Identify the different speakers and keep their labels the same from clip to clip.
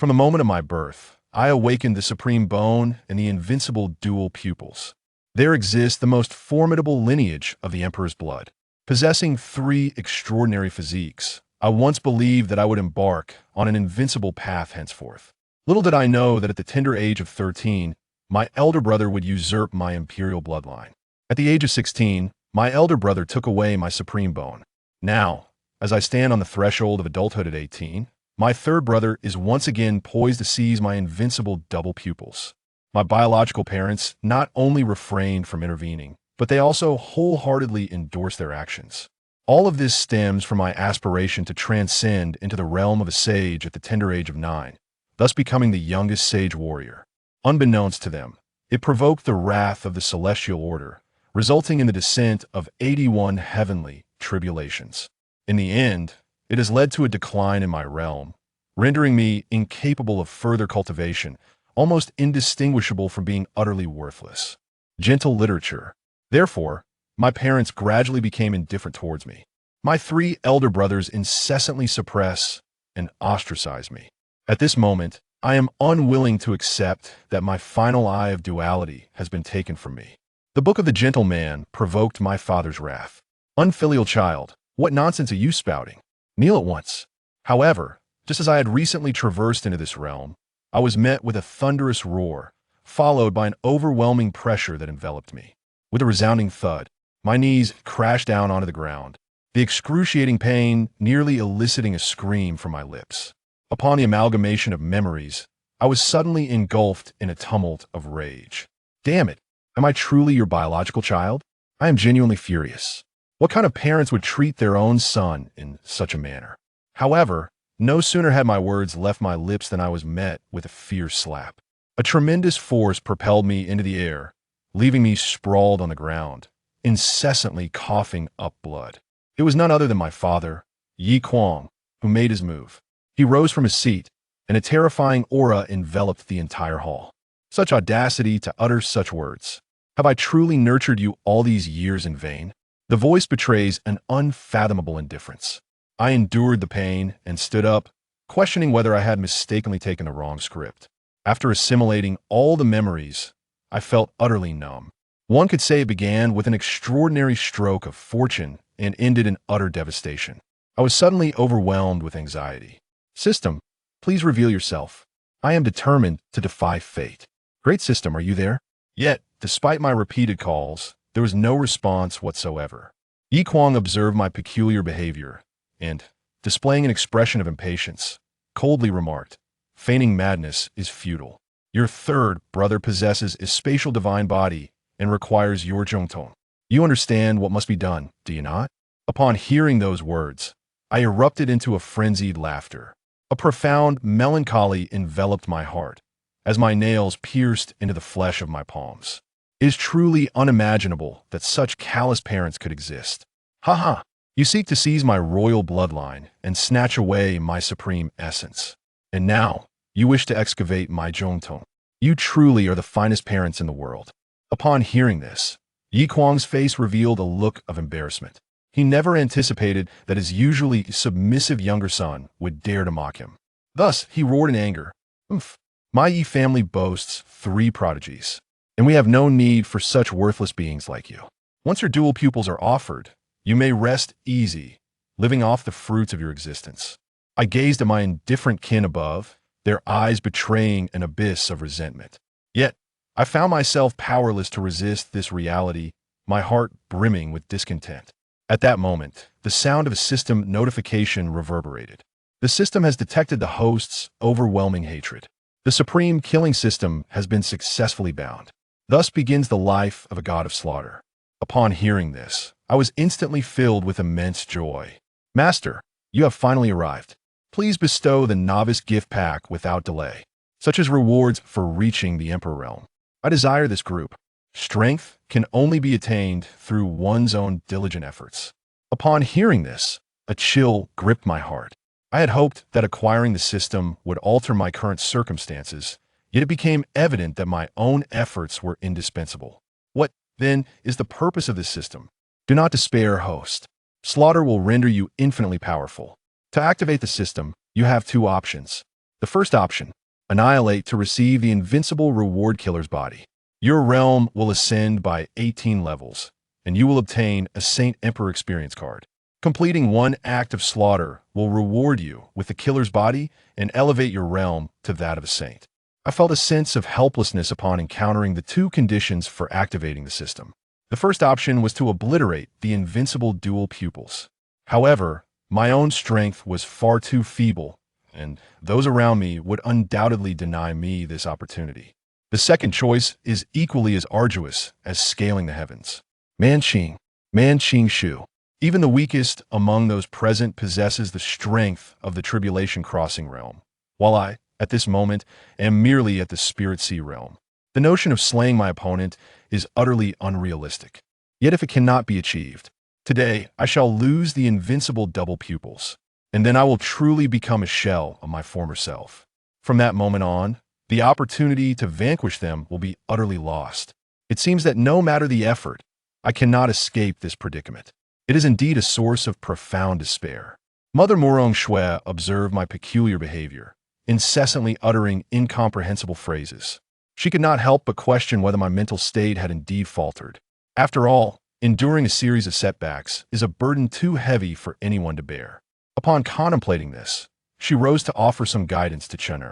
Speaker 1: From the moment of my birth, I awakened the supreme bone and the invincible dual pupils. There exists the most formidable lineage of the Emperor's blood. Possessing three extraordinary physiques, I once believed that I would embark on an invincible path henceforth. Little did I know that at the tender age of 13, my elder brother would usurp my imperial bloodline. At the age of 16, my elder brother took away my supreme bone. Now, as I stand on the threshold of adulthood at 18, my third brother is once again poised to seize my invincible double pupils. My biological parents not only refrained from intervening, but they also wholeheartedly endorsed their actions. All of this stems from my aspiration to transcend into the realm of a sage at the tender age of 9, thus becoming the youngest sage warrior. Unbeknownst to them, it provoked the wrath of the celestial order, resulting in the descent of 81 heavenly tribulations. In the end, it has led to a decline in my realm, rendering me incapable of further cultivation, almost indistinguishable from being utterly worthless. Gentle literature. Therefore, my parents gradually became indifferent towards me. My three elder brothers incessantly suppress and ostracize me. At this moment, I am unwilling to accept that my final eye of duality has been taken from me. The book of the gentle man provoked my father's wrath. Unfilial child, what nonsense are you spouting? Kneel at once. However, just as I had recently traversed into this realm, I was met with a thunderous roar, followed by an overwhelming pressure that enveloped me. With a resounding thud, my knees crashed down onto the ground, the excruciating pain nearly eliciting a scream from my lips. Upon the amalgamation of memories, I was suddenly engulfed in a tumult of rage. Damn it! Am I truly your biological child? I am genuinely furious. What kind of parents would treat their own son in such a manner? However, no sooner had my words left my lips than I was met with a fierce slap. A tremendous force propelled me into the air, leaving me sprawled on the ground, incessantly coughing up blood. It was none other than my father, Yi Kuang, who made his move. He rose from his seat, and a terrifying aura enveloped the entire hall. Such audacity to utter such words. Have I truly nurtured you all these years in vain? The voice betrays an unfathomable indifference. I endured the pain and stood up, questioning whether I had mistakenly taken the wrong script. After assimilating all the memories, I felt utterly numb. One could say it began with an extraordinary stroke of fortune and ended in utter devastation. I was suddenly overwhelmed with anxiety. System, please reveal yourself. I am determined to defy fate. Great System, are you there? Yet, despite my repeated calls, there was no response whatsoever. Yi Kuang observed my peculiar behavior and, displaying an expression of impatience, coldly remarked, "Feigning madness is futile. Your third brother possesses a spatial divine body and requires your zhongtong. You understand what must be done, do you not?" Upon hearing those words, I erupted into a frenzied laughter. A profound melancholy enveloped my heart, as my nails pierced into the flesh of my palms. It is truly unimaginable that such callous parents could exist. Ha ha! You seek to seize my royal bloodline and snatch away my supreme essence. And now, you wish to excavate my zhongtong. You truly are the finest parents in the world. Upon hearing this, Yi Kuang's face revealed a look of embarrassment. He never anticipated that his usually submissive younger son would dare to mock him. Thus, he roared in anger, "Oof! My Yi family boasts 3 prodigies, and we have no need for such worthless beings like you. Once your dual pupils are offered, you may rest easy, living off the fruits of your existence." I gazed at my indifferent kin above, their eyes betraying an abyss of resentment. Yet, I found myself powerless to resist this reality, my heart brimming with discontent. At that moment, the sound of a system notification reverberated. The system has detected the host's overwhelming hatred. The supreme killing system has been successfully bound. Thus begins the life of a god of slaughter. Upon hearing this, I was instantly filled with immense joy. Master, you have finally arrived. Please bestow the novice gift pack without delay, such as rewards for reaching the Emperor realm. I desire this group. Strength can only be attained through one's own diligent efforts. Upon hearing this, a chill gripped my heart. I had hoped that acquiring the system would alter my current circumstances, yet it became evident that my own efforts were indispensable. What, then, is the purpose of this system? Do not despair, host. Slaughter will render you infinitely powerful. To activate the system, you have 2 options. The first option, annihilate to receive the invincible reward killer's body. Your realm will ascend by 18 levels, and you will obtain a Saint Emperor experience card. Completing one act of slaughter will reward you with the killer's body and elevate your realm to that of a saint. I felt a sense of helplessness upon encountering the two conditions for activating the system. The first option was to obliterate the invincible dual pupils. However, my own strength was far too feeble, and those around me would undoubtedly deny me this opportunity. The second choice is equally as arduous as scaling the heavens. Man Qing Shu. Even the weakest among those present possesses the strength of the tribulation crossing realm, while I, at this moment, am merely at the spirit sea realm. The notion of slaying my opponent is utterly unrealistic. Yet if it cannot be achieved, today I shall lose the invincible double pupils, and then I will truly become a shell of my former self. From that moment on, the opportunity to vanquish them will be utterly lost. It seems that no matter the effort, I cannot escape this predicament. It is indeed a source of profound despair. Mother Murong Shui observed my peculiar behavior, incessantly uttering incomprehensible phrases. She could not help but question whether my mental state had indeed faltered. After all, enduring a series of setbacks is a burden too heavy for anyone to bear. Upon contemplating this, she rose to offer some guidance to Chen.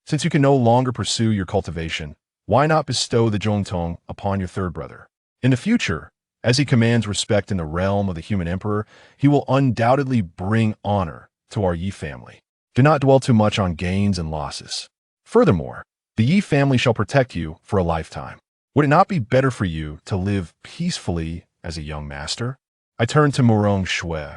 Speaker 1: Since you can no longer pursue your cultivation, why not bestow the Zhongtong upon your third brother? In the future, as he commands respect in the realm of the human emperor, he will undoubtedly bring honor to our Yi family. Do not dwell too much on gains and losses. Furthermore, the Yi family shall protect you for a lifetime. Would it not be better for you to live peacefully as a young master? I turned to Murong Shui,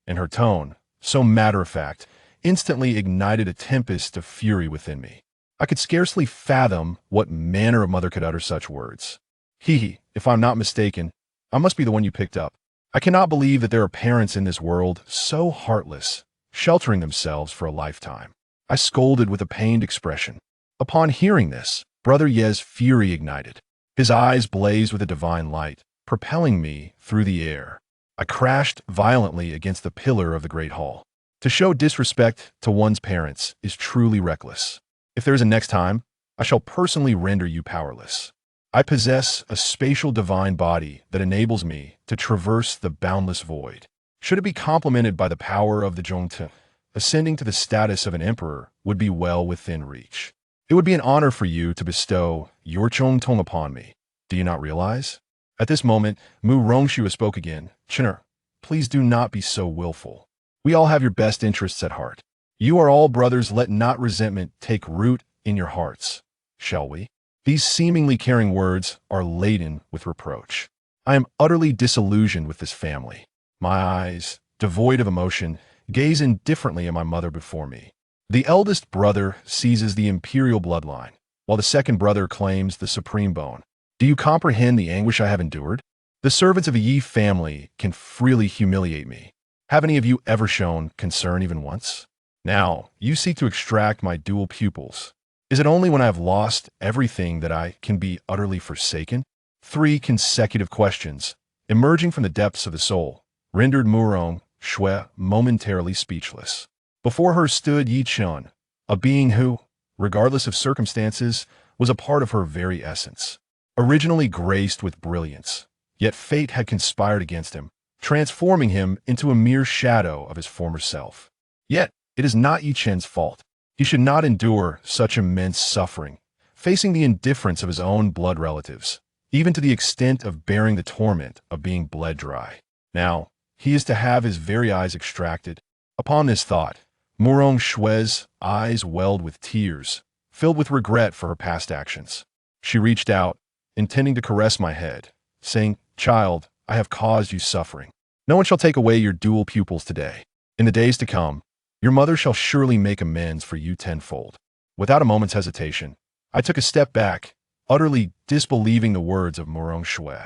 Speaker 1: and her tone, so matter-of-fact, instantly ignited a tempest of fury within me. I could scarcely fathom what manner of mother could utter such words. If I'm not mistaken, I must be the one you picked up. I cannot believe that there are parents in this world so heartless, sheltering themselves for a lifetime. I scolded with a pained expression. Upon hearing this, Brother Ye's fury ignited. His eyes blazed with a divine light, propelling me through the air. I crashed violently against the pillar of the great hall. To show disrespect to one's parents is truly reckless. If there is a next time, I shall personally render you powerless. I possess a spatial divine body that enables me to traverse the boundless void. Should it be complemented by the power of the Zhongtong, ascending to the status of an emperor would be well within reach. It would be an honor for you to bestow your Zhongtong upon me. Do you not realize? At this moment, Mu Rongshu spoke again. Chen, please do not be so willful. We all have your best interests at heart. You are all brothers, let not resentment take root in your hearts. Shall we? These seemingly caring words are laden with reproach. I am utterly disillusioned with this family. My eyes, devoid of emotion, gaze indifferently at my mother before me. The eldest brother seizes the imperial bloodline, while the second brother claims the supreme bone. Do you comprehend the anguish I have endured? The servants of a Yi family can freely humiliate me. Have any of you ever shown concern even once? Now, you seek to extract my dual pupils. Is it only when I have lost everything that I can be utterly forsaken? 3 consecutive questions, emerging from the depths of the soul, rendered Murong Shui momentarily speechless. Before her stood Yi Chen, a being who, regardless of circumstances, was a part of her very essence. Originally graced with brilliance, yet fate had conspired against him, transforming him into a mere shadow of his former self. Yet, it is not Yi Chen's fault. He should not endure such immense suffering, facing the indifference of his own blood relatives, even to the extent of bearing the torment of being bled dry. Now, he is to have his very eyes extracted. Upon this thought, Murong Shui's eyes welled with tears, filled with regret for her past actions. She reached out, intending to caress my head, saying, "Child, I have caused you suffering. No one shall take away your dual pupils today. In the days to come, your mother shall surely make amends for you tenfold." Without a moment's hesitation, I took a step back, utterly disbelieving the words of Murong Shui.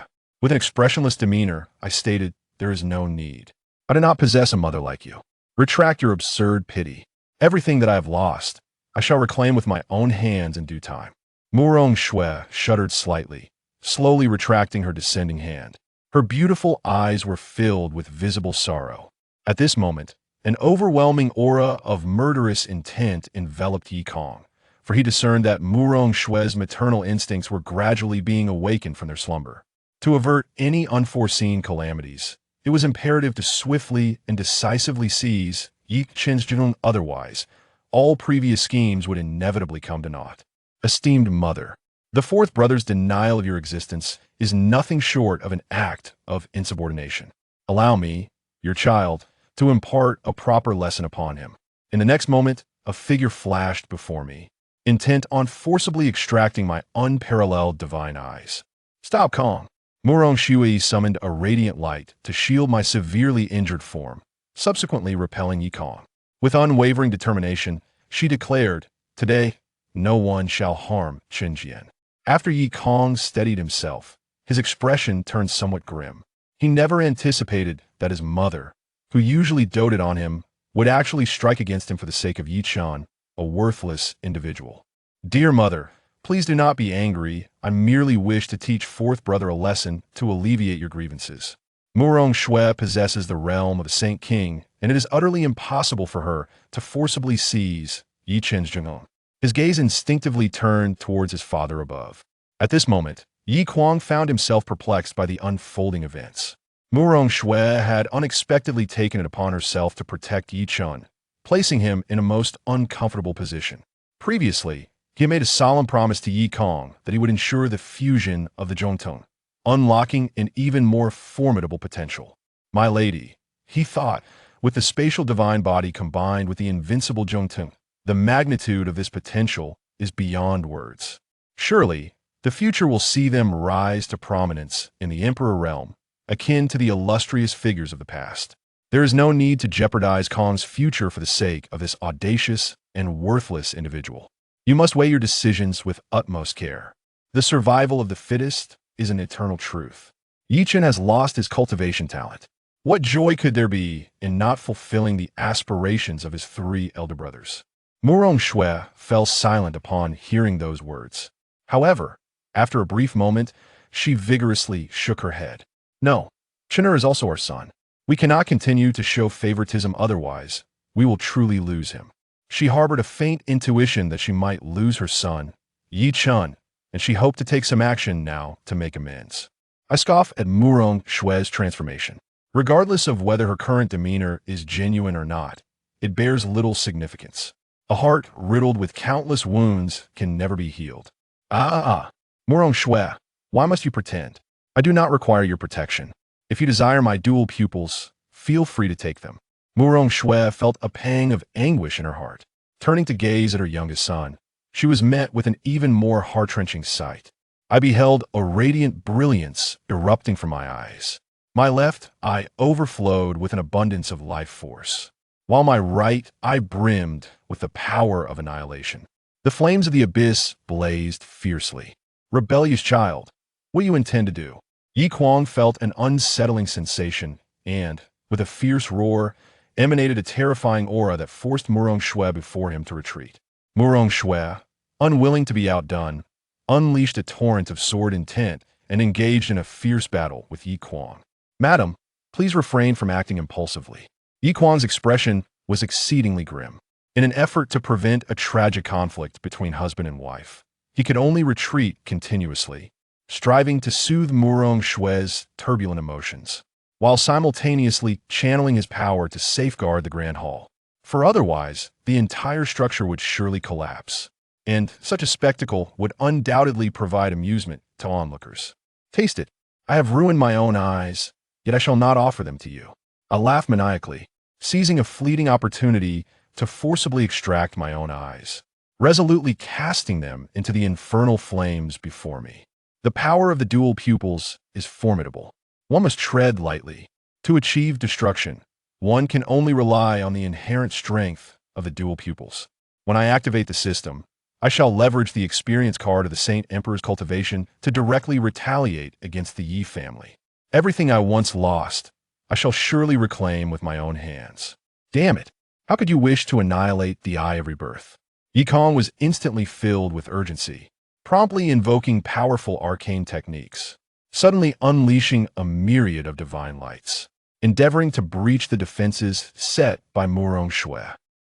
Speaker 1: With an expressionless demeanor, I stated, "There is no need. I do not possess a mother like you. Retract your absurd pity. Everything that I have lost, I shall reclaim with my own hands in due time." Murong Shui shuddered slightly, slowly retracting her descending hand. Her beautiful eyes were filled with visible sorrow. At this moment, An overwhelming aura of murderous intent enveloped Yi Kong, for he discerned that Murong Shue's maternal instincts were gradually being awakened from their slumber. To avert any unforeseen calamities, it was imperative to swiftly and decisively seize Yi Chen's Junong, otherwise, all previous schemes would inevitably come to naught. Esteemed mother, the fourth brother's denial of your existence is nothing short of an act of insubordination. Allow me, your child, to impart a proper lesson upon him. In the next moment, a figure flashed before me, intent on forcibly extracting my unparalleled divine eyes. Stop, Kong. Murong Shui summoned a radiant light to shield my severely injured form, subsequently repelling Yi Kong. With unwavering determination, she declared, "Today, no one shall harm Tianjiao." After Yi Kong steadied himself, his expression turned somewhat grim. He never anticipated that his mother, who usually doted on him, would actually strike against him for the sake of Yi Chen, a worthless individual. Dear mother, please do not be angry. I merely wish to teach fourth brother a lesson to alleviate your grievances. Murong Shui possesses the realm of a Saint King, and it is utterly impossible for her to forcibly seize Yi Chen's Junong. His gaze instinctively turned towards his father above. At this moment, Yi Kuang found himself perplexed by the unfolding events. Murong Shui had unexpectedly taken it upon herself to protect Yi Chen, placing him in a most uncomfortable position. Previously, he had made a solemn promise to Yi Kong that he would ensure the fusion of the Zhongtong, unlocking an even more formidable potential. My lady, he thought, with the spatial divine body combined with the invincible Zhongtong, the magnitude of this potential is beyond words. Surely, the future will see them rise to prominence in the Emperor realm, akin to the illustrious figures of the past. There is no need to jeopardize Kong's future for the sake of this audacious and worthless individual. You must weigh your decisions with utmost care. The survival of the fittest is an eternal truth. Yi Chen has lost his cultivation talent. What joy could there be in not fulfilling the aspirations of his three elder brothers? Murong Shui fell silent upon hearing those words. However, after a brief moment, she vigorously shook her head. No, Chen is also our son. We cannot continue to show favoritism, otherwise we will truly lose him. She harbored a faint intuition that she might lose her son, Yi Chen, and she hoped to take some action now to make amends. I scoff at Murong Shui's transformation. Regardless of whether her current demeanor is genuine or not, it bears little significance. A heart riddled with countless wounds can never be healed. Murong Shui, why must you pretend? I do not require your protection. If you desire my dual pupils, feel free to take them. Murong Shui felt a pang of anguish in her heart. Turning to gaze at her youngest son, she was met with an even more heart-wrenching sight. I beheld a radiant brilliance erupting from my eyes. My left eye overflowed with an abundance of life force, while my right eye brimmed with the power of annihilation. The flames of the abyss blazed fiercely. Rebellious child, what do you intend to do? Yi Kuang felt an unsettling sensation and, with a fierce roar, emanated a terrifying aura that forced Murong Shui before him to retreat. Murong Shui, unwilling to be outdone, unleashed a torrent of sword intent and engaged in a fierce battle with Yi Kuang. Madam, please refrain from acting impulsively. Yi Kuang's expression was exceedingly grim. In an effort to prevent a tragic conflict between husband and wife, he could only retreat continuously, striving to soothe Murong Shui's turbulent emotions, while simultaneously channeling his power to safeguard the Grand Hall. For otherwise, the entire structure would surely collapse, and such a spectacle would undoubtedly provide amusement to onlookers. Taste it. I have ruined my own eyes, yet I shall not offer them to you. I laughed maniacally, seizing a fleeting opportunity to forcibly extract my own eyes, resolutely casting them into the infernal flames before me. The power of the dual pupils is formidable. One must tread lightly. To achieve destruction, one can only rely on the inherent strength of the dual pupils. When I activate the system, I shall leverage the experience card of the Saint Emperor's cultivation to directly retaliate against the Yi family. Everything I once lost, I shall surely reclaim with my own hands. Damn it! How could you wish to annihilate the Eye of Rebirth? Yi Kong was instantly filled with urgency, promptly invoking powerful arcane techniques, suddenly unleashing a myriad of divine lights. endeavoring to breach the defenses set by Murong Shui.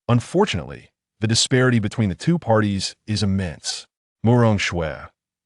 Speaker 1: Unfortunately, the disparity between the two parties is immense. Murong Shui,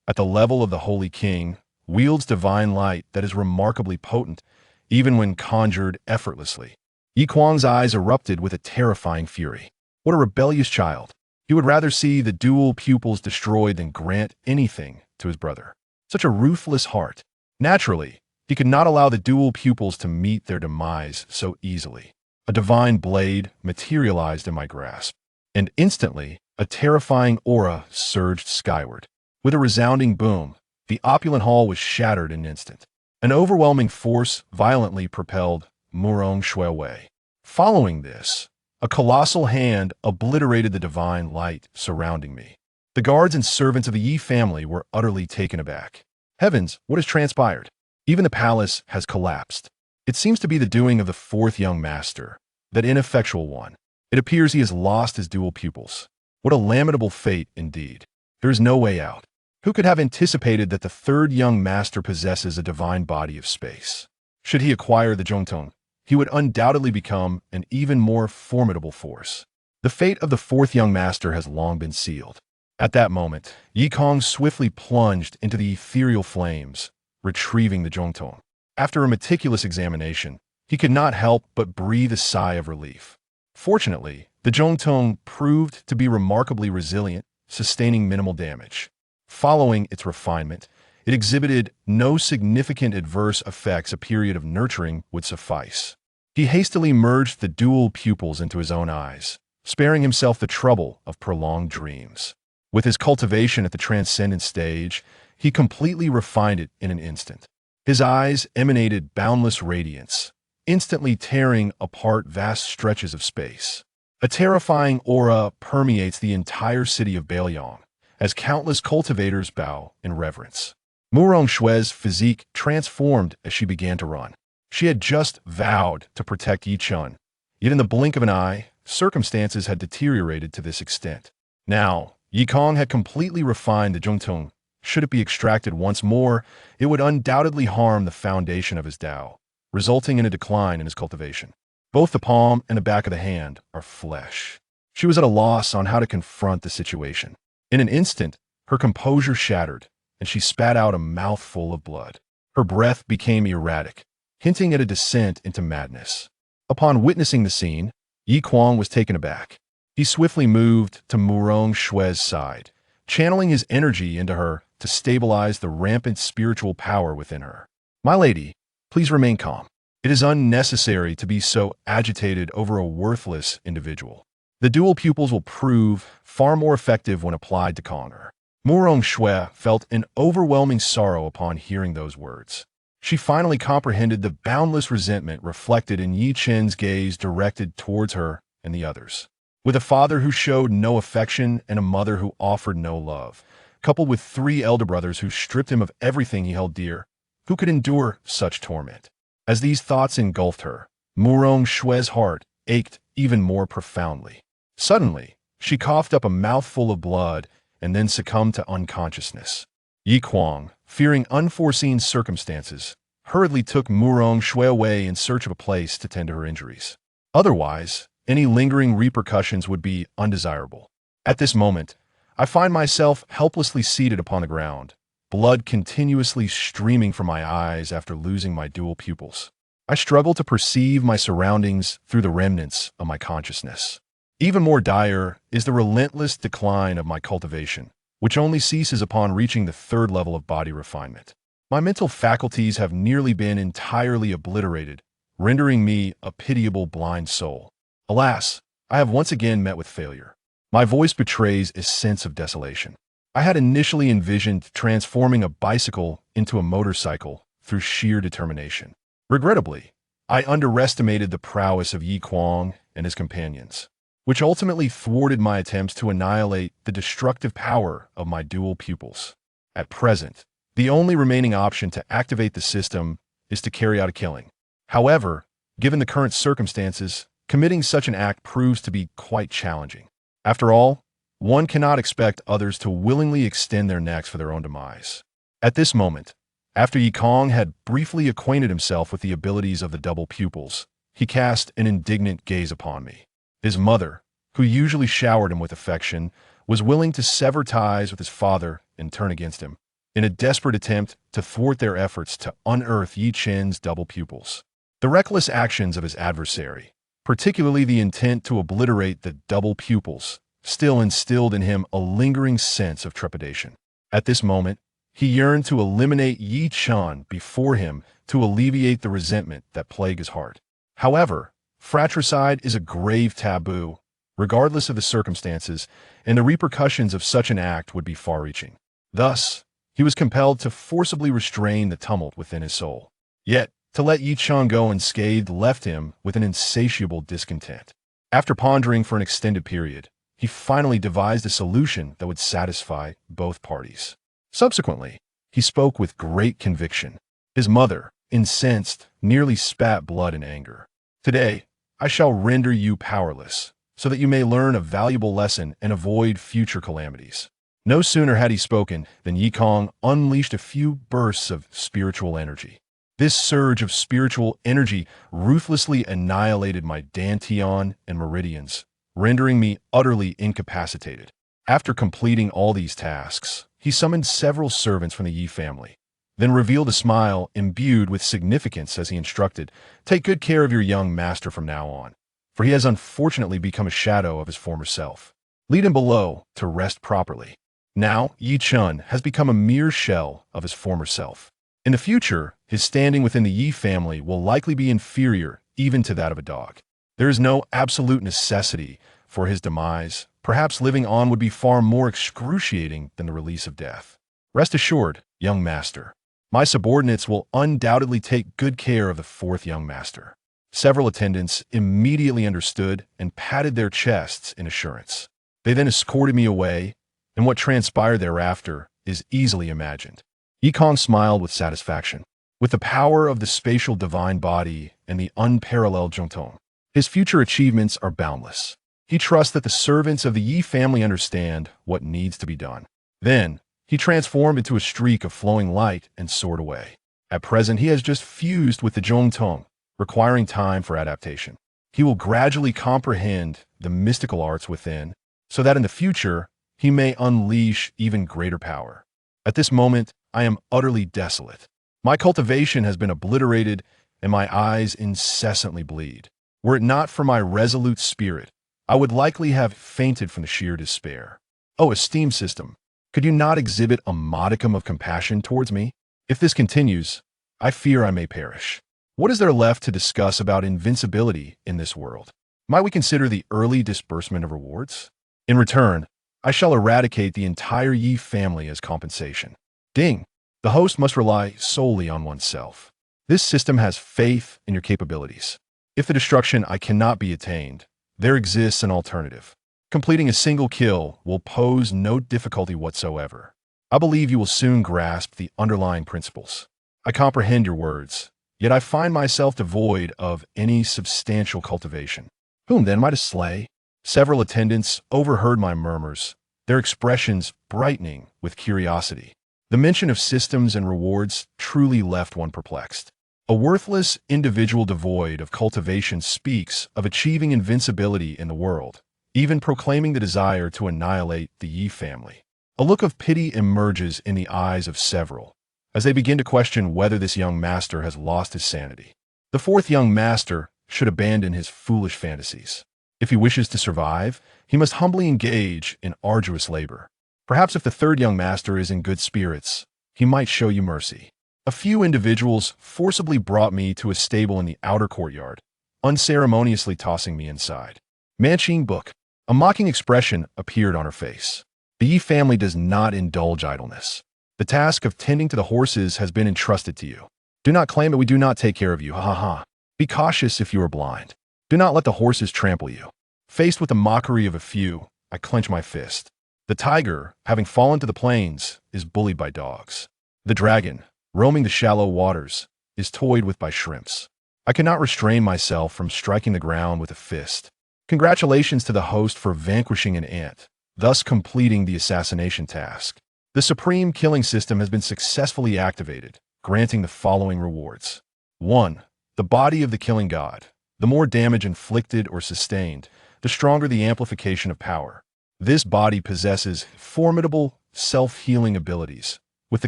Speaker 1: at the level of the Holy King, wields divine light that is remarkably potent, even when conjured effortlessly. Yi Kuang's eyes erupted with a terrifying fury. What a rebellious child! He would rather see the dual pupils destroyed than grant anything to his brother. Such a ruthless heart. Naturally, he could not allow the dual pupils to meet their demise so easily. A divine blade materialized in my grasp, and instantly, a terrifying aura surged skyward. With a resounding boom, the opulent hall was shattered in an instant. An overwhelming force violently propelled Murong Shui away. Following this, a colossal hand obliterated the divine light surrounding me. The guards and servants of the Yi family were utterly taken aback. Heavens, what has transpired? Even the palace has collapsed. It seems to be the doing of the fourth young master, that ineffectual one. It appears he has lost his dual pupils. What a lamentable fate indeed. There is no way out. Who could have anticipated that the third young master possesses a divine body of space? Should he acquire the Zhongtong, he would undoubtedly become an even more formidable force. The fate of the fourth young master has long been sealed. At that moment, Yi Kong swiftly plunged into the ethereal flames, retrieving the Zhongtong. After a meticulous examination, he could not help but breathe a sigh of relief. Fortunately, the Zhongtong proved to be remarkably resilient, sustaining minimal damage. Following its refinement, it exhibited no significant adverse effects. A period of nurturing would suffice. He hastily merged the dual pupils into his own eyes, sparing himself the trouble of prolonged dreams. With his cultivation at the transcendent stage, he completely refined it in an instant. His eyes emanated boundless radiance, instantly tearing apart vast stretches of space. A terrifying aura permeates the entire city of Bailiang, as countless cultivators bow in reverence. Murong Shui's physique transformed as she began to run. She had just vowed to protect Yi Chen, yet in the blink of an eye, circumstances had deteriorated to this extent. Now, Yi Kong had completely refined the Zhongtong. Should it be extracted once more, it would undoubtedly harm the foundation of his Tao, resulting in a decline in his cultivation. Both the palm and the back of the hand are flesh. She was at a loss on how to confront the situation. In an instant, her composure shattered, and she spat out a mouthful of blood. Her breath became erratic, hinting at a descent into madness. Upon witnessing the scene, Yi Kuang was taken aback. He swiftly moved to Murong Shui's side, channeling his energy into her to stabilize the rampant spiritual power within her. "My lady, please remain calm. It is unnecessary to be so agitated over a worthless individual. The dual pupils will prove far more effective when applied to Connor." Murong Shui felt an overwhelming sorrow upon hearing those words. She finally comprehended the boundless resentment reflected in Yi Chen's gaze directed towards her and the others. With a father who showed no affection and a mother who offered no love, coupled with 3 elder brothers who stripped him of everything he held dear, who could endure such torment? As these thoughts engulfed her, Murong Shui's heart ached even more profoundly. Suddenly, she coughed up a mouthful of blood and then succumbed to unconsciousness. Yi Kuang, fearing unforeseen circumstances, hurriedly took Murong Shui away in search of a place to tend to her injuries. Otherwise, any lingering repercussions would be undesirable. At this moment, I find myself helplessly seated upon the ground, blood continuously streaming from my eyes after losing my dual pupils. I struggle to perceive my surroundings through the remnants of my consciousness. Even more dire is the relentless decline of my cultivation, which only ceases upon reaching the 3rd level of body refinement. My mental faculties have nearly been entirely obliterated, rendering me a pitiable blind soul. Alas, I have once again met with failure. My voice betrays a sense of desolation. I had initially envisioned transforming a bicycle into a motorcycle through sheer determination. Regrettably, I underestimated the prowess of Yi Kuang and his companions, which ultimately thwarted my attempts to annihilate the destructive power of my dual pupils. At present, the only remaining option to activate the system is to carry out a killing. However, given the current circumstances, committing such an act proves to be quite challenging. After all, one cannot expect others to willingly extend their necks for their own demise. At this moment, After Yi Kong had briefly acquainted himself with the abilities of the double pupils, he cast an indignant gaze upon me. His mother, who usually showered him with affection, was willing to sever ties with his father and turn against him, in a desperate attempt to thwart their efforts to unearth Yi Chen's double pupils. The reckless actions of his adversary, particularly the intent to obliterate the double pupils, still instilled in him a lingering sense of trepidation. At this moment, he yearned to eliminate Yi Chen before him to alleviate the resentment that plagued his heart. However, fratricide is a grave taboo, regardless of the circumstances, and the repercussions of such an act would be far-reaching. Thus, he was compelled to forcibly restrain the tumult within his soul. Yet, to let Yi Chen go unscathed left him with an insatiable discontent. After pondering for an extended period, he finally devised a solution that would satisfy both parties. Subsequently, he spoke with great conviction. His mother, incensed, nearly spat blood in anger. "Today, I shall render you powerless, so that you may learn a valuable lesson and avoid future calamities." No sooner had he spoken than Yi Kong unleashed a few bursts of spiritual energy. This surge of spiritual energy ruthlessly annihilated my dantian and meridians, rendering me utterly incapacitated. After completing all these tasks, he summoned several servants from the Yi family, then revealed a smile imbued with significance as he instructed, "Take good care of your young master from now on, for he has unfortunately become a shadow of his former self. Lead him below to rest properly." Now, Yi Chen has become a mere shell of his former self. In the future, his standing within the Yi family will likely be inferior even to that of a dog. There is no absolute necessity for his demise. Perhaps living on would be far more excruciating than the release of death. Rest assured, young master, my subordinates will undoubtedly take good care of the fourth young master. Several attendants immediately understood and patted their chests in assurance. They then escorted me away, and what transpired thereafter is easily imagined. Yi Kong smiled with satisfaction. With the power of the spatial divine body and the unparalleled Zhongtong, his future achievements are boundless. He trusts that the servants of the Yi family understand what needs to be done. Then, he transformed into a streak of flowing light and soared away. At present, he has just fused with the Zhongtong, requiring time for adaptation. He will gradually comprehend the mystical arts within, so that in the future, he may unleash even greater power. At this moment, I am utterly desolate. My cultivation has been obliterated, and my eyes incessantly bleed. Were it not for my resolute spirit, I would likely have fainted from the sheer despair. Oh, esteemed system, could you not exhibit a modicum of compassion towards me? If this continues, I fear I may perish. What is there left to discuss about invincibility in this world? Might we consider the early disbursement of rewards? In return, I shall eradicate the entire Yi family as compensation. Ding! The host must rely solely on oneself. This system has faith in your capabilities. If the destruction I cannot be attained, there exists an alternative. Completing a single kill will pose no difficulty whatsoever. I believe you will soon grasp the underlying principles. I comprehend your words, yet I find myself devoid of any substantial cultivation. Whom then am I to slay? Several attendants overheard my murmurs, their expressions brightening with curiosity. The mention of systems and rewards truly left one perplexed. A worthless individual devoid of cultivation speaks of achieving invincibility in the world, even proclaiming the desire to annihilate the Yi family. A look of pity emerges in the eyes of several, as they begin to question whether this young master has lost his sanity. The fourth young master should abandon his foolish fantasies. If he wishes to survive, he must humbly engage in arduous labor. Perhaps if the third young master is in good spirits, he might show you mercy. A few individuals forcibly brought me to a stable in the outer courtyard, unceremoniously tossing me inside. Manching book. A mocking expression appeared on her face. The Yi family does not indulge idleness. The task of tending to the horses has been entrusted to you. Do not claim that we do not take care of you, ha ha ha. Be cautious if you are blind. Do not let the horses trample you. Faced with the mockery of a few, I clench my fist. The tiger, having fallen to the plains, is bullied by dogs. The dragon, roaming the shallow waters, is toyed with by shrimps. I cannot restrain myself from striking the ground with a fist. Congratulations to the host for vanquishing an ant, thus completing the assassination task. The supreme killing system has been successfully activated, granting the following rewards. 1. The body of the killing god. The more damage inflicted or sustained, the stronger the amplification of power. This body possesses formidable self-healing abilities, with the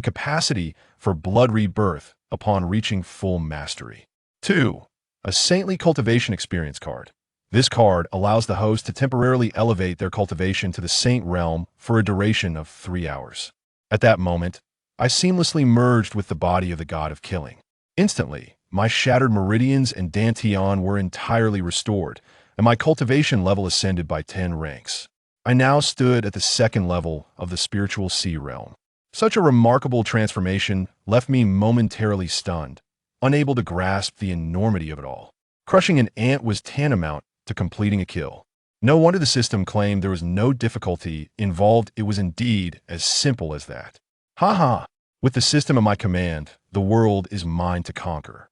Speaker 1: capacity for blood rebirth upon reaching full mastery. 2. A saintly cultivation experience card. This card allows the host to temporarily elevate their cultivation to the saint realm for a duration of 3 hours. At that moment, I seamlessly merged with the body of the god of killing. Instantly, my shattered meridians and dantian were entirely restored, and my cultivation level ascended by 10 ranks. I now stood at the second level of the spiritual sea realm. Such a remarkable transformation left me momentarily stunned, unable to grasp the enormity of it all. Crushing an ant was tantamount to completing a kill. No wonder the system claimed there was no difficulty involved. It was indeed as simple as that. Haha! With the system at my command, the world is mine to conquer.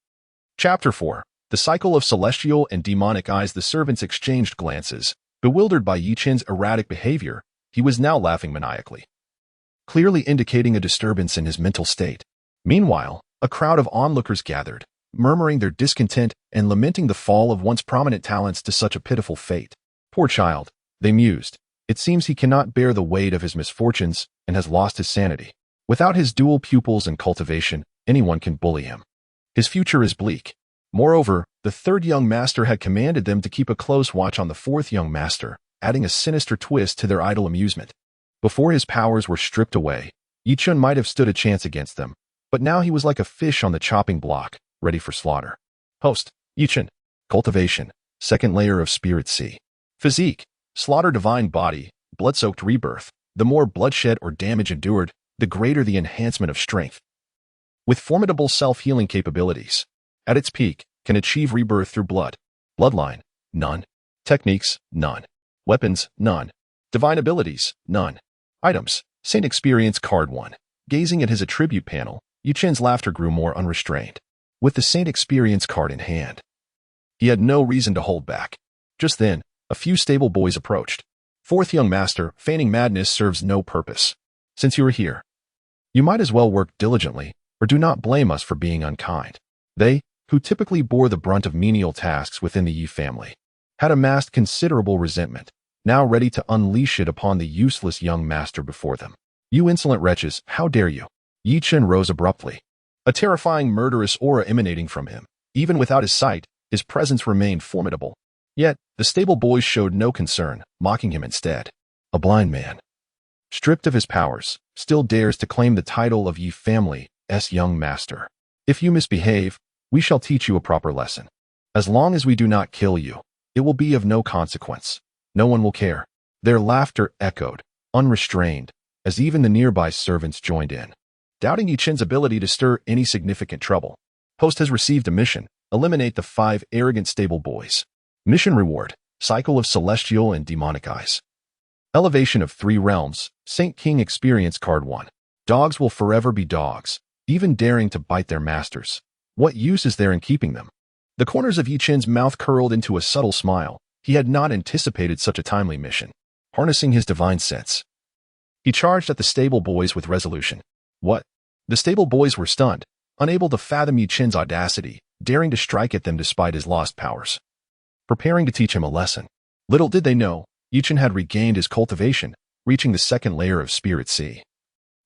Speaker 1: Chapter 4. The Cycle of Celestial and Demonic Eyes. The servants exchanged glances. Bewildered by Yi Chen's erratic behavior, he was now laughing maniacally, clearly indicating a disturbance in his mental state. Meanwhile, a crowd of onlookers gathered, murmuring their discontent and lamenting the fall of once prominent talents to such a pitiful fate. Poor child, they mused. It seems he cannot bear the weight of his misfortunes and has lost his sanity. Without his dual pupils and cultivation, anyone can bully him. His future is bleak. Moreover, the third young master had commanded them to keep a close watch on the fourth young master, adding a sinister twist to their idle amusement. Before his powers were stripped away, Yi Chen might have stood a chance against them, but now he was like a fish on the chopping block, ready for slaughter. Host, Yi Chen. Cultivation, second layer of spirit sea. Physique, slaughter divine body, blood-soaked rebirth. The more bloodshed or damage endured, the greater the enhancement of strength. With formidable self-healing capabilities, at its peak, can achieve rebirth through blood. Bloodline, none. Techniques, none. Weapons, none. Divine abilities, none. Items, Saint Experience Card 1. Gazing at his attribute panel, Yi Chen's laughter grew more unrestrained. With the Saint Experience card in hand, he had no reason to hold back. Just then, a few stable boys approached. Fourth young master, feigning madness serves no purpose. Since you are here, you might as well work diligently, or do not blame us for being unkind. They, who typically bore the brunt of menial tasks within the Yi family, had amassed considerable resentment, now ready to unleash it upon the useless young master before them. You insolent wretches, how dare you? Yi Chen rose abruptly, a terrifying murderous aura emanating from him. Even without his sight, his presence remained formidable. Yet, the stable boys showed no concern, mocking him instead. A blind man, stripped of his powers, still dares to claim the title of Yi family's young master. If you misbehave, we shall teach you a proper lesson. As long as we do not kill you, it will be of no consequence. No one will care. Their laughter echoed, unrestrained, as even the nearby servants joined in. Doubting Yi Chen's ability to stir any significant trouble, Host has received a mission: eliminate the 5 arrogant stable boys. Mission reward: Cycle of Celestial and Demonic Eyes. Elevation of 3 realms, Saint King Experience Card 1. Dogs will forever be dogs, even daring to bite their masters. What use is there in keeping them? The corners of Yi Chen's mouth curled into a subtle smile. He had not anticipated such a timely mission. Harnessing his divine sense, he charged at the stable boys with resolution. What? The stable boys were stunned, unable to fathom Yi Chen's audacity, daring to strike at them despite his lost powers. Preparing to teach him a lesson. Little did they know, Yi Chen had regained his cultivation, reaching the second layer of spirit sea,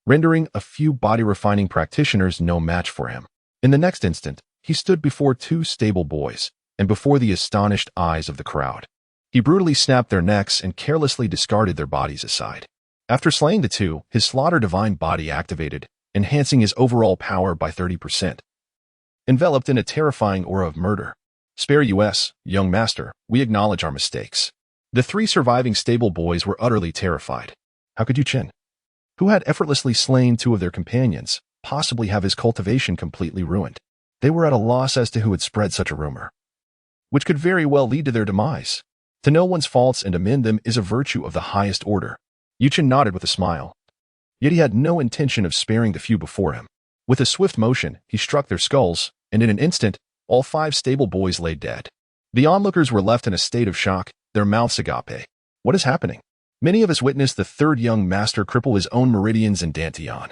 Speaker 1: rendering a few body-refining practitioners no match for him. In the next instant, he stood before 2 stable boys, and before the astonished eyes of the crowd. He brutally snapped their necks and carelessly discarded their bodies aside. After slaying the 2, his slaughter divine body activated, enhancing his overall power by 30%. Enveloped in a terrifying aura of murder. Spare us, young master, we acknowledge our mistakes. The 3 surviving stable boys were utterly terrified. How could Yi Chen, who had effortlessly slain 2 of their companions, possibly have his cultivation completely ruined? They were at a loss as to who had spread such a rumor, which could very well lead to their demise. To know one's faults and amend them is a virtue of the highest order. Yi Chen nodded with a smile. Yet he had no intention of sparing the few before him. With a swift motion, he struck their skulls, and in an instant, all 5 stable boys lay dead. The onlookers were left in a state of shock, their mouths agape. What is happening? Many of us witnessed the third young master cripple his own meridians and dantian.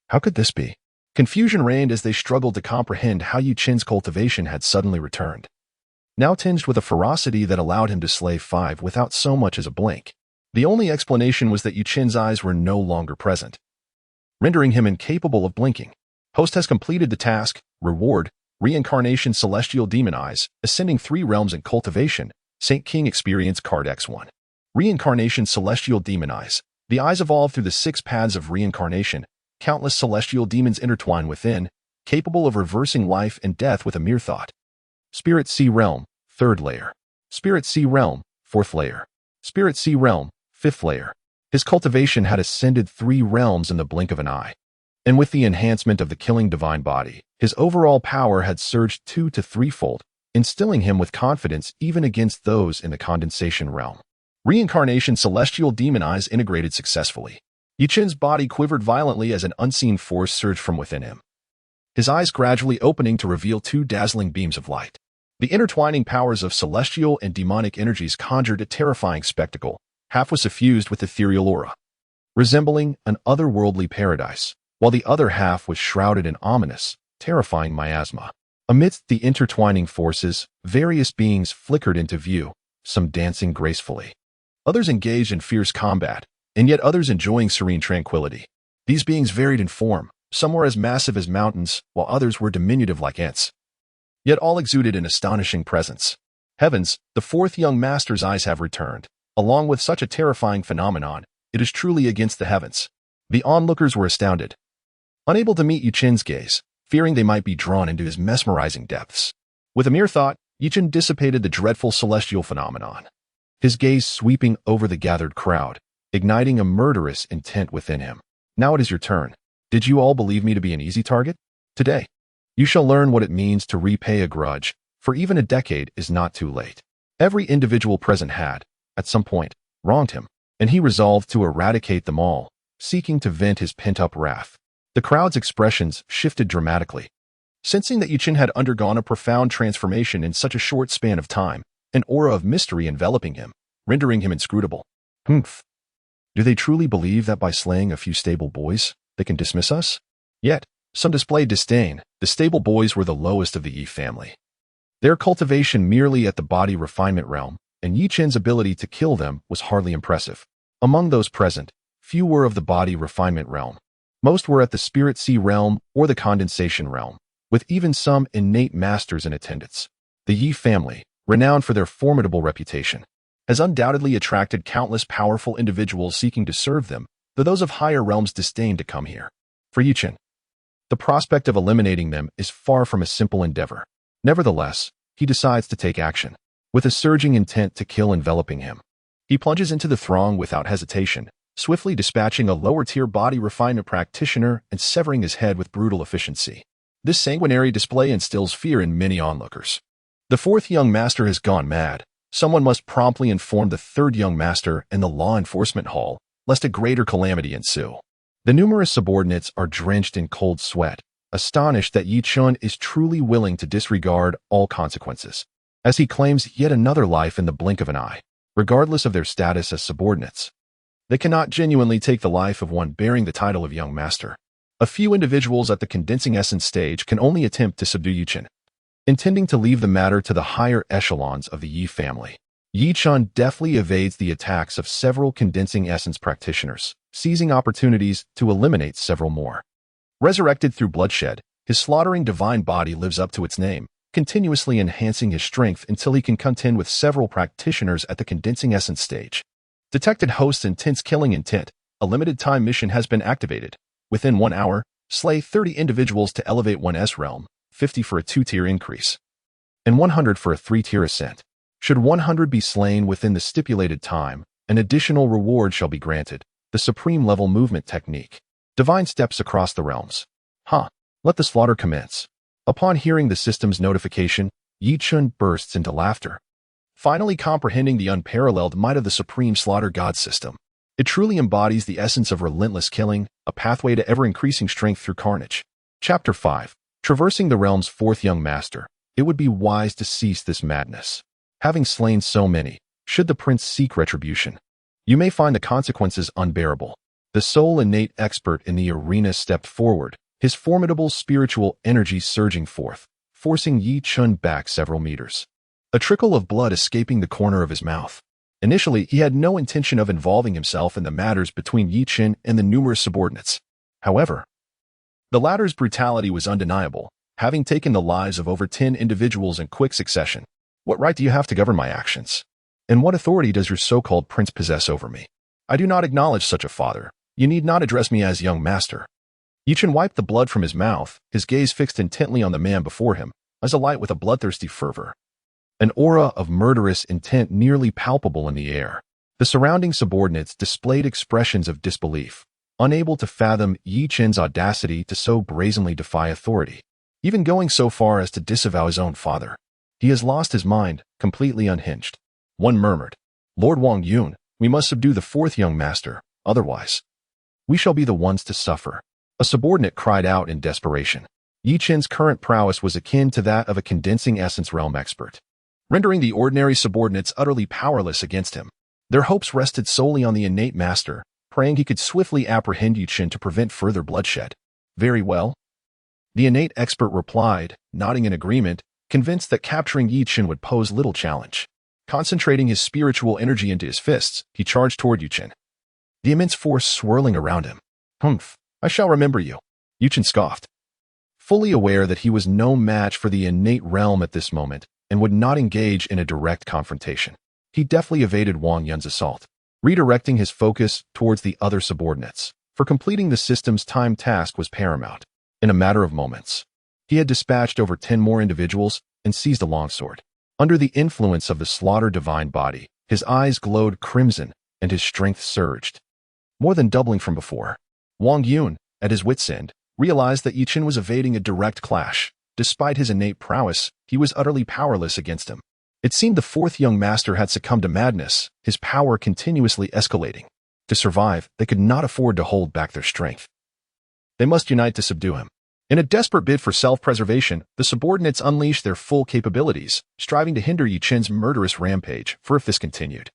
Speaker 1: How could this be? Confusion reigned as they struggled to comprehend how Yu Chen's cultivation had suddenly returned, now tinged with a ferocity that allowed him to slay 5 without so much as a blink. The only explanation was that Yu Chen's eyes were no longer present, rendering him incapable of blinking. Host has completed the task. Reward: Reincarnation Celestial Demon Eyes, ascending 3 realms in cultivation. Saint King Experience Card X1. Reincarnation Celestial Demon Eyes. The eyes evolve through the 6 paths of reincarnation. Countless celestial demons intertwine within, capable of reversing life and death with a mere thought. Spirit Sea Realm, 3rd layer. Spirit Sea Realm, 4th layer. Spirit Sea Realm, 5th layer. His cultivation had ascended 3 realms in the blink of an eye. And with the enhancement of the killing divine body, his overall power had surged 2 to 3-fold, instilling him with confidence even against those in the condensation realm. Reincarnation Celestial Demon Eyes integrated successfully. Yu Chen's body quivered violently as an unseen force surged from within him, his eyes gradually opening to reveal 2 dazzling beams of light. The intertwining powers of celestial and demonic energies conjured a terrifying spectacle. Half was suffused with ethereal aura, resembling an otherworldly paradise, while the other half was shrouded in ominous, terrifying miasma. Amidst the intertwining forces, various beings flickered into view, some dancing gracefully, others engaged in fierce combat, and yet others enjoying serene tranquility. These beings varied in form. Some were as massive as mountains, while others were diminutive like ants. Yet all exuded an astonishing presence. Heavens, the 4th young master's eyes have returned. Along with such a terrifying phenomenon, it is truly against the heavens. The onlookers were astounded, unable to meet Yu Chen's gaze, fearing they might be drawn into his mesmerizing depths. With a mere thought, Yu Chen dissipated the dreadful celestial phenomenon, his gaze sweeping over the gathered crowd, igniting a murderous intent within him. Now it is your turn. Did you all believe me to be an easy target? Today, you shall learn what it means to repay a grudge, for even a decade is not too late. Every individual present had, at some point, wronged him, and he resolved to eradicate them all, seeking to vent his pent-up wrath. The crowd's expressions shifted dramatically. Sensing that Yu Chen had undergone a profound transformation in such a short span of time, an aura of mystery enveloping him, rendering him inscrutable. Humph. Do they truly believe that by slaying a few stable boys, they can dismiss us? Yet, some displayed disdain. The stable boys were the lowest of the Yi family, their cultivation merely at the body refinement realm, and Yu Chen's ability to kill them was hardly impressive. Among those present, few were of the body refinement realm. Most were at the Spirit Sea realm or the condensation realm, with even some innate masters in attendance. The Yi family, renowned for their formidable reputation, has undoubtedly attracted countless powerful individuals seeking to serve them, though those of higher realms disdain to come here. For Yu Chen, the prospect of eliminating them is far from a simple endeavor. Nevertheless, he decides to take action. With a surging intent to kill enveloping him, he plunges into the throng without hesitation, swiftly dispatching a lower-tier body refinement practitioner and severing his head with brutal efficiency. This sanguinary display instills fear in many onlookers. The 4th young master has gone mad. Someone must promptly inform the 3rd young master and the law enforcement hall, lest a greater calamity ensue. The numerous subordinates are drenched in cold sweat, astonished that Yu Chen is truly willing to disregard all consequences, as he claims yet another life in the blink of an eye, regardless of their status as subordinates. They cannot genuinely take the life of one bearing the title of young master. A few individuals at the condensing essence stage can only attempt to subdue Yu Chen, intending to leave the matter to the higher echelons of the Yi family. Yu Chen deftly evades the attacks of several condensing essence practitioners, seizing opportunities to eliminate several more. Resurrected through bloodshed, his slaughtering divine body lives up to its name, continuously enhancing his strength until he can contend with several practitioners at the condensing essence stage. Detected Host's intense killing intent. A limited-time mission has been activated. Within 1 hour, slay 30 individuals to elevate 1's realm, 50 for a 2-tier increase, and 100 for a 3-tier ascent. Should 100 be slain within the stipulated time, an additional reward shall be granted. The supreme level movement technique. Divine steps across the realms. Let the slaughter commence. Upon hearing the system's notification, Yu Chen bursts into laughter, finally comprehending the unparalleled might of the supreme slaughter god system. It truly embodies the essence of relentless killing, a pathway to ever-increasing strength through carnage. Chapter 5. Traversing the realm's 4th young master. It would be wise to cease this madness. Having slain so many, should the prince seek retribution, you may find the consequences unbearable. The sole innate expert in the arena stepped forward, his formidable spiritual energy surging forth, forcing Yi Chen back several meters. A trickle of blood escaping the corner of his mouth. Initially, he had no intention of involving himself in the matters between Yi Chen and the numerous subordinates. However, the latter's brutality was undeniable, having taken the lives of over 10 individuals in quick succession. What right do you have to govern my actions? And what authority does your so-called prince possess over me? I do not acknowledge such a father. You need not address me as young master. Yi Chen wiped the blood from his mouth, his gaze fixed intently on the man before him, as alight with a bloodthirsty fervor. An aura of murderous intent nearly palpable in the air. The surrounding subordinates displayed expressions of disbelief, unable to fathom Yi Chen's audacity to so brazenly defy authority, even going so far as to disavow his own father. He has lost his mind, completely unhinged. One murmured, Lord Wang Yun, we must subdue the fourth young master, otherwise we shall be the ones to suffer. A subordinate cried out in desperation. Yi Chen's current prowess was akin to that of a condensing essence realm expert, rendering the ordinary subordinates utterly powerless against him. Their hopes rested solely on the innate master, praying he could swiftly apprehend Yi Chen to prevent further bloodshed. Very well. The innate expert replied, nodding in agreement, convinced that capturing Yi Chen would pose little challenge. Concentrating his spiritual energy into his fists, he charged toward Yi Chen, the immense force swirling around him. Humph, I shall remember you. Yi Chen scoffed, fully aware that he was no match for the innate realm at this moment and would not engage in a direct confrontation. He deftly evaded Wang Yun's assault, redirecting his focus towards the other subordinates, for completing the system's timed task was paramount. In a matter of moments, he had dispatched over 10 more individuals and seized a longsword. Under the influence of the slaughtered divine body, his eyes glowed crimson and his strength surged, more than doubling from before. Wang Yun, at his wit's end, realized that Yi Chen was evading a direct clash. Despite his innate prowess, he was utterly powerless against him. It seemed the fourth young master had succumbed to madness, his power continuously escalating. To survive, they could not afford to hold back their strength. They must unite to subdue him. In a desperate bid for self-preservation, the subordinates unleashed their full capabilities, striving to hinder Yi Chen's murderous rampage, for if this continued,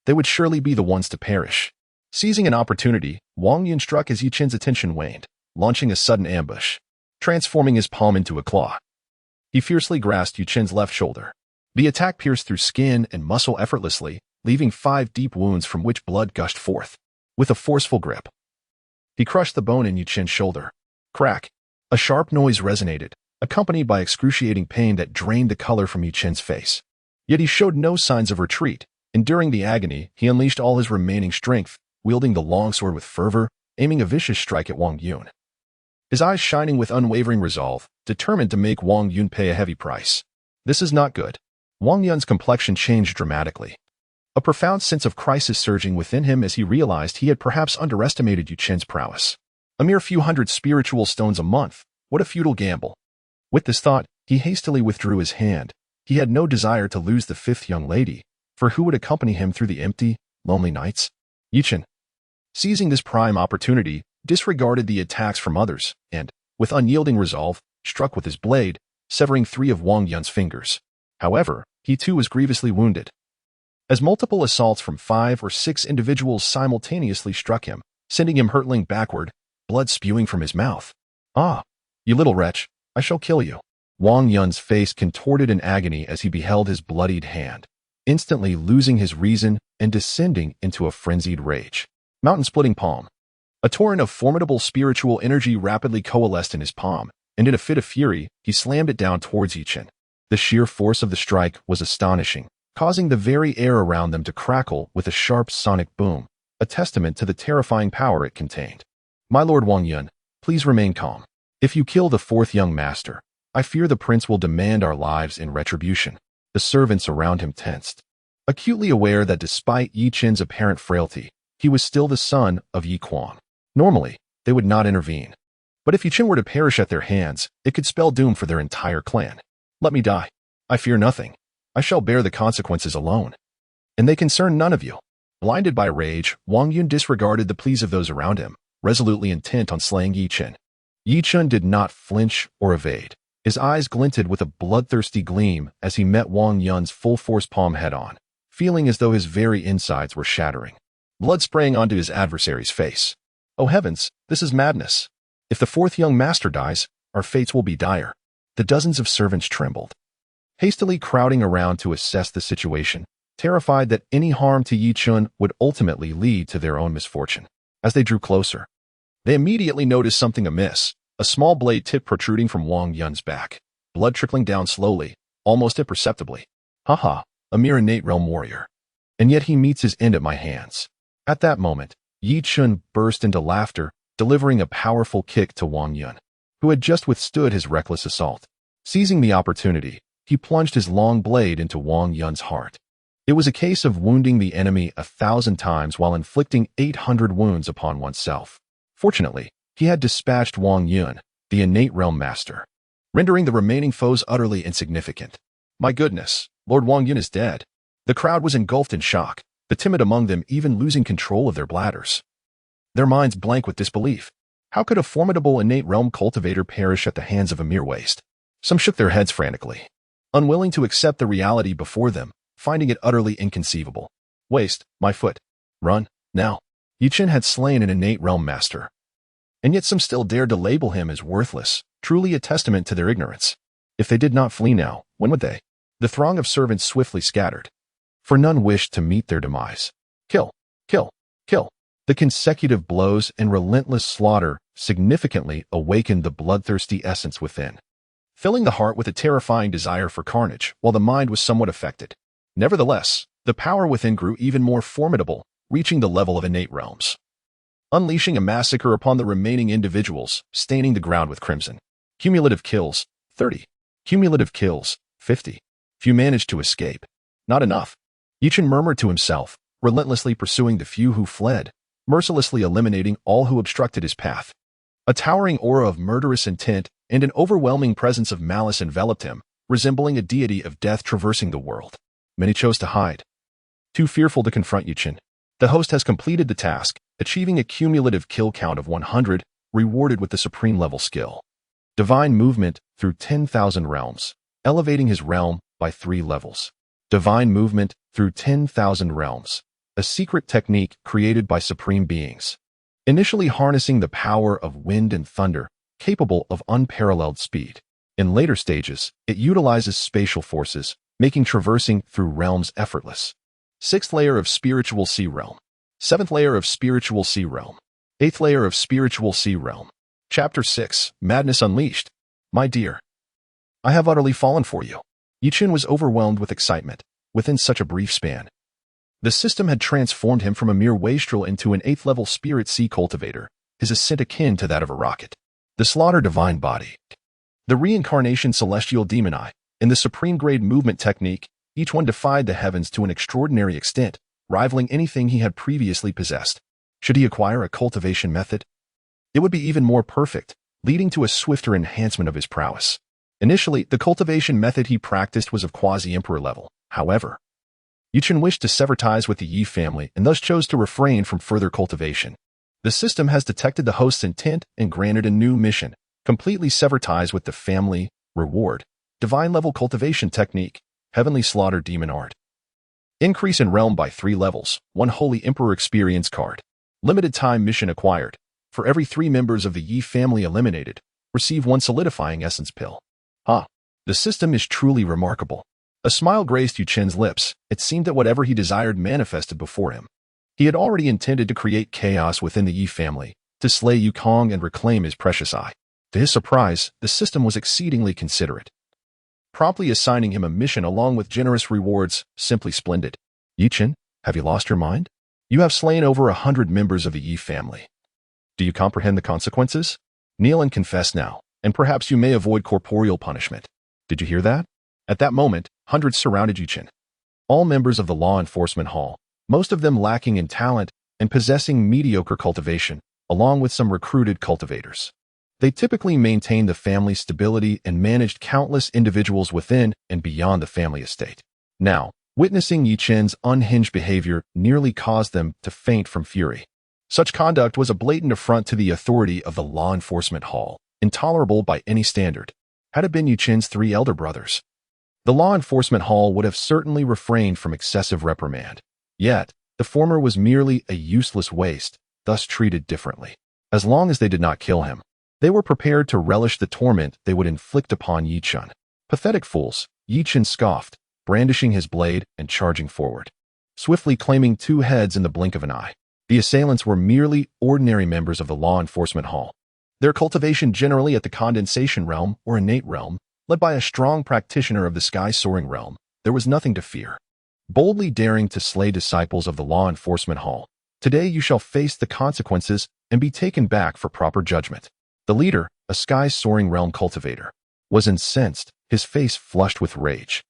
Speaker 1: they would surely be the ones to perish. Seizing an opportunity, Wang Yun struck as Yi Chen's attention waned, launching a sudden ambush, transforming his palm into a claw. He fiercely grasped Yi Chen's left shoulder. The attack pierced through skin and muscle effortlessly, leaving 5 deep wounds from which blood gushed forth. With a forceful grip, he crushed the bone in Yi Chen's shoulder. Crack! A sharp noise resonated, accompanied by excruciating pain that drained the color from Yi Chen's face. Yet he showed no signs of retreat. Enduring the agony, he unleashed all his remaining strength, wielding the longsword with fervor, aiming a vicious strike at Wang Yun. His eyes shining with unwavering resolve, determined to make Wang Yun pay a heavy price. This is not good. Wang Yun's complexion changed dramatically, a profound sense of crisis surging within him as he realized he had perhaps underestimated Yi Chen's prowess. A mere few hundred spiritual stones a month, what a futile gamble. With this thought, he hastily withdrew his hand. He had no desire to lose the fifth young lady, for who would accompany him through the empty, lonely nights? Yi Chen, seizing this prime opportunity, disregarded the attacks from others, and, with unyielding resolve, struck with his blade, severing 3 of Wang Yun's fingers. However, he too was grievously wounded, as multiple assaults from 5 or 6 individuals simultaneously struck him, sending him hurtling backward, blood spewing from his mouth. Ah, you little wretch, I shall kill you. Wang Yun's face contorted in agony as he beheld his bloodied hand, instantly losing his reason and descending into a frenzied rage. Mountain-splitting palm. A torrent of formidable spiritual energy rapidly coalesced in his palm, and in a fit of fury, he slammed it down towards Yi Chen. The sheer force of the strike was astonishing, causing the very air around them to crackle with a sharp sonic boom, a testament to the terrifying power it contained. My lord Wang Yun, please remain calm. If you kill the fourth young master, I fear the prince will demand our lives in retribution. The servants around him tensed, acutely aware that despite Yi Chen's apparent frailty, he was still the son of Yi Quan. Normally, they would not intervene. But if Yi Chen were to perish at their hands, it could spell doom for their entire clan. Let me die. I fear nothing. I shall bear the consequences alone. And they concern none of you. Blinded by rage, Wang Yun disregarded the pleas of those around him, resolutely intent on slaying Yi Chen. Yi Chen did not flinch or evade. His eyes glinted with a bloodthirsty gleam as he met Wang Yun's full-force palm head-on, feeling as though his very insides were shattering. Blood spraying onto his adversary's face. Oh heavens, this is madness. If the fourth young master dies, our fates will be dire. The dozens of servants trembled, hastily crowding around to assess the situation, terrified that any harm to Yi Chun would ultimately lead to their own misfortune. As they drew closer, they immediately noticed something amiss, a small blade tip protruding from Wang Yun's back, blood trickling down slowly, almost imperceptibly. Haha, a mere innate realm warrior. And yet he meets his end at my hands. At that moment, Yi Chun burst into laughter, delivering a powerful kick to Wang Yun, who had just withstood his reckless assault. Seizing the opportunity, he plunged his long blade into Wang Yun's heart. It was a case of wounding the enemy 1,000 times while inflicting 800 wounds upon oneself. Fortunately, he had dispatched Wang Yun, the innate realm master, rendering the remaining foes utterly insignificant. My goodness, Lord Wang Yun is dead. The crowd was engulfed in shock, the timid among them even losing control of their bladders, their minds blank with disbelief. How could a formidable innate realm cultivator perish at the hands of a mere waste? Some shook their heads frantically, unwilling to accept the reality before them, finding it utterly inconceivable. Waste, my foot. Run, now. Yi Chen had slain an innate realm master, and yet some still dared to label him as worthless, truly a testament to their ignorance. If they did not flee now, when would they? The throng of servants swiftly scattered, for none wished to meet their demise. Kill, kill, kill. The consecutive blows and relentless slaughter significantly awakened the bloodthirsty essence within, filling the heart with a terrifying desire for carnage, while the mind was somewhat affected. Nevertheless, the power within grew even more formidable, reaching the level of innate realms, unleashing a massacre upon the remaining individuals, staining the ground with crimson. Cumulative kills, 30. Cumulative kills, 50. Few managed to escape. Not enough. Yi Chen murmured to himself, relentlessly pursuing the few who fled, mercilessly eliminating all who obstructed his path. A towering aura of murderous intent and an overwhelming presence of malice enveloped him, resembling a deity of death traversing the world. Many chose to hide, too fearful to confront Yi Chen. The host has completed the task, achieving a cumulative kill count of 100, rewarded with the supreme level skill. Divine movement through 10,000 realms, elevating his realm by 3 levels. Divine movement through 10,000 realms, a secret technique created by supreme beings, initially harnessing the power of wind and thunder, capable of unparalleled speed. In later stages, it utilizes spatial forces, making traversing through realms effortless. 6th layer of spiritual sea realm. 7th layer of spiritual sea realm. 8th layer of spiritual sea realm. Chapter 6, Madness Unleashed. My dear, I have utterly fallen for you. Yi Chen was overwhelmed with excitement. Within such a brief span, the system had transformed him from a mere wastrel into an 8th level spirit sea cultivator, his ascent akin to that of a rocket. The slaughter divine body, the reincarnation celestial demon eye, and the supreme grade movement technique, each one defied the heavens to an extraordinary extent, rivaling anything he had previously possessed. Should he acquire a cultivation method, it would be even more perfect, leading to a swifter enhancement of his prowess. Initially, the cultivation method he practiced was of quasi-emperor level. However, Yi Chen wished to sever ties with the Yi family and thus chose to refrain from further cultivation. The system has detected the host's intent and granted a new mission: completely sever ties with the family. Reward: divine level cultivation technique, heavenly slaughter demon art. Increase in realm by 3 levels, 1 holy emperor experience card. Limited time mission acquired. For every 3 members of the Yi family eliminated, receive 1 solidifying essence pill. The system is truly remarkable. A smile graced Yi Chen's lips. It seemed that whatever he desired manifested before him. He had already intended to create chaos within the Yi family, to slay Yukong and reclaim his precious eye. To his surprise, the system was exceedingly considerate, promptly assigning him a mission along with generous rewards. Simply splendid. Yi Chen, have you lost your mind? You have slain over 100 members of the Yi family. Do you comprehend the consequences? Kneel and confess now, and perhaps you may avoid corporeal punishment. Did you hear that? At that moment, hundreds surrounded Yi Chen, all members of the law enforcement hall, most of them lacking in talent and possessing mediocre cultivation, along with some recruited cultivators. They typically maintained the family stability and managed countless individuals within and beyond the family estate. Now, witnessing Yi Chen's unhinged behavior nearly caused them to faint from fury. Such conduct was a blatant affront to the authority of the law enforcement hall, intolerable by any standard. Had it been Yi Chen's 3 elder brothers, the law enforcement hall would have certainly refrained from excessive reprimand. Yet, the former was merely a useless waste, thus treated differently. As long as they did not kill him, They were prepared to relish the torment they would inflict upon Yi Chen. Pathetic fools, Yi Chen scoffed, brandishing his blade and charging forward, swiftly claiming two heads in the blink of an eye. The assailants were merely ordinary members of the law enforcement hall. Their cultivation generally at the condensation realm or innate realm, led by a strong practitioner of the sky-soaring realm, there was nothing to fear. Boldly daring to slay disciples of the law enforcement hall, today you shall face the consequences and be taken back for proper judgment. The leader, a sky-soaring realm cultivator, was incensed, his face flushed with rage.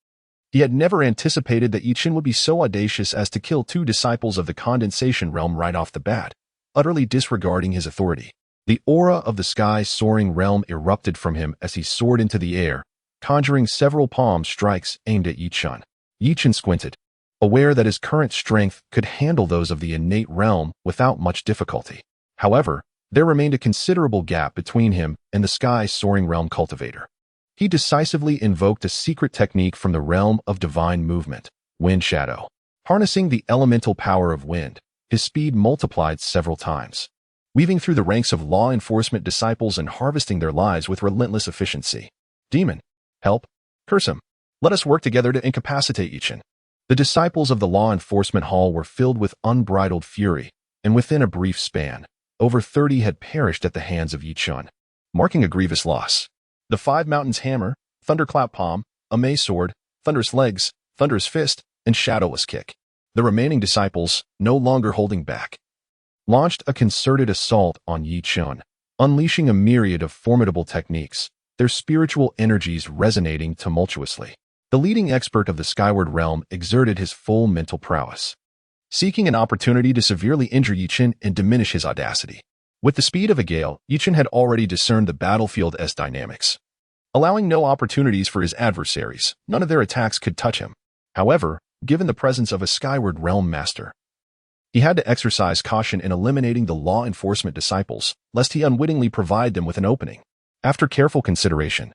Speaker 1: He had never anticipated that Yi Chen would be so audacious as to kill two disciples of the condensation realm right off the bat, utterly disregarding his authority. The aura of the sky-soaring realm erupted from him as he soared into the air, conjuring several palm strikes aimed at Yi Chen. Yi Chen squinted, aware that his current strength could handle those of the innate realm without much difficulty. However, there remained a considerable gap between him and the sky-soaring realm cultivator. He decisively invoked a secret technique from the realm of divine movement, wind shadow. Harnessing the elemental power of wind, his speed multiplied several times, weaving through the ranks of law enforcement disciples and harvesting their lives with relentless efficiency. Demon, help, curse him. Let us work together to incapacitate Yi Chen. The disciples of the law enforcement hall were filled with unbridled fury, and within a brief span, over 30 had perished at the hands of Yi Chen, marking a grievous loss. The Five Mountains Hammer, Thunderclap Palm, Amaze Sword, Thunderous Legs, Thunderous Fist, and Shadowless Kick. The remaining disciples, no longer holding back, launched a concerted assault on Yi Chen, unleashing a myriad of formidable techniques, their spiritual energies resonating tumultuously. The leading expert of the Skyward Realm exerted his full mental prowess, seeking an opportunity to severely injure Yi Chen and diminish his audacity. With the speed of a gale, Yi Chen had already discerned the battlefield's dynamics. Allowing no opportunities for his adversaries, none of their attacks could touch him. However, given the presence of a Skyward Realm master, he had to exercise caution in eliminating the law enforcement disciples, lest he unwittingly provide them with an opening. After careful consideration,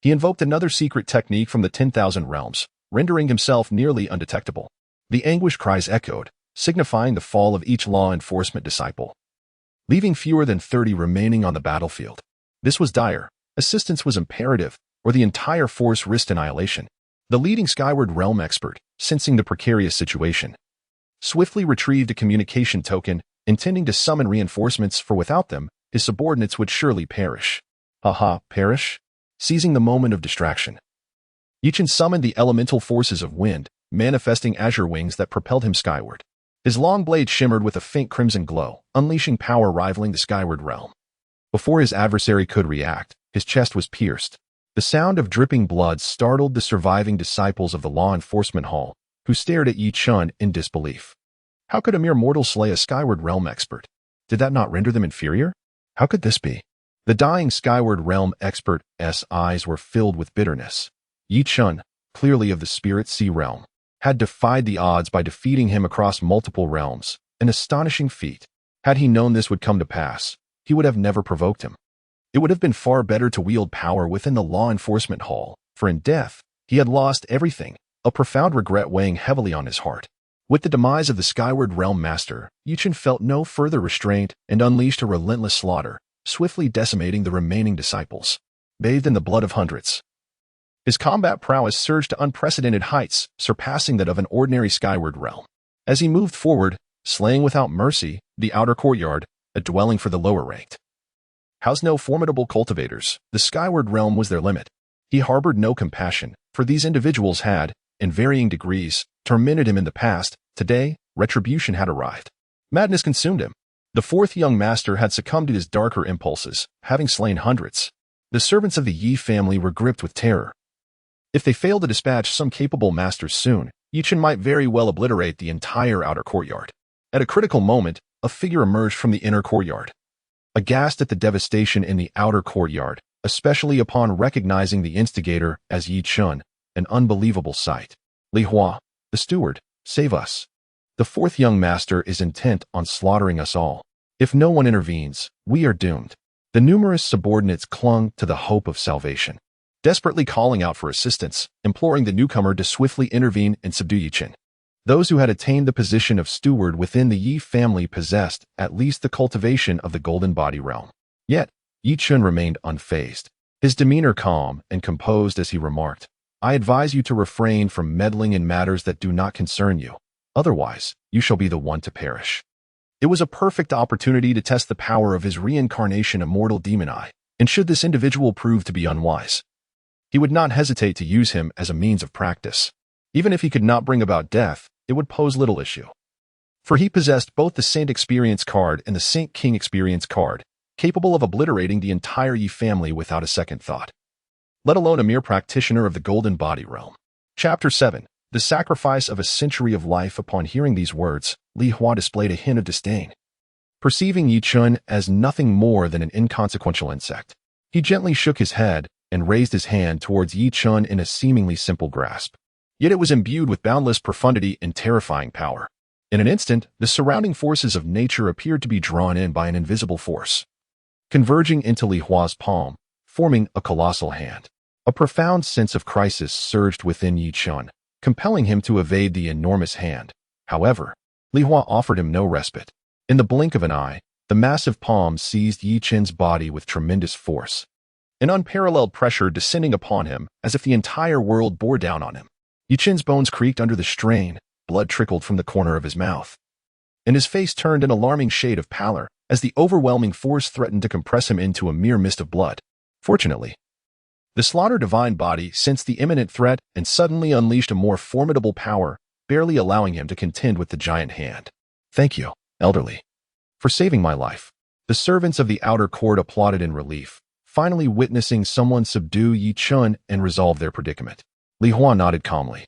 Speaker 1: he invoked another secret technique from the 10,000 realms, rendering himself nearly undetectable. The anguish cries echoed, signifying the fall of each law enforcement disciple, leaving fewer than 30 remaining on the battlefield. This was dire. Assistance was imperative, or the entire force risked annihilation. The leading Skyward Realm expert, sensing the precarious situation, swiftly retrieved a communication token, intending to summon reinforcements, for without them, his subordinates would surely perish. Perish? Seizing the moment of distraction, Yi Chen summoned the elemental forces of wind, manifesting azure wings that propelled him skyward. His long blade shimmered with a faint crimson glow, unleashing power rivaling the Skyward Realm. Before his adversary could react, his chest was pierced. The sound of dripping blood startled the surviving disciples of the law enforcement hall, who stared at Yi Chen in disbelief. How could a mere mortal slay a Skyward Realm expert? Did that not render them inferior? How could this be? The dying Skyward Realm expert's eyes were filled with bitterness. Yi Chen, clearly of the Spirit Sea realm, had defied the odds by defeating him across multiple realms, an astonishing feat. Had he known this would come to pass, he would have never provoked him. It would have been far better to wield power within the law enforcement hall, for in death, he had lost everything, a profound regret weighing heavily on his heart. With the demise of the Skyward Realm master, Yi Chen felt no further restraint and unleashed a relentless slaughter, swiftly decimating the remaining disciples, bathed in the blood of hundreds. His combat prowess surged to unprecedented heights, surpassing that of an ordinary Skyward Realm. As he moved forward, slaying without mercy, the outer courtyard, a dwelling for the lower-ranked, housed no formidable cultivators. The Skyward Realm was their limit. He harbored no compassion, for these individuals had, in varying degrees, tormented him in the past. Today, retribution had arrived. Madness consumed him. The fourth young master had succumbed to his darker impulses, having slain hundreds. The servants of the Yi family were gripped with terror. If they failed to dispatch some capable masters soon, Yi Chen might very well obliterate the entire outer courtyard. At a critical moment, a figure emerged from the inner courtyard. Aghast at the devastation in the outer courtyard, especially upon recognizing the instigator as Yi Chen, an unbelievable sight. Li Hua, the steward, save us. The fourth young master is intent on slaughtering us all. If no one intervenes, we are doomed. The numerous subordinates clung to the hope of salvation, desperately calling out for assistance, imploring the newcomer to swiftly intervene and subdue Yi Chen. Those who had attained the position of steward within the Yi family possessed at least the cultivation of the Golden Body realm. Yet, Yi Chen remained unfazed, his demeanor calm and composed as he remarked, "I advise you to refrain from meddling in matters that do not concern you. Otherwise, you shall be the one to perish." It was a perfect opportunity to test the power of his reincarnation immortal demon eye, and should this individual prove to be unwise, he would not hesitate to use him as a means of practice. Even if he could not bring about death, it would pose little issue. For he possessed both the Saint Experience card and the Saint King Experience card, capable of obliterating the entire Yi family without a second thought, let alone a mere practitioner of the Golden Body Realm. Chapter 7. The Sacrifice of a Century of Life. Upon hearing these words, Li Hua displayed a hint of disdain. Perceiving Yi Chen as nothing more than an inconsequential insect, he gently shook his head and raised his hand towards Yi Chen in a seemingly simple grasp. Yet it was imbued with boundless profundity and terrifying power. In an instant, the surrounding forces of nature appeared to be drawn in by an invisible force, converging into Li Hua's palm, forming a colossal hand. A profound sense of crisis surged within Yi Chen, compelling him to evade the enormous hand. However, Li Hua offered him no respite. In the blink of an eye, the massive palm seized Yi Chen's body with tremendous force, an unparalleled pressure descending upon him as if the entire world bore down on him. Yi Chen's bones creaked under the strain, blood trickled from the corner of his mouth, and his face turned an alarming shade of pallor as the overwhelming force threatened to compress him into a mere mist of blood. Fortunately, the slaughtered divine body sensed the imminent threat and suddenly unleashed a more formidable power, barely allowing him to contend with the giant hand. "Thank you, elderly, for saving my life." The servants of the outer court applauded in relief, finally witnessing someone subdue Yi Chen and resolve their predicament. Li Hua nodded calmly,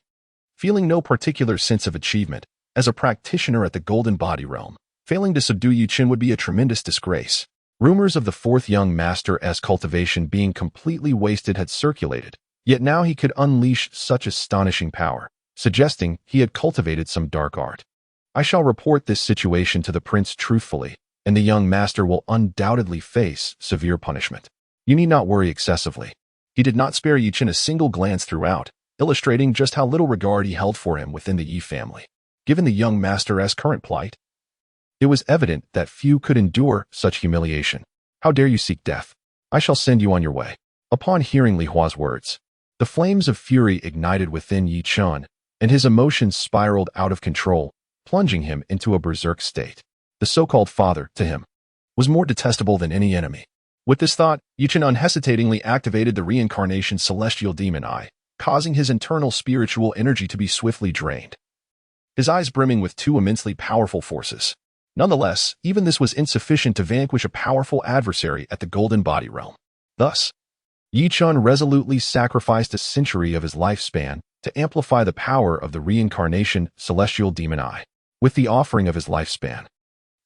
Speaker 1: feeling no particular sense of achievement. As a practitioner at the Golden Body Realm, failing to subdue Yi Chen would be a tremendous disgrace. Rumors of the fourth young master's cultivation being completely wasted had circulated, yet now he could unleash such astonishing power, suggesting he had cultivated some dark art. "I shall report this situation to the prince truthfully, and the young master will undoubtedly face severe punishment. You need not worry excessively." He did not spare Yi Chen a single glance throughout, illustrating just how little regard he held for him within the Yi family. Given the young master's current plight, it was evident that few could endure such humiliation. "How dare you seek death? I shall send you on your way." Upon hearing Li Hua's words, the flames of fury ignited within Yi Chen, and his emotions spiraled out of control, plunging him into a berserk state. The so-called father, to him, was more detestable than any enemy. With this thought, Yi Chen unhesitatingly activated the reincarnation celestial demon eye, causing his internal spiritual energy to be swiftly drained, his eyes brimming with two immensely powerful forces. Nonetheless, even this was insufficient to vanquish a powerful adversary at the Golden Body Realm. Thus, Yi Chen resolutely sacrificed a century of his lifespan to amplify the power of the reincarnation celestial demon eye. With the offering of his lifespan,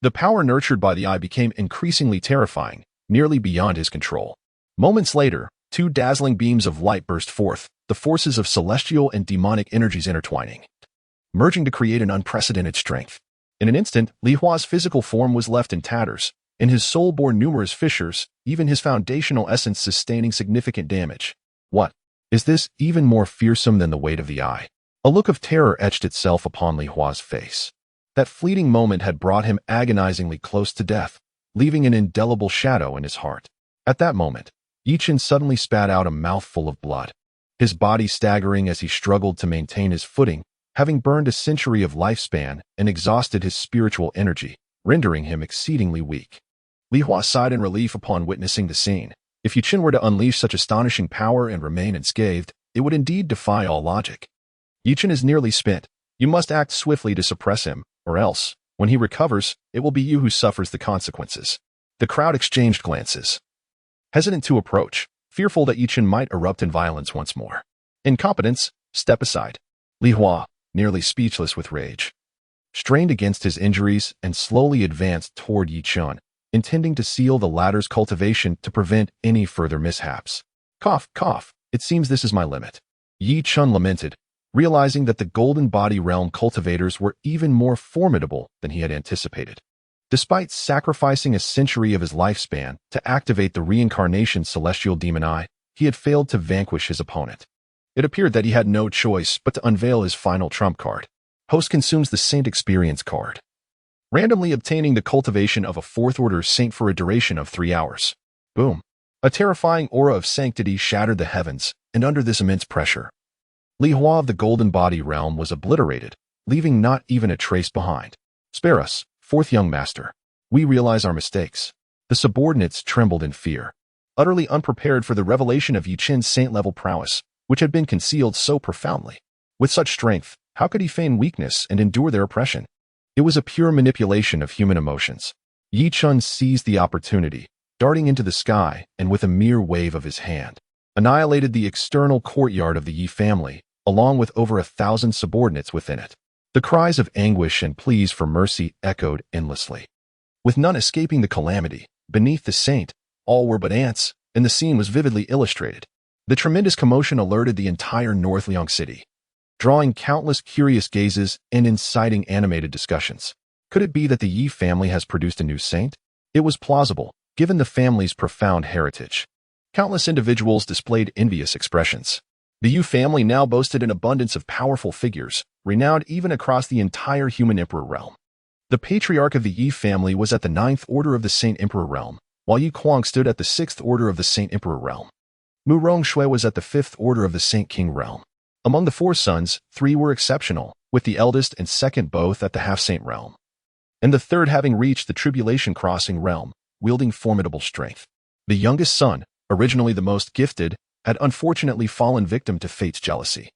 Speaker 1: the power nurtured by the eye became increasingly terrifying, nearly beyond his control. Moments later, two dazzling beams of light burst forth, the forces of celestial and demonic energies intertwining, merging to create an unprecedented strength. In an instant, Li Hua's physical form was left in tatters, and his soul bore numerous fissures, even his foundational essence sustaining significant damage. "What? Is this even more fearsome than the weight of the eye?" A look of terror etched itself upon Li Hua's face. That fleeting moment had brought him agonizingly close to death, leaving an indelible shadow in his heart. At that moment, Yi Chen suddenly spat out a mouthful of blood, his body staggering as he struggled to maintain his footing, having burned a century of lifespan and exhausted his spiritual energy, rendering him exceedingly weak. Li Hua sighed in relief upon witnessing the scene. If Yi Chen were to unleash such astonishing power and remain unscathed, it would indeed defy all logic. "Yi Chen is nearly spent. You must act swiftly to suppress him, or else, when he recovers, it will be you who suffers the consequences." The crowd exchanged glances, hesitant to approach, fearful that Yi Chen might erupt in violence once more. "Incompetence, step aside." Li Hua, nearly speechless with rage, strained against his injuries and slowly advanced toward Yi Chen, intending to seal the latter's cultivation to prevent any further mishaps. "Cough, cough, it seems this is my limit," Yi Chen lamented, realizing that the Golden Body Realm cultivators were even more formidable than he had anticipated. Despite sacrificing a century of his lifespan to activate the reincarnation celestial demon eye, he had failed to vanquish his opponent. It appeared that he had no choice but to unveil his final trump card. Host consumes the Saint Experience card, randomly obtaining the cultivation of a fourth-order saint for a duration of 3 hours. Boom. A terrifying aura of sanctity shattered the heavens, and under this immense pressure, Li Hua of the Golden Body realm was obliterated, leaving not even a trace behind. Spare us, fourth young master. We realize our mistakes. The subordinates trembled in fear, utterly unprepared for the revelation of Yi Chen's saint-level prowess, which had been concealed so profoundly. With such strength, how could he feign weakness and endure their oppression? It was a pure manipulation of human emotions. Yi Chen seized the opportunity, darting into the sky and with a mere wave of his hand, annihilated the external courtyard of the Yi family, along with over 1,000 subordinates within it. The cries of anguish and pleas for mercy echoed endlessly. With none escaping the calamity, beneath the saint, all were but ants, and the scene was vividly illustrated. The tremendous commotion alerted the entire North Liang city, drawing countless curious gazes and inciting animated discussions. Could it be that the Yi family has produced a new saint? It was plausible, given the family's profound heritage. Countless individuals displayed envious expressions. The Yu family now boasted an abundance of powerful figures, renowned even across the entire human emperor realm. The patriarch of the Yi family was at the 9th order of the Saint Emperor realm, while Yi Kuang stood at the 6th order of the Saint Emperor realm. Mu Rongshui was at the 5th order of the Saint King realm. Among the 4 sons, 3 were exceptional, with the eldest and second both at the half-saint realm, and the third having reached the tribulation crossing realm, wielding formidable strength. The youngest son, originally the most gifted, had unfortunately fallen victim to fate's jealousy,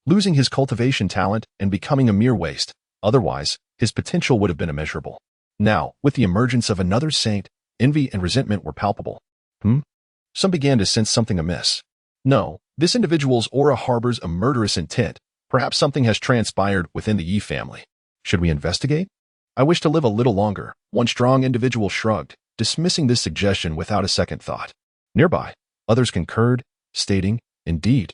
Speaker 1: losing his cultivation talent and becoming a mere waste. Otherwise, his potential would have been immeasurable. Now, with the emergence of another saint, envy and resentment were palpable. Some began to sense something amiss. No, this individual's aura harbors a murderous intent. Perhaps something has transpired within the Yi family. Should we investigate? I wish to live a little longer, one strong individual shrugged, dismissing this suggestion without a second thought. Nearby, others concurred, stating, indeed.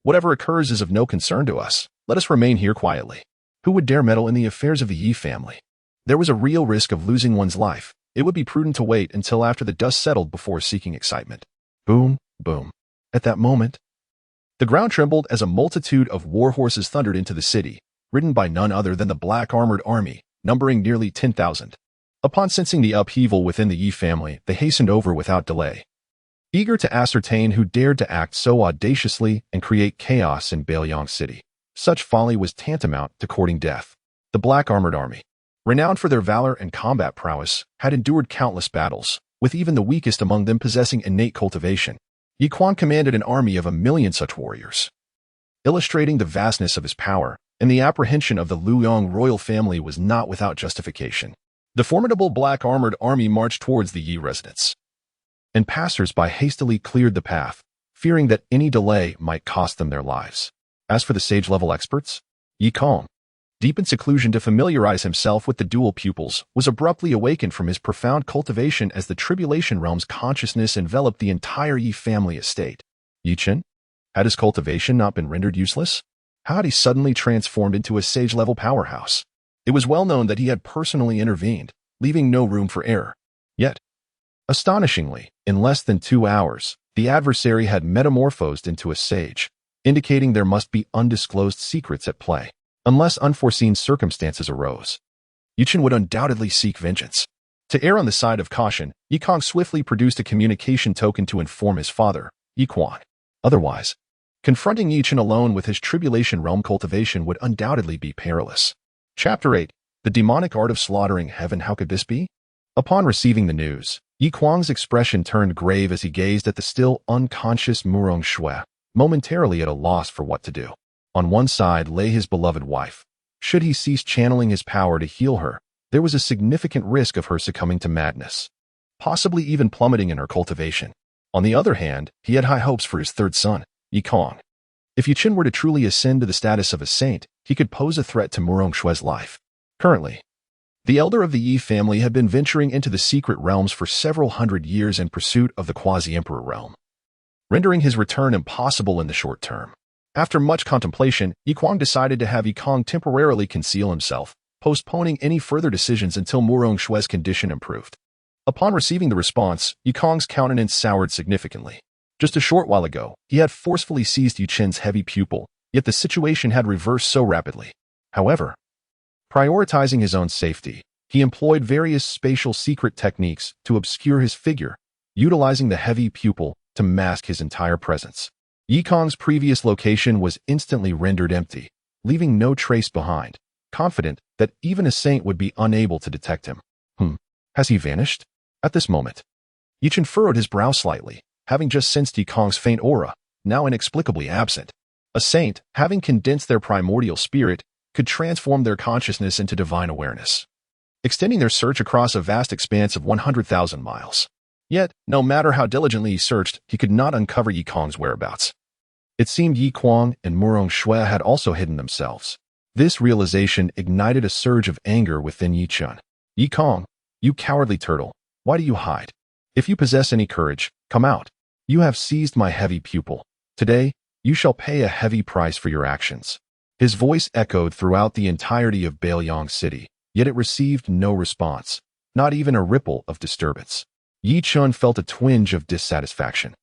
Speaker 1: Whatever occurs is of no concern to us. Let us remain here quietly. Who would dare meddle in the affairs of the Yi family? There was a real risk of losing one's life. It would be prudent to wait until after the dust settled before seeking excitement. Boom, boom. At that moment, the ground trembled as a multitude of war horses thundered into the city, ridden by none other than the black armored army, numbering nearly 10,000. Upon sensing the upheaval within the Yi family, they hastened over without delay, eager to ascertain who dared to act so audaciously and create chaos in Bailiang City. Such folly was tantamount to courting death. The black armored army, renowned for their valor and combat prowess, had endured countless battles, with even the weakest among them possessing innate cultivation. Yi Kuang commanded an army of 1,000,000 such warriors, illustrating the vastness of his power, and the apprehension of the Luoyang royal family was not without justification. The formidable black armored army marched towards the Yi residence, and passers-by hastily cleared the path, fearing that any delay might cost them their lives. As for the sage-level experts, Yi Kuang, deep in seclusion to familiarize himself with the dual pupils, was abruptly awakened from his profound cultivation as the tribulation realm's consciousness enveloped the entire Yi family estate. Yi Chen? Had his cultivation not been rendered useless? How had he suddenly transformed into a sage-level powerhouse? It was well known that he had personally intervened, leaving no room for error. Yet, astonishingly, in less than 2 hours, the adversary had metamorphosed into a sage, indicating there must be undisclosed secrets at play. Unless unforeseen circumstances arose, Yi Chen would undoubtedly seek vengeance. To err on the side of caution, Yi Kuang swiftly produced a communication token to inform his father, Yi Kuang. Otherwise, confronting Yi Chen alone with his tribulation realm cultivation would undoubtedly be perilous. Chapter 8. The Demonic Art of Slaughtering Heaven. How could this be? Upon receiving the news, Yi Kuang's expression turned grave as he gazed at the still unconscious Murong Shui, momentarily at a loss for what to do. On one side lay his beloved wife. Should he cease channeling his power to heal her, there was a significant risk of her succumbing to madness, possibly even plummeting in her cultivation. On the other hand, he had high hopes for his third son, Yi Kuang. If Yi Chen were to truly ascend to the status of a saint, he could pose a threat to Murong Shui's life. Currently, the elder of the Yi family had been venturing into the secret realms for several hundred years in pursuit of the quasi-emperor realm, rendering his return impossible in the short term. After much contemplation, Yi Kuang decided to have Yi Kuang temporarily conceal himself, postponing any further decisions until Murong Shui's condition improved. Upon receiving the response, Yi Kuang's countenance soured significantly. Just a short while ago, he had forcefully seized Yu Chen's heavy pupil, yet the situation had reversed so rapidly. However, prioritizing his own safety, he employed various spatial secret techniques to obscure his figure, utilizing the heavy pupil to mask his entire presence. Yi Kong's previous location was instantly rendered empty, leaving no trace behind, confident that even a saint would be unable to detect him. Has he vanished? At this moment, Yi Chen furrowed his brow slightly, having just sensed Yi Kong's faint aura, now inexplicably absent. A saint, having condensed their primordial spirit, could transform their consciousness into divine awareness, extending their search across a vast expanse of 100,000 miles. Yet, no matter how diligently he searched, he could not uncover Yi Kong's whereabouts. It seemed Yi Kuang and Murong Shui had also hidden themselves. This realization ignited a surge of anger within Yi Chen. Yi Kong, you cowardly turtle, why do you hide? If you possess any courage, come out. You have seized my heavy pupil. Today, you shall pay a heavy price for your actions. His voice echoed throughout the entirety of Bailiang City, yet it received no response, not even a ripple of disturbance. Yi Chen felt a twinge of dissatisfaction.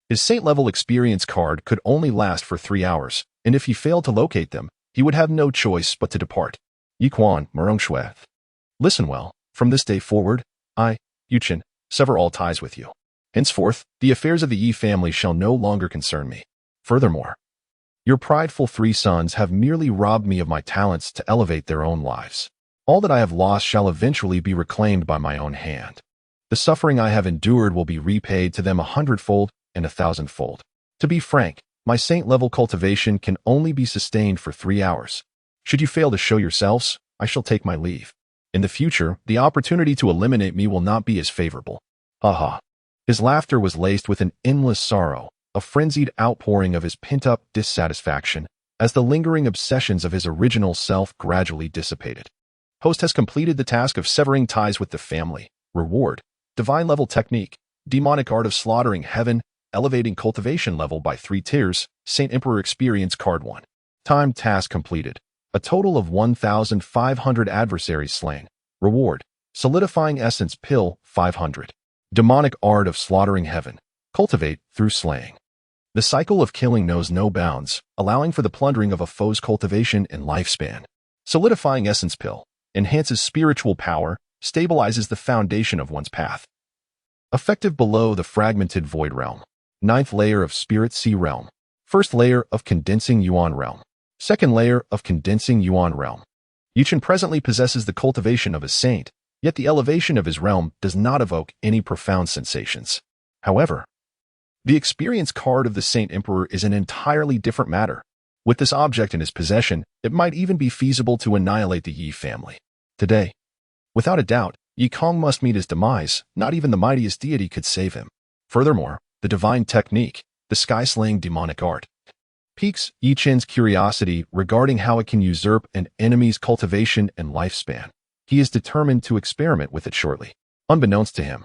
Speaker 1: His saint-level experience card could only last for 3 hours, and if he failed to locate them, he would have no choice but to depart. Yi Quan, Murong Shui. Listen well, from this day forward, I, Yi Chen, sever all ties with you. Henceforth, the affairs of the Yi family shall no longer concern me. Furthermore, your prideful 3 sons have merely robbed me of my talents to elevate their own lives. All that I have lost shall eventually be reclaimed by my own hand. The suffering I have endured will be repaid to them 100-fold and 1,000-fold. To be frank, my saint-level cultivation can only be sustained for 3 hours. Should you fail to show yourselves, I shall take my leave. In the future, the opportunity to eliminate me will not be as favorable. Ha ha. His laughter was laced with an endless sorrow, a frenzied outpouring of his pent-up dissatisfaction, as the lingering obsessions of his original self gradually dissipated. Host has completed the task of severing ties with the family. Reward: divine level technique, demonic art of slaughtering heaven, elevating cultivation level by 3 tiers, Saint Emperor experience card 1. Time task completed. A total of 1,500 adversaries slain. Reward: solidifying essence pill 500. Demonic art of slaughtering heaven. Cultivate through slaying. The cycle of killing knows no bounds, allowing for the plundering of a foe's cultivation and lifespan. Solidifying essence pill enhances spiritual power, stabilizes the foundation of one's path. Effective below the fragmented void realm. 9th layer of spirit sea realm. 1st layer of condensing yuan realm. 2nd layer of condensing yuan realm. Yi Chen presently possesses the cultivation of a saint, yet the elevation of his realm does not evoke any profound sensations. However, the experience card of the Saint Emperor is an entirely different matter. With this object in his possession, it might even be feasible to annihilate the Yi family. Today, without a doubt, Yi Kong must meet his demise. Not even the mightiest deity could save him. Furthermore, the divine technique, the sky-slaying demonic art, piques Yi Chen's curiosity regarding how it can usurp an enemy's cultivation and lifespan. He is determined to experiment with it shortly. Unbeknownst to him,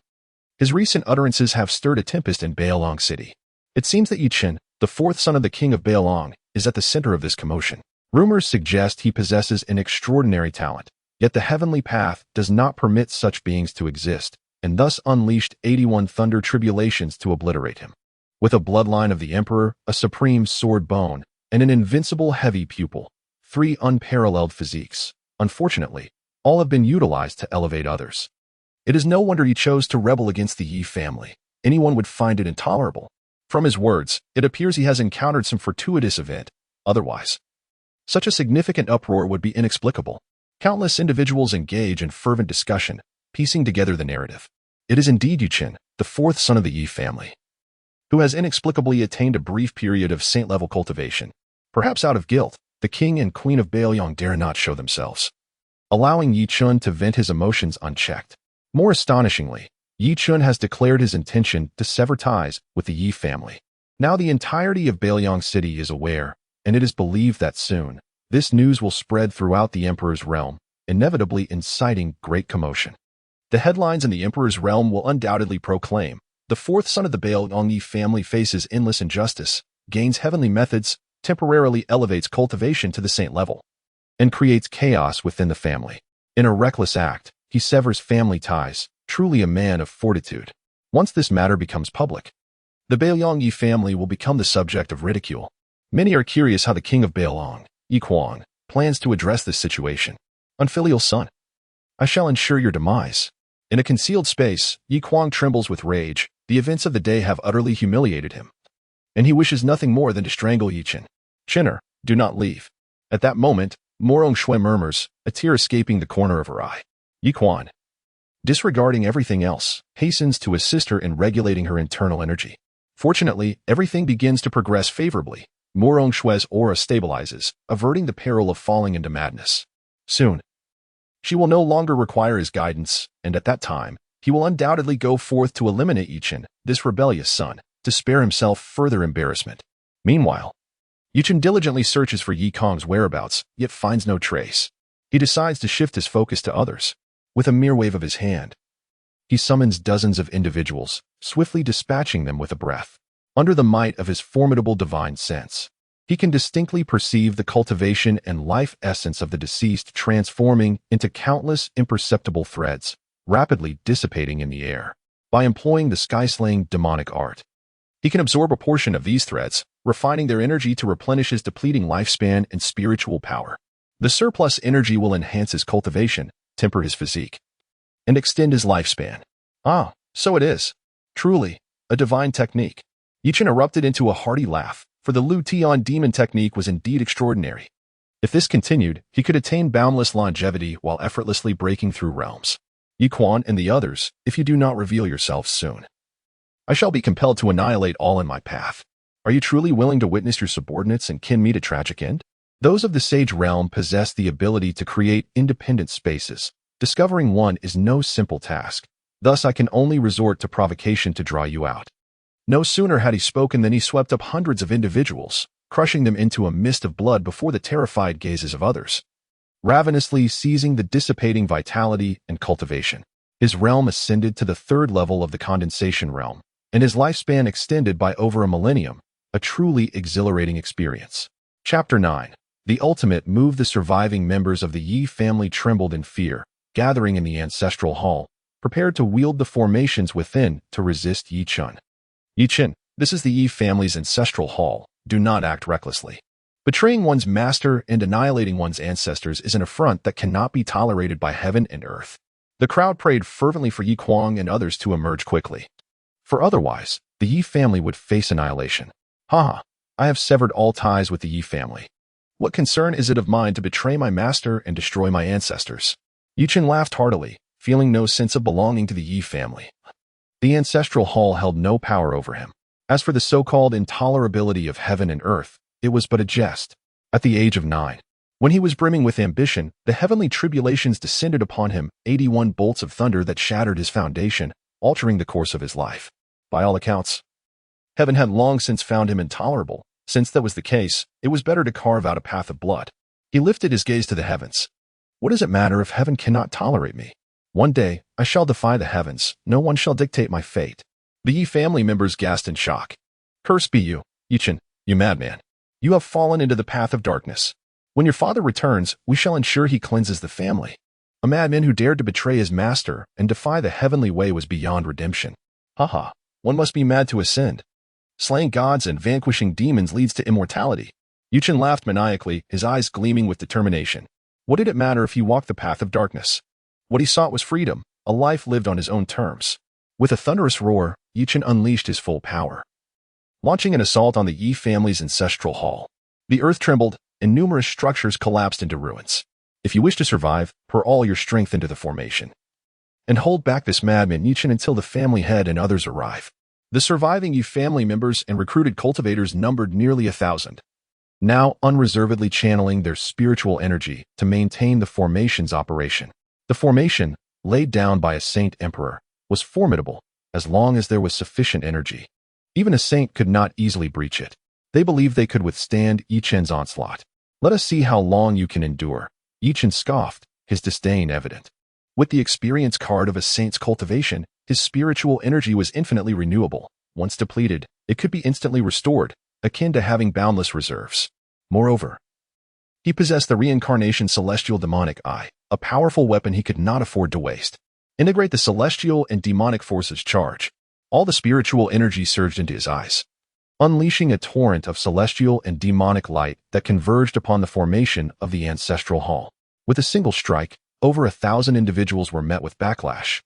Speaker 1: his recent utterances have stirred a tempest in Bailiang City. It seems that Yi Chen, the 4th son of the king of Bailiang, is at the center of this commotion. Rumors suggest he possesses an extraordinary talent, yet the heavenly path does not permit such beings to exist, and thus unleashed 81 thunder tribulations to obliterate him. With a bloodline of the emperor, a supreme sword bone, and an invincible heavy pupil, 3 unparalleled physiques. Unfortunately, all have been utilized to elevate others. It is no wonder he chose to rebel against the Yi family. Anyone would find it intolerable. From his words, it appears he has encountered some fortuitous event. Otherwise, such a significant uproar would be inexplicable. Countless individuals engage in fervent discussion, piecing together the narrative. It is indeed Yi Chen, the 4th son of the Yi family, who has inexplicably attained a brief period of saint-level cultivation. Perhaps out of guilt, the king and queen of Bailiang dare not show themselves, allowing Yi Chen to vent his emotions unchecked. More astonishingly, Yi Chen has declared his intention to sever ties with the Yi family. Now the entirety of Bailiang City is aware, and it is believed that soon, this news will spread throughout the emperor's realm, inevitably inciting great commotion. The headlines in the emperor's realm will undoubtedly proclaim, the 4th son of the Bailiang Yi family faces endless injustice, gains heavenly methods, temporarily elevates cultivation to the saint level, and creates chaos within the family. In a reckless act, he severs family ties, truly a man of fortitude. Once this matter becomes public, the Bailiang Yi family will become the subject of ridicule. Many are curious how the king of Bailiang, Yi Kuang, plans to address this situation. Unfilial son, I shall ensure your demise. In a concealed space, Yi Kuang trembles with rage, The events of the day have utterly humiliated him, and he wishes nothing more than to strangle Yichen. Chinner, do not leave. At that moment, Morong Shui murmurs, a tear escaping the corner of her eye. Yi Quan, disregarding everything else, hastens to assist her in regulating her internal energy. Fortunately, everything begins to progress favorably. Morong Shui's aura stabilizes, averting the peril of falling into madness. Soon, she will no longer require his guidance, and at that time, he will undoubtedly go forth to eliminate Yichen, this rebellious son, to spare himself further embarrassment. Meanwhile, Yichen diligently searches for Yi Kong's whereabouts, yet finds no trace. He decides to shift his focus to others. With a mere wave of his hand, he summons dozens of individuals, swiftly dispatching them with a breath. Under the might of his formidable divine sense, he can distinctly perceive the cultivation and life essence of the deceased transforming into countless imperceptible threads, rapidly dissipating in the air. By employing the sky-slaying demonic art, he can absorb a portion of these threads, refining their energy to replenish his depleting lifespan and spiritual power. The surplus energy will enhance his cultivation, temper his physique, and extend his lifespan. Ah, so it is. Truly, a divine technique. Yichen erupted into a hearty laugh, for the Lu Tian demon technique was indeed extraordinary. If this continued, he could attain boundless longevity while effortlessly breaking through realms. Yi Quan and the others, if you do not reveal yourselves soon, I shall be compelled to annihilate all in my path. Are you truly willing to witness your subordinates and kin meet a tragic end? Those of the sage realm possess the ability to create independent spaces. Discovering one is no simple task. Thus I can only resort to provocation to draw you out. No sooner had he spoken than he swept up hundreds of individuals, crushing them into a mist of blood before the terrified gazes of others, ravenously seizing the dissipating vitality and cultivation. His realm ascended to the third level of the condensation realm, and his lifespan extended by over a millennium, a truly exhilarating experience. Chapter 9. The ultimate move. The surviving members of the Yi family trembled in fear, gathering in the ancestral hall, prepared to wield the formations within to resist Yi Chen. Yi Chen, this is the Yi family's ancestral hall. Do not act recklessly. Betraying one's master and annihilating one's ancestors is an affront that cannot be tolerated by heaven and earth. The crowd prayed fervently for Yi Kuang and others to emerge quickly. For otherwise, the Yi family would face annihilation. Haha, I have severed all ties with the Yi family. What concern is it of mine to betray my master and destroy my ancestors? Yi Chen laughed heartily, feeling no sense of belonging to the Yi family. The ancestral hall held no power over him. As for the so-called intolerability of heaven and earth, it was but a jest. At the age of 9, when he was brimming with ambition, the heavenly tribulations descended upon him, 81 bolts of thunder that shattered his foundation, altering the course of his life. By all accounts, heaven had long since found him intolerable. Since that was the case, it was better to carve out a path of blood. He lifted his gaze to the heavens. What does it matter if heaven cannot tolerate me? One day, I shall defy the heavens. No one shall dictate my fate. The Yi family members gasped in shock. Curse be you, Yi Chen, you madman. You have fallen into the path of darkness. When your father returns, we shall ensure he cleanses the family. A madman who dared to betray his master and defy the heavenly way was beyond redemption. Haha, one must be mad to ascend. Slaying gods and vanquishing demons leads to immortality. Yi Chen laughed maniacally, his eyes gleaming with determination. What did it matter if he walked the path of darkness? What he sought was freedom, a life lived on his own terms. With a thunderous roar, Yi Chen unleashed his full power, launching an assault on the Yi family's ancestral hall. The earth trembled, and numerous structures collapsed into ruins. If you wish to survive, pour all your strength into the formation, and hold back this madman Yi Chen until the family head and others arrive. The surviving Yi family members and recruited cultivators numbered nearly 1,000, now unreservedly channeling their spiritual energy to maintain the formation's operation. The formation, laid down by a saint emperor, was formidable as long as there was sufficient energy. Even a saint could not easily breach it. They believed they could withstand Yi Chen's onslaught. Let us see how long you can endure. Yi Chen scoffed, his disdain evident. With the experience card of a saint's cultivation, his spiritual energy was infinitely renewable. Once depleted, it could be instantly restored, akin to having boundless reserves. Moreover, he possessed the reincarnation celestial demonic eye, a powerful weapon he could not afford to waste. Integrate the celestial and demonic forces charge. All the spiritual energy surged into his eyes, unleashing a torrent of celestial and demonic light that converged upon the formation of the ancestral hall. With a single strike, over 1,000 individuals were met with backlash,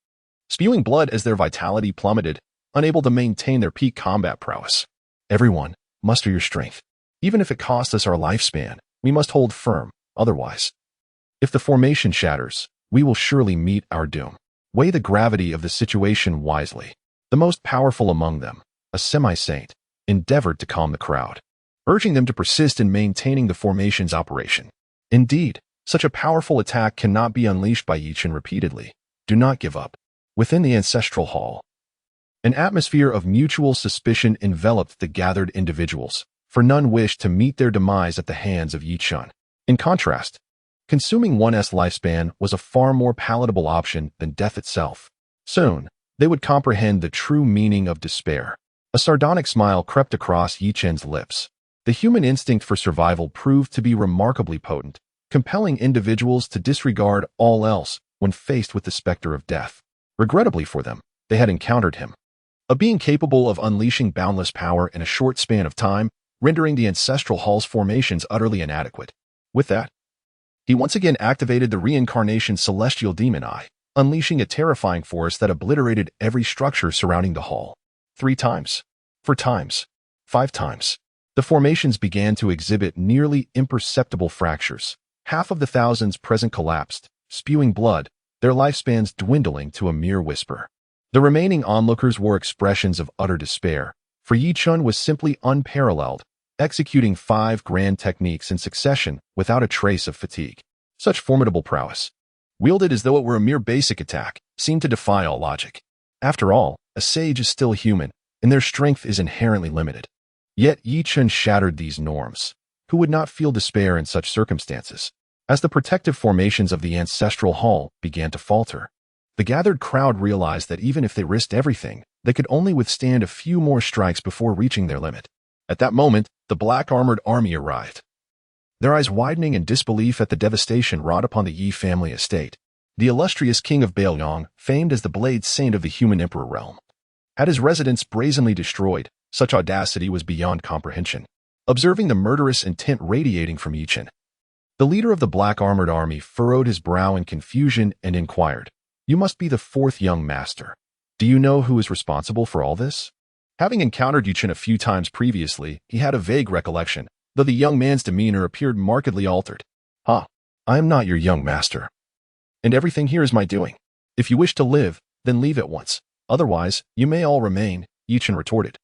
Speaker 1: spewing blood as their vitality plummeted. unable to maintain their peak combat prowess. Everyone, muster your strength. Even if it costs us our lifespan, we must hold firm, otherwise. If the formation shatters, we will surely meet our doom. Weigh the gravity of the situation wisely. The most powerful among them, a semi-saint, endeavored to calm the crowd, urging them to persist in maintaining the formation's operation. Indeed, such a powerful attack cannot be unleashed by Chen repeatedly. Do not give up. Within the ancestral hall, an atmosphere of mutual suspicion enveloped the gathered individuals, for none wished to meet their demise at the hands of Chen. In contrast, consuming one's lifespan was a far more palatable option than death itself. Soon, they would comprehend the true meaning of despair. A sardonic smile crept across Chen's lips. The human instinct for survival proved to be remarkably potent, compelling individuals to disregard all else when faced with the specter of death. Regrettably for them, they had encountered him, a being capable of unleashing boundless power in a short span of time, rendering the ancestral hall's formations utterly inadequate. With that, he once again activated the reincarnation celestial demon eye, unleashing a terrifying force that obliterated every structure surrounding the hall. 3 times, 4 times, 5 times. The formations began to exhibit nearly imperceptible fractures. Half of the thousands present collapsed, spewing blood, their lifespans dwindling to a mere whisper. The remaining onlookers wore expressions of utter despair, for Chen was simply unparalleled, executing 5 grand techniques in succession without a trace of fatigue. Such formidable prowess, wielded as though it were a mere basic attack, seemed to defy all logic. After all, a sage is still human, and their strength is inherently limited. Yet Chen shattered these norms. Who would not feel despair in such circumstances? As the protective formations of the ancestral hall began to falter, the gathered crowd realized that even if they risked everything, they could only withstand a few more strikes before reaching their limit. At that moment, the black-armored army arrived, their eyes widening in disbelief at the devastation wrought upon the Yi family estate. The illustrious king of Baoyang, famed as the Blade Saint of the human emperor realm, had his residence brazenly destroyed. Such audacity was beyond comprehension. Observing the murderous intent radiating from Chen, the leader of the black-armored army furrowed his brow in confusion and inquired, "You must be the 4th young master. Do you know who is responsible for all this?" Having encountered Chen a few times previously, he had a vague recollection, though the young man's demeanor appeared markedly altered. "I am not your young master. And everything here is my doing. If you wish to live, then leave at once. Otherwise, you may all remain," Chen retorted,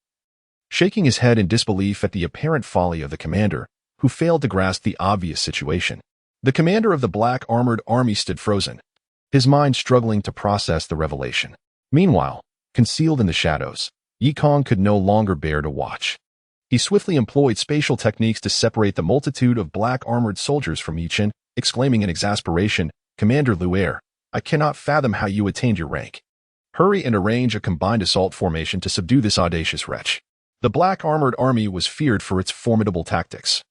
Speaker 1: shaking his head in disbelief at the apparent folly of the commander, who failed to grasp the obvious situation. The commander of the black-armored army stood frozen, his mind struggling to process the revelation. Meanwhile, concealed in the shadows, Yikong could no longer bear to watch. He swiftly employed spatial techniques to separate the multitude of black-armored soldiers from Chen, exclaiming in exasperation, "Commander Luer, I cannot fathom how you attained your rank. Hurry and arrange a combined assault formation to subdue this audacious wretch." The black-armored army was feared for its formidable tactics,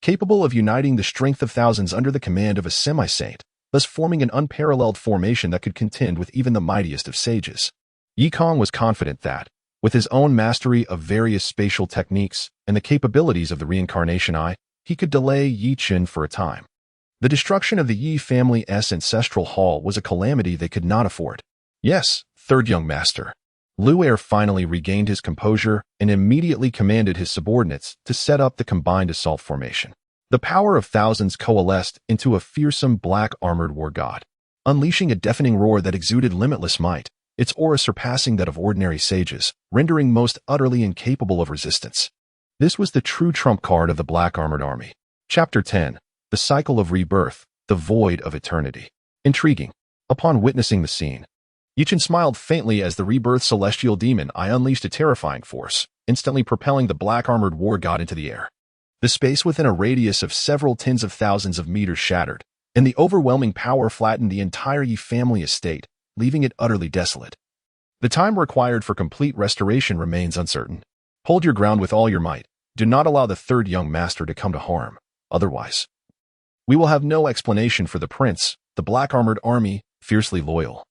Speaker 1: capable of uniting the strength of thousands under the command of a semi-saint, thus forming an unparalleled formation that could contend with even the mightiest of sages. Yikong was confident that, with his own mastery of various spatial techniques and the capabilities of the reincarnation eye, he could delay Chen for a time. The destruction of the Yi family's ancestral hall was a calamity they could not afford. "Yes, 3rd young master." Luer finally regained his composure and immediately commanded his subordinates to set up the combined assault formation. The power of thousands coalesced into a fearsome black-armored war god, unleashing a deafening roar that exuded limitless might, its aura surpassing that of ordinary sages, rendering most utterly incapable of resistance. This was the true trump card of the black-armored army. Chapter 10. The Cycle of Rebirth, the Void of Eternity. Intriguing. Upon witnessing the scene, Chen smiled faintly as the rebirth celestial demon eye unleashed a terrifying force, instantly propelling the black-armored war god into the air. The space within a radius of several tens of thousands of meters shattered, and the overwhelming power flattened the entire Yi family estate, leaving it utterly desolate. The time required for complete restoration remains uncertain. Hold your ground with all your might. Do not allow the 3rd young master to come to harm. Otherwise, we will have no explanation for the prince. The black-armored army, fiercely loyal,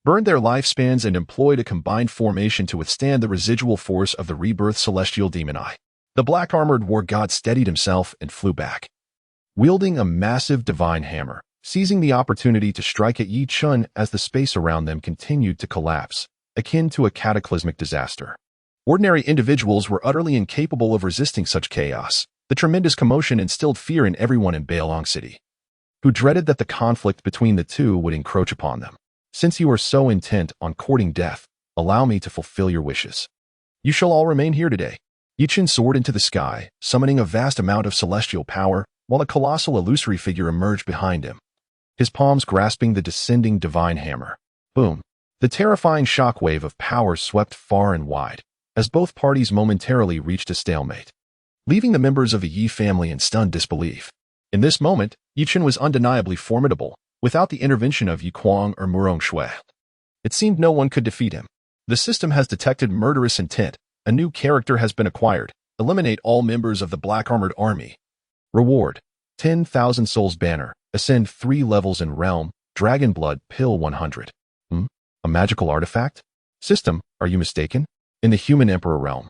Speaker 1: burned their lifespans and employed a combined formation to withstand the residual force of the rebirth celestial demon eye. The black-armored war god steadied himself and flew back, wielding a massive divine hammer, seizing the opportunity to strike at Chen as the space around them continued to collapse. akin to a cataclysmic disaster. Ordinary individuals were utterly incapable of resisting such chaos. The tremendous commotion instilled fear in everyone in Bailong City, who dreaded that the conflict between the two would encroach upon them. Since you are so intent on courting death, allow me to fulfill your wishes. You shall all remain here today. Yi Chen soared into the sky, summoning a vast amount of celestial power, while a colossal illusory figure emerged behind him, his palms grasping the descending divine hammer. Boom! The terrifying shockwave of power swept far and wide, as both parties momentarily reached a stalemate, leaving the members of the Yi family in stunned disbelief. In this moment, Yi Chen was undeniably formidable, without the intervention of Yi Kuang or Murong Shui. It seemed no one could defeat him. The system has detected murderous intent. A new character has been acquired. Eliminate all members of the Black Armored Army. Reward: 10,000 Souls Banner. Ascend 3 levels in Realm. Dragon Blood Pill 100. A magical artifact? System, are you mistaken? In the Human Emperor realm,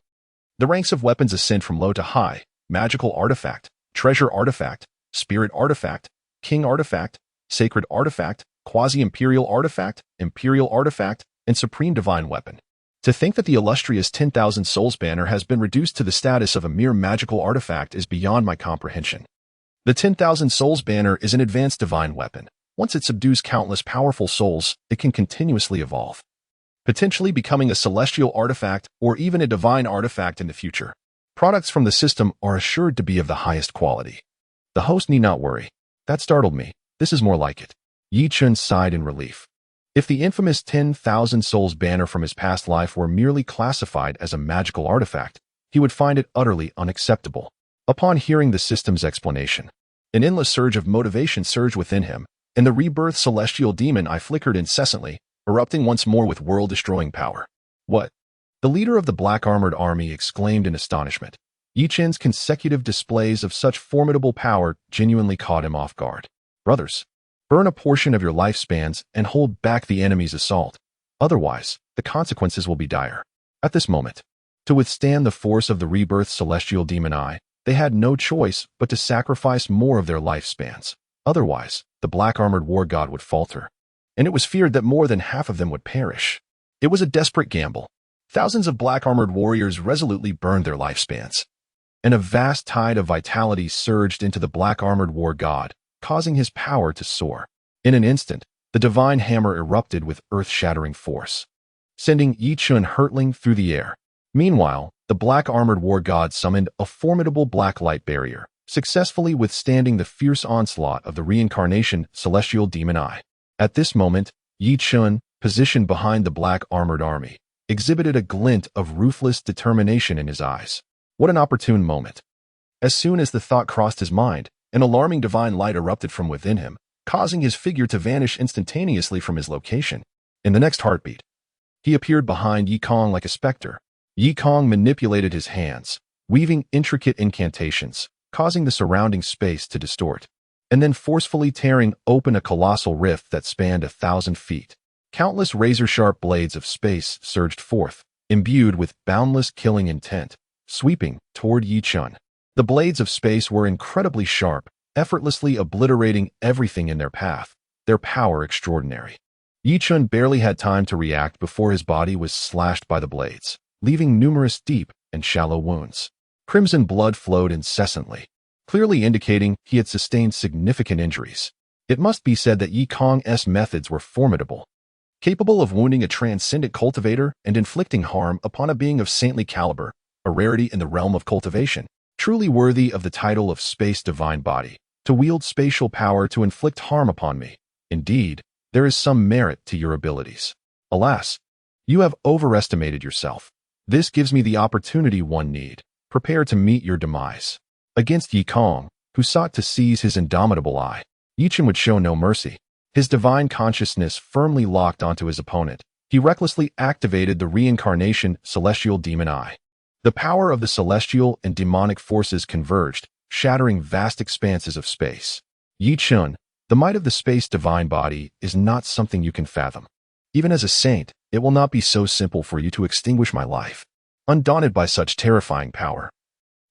Speaker 1: the ranks of weapons ascend from low to high. Magical artifact, treasure artifact, spirit artifact, king artifact, sacred artifact, quasi-imperial artifact, imperial artifact, and supreme divine weapon. To think that the illustrious 10,000 Souls Banner has been reduced to the status of a mere magical artifact is beyond my comprehension. The 10,000 Souls Banner is an advanced divine weapon. Once it subdues countless powerful souls, it can continuously evolve, potentially becoming a celestial artifact or even a divine artifact in the future. Products from the system are assured to be of the highest quality. The host need not worry. That startled me. This is more like it. Yi Chen sighed in relief. If the infamous 10,000 Souls Banner from his past life were merely classified as a magical artifact, he would find it utterly unacceptable. Upon hearing the system's explanation, an endless surge of motivation surged within him, and the rebirth celestial demon eye flickered incessantly, erupting once more with world-destroying power. What? The leader of the Black Armored Army exclaimed in astonishment. Yi Chen's consecutive displays of such formidable power genuinely caught him off guard. Brothers, burn a portion of your lifespans and hold back the enemy's assault. Otherwise, the consequences will be dire. At this moment, to withstand the force of the rebirth celestial demon eye, they had no choice but to sacrifice more of their lifespans. Otherwise, the Black Armored War God would falter, and it was feared that more than half of them would perish. It was a desperate gamble. Thousands of Black Armored warriors resolutely burned their lifespans, and a vast tide of vitality surged into the Black Armored War God, causing his power to soar. In an instant, the divine hammer erupted with earth-shattering force, sending Yi Chen hurtling through the air. Meanwhile, the Black Armored War God summoned a formidable black light barrier, successfully withstanding the fierce onslaught of the reincarnation celestial demon eye. At this moment, Yi Chen, positioned behind the Black Armored Army, exhibited a glint of ruthless determination in his eyes. What an opportune moment! As soon as the thought crossed his mind, an alarming divine light erupted from within him, causing his figure to vanish instantaneously from his location. In the next heartbeat, he appeared behind Yi Kong like a specter. Yi Kong manipulated his hands, weaving intricate incantations, causing the surrounding space to distort, and then forcefully tearing open a colossal rift that spanned 1,000 feet. Countless razor-sharp blades of space surged forth, imbued with boundless killing intent, sweeping toward Yi Chen. The blades of space were incredibly sharp, effortlessly obliterating everything in their path, their power extraordinary. Yi Chen barely had time to react before his body was slashed by the blades, leaving numerous deep and shallow wounds. Crimson blood flowed incessantly, clearly indicating he had sustained significant injuries. It must be said that Yi Kong's methods were formidable, capable of wounding a transcendent cultivator and inflicting harm upon a being of saintly caliber, a rarity in the realm of cultivation. Truly worthy of the title of Space Divine Body, to wield spatial power to inflict harm upon me. Indeed, there is some merit to your abilities. Alas, you have overestimated yourself. This gives me the opportunity one need. Prepare to meet your demise. Against Yi Kong, who sought to seize his indomitable eye, Yi Chen would show no mercy. His divine consciousness firmly locked onto his opponent. He recklessly activated the reincarnation celestial demon eye. The power of the celestial and demonic forces converged, shattering vast expanses of space. Yi Chen, the might of the space divine body is not something you can fathom. Even as a saint, it will not be so simple for you to extinguish my life. Undaunted by such terrifying power,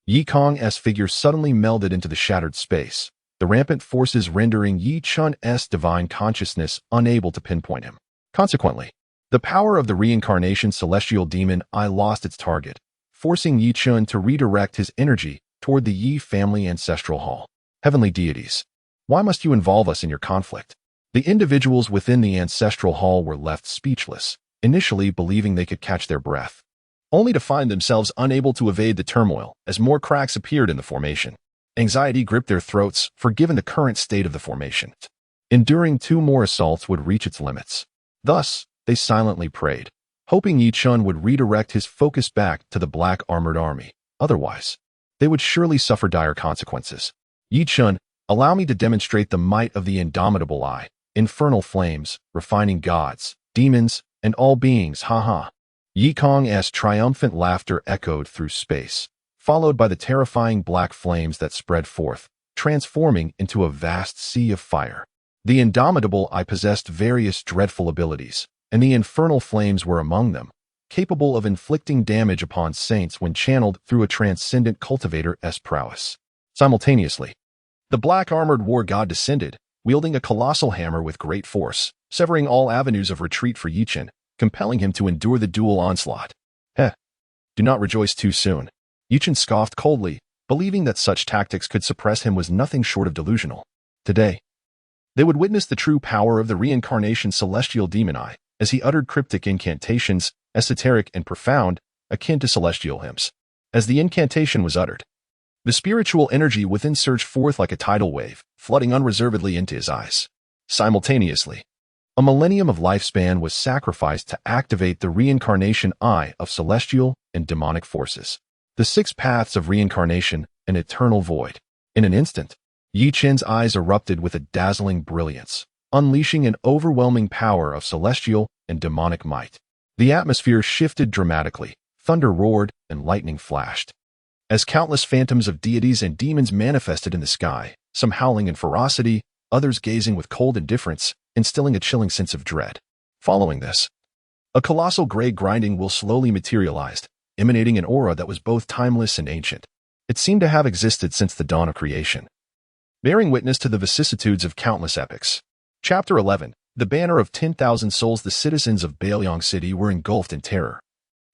Speaker 1: Yi Kong's figure suddenly melded into the shattered space, the rampant forces rendering Yi Chen's divine consciousness unable to pinpoint him. Consequently, The power of the reincarnation celestial demon Eye lost its target, forcing Yi Chun to redirect his energy toward the Yi family ancestral hall. Heavenly deities, why must you involve us in your conflict? The individuals within the ancestral hall were left speechless, initially believing they could catch their breath, only to find themselves unable to evade the turmoil as more cracks appeared in the formation. Anxiety gripped their throats, for given the current state of the formation, enduring 2 more assaults would reach its limits. Thus, they silently prayed, hoping Yi Chun would redirect his focus back to the black armored army. Otherwise, they would surely suffer dire consequences. Yi Chun, allow me to demonstrate the might of the indomitable Eye, infernal flames, refining gods, demons, and all beings, ha. Yi Kong's triumphant laughter echoed through space, followed by the terrifying black flames that spread forth, transforming into a vast sea of fire. The indomitable Eye possessed various dreadful abilities, and the infernal flames were among them, capable of inflicting damage upon saints when channeled through a transcendent cultivator's prowess. Simultaneously, the black-armored war god descended, wielding a colossal hammer with great force, severing all avenues of retreat for Yi Chun, compelling him to endure the dual onslaught. Do not rejoice too soon. Yi Chun scoffed coldly, believing that such tactics could suppress him was nothing short of delusional. Today, they would witness the true power of the reincarnation celestial demon Eye, as he uttered cryptic incantations, esoteric and profound, akin to celestial hymns. As the incantation was uttered, the spiritual energy within surged forth like a tidal wave, flooding unreservedly into his eyes. Simultaneously, a millennium of lifespan was sacrificed to activate the reincarnation Eye of celestial and demonic forces. The 6 paths of reincarnation, an eternal void. In an instant, Yi Chun's eyes erupted with a dazzling brilliance, unleashing an overwhelming power of celestial and demonic might. The atmosphere shifted dramatically, thunder roared, and lightning flashed. As countless phantoms of deities and demons manifested in the sky, some howling in ferocity, others gazing with cold indifference, instilling a chilling sense of dread. Following this, a colossal gray grinding will slowly materialized, emanating an aura that was both timeless and ancient. It seemed to have existed since the dawn of creation, bearing witness to the vicissitudes of countless epochs. Chapter 11. The banner of 10,000 souls. The citizens of Bailiang City were engulfed in terror,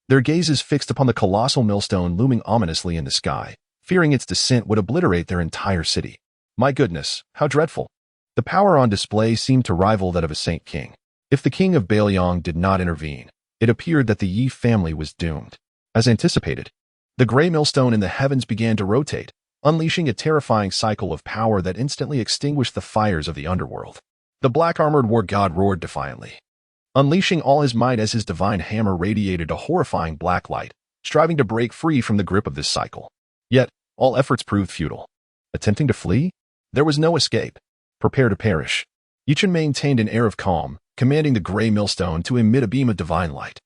Speaker 1: their gazes fixed upon the colossal millstone looming ominously in the sky, fearing its descent would obliterate their entire city. My goodness, how dreadful! The power on display seemed to rival that of a Saint King. If the king of Bailiang did not intervene, it appeared that the Yi family was doomed. As anticipated, the gray millstone in the heavens began to rotate, unleashing a terrifying cycle of power that instantly extinguished the fires of the underworld. The black-armored war god roared defiantly, unleashing all his might as his divine hammer radiated a horrifying black light, striving to break free from the grip of this cycle. Yet, all efforts proved futile. Attempting to flee? There was no escape. Prepare to perish. Yi Chun maintained an air of calm, commanding the gray millstone to emit a beam of divine light,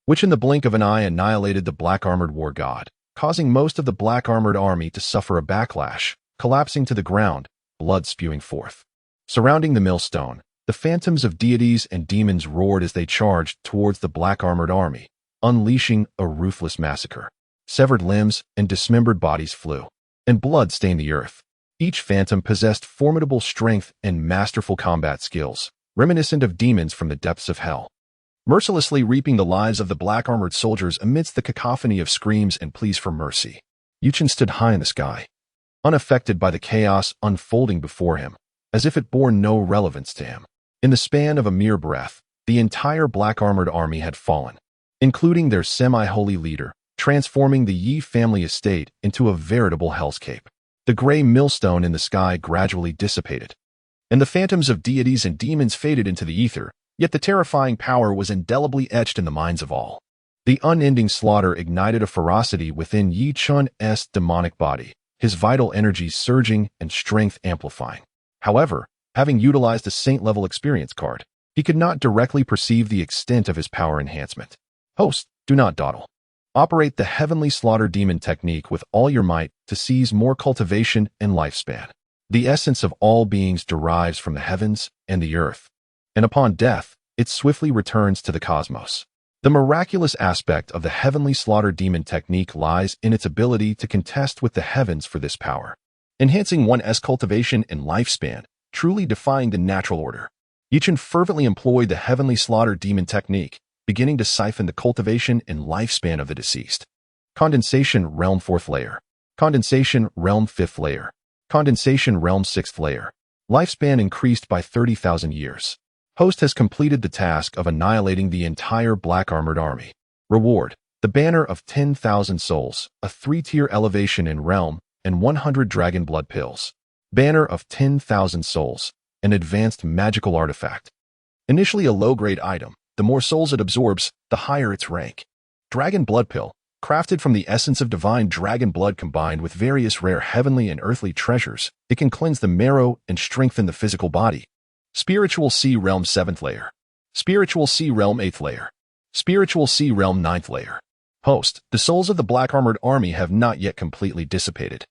Speaker 1: which in the blink of an eye annihilated the black-armored war god, causing most of the black-armored army to suffer a backlash, collapsing to the ground, blood spewing forth. Surrounding the millstone, the phantoms of deities and demons roared as they charged towards the black-armored army, unleashing a ruthless massacre. Severed limbs and dismembered bodies flew, and blood stained the earth. Each phantom possessed formidable strength and masterful combat skills, reminiscent of demons from the depths of hell, mercilessly reaping the lives of the black-armored soldiers amidst the cacophony of screams and pleas for mercy. Yi Chun stood high in the sky, unaffected by the chaos unfolding before him, as if it bore no relevance to him. In the span of a mere breath, the entire black-armored army had fallen, including their semi-holy leader, transforming the Yi family estate into a veritable hellscape. The gray millstone in the sky gradually dissipated, and the phantoms of deities and demons faded into the ether, yet the terrifying power was indelibly etched in the minds of all. The unending slaughter ignited a ferocity within Yi Chun's demonic body, his vital energies surging and strength amplifying. However, having utilized a saint-level experience card, he could not directly perceive the extent of his power enhancement. Host, do not dawdle. Operate the heavenly slaughter demon technique with all your might to seize more cultivation and lifespan. The essence of all beings derives from the heavens and the earth, and upon death, it swiftly returns to the cosmos. The miraculous aspect of the heavenly slaughter demon technique lies in its ability to contest with the heavens for this power, enhancing one's cultivation and lifespan, truly defying the natural order. Chen fervently employed the heavenly slaughter demon technique, beginning to siphon the cultivation and lifespan of the deceased. Condensation realm 4th layer. Condensation realm 5th layer. Condensation realm 6th layer. Lifespan increased by 30,000 years. Host has completed the task of annihilating the entire black armored army. Reward: the banner of 10,000 souls, a 3-tier elevation in realm, and 100 dragon blood pills. Banner of 10,000 souls, an advanced magical artifact. Initially a low-grade item, the more souls it absorbs, the higher its rank. Dragon blood pill, crafted from the essence of divine dragon blood combined with various rare heavenly and earthly treasures, it can cleanse the marrow and strengthen the physical body. Spiritual Sea Realm 7th layer. Spiritual Sea Realm 8th layer. Spiritual Sea Realm 9th layer. Host: the souls of the black armored army have not yet completely dissipated.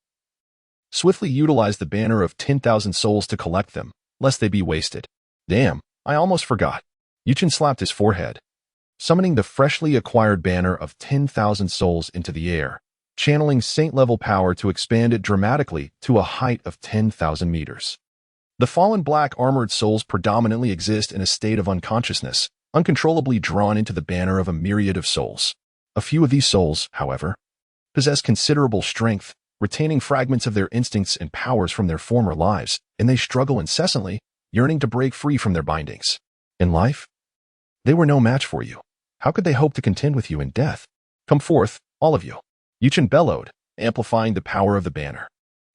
Speaker 1: Swiftly utilize the banner of 10,000 souls to collect them, lest they be wasted. Damn, I almost forgot. Chen slapped his forehead. Summoning the freshly acquired banner of 10,000 souls into the air, channeling saint-level power to expand it dramatically to a height of 10,000 meters. The fallen black armored souls predominantly exist in a state of unconsciousness, uncontrollably drawn into the banner of a myriad of souls. A few of these souls, however, possess considerable strength, retaining fragments of their instincts and powers from their former lives, and they struggle incessantly, yearning to break free from their bindings. In life, they were no match for you. How could they hope to contend with you in death? Come forth, all of you. Chen bellowed, amplifying the power of the banner.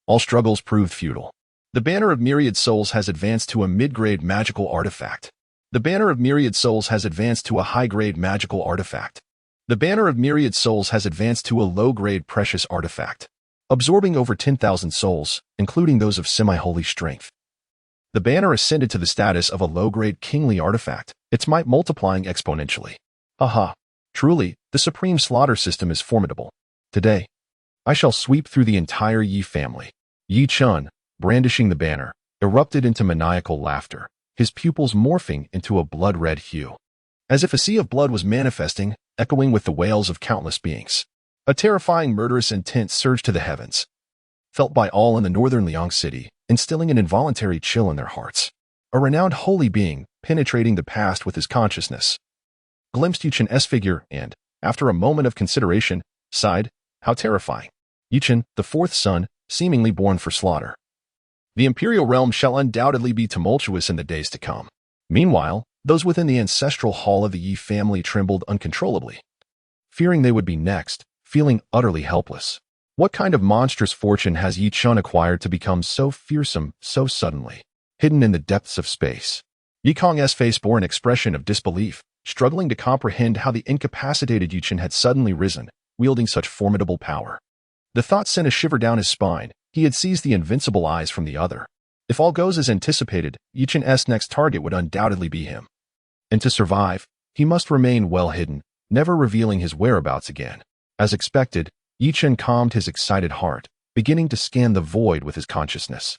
Speaker 1: All struggles proved futile. The banner of myriad souls has advanced to a mid-grade magical artifact. The banner of myriad souls has advanced to a high-grade magical artifact. The banner of myriad souls has advanced to a low-grade precious artifact, absorbing over 10,000 souls, including those of semi-holy strength. The banner ascended to the status of a low-grade kingly artifact, its might multiplying exponentially. Aha! Truly, the supreme slaughter system is formidable. Today, I shall sweep through the entire Yi family. Chen, brandishing the banner, erupted into maniacal laughter, his pupils morphing into a blood-red hue. As if a sea of blood was manifesting, echoing with the wails of countless beings. A terrifying murderous intent surged to the heavens, felt by all in the Northern Liang city, instilling an involuntary chill in their hearts. A renowned holy being, penetrating the past with his consciousness, glimpsed Chen's figure and, after a moment of consideration, sighed, "How terrifying. Chen, the 4th son, seemingly born for slaughter. The imperial realm shall undoubtedly be tumultuous in the days to come." Meanwhile, those within the ancestral hall of the Yi family trembled uncontrollably, fearing they would be next, feeling utterly helpless. What kind of monstrous fortune has Chen acquired to become so fearsome so suddenly, hidden in the depths of space? Yikong's face bore an expression of disbelief, struggling to comprehend how the incapacitated Chen had suddenly risen, wielding such formidable power. The thought sent a shiver down his spine. He had seized the invincible eyes from the other. If all goes as anticipated, Chen's next target would undoubtedly be him. And to survive, he must remain well hidden, never revealing his whereabouts again. As expected, Chen calmed his excited heart, beginning to scan the void with his consciousness.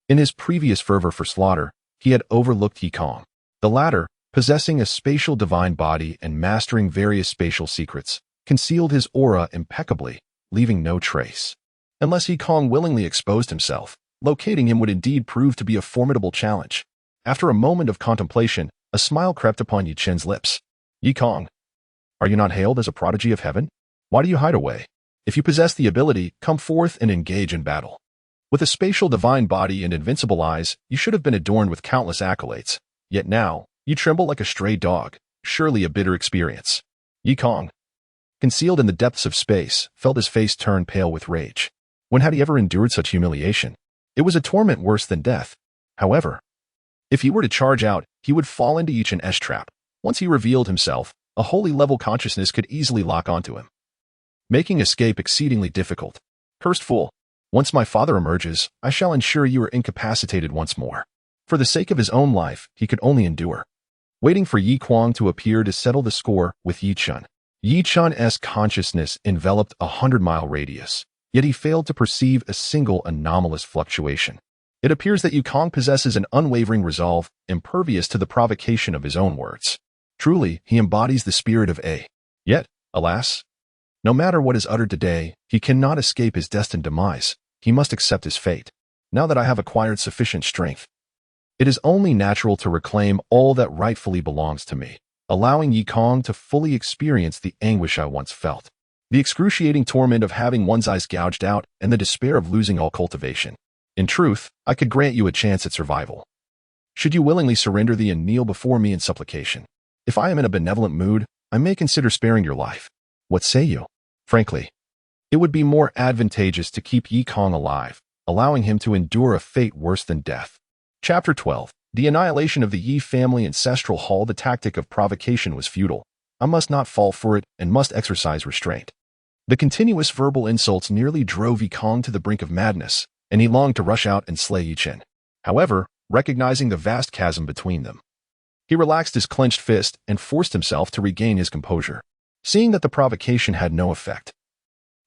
Speaker 1: In his previous fervor for slaughter, he had overlooked Yikong. The latter, possessing a spatial divine body and mastering various spatial secrets, concealed his aura impeccably, leaving no trace. Unless Yikong willingly exposed himself, locating him would indeed prove to be a formidable challenge. After a moment of contemplation, a smile crept upon Chen's lips. "Yikong, are you not hailed as a prodigy of heaven? Why do you hide away? If you possess the ability, come forth and engage in battle. With a spatial divine body and invincible eyes, you should have been adorned with countless accolades. Yet now, you tremble like a stray dog, surely a bitter experience." Yikong, concealed in the depths of space, felt his face turn pale with rage. When had he ever endured such humiliation? It was a torment worse than death. However, if he were to charge out, he would fall into Chen's trap. Once he revealed himself, a holy level consciousness could easily lock onto him, making escape exceedingly difficult. "Cursed fool! Once my father emerges, I shall ensure you are incapacitated once more." For the sake of his own life, he could only endure, waiting for Yikong to appear to settle the score with Chen. Chen's consciousness enveloped a 100-mile radius, yet he failed to perceive a single anomalous fluctuation. It appears that Yikong possesses an unwavering resolve, impervious to the provocation of his own words. Truly, he embodies the spirit of A. Yet, alas, no matter what is uttered today, he cannot escape his destined demise. He must accept his fate. Now that I have acquired sufficient strength, It is only natural to reclaim all that rightfully belongs to me, allowing Yi Kong to fully experience the anguish I once felt. The excruciating torment of having one's eyes gouged out and the despair of losing all cultivation. In truth, I could grant you a chance at survival. Should you willingly surrender thee and kneel before me in supplication? If I am in a benevolent mood, I may consider sparing your life. What say you? Frankly, it would be more advantageous to keep Yi Kong alive, allowing him to endure a fate worse than death. Chapter 12. The annihilation of the Yi family ancestral hall. The tactic of provocation was futile. I must not fall for it and must exercise restraint. The continuous verbal insults nearly drove Yi Kong to the brink of madness, and he longed to rush out and slay Yi Chen. However, recognizing the vast chasm between them, he relaxed his clenched fist and forced himself to regain his composure. Seeing that the provocation had no effect,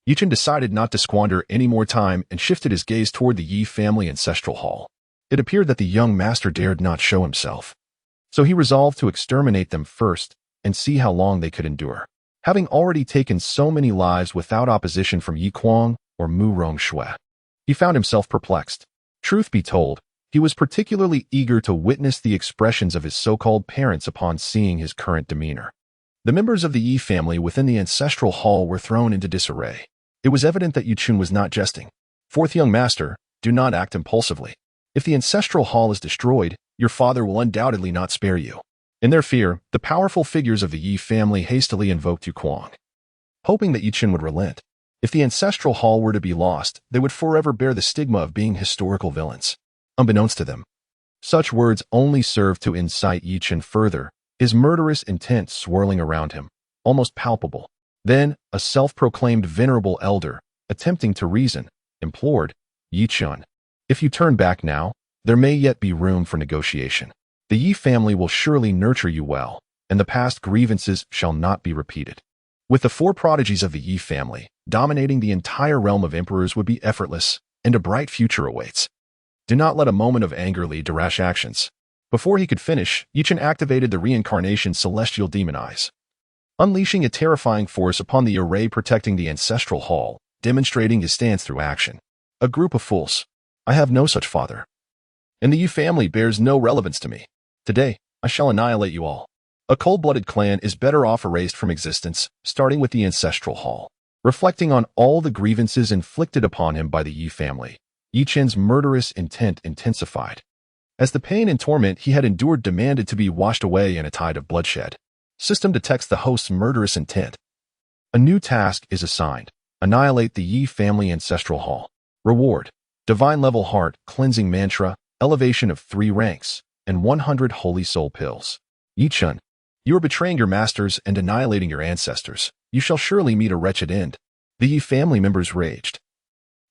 Speaker 1: Yi Chen decided not to squander any more time and shifted his gaze toward the Yi family ancestral hall. It appeared that the young master dared not show himself, so he resolved to exterminate them first and see how long they could endure. Having already taken so many lives without opposition from Yi Kuang or Mu Rongshui, he found himself perplexed. Truth be told, he was particularly eager to witness the expressions of his so-called parents upon seeing his current demeanor. The members of the Yi family within the ancestral hall were thrown into disarray. It was evident that Yu Chun was not jesting. Fourth young master, do not act impulsively. If the ancestral hall is destroyed, your father will undoubtedly not spare you. In their fear, the powerful figures of the Yi family hastily invoked Yu Kuang, hoping that Yu Chun would relent. If the ancestral hall were to be lost, they would forever bear the stigma of being historical villains. Unbeknownst to them, such words only served to incite Yi Chen further, his murderous intent swirling around him, almost palpable. Then, a self-proclaimed venerable elder, attempting to reason, implored, Yi Chen, if you turn back now, there may yet be room for negotiation. The Yi family will surely nurture you well, and the past grievances shall not be repeated. With the four prodigies of the Yi family, dominating the entire realm of emperors would be effortless, and a bright future awaits. Do not let a moment of anger lead to rash actions. Before he could finish, Yi Chen activated the reincarnation celestial demon eyes, unleashing a terrifying force upon the array protecting the ancestral hall, demonstrating his stance through action. A group of fools. I have no such father, and the Yi family bears no relevance to me. Today, I shall annihilate you all. A cold-blooded clan is better off erased from existence, starting with the ancestral hall. Reflecting on all the grievances inflicted upon him by the Yi family, Yi Chen's murderous intent intensified, as the pain and torment he had endured demanded to be washed away in a tide of bloodshed. System detects the host's murderous intent. A new task is assigned. Annihilate the Yi family ancestral hall. Reward: Divine level heart cleansing mantra, elevation of 3 ranks, and 100 holy soul pills. Yi Chen, you are betraying your masters and annihilating your ancestors. You shall surely meet a wretched end. The Yi family members raged,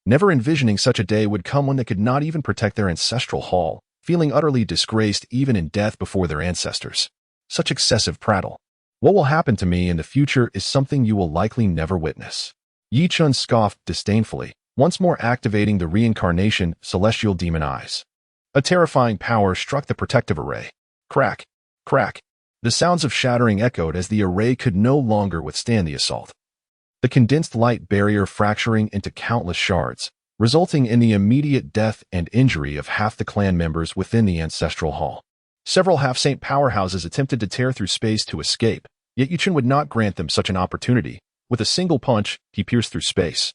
Speaker 1: never envisioning such a day would come when they could not even protect their ancestral hall, feeling utterly disgraced even in death before their ancestors. Such excessive prattle. What will happen to me in the future is something you will likely never witness. Yi Chen scoffed disdainfully, once more activating the reincarnation celestial demon eyes. A terrifying power struck the protective array. Crack, crack. The sounds of shattering echoed as the array could no longer withstand the assault. The condensed light barrier fracturing into countless shards, resulting in the immediate death and injury of half the clan members within the ancestral hall. Several half-saint powerhouses attempted to tear through space to escape, yet Yu Chen would not grant them such an opportunity. With a single punch, he pierced through space,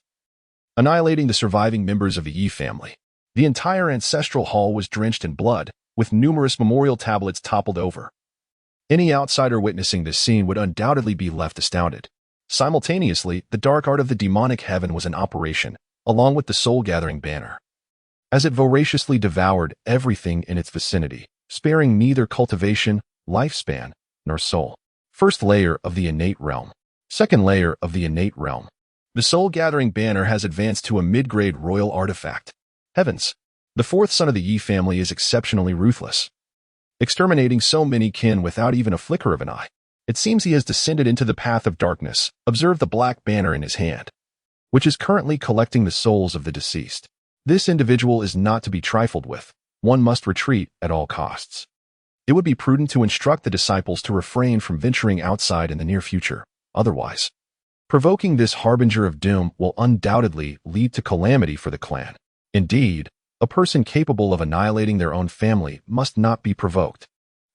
Speaker 1: annihilating the surviving members of the Yi family. The entire ancestral hall was drenched in blood, with numerous memorial tablets toppled over. Any outsider witnessing this scene would undoubtedly be left astounded. Simultaneously, the dark art of the demonic heaven was in operation, along with the soul-gathering banner, as it voraciously devoured everything in its vicinity, sparing neither cultivation, lifespan, nor soul. First layer of the innate realm. Second layer of the innate realm. The soul-gathering banner has advanced to a mid-grade royal artifact. Heavens! The fourth son of the Yi family is exceptionally ruthless, exterminating so many kin without even a flicker of an eye. It seems he has descended into the path of darkness. Observe the black banner in his hand, which is currently collecting the souls of the deceased. This individual is not to be trifled with. One must retreat at all costs. It would be prudent to instruct the disciples to refrain from venturing outside in the near future. Otherwise, provoking this harbinger of doom will undoubtedly lead to calamity for the clan. Indeed, A person capable of annihilating their own family must not be provoked.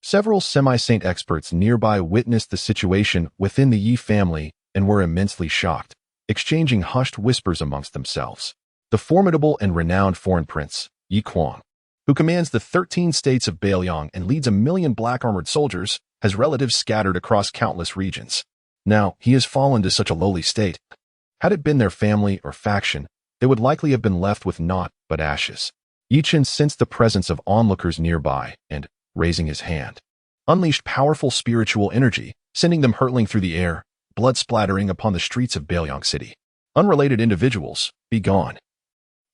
Speaker 1: Several semi-saint experts nearby witnessed the situation within the Yi family and were immensely shocked, exchanging hushed whispers amongst themselves. The formidable and renowned foreign prince, Yi Kuang, who commands the 13 states of Bailiang and leads 1 million black-armored soldiers, has relatives scattered across countless regions. Now, he has fallen to such a lowly state. Had it been their family or faction, they would likely have been left with naught but ashes. Chen sensed the presence of onlookers nearby and, raising his hand, unleashed powerful spiritual energy, sending them hurtling through the air, blood splattering upon the streets of Bailiang City. Unrelated individuals, be gone.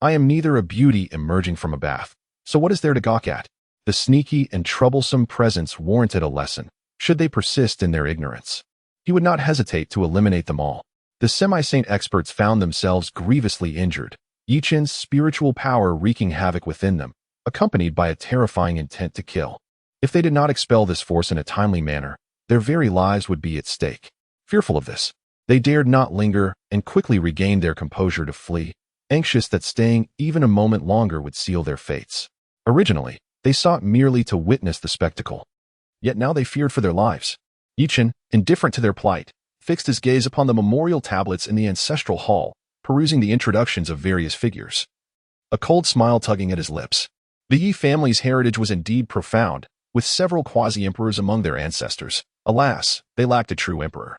Speaker 1: I am neither a beauty emerging from a bath, so what is there to gawk at? The sneaky and troublesome presence warranted a lesson, should they persist in their ignorance. He would not hesitate to eliminate them all. The semi-saint experts found themselves grievously injured, Chen's spiritual power wreaking havoc within them, accompanied by a terrifying intent to kill. If they did not expel this force in a timely manner, their very lives would be at stake. Fearful of this, they dared not linger and quickly regained their composure to flee, anxious that staying even a moment longer would seal their fates. Originally, they sought merely to witness the spectacle. Yet now they feared for their lives. Chen, indifferent to their plight, fixed his gaze upon the memorial tablets in the ancestral hall, perusing the introductions of various figures. A cold smile tugging at his lips. The Yi family's heritage was indeed profound, with several quasi-emperors among their ancestors. Alas, they lacked a true emperor.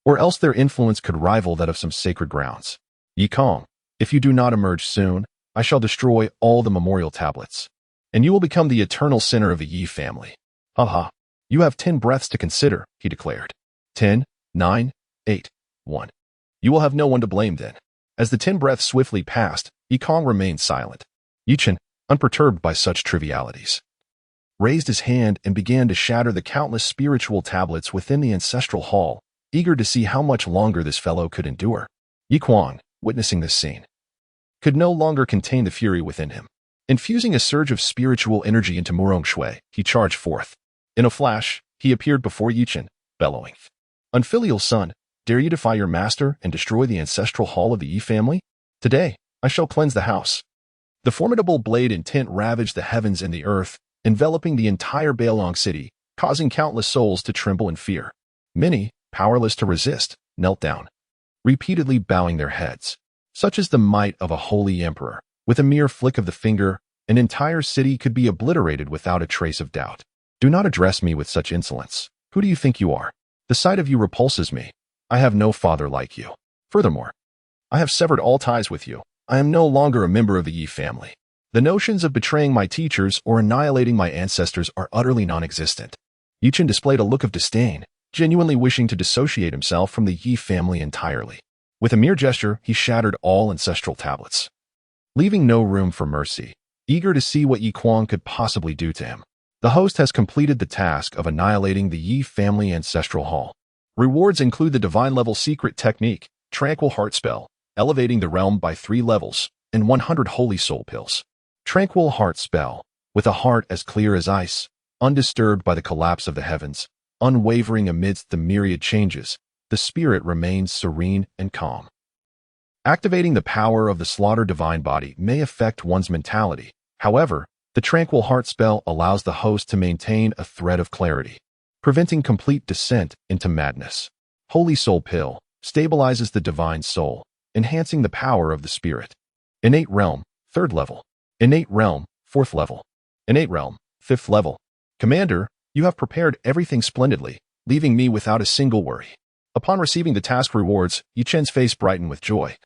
Speaker 1: Or else their influence could rival that of some sacred grounds. Yi Kong, if you do not emerge soon, I shall destroy all the memorial tablets, and you will become the eternal sinner of the Yi family. Haha, you have 10 breaths to consider, he declared. 10, 9, 8, 1. You will have no one to blame then. As the 10 breaths swiftly passed, Yi Kong remained silent. Chen, unperturbed by such trivialities, raised his hand and began to shatter the countless spiritual tablets within the ancestral hall, eager to see how much longer this fellow could endure. Yi Kuang, witnessing this scene, could no longer contain the fury within him. Infusing a surge of spiritual energy into Murong Shui, he charged forth. In a flash, he appeared before Chen, bellowing, "Unfilial son, dare you defy your master and destroy the ancestral hall of the Yi family? Today, I shall cleanse the house." The formidable blade intent ravaged the heavens and the earth, enveloping the entire Bailiang city, causing countless souls to tremble in fear. Many, powerless to resist, knelt down, repeatedly bowing their heads. Such is the might of a holy emperor. With a mere flick of the finger, an entire city could be obliterated without a trace of doubt. Do not address me with such insolence. Who do you think you are? The sight of you repulses me. I have no father like you. Furthermore, I have severed all ties with you. I am no longer a member of the Yi family. The notions of betraying my teachers or annihilating my ancestors are utterly non-existent. Chen displayed a look of disdain, genuinely wishing to dissociate himself from the Yi family entirely. With a mere gesture, he shattered all ancestral tablets, leaving no room for mercy, eager to see what Yi Kuang could possibly do to him. The host has completed the task of annihilating the Yi family ancestral hall. Rewards include the divine-level secret technique, Tranquil Heart Spell, elevating the realm by 3 levels, and 100 holy soul pills. Tranquil Heart Spell, with a heart as clear as ice, undisturbed by the collapse of the heavens, unwavering amidst the myriad changes, the spirit remains serene and calm. Activating the power of the slaughtered divine body may affect one's mentality. However, the Tranquil Heart Spell allows the host to maintain a thread of clarity, preventing complete descent into madness. Holy Soul Pill stabilizes the divine soul, enhancing the power of the spirit. Innate Realm, 3rd level. Innate Realm, 4th level. Innate Realm, 5th level. Commander, you have prepared everything splendidly, leaving me without a single worry. Upon receiving the task rewards, Chen's face brightened with joy.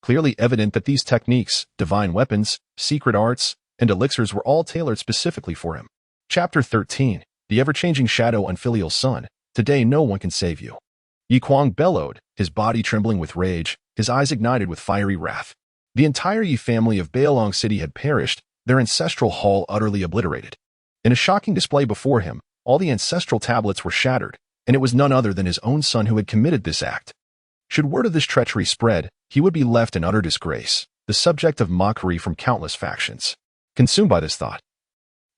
Speaker 1: Clearly evident that these techniques, divine weapons, secret arts, and elixirs were all tailored specifically for him. Chapter 13, The Ever-Changing Shadow Unfilial Son. Today no one can save you. Yi Kuang bellowed, his body trembling with rage, his eyes ignited with fiery wrath. The entire Yi family of Bailiang City had perished, their ancestral hall utterly obliterated. In a shocking display before him, all the ancestral tablets were shattered, and it was none other than his own son who had committed this act. Should word of this treachery spread, he would be left in utter disgrace, the subject of mockery from countless factions. Consumed by this thought,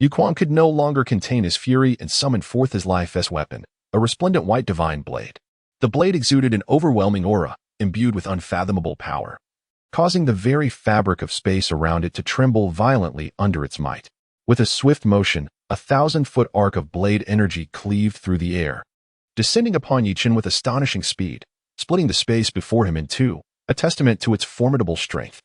Speaker 1: Yi Kuang could no longer contain his fury and summoned forth his life's weapon, a resplendent white divine blade. The blade exuded an overwhelming aura, imbued with unfathomable power. causing the very fabric of space around it to tremble violently under its might. With a swift motion, a 1,000-foot arc of blade energy cleaved through the air, descending upon Yi Chen with astonishing speed, splitting the space before him in two, a testament to its formidable strength.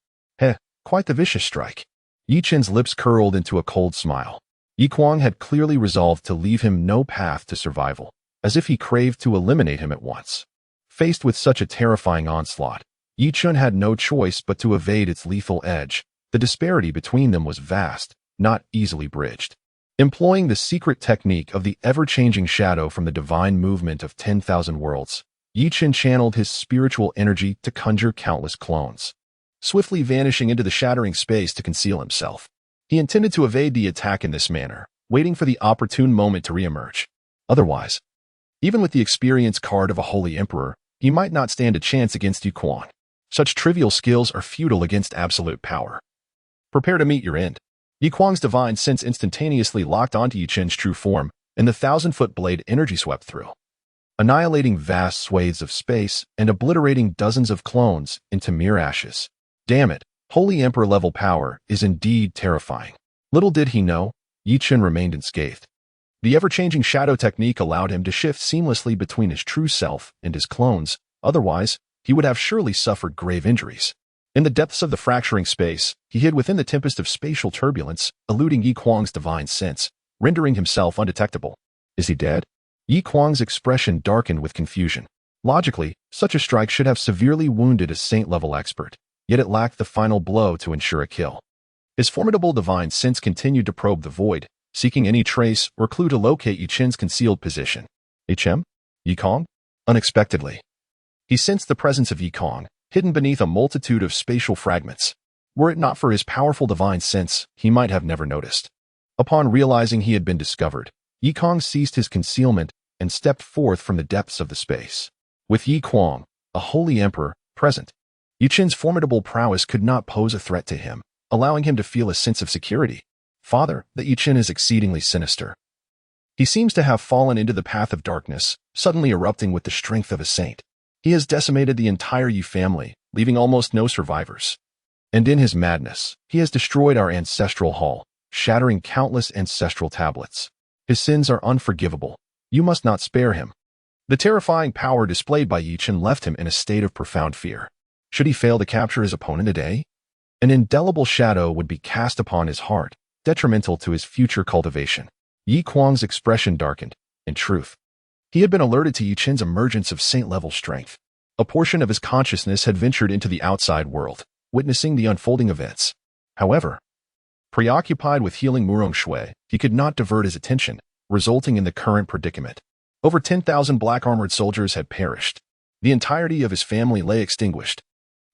Speaker 1: Quite the vicious strike. Yi Chen's lips curled into a cold smile. Yi Kuang had clearly resolved to leave him no path to survival, as if he craved to eliminate him at once. Faced with such a terrifying onslaught, Yi Chen had no choice but to evade its lethal edge. The disparity between them was vast, not easily bridged. Employing the secret technique of the ever-changing shadow from the divine movement of 10,000 worlds, Yi Chen channeled his spiritual energy to conjure countless clones, swiftly vanishing into the shattering space to conceal himself. He intended to evade the attack in this manner, waiting for the opportune moment to reemerge. Otherwise, even with the experience card of a holy emperor, he might not stand a chance against Yi Kuang. Such trivial skills are futile against absolute power. Prepare to meet your end. Yi Kuang's divine sense instantaneously locked onto Yi Chen's true form, and the 1,000-foot blade energy swept through, annihilating vast swathes of space and obliterating dozens of clones into mere ashes. Damn it, holy emperor-level power is indeed terrifying. Little did he know, Yi Chen remained unscathed. The ever-changing shadow technique allowed him to shift seamlessly between his true self and his clones, otherwise, he would have surely suffered grave injuries. In the depths of the fracturing space, he hid within the tempest of spatial turbulence, eluding Yi Kuang's divine sense, rendering himself undetectable. Is he dead? Yi Kuang's expression darkened with confusion. Logically, such a strike should have severely wounded a saint-level expert, yet it lacked the final blow to ensure a kill. His formidable divine sense continued to probe the void, seeking any trace or clue to locate Yi Chen's concealed position. Chen? Yi Kuang? Unexpectedly, he sensed the presence of Yi Kuang, hidden beneath a multitude of spatial fragments. Were it not for his powerful divine sense, he might have never noticed. Upon realizing he had been discovered, Yi Kuang ceased his concealment and stepped forth from the depths of the space. With Yi Kuang, a holy emperor, present, Yi Chen's formidable prowess could not pose a threat to him, allowing him to feel a sense of security. Father, that Yi Chen is exceedingly sinister. He seems to have fallen into the path of darkness, suddenly erupting with the strength of a saint. He has decimated the entire Yi family, leaving almost no survivors. And in his madness, he has destroyed our ancestral hall, shattering countless ancestral tablets. His sins are unforgivable. You must not spare him. The terrifying power displayed by Yi Chen left him in a state of profound fear. Should he fail to capture his opponent today, an indelible shadow would be cast upon his heart, detrimental to his future cultivation. Yi Kuang's expression darkened. In truth, he had been alerted to Yi Chen's emergence of saint-level strength. A portion of his consciousness had ventured into the outside world, witnessing the unfolding events. However, preoccupied with healing Murong Shui, he could not divert his attention, resulting in the current predicament. Over 10,000 black-armored soldiers had perished. The entirety of his family lay extinguished.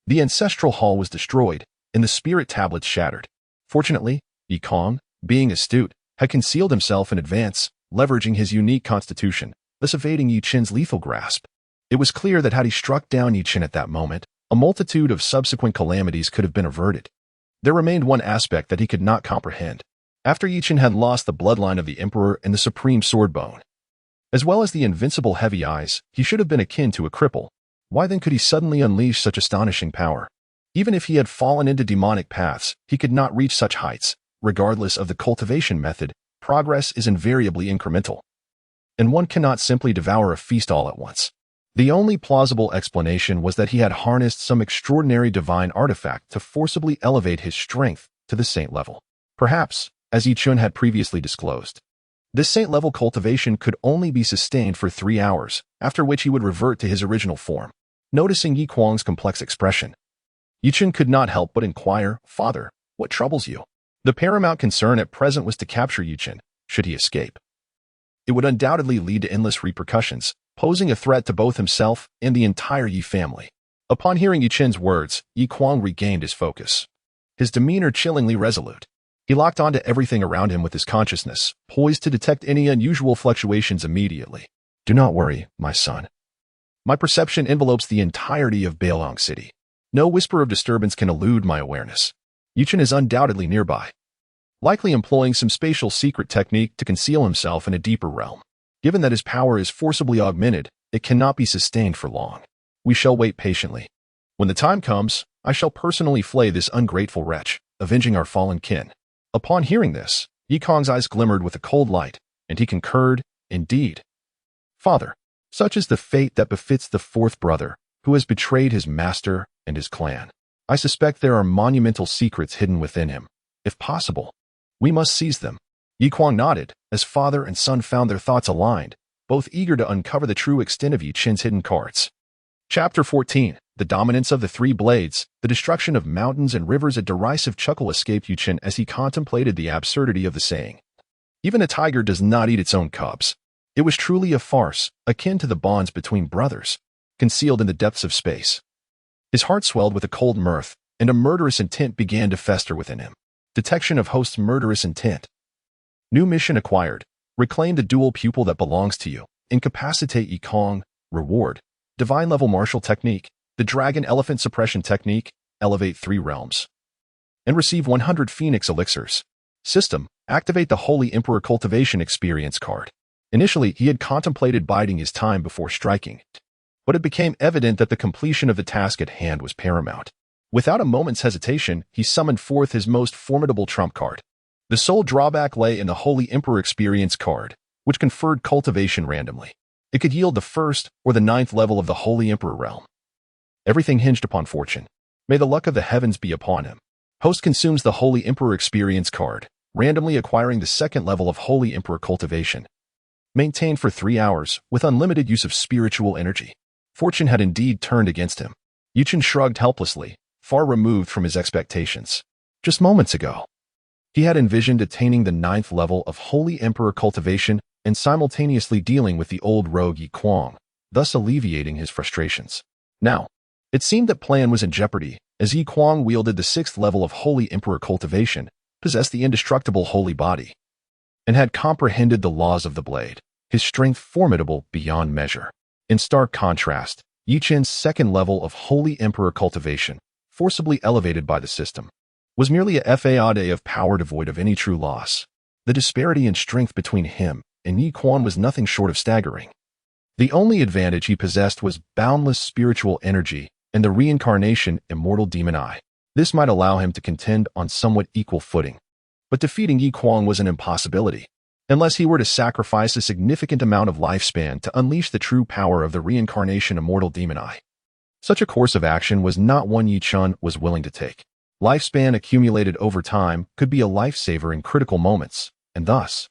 Speaker 1: The ancestral hall was destroyed, and the spirit tablets shattered. Fortunately, Yi Kuang, being astute, had concealed himself in advance, leveraging his unique constitution, thus evading Yi Chen's lethal grasp. It was clear that had he struck down Yi Chen at that moment, a multitude of subsequent calamities could have been averted. There remained one aspect that he could not comprehend. After Yi Chen had lost the bloodline of the Emperor and the Supreme Sword Bone, as well as the invincible heavy eyes, he should have been akin to a cripple. Why then could he suddenly unleash such astonishing power? Even if he had fallen into demonic paths, he could not reach such heights. Regardless of the cultivation method, progress is invariably incremental, and one cannot simply devour a feast all at once. The only plausible explanation was that he had harnessed some extraordinary divine artifact to forcibly elevate his strength to the saint level. Perhaps, as Yi Chen had previously disclosed, this saint-level cultivation could only be sustained for 3 hours, after which he would revert to his original form. Noticing Yi Kuang's complex expression, Yi Chen could not help but inquire, "Father, what troubles you?" The paramount concern at present was to capture Yi Chen, should he escape. It would undoubtedly lead to endless repercussions, posing a threat to both himself and the entire Yi family. Upon hearing Yi Chen's words, Yi Kuang regained his focus, his demeanor chillingly resolute. He locked onto everything around him with his consciousness, poised to detect any unusual fluctuations immediately. "Do not worry, my son. My perception envelopes the entirety of Bailong City. No whisper of disturbance can elude my awareness. Yi Chen is undoubtedly nearby, likely employing some spatial secret technique to conceal himself in a deeper realm. Given that his power is forcibly augmented, it cannot be sustained for long. We shall wait patiently. When the time comes, I shall personally flay this ungrateful wretch, avenging our fallen kin." Upon hearing this, Yikong's eyes glimmered with a cold light, and he concurred, "Indeed, Father, such is the fate that befits the fourth brother, who has betrayed his master and his clan. I suspect there are monumental secrets hidden within him. If possible, we must seize them." Yikwang nodded, as father and son found their thoughts aligned, both eager to uncover the true extent of Yi Chen's hidden cards. Chapter 14. The Dominance of the Three Blades. The destruction of mountains and rivers. A derisive chuckle escaped Yi Chen as he contemplated the absurdity of the saying. Even a tiger does not eat its own cubs. It was truly a farce, akin to the bonds between brothers, concealed in the depths of space. His heart swelled with a cold mirth, and a murderous intent began to fester within him. Detection of host's murderous intent. New mission acquired. Reclaim the dual pupil that belongs to you. Incapacitate Yikong. Reward. Divine level martial technique. The dragon elephant suppression technique. Elevate 3 realms. And receive 100 phoenix elixirs. System. Activate the Holy Emperor cultivation experience card. Initially, he had contemplated biding his time before striking, but it became evident that the completion of the task at hand was paramount. Without a moment's hesitation, he summoned forth his most formidable trump card. The sole drawback lay in the Holy Emperor experience card, which conferred cultivation randomly. It could yield the 1st or the 9th level of the Holy Emperor realm. Everything hinged upon fortune. May the luck of the heavens be upon him. Host consumes the Holy Emperor experience card, randomly acquiring the 2nd level of Holy Emperor cultivation. Maintained for 3 hours, with unlimited use of spiritual energy. Fortune had indeed turned against him. Yi Chen shrugged helplessly, far removed from his expectations. Just moments ago, he had envisioned attaining the 9th level of Holy Emperor cultivation and simultaneously dealing with the old rogue Yi Kwang, thus alleviating his frustrations. Now, it seemed that plan was in jeopardy, as Yi Kwang wielded the 6th level of Holy Emperor cultivation, possessed the indestructible holy body, and had comprehended the laws of the blade, his strength formidable beyond measure. In stark contrast, Yi Chen's 2nd level of Holy Emperor cultivation, forcibly elevated by the system, was merely a fade of power devoid of any true loss. The disparity in strength between him and Yi Quan was nothing short of staggering. The only advantage he possessed was boundless spiritual energy and the reincarnation immortal demon eye. This might allow him to contend on somewhat equal footing. But defeating Yi Kwang was an impossibility, unless he were to sacrifice a significant amount of lifespan to unleash the true power of the reincarnation immortal demon eye. Such a course of action was not one Yi Chen was willing to take. Lifespan accumulated over time could be a lifesaver in critical moments, and thus,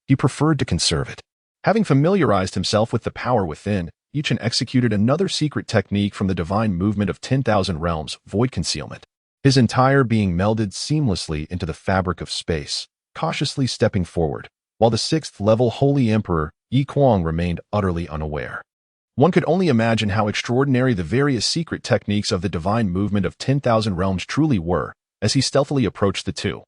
Speaker 1: he preferred to conserve it. Having familiarized himself with the power within, Yi Chen executed another secret technique from the divine movement of 10,000 realms, void concealment. His entire being melded seamlessly into the fabric of space, cautiously stepping forward, while the 6th level Holy Emperor, Yi Kwang, remained utterly unaware. One could only imagine how extraordinary the various secret techniques of the divine movement of 10,000 realms truly were, as he stealthily approached the two,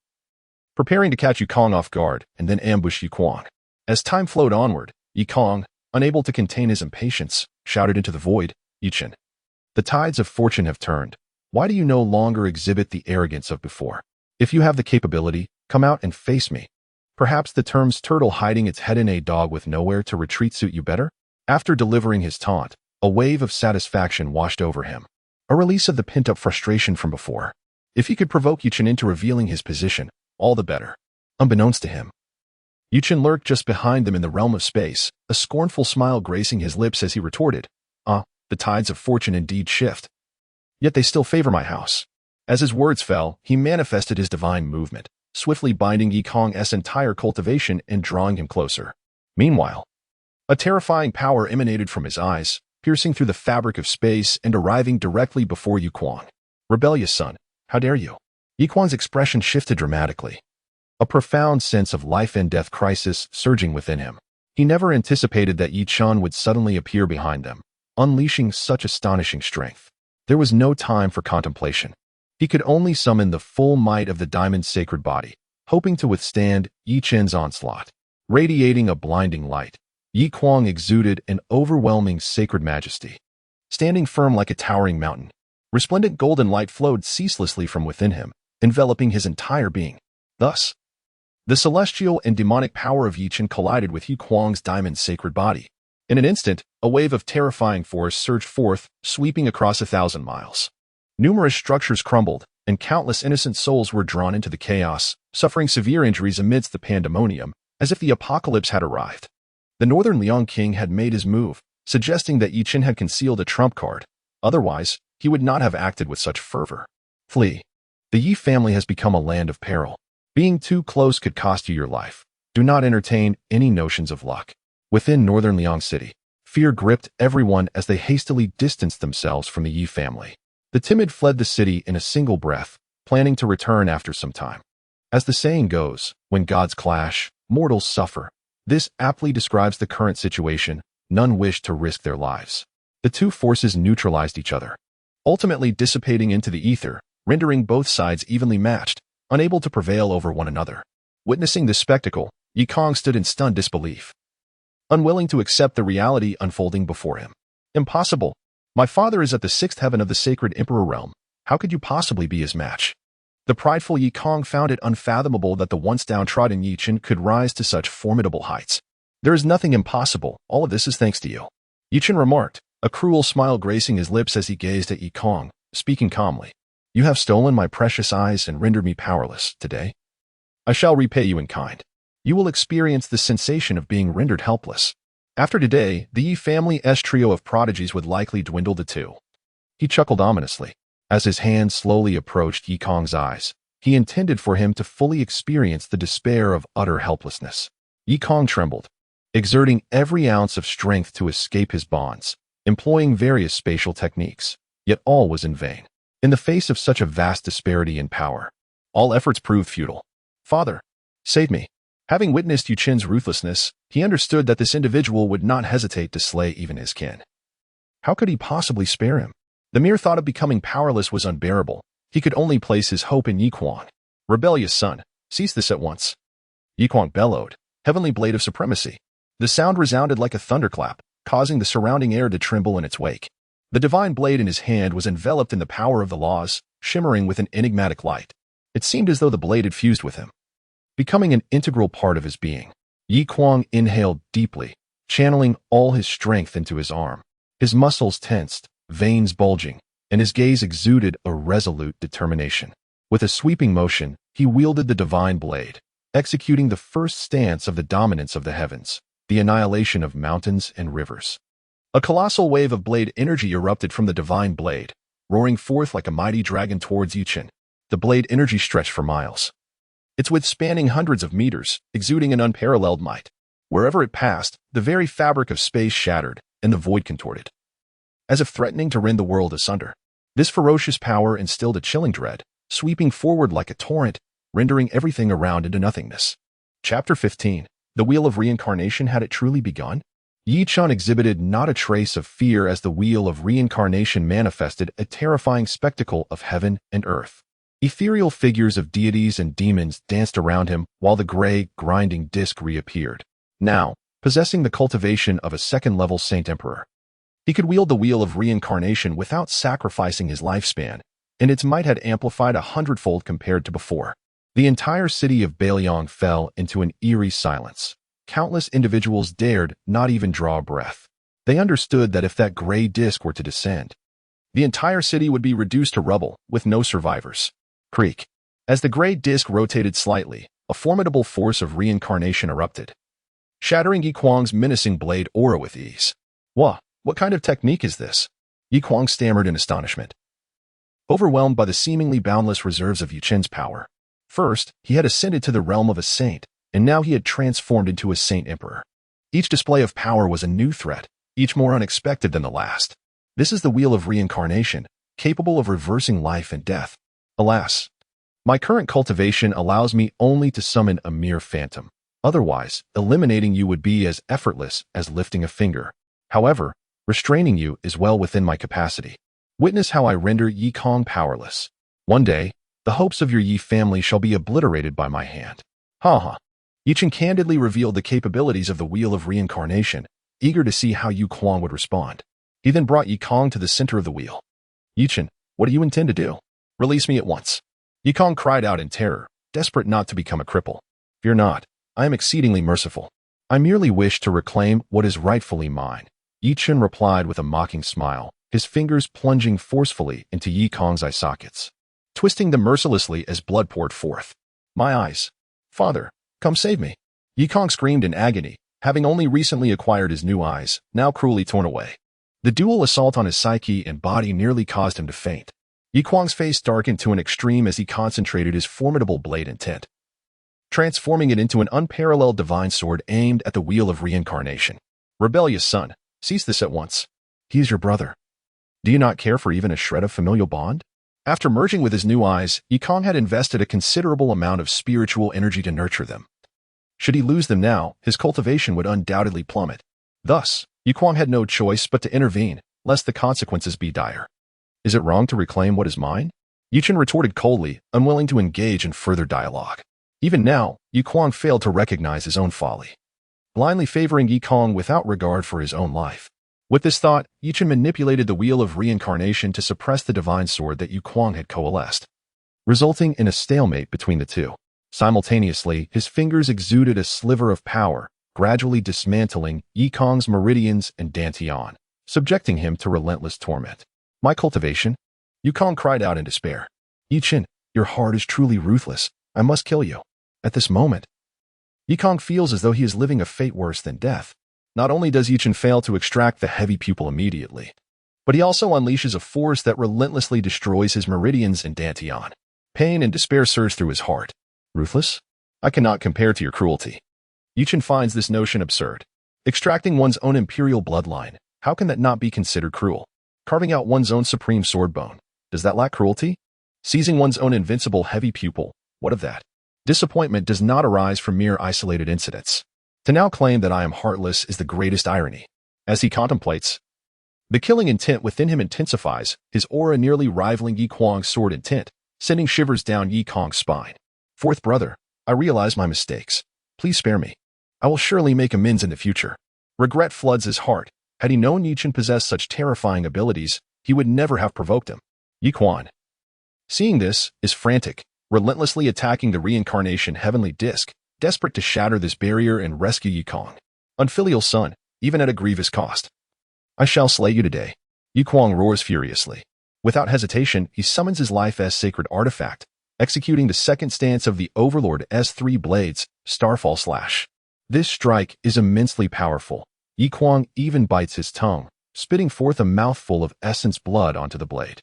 Speaker 1: preparing to catch Yi Kwang off guard and then ambush Yi Kwang. As time flowed onward, Yi Kwang, unable to contain his impatience, shouted into the void, "Yi Chen, the tides of fortune have turned. Why do you no longer exhibit the arrogance of before? If you have the capability, come out and face me. Perhaps the terms turtle hiding its head in a dog with nowhere to retreat suit you better?" After delivering his taunt, a wave of satisfaction washed over him, a release of the pent-up frustration from before. If he could provoke Yi Chen into revealing his position, all the better. Unbeknownst to him, Yi Chen lurked just behind them in the realm of space, a scornful smile gracing his lips as he retorted, the tides of fortune indeed shift. Yet they still favor my house." As his words fell, he manifested his divine movement, swiftly binding Yi Kwang's entire cultivation and drawing him closer. Meanwhile, a terrifying power emanated from his eyes, piercing through the fabric of space and arriving directly before Yi Kwang. "Rebellious son, how dare you?" Yi Kwang's expression shifted dramatically, a profound sense of life and death crisis surging within him. He never anticipated that Yi Chen would suddenly appear behind them, unleashing such astonishing strength. There was no time for contemplation. He could only summon the full might of the diamond's sacred body, hoping to withstand Yi Chen's onslaught. Radiating a blinding light, Yi Kwang exuded an overwhelming sacred majesty. Standing firm like a towering mountain, resplendent golden light flowed ceaselessly from within him, enveloping his entire being. Thus, the celestial and demonic power of Yi Chen collided with Yi Kwang's diamond sacred body. In an instant, a wave of terrifying force surged forth, sweeping across 1,000 miles. Numerous structures crumbled, and countless innocent souls were drawn into the chaos, suffering severe injuries amidst the pandemonium, as if the apocalypse had arrived. The Northern Liang King had made his move, suggesting that Chen had concealed a trump card. Otherwise, he would not have acted with such fervor. Flee. The Yi family has become a land of peril. Being too close could cost you your life. Do not entertain any notions of luck. Within Northern Liang City, fear gripped everyone as they hastily distanced themselves from the Yi family. The timid fled the city in a single breath, planning to return after some time. As the saying goes, when gods clash, mortals suffer. This aptly describes the current situation. None wished to risk their lives. The two forces neutralized each other, ultimately dissipating into the ether, rendering both sides evenly matched, unable to prevail over one another. Witnessing this spectacle, Yi Kong stood in stunned disbelief, unwilling to accept the reality unfolding before him. Impossible. My father is at the sixth heaven of the sacred emperor realm. How could you possibly be his match? The prideful Yi Kong found it unfathomable that the once downtrodden Yi Chen could rise to such formidable heights. There is nothing impossible. All of this is thanks to you, Yi Chen remarked, a cruel smile gracing his lips as he gazed at Yi Kong, speaking calmly. You have stolen my precious eyes and rendered me powerless. Today, I shall repay you in kind. You will experience the sensation of being rendered helpless. After today, the Yi family's trio of prodigies would likely dwindle to two. He chuckled ominously. As his hand slowly approached Yi Kong's eyes, he intended for him to fully experience the despair of utter helplessness. Yi Kong trembled, exerting every ounce of strength to escape his bonds, employing various spatial techniques, yet all was in vain. In the face of such a vast disparity in power, all efforts proved futile. Father, save me. Having witnessed Yu Chen's ruthlessness, he understood that this individual would not hesitate to slay even his kin. How could he possibly spare him? The mere thought of becoming powerless was unbearable. He could only place his hope in Yi Kuang. Rebellious son, cease this at once. Yi Kuang bellowed, heavenly blade of supremacy. The sound resounded like a thunderclap, causing the surrounding air to tremble in its wake. The divine blade in his hand was enveloped in the power of the laws, shimmering with an enigmatic light. It seemed as though the blade had fused with him, becoming an integral part of his being. Yi Kuang inhaled deeply, channeling all his strength into his arm. His muscles tensed, veins bulging, and his gaze exuded a resolute determination. With a sweeping motion, he wielded the divine blade, executing the first stance of the dominance of the heavens, the annihilation of mountains and rivers. A colossal wave of blade energy erupted from the divine blade, roaring forth like a mighty dragon towards Yu Chen. The blade energy stretched for miles, its width spanning hundreds of meters, exuding an unparalleled might. Wherever it passed, the very fabric of space shattered, and the void contorted, as if threatening to rend the world asunder. This ferocious power instilled a chilling dread, sweeping forward like a torrent, rendering everything around into nothingness. Chapter 15. The Wheel of Reincarnation. Had it truly begun? Yi Chen exhibited not a trace of fear as the Wheel of Reincarnation manifested a terrifying spectacle of heaven and earth. Ethereal figures of deities and demons danced around him while the gray, grinding disk reappeared. Now, possessing the cultivation of a second-level Saint Emperor, he could wield the Wheel of Reincarnation without sacrificing his lifespan, and its might had amplified 100-fold compared to before. The entire city of Bailiang fell into an eerie silence. Countless individuals dared not even draw a breath. They understood that if that gray disk were to descend, the entire city would be reduced to rubble, with no survivors. Creak. As the gray disk rotated slightly, a formidable force of reincarnation erupted, shattering Yi Kuang's menacing blade aura with ease. What kind of technique is this? Yi Kuang stammered in astonishment, overwhelmed by the seemingly boundless reserves of Yu Chen's power. First, he had ascended to the realm of a saint, and now he had transformed into a saint emperor. Each display of power was a new threat, each more unexpected than the last. This is the Wheel of Reincarnation, capable of reversing life and death. Alas, my current cultivation allows me only to summon a mere phantom. Otherwise, eliminating you would be as effortless as lifting a finger. However, restraining you is well within my capacity. Witness how I render Yi Kong powerless. One day, the hopes of your Yi family shall be obliterated by my hand. Yi Chen candidly revealed the capabilities of the Wheel of Reincarnation, eager to see how Yu Kuang would respond. He then brought Yi Kong to the center of the wheel. Yi Chen, what do you intend to do? Release me at once. Yi Kong cried out in terror, desperate not to become a cripple. Fear not, I am exceedingly merciful. I merely wish to reclaim what is rightfully mine. Yi Chen replied with a mocking smile, his fingers plunging forcefully into Yi Kong's eye sockets, twisting them mercilessly as blood poured forth. "My eyes! Father, come save me!" Yi Kong screamed in agony, having only recently acquired his new eyes, now cruelly torn away. The dual assault on his psyche and body nearly caused him to faint. Yi Kong's face darkened to an extreme as he concentrated his formidable blade intent, transforming it into an unparalleled divine sword aimed at the wheel of reincarnation. "Rebellious son, cease this at once. He is your brother. Do you not care for even a shred of familial bond?" After merging with his new eyes, Yi Kong had invested a considerable amount of spiritual energy to nurture them. Should he lose them now, his cultivation would undoubtedly plummet. Thus, Yi Kong had no choice but to intervene, lest the consequences be dire. "Is it wrong to reclaim what is mine?" Chen retorted coldly, unwilling to engage in further dialogue. Even now, Yi Kong failed to recognize his own folly, blindly favoring Yi Kong without regard for his own life. With this thought, Chen manipulated the wheel of reincarnation to suppress the divine sword that Yi Kong had coalesced, resulting in a stalemate between the two. Simultaneously, his fingers exuded a sliver of power, gradually dismantling Yi Kong's meridians and dantian, subjecting him to relentless torment. "My cultivation?" Yi Kong cried out in despair. "Chen, your heart is truly ruthless. I must kill you." At this moment, Yi Kong feels as though he is living a fate worse than death. Not only does Chen fail to extract the heavy pupil immediately, but he also unleashes a force that relentlessly destroys his meridians and dantian. Pain and despair surge through his heart. "Ruthless? I cannot compare to your cruelty." Chen finds this notion absurd. Extracting one's own imperial bloodline, how can that not be considered cruel? Carving out one's own supreme sword bone, does that lack cruelty? Seizing one's own invincible heavy pupil, what of that? Disappointment does not arise from mere isolated incidents. To now claim that I am heartless is the greatest irony. As he contemplates, the killing intent within him intensifies, his aura nearly rivaling Yi Kong's sword intent, sending shivers down Yi Kong's spine. "Fourth brother, I realize my mistakes. Please spare me. I will surely make amends in the future." Regret floods his heart. Had he known Chen possessed such terrifying abilities, he would never have provoked him. Yi Kong, seeing this, is frantic, relentlessly attacking the reincarnation heavenly disc, desperate to shatter this barrier and rescue Yi Kong. "Unfilial son, even at a grievous cost. I shall slay you today." Yi Kong roars furiously. Without hesitation, he summons his life-s sacred artifact, executing the second stance of the Overlord's 3 blades, Starfall Slash. This strike is immensely powerful. Yi Kong even bites his tongue, spitting forth a mouthful of essence blood onto the blade.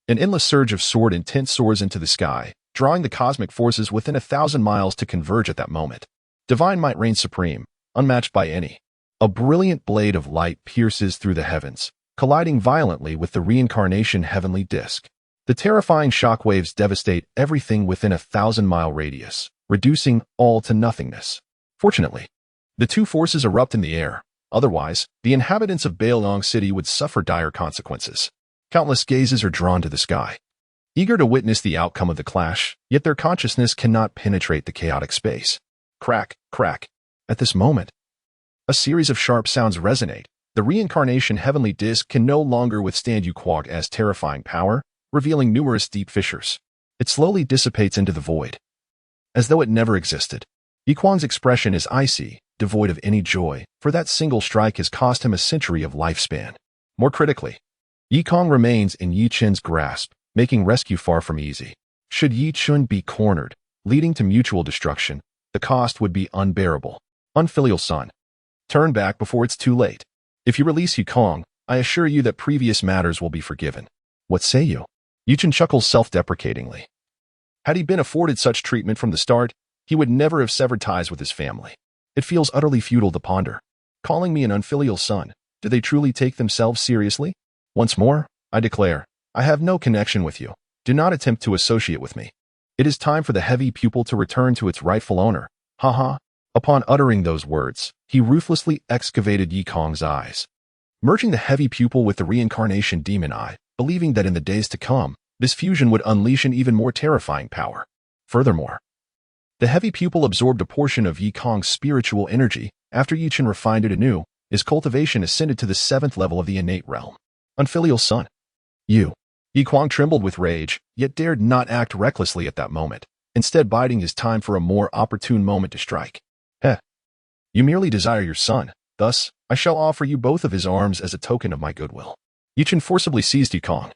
Speaker 1: An endless surge of sword intent soars into the sky, drawing the cosmic forces within 1,000 miles to converge at that moment. Divine might reigns supreme, unmatched by any. A brilliant blade of light pierces through the heavens, colliding violently with the reincarnation heavenly disc. The terrifying shockwaves devastate everything within 1,000-mile radius, reducing all to nothingness. Fortunately, the two forces erupt in the air. Otherwise, the inhabitants of Bailong City would suffer dire consequences. Countless gazes are drawn to the sky, eager to witness the outcome of the clash, yet their consciousness cannot penetrate the chaotic space. Crack, crack. At this moment, a series of sharp sounds resonate. The reincarnation heavenly disc can no longer withstand Yi Kong's terrifying power, revealing numerous deep fissures. It slowly dissipates into the void, as though it never existed. Yi Kong's expression is icy, devoid of any joy, for that single strike has cost him a century of lifespan. More critically, Yi Kong remains in Yi Chen's grasp, making rescue far from easy. Should Yi Chen be cornered, leading to mutual destruction, the cost would be unbearable. Unfilial son, turn back before it's too late. If you release Yi Kong, I assure you that previous matters will be forgiven. What say you? Yi Chen chuckles self-deprecatingly. Had he been afforded such treatment from the start, he would never have severed ties with his family. It feels utterly futile to ponder. Calling me an unfilial son, do they truly take themselves seriously? Once more, I declare, I have no connection with you. Do not attempt to associate with me. It is time for the heavy pupil to return to its rightful owner. Ha ha. Upon uttering those words, he ruthlessly excavated Yi Kong's eyes, merging the heavy pupil with the reincarnation demon eye, believing that in the days to come, this fusion would unleash an even more terrifying power. Furthermore, the heavy pupil absorbed a portion of Yi Kong's spiritual energy. After Yi Chen refined it anew, his cultivation ascended to the 7th level of the innate realm. Unfilial son. You. Yi Kong trembled with rage, yet dared not act recklessly at that moment, instead biding his time for a more opportune moment to strike. Heh. You merely desire your son, thus, I shall offer you both of his arms as a token of my goodwill. Chen forcibly seized Yikong,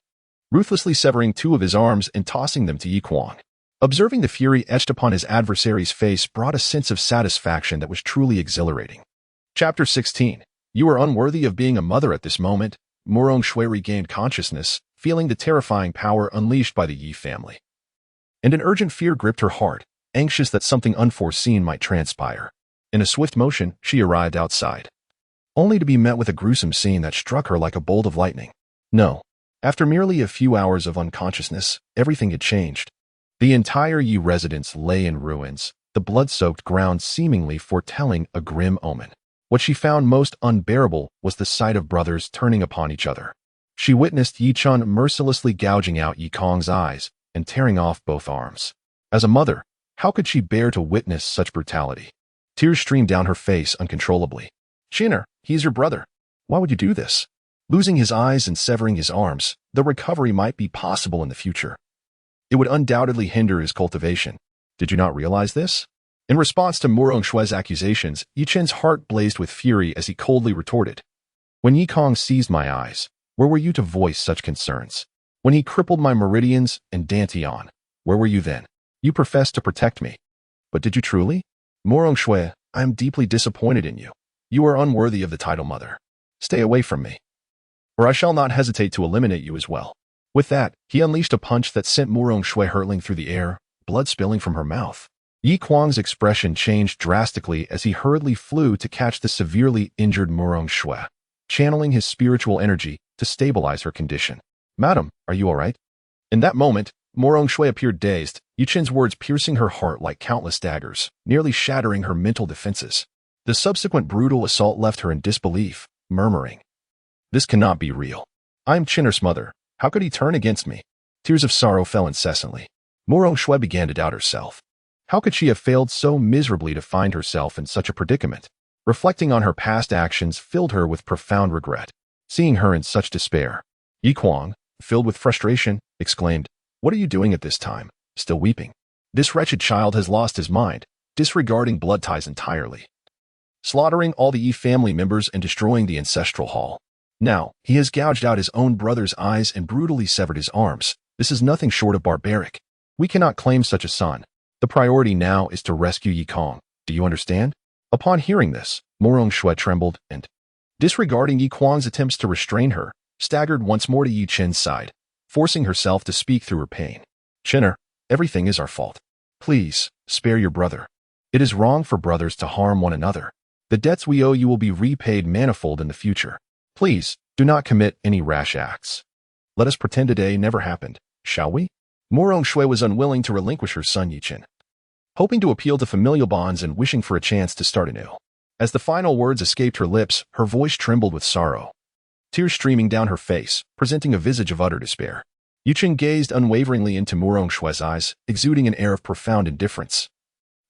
Speaker 1: ruthlessly severing two of his arms and tossing them to Yikong. Observing the fury etched upon his adversary's face brought a sense of satisfaction that was truly exhilarating. Chapter 16. You are unworthy of being a mother at this moment. Morong Shui regained consciousness, feeling the terrifying power unleashed by the Yi family. And an urgent fear gripped her heart, anxious that something unforeseen might transpire. In a swift motion, she arrived outside, only to be met with a gruesome scene that struck her like a bolt of lightning. No. After merely a few hours of unconsciousness, everything had changed. The entire Yi residence lay in ruins, the blood-soaked ground seemingly foretelling a grim omen. What she found most unbearable was the sight of brothers turning upon each other. She witnessed Yi Chen mercilessly gouging out Yikong's eyes and tearing off both arms. As a mother, how could she bear to witness such brutality? Tears streamed down her face uncontrollably. Chinner, he's your brother. Why would you do this? Losing his eyes and severing his arms, the recovery might be possible in the future. It would undoubtedly hinder his cultivation. Did you not realize this? In response to Morong Shui's accusations, Yi Chen's heart blazed with fury as he coldly retorted. When Yikong seized my eyes, where were you to voice such concerns? When he crippled my meridians and dantian, where were you then? You professed to protect me. But did you truly? Morong Shui, I am deeply disappointed in you. You are unworthy of the title mother. Stay away from me, or I shall not hesitate to eliminate you as well. With that, he unleashed a punch that sent Morong Shui hurtling through the air, blood spilling from her mouth. Yi Kuang's expression changed drastically as he hurriedly flew to catch the severely injured Morong Shui, channeling his spiritual energy to stabilize her condition. Madam, are you all right? In that moment, Morong Shui appeared dazed, Yi Chen's words piercing her heart like countless daggers, nearly shattering her mental defenses. The subsequent brutal assault left her in disbelief, murmuring, "This cannot be real. I am Chinner's mother. How could he turn against me?" Tears of sorrow fell incessantly. Morong Shui began to doubt herself. How could she have failed so miserably to find herself in such a predicament? Reflecting on her past actions filled her with profound regret. Seeing her in such despair, Yi Kuang, filled with frustration, exclaimed, "What are you doing at this time, still weeping? This wretched child has lost his mind, disregarding blood ties entirely, slaughtering all the Yi family members and destroying the ancestral hall. Now, he has gouged out his own brother's eyes and brutally severed his arms. This is nothing short of barbaric. We cannot claim such a son. The priority now is to rescue Yi Kong. Do you understand?" Upon hearing this, Morong Shui trembled and, disregarding Yi Kuang's attempts to restrain her, staggered once more to Yi Chen's side, forcing herself to speak through her pain. "Chinner, everything is our fault. Please, spare your brother. It is wrong for brothers to harm one another. The debts we owe you will be repaid manifold in the future. Please, do not commit any rash acts. Let us pretend today never happened, shall we?" Morong Shui was unwilling to relinquish her son Yi Chen, hoping to appeal to familial bonds and wishing for a chance to start anew. As the final words escaped her lips, her voice trembled with sorrow, tears streaming down her face, presenting a visage of utter despair. Yi Chen gazed unwaveringly into Morong Shui's eyes, exuding an air of profound indifference,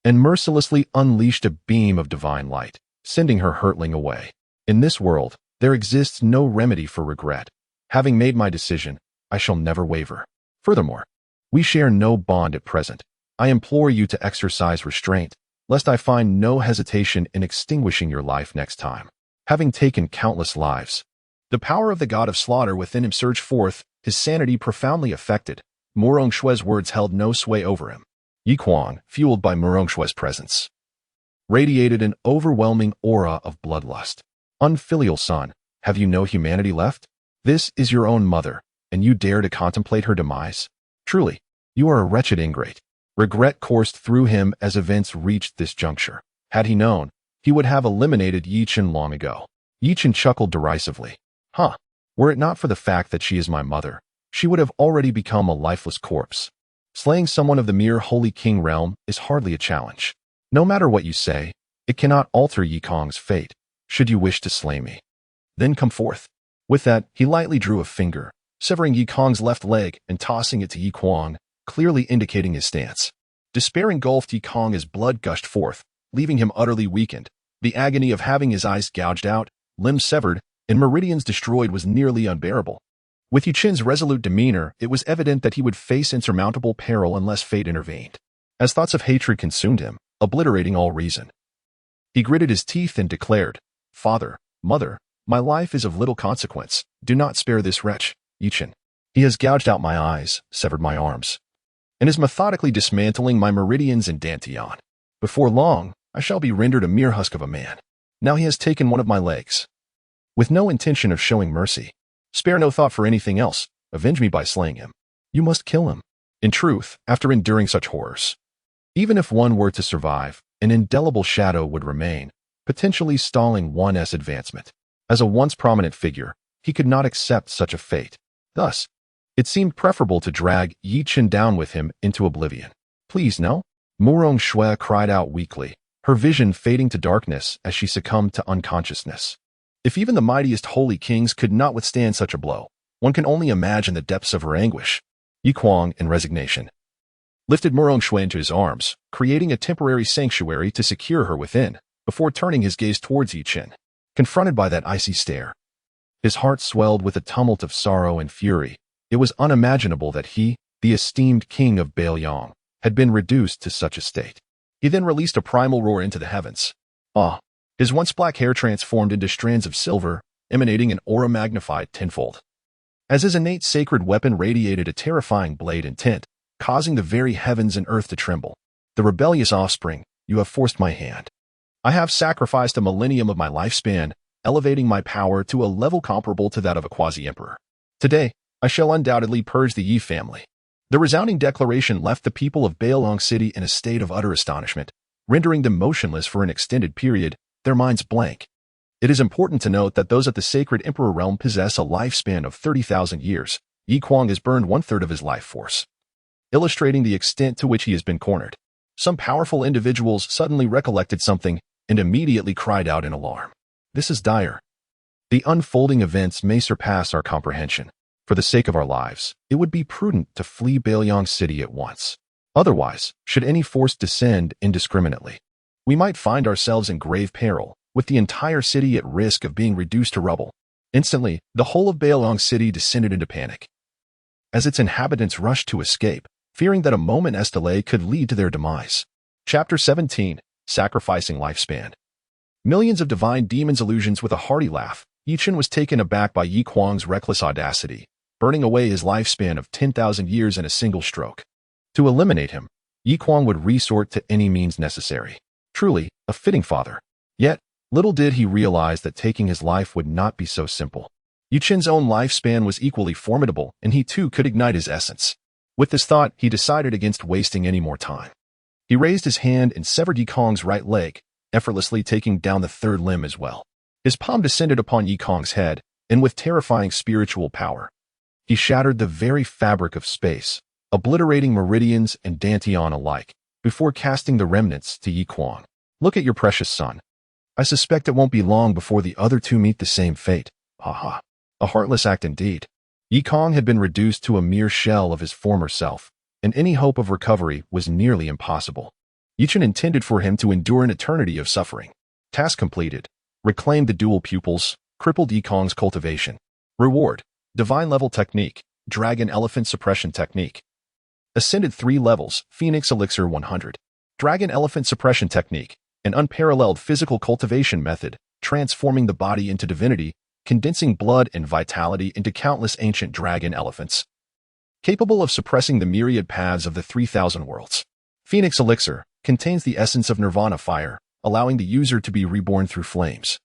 Speaker 1: and mercilessly unleashed a beam of divine light, sending her hurtling away. In this world, there exists no remedy for regret. Having made my decision, I shall never waver. Furthermore, we share no bond at present. I implore you to exercise restraint, lest I find no hesitation in extinguishing your life next time. Having taken countless lives, the power of the god of slaughter within him surged forth, his sanity profoundly affected. Morong Shui's words held no sway over him. Yi Kuang, fueled by Morong Shui's presence, radiated an overwhelming aura of bloodlust. "Unfilial son, have you no humanity left? This is your own mother, and you dare to contemplate her demise? Truly, you are a wretched ingrate." Regret coursed through him as events reached this juncture. Had he known, he would have eliminated Yi Chen long ago. Yi Chen chuckled derisively. "Huh, were it not for the fact that she is my mother, she would have already become a lifeless corpse. Slaying someone of the mere Holy King realm is hardly a challenge. No matter what you say, it cannot alter Yi Kong's fate. Should you wish to slay me, then come forth." With that, he lightly drew a finger, severing Yi Kong's left leg and tossing it to Yi Kuang, clearly indicating his stance. Despair engulfed Yi Kong as blood gushed forth, leaving him utterly weakened. The agony of having his eyes gouged out, limbs severed, and meridians destroyed was nearly unbearable. With Yi Chen's resolute demeanor, it was evident that he would face insurmountable peril unless fate intervened. As thoughts of hatred consumed him, obliterating all reason, he gritted his teeth and declared, "Father, mother, My life is of little consequence. Do not spare this wretch, Chen. He has gouged out my eyes, severed my arms, and is methodically dismantling my meridians and dantian. Before long, I shall be rendered a mere husk of a man. Now he has taken one of my legs. With no intention of showing mercy, spare no thought for anything else, avenge me by slaying him. You must kill him. In truth, after enduring such horrors, even if one were to survive, an indelible shadow would remain, potentially stalling one's advancement. As a once prominent figure, he could not accept such a fate. Thus, it seemed preferable to drag Chen down with him into oblivion. Please, no? Murong Shui cried out weakly, her vision fading to darkness as she succumbed to unconsciousness. If even the mightiest holy kings could not withstand such a blow, one can only imagine the depths of her anguish. Yikwang, in resignation, lifted Murong Shui into his arms, creating a temporary sanctuary to secure her within, before turning his gaze towards Chen. Confronted by that icy stare, his heart swelled with a tumult of sorrow and fury. It was unimaginable that he, the esteemed king of Baoyang, had been reduced to such a state. He then released a primal roar into the heavens. Ah! His once black hair transformed into strands of silver, emanating an aura magnified tenfold. As his innate sacred weapon radiated a terrifying blade intent, causing the very heavens and earth to tremble. The rebellious offspring, you have forced my hand. I have sacrificed a millennium of my lifespan, elevating my power to a level comparable to that of a quasi-emperor. Today, I shall undoubtedly purge the Yi family. The resounding declaration left the people of Baoyang City in a state of utter astonishment, rendering them motionless for an extended period, their minds blank. It is important to note that those at the sacred emperor realm possess a lifespan of 30,000 years. Yikwang has burned one-third of his life force, illustrating the extent to which he has been cornered. Some powerful individuals suddenly recollected something and immediately cried out in alarm. This is dire. The unfolding events may surpass our comprehension. For the sake of our lives, it would be prudent to flee Baoyang City at once. Otherwise, should any force descend indiscriminately, we might find ourselves in grave peril, with the entire city at risk of being reduced to rubble. Instantly, the whole of Baoyang City descended into panic, as its inhabitants rushed to escape, fearing that a moment's delay could lead to their demise. Chapter 17. Sacrificing Lifespan. Millions of divine demons illusions. With a hearty laugh, Chen was taken aback by Yikwang's reckless audacity, burning away his lifespan of 10,000 years in a single stroke. To eliminate him, Yikwang would resort to any means necessary. Truly, a fitting father. Yet, little did he realize that taking his life would not be so simple. Chen's own lifespan was equally formidable, and he too could ignite his essence. With this thought, he decided against wasting any more time. He raised his hand and severed Yikwang's right leg, effortlessly taking down the third limb as well. His palm descended upon Yikwang's head, and with terrifying spiritual power, he shattered the very fabric of space, obliterating meridians and dantian alike, before casting the remnants to Yikwang. Look at your precious son. I suspect it won't be long before the other two meet the same fate. Haha. A heartless act indeed. Yikwang had been reduced to a mere shell of his former self, and any hope of recovery was nearly impossible. Chen intended for him to endure an eternity of suffering. Task completed. Reclaimed the dual pupils, crippled Yikwang's cultivation. Reward. Divine level technique, dragon elephant suppression technique. Ascended 3 levels, Phoenix Elixir 100. Dragon elephant suppression technique, an unparalleled physical cultivation method, transforming the body into divinity, condensing blood and vitality into countless ancient dragon elephants, capable of suppressing the myriad paths of the 3,000 worlds. Phoenix Elixir contains the essence of nirvana fire, allowing the user to be reborn through flames,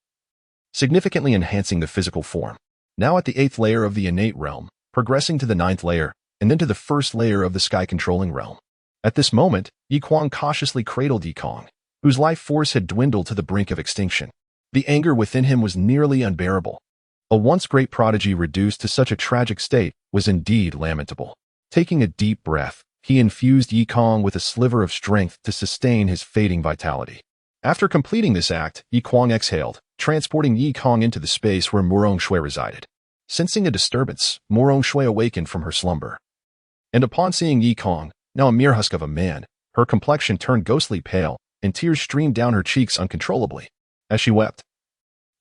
Speaker 1: significantly enhancing the physical form. Now at the 8th layer of the innate realm, progressing to the 9th layer, and then to the 1st layer of the sky-controlling realm. At this moment, Yikwang cautiously cradled Yikwang, whose life force had dwindled to the brink of extinction. The anger within him was nearly unbearable. A once great prodigy reduced to such a tragic state was indeed lamentable. Taking a deep breath, he infused Yikwang with a sliver of strength to sustain his fading vitality. After completing this act, Yikwang exhaled, transporting Yikwang into the space where Murong Shui resided. Sensing a disturbance, Murong Shui awakened from her slumber. And upon seeing Yikwang, now a mere husk of a man, her complexion turned ghostly pale, and tears streamed down her cheeks uncontrollably. As she wept,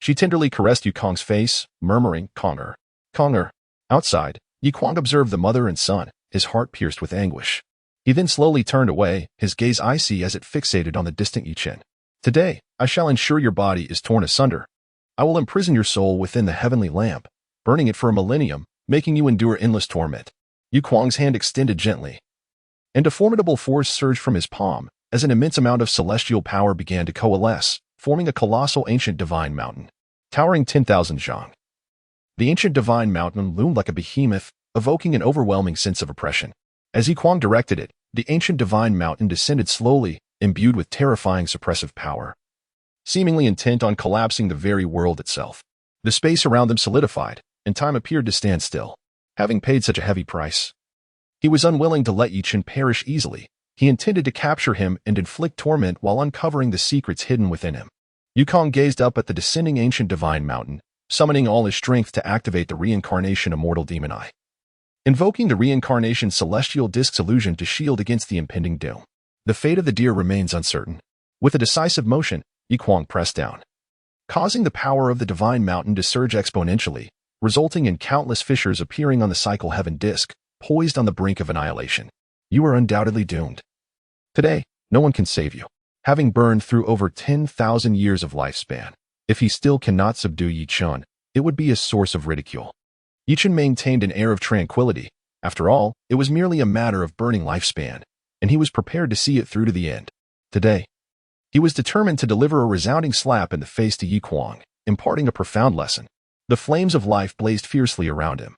Speaker 1: she tenderly caressed Yikwang's face, murmuring, "Konger, Konger." Outside, Yikwang observed the mother and son, his heart pierced with anguish. He then slowly turned away, his gaze icy as it fixated on the distant Chen. "Today, I shall ensure your body is torn asunder. I will imprison your soul within the heavenly lamp, burning it for a millennium, making you endure endless torment. Yu Kuang's hand extended gently, and a formidable force surged from his palm as an immense amount of celestial power began to coalesce, forming a colossal ancient divine mountain, towering 10,000 zhang. The ancient divine mountain loomed like a behemoth, evoking an overwhelming sense of oppression. As Yu Kuang directed it, the ancient divine mountain descended slowly, imbued with terrifying suppressive power, seemingly intent on collapsing the very world itself. The space around them solidified, and time appeared to stand still. Having paid such a heavy price, he was unwilling to let Chen perish easily. He intended to capture him and inflict torment while uncovering the secrets hidden within him. Yu Kuang gazed up at the descending ancient divine mountain, summoning all his strength to activate the reincarnation immortal demon eye, invoking the reincarnation celestial disk's illusion to shield against the impending doom. The fate of the deer remains uncertain. With a decisive motion, Yu Kuang pressed down, causing the power of the divine mountain to surge exponentially, resulting in countless fissures appearing on the cycle heaven disk, poised on the brink of annihilation. You are undoubtedly doomed. Today, no one can save you. Having burned through over 10,000 years of lifespan, if he still cannot subdue Chen, it would be a source of ridicule. Chen maintained an air of tranquility. After all, it was merely a matter of burning lifespan, and he was prepared to see it through to the end. Today, he was determined to deliver a resounding slap in the face to Yu Kuang, imparting a profound lesson. The flames of life blazed fiercely around him,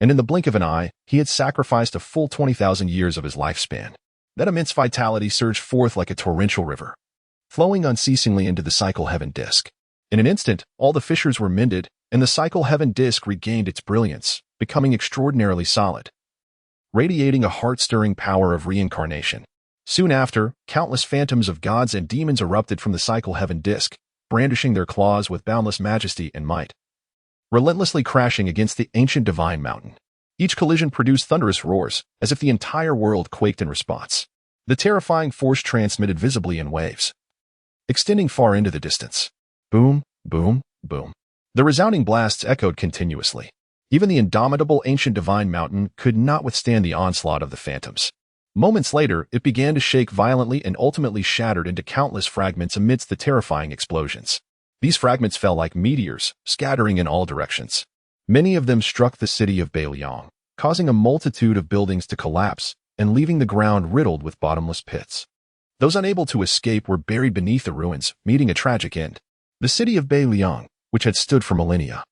Speaker 1: and in the blink of an eye, he had sacrificed a full 20,000 years of his lifespan. That immense vitality surged forth like a torrential river, flowing unceasingly into the cycle heaven disk. In an instant, all the fissures were mended, and the cycle heaven disk regained its brilliance, becoming extraordinarily solid, radiating a heart-stirring power of reincarnation. Soon after, countless phantoms of gods and demons erupted from the cycle heaven disk, brandishing their claws with boundless majesty and might, relentlessly crashing against the ancient divine mountain. Each collision produced thunderous roars, as if the entire world quaked in response. The terrifying force transmitted visibly in waves, extending far into the distance. Boom, boom, boom. The resounding blasts echoed continuously. Even the indomitable ancient divine mountain could not withstand the onslaught of the phantoms. Moments later, it began to shake violently and ultimately shattered into countless fragments amidst the terrifying explosions. These fragments fell like meteors, scattering in all directions. Many of them struck the city of Beiliang, causing a multitude of buildings to collapse and leaving the ground riddled with bottomless pits. Those unable to escape were buried beneath the ruins, meeting a tragic end. The city of Beiliang, which had stood for millennia,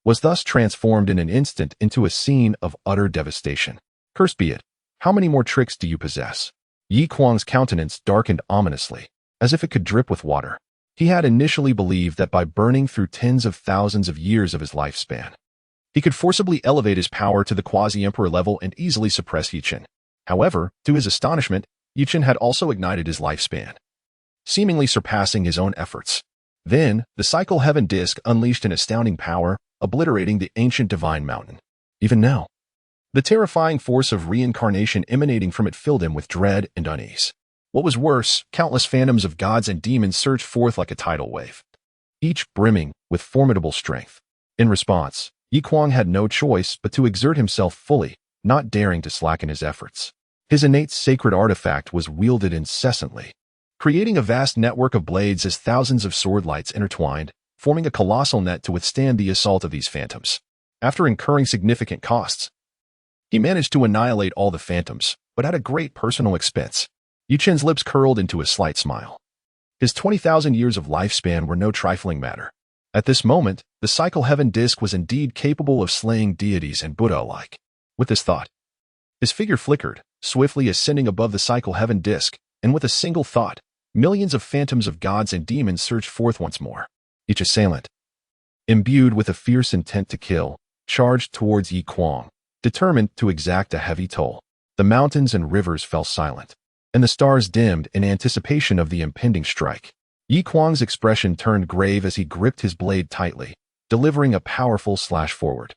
Speaker 1: was thus transformed in an instant into a scene of utter devastation. Cursed be it, how many more tricks do you possess? Yu Kuang's countenance darkened ominously, as if it could drip with water. He had initially believed that by burning through tens of thousands of years of his lifespan, he could forcibly elevate his power to the quasi-emperor level and easily suppress Chen. However, to his astonishment, Chen had also ignited his lifespan, seemingly surpassing his own efforts. Then, the cycle heaven disk unleashed an astounding power, obliterating the ancient divine mountain. Even now, the terrifying force of reincarnation emanating from it filled him with dread and unease. What was worse, countless phantoms of gods and demons surged forth like a tidal wave, each brimming with formidable strength. In response, Yu Kuang had no choice but to exert himself fully, not daring to slacken his efforts. His innate sacred artifact was wielded incessantly, creating a vast network of blades as thousands of sword lights intertwined, forming a colossal net to withstand the assault of these phantoms. After incurring significant costs, he managed to annihilate all the phantoms, but at a great personal expense. Chen's lips curled into a slight smile. His 20,000 years of lifespan were no trifling matter. At this moment, the cycle heaven disk was indeed capable of slaying deities and Buddha alike. With this thought, his figure flickered, swiftly ascending above the cycle heaven disk, and with a single thought, millions of phantoms of gods and demons surged forth once more. Each assailant, imbued with a fierce intent to kill, charged towards Yu Kuang, determined to exact a heavy toll. The mountains and rivers fell silent, and the stars dimmed in anticipation of the impending strike. Yu Kuang's expression turned grave as he gripped his blade tightly, delivering a powerful slash forward.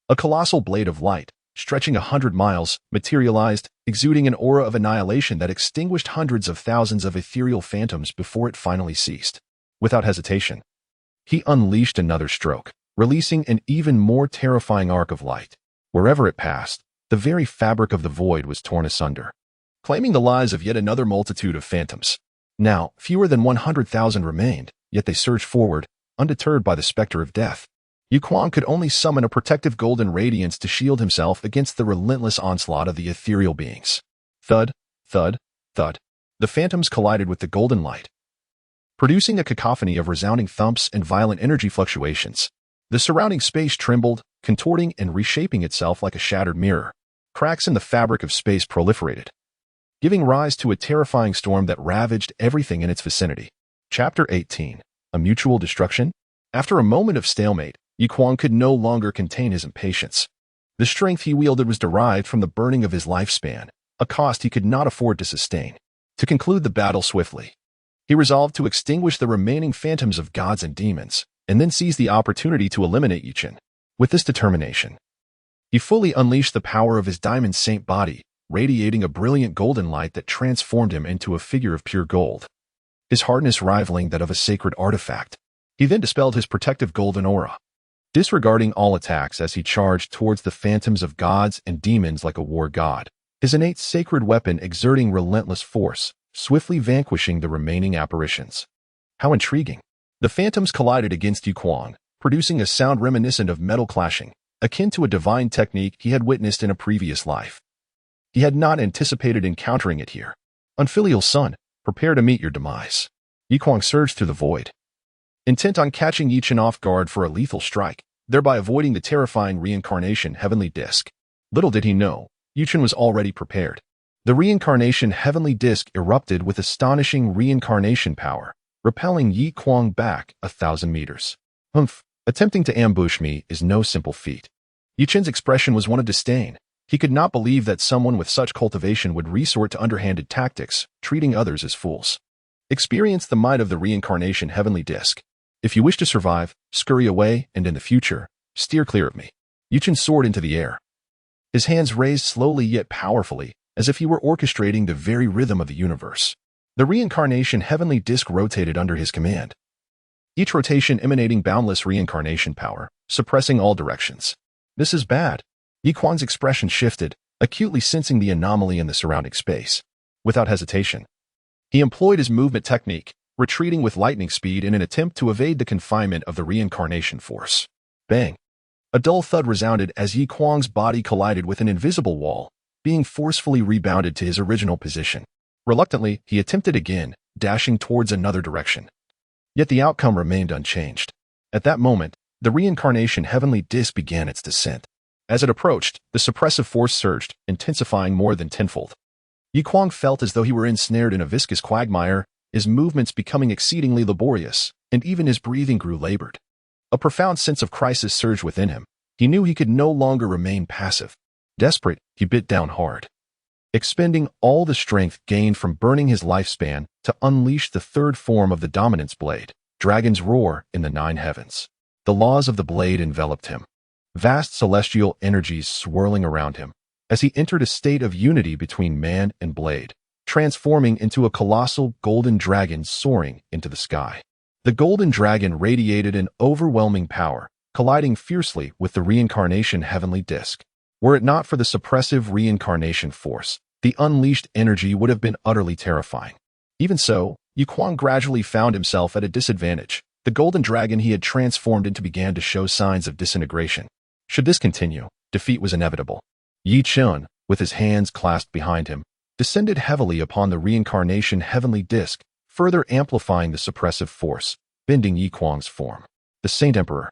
Speaker 1: A colossal blade of light, stretching 100 miles, materialized, exuding an aura of annihilation that extinguished hundreds of thousands of ethereal phantoms before it finally ceased. Without hesitation, he unleashed another stroke, releasing an even more terrifying arc of light. Wherever it passed, the very fabric of the void was torn asunder, claiming the lives of yet another multitude of phantoms. Now, fewer than 100,000 remained, yet they surged forward, undeterred by the specter of death. Yuquan could only summon a protective golden radiance to shield himself against the relentless onslaught of the ethereal beings. Thud, thud, thud. The phantoms collided with the golden light, producing a cacophony of resounding thumps and violent energy fluctuations. The surrounding space trembled, contorting and reshaping itself like a shattered mirror. Cracks in the fabric of space proliferated, giving rise to a terrifying storm that ravaged everything in its vicinity. Chapter 18. A Mutual Destruction? After a moment of stalemate, Yuquan could no longer contain his impatience. The strength he wielded was derived from the burning of his lifespan, a cost he could not afford to sustain. To conclude the battle swiftly, he resolved to extinguish the remaining phantoms of gods and demons, and then seize the opportunity to eliminate Chen. With this determination, he fully unleashed the power of his diamond saint body, radiating a brilliant golden light that transformed him into a figure of pure gold, his hardness rivaling that of a sacred artifact. He then dispelled his protective golden aura, disregarding all attacks as he charged towards the phantoms of gods and demons like a war god, his innate sacred weapon exerting relentless force, swiftly vanquishing the remaining apparitions. How intriguing! The phantoms collided against Yuquan, producing a sound reminiscent of metal clashing, akin to a divine technique he had witnessed in a previous life. He had not anticipated encountering it here. Unfilial son, prepare to meet your demise. Yuquan surged through the void, intent on catching Chen off guard for a lethal strike, thereby avoiding the terrifying reincarnation heavenly disc. Little did he know, Chen was already prepared. The reincarnation heavenly disc erupted with astonishing reincarnation power, repelling Yi Kuang back 1,000 meters. Humph, attempting to ambush me is no simple feat. Chen's expression was one of disdain. He could not believe that someone with such cultivation would resort to underhanded tactics, treating others as fools. Experience the might of the reincarnation heavenly disc. If you wish to survive, scurry away, and in the future, steer clear of me. Chen soared into the air, his hands raised slowly yet powerfully, as if he were orchestrating the very rhythm of the universe. The reincarnation heavenly disc rotated under his command, each rotation emanating boundless reincarnation power, suppressing all directions. This is bad. Yuquan's expression shifted, acutely sensing the anomaly in the surrounding space. Without hesitation, he employed his movement technique, retreating with lightning speed in an attempt to evade the confinement of the reincarnation force. Bang! A dull thud resounded as Yi Kuang's body collided with an invisible wall, being forcefully rebounded to his original position. Reluctantly, he attempted again, dashing towards another direction. Yet the outcome remained unchanged. At that moment, the reincarnation heavenly disc began its descent. As it approached, the suppressive force surged, intensifying more than tenfold. Yi Kuang felt as though he were ensnared in a viscous quagmire, his movements becoming exceedingly laborious, and even his breathing grew labored. A profound sense of crisis surged within him. He knew he could no longer remain passive. Desperate, he bit down hard, expending all the strength gained from burning his lifespan to unleash the third form of the dominance blade, Dragon's Roar in the 9 heavens. The laws of the blade enveloped him, vast celestial energies swirling around him, as he entered a state of unity between man and blade, transforming into a colossal golden dragon soaring into the sky. The golden dragon radiated an overwhelming power, colliding fiercely with the reincarnation heavenly disc. Were it not for the suppressive reincarnation force, the unleashed energy would have been utterly terrifying. Even so, Yuquan gradually found himself at a disadvantage. The golden dragon he had transformed into began to show signs of disintegration. Should this continue, defeat was inevitable. Chen, with his hands clasped behind him, descended heavily upon the reincarnation heavenly disc, further amplifying the suppressive force, bending Yi Kuang's form. The Saint Emperor,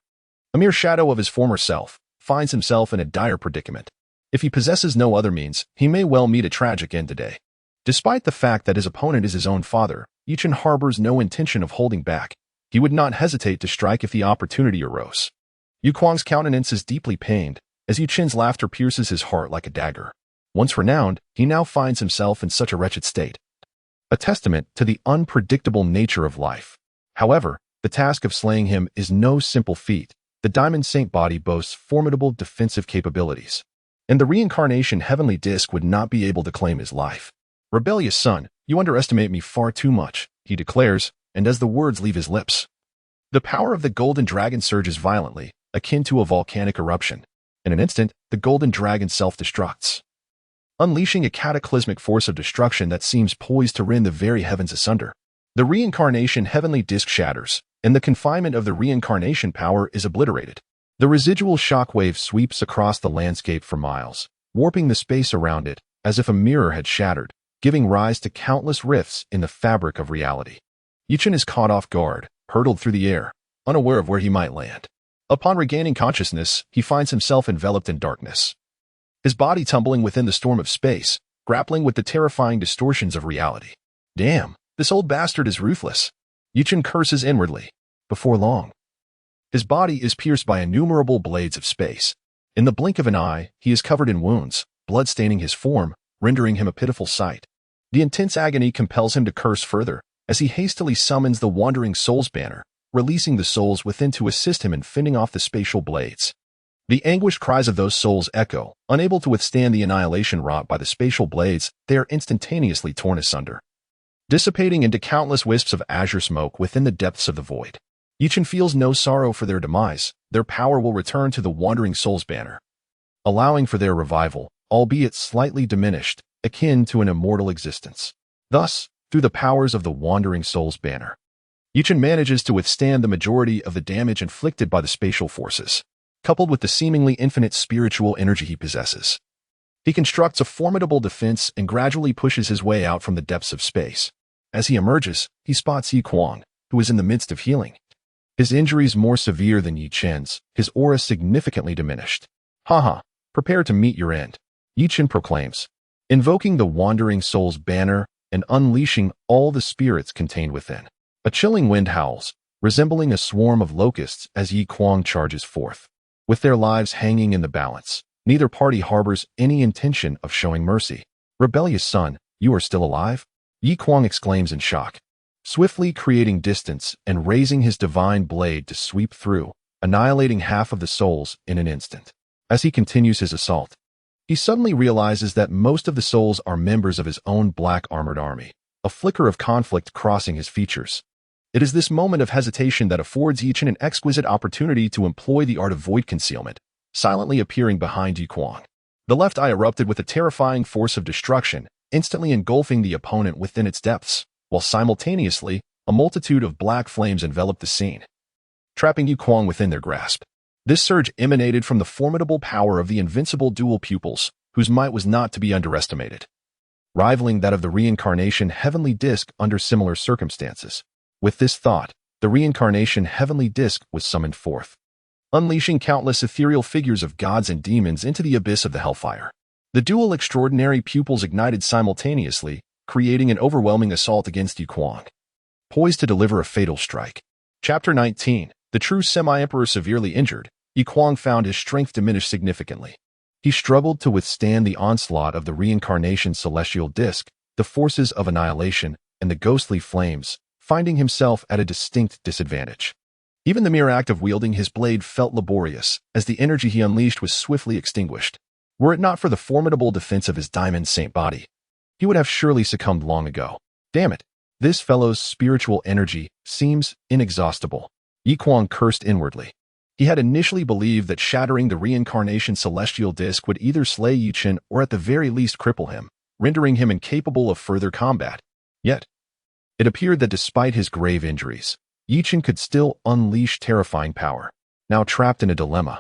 Speaker 1: a mere shadow of his former self, finds himself in a dire predicament. If he possesses no other means, he may well meet a tragic end today. Despite the fact that his opponent is his own father, Chen harbors no intention of holding back. He would not hesitate to strike if the opportunity arose. Yuquang's countenance is deeply pained, as Chen's laughter pierces his heart like a dagger. Once renowned, he now finds himself in such a wretched state. A testament to the unpredictable nature of life. However, the task of slaying him is no simple feat. The Diamond Saint body boasts formidable defensive capabilities, and the reincarnation heavenly disc would not be able to claim his life. Rebellious son, you underestimate me far too much, he declares, and as the words leave his lips, the power of the golden dragon surges violently, akin to a volcanic eruption. In an instant, the golden dragon self-destructs, unleashing a cataclysmic force of destruction that seems poised to rend the very heavens asunder. The reincarnation heavenly disc shatters, and the confinement of the reincarnation power is obliterated. The residual shockwave sweeps across the landscape for miles, warping the space around it as if a mirror had shattered, giving rise to countless rifts in the fabric of reality. Chen is caught off guard, hurtled through the air, unaware of where he might land. Upon regaining consciousness, he finds himself enveloped in darkness, his body tumbling within the storm of space, grappling with the terrifying distortions of reality. Damn, this old bastard is ruthless. Chen curses inwardly. Before long, his body is pierced by innumerable blades of space. In the blink of an eye, he is covered in wounds, blood staining his form, rendering him a pitiful sight. The intense agony compels him to curse further, as he hastily summons the Wandering Souls banner, releasing the souls within to assist him in fending off the spatial blades. The anguished cries of those souls echo. Unable to withstand the annihilation wrought by the spatial blades, they are instantaneously torn asunder, dissipating into countless wisps of azure smoke within the depths of the void. Chen feels no sorrow for their demise. Their power will return to the Wandering Souls banner, allowing for their revival, albeit slightly diminished, akin to an immortal existence. Thus, through the powers of the Wandering Souls banner, Chen manages to withstand the majority of the damage inflicted by the spatial forces. Coupled with the seemingly infinite spiritual energy he possesses, he constructs a formidable defense and gradually pushes his way out from the depths of space. As he emerges, he spots Yi Kuang, who is in the midst of healing. His injuries more severe than Yi Chen's, his aura significantly diminished. Haha, prepare to meet your end, Yi Chen proclaims, invoking the Wandering Souls banner and unleashing all the spirits contained within. A chilling wind howls, resembling a swarm of locusts as Yi Kuang charges forth. With their lives hanging in the balance, neither party harbors any intention of showing mercy. Rebellious son, you are still alive? Yi Kuang exclaims in shock, swiftly creating distance and raising his divine blade to sweep through, annihilating half of the souls in an instant. As he continues his assault, he suddenly realizes that most of the souls are members of his own black armored army, a flicker of conflict crossing his features. It is this moment of hesitation that affords Yi Chen an exquisite opportunity to employ the art of void concealment, silently appearing behind Yi Kuang. The left eye erupted with a terrifying force of destruction, instantly engulfing the opponent within its depths, while simultaneously, a multitude of black flames enveloped the scene, trapping Yi Kuang within their grasp. This surge emanated from the formidable power of the invincible dual pupils, whose might was not to be underestimated, rivaling that of the reincarnation heavenly disc under similar circumstances. With this thought, the reincarnation heavenly disc was summoned forth, unleashing countless ethereal figures of gods and demons into the abyss of the hellfire. The dual extraordinary pupils ignited simultaneously, creating an overwhelming assault against Yi Kuang, poised to deliver a fatal strike. Chapter 19. The true semi-emperor severely injured, Yi Kuang found his strength diminish significantly. He struggled to withstand the onslaught of the reincarnation celestial disc, the forces of annihilation, and the ghostly flames, finding himself at a distinct disadvantage. Even the mere act of wielding his blade felt laborious, as the energy he unleashed was swiftly extinguished. Were it not for the formidable defense of his diamond saint body, he would have surely succumbed long ago. Damn it, this fellow's spiritual energy seems inexhaustible, Yi Kuang cursed inwardly. He had initially believed that shattering the reincarnation celestial disc would either slay Yi Chen or at the very least cripple him, rendering him incapable of further combat. Yet, it appeared that despite his grave injuries, Yi Chen could still unleash terrifying power. Now trapped in a dilemma,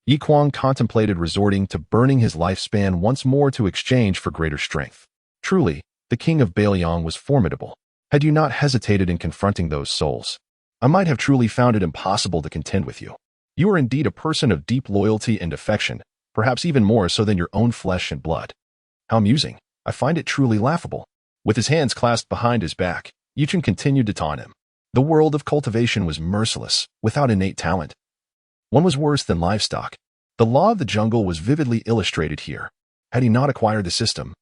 Speaker 1: Yi Kuang contemplated resorting to burning his lifespan once more to exchange for greater strength. Truly, the king of Bailiang was formidable. Had you not hesitated in confronting those souls, I might have truly found it impossible to contend with you. You are indeed a person of deep loyalty and affection, perhaps even more so than your own flesh and blood. How amusing. I find it truly laughable. With his hands clasped behind his back, Yi Chen continued to taunt him. The world of cultivation was merciless, without innate talent. One was worse than livestock. The law of the jungle was vividly illustrated here. Had he not acquired the system,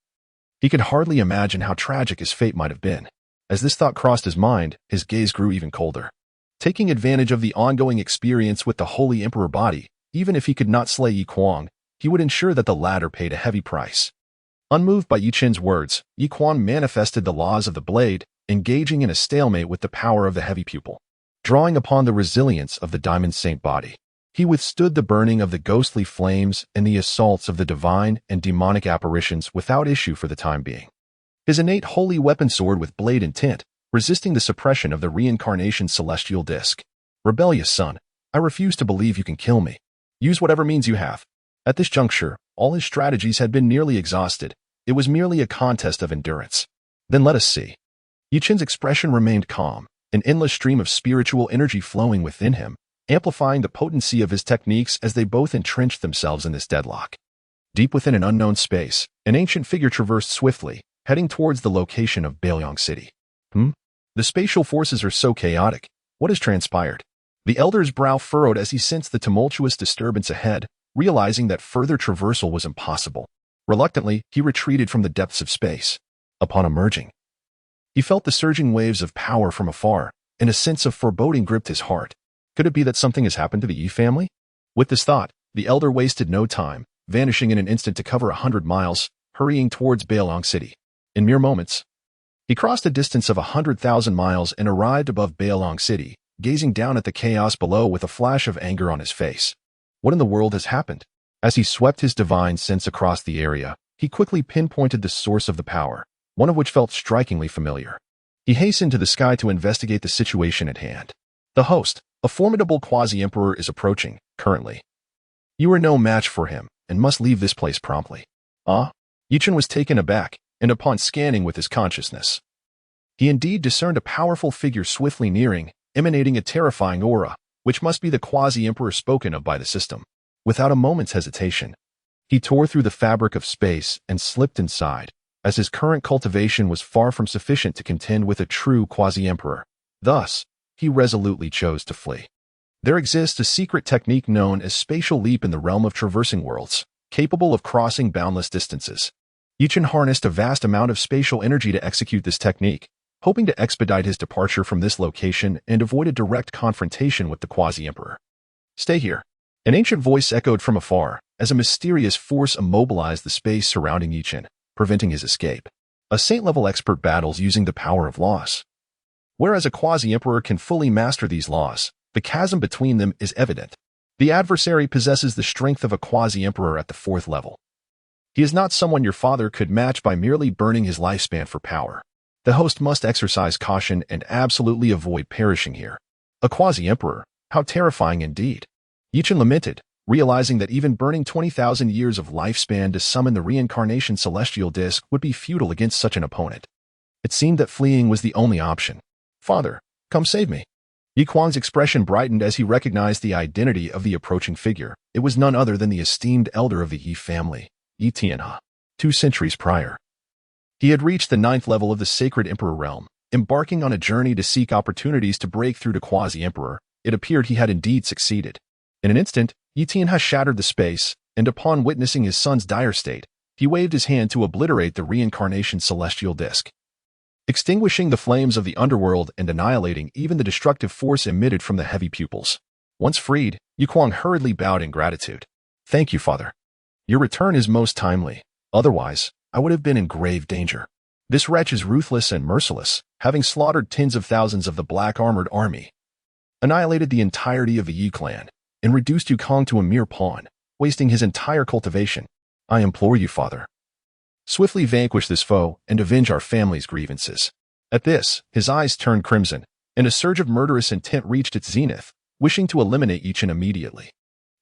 Speaker 1: he could hardly imagine how tragic his fate might have been. As this thought crossed his mind, his gaze grew even colder. Taking advantage of the ongoing experience with the Holy Emperor body, even if he could not slay Yi Kuang, he would ensure that the latter paid a heavy price. Unmoved by Yi Chen's words, Yi Kuang manifested the laws of the blade, engaging in a stalemate with the power of the heavy pupil. Drawing upon the resilience of the diamond saint body, he withstood the burning of the ghostly flames and the assaults of the divine and demonic apparitions without issue for the time being. His innate holy weapon sword with blade intent, resisting the suppression of the reincarnation celestial disk. Rebellious son, I refuse to believe you can kill me. Use whatever means you have. At this juncture, all his strategies had been nearly exhausted. It was merely a contest of endurance. Then let us see. Chen's expression remained calm, an endless stream of spiritual energy flowing within him, amplifying the potency of his techniques as they both entrenched themselves in this deadlock. Deep within an unknown space, an ancient figure traversed swiftly, heading towards the location of Bailiang City. The spatial forces are so chaotic. What has transpired? The elder's brow furrowed as he sensed the tumultuous disturbance ahead, realizing that further traversal was impossible. Reluctantly, he retreated from the depths of space. Upon emerging, he felt the surging waves of power from afar, and a sense of foreboding gripped his heart. Could it be that something has happened to the Yi family? With this thought, the elder wasted no time, vanishing in an instant to cover 100 miles, hurrying towards Bailiang City. In mere moments, he crossed a distance of 100,000 miles and arrived above Bailiang City, gazing down at the chaos below with a flash of anger on his face. What in the world has happened? As he swept his divine sense across the area, he quickly pinpointed the source of the power, one of which felt strikingly familiar. He hastened to the sky to investigate the situation at hand. The host, a formidable quasi-emperor, is approaching, currently. You are no match for him, and must leave this place promptly. Chen was taken aback, and upon scanning with his consciousness, he indeed discerned a powerful figure swiftly nearing, emanating a terrifying aura, which must be the quasi-emperor spoken of by the system. Without a moment's hesitation, he tore through the fabric of space and slipped inside, as his current cultivation was far from sufficient to contend with a true quasi-emperor. Thus, he resolutely chose to flee. There exists a secret technique known as spatial leap in the realm of traversing worlds, capable of crossing boundless distances. Chen harnessed a vast amount of spatial energy to execute this technique, hoping to expedite his departure from this location and avoid a direct confrontation with the quasi-emperor. Stay here. An ancient voice echoed from afar, as a mysterious force immobilized the space surrounding Chen, preventing his escape. A saint-level expert battles using the power of laws. Whereas a quasi-emperor can fully master these laws, the chasm between them is evident. The adversary possesses the strength of a quasi-emperor at the 4th level. He is not someone your father could match by merely burning his lifespan for power. The host must exercise caution and absolutely avoid perishing here. A quasi-emperor, how terrifying indeed. Chen lamented, realizing that even burning 20,000 years of lifespan to summon the reincarnation celestial disk would be futile against such an opponent. It seemed that fleeing was the only option. Father, come save me. Yi Kuang's expression brightened as he recognized the identity of the approaching figure. It was none other than the esteemed elder of the Yi family, Yi Tianha. 2 centuries prior, he had reached the 9th level of the sacred emperor realm, embarking on a journey to seek opportunities to break through to quasi-emperor. It appeared he had indeed succeeded. In an instant, Yi Tianha shattered the space, and upon witnessing his son's dire state, he waved his hand to obliterate the reincarnation celestial disk, extinguishing the flames of the underworld and annihilating even the destructive force emitted from the heavy pupils. Once freed, Yi Kuang hurriedly bowed in gratitude. Thank you, father. Your return is most timely. Otherwise, I would have been in grave danger. This wretch is ruthless and merciless, having slaughtered tens of thousands of the black armored army, annihilated the entirety of the Yi clan, and reduced Yu Kong to a mere pawn, wasting his entire cultivation. I implore you, father, swiftly vanquish this foe and avenge our family's grievances. At this, his eyes turned crimson, and a surge of murderous intent reached its zenith, wishing to eliminate Chen immediately.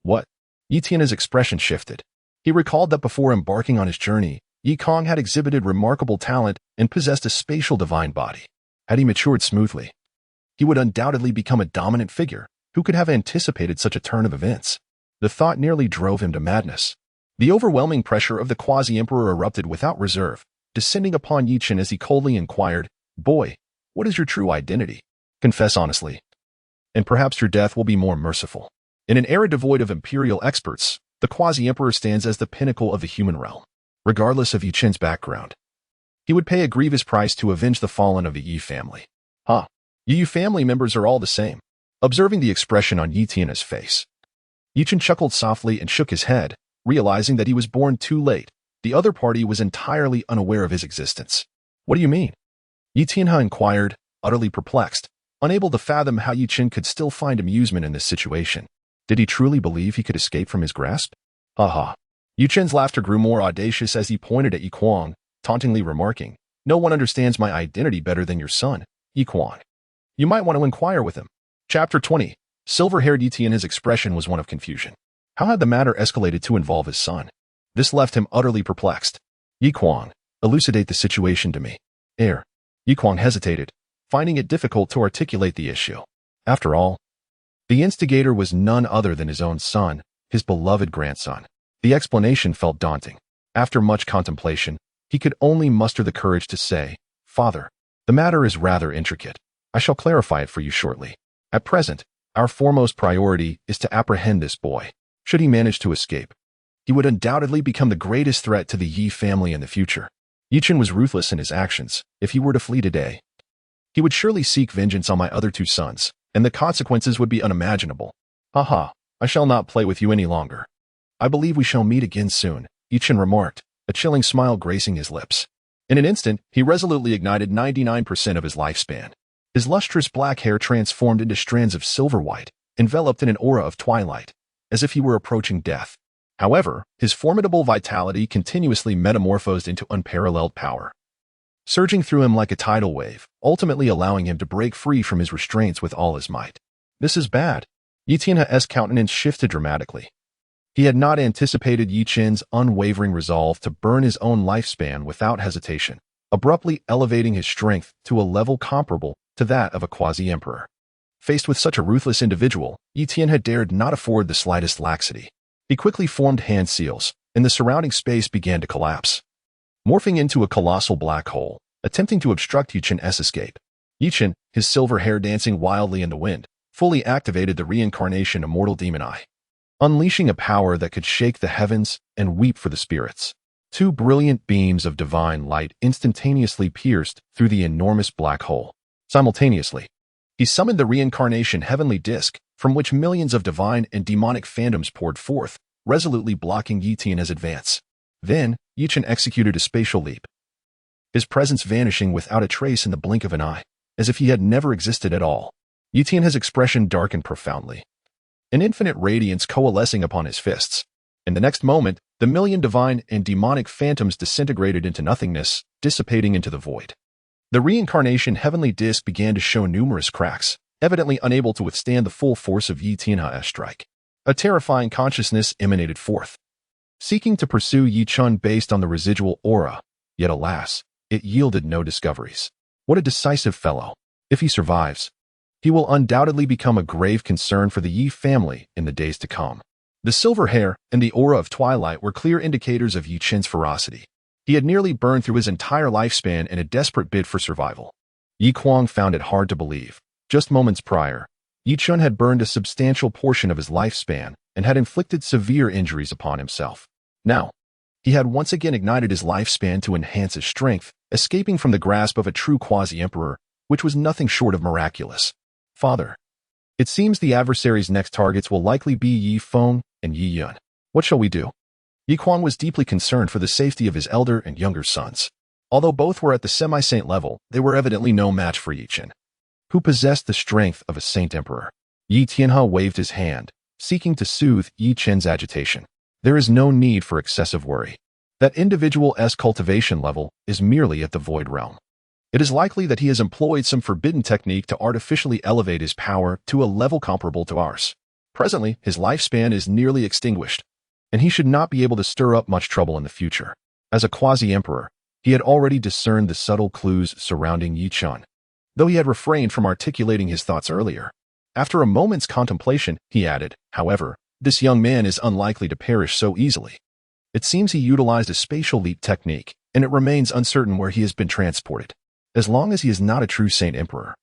Speaker 1: What? Yi Tianha's expression shifted. He recalled that before embarking on his journey, Yi Kong had exhibited remarkable talent and possessed a spatial divine body. Had he matured smoothly, he would undoubtedly become a dominant figure. Who could have anticipated such a turn of events? The thought nearly drove him to madness. The overwhelming pressure of the quasi-emperor erupted without reserve, descending upon Chen as he coldly inquired, Boy, what is your true identity? Confess honestly, and perhaps your death will be more merciful. In an era devoid of imperial experts, the quasi-emperor stands as the pinnacle of the human realm. Regardless of Chen's background, he would pay a grievous price to avenge the fallen of the Yi family. Yi family members are all the same. Observing the expression on Yi Tianha's face, Chen chuckled softly and shook his head, realizing that he was born too late. The other party was entirely unaware of his existence. What do you mean? Yi Tianha inquired, utterly perplexed, unable to fathom how Chen could still find amusement in this situation. Did he truly believe he could escape from his grasp? Chen's laughter grew more audacious as he pointed at Yi Kuang, tauntingly remarking, No one understands my identity better than your son. Yi Kuang. You might want to inquire with him. Chapter 20. Silver-haired Yi Tian's expression was one of confusion. How had the matter escalated to involve his son? This left him utterly perplexed. Yi Kuang, elucidate the situation to me. Yi Kuang hesitated, finding it difficult to articulate the issue. After all, the instigator was none other than his own son, his beloved grandson. The explanation felt daunting. After much contemplation, he could only muster the courage to say, "Father, the matter is rather intricate. I shall clarify it for you shortly. At present, our foremost priority is to apprehend this boy. Should he manage to escape, he would undoubtedly become the greatest threat to the Yi family in the future. Chen was ruthless in his actions. If he were to flee today, he would surely seek vengeance on my other two sons, and the consequences would be unimaginable. Haha, I shall not play with you any longer. I believe we shall meet again soon," Chen remarked, a chilling smile gracing his lips. In an instant, he resolutely ignited 99% of his lifespan. His lustrous black hair transformed into strands of silver white, enveloped in an aura of twilight, as if he were approaching death. However, his formidable vitality continuously metamorphosed into unparalleled power, surging through him like a tidal wave, ultimately allowing him to break free from his restraints with all his might. This is bad. Yi Tian's countenance shifted dramatically. He had not anticipated Yi Chen's unwavering resolve to burn his own lifespan without hesitation, abruptly elevating his strength to a level comparable to that of a quasi-emperor. Faced with such a ruthless individual, Yi Tian had dared not afford the slightest laxity. He quickly formed hand seals, and the surrounding space began to collapse, morphing into a colossal black hole, attempting to obstruct Yi Chen's escape. Yi Chen, his silver hair dancing wildly in the wind, fully activated the reincarnation Immortal Demon Eye, unleashing a power that could shake the heavens and weep for the spirits. Two brilliant beams of divine light instantaneously pierced through the enormous black hole. Simultaneously, he summoned the reincarnation heavenly disk, from which millions of divine and demonic phantoms poured forth, resolutely blocking Yi Tian's advance. Then, Yi Chen executed a spatial leap, his presence vanishing without a trace in the blink of an eye, as if he had never existed at all. Yi Tian's expression darkened profoundly, an infinite radiance coalescing upon his fists. In the next moment, the million divine and demonic phantoms disintegrated into nothingness, dissipating into the void. The reincarnation heavenly disk began to show numerous cracks, evidently unable to withstand the full force of Yi Tian's strike. A terrifying consciousness emanated forth, seeking to pursue Yi Chen based on the residual aura, yet alas, it yielded no discoveries. What a decisive fellow. If he survives, he will undoubtedly become a grave concern for the Yi family in the days to come. The silver hair and the aura of twilight were clear indicators of Yi Chen's ferocity. He had nearly burned through his entire lifespan in a desperate bid for survival. Yi Kuang found it hard to believe. Just moments prior, Yi Chen had burned a substantial portion of his lifespan and had inflicted severe injuries upon himself. Now, he had once again ignited his lifespan to enhance his strength, escaping from the grasp of a true quasi-emperor, which was nothing short of miraculous. Father, it seems the adversary's next targets will likely be Yi Feng and Yi Yun. What shall we do? Yi Kuang was deeply concerned for the safety of his elder and younger sons. Although both were at the semi-saint level, they were evidently no match for Yi Chen, who possessed the strength of a saint emperor. Yi Tianhe waved his hand, seeking to soothe Yi Chen's agitation. There is no need for excessive worry. That individual's cultivation level is merely at the void realm. It is likely that he has employed some forbidden technique to artificially elevate his power to a level comparable to ours. Presently, his lifespan is nearly extinguished, and he should not be able to stir up much trouble in the future. As a quasi-emperor, he had already discerned the subtle clues surrounding Yi Chen, though he had refrained from articulating his thoughts earlier. After a moment's contemplation, he added, however, this young man is unlikely to perish so easily. It seems he utilized a spatial leap technique, and it remains uncertain where he has been transported. As long as he is not a true saint emperor,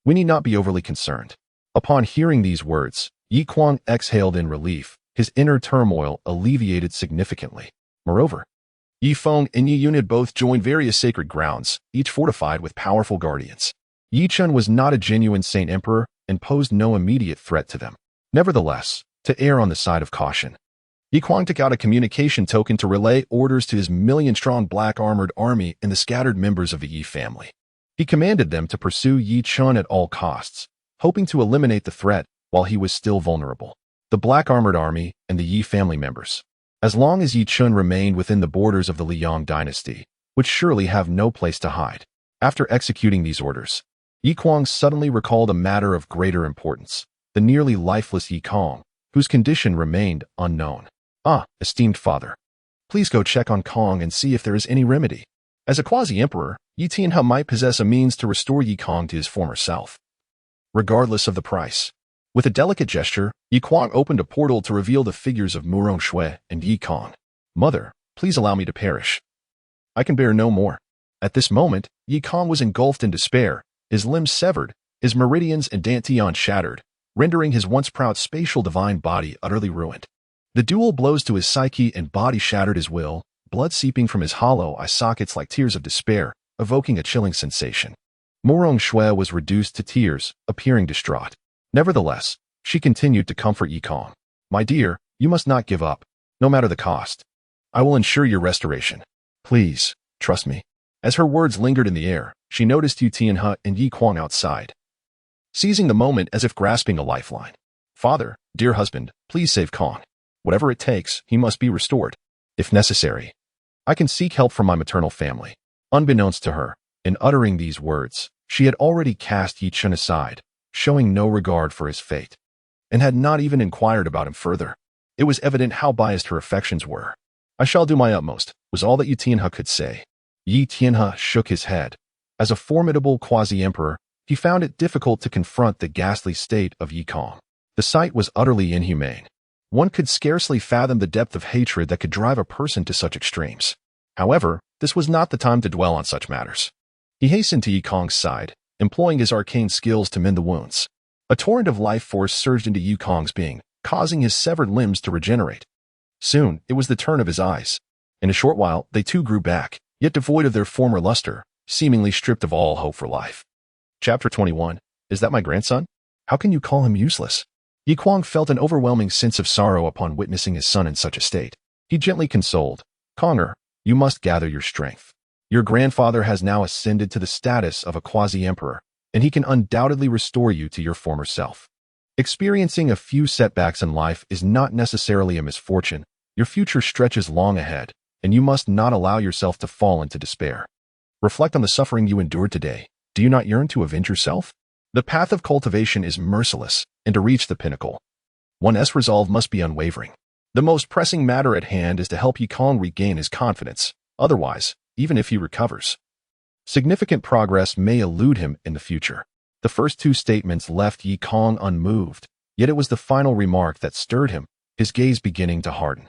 Speaker 1: we need not be overly concerned. Upon hearing these words, Yi Kuang exhaled in relief, his inner turmoil alleviated significantly. Moreover, Yi Feng and Yi Yun had both joined various sacred grounds, each fortified with powerful guardians. Yi Chen was not a genuine saint emperor and posed no immediate threat to them. Nevertheless, to err on the side of caution, Yi Kuang took out a communication token to relay orders to his million-strong black-armored army and the scattered members of the Yi family. He commanded them to pursue Yi Chen at all costs, hoping to eliminate the threat while he was still vulnerable. The black-armored army and the Yi family members, as long as Yi Chen remained within the borders of the Liang dynasty, would surely have no place to hide. After executing these orders, Yi Kuang suddenly recalled a matter of greater importance, the nearly lifeless Yi Kong, whose condition remained unknown. Ah, esteemed father. Please go check on Kong and see if there is any remedy. As a quasi-emperor, Yi Tianhe might possess a means to restore Yi Kong to his former self, regardless of the price. With a delicate gesture, Yi Kuang opened a portal to reveal the figures of Murong Shui and Yi Kong. Mother, please allow me to perish. I can bear no more. At this moment, Yi Kong was engulfed in despair, his limbs severed, his meridians and dantian shattered, rendering his once proud spatial divine body utterly ruined. The dual blows to his psyche and body shattered his will, blood seeping from his hollow eye sockets like tears of despair, evoking a chilling sensation. Murong Shui was reduced to tears, appearing distraught. Nevertheless, she continued to comfort Yi Kong. My dear, you must not give up, no matter the cost. I will ensure your restoration. Please, trust me. As her words lingered in the air, she noticed Yi Tianhe and Yi Kuang outside. Seizing the moment as if grasping a lifeline. Father, dear husband, please save Kong. Whatever it takes, he must be restored. If necessary, I can seek help from my maternal family. Unbeknownst to her, in uttering these words, she had already cast Yi Chen aside, showing no regard for his fate, and had not even inquired about him further. It was evident how biased her affections were. I shall do my utmost, was all that Yi Tianhe could say. Yi Tianhe shook his head. As a formidable quasi-emperor, he found it difficult to confront the ghastly state of Yi Kong. The sight was utterly inhumane. One could scarcely fathom the depth of hatred that could drive a person to such extremes. However, this was not the time to dwell on such matters. He hastened to Yi Kong's side, employing his arcane skills to mend the wounds. A torrent of life force surged into Yi Kong's being, causing his severed limbs to regenerate. Soon, it was the turn of his eyes. In a short while, they too grew back, yet devoid of their former luster, seemingly stripped of all hope for life. Chapter 21. Is that my grandson? How can you call him useless? Yi Kuang felt an overwhelming sense of sorrow upon witnessing his son in such a state. He gently consoled, Konger, you must gather your strength. Your grandfather has now ascended to the status of a quasi-emperor, and he can undoubtedly restore you to your former self. Experiencing a few setbacks in life is not necessarily a misfortune. Your future stretches long ahead, and you must not allow yourself to fall into despair. Reflect on the suffering you endured today. Do you not yearn to avenge yourself? The path of cultivation is merciless, and to reach the pinnacle, one's resolve must be unwavering. The most pressing matter at hand is to help Yi Kong regain his confidence. Otherwise, even if he recovers, significant progress may elude him in the future. The first two statements left Yi Kong unmoved, yet it was the final remark that stirred him, his gaze beginning to harden.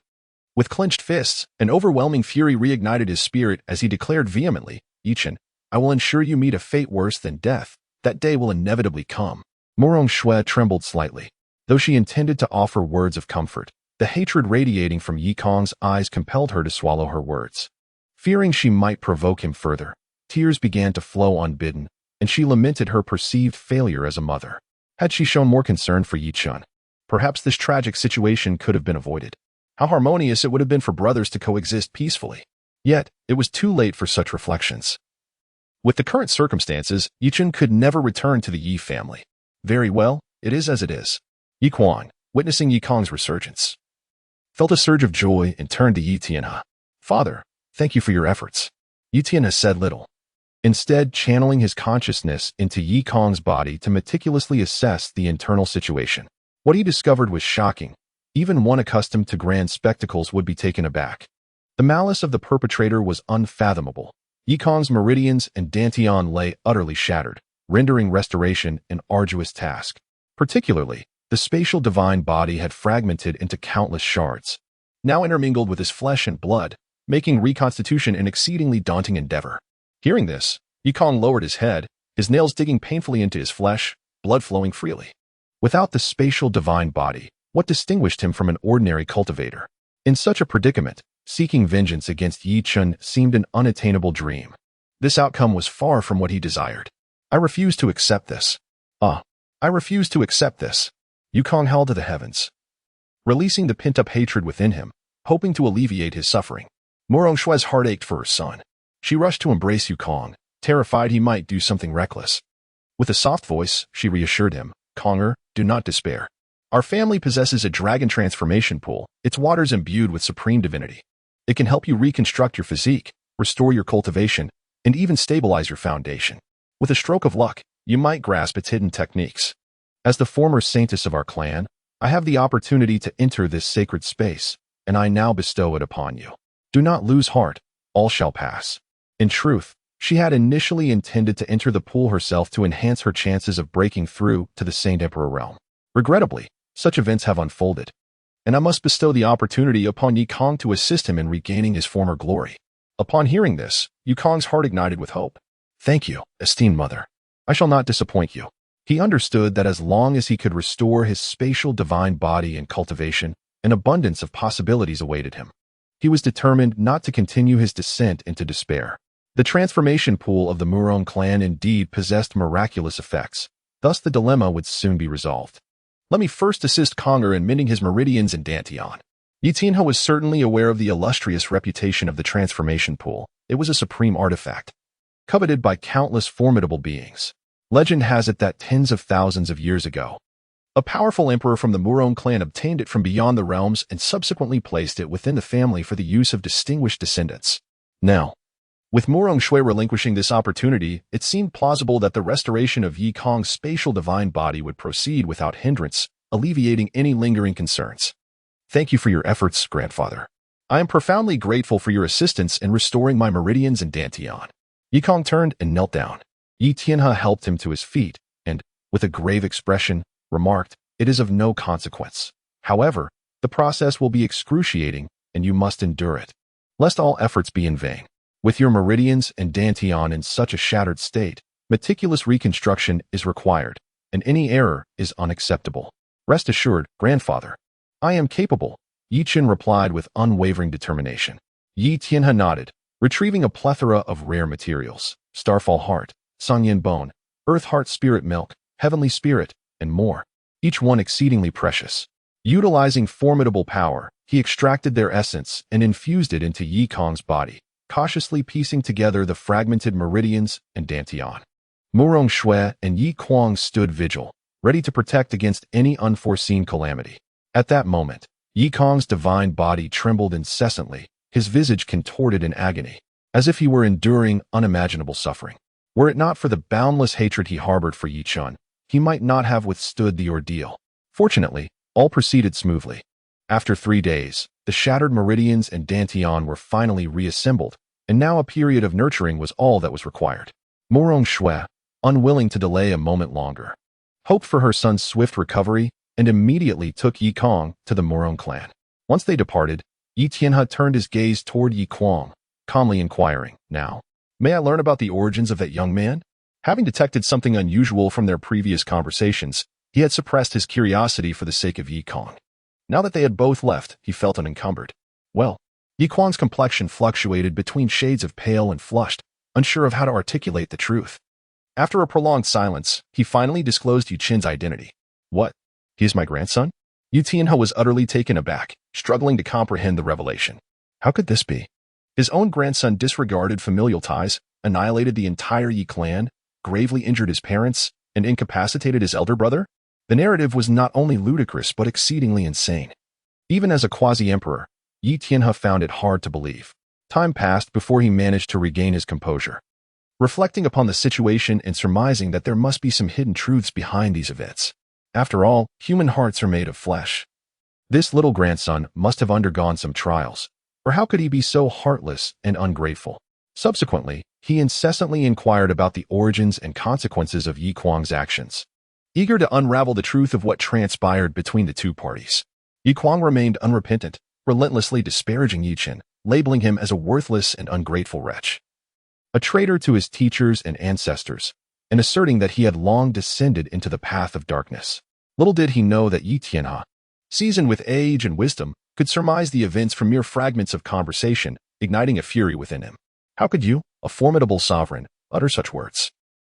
Speaker 1: With clenched fists, an overwhelming fury reignited his spirit as he declared vehemently, Yi Chen, I will ensure you meet a fate worse than death. That day will inevitably come. Murong Shui trembled slightly. Though she intended to offer words of comfort, the hatred radiating from Yi Kong's eyes compelled her to swallow her words. Fearing she might provoke him further, tears began to flow unbidden, and she lamented her perceived failure as a mother. Had she shown more concern for Yi Chen, perhaps this tragic situation could have been avoided. How harmonious it would have been for brothers to coexist peacefully. Yet, it was too late for such reflections. With the current circumstances, Yi Chen could never return to the Yi family. Very well, it is as it is. Yi Kuang, witnessing Yi Kong's resurgence, felt a surge of joy and turned to Yi Tianhe. Father, thank you for your efforts. Yi Tianhe said little, instead channeling his consciousness into Yi Kong's body to meticulously assess the internal situation. What he discovered was shocking. Even one accustomed to grand spectacles would be taken aback. The malice of the perpetrator was unfathomable. Yi Kong's meridians and dantian lay utterly shattered, rendering restoration an arduous task. Particularly, the spatial divine body had fragmented into countless shards, now intermingled with his flesh and blood, making reconstitution an exceedingly daunting endeavor. Hearing this, Yi Kong lowered his head, his nails digging painfully into his flesh, blood flowing freely. Without the spatial divine body, what distinguished him from an ordinary cultivator? In such a predicament, seeking vengeance against Yi Chen seemed an unattainable dream. This outcome was far from what he desired. I refuse to accept this. I refuse to accept this. Yi Kong howled to the heavens, releasing the pent-up hatred within him, hoping to alleviate his suffering. Murong Shui's heart ached for her son. She rushed to embrace Yi Kong, terrified he might do something reckless. With a soft voice, she reassured him, Konger, do not despair. Our family possesses a dragon transformation pool, its waters imbued with supreme divinity. It can help you reconstruct your physique, restore your cultivation, and even stabilize your foundation. With a stroke of luck, you might grasp its hidden techniques. As the former saintess of our clan, I have the opportunity to enter this sacred space, and I now bestow it upon you. Do not lose heart, all shall pass. In truth, she had initially intended to enter the pool herself to enhance her chances of breaking through to the Saint Emperor realm. Regrettably, such events have unfolded, and I must bestow the opportunity upon Yi Kong to assist him in regaining his former glory. Upon hearing this, Yi Kong's heart ignited with hope. Thank you, esteemed mother. I shall not disappoint you. He understood that as long as he could restore his spatial divine body and cultivation, an abundance of possibilities awaited him. He was determined not to continue his descent into despair. The transformation pool of the Murong clan indeed possessed miraculous effects, thus the dilemma would soon be resolved. Let me first assist Conger in mending his meridians and Dantian. Yi Tianhe was certainly aware of the illustrious reputation of the transformation pool. It was a supreme artifact, coveted by countless formidable beings. Legend has it that tens of thousands of years ago, a powerful emperor from the Murong clan obtained it from beyond the realms and subsequently placed it within the family for the use of distinguished descendants. Now, with Murong Shui relinquishing this opportunity, it seemed plausible that the restoration of Yi Kong's spatial divine body would proceed without hindrance, alleviating any lingering concerns. Thank you for your efforts, grandfather. I am profoundly grateful for your assistance in restoring my meridians and Dantian. Yi Kong turned and knelt down. Yi Tianhe helped him to his feet and, with a grave expression, remarked, "It is of no consequence. However, the process will be excruciating, and you must endure it, lest all efforts be in vain. With your meridians and Dantian in such a shattered state, meticulous reconstruction is required, and any error is unacceptable. Rest assured, grandfather, I am capable," Yi Chen replied with unwavering determination. Yi Tianhe nodded, retrieving a plethora of rare materials: starfall heart, Sangyan bone, earth heart spirit milk, heavenly spirit, and more, each one exceedingly precious. Utilizing formidable power, he extracted their essence and infused it into Yi Kong's body, cautiously piecing together the fragmented meridians and Dantian. Murong Shui and Yi Kuang stood vigil, ready to protect against any unforeseen calamity. At that moment, Yi Kong's divine body trembled incessantly, his visage contorted in agony, as if he were enduring unimaginable suffering. Were it not for the boundless hatred he harbored for Yi Chun, he might not have withstood the ordeal. Fortunately, all proceeded smoothly. After 3 days, the shattered meridians and Dantian were finally reassembled, and now a period of nurturing was all that was required. Murong Shui, unwilling to delay a moment longer, hoped for her son's swift recovery and immediately took Yi Kong to the Murong clan. Once they departed, Yi Tianhe turned his gaze toward Yi Kuang, calmly inquiring, "Now, may I learn about the origins of that young man?" Having detected something unusual from their previous conversations, he had suppressed his curiosity for the sake of Yi Kong. Now that they had both left, he felt unencumbered. Well, Yi Kuang's complexion fluctuated between shades of pale and flushed, unsure of how to articulate the truth. After a prolonged silence, he finally disclosed Yu Chen's identity. "What? He is my grandson?" Yi Tianhe was utterly taken aback, struggling to comprehend the revelation. How could this be? His own grandson disregarded familial ties, annihilated the entire Yi clan, gravely injured his parents, and incapacitated his elder brother? The narrative was not only ludicrous but exceedingly insane. Even as a quasi-emperor, Yi Tianhe found it hard to believe. Time passed before he managed to regain his composure, reflecting upon the situation and surmising that there must be some hidden truths behind these events. After all, human hearts are made of flesh. This little grandson must have undergone some trials, or how could he be so heartless and ungrateful? Subsequently, he incessantly inquired about the origins and consequences of Yi Kuang's actions, eager to unravel the truth of what transpired between the two parties. Yi Kuang remained unrepentant, relentlessly disparaging Yi Chen, labeling him as a worthless and ungrateful wretch, a traitor to his teachers and ancestors, and asserting that he had long descended into the path of darkness. Little did he know that Yi Tianhe, seasoned with age and wisdom, could surmise the events from mere fragments of conversation, igniting a fury within him. How could you, a formidable sovereign, utter such words?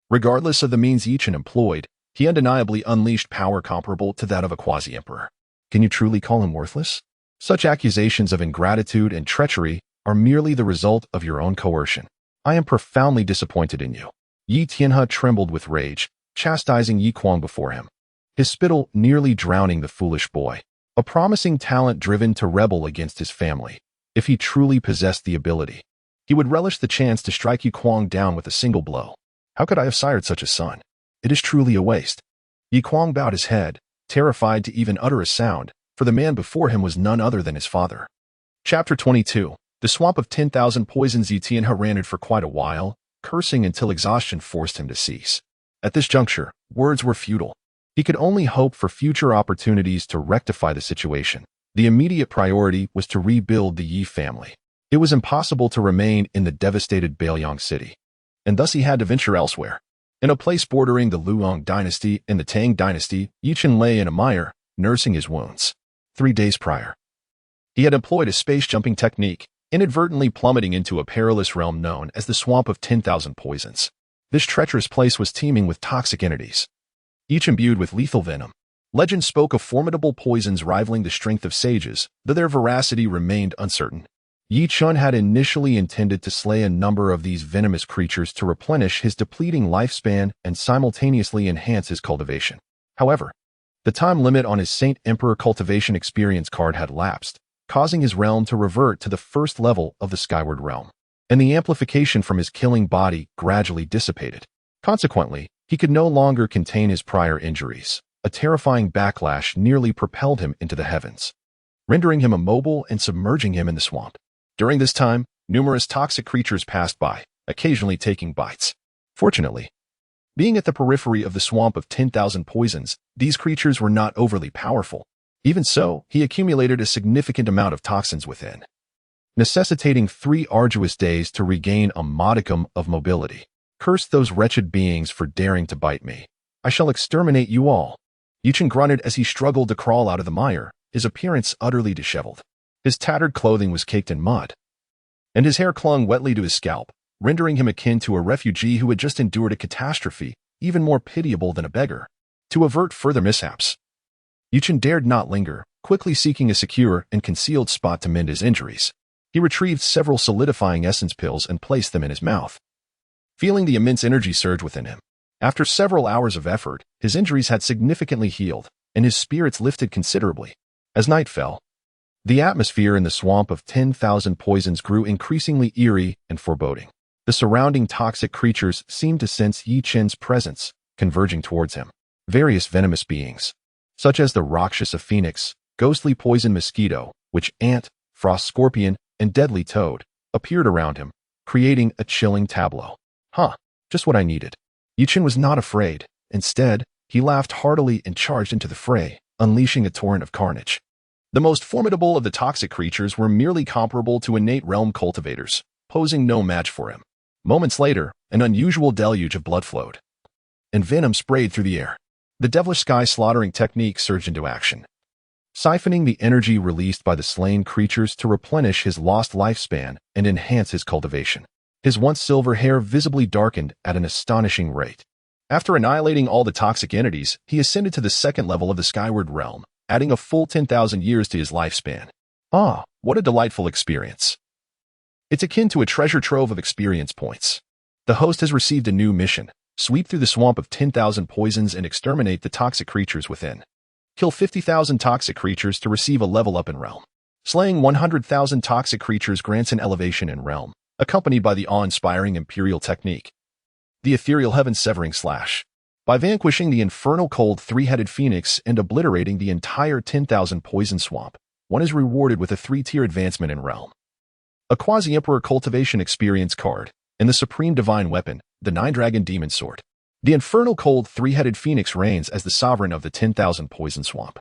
Speaker 1: Regardless of the means Yi Chen employed, he undeniably unleashed power comparable to that of a quasi-emperor. Can you truly call him worthless? Such accusations of ingratitude and treachery are merely the result of your own coercion. I am profoundly disappointed in you. Yi Tianhe trembled with rage, chastising Yi Kuang before him, his spittle nearly drowning the foolish boy, a promising talent driven to rebel against his family. If he truly possessed the ability, he would relish the chance to strike Yi Kuang down with a single blow. How could I have sired such a son? It is truly a waste. Yi Kuang bowed his head, terrified to even utter a sound, for the man before him was none other than his father. Chapter 22. The Swamp of 10,000 Poisons. Yi Tianjiao ran for quite a while, cursing until exhaustion forced him to cease. At this juncture, words were futile. He could only hope for future opportunities to rectify the situation. The immediate priority was to rebuild the Yi family. It was impossible to remain in the devastated Bailiang city, and thus he had to venture elsewhere. In a place bordering the Luong dynasty and the Tang dynasty, Yi Chen lay in a mire, nursing his wounds. 3 days prior, he had employed a space-jumping technique, inadvertently plummeting into a perilous realm known as the Swamp of 10,000 Poisons. This treacherous place was teeming with toxic entities, each imbued with lethal venom. Legend spoke of formidable poisons rivaling the strength of sages, though their veracity remained uncertain. Yi Chen had initially intended to slay a number of these venomous creatures to replenish his depleting lifespan and simultaneously enhance his cultivation. However, the time limit on his Saint Emperor cultivation experience card had lapsed, causing his realm to revert to the first level of the Skyward Realm, and the amplification from his killing body gradually dissipated. Consequently, he could no longer contain his prior injuries. A terrifying backlash nearly propelled him into the heavens, rendering him immobile and submerging him in the swamp. During this time, numerous toxic creatures passed by, occasionally taking bites. Fortunately, being at the periphery of the Swamp of 10,000 Poisons, these creatures were not overly powerful. Even so, he accumulated a significant amount of toxins within, necessitating 3 arduous days to regain a modicum of mobility. Curse those wretched beings for daring to bite me. I shall exterminate you all. Yi Chen grunted as he struggled to crawl out of the mire, his appearance utterly disheveled. His tattered clothing was caked in mud, and his hair clung wetly to his scalp, rendering him akin to a refugee who had just endured a catastrophe, even more pitiable than a beggar. To avert further mishaps, Yi Chen dared not linger, quickly seeking a secure and concealed spot to mend his injuries. He retrieved several solidifying essence pills and placed them in his mouth, feeling the immense energy surge within him. After several hours of effort, his injuries had significantly healed, and his spirits lifted considerably. As night fell, the atmosphere in the Swamp of 10,000 Poisons grew increasingly eerie and foreboding. The surrounding toxic creatures seemed to sense Yi Chen's presence, converging towards him. Various venomous beings, such as the Rakshasa Phoenix, ghostly poison mosquito, witch ant, frost scorpion, and deadly toad, appeared around him, creating a chilling tableau. Just what I needed. Yi Chen was not afraid. Instead, he laughed heartily and charged into the fray, unleashing a torrent of carnage. The most formidable of the toxic creatures were merely comparable to innate realm cultivators, posing no match for him. Moments later, an unusual deluge of blood flowed, and venom sprayed through the air. The devilish sky slaughtering technique surged into action, siphoning the energy released by the slain creatures to replenish his lost lifespan and enhance his cultivation. His once silver hair visibly darkened at an astonishing rate. After annihilating all the toxic entities, he ascended to the second level of the Skyward Realm, adding a full 10,000 years to his lifespan. What a delightful experience. It's akin to a treasure trove of experience points. The host has received a new mission: sweep through the Swamp of 10,000 Poisons and exterminate the toxic creatures within. Kill 50,000 toxic creatures to receive a level up in realm. Slaying 100,000 toxic creatures grants an elevation in realm, accompanied by the awe-inspiring Imperial technique, the Ethereal Heaven-Severing Slash. By vanquishing the infernal cold 3-headed phoenix and obliterating the entire 10,000 Poison Swamp, one is rewarded with a 3-tier advancement in realm, a Quasi-Emperor Cultivation Experience card, and the Supreme Divine Weapon, the 9-Dragon Demon Sword. The infernal cold 3-headed phoenix reigns as the sovereign of the 10,000 Poison Swamp,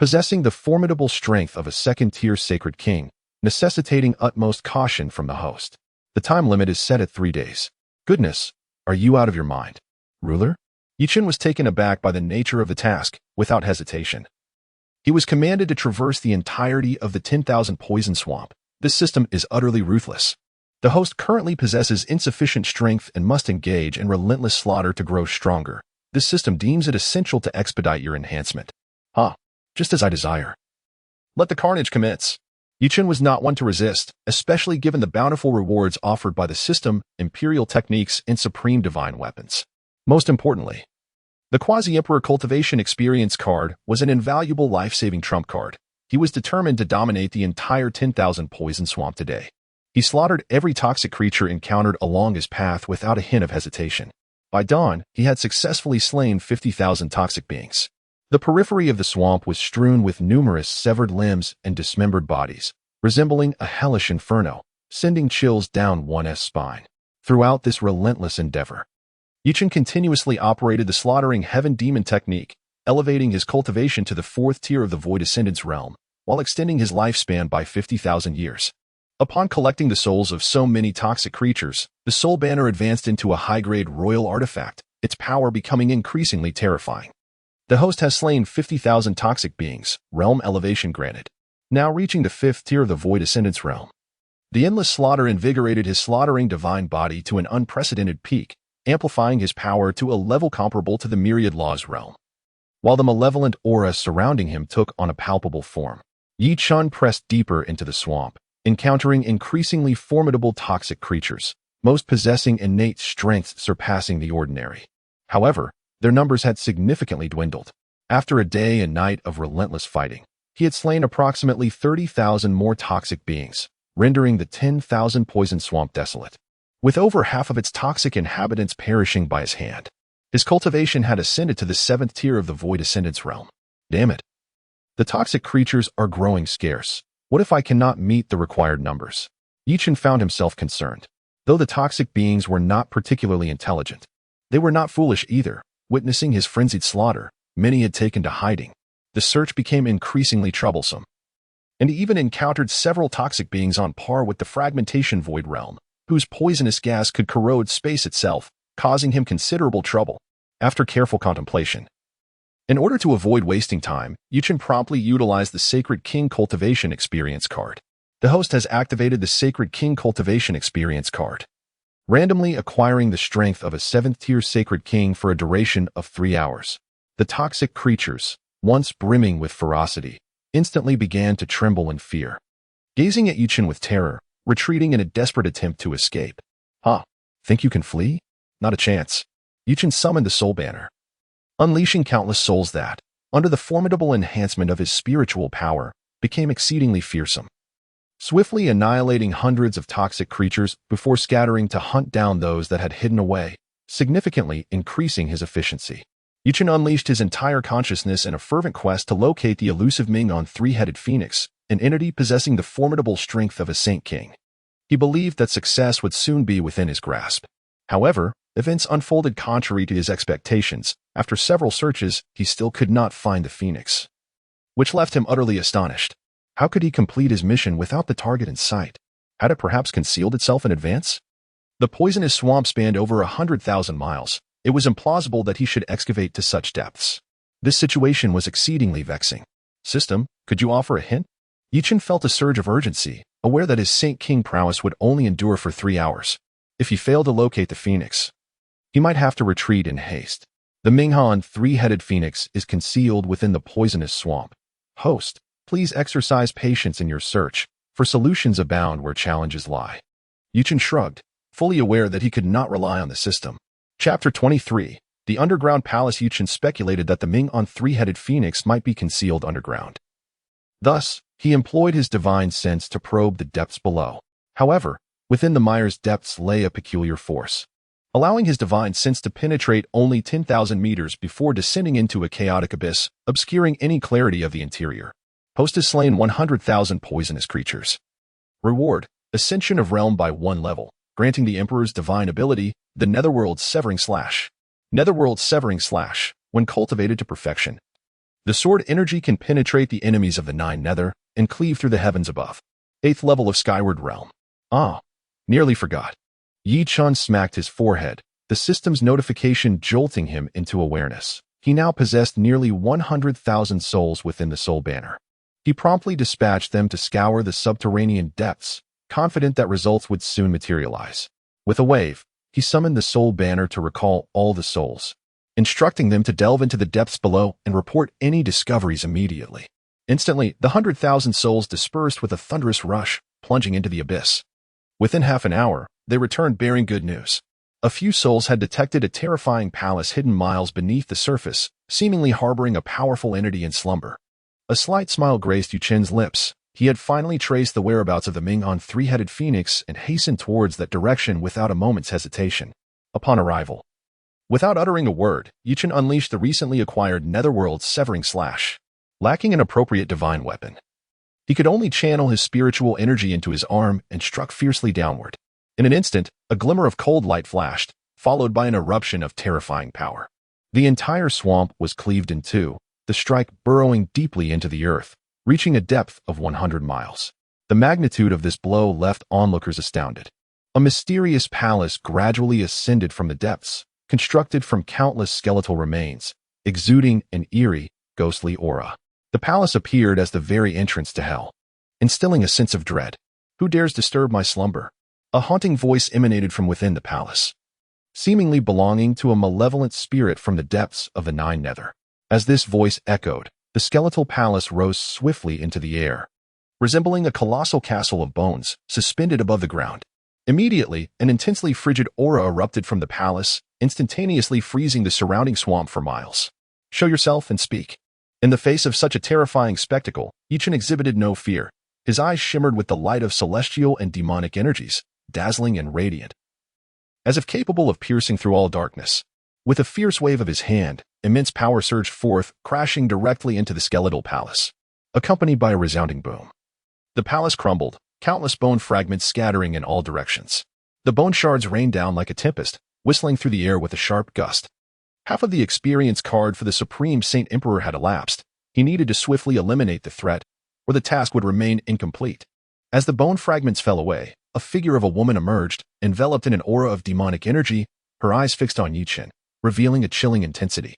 Speaker 1: possessing the formidable strength of a 2nd-tier Sacred King, necessitating utmost caution from the host. The time limit is set at 3 days. Goodness, are you out of your mind, ruler? Yi Chen was taken aback by the nature of the task, without hesitation. He was commanded to traverse the entirety of the 10,000 Poison Swamp. This system is utterly ruthless. The host currently possesses insufficient strength and must engage in relentless slaughter to grow stronger. This system deems it essential to expedite your enhancement. Just as I desire. Let the carnage commence. Yi Chen was not one to resist, especially given the bountiful rewards offered by the system, Imperial techniques, and Supreme Divine Weapons. Most importantly, the Quasi-Emperor Cultivation Experience card was an invaluable life-saving trump card. He was determined to dominate the entire 10,000 Poison Swamp today. He slaughtered every toxic creature encountered along his path without a hint of hesitation. By dawn, he had successfully slain 50,000 toxic beings. The periphery of the swamp was strewn with numerous severed limbs and dismembered bodies, resembling a hellish inferno, sending chills down one's spine. Throughout this relentless endeavor, Chen continuously operated the slaughtering heaven demon technique, elevating his cultivation to the 4th tier of the Void Ascendant's realm, while extending his lifespan by 50,000 years. Upon collecting the souls of so many toxic creatures, the soul banner advanced into a high-grade royal artifact, its power becoming increasingly terrifying. The host has slain 50,000 toxic beings, realm elevation granted, now reaching the 5th tier of the Void Ascendant's realm. The endless slaughter invigorated his slaughtering divine body to an unprecedented peak, amplifying his power to a level comparable to the Myriad Law's realm. While the malevolent aura surrounding him took on a palpable form, Chen pressed deeper into the swamp, encountering increasingly formidable toxic creatures, most possessing innate strength surpassing the ordinary. However, their numbers had significantly dwindled. After a day and night of relentless fighting, he had slain approximately 30,000 more toxic beings, rendering the 10,000 poison swamp desolate. With over half of its toxic inhabitants perishing by his hand, his cultivation had ascended to the 7th tier of the Void Ascendant's realm. Damn it. The toxic creatures are growing scarce. What if I cannot meet the required numbers? Chen found himself concerned. Though the toxic beings were not particularly intelligent, they were not foolish either. Witnessing his frenzied slaughter, many had taken to hiding. The search became increasingly troublesome, and he even encountered several toxic beings on par with the fragmentation void realm, whose poisonous gas could corrode space itself, causing him considerable trouble. After careful contemplation, in order to avoid wasting time, Chen promptly utilized the Sacred King Cultivation Experience card. The host has activated the Sacred King Cultivation Experience card, randomly acquiring the strength of a 7th-tier Sacred King for a duration of 3 hours. The toxic creatures, once brimming with ferocity, instantly began to tremble in fear, gazing at Chen with terror, retreating in a desperate attempt to escape. Huh? Think you can flee? Not a chance. Chen summoned the Soul Banner, unleashing countless souls that, under the formidable enhancement of his spiritual power, became exceedingly fearsome, swiftly annihilating hundreds of toxic creatures before scattering to hunt down those that had hidden away, significantly increasing his efficiency. Chen unleashed his entire consciousness in a fervent quest to locate the elusive Ming on three-headed phoenix, an entity possessing the formidable strength of a Saint King. He believed that success would soon be within his grasp. However, events unfolded contrary to his expectations. After several searches, he still could not find the phoenix, which left him utterly astonished. How could he complete his mission without the target in sight? Had it perhaps concealed itself in advance? The poisonous swamp spanned over 100,000 miles. It was implausible that he should excavate to such depths. This situation was exceedingly vexing. System, could you offer a hint? Chen felt a surge of urgency, aware that his Saint King prowess would only endure for 3 hours. If he failed to locate the phoenix, he might have to retreat in haste. The Minghan three-headed phoenix is concealed within the poisonous swamp. Host, please exercise patience in your search, for solutions abound where challenges lie. Chen shrugged, fully aware that he could not rely on the system. Chapter 23. The Underground Palace. Chen speculated that the Minghan three-headed phoenix might be concealed underground. Thus, he employed his divine sense to probe the depths below. However, within the mire's depths lay a peculiar force, allowing his divine sense to penetrate only 10,000 meters before descending into a chaotic abyss, obscuring any clarity of the interior. Host has slain 100,000 poisonous creatures. Reward: Ascension of Realm by 1 level, granting the Emperor's divine ability, the Netherworld Severing Slash. Netherworld Severing Slash, when cultivated to perfection, the sword energy can penetrate the enemies of the 9 Nether and cleave through the heavens above. 8th level of Skyward Realm. Nearly forgot. Chen smacked his forehead, the system's notification jolting him into awareness. He now possessed nearly 100,000 souls within the Soul Banner. He promptly dispatched them to scour the subterranean depths, confident that results would soon materialize. With a wave, he summoned the Soul Banner to recall all the souls, instructing them to delve into the depths below and report any discoveries immediately. Instantly, the 100,000 souls dispersed with a thunderous rush, plunging into the abyss. Within half an hour, they returned bearing good news. A few souls had detected a terrifying palace hidden miles beneath the surface, seemingly harboring a powerful entity in slumber. A slight smile graced Chen's lips. He had finally traced the whereabouts of the Minghan three-headed phoenix and hastened towards that direction without a moment's hesitation. Upon arrival, Without uttering a word, Chen unleashed the recently acquired Netherworld Severing Slash. Lacking an appropriate divine weapon, he could only channel his spiritual energy into his arm and struck fiercely downward. In an instant, a glimmer of cold light flashed, followed by an eruption of terrifying power. The entire swamp was cleaved in two, the strike burrowing deeply into the earth, reaching a depth of 100 miles. The magnitude of this blow left onlookers astounded. A mysterious palace gradually ascended from the depths, constructed from countless skeletal remains, exuding an eerie, ghostly aura. The palace appeared as the very entrance to hell, instilling a sense of dread. Who dares disturb my slumber? A haunting voice emanated from within the palace, seemingly belonging to a malevolent spirit from the depths of the Nine Nether. As this voice echoed, the skeletal palace rose swiftly into the air, resembling a colossal castle of bones suspended above the ground. Immediately, an intensely frigid aura erupted from the palace, instantaneously freezing the surrounding swamp for miles. Show yourself and speak. In the face of such a terrifying spectacle, Chen exhibited no fear. His eyes shimmered with the light of celestial and demonic energies, dazzling and radiant, as if capable of piercing through all darkness. With a fierce wave of his hand, immense power surged forth, crashing directly into the skeletal palace, accompanied by a resounding boom. The palace crumbled, countless bone fragments scattering in all directions. The bone shards rained down like a tempest, whistling through the air with a sharp gust. Half of the experience card for the Supreme Saint Emperor had elapsed. He needed to swiftly eliminate the threat, or the task would remain incomplete. As the bone fragments fell away, a figure of a woman emerged, enveloped in an aura of demonic energy, her eyes fixed on Chen, revealing a chilling intensity.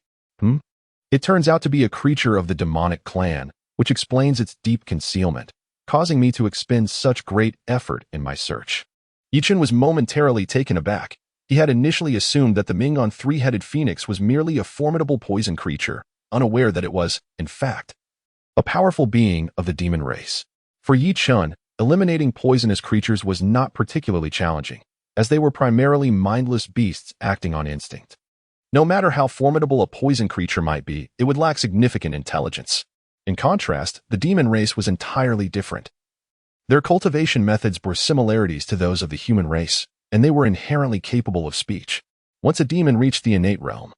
Speaker 1: It turns out to be a creature of the demonic clan, which explains its deep concealment, causing me to expend such great effort in my search. Chen was momentarily taken aback. He had initially assumed that the Minghan three-headed phoenix was merely a formidable poison creature, unaware that it was, in fact, a powerful being of the demon race. For Chen, eliminating poisonous creatures was not particularly challenging, as they were primarily mindless beasts acting on instinct. No matter how formidable a poison creature might be, it would lack significant intelligence. In contrast, the demon race was entirely different. Their cultivation methods bore similarities to those of the human race, and they were inherently capable of speech. Once a demon reached the innate realm,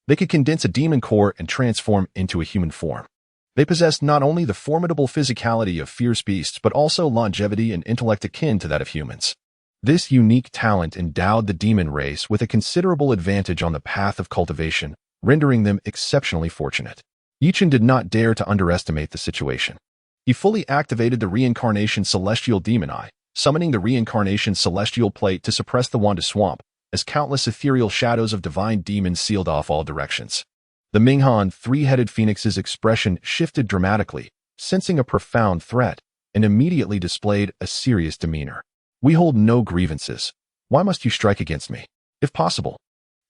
Speaker 1: they could condense a demon core and transform into a human form. They possessed not only the formidable physicality of fierce beasts but also longevity and intellect akin to that of humans. This unique talent endowed the demon race with a considerable advantage on the path of cultivation, rendering them exceptionally fortunate. Chen did not dare to underestimate the situation. He fully activated the Reincarnation Celestial Demon Eye, summoning the Reincarnation Celestial Plate to suppress the Wanda Swamp, as countless ethereal shadows of divine demons sealed off all directions. The Minghan three-headed phoenix's expression shifted dramatically, sensing a profound threat, and immediately displayed a serious demeanor. We hold no grievances. Why must you strike against me? If possible,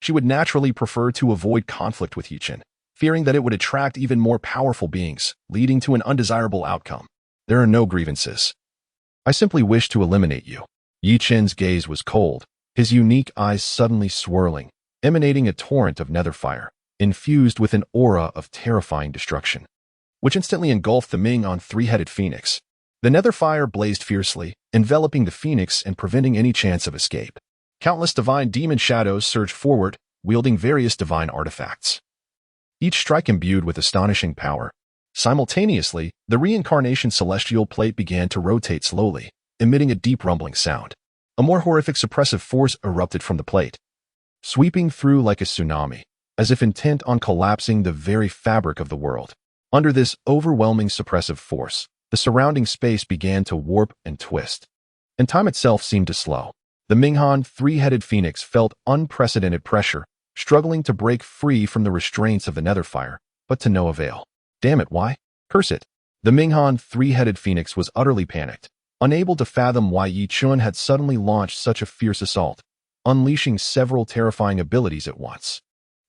Speaker 1: she would naturally prefer to avoid conflict with Chen, fearing that it would attract even more powerful beings, leading to an undesirable outcome. There are no grievances. I simply wish to eliminate you. Chen's gaze was cold, his unique eyes suddenly swirling, emanating a torrent of nether fire, infused with an aura of terrifying destruction, which instantly engulfed the Minghan three-headed phoenix. The nether fire blazed fiercely, enveloping the phoenix and preventing any chance of escape. Countless divine demon shadows surged forward, wielding various divine artifacts, each strike imbued with astonishing power. Simultaneously, the Reincarnation Celestial Plate began to rotate slowly, emitting a deep rumbling sound. A more horrific suppressive force erupted from the plate, sweeping through like a tsunami, as if intent on collapsing the very fabric of the world. Under this overwhelming suppressive force, the surrounding space began to warp and twist, and time itself seemed to slow. The Minghan three-headed phoenix felt unprecedented pressure, struggling to break free from the restraints of the nether fire, but to no avail. Damn it, why? Curse it. The Minghan three-headed phoenix was utterly panicked, unable to fathom why Chen had suddenly launched such a fierce assault, unleashing several terrifying abilities at once.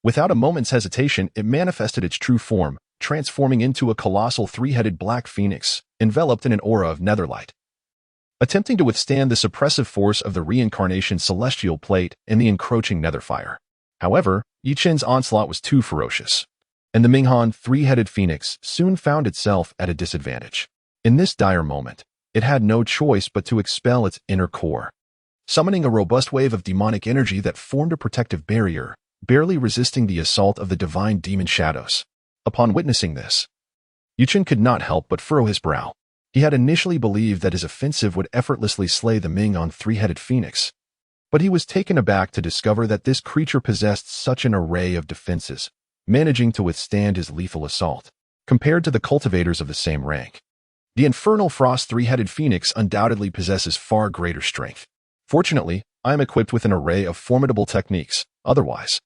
Speaker 1: Without a moment's hesitation, it manifested its true form, transforming into a colossal three-headed black phoenix, enveloped in an aura of netherlight. Attempting to withstand the suppressive force of the Reincarnation Celestial Plate and the encroaching nether fire. However, Chen's onslaught was too ferocious, and the Minghan three-headed phoenix soon found itself at a disadvantage. In this dire moment, it had no choice but to expel its inner core. Summoning a robust wave of demonic energy that formed a protective barrier, barely resisting the assault of the divine demon shadows. Upon witnessing this, Chen could not help but furrow his brow. He had initially believed that his offensive would effortlessly slay the Ming on three-headed phoenix, but he was taken aback to discover that this creature possessed such an array of defenses, managing to withstand his lethal assault. Compared to the cultivators of the same rank, the infernal frost three-headed phoenix undoubtedly possesses far greater strength. Fortunately, I am equipped with an array of formidable techniques. Otherwise,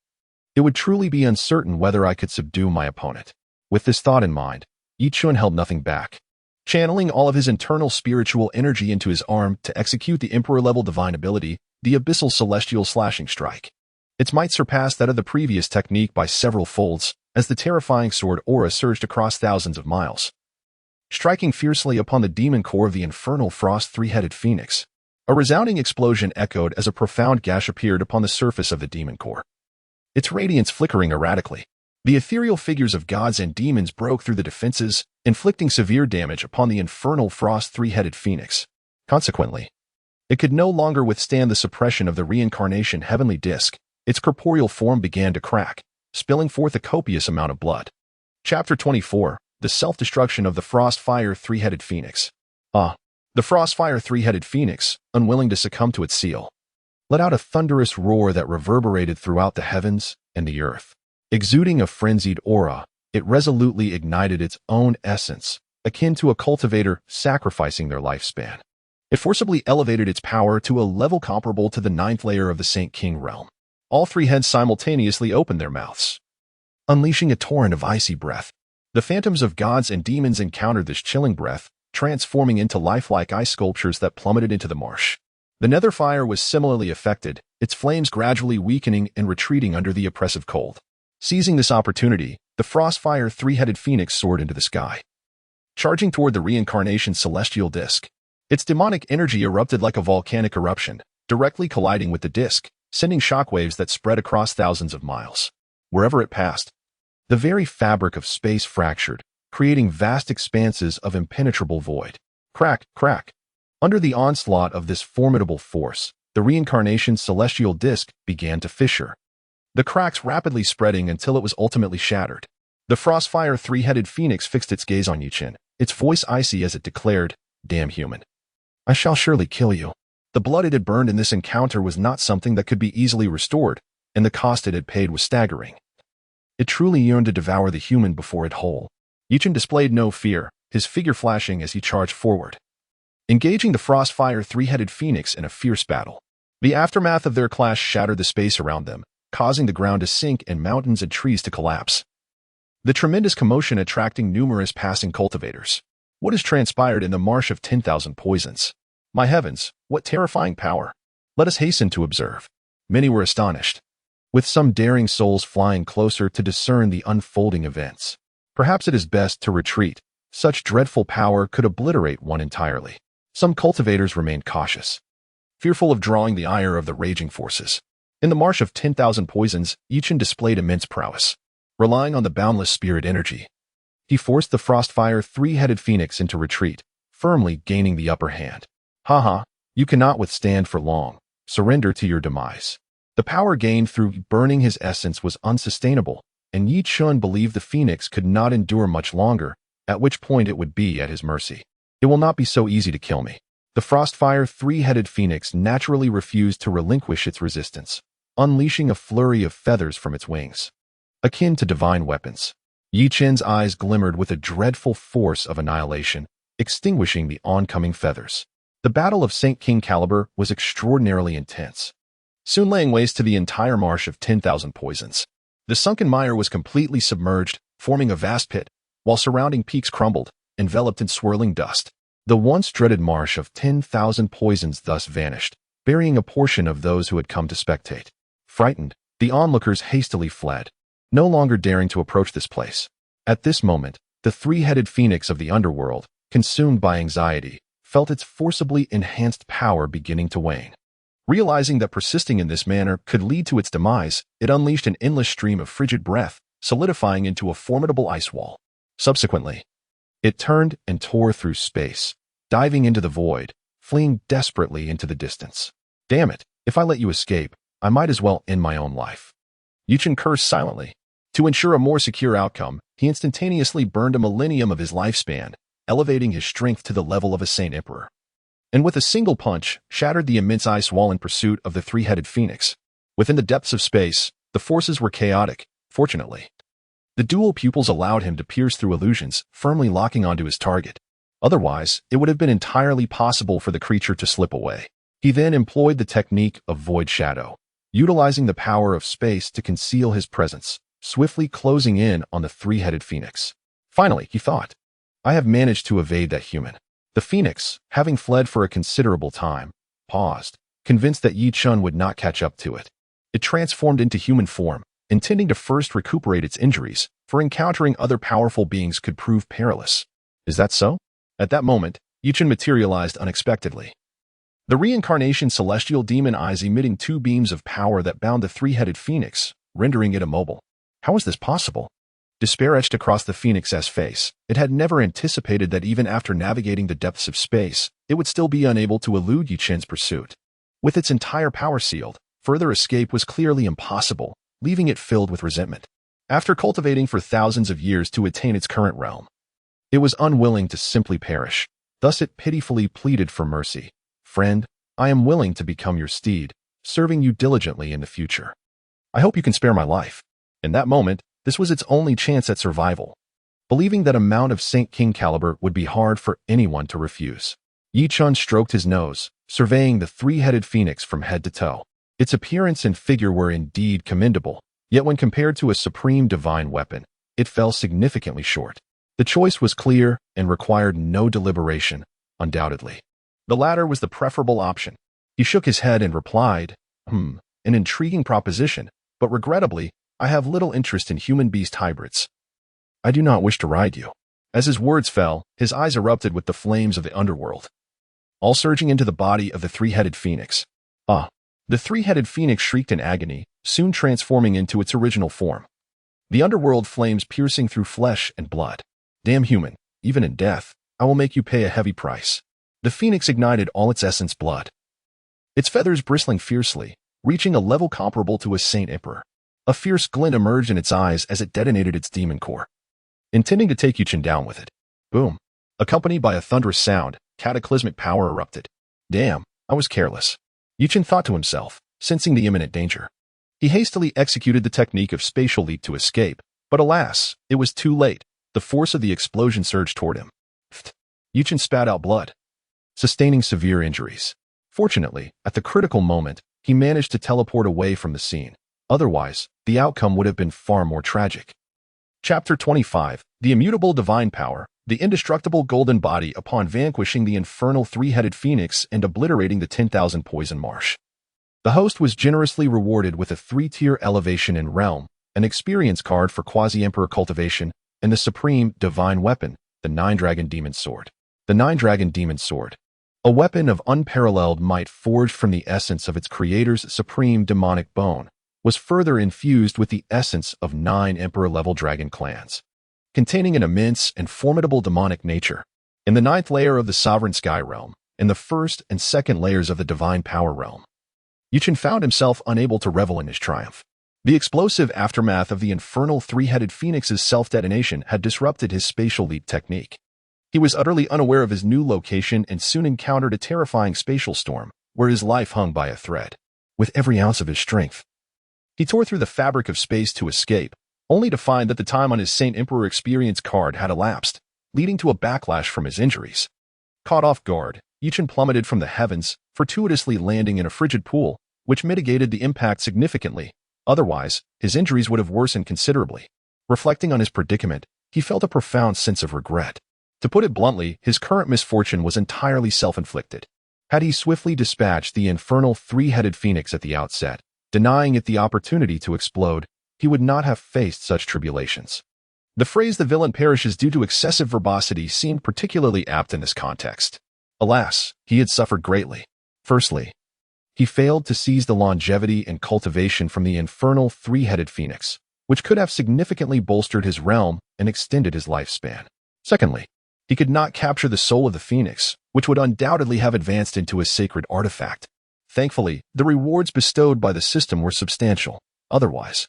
Speaker 1: it would truly be uncertain whether I could subdue my opponent. With this thought in mind, Chen held nothing back, channeling all of his internal spiritual energy into his arm to execute the emperor-level divine ability, the abyssal celestial slashing strike. Its might surpassed that of the previous technique by several folds, as the terrifying sword aura surged across thousands of miles, striking fiercely upon the demon core of the infernal frost three-headed phoenix. A resounding explosion echoed as a profound gash appeared upon the surface of the demon core, its radiance flickering erratically. The ethereal figures of gods and demons broke through the defenses, inflicting severe damage upon the infernal frost three-headed phoenix. Consequently, it could no longer withstand the suppression of the reincarnation heavenly disk. Its corporeal form began to crack, spilling forth a copious amount of blood. Chapter 24. The Self-Destruction of the Frost-Fire Three-Headed Phoenix. The Frost-Fire Three-Headed Phoenix, unwilling to succumb to its seal, let out a thunderous roar that reverberated throughout the heavens and the earth. Exuding a frenzied aura, it resolutely ignited its own essence, akin to a cultivator sacrificing their lifespan. It forcibly elevated its power to a level comparable to the ninth layer of the Saint King realm. All three heads simultaneously opened their mouths, unleashing a torrent of icy breath. The phantoms of gods and demons encountered this chilling breath, transforming into lifelike ice sculptures that plummeted into the marsh. The nether fire was similarly affected, its flames gradually weakening and retreating under the oppressive cold. Seizing this opportunity, the Frostfire three-headed phoenix soared into the sky, charging toward the reincarnation's celestial disk. Its demonic energy erupted like a volcanic eruption, directly colliding with the disk, sending shockwaves that spread across thousands of miles. Wherever it passed, the very fabric of space fractured, creating vast expanses of impenetrable void. Crack, crack. Under the onslaught of this formidable force, the reincarnation's celestial disk began to fissure, the cracks rapidly spreading until it was ultimately shattered. The Frostfire three-headed phoenix fixed its gaze on Chen, its voice icy as it declared, "Damn human. I shall surely kill you." The blood it had burned in this encounter was not something that could be easily restored, and the cost it had paid was staggering. It truly yearned to devour the human before it whole. Chen displayed no fear, his figure flashing as he charged forward, engaging the Frostfire three-headed phoenix in a fierce battle. The aftermath of their clash shattered the space around them, causing the ground to sink and mountains and trees to collapse. The tremendous commotion attracting numerous passing cultivators. What has transpired in the Marsh of 10,000 Poisons? My heavens, what terrifying power! Let us hasten to observe. Many were astonished, with some daring souls flying closer to discern the unfolding events. Perhaps it is best to retreat. Such dreadful power could obliterate one entirely. Some cultivators remained cautious, fearful of drawing the ire of the raging forces. In the Marsh of 10,000 Poisons, Chen displayed immense prowess. Relying on the boundless spirit energy, he forced the Frostfire three-headed phoenix into retreat, firmly gaining the upper hand. Haha, you cannot withstand for long. Surrender to your demise. The power gained through burning his essence was unsustainable, and Chen believed the phoenix could not endure much longer, at which point it would be at his mercy. It will not be so easy to kill me. The Frostfire three-headed phoenix naturally refused to relinquish its resistance, unleashing a flurry of feathers from its wings, akin to divine weapons. Chen's eyes glimmered with a dreadful force of annihilation, extinguishing the oncoming feathers. The Battle of St. King Caliber was extraordinarily intense, soon laying waste to the entire Marsh of 10,000 Poisons. The sunken mire was completely submerged, forming a vast pit, while surrounding peaks crumbled, enveloped in swirling dust. The once dreaded Marsh of 10,000 Poisons thus vanished, burying a portion of those who had come to spectate. Frightened, the onlookers hastily fled, no longer daring to approach this place. At this moment, the three-headed phoenix of the underworld, consumed by anxiety, felt its forcibly enhanced power beginning to wane. Realizing that persisting in this manner could lead to its demise, it unleashed an endless stream of frigid breath, solidifying into a formidable ice wall. Subsequently, it turned and tore through space, diving into the void, fleeing desperately into the distance. Damn it, if I let you escape, I might as well end my own life. Chen cursed silently. To ensure a more secure outcome, he instantaneously burned a millennium of his lifespan, elevating his strength to the level of a Saint Emperor. And with a single punch, shattered the immense ice wall in pursuit of the three-headed phoenix. Within the depths of space, the forces were chaotic, fortunately. The dual pupils allowed him to pierce through illusions, firmly locking onto his target. Otherwise, it would have been entirely possible for the creature to slip away. He then employed the technique of void shadow, utilizing the power of space to conceal his presence, swiftly closing in on the three-headed phoenix. Finally, he thought, I have managed to evade that human. The phoenix, having fled for a considerable time, paused, convinced that Chen would not catch up to it. It transformed into human form, intending to first recuperate its injuries, for encountering other powerful beings could prove perilous. Is that so? At that moment, Chen materialized unexpectedly. The reincarnation celestial demon eyes emitting two beams of power that bound the three-headed phoenix, rendering it immobile. How was this possible? Despair etched across the phoenix's face. It had never anticipated that even after navigating the depths of space, it would still be unable to elude Chen's pursuit. With its entire power sealed, further escape was clearly impossible, leaving it filled with resentment. After cultivating for thousands of years to attain its current realm, it was unwilling to simply perish. Thus it pitifully pleaded for mercy. Friend, I am willing to become your steed, serving you diligently in the future. I hope you can spare my life. In that moment, this was its only chance at survival. Believing that a mount of Saint King caliber would be hard for anyone to refuse, Chen stroked his nose, surveying the three-headed phoenix from head to toe. Its appearance and figure were indeed commendable, yet when compared to a supreme divine weapon, it fell significantly short. The choice was clear and required no deliberation, undoubtedly. The latter was the preferable option. He shook his head and replied, an intriguing proposition, but regrettably, I have little interest in human-beast hybrids. I do not wish to ride you. As his words fell, his eyes erupted with the flames of the underworld, all surging into the body of the three-headed phoenix. The three-headed phoenix shrieked in agony, soon transforming into its original form. The underworld flames piercing through flesh and blood. Damn human, even in death, I will make you pay a heavy price. The phoenix ignited all its essence blood, its feathers bristling fiercely, reaching a level comparable to a Saint Emperor. A fierce glint emerged in its eyes as it detonated its demon core, intending to take Chen down with it. Boom. Accompanied by a thunderous sound, cataclysmic power erupted. Damn, I was careless. Chen thought to himself, sensing the imminent danger. He hastily executed the technique of spatial leap to escape, but alas, it was too late. The force of the explosion surged toward him. Chen spat out blood, sustaining severe injuries. Fortunately, at the critical moment, he managed to teleport away from the scene. Otherwise, the outcome would have been far more tragic. Chapter 25, The Immutable Divine Power, the indestructible golden body upon vanquishing the infernal three-headed phoenix and obliterating the 10,000 poison marsh. The host was generously rewarded with a 3-tier elevation in realm, an experience card for quasi-emperor cultivation, and the supreme divine weapon, the 9-dragon demon sword. The 9-dragon demon sword, a weapon of unparalleled might forged from the essence of its creator's supreme demonic bone, was further infused with the essence of 9 emperor-level dragon clans, containing an immense and formidable demonic nature. In the 9th layer of the sovereign sky realm, in the 1st and 2nd layers of the divine power realm, Chen found himself unable to revel in his triumph. The explosive aftermath of the infernal three-headed phoenix's self-detonation had disrupted his spatial leap technique. He was utterly unaware of his new location and soon encountered a terrifying spatial storm, where his life hung by a thread. With every ounce of his strength, he tore through the fabric of space to escape, only to find that the time on his Saint Emperor experience card had elapsed, leading to a backlash from his injuries. Caught off guard, Chen plummeted from the heavens, fortuitously landing in a frigid pool, which mitigated the impact significantly. Otherwise, his injuries would have worsened considerably. Reflecting on his predicament, he felt a profound sense of regret. To put it bluntly, his current misfortune was entirely self-inflicted. Had he swiftly dispatched the infernal three-headed phoenix at the outset, denying it the opportunity to explode, he would not have faced such tribulations. The phrase "the villain perishes due to excessive verbosity" seemed particularly apt in this context. Alas, he had suffered greatly. Firstly, he failed to seize the longevity and cultivation from the infernal three-headed phoenix, which could have significantly bolstered his realm and extended his lifespan. Secondly, he could not capture the soul of the phoenix, which would undoubtedly have advanced into a sacred artifact. Thankfully, the rewards bestowed by the system were substantial. Otherwise,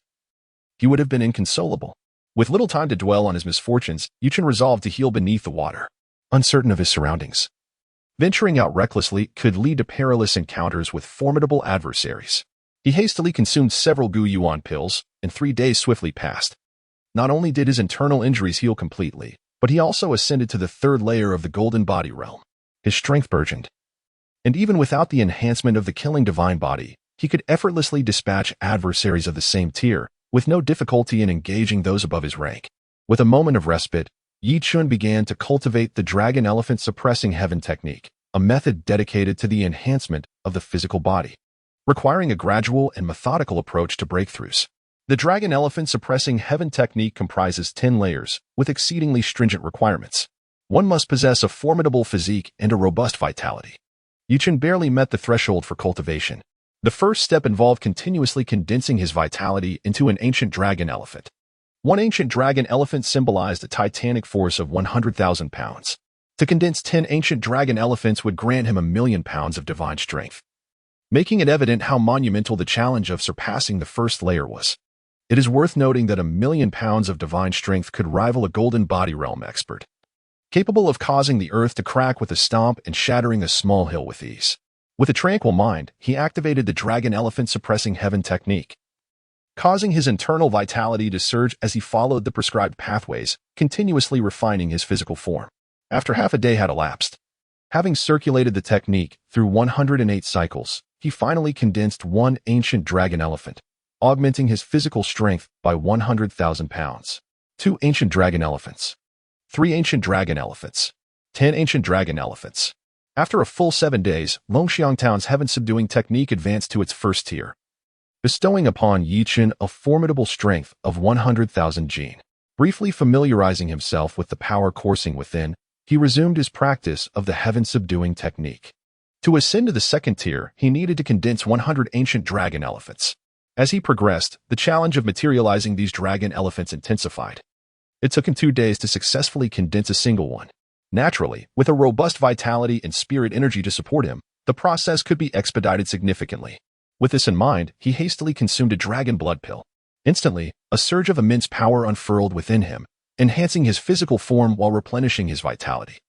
Speaker 1: he would have been inconsolable. With little time to dwell on his misfortunes, Chen resolved to heal beneath the water, uncertain of his surroundings. Venturing out recklessly could lead to perilous encounters with formidable adversaries. He hastily consumed several Gu-Yuan pills, and 3 days swiftly passed. Not only did his internal injuries heal completely, but he also ascended to the 3rd layer of the golden body realm. His strength burgeoned. And even without the enhancement of the killing divine body, he could effortlessly dispatch adversaries of the same tier, with no difficulty in engaging those above his rank. With a moment of respite, Chen began to cultivate the dragon elephant suppressing heaven technique, a method dedicated to the enhancement of the physical body, requiring a gradual and methodical approach to breakthroughs. The dragon elephant suppressing heaven technique comprises 10 layers, with exceedingly stringent requirements. One must possess a formidable physique and a robust vitality. Chen barely met the threshold for cultivation. The first step involved continuously condensing his vitality into an ancient dragon elephant. One ancient dragon elephant symbolized a titanic force of 100,000 pounds. To condense 10 ancient dragon elephants would grant him 1,000,000 pounds of divine strength, making it evident how monumental the challenge of surpassing the first layer was. It is worth noting that 1,000,000 pounds of divine strength could rival a golden body realm expert, capable of causing the earth to crack with a stomp and shattering a small hill with ease. With a tranquil mind, he activated the dragon elephant suppressing heaven technique, causing his internal vitality to surge as he followed the prescribed pathways, continuously refining his physical form. After half a day had elapsed, having circulated the technique through 108 cycles, he finally condensed one ancient dragon elephant, augmenting his physical strength by 100,000 pounds. 2 ancient dragon elephants. 3 ancient dragon elephants. 10 ancient dragon elephants. After a full 7 days, Longxiang Town's heaven-subduing technique advanced to its first tier, bestowing upon Chen a formidable strength of 100,000 jin. Briefly familiarizing himself with the power coursing within, he resumed his practice of the heaven-subduing technique. To ascend to the 2nd tier, he needed to condense 100 ancient dragon elephants. As he progressed, the challenge of materializing these dragon elephants intensified. It took him 2 days to successfully condense a single one. Naturally, with a robust vitality and spirit energy to support him, the process could be expedited significantly. With this in mind, he hastily consumed a dragon blood pill. Instantly, a surge of immense power unfurled within him, enhancing his physical form while replenishing his vitality.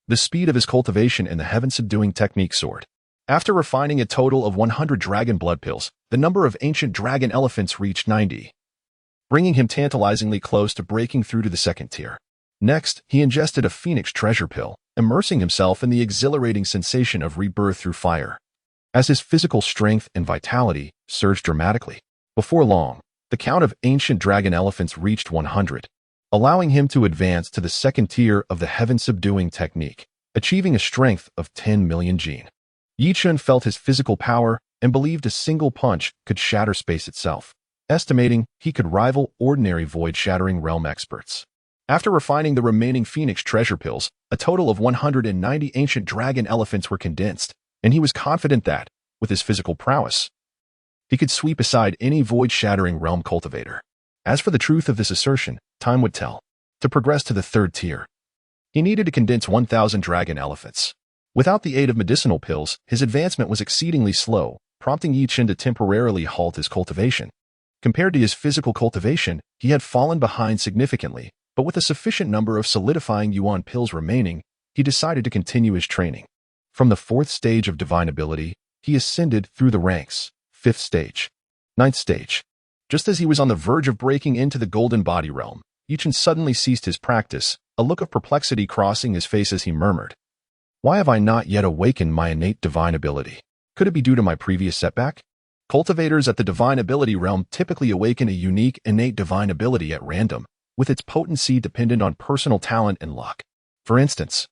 Speaker 1: The speed of his cultivation and the heaven-subduing technique soared. After refining a total of 100 dragon blood pills, the number of ancient dragon elephants reached 90, bringing him tantalizingly close to breaking through to the 2nd tier. Next, he ingested a phoenix treasure pill, immersing himself in the exhilarating sensation of rebirth through fire. As his physical strength and vitality surged dramatically, before long, the count of ancient dragon elephants reached 100, allowing him to advance to the 2nd tier of the heaven-subduing technique, achieving a strength of 10 million jin. Chen felt his physical power and believed a single punch could shatter space itself, estimating he could rival ordinary void-shattering realm experts. After refining the remaining phoenix treasure pills, a total of 190 ancient dragon elephants were condensed, and he was confident that, with his physical prowess, he could sweep aside any void-shattering realm cultivator. As for the truth of this assertion, time would tell. To progress to the 3rd tier, he needed to condense 1,000 dragon elephants. Without the aid of medicinal pills, his advancement was exceedingly slow, prompting Chen to temporarily halt his cultivation. Compared to his physical cultivation, he had fallen behind significantly, but with a sufficient number of solidifying yuan pills remaining, he decided to continue his training. From the 4th stage of divine ability, he ascended through the ranks, 5th stage, 9th stage. Just as he was on the verge of breaking into the golden body realm, Chen suddenly ceased his practice, a look of perplexity crossing his face as he murmured, "Why have I not yet awakened my innate divine ability? Could it be due to my previous setback?" Cultivators at the divine ability realm typically awaken a unique innate divine ability at random, with its potency dependent on personal talent and luck. For instance,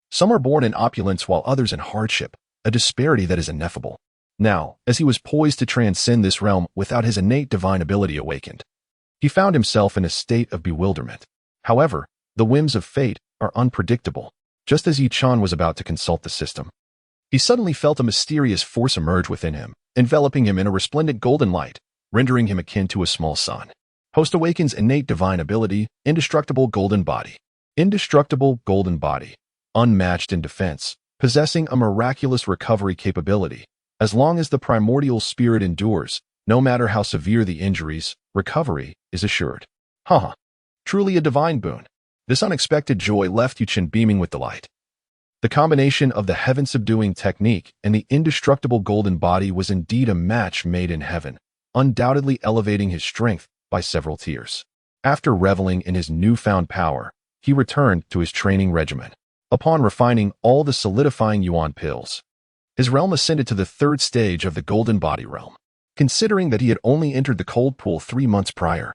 Speaker 1: some are born in opulence while others in hardship, a disparity that is ineffable. Now, as he was poised to transcend this realm without his innate divine ability awakened, he found himself in a state of bewilderment. However, the whims of fate are unpredictable. Just as Chen was about to consult the system, he suddenly felt a mysterious force emerge within him, enveloping him in a resplendent golden light, rendering him akin to a small sun. Post awakens innate divine ability, indestructible golden body. Indestructible golden body. Unmatched in defense, possessing a miraculous recovery capability. As long as the primordial spirit endures, no matter how severe the injuries, recovery is assured. Haha, truly a divine boon. This unexpected joy left Chen beaming with delight. The combination of the heaven-subduing technique and the indestructible golden body was indeed a match made in heaven, undoubtedly elevating his strength by several tiers. After reveling in his newfound power, he returned to his training regimen. Upon refining all the solidifying yuan pills, his realm ascended to the third stage of the golden body realm. Considering that he had only entered the cold pool 3 months prior,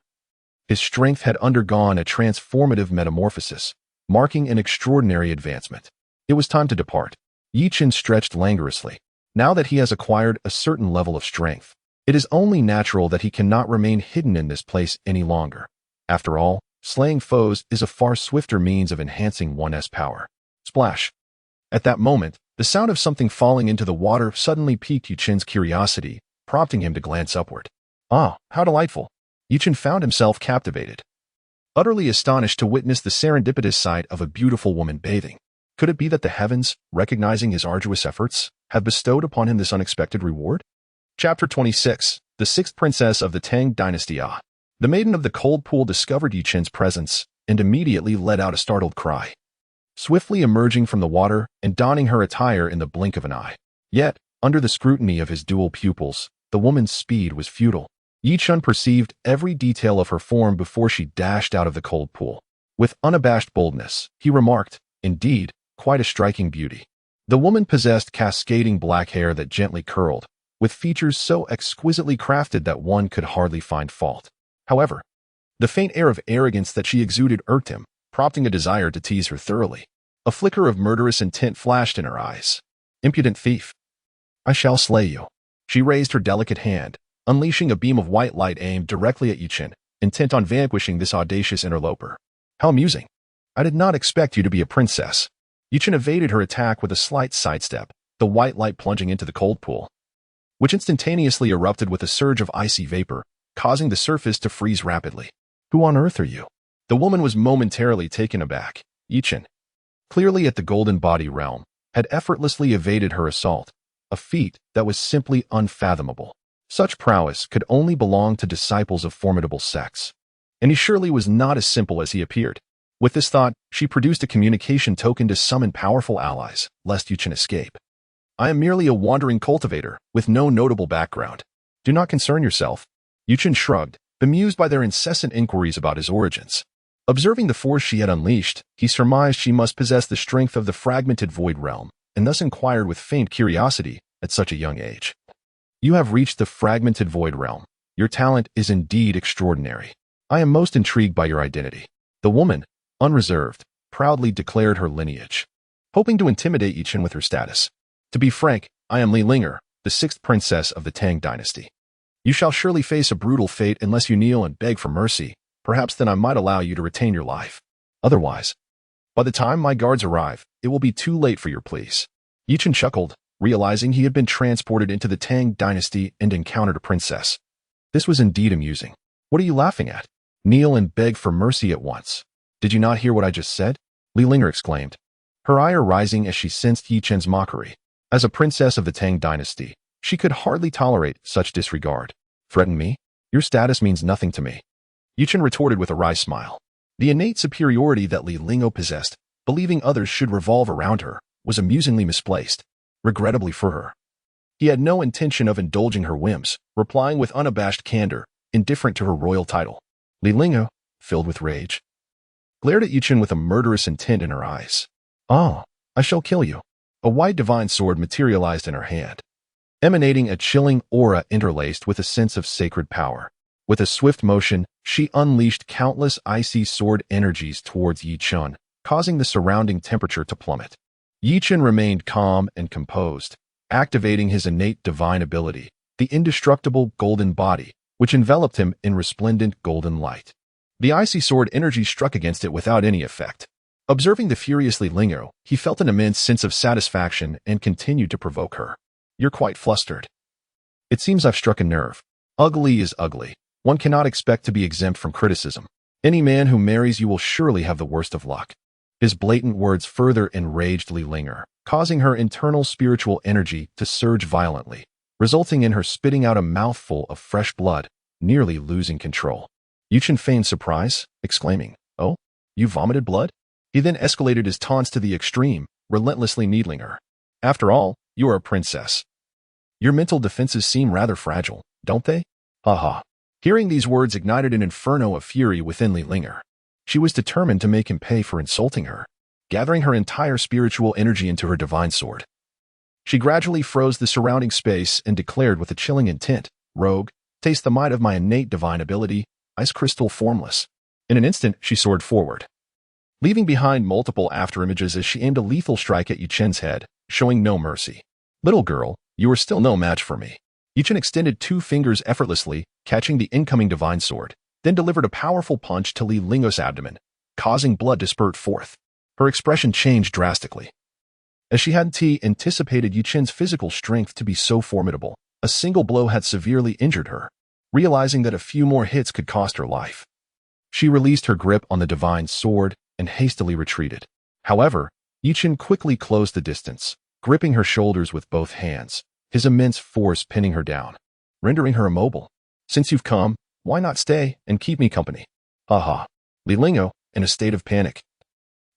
Speaker 1: his strength had undergone a transformative metamorphosis, marking an extraordinary advancement. It was time to depart. Chen stretched languorously. Now that he has acquired a certain level of strength, it is only natural that he cannot remain hidden in this place any longer. After all, slaying foes is a far swifter means of enhancing one's power. Splash! At that moment, the sound of something falling into the water suddenly piqued Chen's curiosity, prompting him to glance upward. Ah, how delightful! Chen found himself captivated, utterly astonished to witness the serendipitous sight of a beautiful woman bathing. Could it be that the heavens, recognizing his arduous efforts, have bestowed upon him this unexpected reward? Chapter 26. The Sixth Princess of the Tang Dynasty. The maiden of the cold pool discovered Chen's presence and immediately let out a startled cry, swiftly emerging from the water and donning her attire in the blink of an eye. Yet, under the scrutiny of his dual pupils, the woman's speed was futile. Chen perceived every detail of her form before she dashed out of the cold pool. With unabashed boldness, he remarked, indeed, quite a striking beauty. The woman possessed cascading black hair that gently curled, with features so exquisitely crafted that one could hardly find fault. However, the faint air of arrogance that she exuded irked him, prompting a desire to tease her thoroughly. A flicker of murderous intent flashed in her eyes. Impudent thief! I shall slay you. She raised her delicate hand, unleashing a beam of white light aimed directly at Chen, intent on vanquishing this audacious interloper. How amusing! I did not expect you to be a princess. Chen evaded her attack with a slight sidestep, the white light plunging into the cold pool, which instantaneously erupted with a surge of icy vapor, causing the surface to freeze rapidly. Who on earth are you? The woman was momentarily taken aback. Chen, clearly at the golden body realm, had effortlessly evaded her assault, a feat that was simply unfathomable. Such prowess could only belong to disciples of formidable sects, and he surely was not as simple as he appeared. With this thought, she produced a communication token to summon powerful allies, lest Chen escape. I am merely a wandering cultivator, with no notable background. Do not concern yourself. Chen shrugged, bemused by their incessant inquiries about his origins. Observing the force she had unleashed, he surmised she must possess the strength of the fragmented void realm, and thus inquired with faint curiosity at such a young age. You have reached the fragmented void realm. Your talent is indeed extraordinary. I am most intrigued by your identity. The woman, unreserved, proudly declared her lineage, hoping to intimidate Chen with her status. To be frank, I am Li Linger, the sixth princess of the Tang Dynasty. You shall surely face a brutal fate unless you kneel and beg for mercy. Perhaps then I might allow you to retain your life. Otherwise, by the time my guards arrive, it will be too late for your pleas. Chen chuckled, realizing he had been transported into the Tang Dynasty and encountered a princess. This was indeed amusing. What are you laughing at? Kneel and beg for mercy at once. Did you not hear what I just said? Li Linger exclaimed, her ire rising as she sensed Chen's mockery. As a princess of the Tang Dynasty, she could hardly tolerate such disregard. Threaten me? Your status means nothing to me. Chen retorted with a wry smile. The innate superiority that Li Linger possessed, believing others should revolve around her, was amusingly misplaced. Regrettably for her, he had no intention of indulging her whims, replying with unabashed candor, indifferent to her royal title. Li Linger, filled with rage, glared at Chen with a murderous intent in her eyes. Ah, I shall kill you. A white divine sword materialized in her hand, emanating a chilling aura interlaced with a sense of sacred power. With a swift motion, she unleashed countless icy sword energies towards Chen, causing the surrounding temperature to plummet. Chen remained calm and composed, activating his innate divine ability, the indestructible golden body, which enveloped him in resplendent golden light. The icy sword energy struck against it without any effect. Observing the furiously Linger, he felt an immense sense of satisfaction and continued to provoke her. You're quite flustered. It seems I've struck a nerve. Ugly is ugly. One cannot expect to be exempt from criticism. Any man who marries you will surely have the worst of luck. His blatant words further enraged Li Linger, causing her internal spiritual energy to surge violently, resulting in her spitting out a mouthful of fresh blood, nearly losing control. Chen feigned surprise, exclaiming, "Oh, you vomited blood?" He then escalated his taunts to the extreme, relentlessly needling her. "After all, you are a princess. Your mental defenses seem rather fragile, don't they?" Ha. Hearing these words ignited an inferno of fury within Li Linger. She was determined to make him pay for insulting her, gathering her entire spiritual energy into her divine sword. She gradually froze the surrounding space and declared with a chilling intent, "Rogue, taste the might of my innate divine ability, ice crystal formless." In an instant, she soared forward, leaving behind multiple afterimages as she aimed a lethal strike at Chen's head, showing no mercy. "Little girl, you are still no match for me." Chen extended 2 fingers effortlessly, catching the incoming divine sword, then delivered a powerful punch to Li Linger's abdomen, causing blood to spurt forth. Her expression changed drastically. As she hadn't anticipated Chen's physical strength to be so formidable, a single blow had severely injured her. Realizing that a few more hits could cost her life, she released her grip on the divine sword and hastily retreated. However, Chen quickly closed the distance, gripping her shoulders with both hands, his immense force pinning her down, rendering her immobile. "Since you've come, why not stay and keep me company?" Ha. Li Lingo, in a state of panic,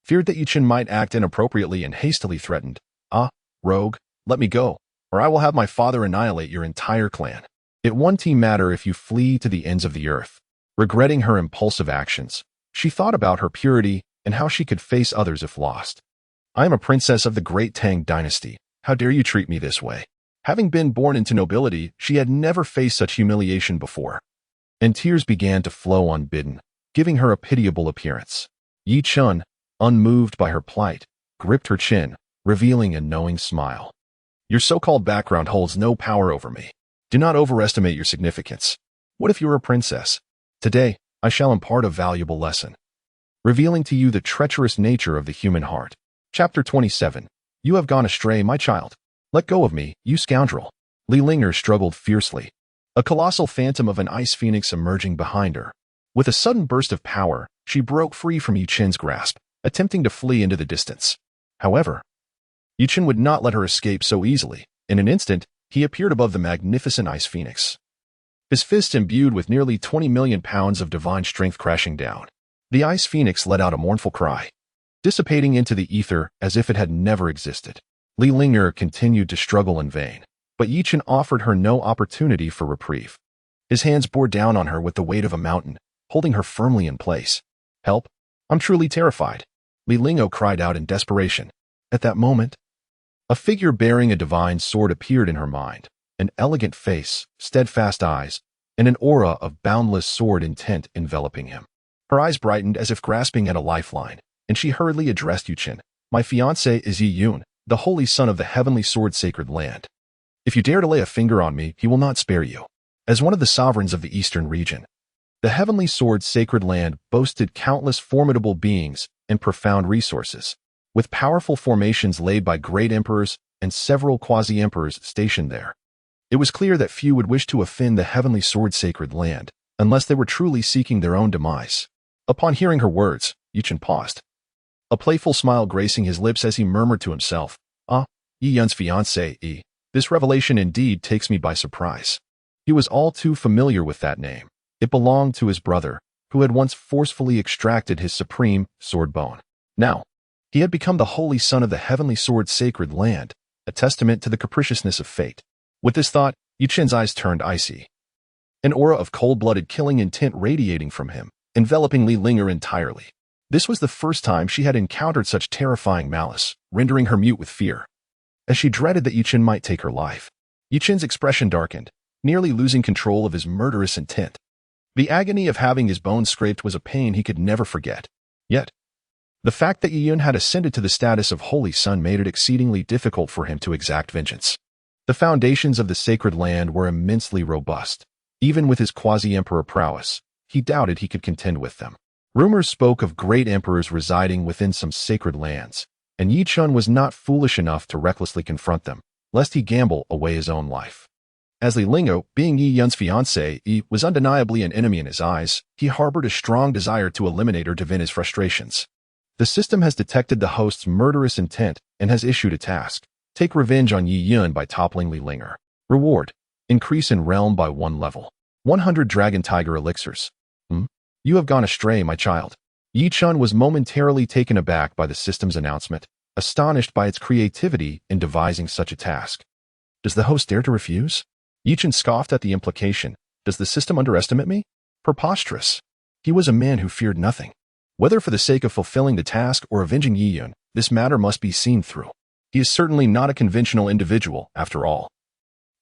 Speaker 1: feared that Chen might act inappropriately and hastily threatened, "Ah, rogue, let me go, or I will have my father annihilate your entire clan. It won't matter if you flee to the ends of the earth." Regretting her impulsive actions, she thought about her purity and how she could face others if lost. "I am a princess of the Great Tang dynasty. How dare you treat me this way?" Having been born into nobility, she had never faced such humiliation before, and tears began to flow unbidden, giving her a pitiable appearance. Chen, unmoved by her plight, gripped her chin, revealing a knowing smile. "Your so-called background holds no power over me. Do not overestimate your significance. What if you were a princess? Today, I shall impart a valuable lesson, revealing to you the treacherous nature of the human heart." Chapter 27. "You have gone astray, my child. Let go of me, you scoundrel." Li Linger struggled fiercely, a colossal phantom of an ice phoenix emerging behind her. With a sudden burst of power, she broke free from Chen's grasp, attempting to flee into the distance. However, Chen would not let her escape so easily. In an instant, he appeared above the magnificent ice phoenix, his fist imbued with nearly 20 million pounds of divine strength crashing down. The ice phoenix let out a mournful cry, dissipating into the ether as if it had never existed. Li Linger continued to struggle in vain, but Chen offered her no opportunity for reprieve. His hands bore down on her with the weight of a mountain, holding her firmly in place. "Help! I'm truly terrified," Li Lingo cried out in desperation. At that moment, a figure bearing a divine sword appeared in her mind, an elegant face, steadfast eyes, and an aura of boundless sword intent enveloping him. Her eyes brightened as if grasping at a lifeline, and she hurriedly addressed Chen. "My fiancé is Yi Yun, the holy son of the heavenly sword sacred land. If you dare to lay a finger on me, he will not spare you." As one of the sovereigns of the eastern region, the heavenly sword sacred land boasted countless formidable beings and profound resources, with powerful formations laid by great emperors and several quasi-emperors stationed there. It was clear that few would wish to offend the heavenly sword sacred land, unless they were truly seeking their own demise. Upon hearing her words, Chen paused, a playful smile gracing his lips as he murmured to himself, "Ah, Yi Yun's fiancé, this revelation indeed takes me by surprise." He was all too familiar with that name. It belonged to his brother, who had once forcefully extracted his supreme sword bone. Now, he had become the holy son of the heavenly sword sacred land, a testament to the capriciousness of fate. With this thought, Chen's eyes turned icy, an aura of cold-blooded killing intent radiating from him, enveloping Li Linger entirely. This was the first time she had encountered such terrifying malice, rendering her mute with fear, as she dreaded that Chen might take her life. Chen's expression darkened, nearly losing control of his murderous intent. The agony of having his bones scraped was a pain he could never forget. Yet, the fact that Yun had ascended to the status of Holy Son made it exceedingly difficult for him to exact vengeance. The foundations of the sacred land were immensely robust. Even with his quasi-emperor prowess, he doubted he could contend with them. Rumors spoke of great emperors residing within some sacred lands, and Yi Chun was not foolish enough to recklessly confront them, lest he gamble away his own life. As Li Lingo, being Yi Yun's fiancé, was undeniably an enemy in his eyes, he harbored a strong desire to eliminate her to vent his frustrations. The system has detected the host's murderous intent and has issued a task. Take revenge on Yi Yun by toppling Li Linger. Reward: increase in realm by 1 level. 100 Dragon Tiger Elixirs. You have gone astray, my child. Yi Chen was momentarily taken aback by the system's announcement, astonished by its creativity in devising such a task. Does the host dare to refuse? Yi Chen scoffed at the implication. Does the system underestimate me? Preposterous. He was a man who feared nothing. Whether for the sake of fulfilling the task or avenging Yi Yun, this matter must be seen through. He is certainly not a conventional individual, after all.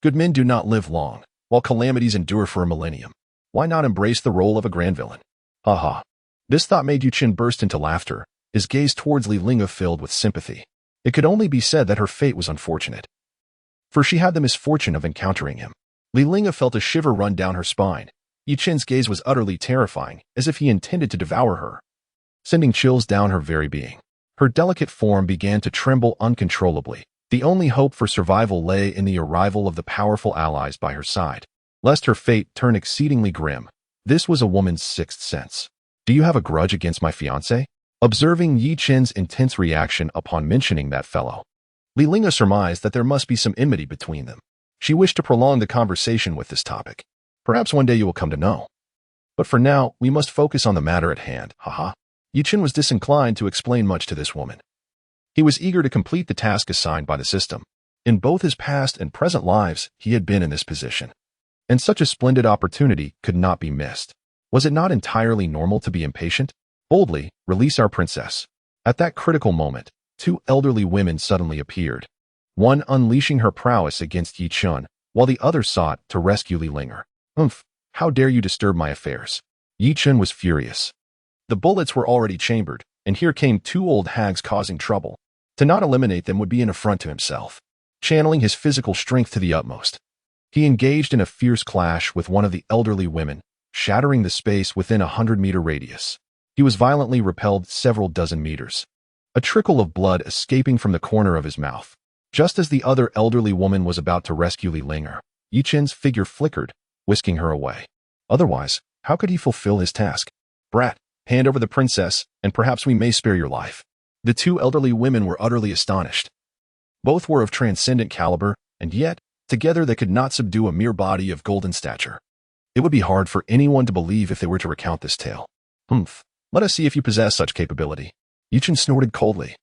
Speaker 1: Good men do not live long, while calamities endure for a millennium. Why not embrace the role of a grand villain? Ha ha. This thought made Yu Chen burst into laughter, his gaze towards Li Linga filled with sympathy. It could only be said that her fate was unfortunate, for she had the misfortune of encountering him. Li Linga felt a shiver run down her spine. Yu Chen's gaze was utterly terrifying, as if he intended to devour her, sending chills down her very being. Her delicate form began to tremble uncontrollably. The only hope for survival lay in the arrival of the powerful allies by her side. Lest her fate turn exceedingly grim, this was a woman's sixth sense. Do you have a grudge against my fiancé? Observing Yi Chen's intense reaction upon mentioning that fellow, Li Linga surmised that there must be some enmity between them. She wished to prolong the conversation with this topic. Perhaps one day you will come to know. But for now, we must focus on the matter at hand, haha. Yi Chen was disinclined to explain much to this woman. He was eager to complete the task assigned by the system. In both his past and present lives, he had been in this position, and such a splendid opportunity could not be missed. Was it not entirely normal to be impatient? Boldly, release our princess. At that critical moment, two elderly women suddenly appeared, one unleashing her prowess against Yi Chen, while the other sought to rescue Li Linga. How dare you disturb my affairs? Yi Chen was furious. The bullets were already chambered, and here came two old hags causing trouble. To not eliminate them would be an affront to himself. Channeling his physical strength to the utmost, he engaged in a fierce clash with one of the elderly women, shattering the space within a 100-meter radius. He was violently repelled several dozen meters, a trickle of blood escaping from the corner of his mouth. Just as the other elderly woman was about to rescue Li Linga, Yi Chen's figure flickered, whisking her away. Otherwise, how could he fulfill his task? Brat, hand over the princess, and perhaps we may spare your life. The two elderly women were utterly astonished. Both were of transcendent caliber, and yet, together they could not subdue a mere body of golden stature. It would be hard for anyone to believe if they were to recount this tale. Let us see if you possess such capability. Yi Chen snorted coldly,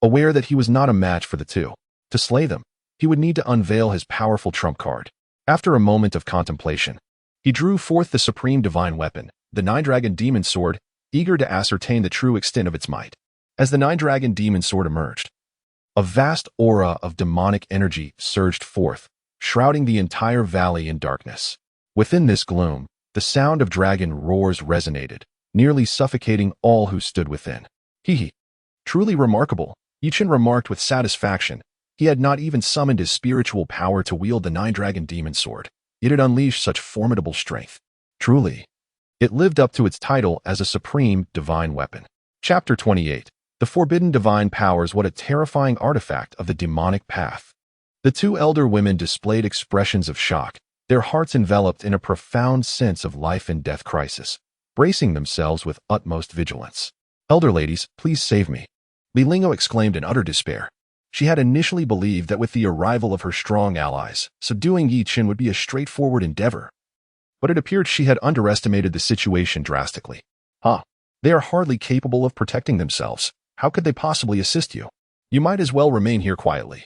Speaker 1: aware that he was not a match for the two. To slay them, he would need to unveil his powerful trump card. After a moment of contemplation, he drew forth the supreme divine weapon, the Nine-Dragon Demon Sword, eager to ascertain the true extent of its might. As the Nine-Dragon Demon Sword emerged, a vast aura of demonic energy surged forth, shrouding the entire valley in darkness. Within this gloom, the sound of dragon roars resonated, nearly suffocating all who stood within. Truly remarkable, Yi Chen remarked with satisfaction. He had not even summoned his spiritual power to wield the Nine-Dragon Demon Sword, yet it unleashed such formidable strength. Truly, it lived up to its title as a supreme divine weapon. Chapter 28. The Forbidden Divine Powers. What a terrifying artifact of the demonic path. The two elder women displayed expressions of shock, their hearts enveloped in a profound sense of life and death crisis, bracing themselves with utmost vigilance. Elder ladies, please save me. Li Linga exclaimed in utter despair. She had initially believed that with the arrival of her strong allies, subduing Yi Chen would be a straightforward endeavor. But it appeared she had underestimated the situation drastically. They are hardly capable of protecting themselves. How could they possibly assist you? You might as well remain here quietly.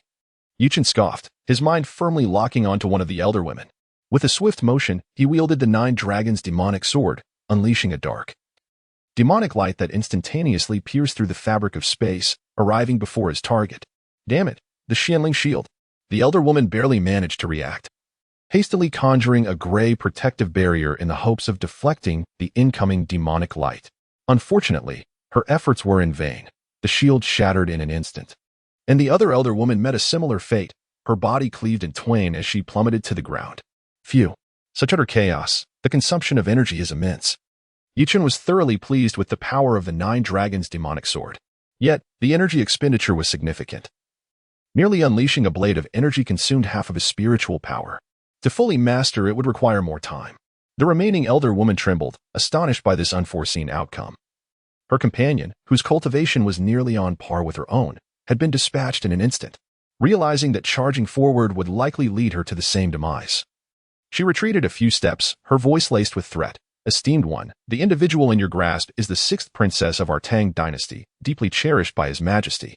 Speaker 1: Yi Chen scoffed, his mind firmly locking onto one of the elder women. With a swift motion, he wielded the Nine Dragons' demonic sword, unleashing a dark, demonic light that instantaneously pierced through the fabric of space, arriving before his target. Damn it, the Xianling shield. The elder woman barely managed to react, hastily conjuring a gray protective barrier in the hopes of deflecting the incoming demonic light. Unfortunately, her efforts were in vain. The shield shattered in an instant, and the other elder woman met a similar fate, her body cleaved in twain as she plummeted to the ground. Phew, such utter chaos. The consumption of energy is immense. Yi Chen was thoroughly pleased with the power of the Nine Dragons' demonic sword. Yet, the energy expenditure was significant. Merely unleashing a blade of energy consumed half of his spiritual power. To fully master it would require more time. The remaining elder woman trembled, astonished by this unforeseen outcome. Her companion, whose cultivation was nearly on par with her own, had been dispatched in an instant, realizing that charging forward would likely lead her to the same demise. She retreated a few steps, her voice laced with threat. Esteemed one, the individual in your grasp is the sixth princess of our Tang dynasty, deeply cherished by His Majesty.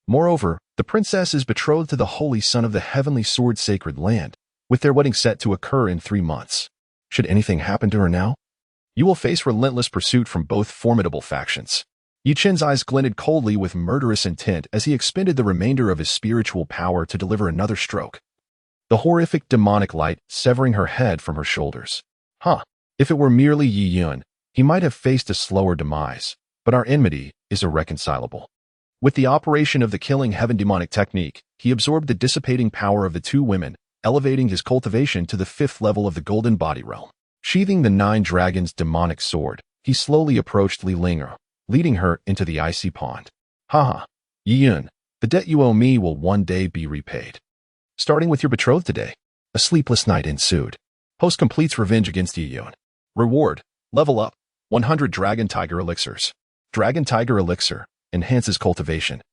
Speaker 1: Moreover, the princess is betrothed to the holy son of the heavenly sword sacred land, with their wedding set to occur in 3 months. Should anything happen to her now, you will face relentless pursuit from both formidable factions. Yi Chen's eyes glinted coldly with murderous intent as he expended the remainder of his spiritual power to deliver another stroke. The horrific demonic light severing her head from her shoulders. If it were merely Yi Yun, he might have faced a slower demise, but our enmity is irreconcilable. With the operation of the killing heaven demonic technique, he absorbed the dissipating power of the two women, elevating his cultivation to the 5th level of the golden body realm. Sheathing the 9 dragons' demonic sword, he slowly approached Li Linger, leading her into the icy pond. Yi Yun, the debt you owe me will one day be repaid. Starting with your betrothed today. A sleepless night ensued. Host completes revenge against Yi Yun. Reward, level up, 100 Dragon Tiger Elixirs. Dragon Tiger Elixir enhances cultivation,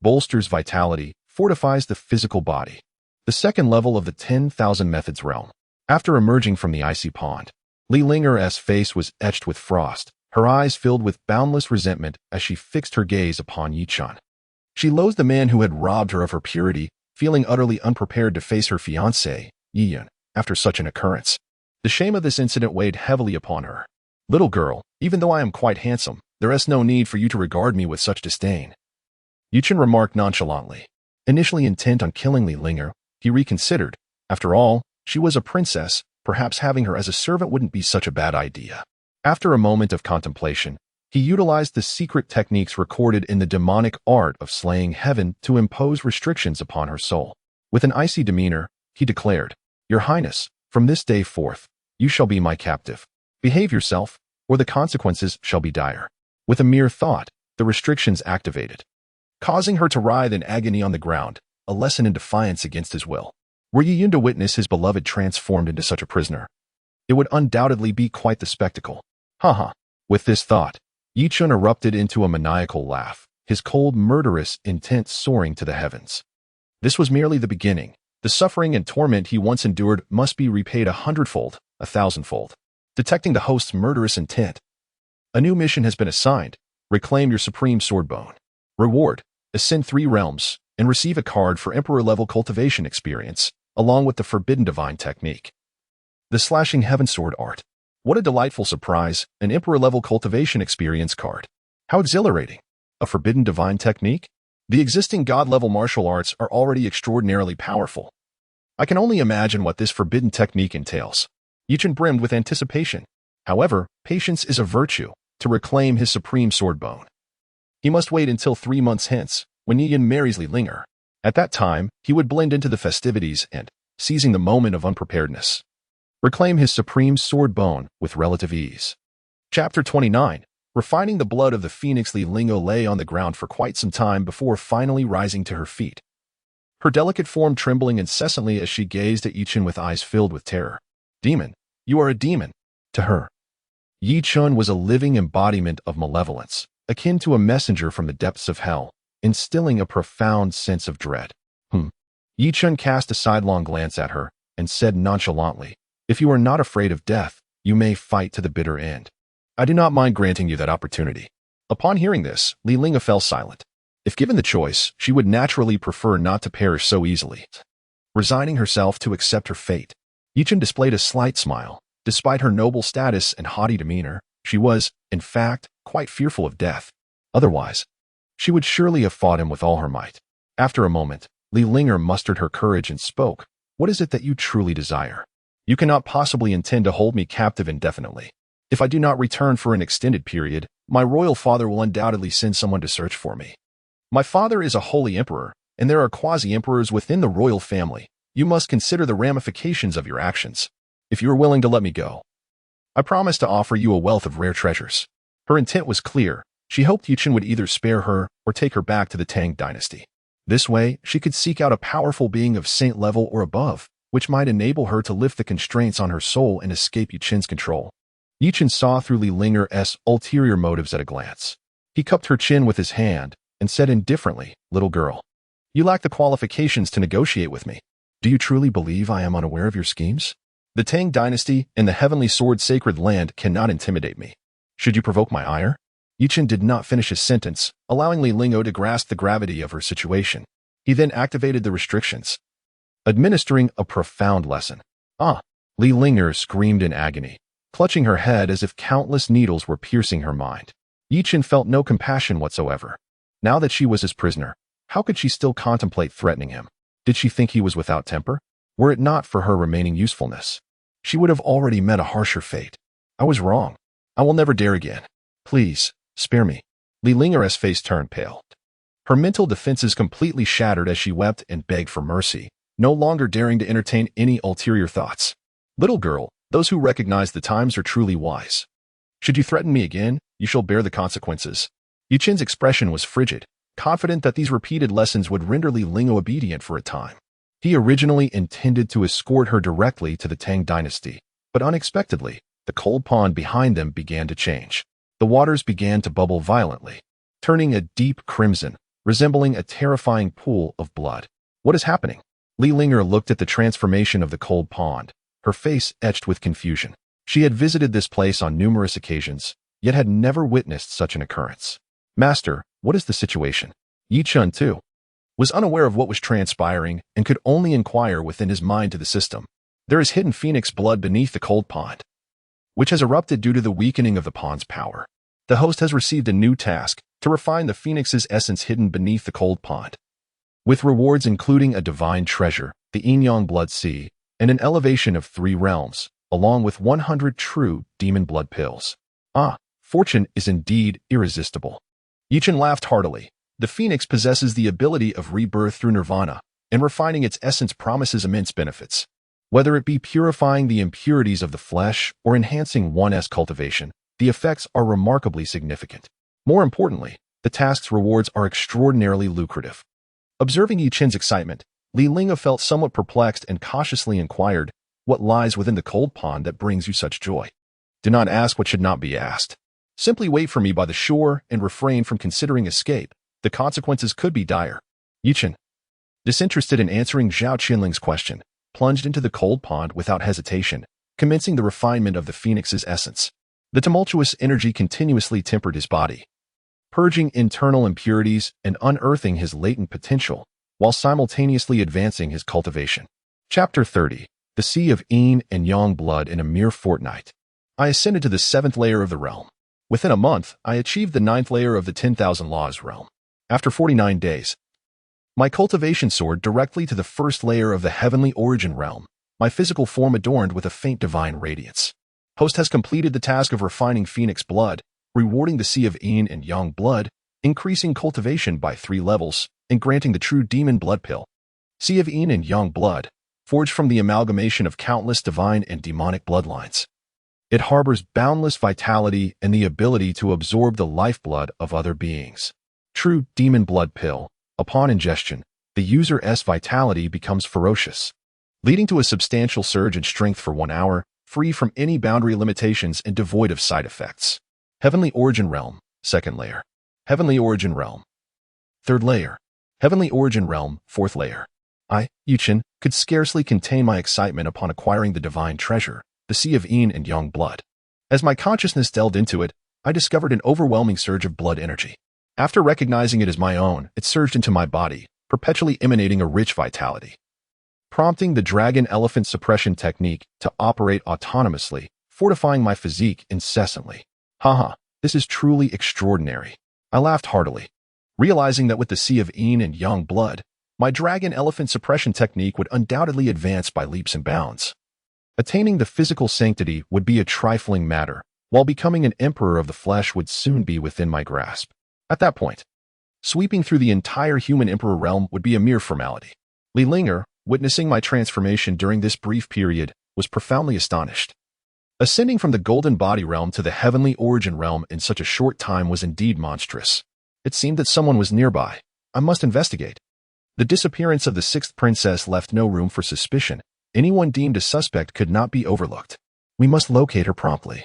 Speaker 1: bolsters vitality, fortifies the physical body. The 2nd level of the 10,000 methods realm. After emerging from the icy pond, Li Linger's face was etched with frost, her eyes filled with boundless resentment as she fixed her gaze upon Yi Chen. She loathed the man who had robbed her of her purity, feeling utterly unprepared to face her fiancé, Yi Yun, after such an occurrence. The shame of this incident weighed heavily upon her. Little girl, even though I am quite handsome, there is no need for you to regard me with such disdain. Yi Chen remarked nonchalantly. Initially intent on killing Li Linger, he reconsidered. After all, she was a princess, perhaps having her as a servant wouldn't be such a bad idea. After a moment of contemplation, he utilized the secret techniques recorded in the demonic art of slaying heaven to impose restrictions upon her soul. With an icy demeanor, he declared, Your Highness, from this day forth, you shall be my captive. Behave yourself, or the consequences shall be dire. With a mere thought, the restrictions activated, causing her to writhe in agony on the ground, a lesson in defiance against his will. Were Yi Yun to witness his beloved transformed into such a prisoner, it would undoubtedly be quite the spectacle. With this thought, Yi Chen erupted into a maniacal laugh, his cold, murderous intent soaring to the heavens. This was merely the beginning. The suffering and torment he once endured must be repaid 100-fold, 1,000-fold. Detecting the host's murderous intent, a new mission has been assigned. Reclaim your supreme sword bone. Reward, ascend 3 realms and receive a card for Emperor-level cultivation experience, along with the forbidden divine technique. The slashing heaven sword art. What a delightful surprise, an Emperor-level cultivation experience card. How exhilarating. A forbidden divine technique? The existing god-level martial arts are already extraordinarily powerful. I can only imagine what this forbidden technique entails. Yi Chen brimmed with anticipation. However, patience is a virtue. To reclaim his supreme sword bone, he must wait until 3 months hence, when Yi Yun marries Li Linger. At that time, he would blend into the festivities and, seizing the moment of unpreparedness, reclaim his supreme sword bone with relative ease. Chapter 29. Refining the blood of the phoenix. Li Linger lay on the ground for quite some time before finally rising to her feet, her delicate form trembling incessantly as she gazed at Yi Chen with eyes filled with terror. Demon, you are a demon. To her, Yi Chen was a living embodiment of malevolence, akin to a messenger from the depths of hell, instilling a profound sense of dread. Yi Chen cast a sidelong glance at her and said nonchalantly, If you are not afraid of death, you may fight to the bitter end. I do not mind granting you that opportunity. Upon hearing this, Li Linger fell silent. If given the choice, she would naturally prefer not to perish so easily. Resigning herself to accept her fate, Yi Chen displayed a slight smile. Despite her noble status and haughty demeanor, she was, in fact, quite fearful of death. Otherwise, she would surely have fought him with all her might. After a moment, Li Linger mustered her courage and spoke. What is it that you truly desire? You cannot possibly intend to hold me captive indefinitely. If I do not return for an extended period, my royal father will undoubtedly send someone to search for me. My father is a holy emperor, and there are quasi-emperors within the royal family. You must consider the ramifications of your actions. If you are willing to let me go, I promise to offer you a wealth of rare treasures. Her intent was clear. She hoped Yi Chen would either spare her or take her back to the Tang dynasty. This way, she could seek out a powerful being of saint level or above, which might enable her to lift the constraints on her soul and escape Yi Chen's control. Yi Chen saw through Li Linger's ulterior motives at a glance. He cupped her chin with his hand and said indifferently, Little girl, you lack the qualifications to negotiate with me. Do you truly believe I am unaware of your schemes? The Tang dynasty and the heavenly sword sacred land cannot intimidate me. Should you provoke my ire? Chen did not finish his sentence, allowing Li Lingo to grasp the gravity of her situation. He then activated the restrictions, administering a profound lesson. Ah! Li Linger screamed in agony, clutching her head as if countless needles were piercing her mind. Chen felt no compassion whatsoever. Now that she was his prisoner, how could she still contemplate threatening him? Did she think he was without temper? Were it not for her remaining usefulness, she would have already met a harsher fate. I was wrong. I will never dare again. Please, spare me. Li Linger's face turned pale. Her mental defenses completely shattered as she wept and begged for mercy, no longer daring to entertain any ulterior thoughts. Little girl, those who recognize the times are truly wise. Should you threaten me again, you shall bear the consequences. Chen's expression was frigid, confident that these repeated lessons would render Li Lingo obedient for a time. He originally intended to escort her directly to the Tang dynasty, but unexpectedly, the cold pond behind them began to change. The waters began to bubble violently, turning a deep crimson, resembling a terrifying pool of blood. What is happening? Li Linger looked at the transformation of the cold pond, her face etched with confusion. She had visited this place on numerous occasions, yet had never witnessed such an occurrence. Master, what is the situation? Chen, too, was unaware of what was transpiring and could only inquire within his mind to the system. There is hidden phoenix blood beneath the cold pond, which has erupted due to the weakening of the pond's power. The host has received a new task to refine the phoenix's essence hidden beneath the cold pond, with rewards including a divine treasure, the Yin-Yang blood sea, and an elevation of 3 realms, along with 100 true demon blood pills. Ah, fortune is indeed irresistible. Chen laughed heartily. The phoenix possesses the ability of rebirth through nirvana, and refining its essence promises immense benefits. Whether it be purifying the impurities of the flesh or enhancing one's cultivation, the effects are remarkably significant. More importantly, the task's rewards are extraordinarily lucrative. Observing Chen's excitement, Li Linga felt somewhat perplexed and cautiously inquired, "What lies within the cold pond that brings you such joy?" Do not ask what should not be asked. Simply wait for me by the shore and refrain from considering escape. The consequences could be dire. Chen, disinterested in answering Zhao Qinling's question, plunged into the cold pond without hesitation, commencing the refinement of the phoenix's essence. The tumultuous energy continuously tempered his body, purging internal impurities and unearthing his latent potential, while simultaneously advancing his cultivation. Chapter 30. The Sea of Yin and Yang blood in a mere fortnight. I ascended to the 7th layer of the realm. Within a month, I achieved the 9th layer of the 10,000 laws realm. After 49 days, my cultivation soared directly to the 1st layer of the heavenly origin realm, my physical form adorned with a faint divine radiance. Host has completed the task of refining phoenix blood, rewarding the Sea of Yin and Yang blood, increasing cultivation by 3 levels, and granting the true demon blood pill. Sea of Yin and Yang blood, forged from the amalgamation of countless divine and demonic bloodlines. It harbors boundless vitality and the ability to absorb the lifeblood of other beings. True demon blood pill. Upon ingestion, the user's vitality becomes ferocious, leading to a substantial surge in strength for 1 hour, free from any boundary limitations and devoid of side effects. Heavenly Origin Realm, 2nd layer. Heavenly Origin Realm, 3rd layer. Heavenly Origin Realm, 4th layer. I, Chen, could scarcely contain my excitement upon acquiring the divine treasure, the Sea of Yin and Yang blood. As my consciousness delved into it, I discovered an overwhelming surge of blood energy. After recognizing it as my own, it surged into my body, perpetually emanating a rich vitality, prompting the dragon-elephant suppression technique to operate autonomously, fortifying my physique incessantly. Haha, this is truly extraordinary. I laughed heartily, realizing that with the Sea of Yin and Yang blood, my dragon-elephant suppression technique would undoubtedly advance by leaps and bounds. Attaining the physical sanctity would be a trifling matter, while becoming an emperor of the flesh would soon be within my grasp. At that point, sweeping through the entire human emperor realm would be a mere formality. Li Linger, witnessing my transformation during this brief period, was profoundly astonished. Ascending from the golden body realm to the heavenly origin realm in such a short time was indeed monstrous. It seemed that someone was nearby. I must investigate. The disappearance of the 6th princess left no room for suspicion. Anyone deemed a suspect could not be overlooked. We must locate her promptly,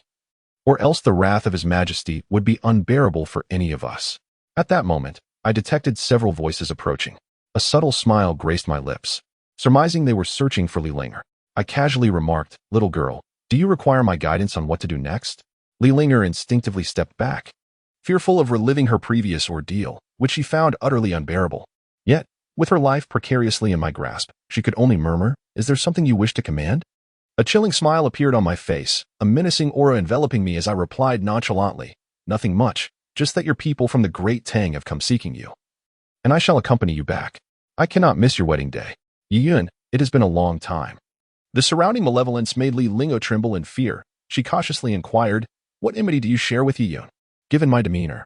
Speaker 1: or else the wrath of His Majesty would be unbearable for any of us. At that moment, I detected several voices approaching. A subtle smile graced my lips, surmising they were searching for Li Linger. I casually remarked, "Little girl, do you require my guidance on what to do next?" Li Linger instinctively stepped back, fearful of reliving her previous ordeal, which she found utterly unbearable. Yet, with her life precariously in my grasp, she could only murmur, "Is there something you wish to command?" A chilling smile appeared on my face, a menacing aura enveloping me as I replied nonchalantly, "Nothing much, just that your people from the Great Tang have come seeking you. And I shall accompany you back. I cannot miss your wedding day. Yiyun, it has been a long time." The surrounding malevolence made Li Lingo tremble in fear. She cautiously inquired, "What enmity do you share with Yiyun?" Given my demeanor,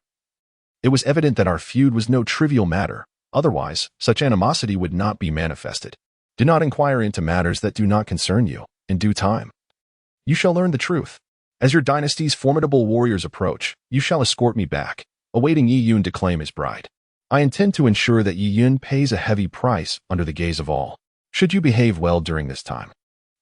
Speaker 1: it was evident that our feud was no trivial matter. Otherwise, such animosity would not be manifested. "Do not inquire into matters that do not concern you. In due time, you shall learn the truth. As your dynasty's formidable warriors approach, you shall escort me back, awaiting Yiyun to claim his bride. I intend to ensure that Yiyun pays a heavy price under the gaze of all. Should you behave well during this time,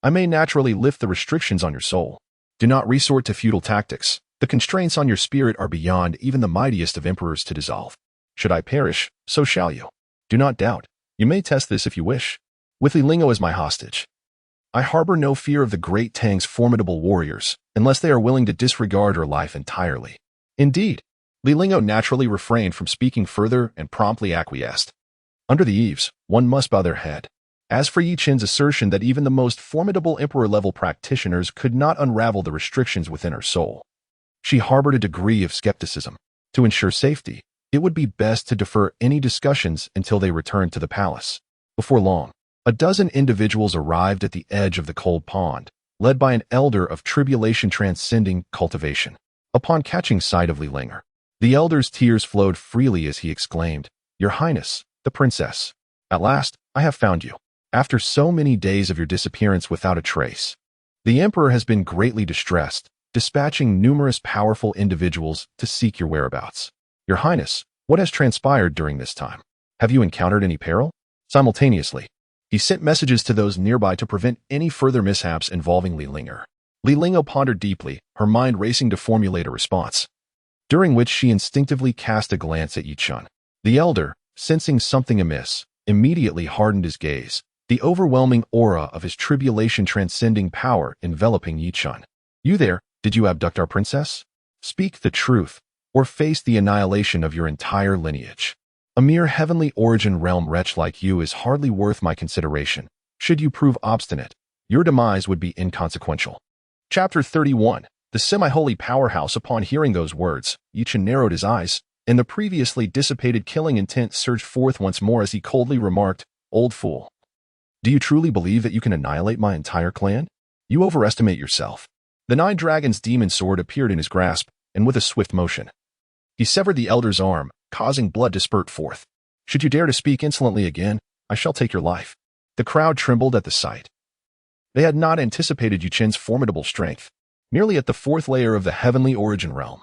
Speaker 1: I may naturally lift the restrictions on your soul. Do not resort to futile tactics. The constraints on your spirit are beyond even the mightiest of emperors to dissolve. Should I perish, so shall you. Do not doubt. You may test this if you wish. With Li Lingo as my hostage, I harbor no fear of the Great Tang's formidable warriors, unless they are willing to disregard her life entirely." Indeed, Li Lingo naturally refrained from speaking further and promptly acquiesced. Under the eaves, one must bow their head. As for Yi Chen's assertion that even the most formidable emperor-level practitioners could not unravel the restrictions within her soul, she harbored a degree of skepticism. To ensure safety, it would be best to defer any discussions until they returned to the palace. Before long, a dozen individuals arrived at the edge of the cold pond, led by an elder of tribulation transcending cultivation. Upon catching sight of Li Linger, the elder's tears flowed freely as he exclaimed, "Your Highness, the princess. At last, I have found you. After so many days of your disappearance without a trace, the emperor has been greatly distressed, dispatching numerous powerful individuals to seek your whereabouts. Your Highness, what has transpired during this time? Have you encountered any peril?" Simultaneously, he sent messages to those nearby to prevent any further mishaps involving Li Linger. Li Lingo pondered deeply, her mind racing to formulate a response, during which she instinctively cast a glance at Yi Chen. The elder, sensing something amiss, immediately hardened his gaze, the overwhelming aura of his tribulation transcending power enveloping Yi Chen. "You there, did you abduct our princess? Speak the truth, or face the annihilation of your entire lineage. A mere heavenly origin realm wretch like you is hardly worth my consideration. Should you prove obstinate, your demise would be inconsequential." Chapter 31. The semi-holy powerhouse. Upon hearing those words, Yi Chen narrowed his eyes, and the previously dissipated killing intent surged forth once more as he coldly remarked, "Old fool. Do you truly believe that you can annihilate my entire clan? You overestimate yourself." The Nine Dragons' demon sword appeared in his grasp, and with a swift motion, he severed the elder's arm, causing blood to spurt forth. "Should you dare to speak insolently again, I shall take your life." The crowd trembled at the sight. They had not anticipated Yi Chen's formidable strength. Merely at the fourth layer of the heavenly origin realm,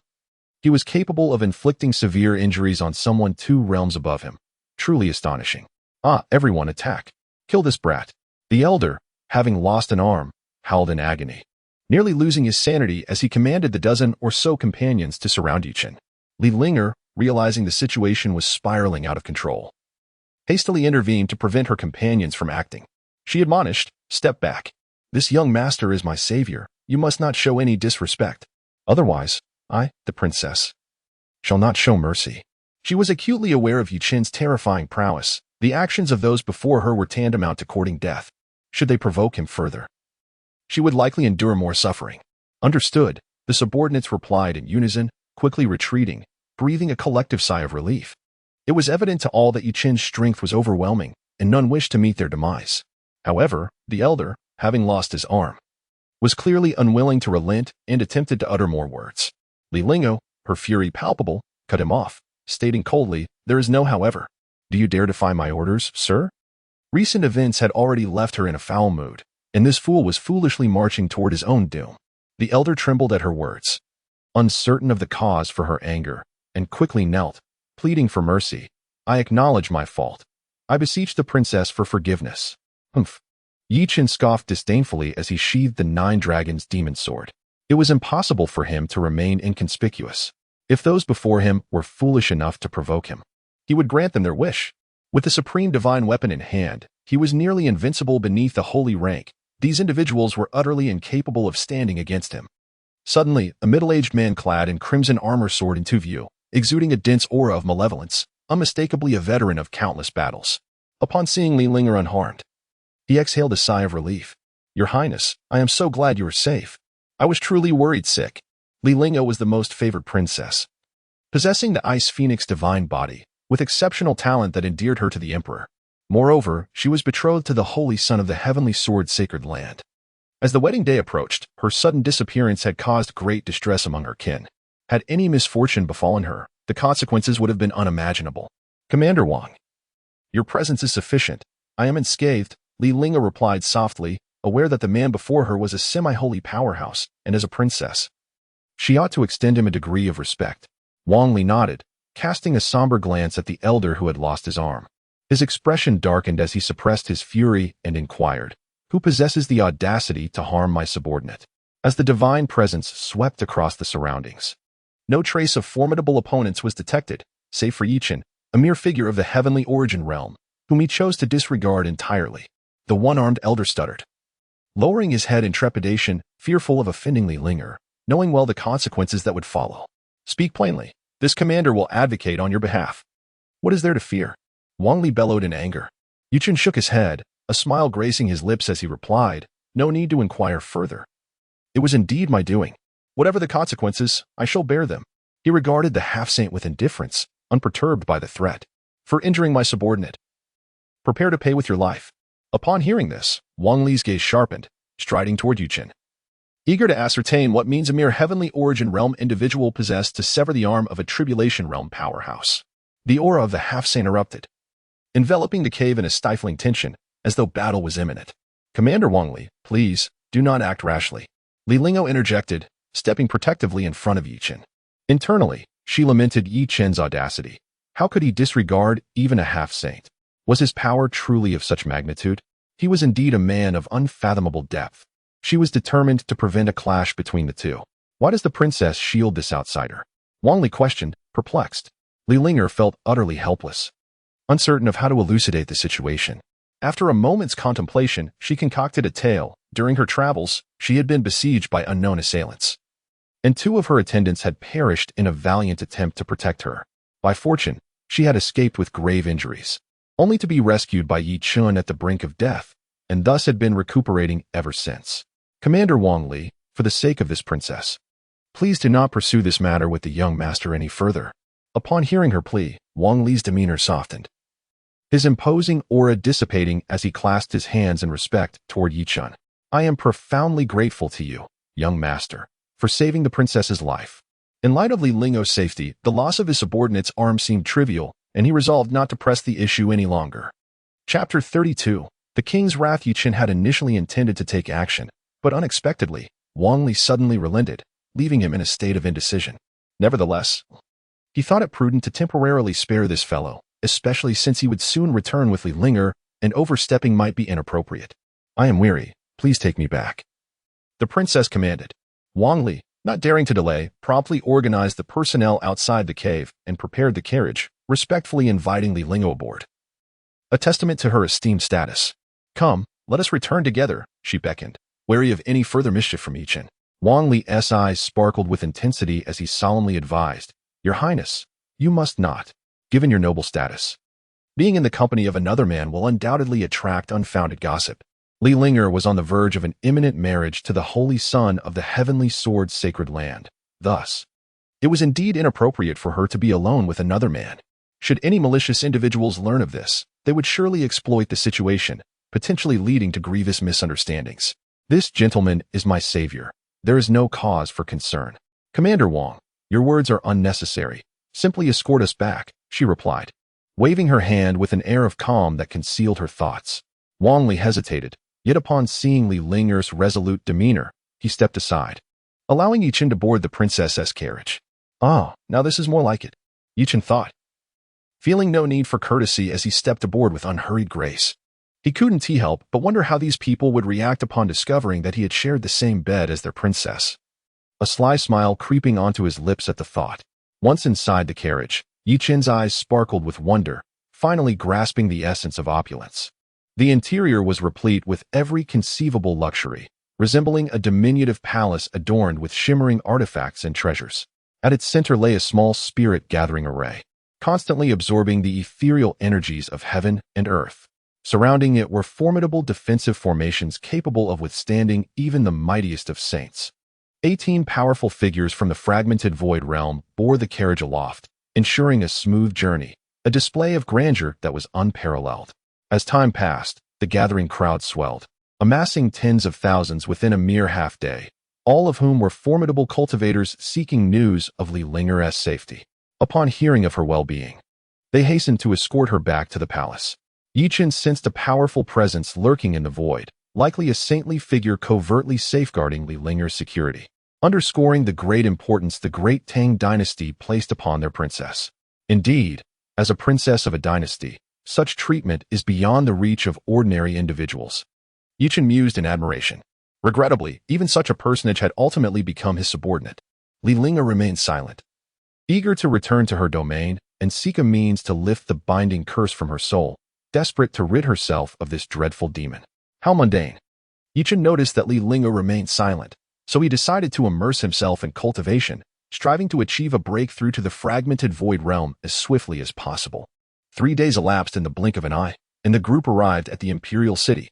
Speaker 1: he was capable of inflicting severe injuries on someone 2 realms above him. Truly astonishing. "Ah, everyone attack. Kill this brat." The elder, having lost an arm, howled in agony, nearly losing his sanity as he commanded the dozen or so companions to surround Yi Chen. Li Linger, realizing the situation was spiraling out of control, hastily intervened to prevent her companions from acting. She admonished, "Step back. This young master is my savior. You must not show any disrespect. Otherwise, I, the princess, shall not show mercy." She was acutely aware of Yi Chen's terrifying prowess. The actions of those before her were tantamount to courting death. Should they provoke him further, she would likely endure more suffering. "Understood," the subordinates replied in unison, quickly retreating, breathing a collective sigh of relief. It was evident to all that Yi Chen's strength was overwhelming, and none wished to meet their demise. However, the elder, having lost his arm, was clearly unwilling to relent and attempted to utter more words. Li Lingo, her fury palpable, cut him off, stating coldly, "There is no however. Do you dare defy my orders, sir?" Recent events had already left her in a foul mood, and this fool was foolishly marching toward his own doom. The elder trembled at her words, uncertain of the cause for her anger, and quickly knelt, pleading for mercy. "I acknowledge my fault. I beseech the princess for forgiveness." "Humph." Yi Chen scoffed disdainfully as he sheathed the Nine Dragons' demon sword. It was impossible for him to remain inconspicuous. If those before him were foolish enough to provoke him, he would grant them their wish. With the supreme divine weapon in hand, he was nearly invincible beneath the holy rank, These individuals were utterly incapable of standing against him. Suddenly, a middle-aged man clad in crimson armor soared into view, exuding a dense aura of malevolence, unmistakably a veteran of countless battles. Upon seeing Li Ling unharmed, he exhaled a sigh of relief. "Your Highness, I am so glad you are safe. I was truly worried sick." Li Ling was the most favored princess, possessing the Ice Phoenix divine body, with exceptional talent that endeared her to the emperor. Moreover, she was betrothed to the holy son of the heavenly sword sacred land. As the wedding day approached, her sudden disappearance had caused great distress among her kin. Had any misfortune befallen her, the consequences would have been unimaginable. "Commander Wang, your presence is sufficient. I am unscathed," Li Ling replied softly, aware that the man before her was a semi-holy powerhouse, and as a princess, she ought to extend him a degree of respect. Wang Li nodded, casting a somber glance at the elder who had lost his arm. His expression darkened as he suppressed his fury and inquired, "Who possesses the audacity to harm my subordinate?" As the divine presence swept across the surroundings, no trace of formidable opponents was detected, save for Chen, a mere figure of the heavenly origin realm, whom he chose to disregard entirely. The one-armed elder stuttered, lowering his head in trepidation, fearful of offending Li Ling, knowing well the consequences that would follow. "Speak plainly. This commander will advocate on your behalf." "What is there to fear?" Wang Li bellowed in anger. Chen shook his head, a smile gracing his lips as he replied, "No need to inquire further. It was indeed my doing. Whatever the consequences, I shall bear them." He regarded the half-saint with indifference, unperturbed by the threat. "For injuring my subordinate, prepare to pay with your life." Upon hearing this, Wang Li's gaze sharpened, striding toward Chen, eager to ascertain what means a mere heavenly origin realm individual possessed to sever the arm of a tribulation realm powerhouse. The aura of the half-saint erupted, enveloping the cave in a stifling tension, as though battle was imminent. "Commander Wang Li, please, do not act rashly," Li Ling interjected, stepping protectively in front of Chen. Internally, she lamented Chen's audacity. How could he disregard even a half-saint? Was his power truly of such magnitude? He was indeed a man of unfathomable depth. She was determined to prevent a clash between the two. "Why does the princess shield this outsider?" Wang Li questioned, perplexed. Li Ling felt utterly helpless, uncertain of how to elucidate the situation. After a moment's contemplation, she concocted a tale. During her travels, she had been besieged by unknown assailants, and 2 of her attendants had perished in a valiant attempt to protect her. By fortune, she had escaped with grave injuries, only to be rescued by Chen at the brink of death, and thus had been recuperating ever since. "Commander Wang Li, for the sake of this princess, please do not pursue this matter with the young master any further." Upon hearing her plea, Wang Li's demeanor softened, his imposing aura dissipating as he clasped his hands in respect toward Chen. "I am profoundly grateful to you, young master, for saving the princess's life." In light of Li Ling's safety, the loss of his subordinate's arm seemed trivial, and he resolved not to press the issue any longer. Chapter 32. The king's wrath. Chen had initially intended to take action, but unexpectedly, Wang Li suddenly relented, leaving him in a state of indecision. Nevertheless, he thought it prudent to temporarily spare this fellow, especially since he would soon return with Li Ling, and overstepping might be inappropriate. "I am weary. Please take me back," the princess commanded. Wang Li, not daring to delay, promptly organized the personnel outside the cave and prepared the carriage, respectfully inviting Li Ling aboard, a testament to her esteemed status. "Come, let us return together," she beckoned, wary of any further mischief from Chen. Wang Li's eyes sparkled with intensity as he solemnly advised, "Your Highness, you must not, given your noble status. Being in the company of another man will undoubtedly attract unfounded gossip." Li Ling was on the verge of an imminent marriage to the holy son of the heavenly sword sacred land. Thus, it was indeed inappropriate for her to be alone with another man. Should any malicious individuals learn of this, they would surely exploit the situation, potentially leading to grievous misunderstandings. "This gentleman is my savior. There is no cause for concern." "Commander Wang, your words are unnecessary. Simply escort us back," she replied, waving her hand with an air of calm that concealed her thoughts. Wang Li hesitated, yet upon seeing Li Ling's resolute demeanor, he stepped aside, allowing Chen to board the princess's carriage. "Ah, now this is more like it," Chen thought, feeling no need for courtesy as he stepped aboard with unhurried grace. He couldn't help but wonder how these people would react upon discovering that he had shared the same bed as their princess, a sly smile creeping onto his lips at the thought. Once inside the carriage, Chen's eyes sparkled with wonder, finally grasping the essence of opulence. The interior was replete with every conceivable luxury, resembling a diminutive palace adorned with shimmering artifacts and treasures. At its center lay a small spirit-gathering array, constantly absorbing the ethereal energies of heaven and earth. Surrounding it were formidable defensive formations capable of withstanding even the mightiest of saints. 18 powerful figures from the fragmented void realm bore the carriage aloft, ensuring a smooth journey, a display of grandeur that was unparalleled. As time passed, the gathering crowd swelled, amassing tens of thousands within a mere half-day, all of whom were formidable cultivators seeking news of Li Linger's safety. Upon hearing of her well-being, they hastened to escort her back to the palace. Chen sensed a powerful presence lurking in the void, likely a saintly figure covertly safeguarding Li Linger's security, underscoring the great importance the great Tang dynasty placed upon their princess. Indeed, as a princess of a dynasty, such treatment is beyond the reach of ordinary individuals. Chen mused in admiration. Regrettably, even such a personage had ultimately become his subordinate. Li Linger remained silent, eager to return to her domain and seek a means to lift the binding curse from her soul, desperate to rid herself of this dreadful demon. How mundane. Chen noticed that Li Linger remained silent, so he decided to immerse himself in cultivation, striving to achieve a breakthrough to the fragmented void realm as swiftly as possible. 3 days elapsed in the blink of an eye, and the group arrived at the imperial city.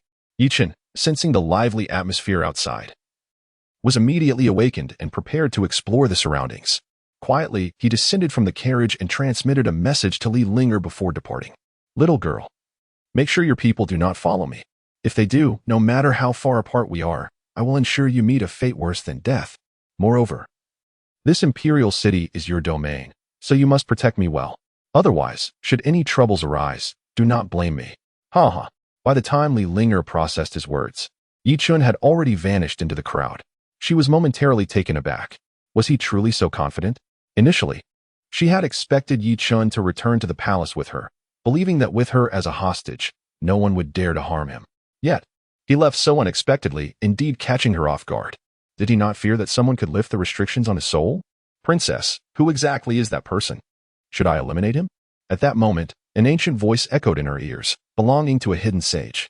Speaker 1: Chen, sensing the lively atmosphere outside, was immediately awakened and prepared to explore the surroundings. Quietly, he descended from the carriage and transmitted a message to Li Linger before departing. Little girl, make sure your people do not follow me. If they do, no matter how far apart we are, I will ensure you meet a fate worse than death. Moreover, this imperial city is your domain, so you must protect me well. Otherwise, should any troubles arise, do not blame me. Ha. By the time Li Linger processed his words, Chen had already vanished into the crowd. She was momentarily taken aback. Was he truly so confident? Initially, she had expected Chen to return to the palace with her, believing that with her as a hostage, no one would dare to harm him. Yet, he left so unexpectedly, indeed catching her off guard. Did he not fear that someone could lift the restrictions on his soul? Princess, who exactly is that person? Should I eliminate him? At that moment, an ancient voice echoed in her ears, belonging to a hidden sage.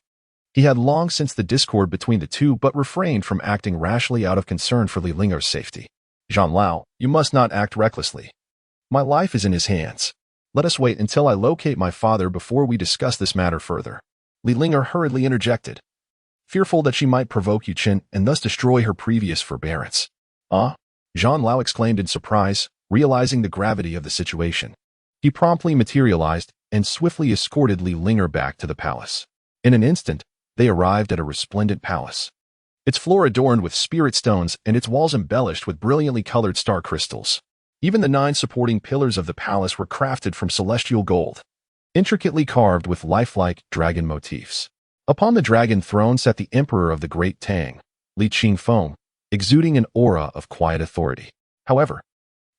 Speaker 1: He had long sensed the discord between the two but refrained from acting rashly out of concern for Li Linger's safety. Zhan Lao, you must not act recklessly. My life is in his hands. Let us wait until I locate my father before we discuss this matter further. Li Linger hurriedly interjected, fearful that she might provoke Chen and thus destroy her previous forbearance. Zhan Lao exclaimed in surprise, realizing the gravity of the situation. He promptly materialized and swiftly escorted Li Linger back to the palace. In an instant, they arrived at a resplendent palace. Its floor adorned with spirit stones and its walls embellished with brilliantly colored star crystals. Even the 9 supporting pillars of the palace were crafted from celestial gold, intricately carved with lifelike dragon motifs. Upon the dragon throne sat the emperor of the great Tang, Li Qingfeng, exuding an aura of quiet authority. However,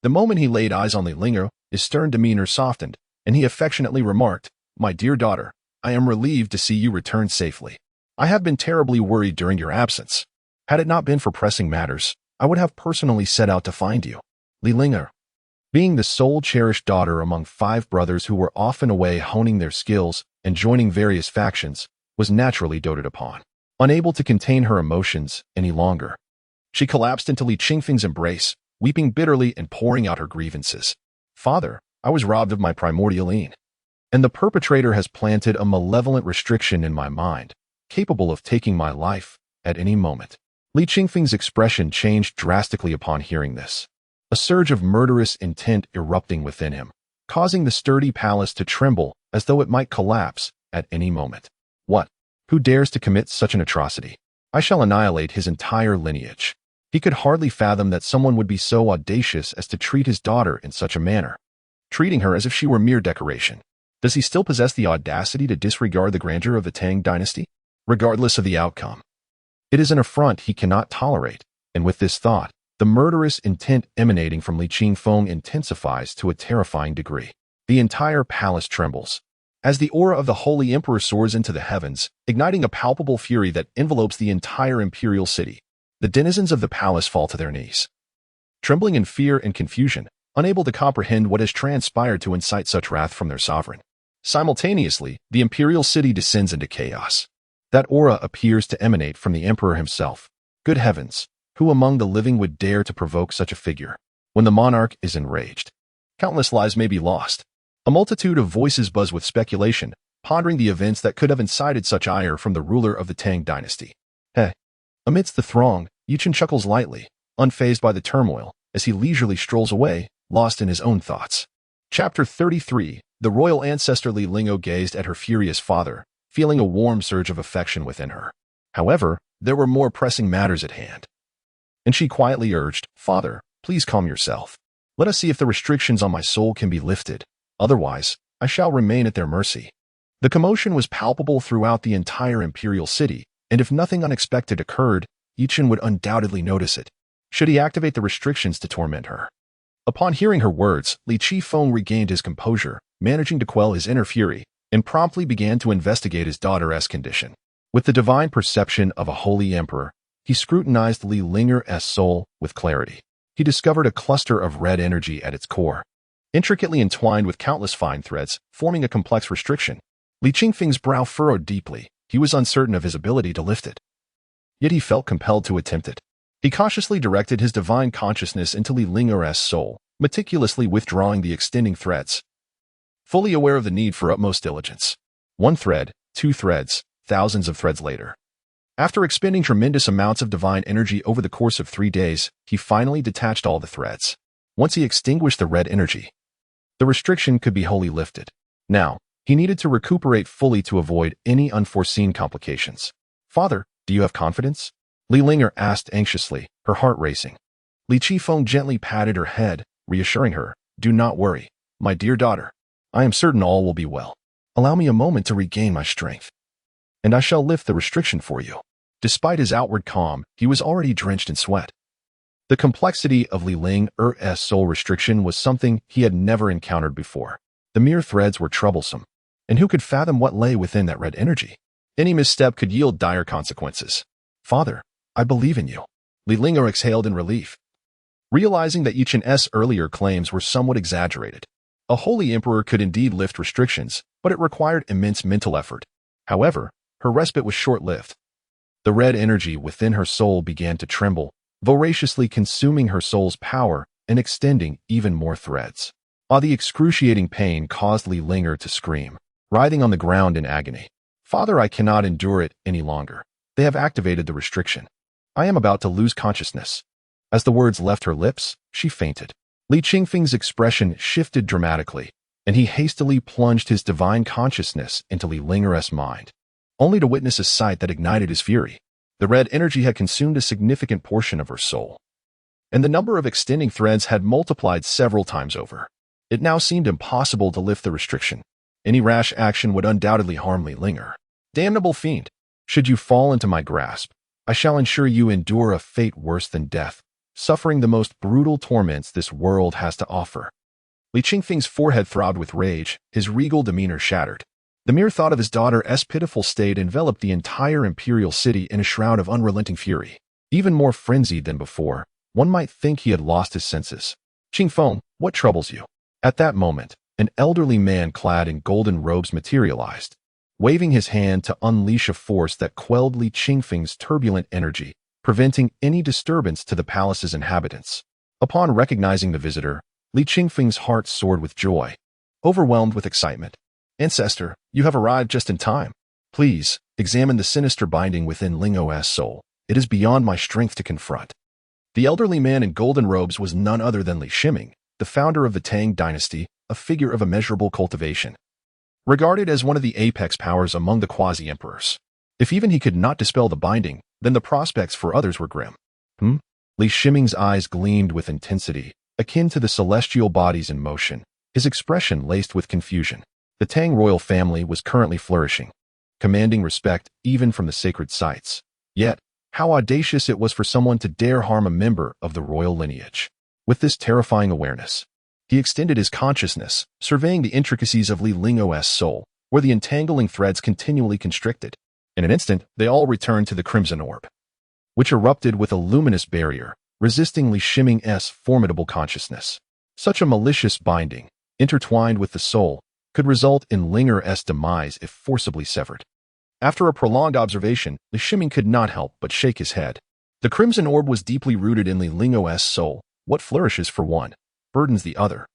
Speaker 1: the moment he laid eyes on Li Linger, his stern demeanor softened, and he affectionately remarked, "My dear daughter, I am relieved to see you return safely. I have been terribly worried during your absence. Had it not been for pressing matters, I would have personally set out to find you." Li Linger, being the sole cherished daughter among 5 brothers who were often away honing their skills and joining various factions, was naturally doted upon. Unable to contain her emotions any longer, she collapsed into Li Qingfeng's embrace, weeping bitterly and pouring out her grievances. "Father, I was robbed of my primordial yin, and the perpetrator has planted a malevolent restriction in my mind, capable of taking my life at any moment." Li Qingfeng's expression changed drastically upon hearing this, a surge of murderous intent erupting within him, causing the sturdy palace to tremble as though it might collapse at any moment. What? Who dares to commit such an atrocity? I shall annihilate his entire lineage. He could hardly fathom that someone would be so audacious as to treat his daughter in such a manner, treating her as if she were mere decoration. Does he still possess the audacity to disregard the grandeur of the Tang dynasty, regardless of the outcome? It is an affront he cannot tolerate, and with this thought, the murderous intent emanating from Li Qingfeng intensifies to a terrifying degree. The entire palace trembles, as the aura of the Holy Emperor soars into the heavens, igniting a palpable fury that envelopes the entire imperial city. The denizens of the palace fall to their knees, trembling in fear and confusion, unable to comprehend what has transpired to incite such wrath from their sovereign. Simultaneously, the imperial city descends into chaos. That aura appears to emanate from the emperor himself. Good heavens, who among the living would dare to provoke such a figure? When the monarch is enraged, countless lives may be lost. A multitude of voices buzz with speculation, pondering the events that could have incited such ire from the ruler of the Tang dynasty. Heh. Amidst the throng, Chen chuckles lightly, unfazed by the turmoil, as he leisurely strolls away, lost in his own thoughts. Chapter 33. The royal ancestor Li Lingo gazed at her furious father, feeling a warm surge of affection within her. However, there were more pressing matters at hand. And she quietly urged, "Father, please calm yourself. Let us see if the restrictions on my soul can be lifted. Otherwise, I shall remain at their mercy." The commotion was palpable throughout the entire imperial city, and if nothing unexpected occurred, Chen would undoubtedly notice it, should he activate the restrictions to torment her. Upon hearing her words, Li Qifeng regained his composure, managing to quell his inner fury, and promptly began to investigate his daughter's condition. With the divine perception of a holy emperor, he scrutinized Li Linger's soul with clarity. He discovered a cluster of red energy at its core, intricately entwined with countless fine threads, forming a complex restriction. Li Qingfeng's brow furrowed deeply. He was uncertain of his ability to lift it. Yet he felt compelled to attempt it. He cautiously directed his divine consciousness into Li Linger's soul, meticulously withdrawing the extending threads, fully aware of the need for utmost diligence. One thread, two threads, thousands of threads later. After expending tremendous amounts of divine energy over the course of 3 days, he finally detached all the threads. Once he extinguished the red energy, the restriction could be wholly lifted. Now, he needed to recuperate fully to avoid any unforeseen complications. "Father, do you have confidence?" Li Linger asked anxiously, her heart racing. Li Qifeng gently patted her head, reassuring her, "Do not worry, my dear daughter. I am certain all will be well. Allow me a moment to regain my strength, and I shall lift the restriction for you." Despite his outward calm, he was already drenched in sweat. The complexity of Li Linger's soul restriction was something he had never encountered before. The mere threads were troublesome, and who could fathom what lay within that red energy? Any misstep could yield dire consequences. "Father, I believe in you." Li Linger exhaled in relief, realizing that Chen's earlier claims were somewhat exaggerated. A holy emperor could indeed lift restrictions, but it required immense mental effort. However, her respite was short-lived. The red energy within her soul began to tremble, voraciously consuming her soul's power and extending even more threads. The excruciating pain caused Li Linger to scream, writhing on the ground in agony. "Father, I cannot endure it any longer. They have activated the restriction. I am about to lose consciousness." As the words left her lips, she fainted. Li Qingfeng's expression shifted dramatically, and he hastily plunged his divine consciousness into Li Linger's mind, only to witness a sight that ignited his fury. The red energy had consumed a significant portion of her soul, and the number of extending threads had multiplied several times over. It now seemed impossible to lift the restriction. Any rash action would undoubtedly harm Li Linger. "Damnable fiend! Should you fall into my grasp, I shall ensure you endure a fate worse than death, suffering the most brutal torments this world has to offer." Li Qingfeng's forehead throbbed with rage, his regal demeanor shattered. The mere thought of his daughter's pitiful state enveloped the entire imperial city in a shroud of unrelenting fury. Even more frenzied than before, one might think he had lost his senses. "Qingfeng, what troubles you?" At that moment, an elderly man clad in golden robes materialized, waving his hand to unleash a force that quelled Li Qingfeng's turbulent energy, preventing any disturbance to the palace's inhabitants. Upon recognizing the visitor, Li Qingfeng's heart soared with joy, overwhelmed with excitement. "Ancestor, you have arrived just in time. Please, examine the sinister binding within Lingo's soul. It is beyond my strength to confront." The elderly man in golden robes was none other than Li Shiming, the founder of the Tang dynasty, a figure of immeasurable cultivation, regarded as one of the apex powers among the quasi-emperors. If even he could not dispel the binding, then the prospects for others were grim. Li Shiming's eyes gleamed with intensity, akin to the celestial bodies in motion, his expression laced with confusion. The Tang royal family was currently flourishing, commanding respect even from the sacred sites. Yet, how audacious it was for someone to dare harm a member of the royal lineage. With this terrifying awareness, he extended his consciousness, surveying the intricacies of Li Lingo's soul, where the entangling threads continually constricted. In an instant, they all returned to the crimson orb, which erupted with a luminous barrier, resisting Li Shiming's formidable consciousness. Such a malicious binding, intertwined with the soul, could result in Linger's demise if forcibly severed. After a prolonged observation, Li Shiming could not help but shake his head. The crimson orb was deeply rooted in Li Lingo's soul. What flourishes for one burdens the other.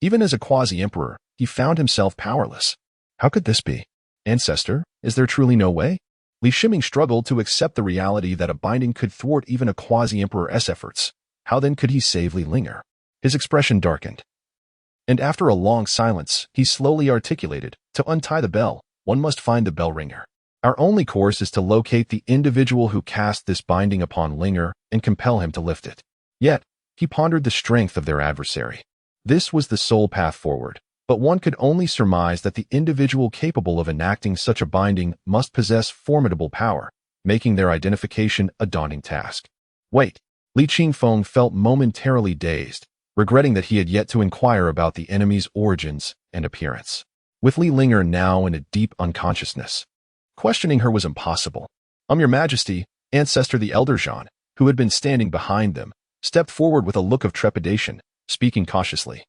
Speaker 1: Even as a quasi-emperor, he found himself powerless. How could this be? Ancestor, is there truly no way? Li Shiming struggled to accept the reality that a binding could thwart even a quasi-emperor's efforts. How then could he save Li Linger? His expression darkened. And after a long silence, he slowly articulated, to untie the bell, one must find the bell ringer. Our only course is to locate the individual who cast this binding upon Linger and compel him to lift it. Yet, he pondered the strength of their adversary. This was the sole path forward, but one could only surmise that the individual capable of enacting such a binding must possess formidable power, making their identification a daunting task. Wait, Li Qingfeng felt momentarily dazed, regretting that he had yet to inquire about the enemy's origins and appearance. With Li Linger now in a deep unconsciousness, questioning her was impossible. Your Majesty, Ancestor the Elder Zhan, who had been standing behind them, stepped forward with a look of trepidation, speaking cautiously.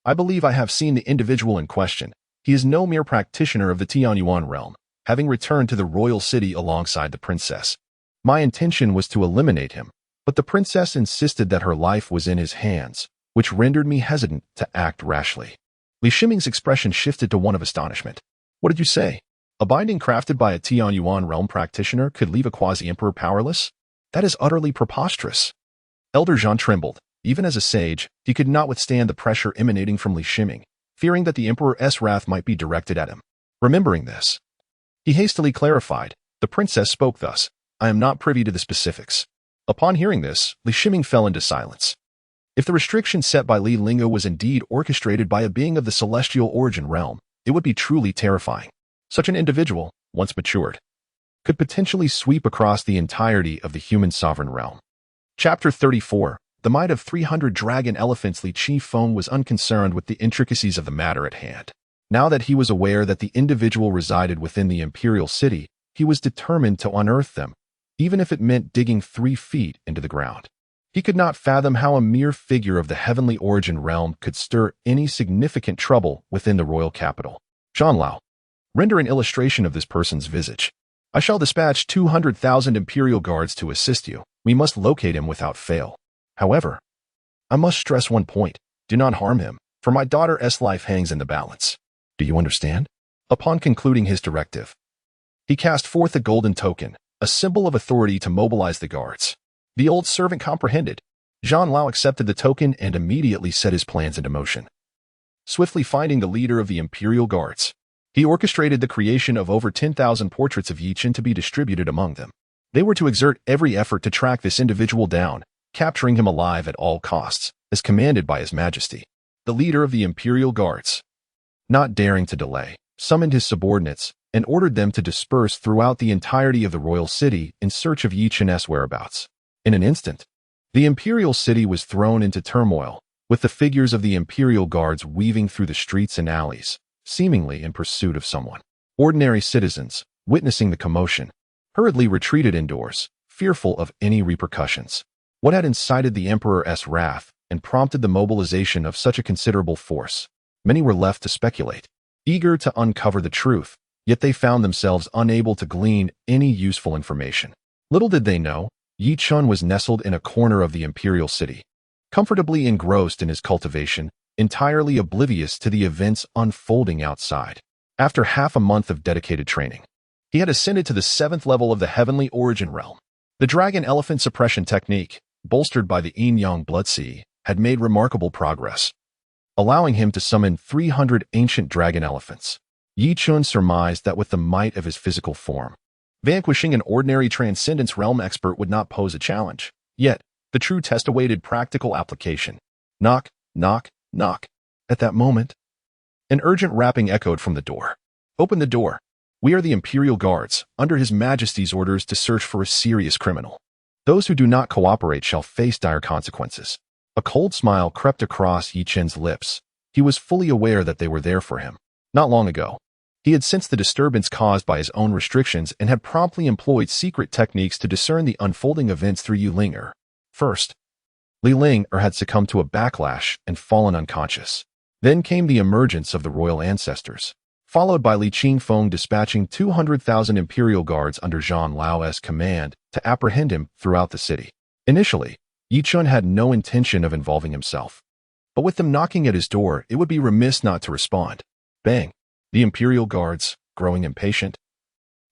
Speaker 1: I believe I have seen the individual in question. He is no mere practitioner of the Tianyuan realm, having returned to the royal city alongside the princess. My intention was to eliminate him, but the princess insisted that her life was in his hands, which rendered me hesitant to act rashly. Li Shiming's expression shifted to one of astonishment. What did you say? A binding crafted by a Tianyuan realm practitioner could leave a quasi-emperor powerless? That is utterly preposterous. Elder Zhan trembled. Even as a sage, he could not withstand the pressure emanating from Li Shiming, fearing that the emperor's wrath might be directed at him. Remembering this, he hastily clarified. The princess spoke thus. I am not privy to the specifics. Upon hearing this, Li Shiming fell into silence. If the restriction set by Li Lingo was indeed orchestrated by a being of the celestial origin realm, it would be truly terrifying. Such an individual, once matured, could potentially sweep across the entirety of the human sovereign realm. Chapter 34. The might of 300 dragon elephants. Li Qingfeng was unconcerned with the intricacies of the matter at hand. Now that he was aware that the individual resided within the imperial city, he was determined to unearth them, even if it meant digging 3 feet into the ground. He could not fathom how a mere figure of the heavenly origin realm could stir any significant trouble within the royal capital. Zhan Lao, render an illustration of this person's visage. I shall dispatch 200,000 imperial guards to assist you. We must locate him without fail. However, I must stress one point. Do not harm him, for my daughter's life hangs in the balance. Do you understand? Upon concluding his directive, he cast forth a golden token, a symbol of authority to mobilize the guards. The old servant comprehended. Zhan Lao accepted the token and immediately set his plans into motion. Swiftly finding the leader of the imperial guards, he orchestrated the creation of over 10,000 portraits of Chen to be distributed among them. They were to exert every effort to track this individual down, capturing him alive at all costs, as commanded by His Majesty. The leader of the imperial guards, not daring to delay, summoned his subordinates and ordered them to disperse throughout the entirety of the royal city in search of Chen's whereabouts. In an instant, the imperial city was thrown into turmoil, with the figures of the imperial guards weaving through the streets and alleys, seemingly in pursuit of someone. Ordinary citizens, witnessing the commotion, hurriedly retreated indoors, fearful of any repercussions. What had incited the emperor's wrath and prompted the mobilization of such a considerable force? Many were left to speculate, eager to uncover the truth, yet they found themselves unable to glean any useful information. Little did they know, Chen was nestled in a corner of the imperial city, comfortably engrossed in his cultivation, entirely oblivious to the events unfolding outside. After half a month of dedicated training, he had ascended to the 7th level of the heavenly origin realm. The dragon elephant suppression technique, bolstered by the yin-yang blood sea, had made remarkable progress, allowing him to summon 300 ancient dragon elephants. Chen surmised that with the might of his physical form, vanquishing an ordinary transcendence realm expert would not pose a challenge. Yet, the true test awaited practical application. Knock, knock, knock. At that moment, an urgent rapping echoed from the door. Open the door. We are the Imperial Guards, under His Majesty's orders to search for a serious criminal. Those who do not cooperate shall face dire consequences. A cold smile crept across Chen's lips. He was fully aware that they were there for him. Not long ago, he had sensed the disturbance caused by his own restrictions and had promptly employed secret techniques to discern the unfolding events through Li Linger. First, Li Linger had succumbed to a backlash and fallen unconscious. Then came the emergence of the royal ancestors, followed by Li Qingfeng dispatching 200,000 imperial guards under Zhang Lao's command to apprehend him throughout the city. Initially, Yi Chun had no intention of involving himself. But with them knocking at his door, it would be remiss not to respond. Bang! The imperial guards, growing impatient,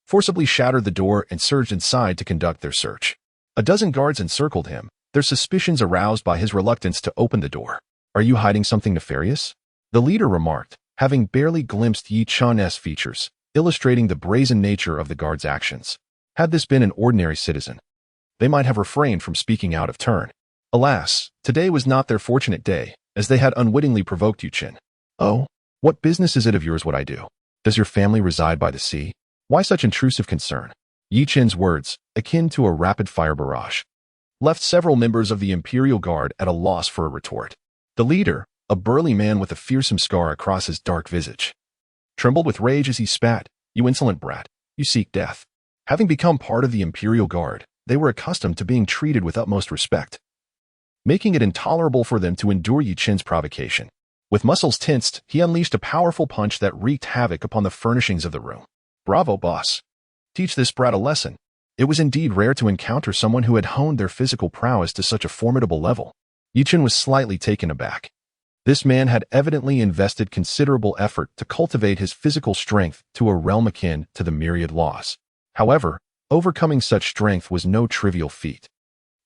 Speaker 1: forcibly shattered the door and surged inside to conduct their search. A dozen guards encircled him, their suspicions aroused by his reluctance to open the door. "Are you hiding something nefarious?" the leader remarked, having barely glimpsed Yi Chun's features, illustrating the brazen nature of the guards' actions. Had this been an ordinary citizen, they might have refrained from speaking out of turn. Alas, today was not their fortunate day, as they had unwittingly provoked Yu Chen. "Oh, what business is it of yours what I do? Does your family reside by the sea? Why such intrusive concern?" Yi Chen's words, akin to a rapid-fire barrage, left several members of the Imperial Guard at a loss for a retort. The leader, a burly man with a fearsome scar across his dark visage, trembled with rage as he spat, "You insolent brat, you seek death." Having become part of the Imperial Guard, they were accustomed to being treated with utmost respect, making it intolerable for them to endure Yi Chen's provocation. With muscles tensed, he unleashed a powerful punch that wreaked havoc upon the furnishings of the room. "Bravo, boss. Teach this brat a lesson." It was indeed rare to encounter someone who had honed their physical prowess to such a formidable level. Yi Chen was slightly taken aback. This man had evidently invested considerable effort to cultivate his physical strength to a realm akin to the myriad laws. However, overcoming such strength was no trivial feat.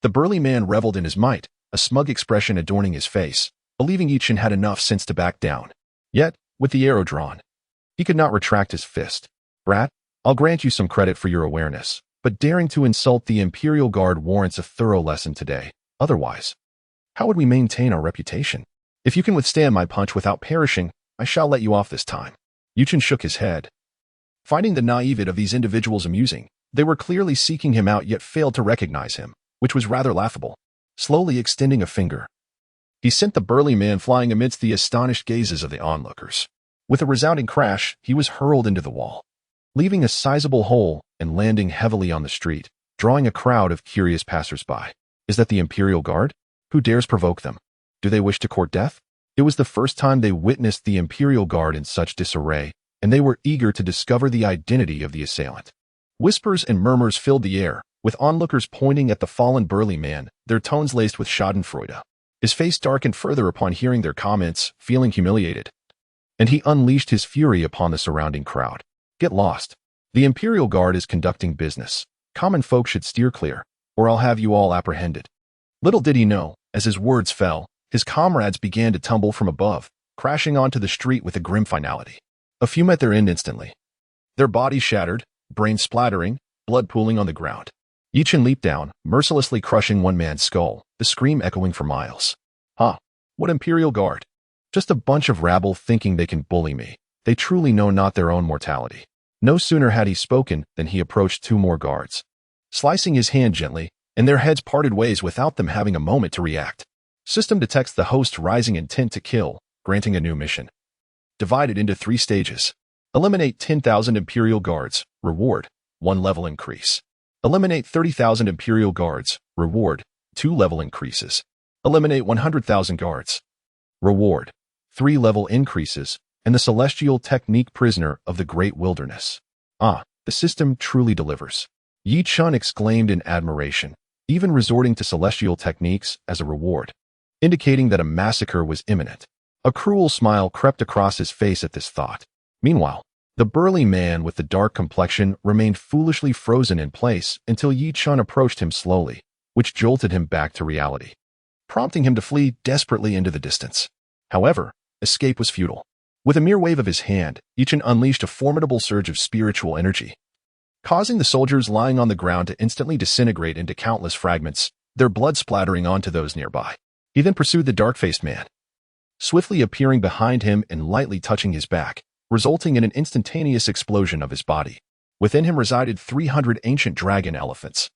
Speaker 1: The burly man reveled in his might, a smug expression adorning his face, believing Yi Chen had enough sense to back down. Yet, with the arrow drawn, he could not retract his fist. "Brat, I'll grant you some credit for your awareness, but daring to insult the Imperial Guard warrants a thorough lesson today. Otherwise, how would we maintain our reputation? If you can withstand my punch without perishing, I shall let you off this time." Yu Chen shook his head. Finding the naivete of these individuals amusing, they were clearly seeking him out yet failed to recognize him, which was rather laughable. Slowly extending a finger, he sent the burly man flying amidst the astonished gazes of the onlookers. With a resounding crash, he was hurled into the wall, leaving a sizable hole and landing heavily on the street, drawing a crowd of curious passers-by. Is that the Imperial Guard? Who dares provoke them? Do they wish to court death? It was the first time they witnessed the Imperial Guard in such disarray, and they were eager to discover the identity of the assailant. Whispers and murmurs filled the air, with onlookers pointing at the fallen burly man, their tones laced with schadenfreude. His face darkened further upon hearing their comments, feeling humiliated, and he unleashed his fury upon the surrounding crowd. "Get lost. The Imperial Guard is conducting business. Common folk should steer clear, or I'll have you all apprehended." Little did he know, as his words fell, his comrades began to tumble from above, crashing onto the street with a grim finality. A few met their end instantly, their bodies shattered, brains splattering, blood pooling on the ground. Yi Chen leaped down, mercilessly crushing one man's skull, the scream echoing for miles. "Ha! What Imperial Guard? Just a bunch of rabble thinking they can bully me. They truly know not their own mortality." No sooner had he spoken than he approached two more guards, slicing his hand gently, and their heads parted ways without them having a moment to react. System detects the host rising intent to kill, granting a new mission. Divided into 3 stages. Eliminate 10,000 Imperial Guards. Reward, 1 level increase. Eliminate 30,000 Imperial Guards. Reward, 2 level increases. Eliminate 100,000 guards. Reward, 3 level increases, and the celestial technique prisoner of the great wilderness. Ah, the system truly delivers. Yi Chun exclaimed in admiration, even resorting to celestial techniques as a reward, indicating that a massacre was imminent. A cruel smile crept across his face at this thought. Meanwhile, the burly man with the dark complexion remained foolishly frozen in place until Yi Chun approached him slowly, which jolted him back to reality, prompting him to flee desperately into the distance. However, escape was futile. With a mere wave of his hand, Yi Chun unleashed a formidable surge of spiritual energy, causing the soldiers lying on the ground to instantly disintegrate into countless fragments, their blood splattering onto those nearby. He then pursued the dark-faced man, swiftly appearing behind him and lightly touching his back, resulting in an instantaneous explosion of his body. Within him resided 300 ancient dragon elephants,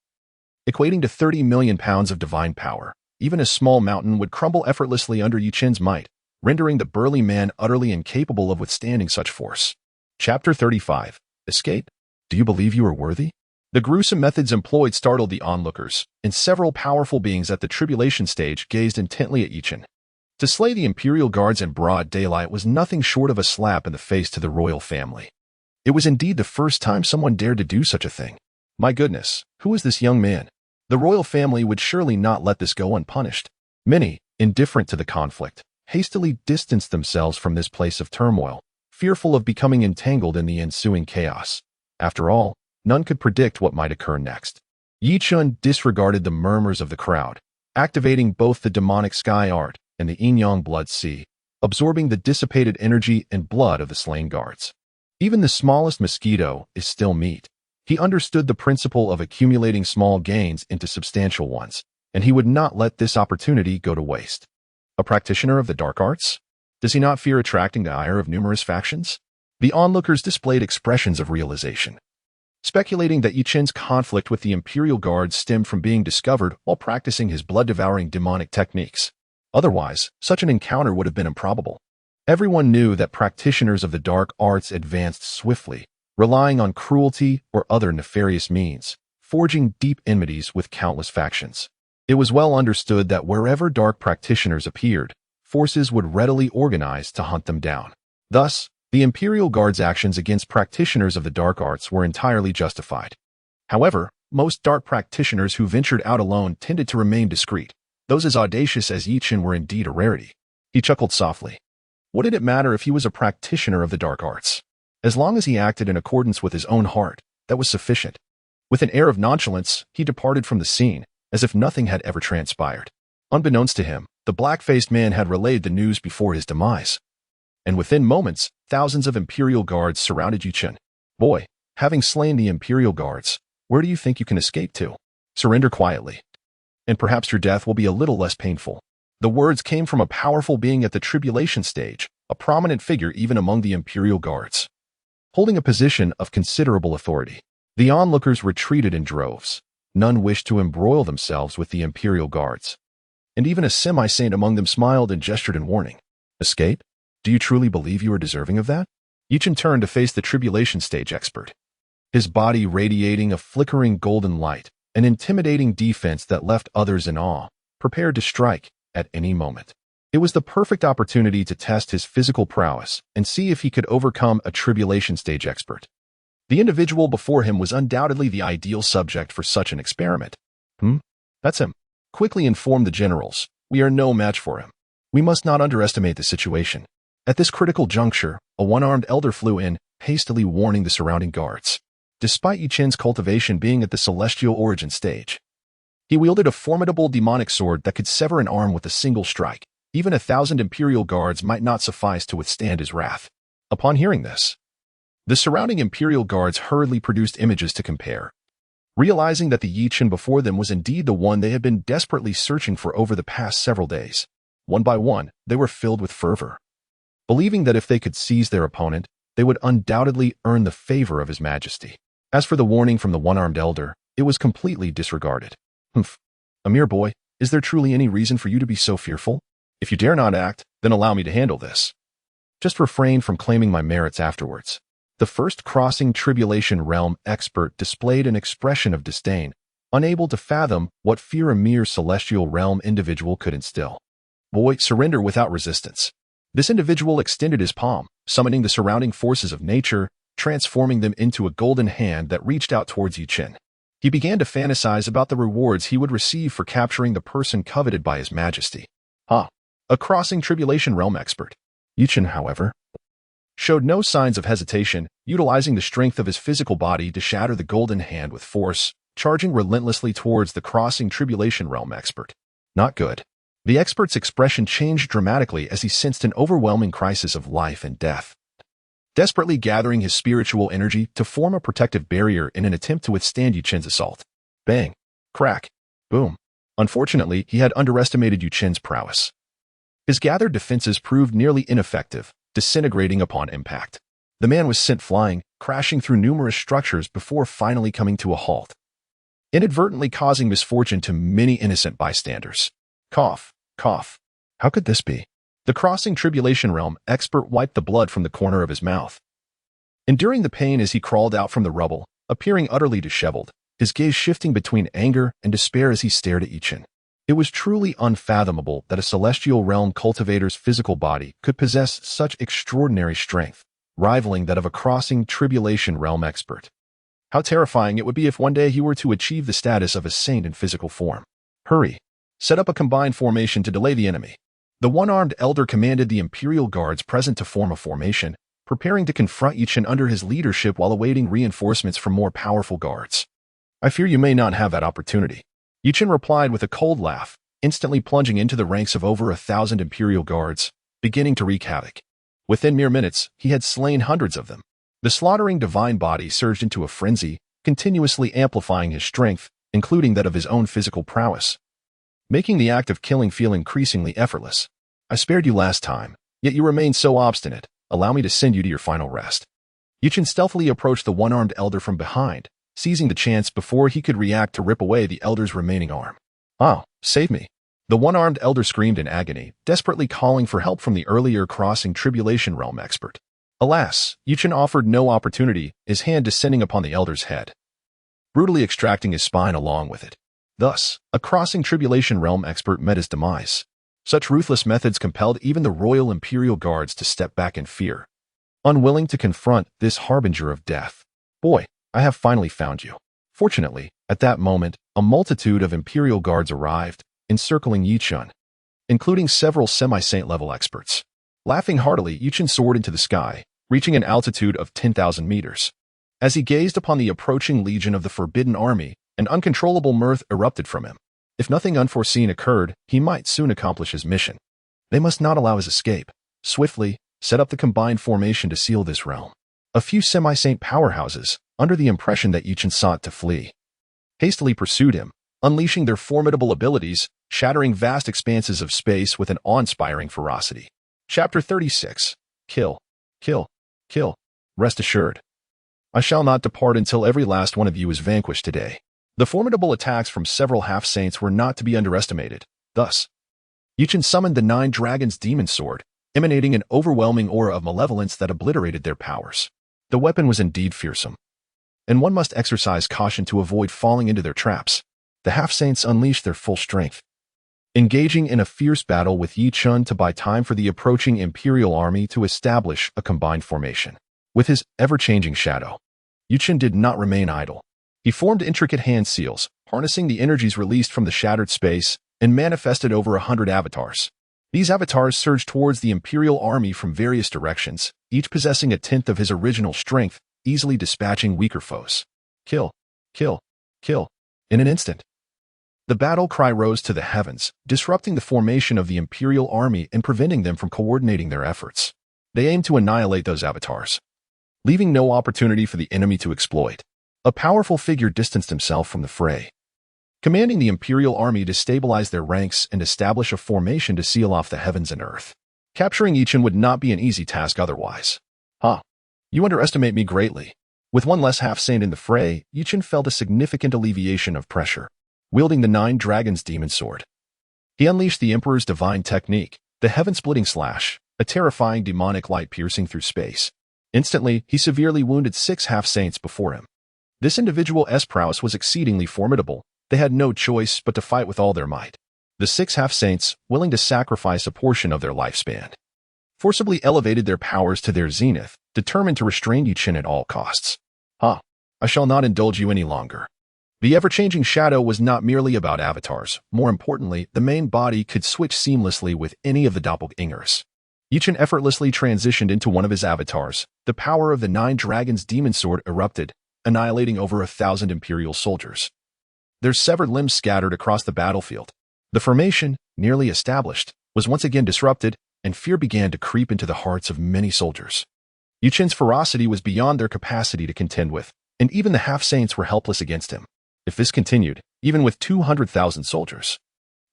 Speaker 1: equating to 30 million pounds of divine power. Even a small mountain would crumble effortlessly under Yi Chen's might, rendering the burly man utterly incapable of withstanding such force. Chapter 35. Escape? Do you believe you are worthy? The gruesome methods employed startled the onlookers, and several powerful beings at the tribulation stage gazed intently at Yi Chen, To slay the Imperial Guards in broad daylight was nothing short of a slap in the face to the royal family. It was indeed the first time someone dared to do such a thing. My goodness, who is this young man? The royal family would surely not let this go unpunished. Many, indifferent to the conflict, hastily distanced themselves from this place of turmoil, fearful of becoming entangled in the ensuing chaos. After all, none could predict what might occur next. Chen disregarded the murmurs of the crowd, activating both the demonic sky art and the yin-yang blood sea, absorbing the dissipated energy and blood of the slain guards. Even the smallest mosquito is still meat. He understood the principle of accumulating small gains into substantial ones, and he would not let this opportunity go to waste. A practitioner of the dark arts? Does he not fear attracting the ire of numerous factions? The onlookers displayed expressions of realization, speculating that Chen's conflict with the Imperial Guard stemmed from being discovered while practicing his blood-devouring demonic techniques. Otherwise, such an encounter would have been improbable. Everyone knew that practitioners of the dark arts advanced swiftly, relying on cruelty or other nefarious means, forging deep enmities with countless factions. It was well understood that wherever dark practitioners appeared, forces would readily organize to hunt them down. Thus, the Imperial Guard's actions against practitioners of the dark arts were entirely justified. However, most dark practitioners who ventured out alone tended to remain discreet. Those as audacious as Chen were indeed a rarity. He chuckled softly. What did it matter if he was a practitioner of the dark arts? As long as he acted in accordance with his own heart, that was sufficient. With an air of nonchalance, he departed from the scene, as if nothing had ever transpired. Unbeknownst to him, the black-faced man had relayed the news before his demise. And within moments, thousands of Imperial Guards surrounded Chen. Boy, having slain the Imperial Guards, where do you think you can escape to? Surrender quietly, and perhaps your death will be a little less painful. The words came from a powerful being at the tribulation stage, a prominent figure even among the Imperial Guards. Holding a position of considerable authority, the onlookers retreated in droves. None wished to embroil themselves with the Imperial Guards. And even a semi-saint among them smiled and gestured in warning. Escape? Do you truly believe you are deserving of that? Chen turned to face the tribulation stage expert, his body radiating a flickering golden light, an intimidating defense that left others in awe, prepared to strike at any moment. It was the perfect opportunity to test his physical prowess and see if he could overcome a tribulation stage expert. The individual before him was undoubtedly the ideal subject for such an experiment. That's him. Quickly informed the generals. We are no match for him. We must not underestimate the situation. At this critical juncture, a one-armed elder flew in, hastily warning the surrounding guards. Despite Chen's cultivation being at the celestial origin stage, he wielded a formidable demonic sword that could sever an arm with a single strike. Even 1,000 Imperial Guards might not suffice to withstand his wrath. Upon hearing this, the surrounding Imperial Guards hurriedly produced images to compare. Realizing that the Chen before them was indeed the one they had been desperately searching for over the past several days, one by one, they were filled with fervor, believing that if they could seize their opponent, they would undoubtedly earn the favor of His Majesty. As for the warning from the one-armed elder, it was completely disregarded. A mere boy, is there truly any reason for you to be so fearful? If you dare not act, then allow me to handle this. Just refrain from claiming my merits afterwards. The first crossing tribulation realm expert displayed an expression of disdain, unable to fathom what fear a mere celestial realm individual could instill. Boy, surrender without resistance. This individual extended his palm, summoning the surrounding forces of nature, transforming them into a golden hand that reached out towards Chen. He began to fantasize about the rewards he would receive for capturing the person coveted by His Majesty. A crossing tribulation realm expert. Chen, however, showed no signs of hesitation, utilizing the strength of his physical body to shatter the golden hand with force, charging relentlessly towards the crossing tribulation realm expert. Not good. The expert's expression changed dramatically as he sensed an overwhelming crisis of life and death. Desperately gathering his spiritual energy to form a protective barrier in an attempt to withstand Chen's assault. Bang. Crack. Boom. Unfortunately, he had underestimated Chen's prowess. His gathered defenses proved nearly ineffective, disintegrating upon impact. The man was sent flying, crashing through numerous structures before finally coming to a halt, inadvertently causing misfortune to many innocent bystanders. Cough, cough. How could this be? The crossing tribulation realm expert wiped the blood from the corner of his mouth, enduring the pain as he crawled out from the rubble, appearing utterly disheveled, his gaze shifting between anger and despair as he stared at Chen. It was truly unfathomable that a celestial realm cultivator's physical body could possess such extraordinary strength, rivaling that of a crossing tribulation realm expert. How terrifying it would be if one day he were to achieve the status of a saint in physical form. Hurry! Set up a combined formation to delay the enemy. The one-armed elder commanded the Imperial Guards present to form a formation, preparing to confront Chen under his leadership while awaiting reinforcements from more powerful guards. I fear you may not have that opportunity. Chen replied with a cold laugh, instantly plunging into the ranks of over 1,000 Imperial Guards, beginning to wreak havoc. Within mere minutes, he had slain hundreds of them. The slaughtering divine body surged into a frenzy, continuously amplifying his strength, including that of his own physical prowess, making the act of killing feel increasingly effortless. I spared you last time, yet you remain so obstinate. Allow me to send you to your final rest. Chen stealthily approached the one-armed elder from behind, seizing the chance before he could react to rip away the elder's remaining arm. Oh, save me. The one-armed elder screamed in agony, desperately calling for help from the earlier crossing tribulation realm expert. Alas, Chen offered no opportunity, his hand descending upon the elder's head, brutally extracting his spine along with it. Thus, a crossing tribulation realm expert met his demise. Such ruthless methods compelled even the Royal Imperial Guards to step back in fear, unwilling to confront this harbinger of death. Boy, I have finally found you. Fortunately, at that moment, a multitude of Imperial Guards arrived, encircling Chen, including several semi-saint level experts. Laughing heartily, Chen soared into the sky, reaching an altitude of 10,000 meters. As he gazed upon the approaching legion of the Forbidden Army, an uncontrollable mirth erupted from him. If nothing unforeseen occurred, he might soon accomplish his mission. They must not allow his escape. Swiftly, set up the combined formation to seal this realm. A few semi-saint powerhouses, under the impression that Chen sought to flee, hastily pursued him, unleashing their formidable abilities, shattering vast expanses of space with an awe-inspiring ferocity. Chapter 36. Kill. Kill. Kill. Rest assured, I shall not depart until every last one of you is vanquished today. The formidable attacks from several half-saints were not to be underestimated. Thus, Chen summoned the 9 Dragons' demon sword, emanating an overwhelming aura of malevolence that obliterated their powers. The weapon was indeed fearsome, and one must exercise caution to avoid falling into their traps. The half-saints unleashed their full strength, engaging in a fierce battle with Chen to buy time for the approaching Imperial army to establish a combined formation. With his ever-changing shadow, Chen did not remain idle. He formed intricate hand seals, harnessing the energies released from the shattered space, and manifested over 100 avatars. These avatars surged towards the Imperial army from various directions, each possessing a tenth of his original strength, easily dispatching weaker foes. Kill. Kill. Kill. In an instant, the battle cry rose to the heavens, disrupting the formation of the Imperial army and preventing them from coordinating their efforts. They aimed to annihilate those avatars, leaving no opportunity for the enemy to exploit. A powerful figure distanced himself from the fray, commanding the Imperial army to stabilize their ranks and establish a formation to seal off the heavens and earth. Capturing Chen would not be an easy task otherwise. You underestimate me greatly. With one less half-saint in the fray, Chen felt a significant alleviation of pressure. Wielding the 9 Dragons' demon sword, he unleashed the Emperor's divine technique, the heaven-splitting slash, a terrifying demonic light piercing through space. Instantly, he severely wounded 6 half-saints before him. This individual's prowess was exceedingly formidable. They had no choice but to fight with all their might. The 6 half-saints, willing to sacrifice a portion of their lifespan, forcibly elevated their powers to their zenith, determined to restrain Chen at all costs. I shall not indulge you any longer. The ever-changing shadow was not merely about avatars. More importantly, the main body could switch seamlessly with any of the doppelgangers. Chen effortlessly transitioned into one of his avatars. The power of the 9 Dragons' demon sword erupted, annihilating over 1,000 Imperial soldiers. Their severed limbs scattered across the battlefield. The formation, nearly established, was once again disrupted, and fear began to creep into the hearts of many soldiers. Chen's ferocity was beyond their capacity to contend with, and even the half-saints were helpless against him. If this continued, even with 200,000 soldiers,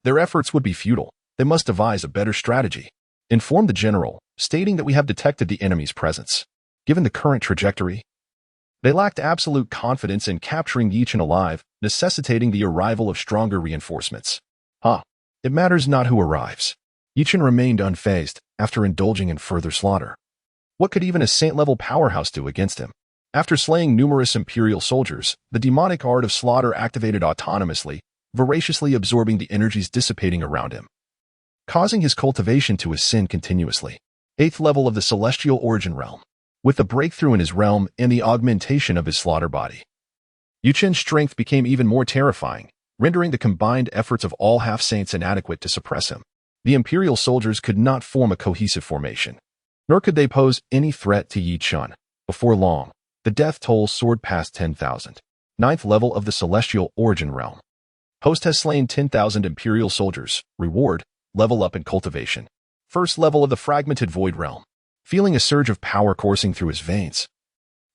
Speaker 1: their efforts would be futile. They must devise a better strategy. Inform the general, stating that we have detected the enemy's presence. Given the current trajectory, they lacked absolute confidence in capturing Chen alive, necessitating the arrival of stronger reinforcements. It matters not who arrives. Chen remained unfazed after indulging in further slaughter. What could even a saint-level powerhouse do against him? After slaying numerous Imperial soldiers, the demonic art of slaughter activated autonomously, voraciously absorbing the energies dissipating around him, causing his cultivation to ascend continuously. 8th level of the celestial origin realm. With the breakthrough in his realm and the augmentation of his slaughter body, Yuchen's strength became even more terrifying, rendering the combined efforts of all half-saints inadequate to suppress him. The Imperial soldiers could not form a cohesive formation, nor could they pose any threat to Yi Chen. Before long, the death toll soared past 10,000. 9th level of the celestial origin realm. Host has slain 10,000 Imperial soldiers. Reward, level up in cultivation. 1st level of the fragmented void realm. Feeling a surge of power coursing through his veins,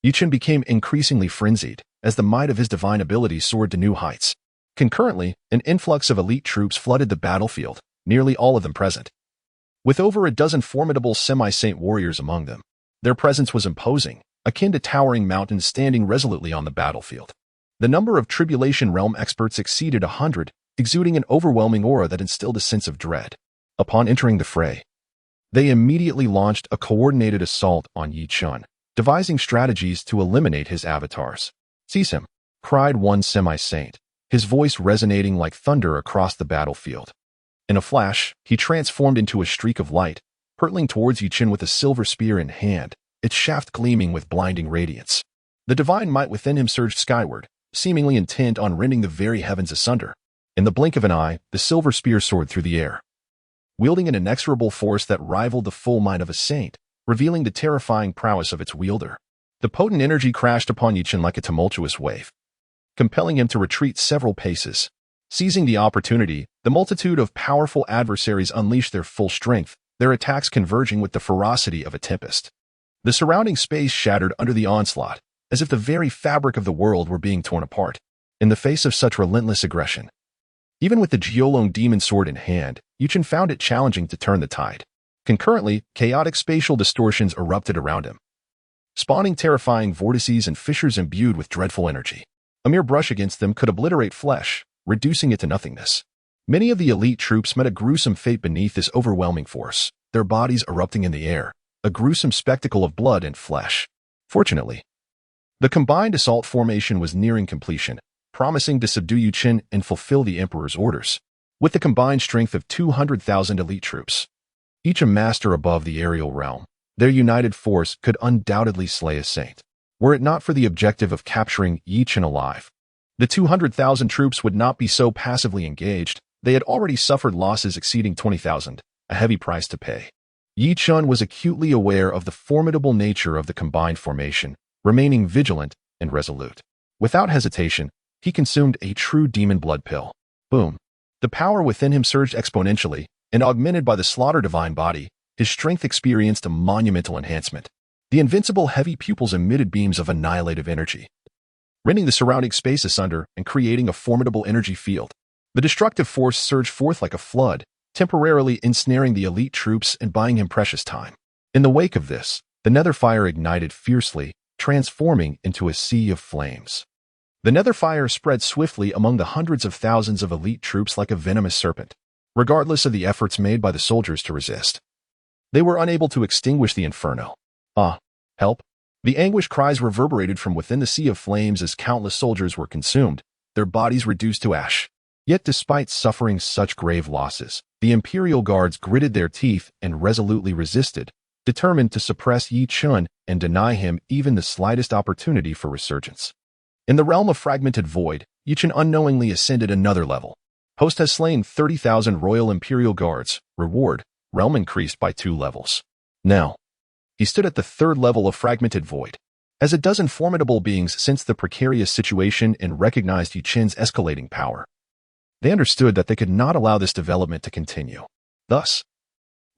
Speaker 1: Yi Chen became increasingly frenzied as the might of his divine abilities soared to new heights. Concurrently, an influx of elite troops flooded the battlefield, nearly all of them present. With over a dozen formidable semi-saint warriors among them, their presence was imposing, akin to towering mountains standing resolutely on the battlefield. The number of Tribulation Realm experts exceeded 100, exuding an overwhelming aura that instilled a sense of dread. Upon entering the fray, they immediately launched a coordinated assault on Yi Chen, devising strategies to eliminate his avatars. "Seize him!" cried one semi-saint, his voice resonating like thunder across the battlefield. In a flash, he transformed into a streak of light, hurtling towards Yi Chen with a silver spear in hand, its shaft gleaming with blinding radiance. The divine might within him surged skyward, seemingly intent on rending the very heavens asunder. In the blink of an eye, the silver spear soared through the air, wielding an inexorable force that rivaled the full might of a saint, revealing the terrifying prowess of its wielder. The potent energy crashed upon Yi Chen like a tumultuous wave, compelling him to retreat several paces. Seizing the opportunity, the multitude of powerful adversaries unleashed their full strength, their attacks converging with the ferocity of a tempest. The surrounding space shattered under the onslaught, as if the very fabric of the world were being torn apart. In the face of such relentless aggression, even with the Jiolong demon sword in hand, Yi Chen found it challenging to turn the tide. Concurrently, chaotic spatial distortions erupted around him, spawning terrifying vortices and fissures imbued with dreadful energy. A mere brush against them could obliterate flesh, reducing it to nothingness. Many of the elite troops met a gruesome fate beneath this overwhelming force, their bodies erupting in the air, a gruesome spectacle of blood and flesh. Fortunately, the combined assault formation was nearing completion, promising to subdue Yi Chen and fulfill the Emperor's orders. With the combined strength of 200,000 elite troops, each a master above the aerial realm, their united force could undoubtedly slay a saint. Were it not for the objective of capturing Yi Chen alive, the 200,000 troops would not be so passively engaged. They had already suffered losses exceeding 20,000, a heavy price to pay. Yi Chen was acutely aware of the formidable nature of the combined formation, remaining vigilant and resolute. Without hesitation, he consumed a true demon blood pill. Boom. The power within him surged exponentially, and augmented by the slaughter divine body, his strength experienced a monumental enhancement. The invincible heavy pupils emitted beams of annihilative energy, rending the surrounding space asunder and creating a formidable energy field. The destructive force surged forth like a flood, temporarily ensnaring the elite troops and buying him precious time. In the wake of this, the nether fire ignited fiercely, transforming into a sea of flames. The nether fire spread swiftly among the hundreds of thousands of elite troops like a venomous serpent. Regardless of the efforts made by the soldiers to resist, they were unable to extinguish the inferno. Ah, help! The anguished cries reverberated from within the sea of flames as countless soldiers were consumed, their bodies reduced to ash. Yet despite suffering such grave losses, the Imperial Guards gritted their teeth and resolutely resisted, determined to suppress Yi Chen and deny him even the slightest opportunity for resurgence. In the realm of fragmented void, Yi Chen unknowingly ascended another level. Host has slain 30,000 Royal Imperial Guards. Reward, realm increased by 2 levels. Now, he stood at the 3rd level of fragmented void. As a dozen formidable beings sensed the precarious situation and recognized Yi Chen's escalating power, they understood that they could not allow this development to continue. Thus,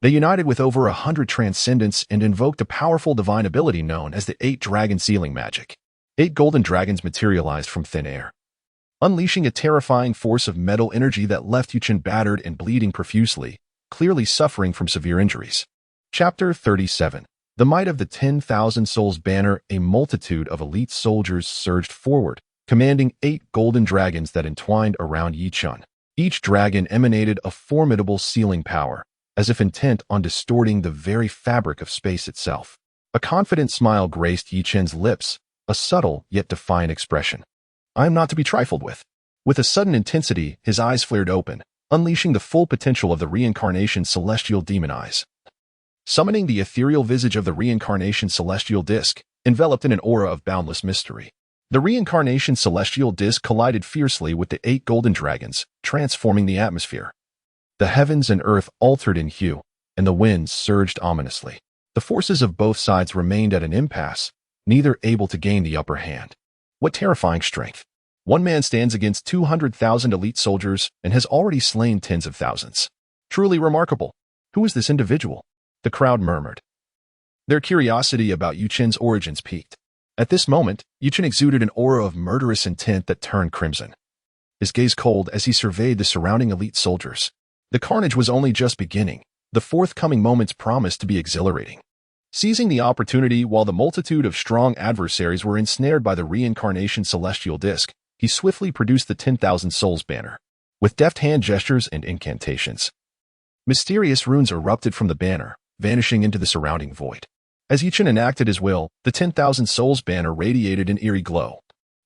Speaker 1: they united with over 100 transcendents and invoked a powerful divine ability known as the 8 Dragon Sealing Magic. 8 golden dragons materialized from thin air, unleashing a terrifying force of metal energy that left Yi Chen battered and bleeding profusely, clearly suffering from severe injuries. Chapter 37. The might of the 10,000 souls banner. A multitude of elite soldiers surged forward, commanding 8 golden dragons that entwined around Yi Chen. Each dragon emanated a formidable sealing power, as if intent on distorting the very fabric of space itself. A confident smile graced Yi Chen's lips, a subtle yet defiant expression. "I am not to be trifled with. With a sudden intensity, his eyes flared open, unleashing the full potential of the reincarnation celestial demon eyes. Summoning the ethereal visage of the reincarnation celestial disk, enveloped in an aura of boundless mystery. The reincarnation celestial disk collided fiercely with the 8 golden dragons, transforming the atmosphere. The heavens and earth altered in hue, and the winds surged ominously. The forces of both sides remained at an impasse, neither able to gain the upper hand. What terrifying strength! One man stands against 200,000 elite soldiers and has already slain tens of thousands. Truly remarkable. Who is this individual? The crowd murmured. Their curiosity about Yu Chen's origins piqued. At this moment, Yu Chen exuded an aura of murderous intent that turned crimson. His gaze cold as he surveyed the surrounding elite soldiers. The carnage was only just beginning. The forthcoming moments promised to be exhilarating. Seizing the opportunity while the multitude of strong adversaries were ensnared by the reincarnation celestial disk, he swiftly produced the 10,000 souls banner. With deft hand gestures and incantations, mysterious runes erupted from the banner, vanishing into the surrounding void. As Yu Chen enacted his will, the 10,000 souls banner radiated an eerie glow,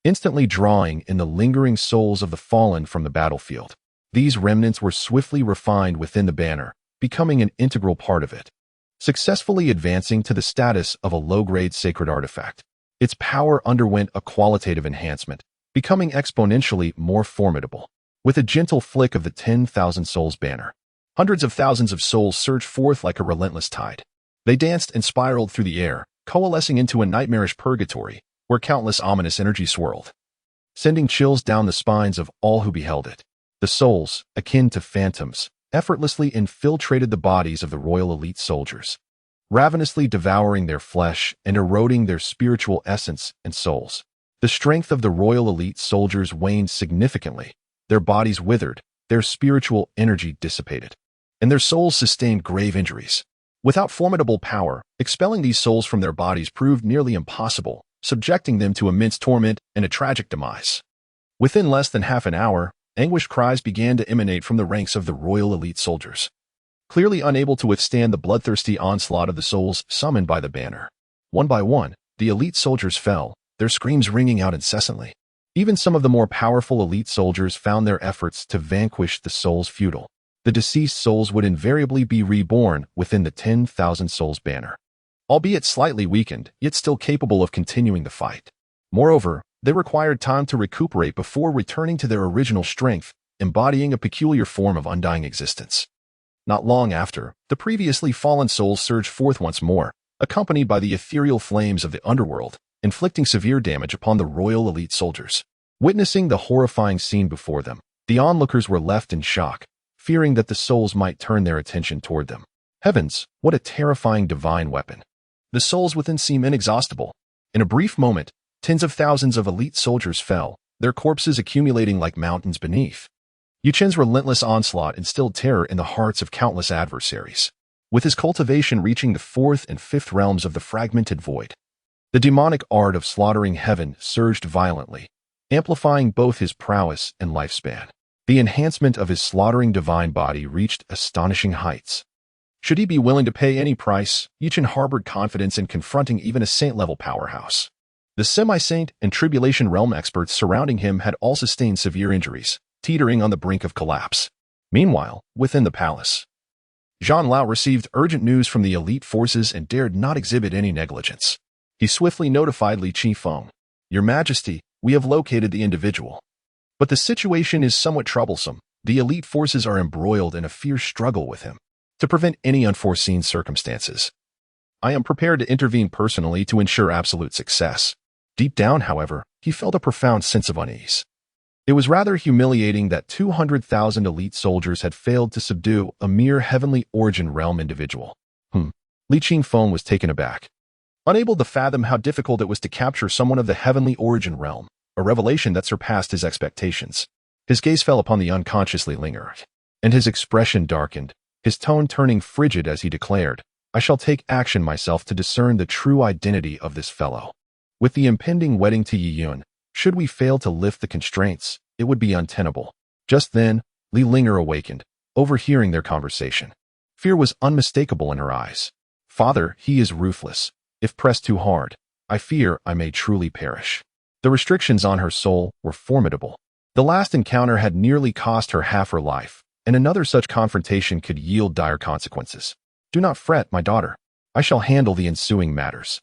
Speaker 1: instantly drawing in the lingering souls of the fallen from the battlefield. These remnants were swiftly refined within the banner, becoming an integral part of it, successfully advancing to the status of a low-grade sacred artifact. Its power underwent a qualitative enhancement, becoming exponentially more formidable. With a gentle flick of the 10,000 souls banner, hundreds of thousands of souls surged forth like a relentless tide. They danced and spiraled through the air, coalescing into a nightmarish purgatory, where countless ominous energy swirled, sending chills down the spines of all who beheld it. The souls, akin to phantoms, effortlessly infiltrated the bodies of the royal elite soldiers, ravenously devouring their flesh and eroding their spiritual essence and souls. The strength of the royal elite soldiers waned significantly. Their bodies withered, their spiritual energy dissipated, and their souls sustained grave injuries. Without formidable power, expelling these souls from their bodies proved nearly impossible, subjecting them to immense torment and a tragic demise. Within less than half an hour, anguished cries began to emanate from the ranks of the royal elite soldiers, clearly unable to withstand the bloodthirsty onslaught of the souls summoned by the banner. One by one, the elite soldiers fell, their screams ringing out incessantly. Even some of the more powerful elite soldiers found their efforts to vanquish the souls futile. The deceased souls would invariably be reborn within the 10,000 souls banner, albeit slightly weakened, yet still capable of continuing the fight. Moreover, they required time to recuperate before returning to their original strength, embodying a peculiar form of undying existence. Not long after, the previously fallen souls surged forth once more, accompanied by the ethereal flames of the underworld, inflicting severe damage upon the royal elite soldiers. Witnessing the horrifying scene before them, the onlookers were left in shock, fearing that the souls might turn their attention toward them. Heavens, what a terrifying divine weapon! The souls within seem inexhaustible. In a brief moment, tens of thousands of elite soldiers fell, their corpses accumulating like mountains beneath. Yu Chen's relentless onslaught instilled terror in the hearts of countless adversaries. With his cultivation reaching the 4th and 5th realms of the fragmented void, the demonic art of slaughtering heaven surged violently, amplifying both his prowess and lifespan. The enhancement of his slaughtering divine body reached astonishing heights. Should he be willing to pay any price, Yu Chen harbored confidence in confronting even a saint-level powerhouse. The semi-saint and tribulation realm experts surrounding him had all sustained severe injuries, teetering on the brink of collapse. Meanwhile, within the palace, Zhang Lao received urgent news from the elite forces and dared not exhibit any negligence. He swiftly notified Li Qifeng, "Your Majesty, we have located the individual. But the situation is somewhat troublesome. The elite forces are embroiled in a fierce struggle with him. To prevent any unforeseen circumstances, I am prepared to intervene personally to ensure absolute success." Deep down, however, he felt a profound sense of unease. It was rather humiliating that 200,000 elite soldiers had failed to subdue a mere heavenly origin realm individual. Li Qifeng was taken aback, unable to fathom how difficult it was to capture someone of the heavenly origin realm, a revelation that surpassed his expectations. His gaze fell upon the unconsciously lingerer, and his expression darkened, his tone turning frigid as he declared, "I shall take action myself to discern the true identity of this fellow." With the impending wedding to Yi Yun, should we fail to lift the constraints, it would be untenable. Just then, Li Linger awakened, overhearing their conversation. Fear was unmistakable in her eyes. "Father, he is ruthless. If pressed too hard, I fear I may truly perish." The restrictions on her soul were formidable. The last encounter had nearly cost her half her life, and another such confrontation could yield dire consequences. Do not fret, my daughter. I shall handle the ensuing matters.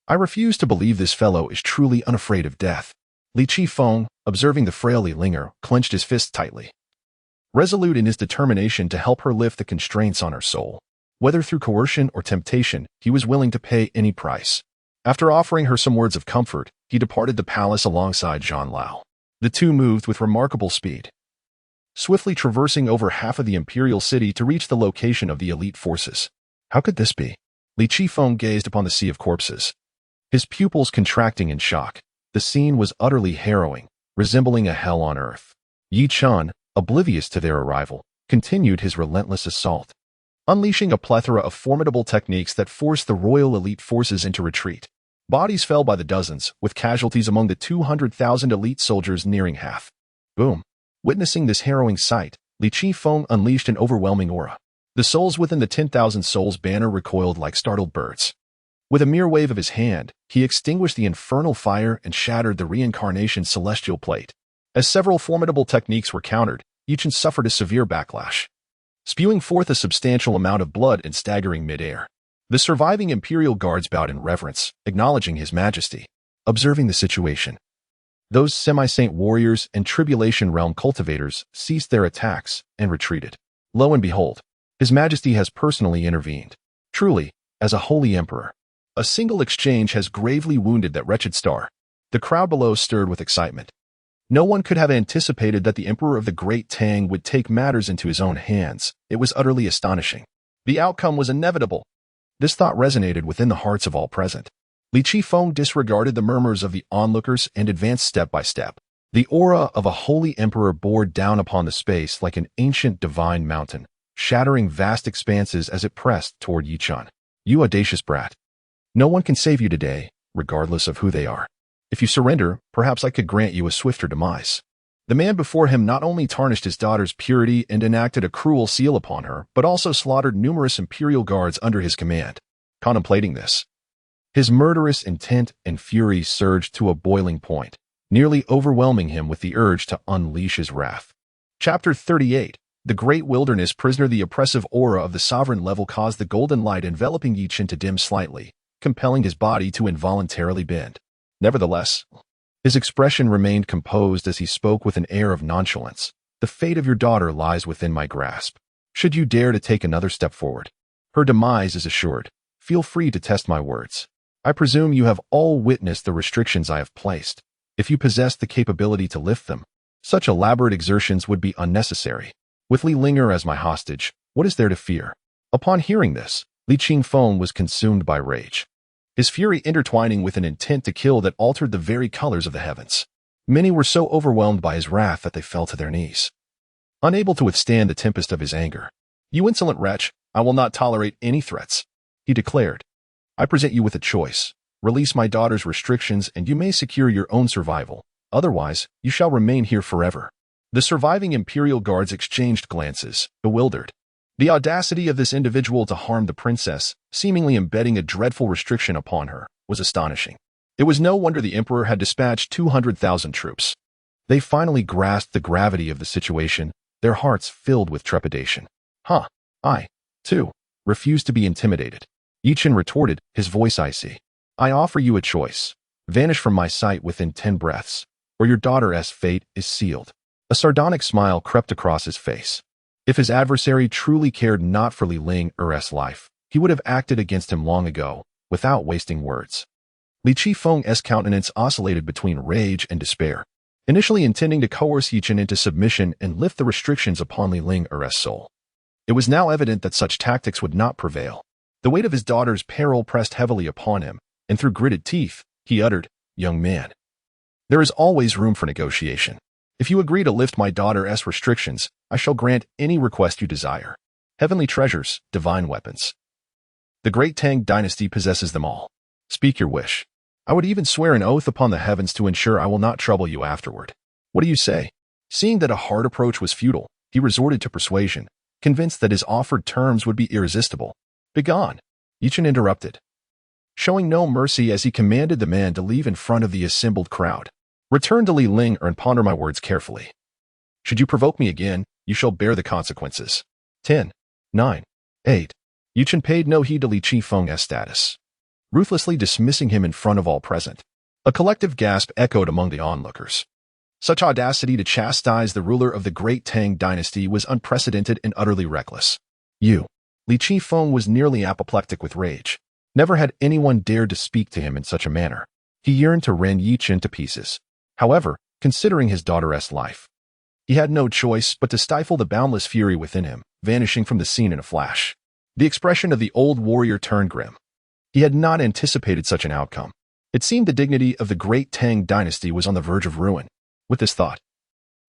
Speaker 1: I refuse to believe this fellow is truly unafraid of death. Li Qifeng, observing the frail Li Linger, clenched his fists tightly. Resolute in his determination to help her lift the constraints on her soul. Whether through coercion or temptation, he was willing to pay any price. After offering her some words of comfort, he departed the palace alongside Zhang Lao. The two moved with remarkable speed, swiftly traversing over half of the imperial city to reach the location of the elite forces. How could this be? Li Qifeng gazed upon the sea of corpses, his pupils contracting in shock. The scene was utterly harrowing, resembling a hell on earth. Yi Chen, oblivious to their arrival, continued his relentless assault, unleashing a plethora of formidable techniques that forced the royal elite forces into retreat. Bodies fell by the dozens, with casualties among the 200,000 elite soldiers nearing half. Boom. Witnessing this harrowing sight, Li Qifeng unleashed an overwhelming aura. The souls within the 10,000 souls banner recoiled like startled birds. With a mere wave of his hand, he extinguished the infernal fire and shattered the reincarnation's celestial plate. As several formidable techniques were countered, Yichen suffered a severe backlash, spewing forth a substantial amount of blood and staggering midair. The surviving imperial guards bowed in reverence, acknowledging his majesty. Observing the situation, those semi-saint warriors and tribulation realm cultivators ceased their attacks and retreated. Lo and behold, his majesty has personally intervened. Truly, as a holy emperor, a single exchange has gravely wounded that wretched star. The crowd below stirred with excitement. No one could have anticipated that the emperor of the Great Tang would take matters into his own hands. It was utterly astonishing. The outcome was inevitable. This thought resonated within the hearts of all present. Li Qifeng disregarded the murmurs of the onlookers and advanced step by step. The aura of a holy emperor bore down upon the space like an ancient divine mountain, shattering vast expanses as it pressed toward Yi Chen. You audacious brat. No one can save you today, regardless of who they are. If you surrender, perhaps I could grant you a swifter demise. The man before him not only tarnished his daughter's purity and enacted a cruel seal upon her, but also slaughtered numerous imperial guards under his command. Contemplating this, his murderous intent and fury surged to a boiling point, nearly overwhelming him with the urge to unleash his wrath. Chapter 38. The Great Wilderness Prisoner. The oppressive aura of the sovereign level caused the golden light enveloping Yi Chen to dim slightly, compelling his body to involuntarily bend. Nevertheless, his expression remained composed as he spoke with an air of nonchalance. The fate of your daughter lies within my grasp. Should you dare to take another step forward, her demise is assured. Feel free to test my words. I presume you have all witnessed the restrictions I have placed. If you possess the capability to lift them, such elaborate exertions would be unnecessary. With Li Linger as my hostage, what is there to fear? Upon hearing this, Li Qifeng was consumed by rage, his fury intertwining with an intent to kill that altered the very colors of the heavens. Many were so overwhelmed by his wrath that they fell to their knees, unable to withstand the tempest of his anger. You insolent wretch, I will not tolerate any threats, he declared. I present you with a choice. Release my daughter's restrictions and you may secure your own survival. Otherwise, you shall remain here forever. The surviving imperial guards exchanged glances, bewildered. The audacity of this individual to harm the princess, seemingly embedding a dreadful restriction upon her, was astonishing. It was no wonder the emperor had dispatched 200,000 troops. They finally grasped the gravity of the situation, their hearts filled with trepidation. I, too, refuse to be intimidated. Yi Chen retorted, his voice icy. I offer you a choice. Vanish from my sight within 10 breaths, or your daughter's fate is sealed. A sardonic smile crept across his face. If his adversary truly cared not for Li Linger's life, he would have acted against him long ago, without wasting words. Li Qifeng's countenance oscillated between rage and despair, initially intending to coerce Yi Chen into submission and lift the restrictions upon Li Linger's soul. It was now evident that such tactics would not prevail. The weight of his daughter's peril pressed heavily upon him, and through gritted teeth, he uttered, Young man, there is always room for negotiation. If you agree to lift my daughter's restrictions, I shall grant any request you desire. Heavenly treasures, divine weapons. The Great Tang dynasty possesses them all. Speak your wish. I would even swear an oath upon the heavens to ensure I will not trouble you afterward. What do you say? Seeing that a hard approach was futile, he resorted to persuasion, convinced that his offered terms would be irresistible. Begone, Yi Chen interrupted, showing no mercy as he commanded the man to leave in front of the assembled crowd. Return to Li Ling and ponder my words carefully. Should you provoke me again, you shall bear the consequences. 10, 9, 8. Yu Chen paid no heed to Li Qifeng's status, ruthlessly dismissing him in front of all present. A collective gasp echoed among the onlookers. Such audacity to chastise the ruler of the great Tang dynasty was unprecedented and utterly reckless. Li Qifeng was nearly apoplectic with rage. Never had anyone dared to speak to him in such a manner. He yearned to rend Yi Chen to pieces. However, considering his daughter's life, he had no choice but to stifle the boundless fury within him, vanishing from the scene in a flash. The expression of the old warrior turned grim. He had not anticipated such an outcome. It seemed the dignity of the great Tang dynasty was on the verge of ruin. With this thought,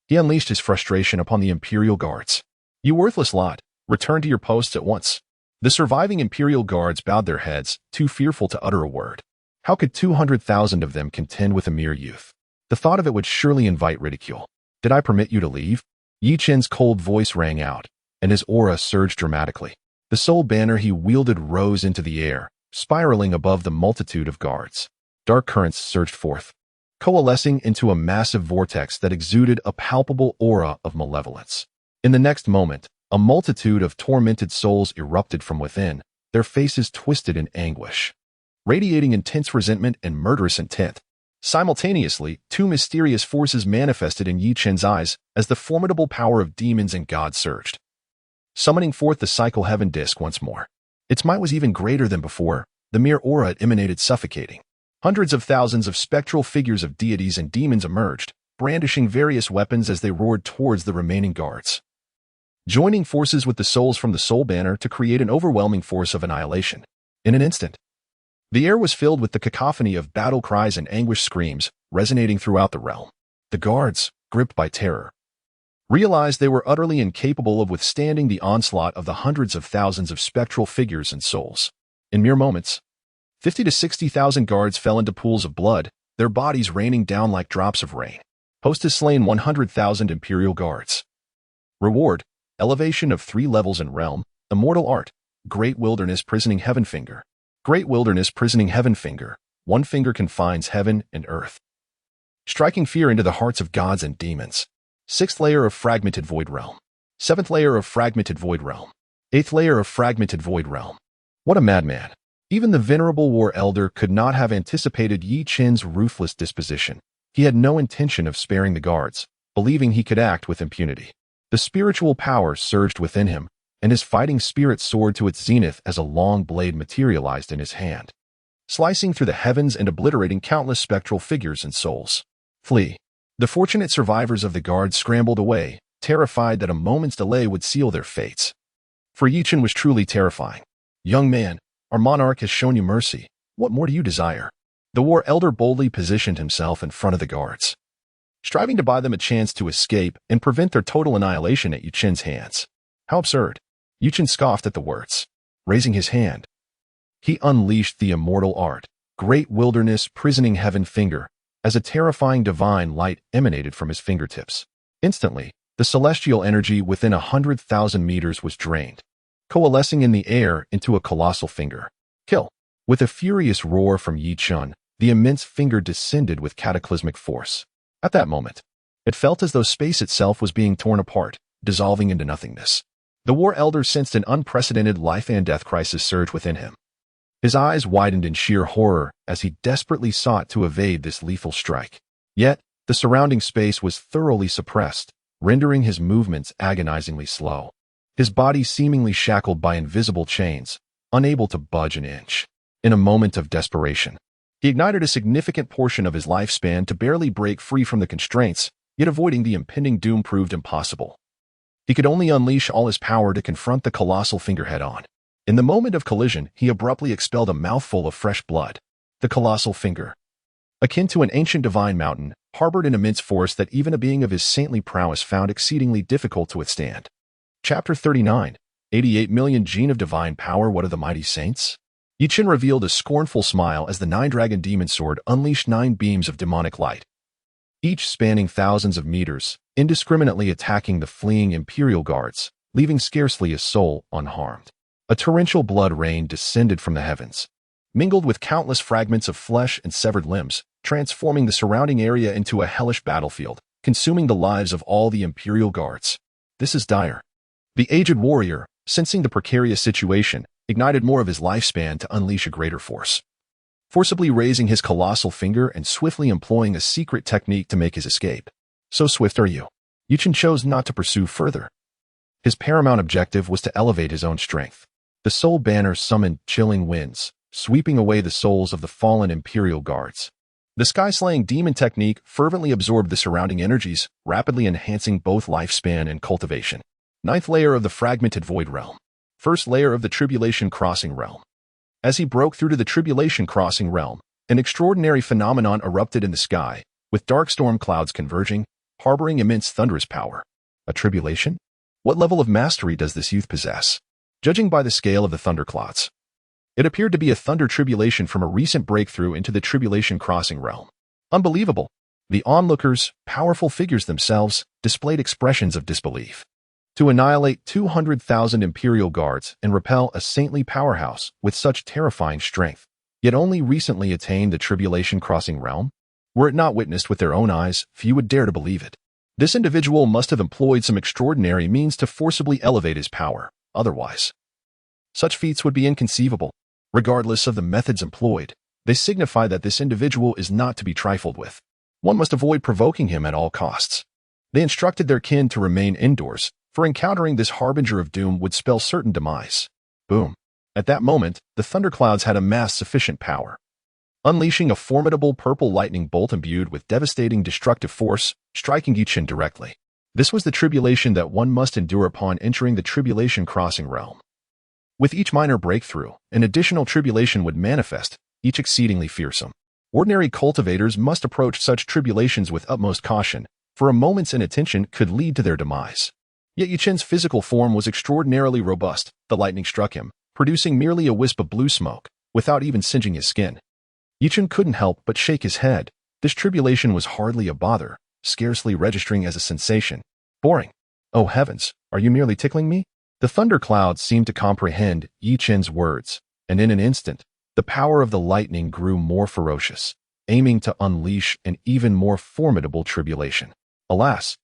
Speaker 1: he unleashed his frustration upon the imperial guards. You worthless lot, return to your posts at once. The surviving imperial guards bowed their heads, too fearful to utter a word. How could 200,000 of them contend with a mere youth? The thought of it would surely invite ridicule. Did I permit you to leave? Yi Chen's cold voice rang out, and his aura surged dramatically. The sole banner he wielded rose into the air, spiraling above the multitude of guards. Dark currents surged forth, coalescing into a massive vortex that exuded a palpable aura of malevolence. In the next moment, a multitude of tormented souls erupted from within, their faces twisted in anguish, radiating intense resentment and murderous intent. Simultaneously, two mysterious forces manifested in Yi Chen's eyes as the formidable power of demons and gods surged, summoning forth the cycle heaven disk once more. Its might was even greater than before. The mere aura it emanated suffocating. Hundreds of thousands of spectral figures of deities and demons emerged, brandishing various weapons as they roared towards the remaining guards, joining forces with the souls from the soul banner to create an overwhelming force of annihilation. In an instant, the air was filled with the cacophony of battle cries and anguished screams, resonating throughout the realm. The guards, gripped by terror, realized they were utterly incapable of withstanding the onslaught of the hundreds of thousands of spectral figures and souls. In mere moments, 50 to 60,000 guards fell into pools of blood, their bodies raining down like drops of rain. Host has slain 100,000 imperial guards. Reward: elevation of 3 levels in realm, immortal art, great wilderness prisoning heaven finger. Great wilderness prisoning heaven finger. One finger confines heaven and earth, striking fear into the hearts of gods and demons. 6th layer of fragmented void realm. 7th layer of fragmented void realm. 8th layer of fragmented void realm. What a madman. Even the venerable war elder could not have anticipated Yi Chen's ruthless disposition. He had no intention of sparing the guards, believing he could act with impunity. The spiritual power surged within him, and his fighting spirit soared to its zenith as a long blade materialized in his hand, slicing through the heavens and obliterating countless spectral figures and souls. Flee. The fortunate survivors of the guards scrambled away, terrified that a moment's delay would seal their fates. For Yi Chen was truly terrifying. Young man, our monarch has shown you mercy. What more do you desire? The war elder boldly positioned himself in front of the guards, striving to buy them a chance to escape and prevent their total annihilation at Yu Chen's hands. How absurd. Yu Chen scoffed at the words. Raising his hand, he unleashed the immortal art, great wilderness prisoning heaven finger, as a terrifying divine light emanated from his fingertips. Instantly, the celestial energy within 100,000 meters was drained, coalescing in the air into a colossal finger. Kill. With a furious roar from Yi Chen, the immense finger descended with cataclysmic force. At that moment, it felt as though space itself was being torn apart, dissolving into nothingness. The war elder sensed an unprecedented life and death crisis surge within him. His eyes widened in sheer horror as he desperately sought to evade this lethal strike. Yet, the surrounding space was thoroughly suppressed, rendering his movements agonizingly slow. His body seemingly shackled by invisible chains, unable to budge an inch. In a moment of desperation, he ignited a significant portion of his lifespan to barely break free from the constraints, yet avoiding the impending doom proved impossible. He could only unleash all his power to confront the colossal finger head-on. In the moment of collision, he abruptly expelled a mouthful of fresh blood. The colossal finger, akin to an ancient divine mountain, harbored an immense force that even a being of his saintly prowess found exceedingly difficult to withstand. Chapter 39. 88 million gene of divine power. What are the mighty saints? Yi Chen revealed a scornful smile as the 9-dragon demon sword unleashed 9 beams of demonic light, each spanning thousands of meters, indiscriminately attacking the fleeing imperial guards, leaving scarcely a soul unharmed. A torrential blood rain descended from the heavens, mingled with countless fragments of flesh and severed limbs, transforming the surrounding area into a hellish battlefield, consuming the lives of all the Imperial guards. This is dire. The aged warrior, sensing the precarious situation, ignited more of his lifespan to unleash a greater force. Forcibly raising his colossal finger and swiftly employing a secret technique to make his escape. So swift are you. Chen chose not to pursue further. His paramount objective was to elevate his own strength. The soul banner summoned chilling winds, sweeping away the souls of the fallen Imperial guards. The sky-slaying demon technique fervently absorbed the surrounding energies, rapidly enhancing both lifespan and cultivation. Ninth layer of the fragmented void realm. First layer of the tribulation crossing realm. As he broke through to the tribulation crossing realm, an extraordinary phenomenon erupted in the sky, with dark storm clouds converging, harboring immense thunderous power. A tribulation? What level of mastery does this youth possess? Judging by the scale of the thunderclouds, it appeared to be a thunder tribulation from a recent breakthrough into the tribulation crossing realm. Unbelievable. The onlookers, powerful figures themselves, displayed expressions of disbelief. To annihilate 200,000 Imperial guards and repel a saintly powerhouse with such terrifying strength, yet only recently attained the tribulation crossing realm? Were it not witnessed with their own eyes, few would dare to believe it. This individual must have employed some extraordinary means to forcibly elevate his power. Otherwise, such feats would be inconceivable. Regardless of the methods employed, they signify that this individual is not to be trifled with. One must avoid provoking him at all costs. They instructed their kin to remain indoors, for encountering this harbinger of doom would spell certain demise. Boom. At that moment, the thunderclouds had amassed sufficient power, unleashing a formidable purple lightning bolt imbued with devastating destructive force, striking Chen directly. This was the tribulation that one must endure upon entering the tribulation crossing realm. With each minor breakthrough, an additional tribulation would manifest, each exceedingly fearsome. Ordinary cultivators must approach such tribulations with utmost caution, for a moment's inattention could lead to their demise. Yet Chen's physical form was extraordinarily robust. The lightning struck him, producing merely a wisp of blue smoke, without even singeing his skin. Chen couldn't help but shake his head. This tribulation was hardly a bother, scarcely registering as a sensation. Boring. Oh heavens, are you merely tickling me? The thunderclouds seemed to comprehend Chen's words, and in an instant, the power of the lightning grew more ferocious, aiming to unleash an even more formidable tribulation. Alas,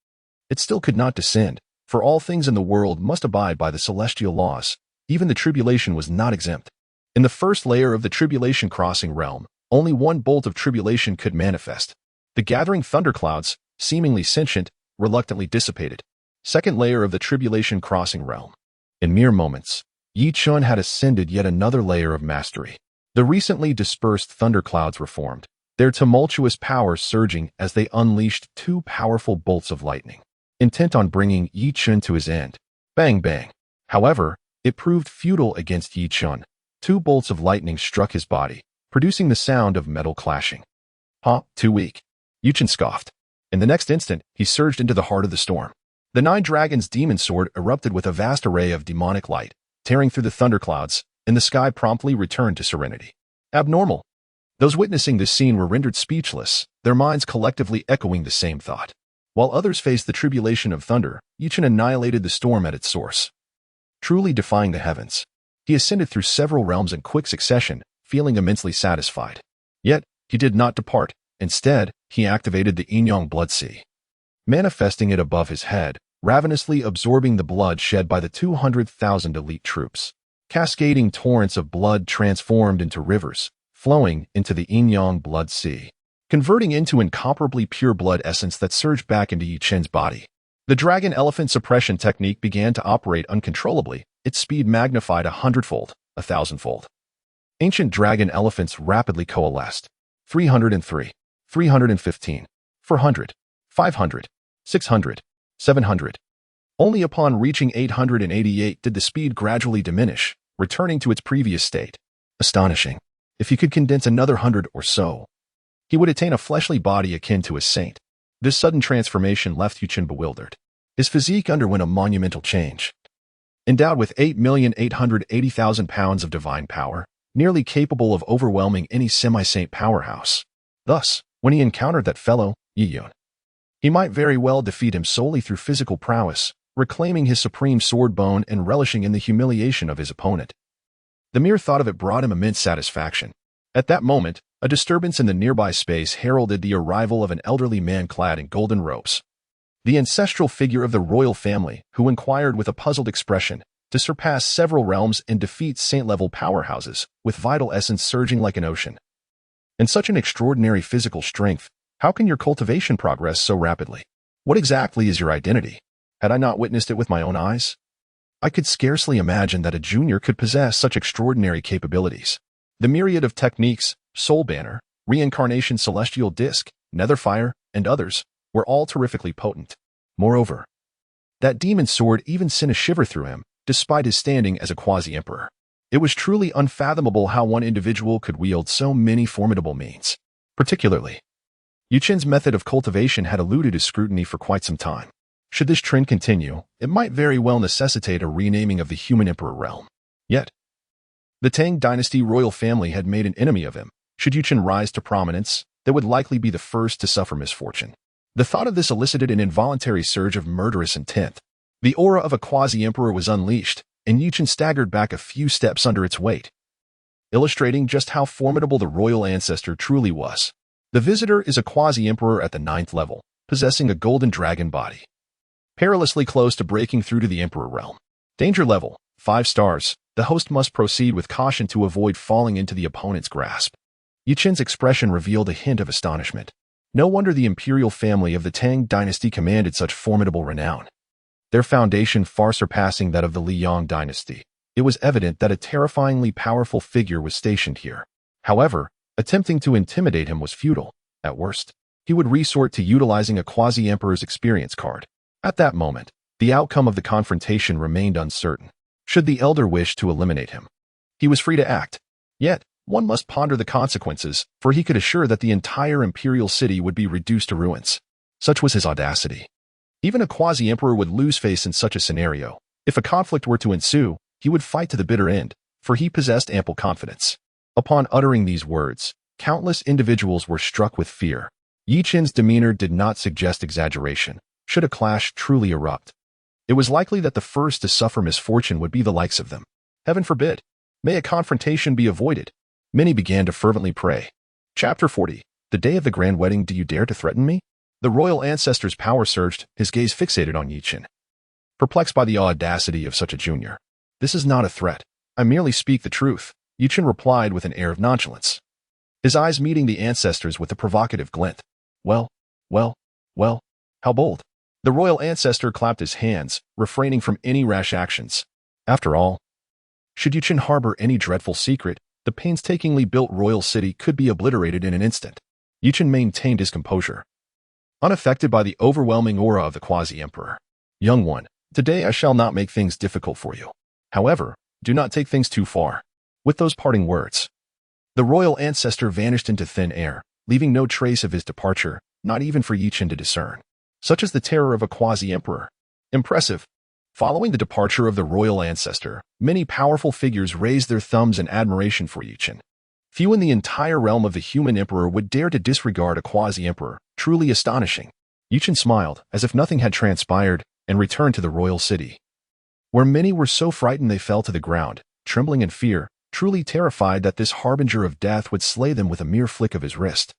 Speaker 1: it still could not descend, for all things in the world must abide by the celestial laws. Even the tribulation was not exempt. In the first layer of the tribulation crossing realm, only one bolt of tribulation could manifest. The gathering thunderclouds, seemingly sentient, reluctantly dissipated. Second layer of the tribulation crossing realm. In mere moments, Chen had ascended yet another layer of mastery. The recently dispersed thunderclouds were formed, their tumultuous power surging as they unleashed two powerful bolts of lightning, intent on bringing Chen to his end. Bang bang. However, it proved futile against Chen. Two bolts of lightning struck his body, producing the sound of metal clashing. Too weak. Chen scoffed. In the next instant, he surged into the heart of the storm. The Nine Dragons' demon sword erupted with a vast array of demonic light, tearing through the thunderclouds, and the sky promptly returned to serenity. Abnormal. Those witnessing this scene were rendered speechless, their minds collectively echoing the same thought. While others faced the tribulation of thunder, Chen annihilated the storm at its source. Truly defying the heavens, he ascended through several realms in quick succession, feeling immensely satisfied. Yet, he did not depart. Instead, he activated the Yin-Yang Blood Sea, manifesting it above his head, ravenously absorbing the blood shed by the 200,000 elite troops. Cascading torrents of blood transformed into rivers, flowing into the Yin-Yang Blood Sea, converting into incomparably pure blood essence that surged back into Chen's body. The dragon elephant suppression technique began to operate uncontrollably, its speed magnified 100-fold, 1,000-fold. Ancient dragon elephants rapidly coalesced. 303, 315, 400, 500, 600, 700. Only upon reaching 888 did the speed gradually diminish, returning to its previous state. Astonishing. If he could condense another 100 or so, he would attain a fleshly body akin to a saint. This sudden transformation left Chen bewildered. His physique underwent a monumental change. Endowed with 8,880,000 pounds of divine power, nearly capable of overwhelming any semi-saint powerhouse. Thus, when he encountered that fellow, Yiyun, he might very well defeat him solely through physical prowess, reclaiming his supreme sword bone and relishing in the humiliation of his opponent. The mere thought of it brought him immense satisfaction. At that moment, A disturbance in the nearby space heralded the arrival of an elderly man clad in golden robes. The ancestral figure of the royal family, who inquired with a puzzled expression to surpass several realms and defeat saint-level powerhouses, with vital essence surging like an ocean. In such an extraordinary physical strength, how can your cultivation progress so rapidly? What exactly is your identity? Had I not witnessed it with my own eyes? I could scarcely imagine that a junior could possess such extraordinary capabilities. The myriad of techniques, soul banner, reincarnation celestial disc, nether fire, and others, were all terrifically potent. Moreover, that demon sword even sent a shiver through him, despite his standing as a quasi-emperor. It was truly unfathomable how one individual could wield so many formidable means. Particularly, Chen's method of cultivation had eluded his scrutiny for quite some time. Should this trend continue, it might very well necessitate a renaming of the human emperor realm. Yet, the Tang dynasty royal family had made an enemy of him. Should Chen rise to prominence, they would likely be the first to suffer misfortune. The thought of this elicited an involuntary surge of murderous intent. The aura of a quasi-emperor was unleashed, and Chen staggered back a few steps under its weight, illustrating just how formidable the royal ancestor truly was. The visitor is a quasi-emperor at the 9th level, possessing a golden dragon body, perilously close to breaking through to the emperor realm. Danger level, 5 stars. The host must proceed with caution to avoid falling into the opponent's grasp. Chen's expression revealed a hint of astonishment. No wonder the imperial family of the Tang dynasty commanded such formidable renown, their foundation far surpassing that of the Liang dynasty. It was evident that a terrifyingly powerful figure was stationed here. However, attempting to intimidate him was futile. At worst, he would resort to utilizing a quasi-emperor's experience card. At that moment, the outcome of the confrontation remained uncertain. Should the elder wish to eliminate him, he was free to act. Yet, one must ponder the consequences, for he could assure that the entire imperial city would be reduced to ruins. Such was his audacity. Even a quasi-emperor would lose face in such a scenario. If a conflict were to ensue, he would fight to the bitter end, for he possessed ample confidence. Upon uttering these words, countless individuals were struck with fear. Chen's demeanor did not suggest exaggeration. Should a clash truly erupt, it was likely that the first to suffer misfortune would be the likes of them. Heaven forbid. May a confrontation be avoided. Many began to fervently pray. Chapter 40. The day of the grand wedding, do you dare to threaten me? The royal ancestor's power surged, his gaze fixated on Chen, perplexed by the audacity of such a junior. This is not a threat. I merely speak the truth, Chen replied with an air of nonchalance, his eyes meeting the ancestor's with a provocative glint. Well, how bold. The royal ancestor clapped his hands, refraining from any rash actions. After all, should Chen harbor any dreadful secret, the painstakingly built royal city could be obliterated in an instant. Chen maintained his composure, unaffected by the overwhelming aura of the quasi-emperor. Young one, today I shall not make things difficult for you. However, do not take things too far. With those parting words, the royal ancestor vanished into thin air, leaving no trace of his departure, not even for Chen to discern. Such is the terror of a quasi-emperor. Impressive. Following the departure of the royal ancestor, many powerful figures raised their thumbs in admiration for Chen. Few in the entire realm of the human emperor would dare to disregard a quasi-emperor, truly astonishing. Chen smiled, as if nothing had transpired, and returned to the royal city, where many were so frightened they fell to the ground, trembling in fear, truly terrified that this harbinger of death would slay them with a mere flick of his wrist.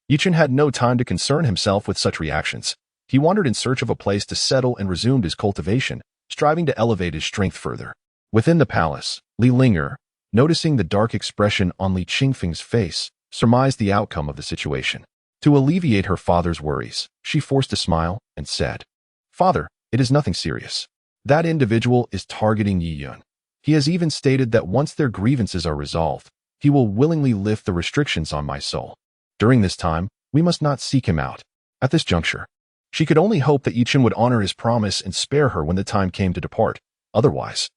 Speaker 1: Chen had no time to concern himself with such reactions. He wandered in search of a place to settle and resumed his cultivation, striving to elevate his strength further. Within the palace, Li Linger, noticing the dark expression on Li Qingfeng's face, surmised the outcome of the situation. To alleviate her father's worries, she forced a smile and said, "Father, it is nothing serious. That individual is targeting Yi Yun. He has even stated that once their grievances are resolved, he will willingly lift the restrictions on my soul. During this time, we must not seek him out." At this juncture, she could only hope that Chen would honor his promise and spare her when the time came to depart. Otherwise,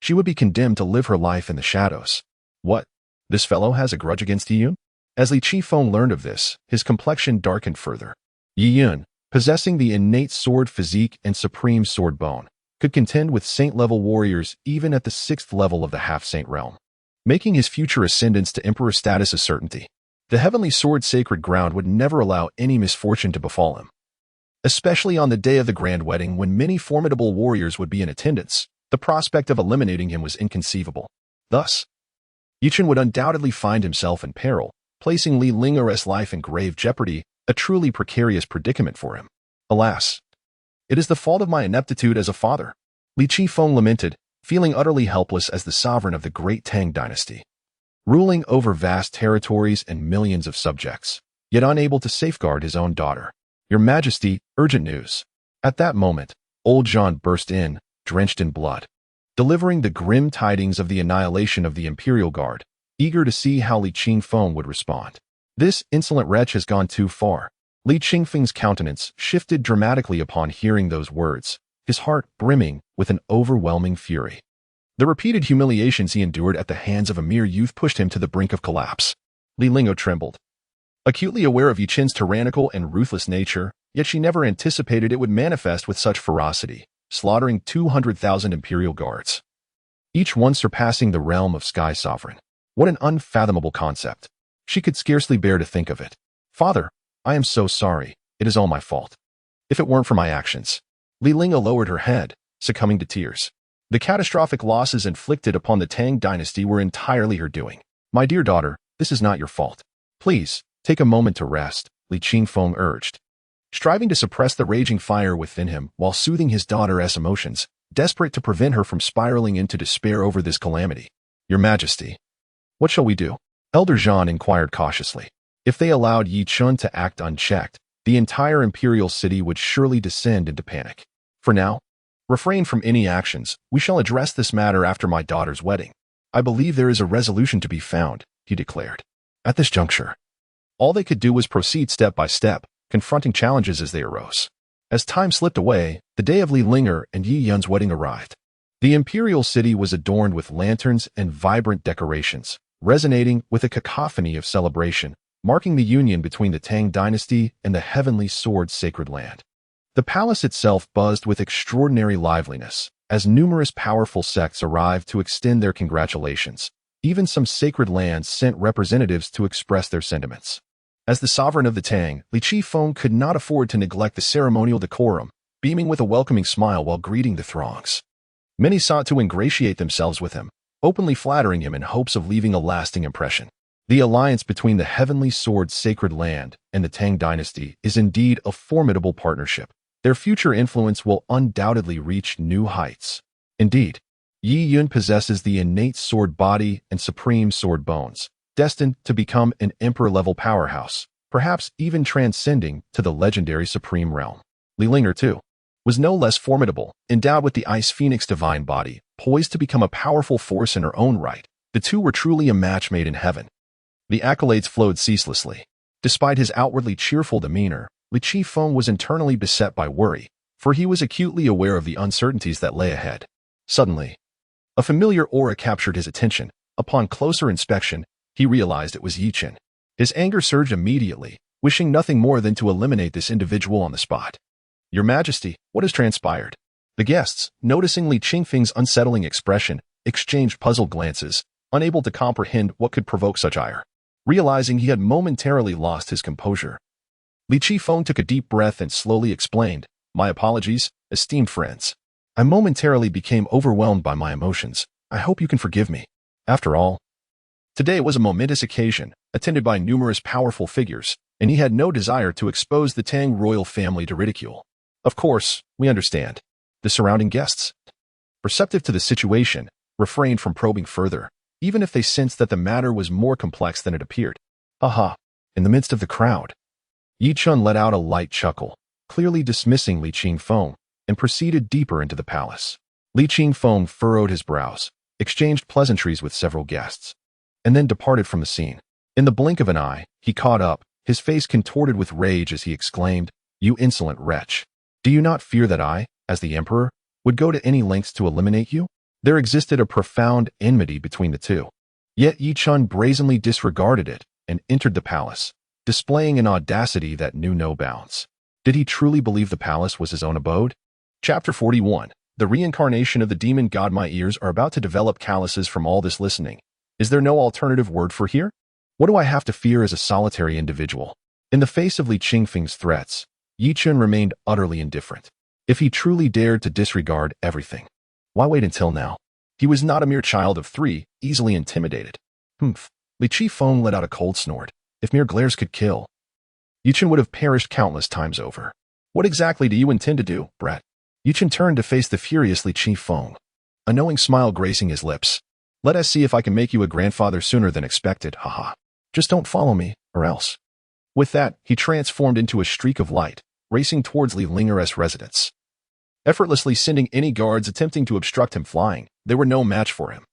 Speaker 1: she would be condemned to live her life in the shadows. What? This fellow has a grudge against Yi Yun? As Li Qifeng learned of this, his complexion darkened further. Yi Yun, possessing the innate sword physique and supreme sword bone, could contend with saint-level warriors even at the 6th level of the half-saint realm, making his future ascendance to emperor status a certainty. The heavenly sword sacred ground would never allow any misfortune to befall him. Especially on the day of the grand wedding when many formidable warriors would be in attendance, the prospect of eliminating him was inconceivable. Thus, Chen would undoubtedly find himself in peril, placing Li Ling'er's life in grave jeopardy, a truly precarious predicament for him. Alas, it is the fault of my ineptitude as a father, Li Qifeng lamented, feeling utterly helpless as the sovereign of the great Tang dynasty, ruling over vast territories and millions of subjects, yet unable to safeguard his own daughter. Your Majesty, urgent news. At that moment, old Jean burst in, drenched in blood, delivering the grim tidings of the annihilation of the Imperial Guard, eager to see how Li Qingfeng would respond. This insolent wretch has gone too far. Li Qingfeng's countenance shifted dramatically upon hearing those words, his heart brimming with an overwhelming fury. The repeated humiliations he endured at the hands of a mere youth pushed him to the brink of collapse. Li Ling'er trembled. Acutely aware of Yi Chen's tyrannical and ruthless nature, yet she never anticipated it would manifest with such ferocity, slaughtering 200,000 Imperial Guards, each one surpassing the realm of Sky Sovereign. What an unfathomable concept. She could scarcely bear to think of it. Father, I am so sorry. It is all my fault. If it weren't for my actions. Li Ling'er lowered her head, succumbing to tears. The catastrophic losses inflicted upon the Tang dynasty were entirely her doing. My dear daughter, this is not your fault. Please, take a moment to rest, Li Qingfeng urged, striving to suppress the raging fire within him while soothing his daughter's emotions, desperate to prevent her from spiraling into despair over this calamity. Your Majesty, what shall we do? Elder Jean inquired cautiously. If they allowed Yi Chen to act unchecked, the entire imperial city would surely descend into panic. For now, refrain from any actions. We shall address this matter after my daughter's wedding. I believe there is a resolution to be found, he declared. At this juncture, all they could do was proceed step by step, confronting challenges as they arose. As time slipped away, the day of Li Ling'er and Yi Yun's wedding arrived. The imperial city was adorned with lanterns and vibrant decorations, resonating with a cacophony of celebration, marking the union between the Tang dynasty and the heavenly sword's sacred land. The palace itself buzzed with extraordinary liveliness, as numerous powerful sects arrived to extend their congratulations. Even some sacred lands sent representatives to express their sentiments. As the sovereign of the Tang, Li Qifeng could not afford to neglect the ceremonial decorum, beaming with a welcoming smile while greeting the throngs. Many sought to ingratiate themselves with him, openly flattering him in hopes of leaving a lasting impression. The alliance between the heavenly sword's sacred land and the Tang dynasty is indeed a formidable partnership. Their future influence will undoubtedly reach new heights. Indeed, Yi Yun possesses the innate sword body and supreme sword bones, destined to become an emperor-level powerhouse, perhaps even transcending to the legendary supreme realm. Li Ling'er, too, was no less formidable, endowed with the Ice Phoenix divine body, poised to become a powerful force in her own right. The two were truly a match made in heaven. The accolades flowed ceaselessly. Despite his outwardly cheerful demeanor, Li Qifeng was internally beset by worry, for he was acutely aware of the uncertainties that lay ahead. Suddenly, a familiar aura captured his attention. Upon closer inspection, he realized it was Yi Chen. His anger surged immediately, wishing nothing more than to eliminate this individual on the spot. Your Majesty, what has transpired? The guests, noticing Li Qingfeng's unsettling expression, exchanged puzzled glances, unable to comprehend what could provoke such ire. Realizing he had momentarily lost his composure, Li Qifeng took a deep breath and slowly explained, My apologies, esteemed friends. I momentarily became overwhelmed by my emotions. I hope you can forgive me. After all, today was a momentous occasion, attended by numerous powerful figures, and he had no desire to expose the Tang royal family to ridicule. Of course, we understand. The surrounding guests, perceptive to the situation, refrained from probing further, even if they sensed that the matter was more complex than it appeared. Aha! In the midst of the crowd, Yi Chen let out a light chuckle, clearly dismissing Li Qingfeng, and proceeded deeper into the palace. Li Qingfeng furrowed his brows, exchanged pleasantries with several guests, and then departed from the scene. In the blink of an eye, he caught up, his face contorted with rage as he exclaimed, You insolent wretch! Do you not fear that I, as the emperor, would go to any lengths to eliminate you? There existed a profound enmity between the two. Yet Yi Chen brazenly disregarded it and entered the palace, displaying an audacity that knew no bounds. Did he truly believe the palace was his own abode? Chapter 41. The reincarnation of the demon god. My ears are about to develop calluses from all this listening. Is there no alternative word for here? What do I have to fear as a solitary individual? In the face of Li Qingfeng's threats, Yi Chen remained utterly indifferent. If he truly dared to disregard everything, why wait until now? He was not a mere child of 3, easily intimidated. Li Qifeng let out a cold snort. If mere glares could kill, Chen would have perished countless times over. What exactly do you intend to do, brat? Chen turned to face the furious Li Qifeng, a knowing smile gracing his lips. Let us see if I can make you a grandfather sooner than expected, haha. Just don't follow me, or else. With that, he transformed into a streak of light, racing towards Li Linger's residence, effortlessly sending any guards attempting to obstruct him flying. They were no match for him.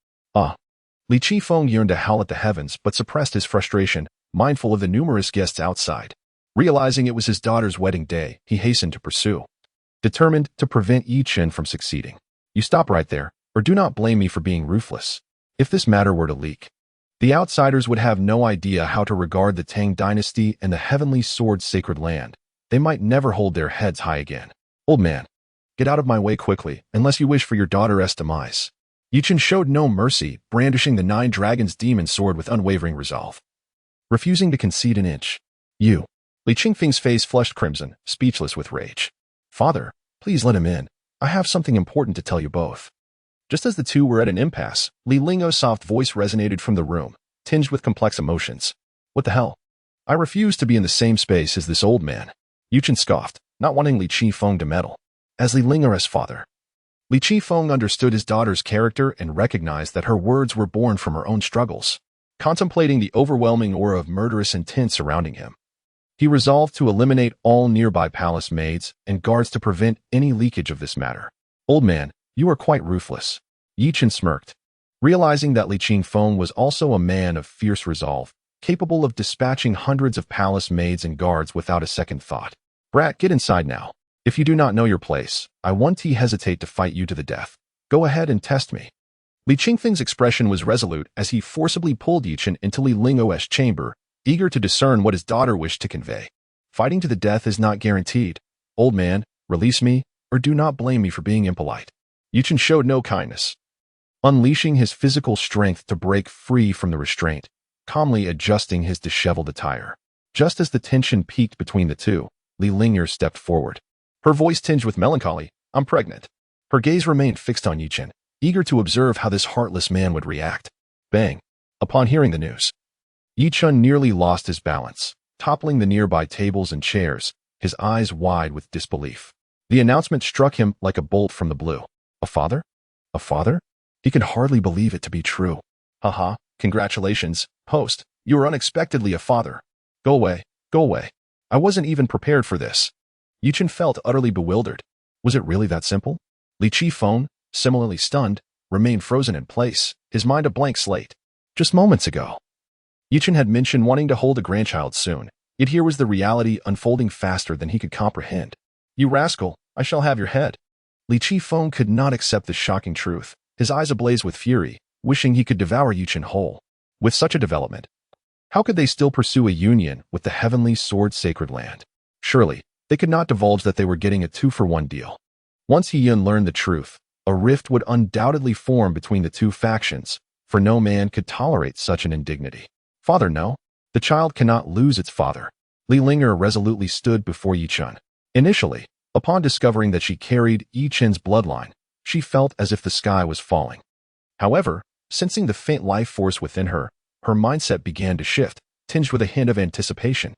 Speaker 1: Li Qifeng yearned to howl at the heavens but suppressed his frustration, mindful of the numerous guests outside. Realizing it was his daughter's wedding day, he hastened to pursue, determined to prevent Chen from succeeding. You stop right there, or do not blame me for being ruthless. If this matter were to leak, the outsiders would have no idea how to regard the Tang dynasty and the heavenly sword's sacred land. They might never hold their heads high again. Old man, get out of my way quickly, unless you wish for your daughter's demise. Chen showed no mercy, brandishing the 9 dragons demon sword with unwavering resolve, refusing to concede an inch. Li Qingfeng's face flushed crimson, speechless with rage. Father, please let him in. I have something important to tell you both. Just as the two were at an impasse, Li Lingo's soft voice resonated from the room, tinged with complex emotions. What the hell? I refuse to be in the same space as this old man. Chen scoffed, not wanting Li Qifeng to meddle. As Li Linger's father, Li Qifeng understood his daughter's character and recognized that her words were born from her own struggles. Contemplating the overwhelming aura of murderous intent surrounding him, he resolved to eliminate all nearby palace maids and guards to prevent any leakage of this matter. Old man, you are quite ruthless. Chen smirked, realizing that Li Qifeng was also a man of fierce resolve, capable of dispatching hundreds of palace maids and guards without a second thought. Brat, get inside now. If you do not know your place, I won't hesitate to fight you to the death. Go ahead and test me. Li Qingfeng's expression was resolute as he forcibly pulled Chen into Li Lingo's chamber, eager to discern what his daughter wished to convey. Fighting to the death is not guaranteed. Old man, release me, or do not blame me for being impolite. Chen showed no kindness, unleashing his physical strength to break free from the restraint, calmly adjusting his disheveled attire. Just as the tension peaked between the two, Li Linger stepped forward, her voice tinged with melancholy. I'm pregnant. Her gaze remained fixed on Chen, eager to observe how this heartless man would react. Bang! Upon hearing the news, Chen nearly lost his balance, toppling the nearby tables and chairs, his eyes wide with disbelief. The announcement struck him like a bolt from the blue. A father? A father? He could hardly believe it to be true. Haha, congratulations, host. You are unexpectedly a father. Go away, go away. I wasn't even prepared for this. Chen felt utterly bewildered. Was it really that simple? Li Qifeng, similarly stunned, remained frozen in place, his mind a blank slate. Just moments ago, Chen had mentioned wanting to hold a grandchild soon, yet here was the reality unfolding faster than he could comprehend. You rascal, I shall have your head. Li Qifeng could not accept this shocking truth, his eyes ablaze with fury, wishing he could devour Chen whole. With such a development, how could they still pursue a union with the heavenly sword sacred land? Surely, they could not divulge that they were getting a 2-for-1 deal. Once Yun learned the truth, a rift would undoubtedly form between the two factions, for no man could tolerate such an indignity. Father, no. The child cannot lose its father. Li Linger resolutely stood before Chen. Initially, upon discovering that she carried Chen's bloodline, she felt as if the sky was falling. However, sensing the faint life force within her, her mindset began to shift, tinged with a hint of anticipation.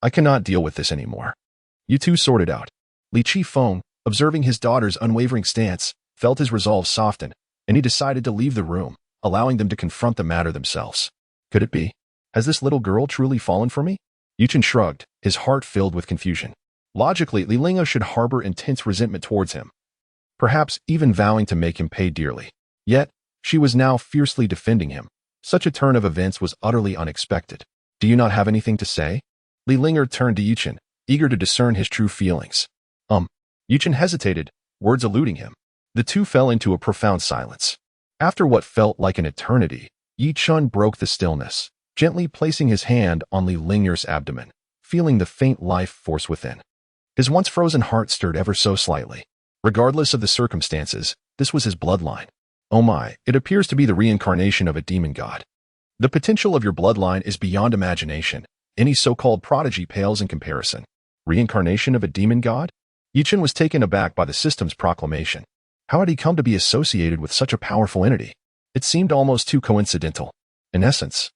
Speaker 1: I cannot deal with this anymore. You two sorted out. Li Qifeng, observing his daughter's unwavering stance, felt his resolve soften, and he decided to leave the room, allowing them to confront the matter themselves. Could it be? Has this little girl truly fallen for me? Chen shrugged, his heart filled with confusion. Logically, Li Lingo should harbor intense resentment towards him, perhaps even vowing to make him pay dearly. Yet, she was now fiercely defending him. Such a turn of events was utterly unexpected. Do you not have anything to say? Li Linger turned to Chen, eager to discern his true feelings. Chen hesitated, words eluding him. The two fell into a profound silence. After what felt like an eternity, Chen broke the stillness, gently placing his hand on Li Linger's abdomen, feeling the faint life force within. His once frozen heart stirred ever so slightly. Regardless of the circumstances, this was his bloodline. Oh my, it appears to be the reincarnation of a demon god. The potential of your bloodline is beyond imagination. Any so-called prodigy pales in comparison. Reincarnation of a demon god? Chen was taken aback by the system's proclamation. How had he come to be associated with such a powerful entity? It seemed almost too coincidental. In essence,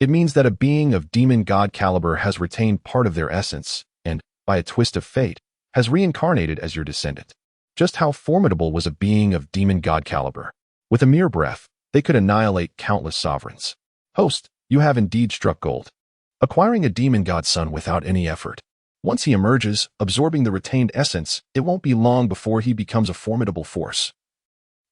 Speaker 1: It means that a being of demon god caliber has retained part of their essence and, by a twist of fate, has reincarnated as your descendant. Just how formidable was a being of demon god caliber? With a mere breath, they could annihilate countless sovereigns. Host, you have indeed struck gold. Acquiring a demon god son without any effort. Once he emerges, absorbing the retained essence, it won't be long before he becomes a formidable force,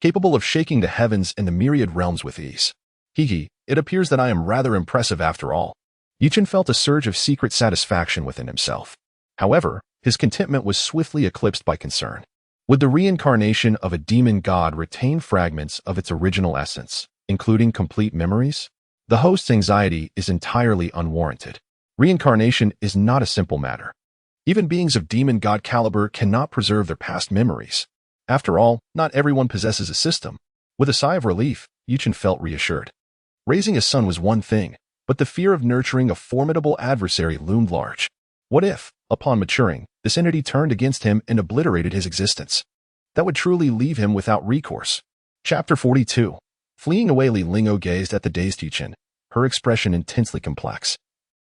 Speaker 1: capable of shaking the heavens and the myriad realms with ease. It appears that I am rather impressive after all. Chen felt a surge of secret satisfaction within himself. However, his contentment was swiftly eclipsed by concern. Would the reincarnation of a demon god retain fragments of its original essence, including complete memories? The host's anxiety is entirely unwarranted. Reincarnation is not a simple matter. Even beings of demon god caliber cannot preserve their past memories. After all, not everyone possesses a system. With a sigh of relief, Chen felt reassured. Raising a son was one thing, but the fear of nurturing a formidable adversary loomed large. What if, upon maturing, this entity turned against him and obliterated his existence? That would truly leave him without recourse. Chapter 42. Fleeing away, Li Lingo gazed at the dazed Chen, her expression intensely complex.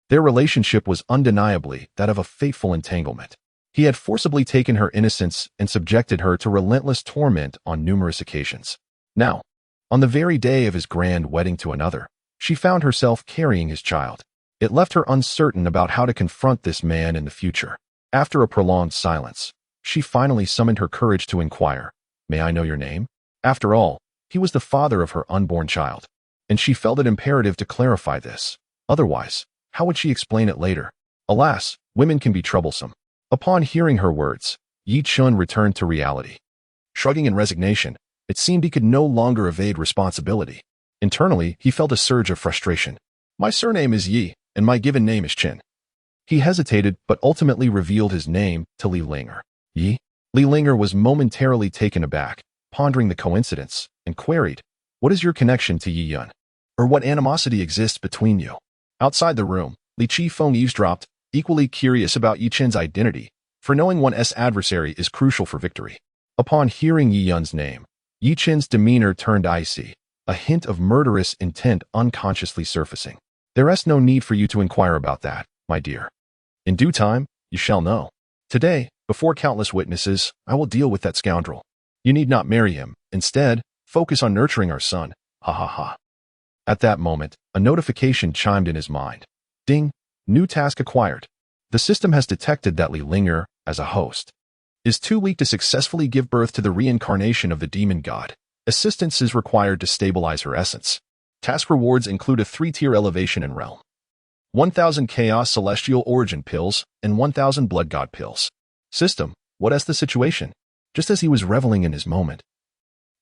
Speaker 1: Their relationship was undeniably that of a fateful entanglement. He had forcibly taken her innocence and subjected her to relentless torment on numerous occasions. Now, on the very day of his grand wedding to another, she found herself carrying his child. It left her uncertain about how to confront this man in the future. After a prolonged silence, she finally summoned her courage to inquire, "May I know your name?" After all, he was the father of her unborn child, and she felt it imperative to clarify this. Otherwise, how would she explain it later? Alas, women can be troublesome. Upon hearing her words, Chen returned to reality. Shrugging in resignation, it seemed he could no longer evade responsibility. Internally, he felt a surge of frustration. "My surname is Yi, and my given name is Chen." He hesitated, but ultimately revealed his name to Li Linger. "Yi?" Li Linger was momentarily taken aback, pondering the coincidence, and queried, "What is your connection to Yi Yun? Or what animosity exists between you?" Outside the room, Li Qifeng eavesdropped, equally curious about Yi Chen's identity, for knowing one's adversary is crucial for victory. Upon hearing Yi Yun's name, Yi Chen's demeanor turned icy, a hint of murderous intent unconsciously surfacing. "There is no need for you to inquire about that, my dear. In due time, you shall know. Today, before countless witnesses, I will deal with that scoundrel. You need not marry him. Instead, focus on nurturing our son. Ha ha ha." At that moment, a notification chimed in his mind. Ding! New task acquired. The system has detected that Li Linger, as a host, is too weak to successfully give birth to the reincarnation of the demon god. Assistance is required to stabilize her essence. Task rewards include a 3-tier elevation in realm, 1,000 chaos celestial origin pills, and 1,000 blood god pills. System, what is the situation? Just as he was reveling in his moment,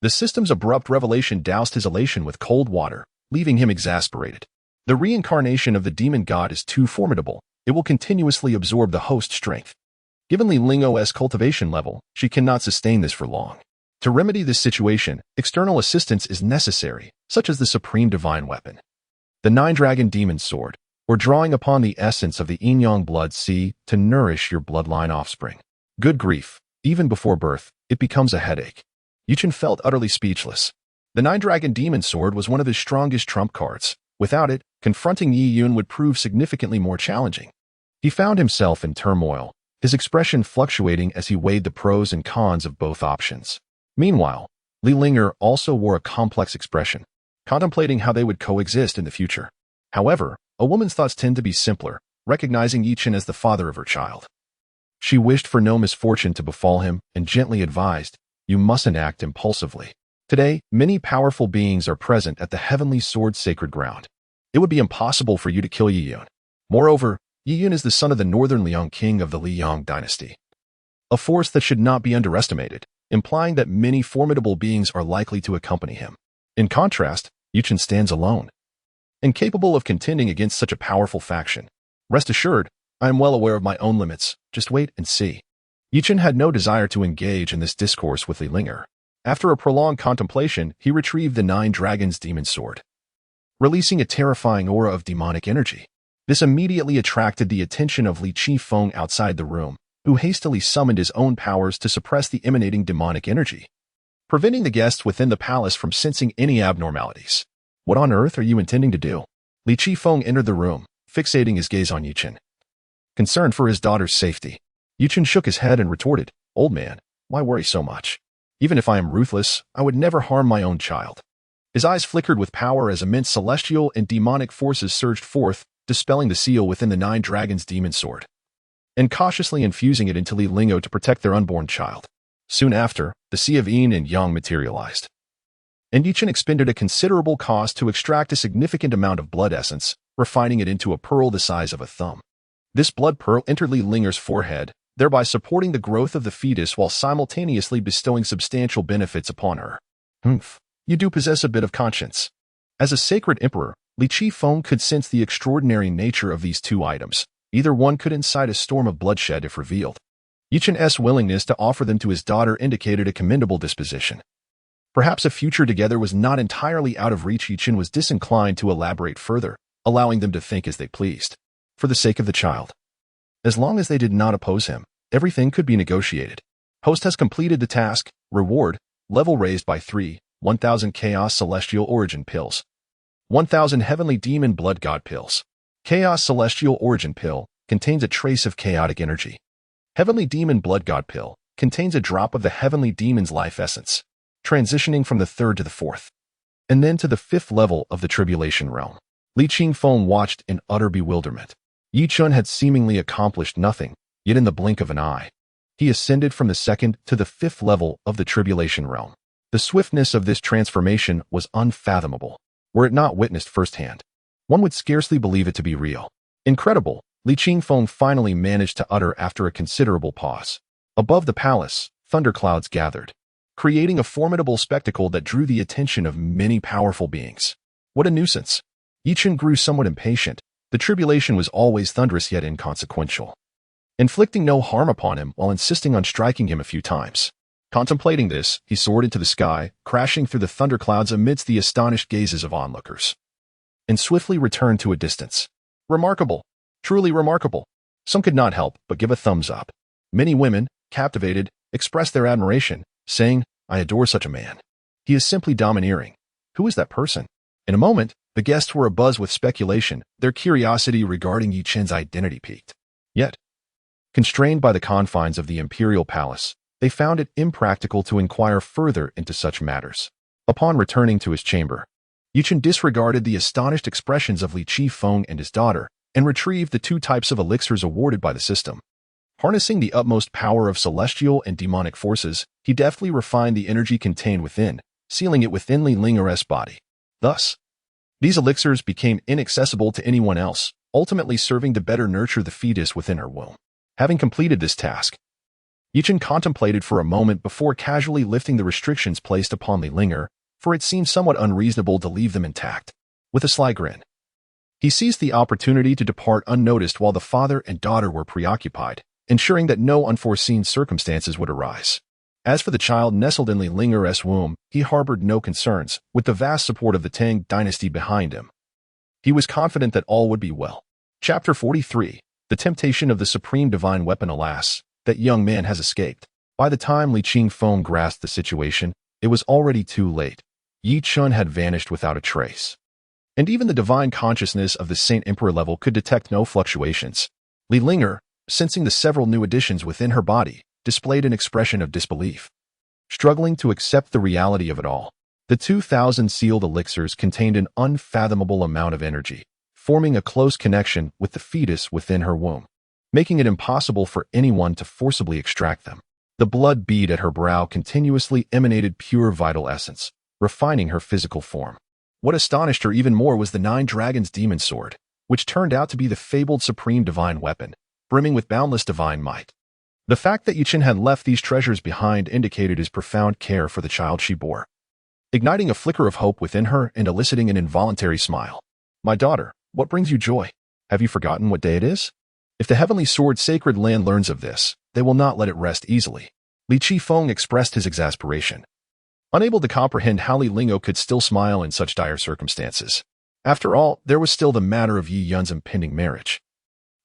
Speaker 1: the system's abrupt revelation doused his elation with cold water, leaving him exasperated. The reincarnation of the demon god is too formidable. It will continuously absorb the host's strength. Given Li Lingo's cultivation level, she cannot sustain this for long. To remedy this situation, external assistance is necessary, such as the supreme divine weapon, the 9-dragon demon sword, or drawing upon the essence of the yin-yang blood sea to nourish your bloodline offspring. Good grief, even before birth, it becomes a headache. Chen felt utterly speechless. The 9-dragon demon sword was one of his strongest trump cards. Without it, confronting Yi Yun would prove significantly more challenging. He found himself in turmoil, his expression fluctuating as he weighed the pros and cons of both options. Meanwhile, Li Linger also wore a complex expression, contemplating how they would coexist in the future. However, a woman's thoughts tend to be simpler, recognizing Yi Chen as the father of her child. She wished for no misfortune to befall him and gently advised, "You mustn't act impulsively. Today, many powerful beings are present at the heavenly sword's sacred ground. It would be impossible for you to kill Yi Yun. Moreover, Yi Yun is the son of the Northern Liang King of the Liang dynasty, a force that should not be underestimated, implying that many formidable beings are likely to accompany him. In contrast, Yi Chen stands alone, incapable of contending against such a powerful faction. Rest assured, I am well aware of my own limits. Just wait and see." Yi Chen had no desire to engage in this discourse with Li Linger. After a prolonged contemplation, he retrieved the 9 dragons demon sword, releasing a terrifying aura of demonic energy. This immediately attracted the attention of Li Qifeng outside the room, who hastily summoned his own powers to suppress the emanating demonic energy, preventing the guests within the palace from sensing any abnormalities. "What on earth are you intending to do?" Li Qifeng entered the room, fixating his gaze on Chen. Concerned for his daughter's safety, Chen shook his head and retorted, "Old man, why worry so much? Even if I am ruthless, I would never harm my own child." His eyes flickered with power as immense celestial and demonic forces surged forth, dispelling the seal within the 9 dragons' demon sword, and cautiously infusing it into Li Lingo to protect their unborn child. Soon after, the Sea of Yin and Yang materialized, and Chen expended a considerable cost to extract a significant amount of blood essence, refining it into a pearl the size of a thumb. This blood pearl entered Li Linger's forehead, thereby supporting the growth of the fetus while simultaneously bestowing substantial benefits upon her. "Humph, you do possess a bit of conscience." As a sacred emperor, Li Qifeng could sense the extraordinary nature of these 2 items. Either one could incite a storm of bloodshed if revealed. Chen's willingness to offer them to his daughter indicated a commendable disposition. Perhaps a future together was not entirely out of reach. Chen was disinclined to elaborate further, allowing them to think as they pleased. For the sake of the child. As long as they did not oppose him, everything could be negotiated. Host has completed the task. Reward, level raised by 3, 1,000 Chaos Celestial Origin Pills. 1,000 Heavenly Demon Blood God Pills. Chaos Celestial Origin Pill contains a trace of chaotic energy. Heavenly Demon Blood God Pill contains a drop of the Heavenly Demon's life essence, transitioning from the 3rd to the 4th, and then to the 5th level of the Tribulation Realm. Li Qifeng watched in utter bewilderment. Chen had seemingly accomplished nothing, yet in the blink of an eye, he ascended from the 2nd to the 5th level of the Tribulation Realm. The swiftness of this transformation was unfathomable. Were it not witnessed firsthand, one would scarcely believe it to be real. Incredible, Li Qifeng finally managed to utter after a considerable pause. Above the palace, thunderclouds gathered, creating a formidable spectacle that drew the attention of many powerful beings. What a nuisance! Chen grew somewhat impatient. The tribulation was always thunderous yet inconsequential, inflicting no harm upon him while insisting on striking him a few times. Contemplating this, he soared into the sky, crashing through the thunderclouds amidst the astonished gazes of onlookers, and swiftly returned to a distance. Remarkable! Truly remarkable! Some could not help but give a thumbs up. Many women, captivated, expressed their admiration, saying, "I adore such a man. He is simply domineering. Who is that person?" In a moment, the guests were abuzz with speculation, their curiosity regarding Chen's identity piqued. Yet, constrained by the confines of the imperial palace, they found it impractical to inquire further into such matters. Upon returning to his chamber, Chen disregarded the astonished expressions of Li Qifeng and his daughter, and retrieved the 2 types of elixirs awarded by the system. Harnessing the utmost power of celestial and demonic forces, he deftly refined the energy contained within, sealing it within Li Linger's body. Thus, these elixirs became inaccessible to anyone else, ultimately serving to better nurture the fetus within her womb. Having completed this task, Chen contemplated for a moment before casually lifting the restrictions placed upon Li Linger, for it seemed somewhat unreasonable to leave them intact. With a sly grin, he seized the opportunity to depart unnoticed while the father and daughter were preoccupied, ensuring that no unforeseen circumstances would arise. As for the child nestled in Li Linger's womb, he harbored no concerns, with the vast support of the Tang dynasty behind him. He was confident that all would be well. Chapter 43. The Temptation of the Supreme Divine Weapon. Alas, that young man has escaped. By the time Li Qifeng grasped the situation, it was already too late. Chen had vanished without a trace, and even the divine consciousness of the Saint Emperor level could detect no fluctuations. Li Linger, sensing the several new additions within her body, displayed an expression of disbelief, struggling to accept the reality of it all. The 2,000 sealed elixirs contained an unfathomable amount of energy, forming a close connection with the fetus within her womb, making it impossible for anyone to forcibly extract them. The blood bead at her brow continuously emanated pure vital essence, refining her physical form. What astonished her even more was the 9 dragons' demon sword, which turned out to be the fabled supreme divine weapon, brimming with boundless divine might. The fact that Chen had left these treasures behind indicated his profound care for the child she bore, igniting a flicker of hope within her and eliciting an involuntary smile. "My daughter, what brings you joy? Have you forgotten what day it is? If the heavenly sword sacred land learns of this, they will not let it rest easily." Li Qifeng expressed his exasperation, unable to comprehend how Li Lingo could still smile in such dire circumstances. After all, there was still the matter of Yi Yun's impending marriage.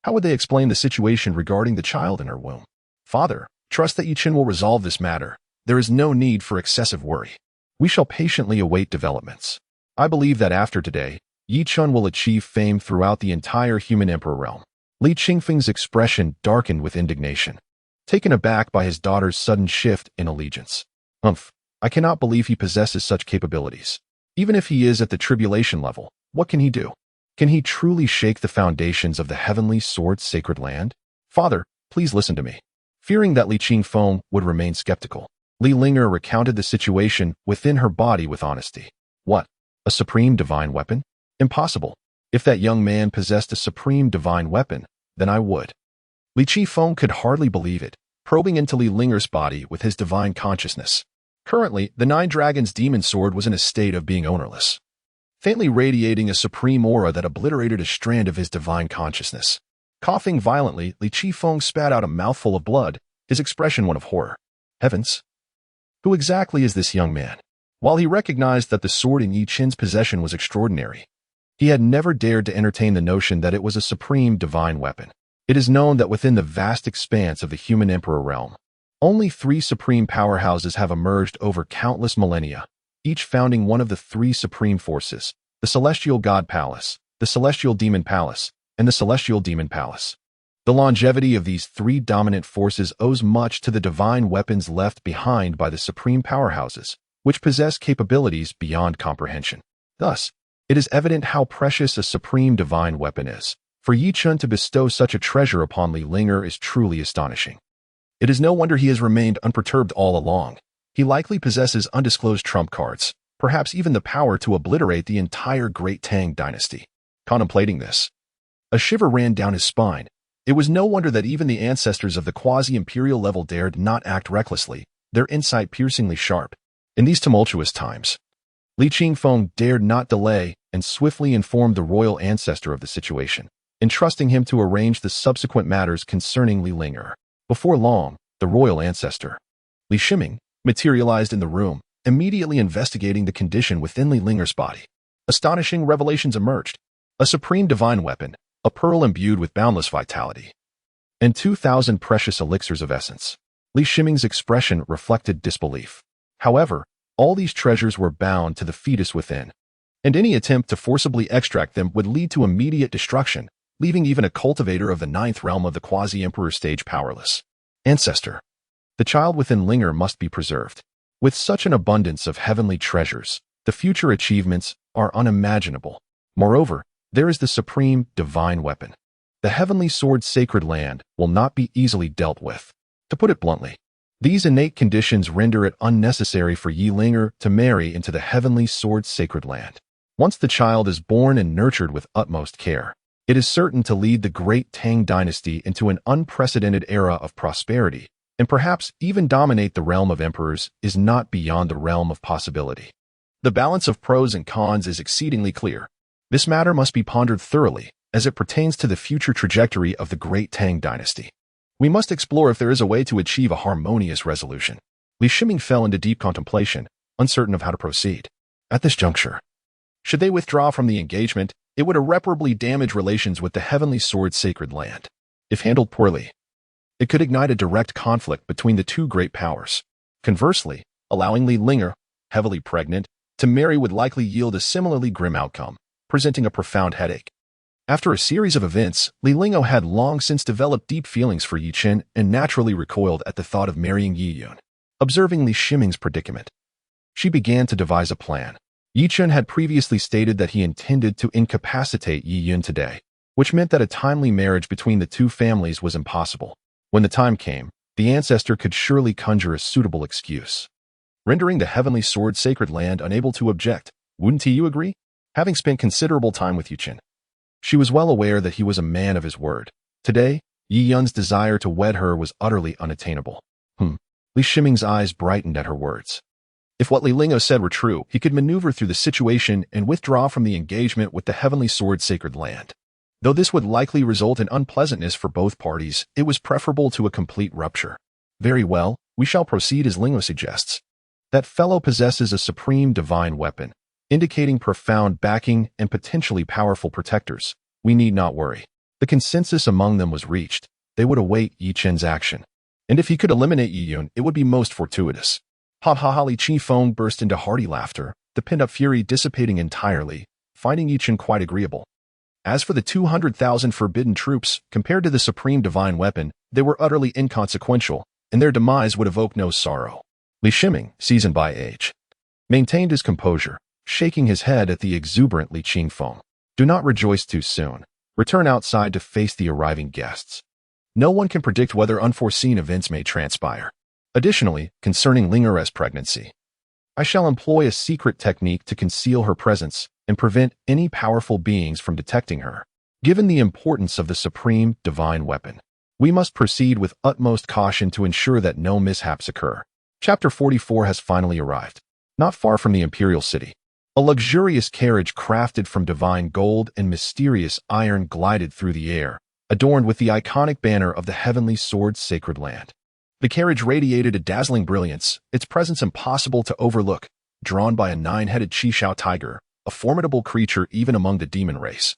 Speaker 1: How would they explain the situation regarding the child in her womb? "Father, trust that Chen will resolve this matter. There is no need for excessive worry. We shall patiently await developments. I believe that after today, Yi Chen will achieve fame throughout the entire human emperor realm. Li Qingfeng's expression darkened with indignation, taken aback by his daughter's sudden shift in allegiance. I cannot believe he possesses such capabilities. Even if he is at the tribulation level, what can he do? Can he truly shake the foundations of the heavenly sword's sacred land? Father, please listen to me. Fearing that Li Qingfeng would remain skeptical, Li Linger recounted the situation within her body with honesty. What? A supreme divine weapon? Impossible. If that young man possessed a supreme divine weapon, then I would. Li Qingfeng could hardly believe it, probing into Li Linger's body with his divine consciousness. Currently, the Nine Dragons' demon sword was in a state of being ownerless, faintly radiating a supreme aura that obliterated a strand of his divine consciousness. Coughing violently, Li Qingfeng spat out a mouthful of blood, his expression one of horror. Heavens! Who exactly is this young man? While he recognized that the sword in Yi Chen's possession was extraordinary, he had never dared to entertain the notion that it was a supreme divine weapon. It is known that within the vast expanse of the human emperor realm, only 3 supreme powerhouses have emerged over countless millennia, each founding one of the 3 supreme forces: the Celestial God Palace, the Celestial Demon Palace, and the Celestial Demon Palace. The longevity of these 3 dominant forces owes much to the divine weapons left behind by the supreme powerhouses, which possess capabilities beyond comprehension. Thus, it is evident how precious a supreme divine weapon is. For Yi Chen to bestow such a treasure upon Li Linger is truly astonishing. It is no wonder he has remained unperturbed all along. He likely possesses undisclosed trump cards, perhaps even the power to obliterate the entire Great Tang dynasty. Contemplating this, a shiver ran down his spine. It was no wonder that even the ancestors of the quasi-imperial level dared not act recklessly, their insight piercingly sharp. In these tumultuous times, Li Qingfeng dared not delay and swiftly informed the royal ancestor of the situation, entrusting him to arrange the subsequent matters concerning Li Linger. Before long, the royal ancestor, Li Shiming, materialized in the room, immediately investigating the condition within Li Linger's body. Astonishing revelations emerged: a supreme divine weapon, a pearl imbued with boundless vitality, and 2,000 precious elixirs of essence. Li Shiming's expression reflected disbelief. However, all these treasures were bound to the fetus within, and any attempt to forcibly extract them would lead to immediate destruction, leaving even a cultivator of the 9th realm of the quasi-emperor stage powerless. Ancestor. The child within Linger must be preserved. With such an abundance of heavenly treasures, the future achievements are unimaginable. Moreover, there is the supreme divine weapon. The heavenly sword's sacred land will not be easily dealt with. To put it bluntly, these innate conditions render it unnecessary for Yi Linger to marry into the heavenly sword's sacred land. Once the child is born and nurtured with utmost care, it is certain to lead the Great Tang dynasty into an unprecedented era of prosperity, and perhaps even dominate the realm of emperors is not beyond the realm of possibility. The balance of pros and cons is exceedingly clear. This matter must be pondered thoroughly, as it pertains to the future trajectory of the Great Tang dynasty. We must explore if there is a way to achieve a harmonious resolution. Li Shiming fell into deep contemplation, uncertain of how to proceed. At this juncture, should they withdraw from the engagement, it would irreparably damage relations with the heavenly sword's sacred land. If handled poorly, it could ignite a direct conflict between the 2 great powers. Conversely, allowing Li Linger, heavily pregnant, to marry would likely yield a similarly grim outcome, presenting a profound headache. After a series of events, Li Linger had long since developed deep feelings for Yi Chen and naturally recoiled at the thought of marrying Yi Yun. Observing Li Shiming's predicament, she began to devise a plan. Yi Chen had previously stated that he intended to incapacitate Yi Yun today, which meant that a timely marriage between the 2 families was impossible. When the time came, the ancestor could surely conjure a suitable excuse, rendering the heavenly sword sacred land unable to object. Wouldn't you agree? Having spent considerable time with Yi Chen, she was well aware that he was a man of his word. Today, Yi Yun's desire to wed her was utterly unattainable. Li Shiming's eyes brightened at her words. If what Li Linger said were true, he could maneuver through the situation and withdraw from the engagement with the heavenly sword sacred land. Though this would likely result in unpleasantness for both parties, it was preferable to a complete rupture. Very well, we shall proceed as Linger suggests. That fellow possesses a supreme divine weapon, indicating profound backing and potentially powerful protectors. We need not worry. The consensus among them was reached. They would await Yi Chen's action. And if he could eliminate Yi Yun, it would be most fortuitous. Ha ha ha! Li Qingfeng burst into hearty laughter, the pent-up fury dissipating entirely, finding Chen quite agreeable. As for the 200,000 forbidden troops, compared to the supreme divine weapon, they were utterly inconsequential, and their demise would evoke no sorrow. Li Shiming, seasoned by age, maintained his composure, shaking his head at the exuberant Li Qingfeng. Do not rejoice too soon. Return outside to face the arriving guests. No one can predict whether unforeseen events may transpire. Additionally, concerning Lingere's pregnancy, I shall employ a secret technique to conceal her presence and prevent any powerful beings from detecting her. Given the importance of the supreme divine weapon, we must proceed with utmost caution to ensure that no mishaps occur. Chapter 44 has finally arrived. Not far from the imperial city, a luxurious carriage crafted from divine gold and mysterious iron glided through the air, adorned with the iconic banner of the heavenly sword's sacred land. The carriage radiated a dazzling brilliance, its presence impossible to overlook, drawn by a 9-headed Qishao tiger, a formidable creature even among the demon race,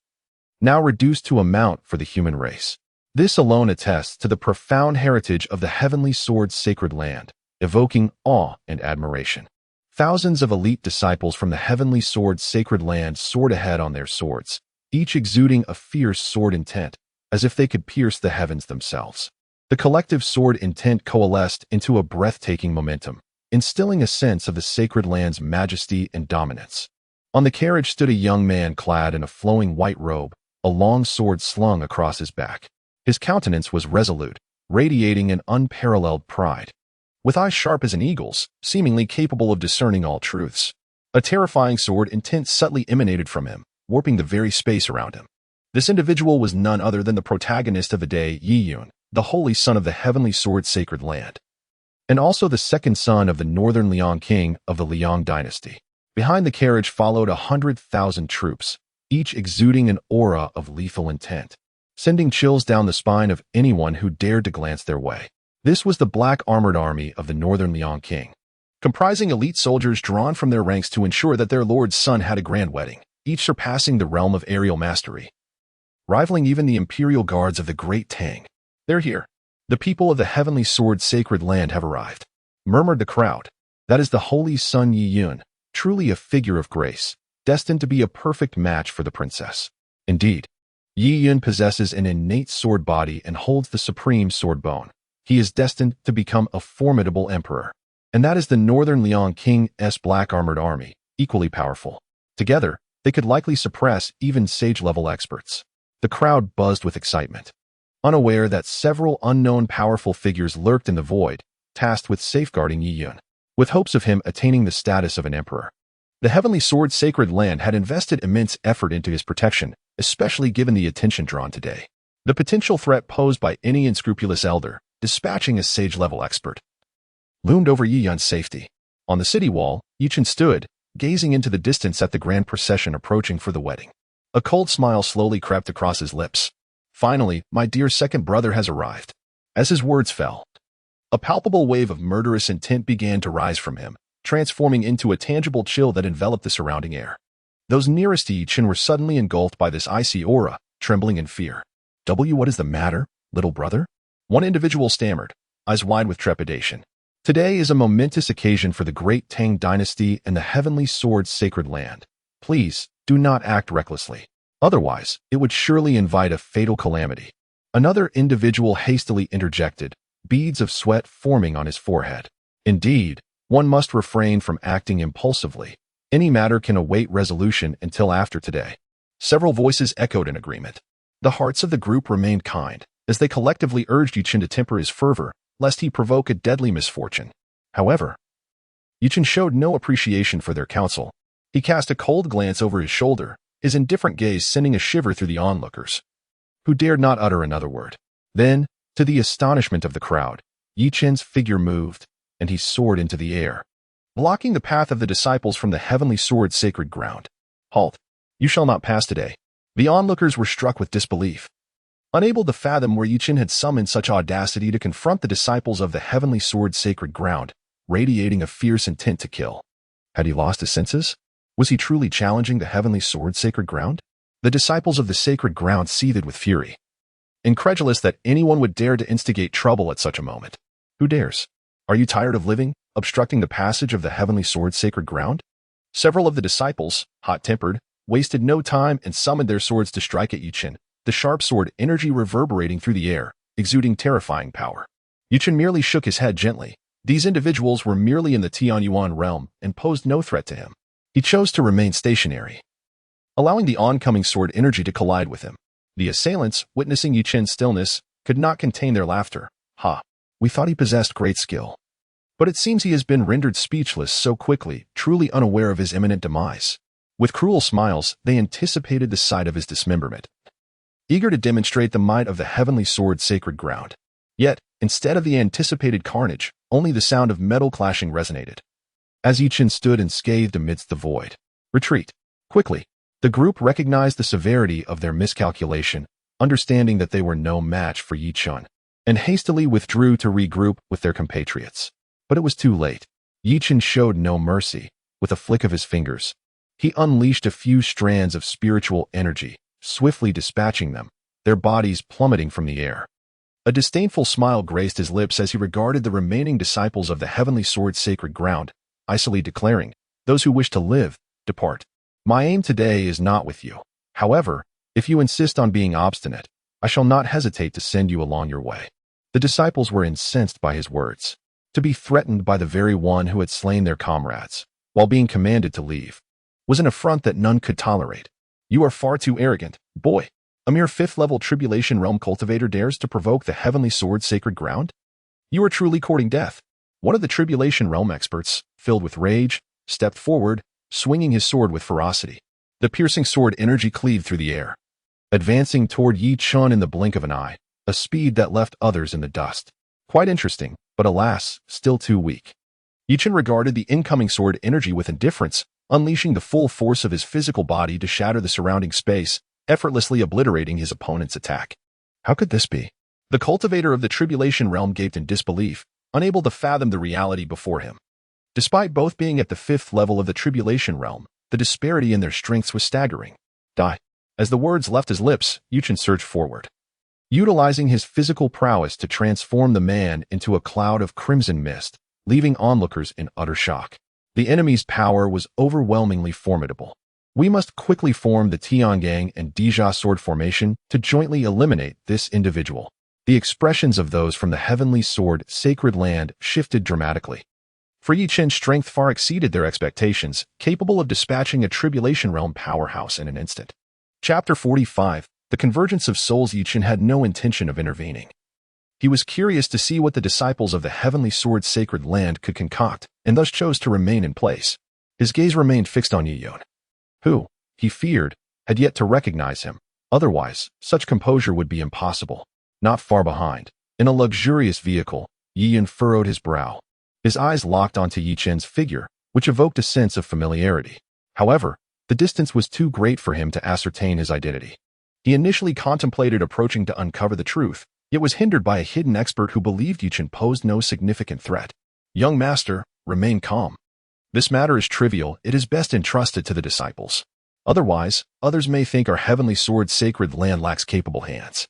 Speaker 1: now reduced to a mount for the human race. This alone attests to the profound heritage of the heavenly sword's sacred land, evoking awe and admiration. Thousands of elite disciples from the heavenly sword's sacred land soared ahead on their swords, each exuding a fierce sword intent, as if they could pierce the heavens themselves. The collective sword intent coalesced into a breathtaking momentum, instilling a sense of the sacred land's majesty and dominance. On the carriage stood a young man clad in a flowing white robe, a long sword slung across his back. His countenance was resolute, radiating an unparalleled pride. With eyes sharp as an eagle's, seemingly capable of discerning all truths, a terrifying sword intent subtly emanated from him, warping the very space around him. This individual was none other than the protagonist of the day, Yi Yun, the holy son of the heavenly sword's sacred land, and also the second son of the Northern Liang King of the Liang dynasty. Behind the carriage followed 100,000 troops, each exuding an aura of lethal intent, sending chills down the spine of anyone who dared to glance their way. This was the black armored army of the Northern Liang King, comprising elite soldiers drawn from their ranks to ensure that their lord's son had a grand wedding, each surpassing the realm of aerial mastery, rivaling even the imperial guards of the Great Tang. They're here. The people of the heavenly sword's sacred land have arrived, murmured the crowd. That is the holy son Yi Yun, truly a figure of grace, destined to be a perfect match for the princess. Indeed, Yi Yun possesses an innate sword body and holds the supreme sword bone. He is destined to become a formidable emperor. And that is the Northern Liang King's black armored army, equally powerful. Together, they could likely suppress even sage-level experts. The crowd buzzed with excitement, unaware that several unknown powerful figures lurked in the void, tasked with safeguarding Yi Yun, with hopes of him attaining the status of an emperor. The heavenly sword's sacred land had invested immense effort into his protection, especially given the attention drawn today. The potential threat posed by any unscrupulous elder, dispatching a sage-level expert, loomed over Yi Yun's safety. On the city wall, Yi Chen stood, gazing into the distance at the grand procession approaching for the wedding. A cold smile slowly crept across his lips. Finally, my dear second brother has arrived. As his words fell, a palpable wave of murderous intent began to rise from him, transforming into a tangible chill that enveloped the surrounding air. Those nearest to Yi Chen were suddenly engulfed by this icy aura, trembling in fear. What is the matter, little brother? One individual stammered, eyes wide with trepidation. Today is a momentous occasion for the Great Tang dynasty and the heavenly sword's sacred land. Please, do not act recklessly. Otherwise, it would surely invite a fatal calamity. Another individual hastily interjected, beads of sweat forming on his forehead. Indeed, one must refrain from acting impulsively. Any matter can await resolution until after today. Several voices echoed in agreement. The hearts of the group remained kind, as they collectively urged Yi Chen to temper his fervor, lest he provoke a deadly misfortune. However, Yi Chen showed no appreciation for their counsel. He cast a cold glance over his shoulder, his indifferent gaze sending a shiver through the onlookers, who dared not utter another word. Then, to the astonishment of the crowd, Yi Chen's figure moved, and he soared into the air, blocking the path of the disciples from the heavenly sword's sacred ground. Halt! You shall not pass today. The onlookers were struck with disbelief, unable to fathom where Yi Chen had summoned such audacity to confront the disciples of the heavenly sword's sacred ground, radiating a fierce intent to kill. Had he lost his senses? Was he truly challenging the heavenly sword's sacred ground? The disciples of the sacred ground seethed with fury, incredulous that anyone would dare to instigate trouble at such a moment. Who dares? Are you tired of living, obstructing the passage of the heavenly sword's sacred ground? Several of the disciples, hot-tempered, wasted no time and summoned their swords to strike at Chen, the sharp sword energy reverberating through the air, exuding terrifying power. Chen merely shook his head gently. These individuals were merely in the Tianjiao realm and posed no threat to him. He chose to remain stationary, allowing the oncoming sword energy to collide with him. The assailants, witnessing Chen's stillness, could not contain their laughter. Ha! We thought he possessed great skill. But it seems he has been rendered speechless so quickly, truly unaware of his imminent demise. With cruel smiles, they anticipated the sight of his dismemberment, eager to demonstrate the might of the heavenly sword's sacred ground. Yet, instead of the anticipated carnage, only the sound of metal clashing resonated. As Chen stood unscathed amidst the void. Retreat. Quickly. The group recognized the severity of their miscalculation, understanding that they were no match for Chen, and hastily withdrew to regroup with their compatriots. But it was too late. Chen showed no mercy. With a flick of his fingers, he unleashed a few strands of spiritual energy, swiftly dispatching them, their bodies plummeting from the air. A disdainful smile graced his lips as he regarded the remaining disciples of the heavenly sword's sacred ground, icily declaring, "Those who wish to live, depart. My aim today is not with you. However, if you insist on being obstinate, I shall not hesitate to send you along your way." The disciples were incensed by his words. To be threatened by the very one who had slain their comrades, while being commanded to leave, was an affront that none could tolerate. "You are far too arrogant, boy. A mere fifth-level tribulation realm cultivator dares to provoke the heavenly sword's sacred ground? You are truly courting death." One of the tribulation realm experts, filled with rage, stepped forward, swinging his sword with ferocity. The piercing sword energy cleaved through the air, advancing toward Chen in the blink of an eye, a speed that left others in the dust. Quite interesting, but alas, still too weak. Chen regarded the incoming sword energy with indifference, unleashing the full force of his physical body to shatter the surrounding space, effortlessly obliterating his opponent's attack. How could this be? The cultivator of the tribulation realm gaped in disbelief, unable to fathom the reality before him. Despite both being at the fifth level of the tribulation realm, the disparity in their strengths was staggering. Die. As the words left his lips, Chen surged forward, utilizing his physical prowess to transform the man into a cloud of crimson mist, leaving onlookers in utter shock. The enemy's power was overwhelmingly formidable. We must quickly form the Tianjiao and Dija sword formation to jointly eliminate this individual. The expressions of those from the heavenly sword sacred land shifted dramatically. For Chen's strength far exceeded their expectations, capable of dispatching a tribulation realm powerhouse in an instant. Chapter 45. The Convergence of Souls. Chen had no intention of intervening. He was curious to see what the disciples of the heavenly sword sacred land could concoct, and thus chose to remain in place. His gaze remained fixed on Yun, who, he feared, had yet to recognize him. Otherwise, such composure would be impossible. Not far behind, in a luxurious vehicle, Yun furrowed his brow. His eyes locked onto Chen's figure, which evoked a sense of familiarity. However, the distance was too great for him to ascertain his identity. He initially contemplated approaching to uncover the truth, yet was hindered by a hidden expert who believed Chen posed no significant threat. "Young master, remain calm. This matter is trivial. It is best entrusted to the disciples. Otherwise, others may think our heavenly sword's sacred land lacks capable hands.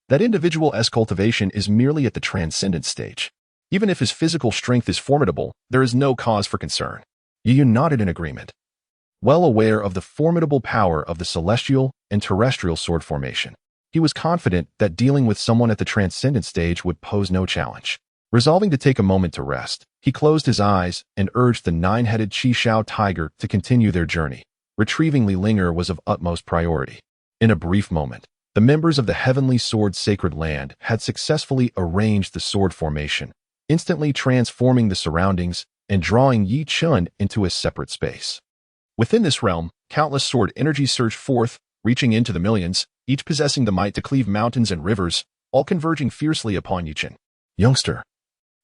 Speaker 1: That individual's cultivation is merely at the transcendent stage. Even if his physical strength is formidable, there is no cause for concern." Yun nodded in agreement, well aware of the formidable power of the celestial and terrestrial sword formation. He was confident that dealing with someone at the transcendent stage would pose no challenge. Resolving to take a moment to rest, he closed his eyes and urged the nine-headed Qishao tiger to continue their journey. Retrieving Li Linger was of utmost priority. In a brief moment, the members of the heavenly sword sacred land had successfully arranged the sword formation, instantly transforming the surroundings and drawing Chen into a separate space. Within this realm, countless sword energies surged forth, reaching into the millions, each possessing the might to cleave mountains and rivers, all converging fiercely upon Chen. "Youngster,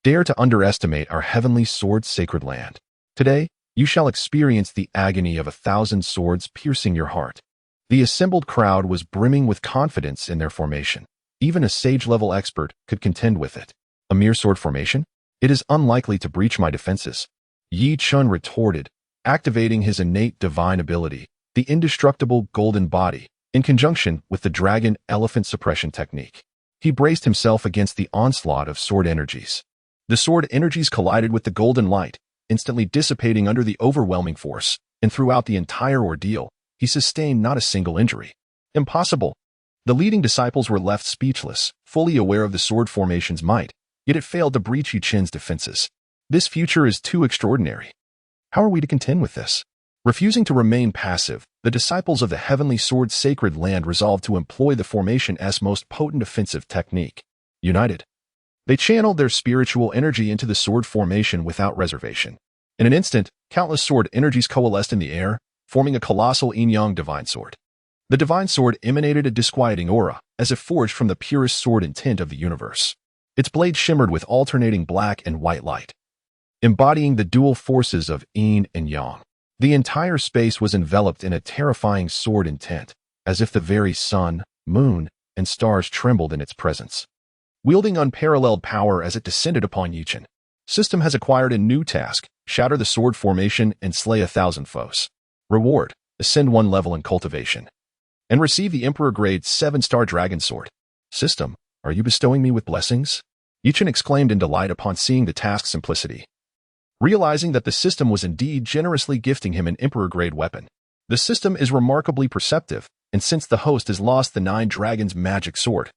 Speaker 1: dare to underestimate our heavenly sword sacred land. Today, you shall experience the agony of 1,000 swords piercing your heart." The assembled crowd was brimming with confidence in their formation. Even a sage-level expert could contend with it. "A mere sword formation? It is unlikely to breach my defenses," Chen retorted, activating his innate divine ability, the indestructible golden body, in conjunction with the dragon elephant suppression technique. He braced himself against the onslaught of sword energies. The sword energies collided with the golden light, instantly dissipating under the overwhelming force, and throughout the entire ordeal, he sustained not a single injury. Impossible. The leading disciples were left speechless, fully aware of the sword formation's might, yet it failed to breach Chen's defenses. This future is too extraordinary. How are we to contend with this? Refusing to remain passive, the disciples of the heavenly sword's sacred land resolved to employ the formation's most potent offensive technique. United, they channeled their spiritual energy into the sword formation without reservation. In an instant, countless sword energies coalesced in the air, forming a colossal yin-yang divine sword. The divine sword emanated a disquieting aura, as if forged from the purest sword intent of the universe. Its blade shimmered with alternating black and white light, embodying the dual forces of yin and yang. The entire space was enveloped in a terrifying sword intent, as if the very sun, moon, and stars trembled in its presence. Wielding unparalleled power as it descended upon Chen, system has acquired a new task: shatter the sword formation and slay 1,000 foes. Reward: ascend 1 level in cultivation, and receive the Emperor-grade 7-star dragon sword. System, are you bestowing me with blessings? Chen exclaimed in delight upon seeing the task's simplicity. Realizing that the system was indeed generously gifting him an Emperor-grade weapon. The system is remarkably perceptive, and since the host has lost the 9 dragons' magic sword,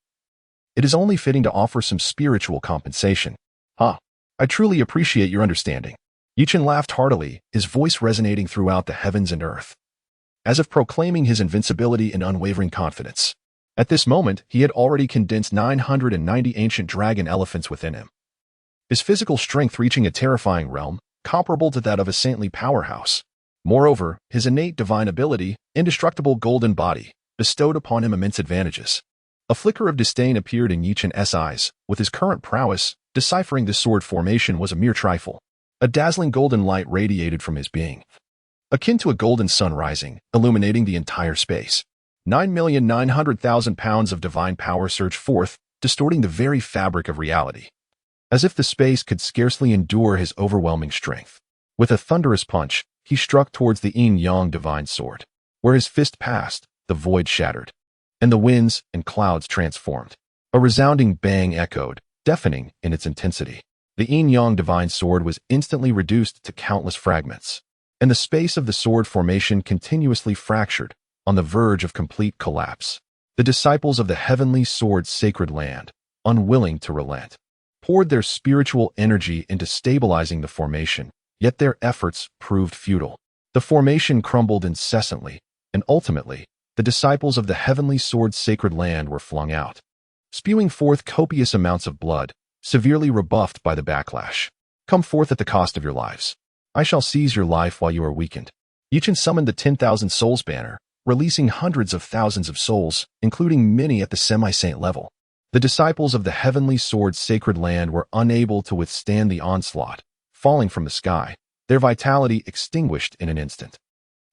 Speaker 1: it is only fitting to offer some spiritual compensation. I truly appreciate your understanding. Chen laughed heartily, his voice resonating throughout the heavens and earth, as if proclaiming his invincibility and unwavering confidence. At this moment, he had already condensed 990 ancient dragon elephants within him, his physical strength reaching a terrifying realm, comparable to that of a saintly powerhouse. Moreover, his innate divine ability, indestructible golden body, bestowed upon him immense advantages. A flicker of disdain appeared in Chen's eyes. With his current prowess, deciphering the sword formation was a mere trifle. A dazzling golden light radiated from his being, akin to a golden sun rising, illuminating the entire space. 9,900,000 pounds of divine power surged forth, distorting the very fabric of reality, as if the space could scarcely endure his overwhelming strength. With a thunderous punch, he struck towards the yin-yang divine sword. Where his fist passed, the void shattered, and the winds and clouds transformed. A resounding bang echoed, deafening in its intensity. The yin-yang divine sword was instantly reduced to countless fragments, and the space of the sword formation continuously fractured, on the verge of complete collapse. The disciples of the heavenly sword's sacred land, unwilling to relent, poured their spiritual energy into stabilizing the formation, yet their efforts proved futile. The formation crumbled incessantly, and ultimately, the disciples of the heavenly sword's sacred land were flung out, spewing forth copious amounts of blood, severely rebuffed by the backlash. Come forth at the cost of your lives. I shall seize your life while you are weakened. Chen summoned the 10,000 souls banner, releasing hundreds of thousands of souls, including many at the semi-saint level. The disciples of the heavenly sword's sacred land were unable to withstand the onslaught, falling from the sky, their vitality extinguished in an instant.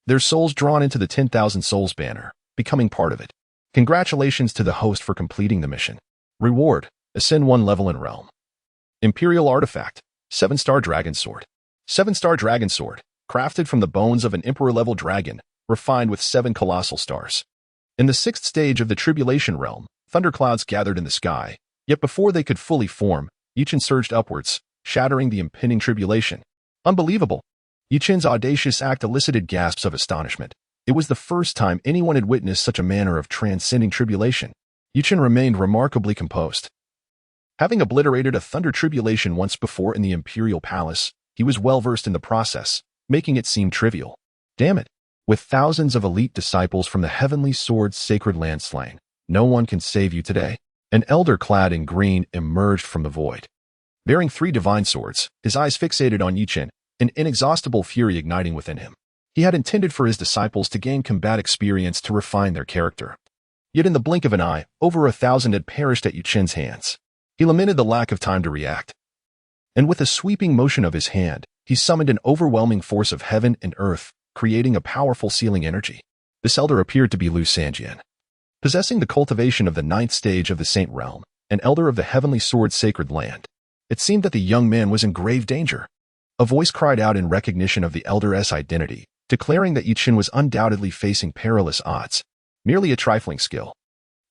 Speaker 1: Their souls drawn into the 10,000 souls banner, becoming part of it. Congratulations to the host for completing the mission. Reward: ascend 1 level in realm. Imperial artifact: 7-star dragon sword. 7-star dragon sword, crafted from the bones of an emperor-level dragon, refined with 7 colossal stars. In the 6th stage of the tribulation realm, thunderclouds gathered in the sky, yet before they could fully form, Chen surged upwards, shattering the impending tribulation. Unbelievable! Chen's audacious act elicited gasps of astonishment. It was the first time anyone had witnessed such a manner of transcending tribulation. Chen remained remarkably composed. Having obliterated a thunder tribulation once before in the imperial palace, he was well versed in the process, making it seem trivial. Damn it! With thousands of elite disciples from the heavenly sword's sacred land slain, no one can save you today. An elder clad in green emerged from the void, bearing 3 divine swords, his eyes fixated on Chen, an inexhaustible fury igniting within him. He had intended for his disciples to gain combat experience to refine their character. Yet in the blink of an eye, over 1,000 had perished at Chen's hands. He lamented the lack of time to react, and with a sweeping motion of his hand, he summoned an overwhelming force of heaven and earth, creating a powerful sealing energy. This elder appeared to be Lu Sanjian, possessing the cultivation of the 9th stage of the Saint Realm, an elder of the heavenly sword's sacred land. It seemed that the young man was in grave danger. A voice cried out in recognition of the elder's identity, declaring that Chen was undoubtedly facing perilous odds. Merely a trifling skill.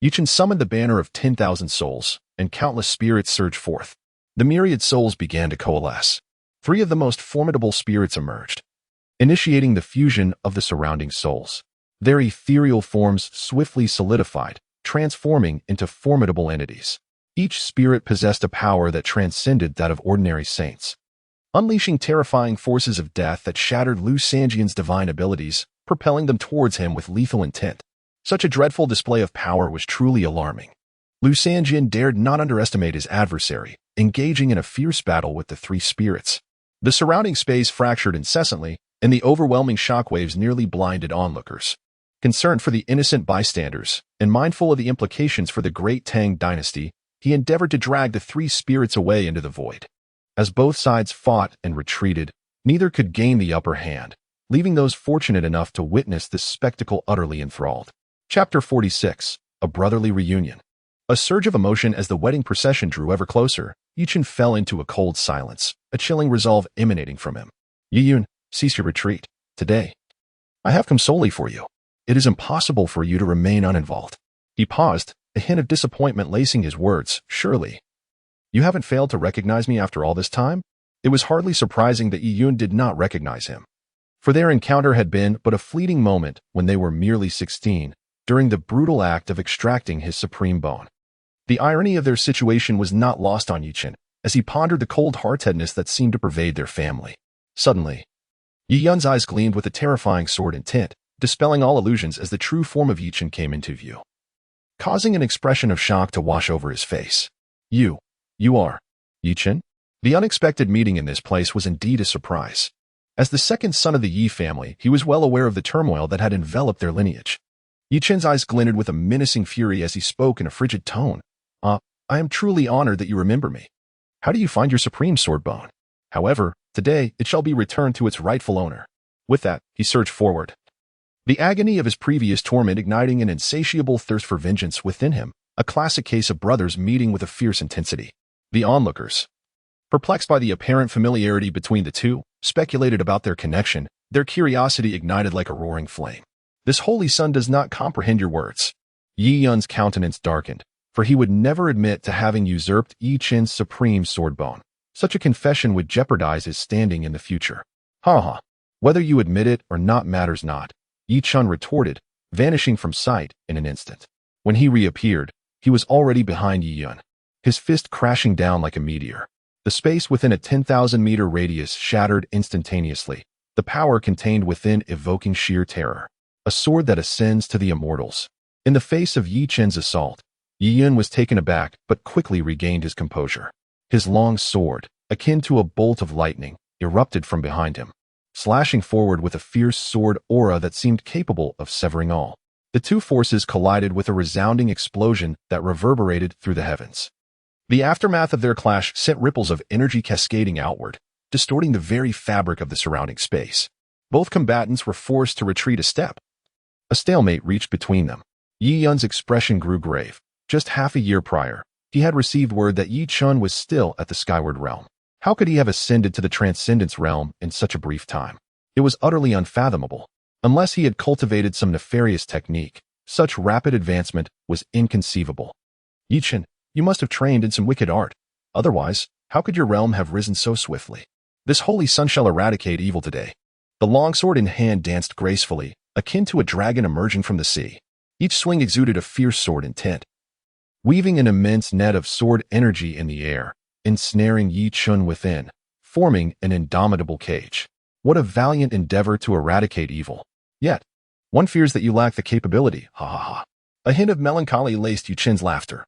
Speaker 1: Chen summoned the banner of 10,000 souls, and countless spirits surged forth. The myriad souls began to coalesce. 3 of the most formidable spirits emerged, initiating the fusion of the surrounding souls. Their ethereal forms swiftly solidified, transforming into formidable entities. Each spirit possessed a power that transcended that of ordinary saints, unleashing terrifying forces of death that shattered Lu Sanjian's divine abilities, propelling them towards him with lethal intent. Such a dreadful display of power was truly alarming. Lu Sanjian dared not underestimate his adversary, engaging in a fierce battle with the three spirits. The surrounding space fractured incessantly, and the overwhelming shockwaves nearly blinded onlookers. Concerned for the innocent bystanders, and mindful of the implications for the great Tang dynasty, he endeavored to drag the three spirits away into the void. As both sides fought and retreated, neither could gain the upper hand, leaving those fortunate enough to witness this spectacle utterly enthralled. Chapter 46. A Brotherly Reunion. A surge of emotion as the wedding procession drew ever closer. Chen fell into a cold silence, a chilling resolve emanating from him. Yiyun, cease your retreat. Today, I have come solely for you. It is impossible for you to remain uninvolved. He paused, a hint of disappointment lacing his words. Surely, you haven't failed to recognize me after all this time? It was hardly surprising that Yiyun did not recognize him, for their encounter had been but a fleeting moment when they were merely 16, during the brutal act of extracting his supreme bone. The irony of their situation was not lost on Chen, as he pondered the cold-heartedness that seemed to pervade their family. Suddenly, Yiyun's eyes gleamed with a terrifying sword intent, dispelling all illusions as the true form of Chen came into view, causing an expression of shock to wash over his face. You are Chen? The unexpected meeting in this place was indeed a surprise. As the second son of the Yi family, he was well aware of the turmoil that had enveloped their lineage. Chen's eyes glinted with a menacing fury as he spoke in a frigid tone. I am truly honored that you remember me. How do you find your supreme sword bone? However, today it shall be returned to its rightful owner. With that, he surged forward, the agony of his previous torment igniting an insatiable thirst for vengeance within him, a classic case of brothers meeting with a fierce intensity. The onlookers, perplexed by the apparent familiarity between the two, speculated about their connection, their curiosity ignited like a roaring flame. This holy son does not comprehend your words. Yiyun's countenance darkened, for he would never admit to having usurped Chen's supreme sword bone. Such a confession would jeopardize his standing in the future. Ha. Whether you admit it or not matters not, Chen retorted, vanishing from sight in an instant. When he reappeared, he was already behind Yiyun, his fist crashing down like a meteor. The space within a 10,000-meter radius shattered instantaneously, the power contained within evoking sheer terror. A sword that ascends to the immortals. In the face of Chen's assault, Yiyun was taken aback but quickly regained his composure. His long sword, akin to a bolt of lightning, erupted from behind him, slashing forward with a fierce sword aura that seemed capable of severing all. The two forces collided with a resounding explosion that reverberated through the heavens. The aftermath of their clash sent ripples of energy cascading outward, distorting the very fabric of the surrounding space. Both combatants were forced to retreat a step. A stalemate reached between them. Yiyun's expression grew grave. Just half a year prior, he had received word that Chen was still at the Skyward Realm. How could he have ascended to the Transcendence Realm in such a brief time? It was utterly unfathomable. Unless he had cultivated some nefarious technique, such rapid advancement was inconceivable. Chen, you must have trained in some wicked art. Otherwise, how could your realm have risen so swiftly? This holy sun shall eradicate evil today. The longsword in hand danced gracefully, akin to a dragon emerging from the sea. Each swing exuded a fierce sword intent, weaving an immense net of sword energy in the air, ensnaring Chen within, forming an indomitable cage. What a valiant endeavor to eradicate evil. Yet, one fears that you lack the capability, ha ha ha. A hint of melancholy laced Chen's laughter,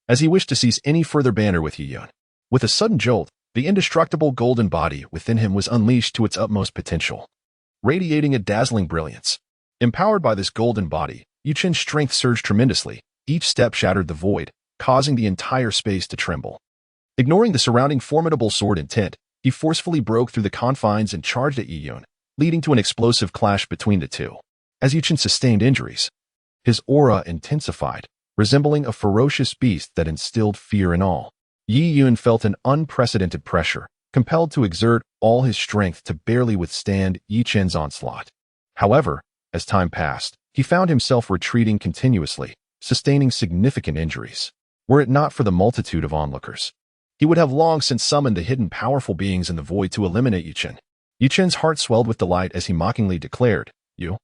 Speaker 1: as he wished to cease any further banter with Yiyun. With a sudden jolt, the indestructible golden body within him was unleashed to its utmost potential, radiating a dazzling brilliance. Empowered by this golden body, Chen's strength surged tremendously. Each step shattered the void, causing the entire space to tremble. Ignoring the surrounding formidable sword intent, he forcefully broke through the confines and charged at Yiyun, leading to an explosive clash between the two. As Chen sustained injuries, his aura intensified, resembling a ferocious beast that instilled fear in all. Yiyun felt an unprecedented pressure, compelled to exert all his strength to barely withstand Chen's onslaught. However, as time passed, he found himself retreating continuously, sustaining significant injuries. Were it not for the multitude of onlookers, he would have long since summoned the hidden powerful beings in the void to eliminate Chen. Chen's heart swelled with delight as he mockingly declared, You?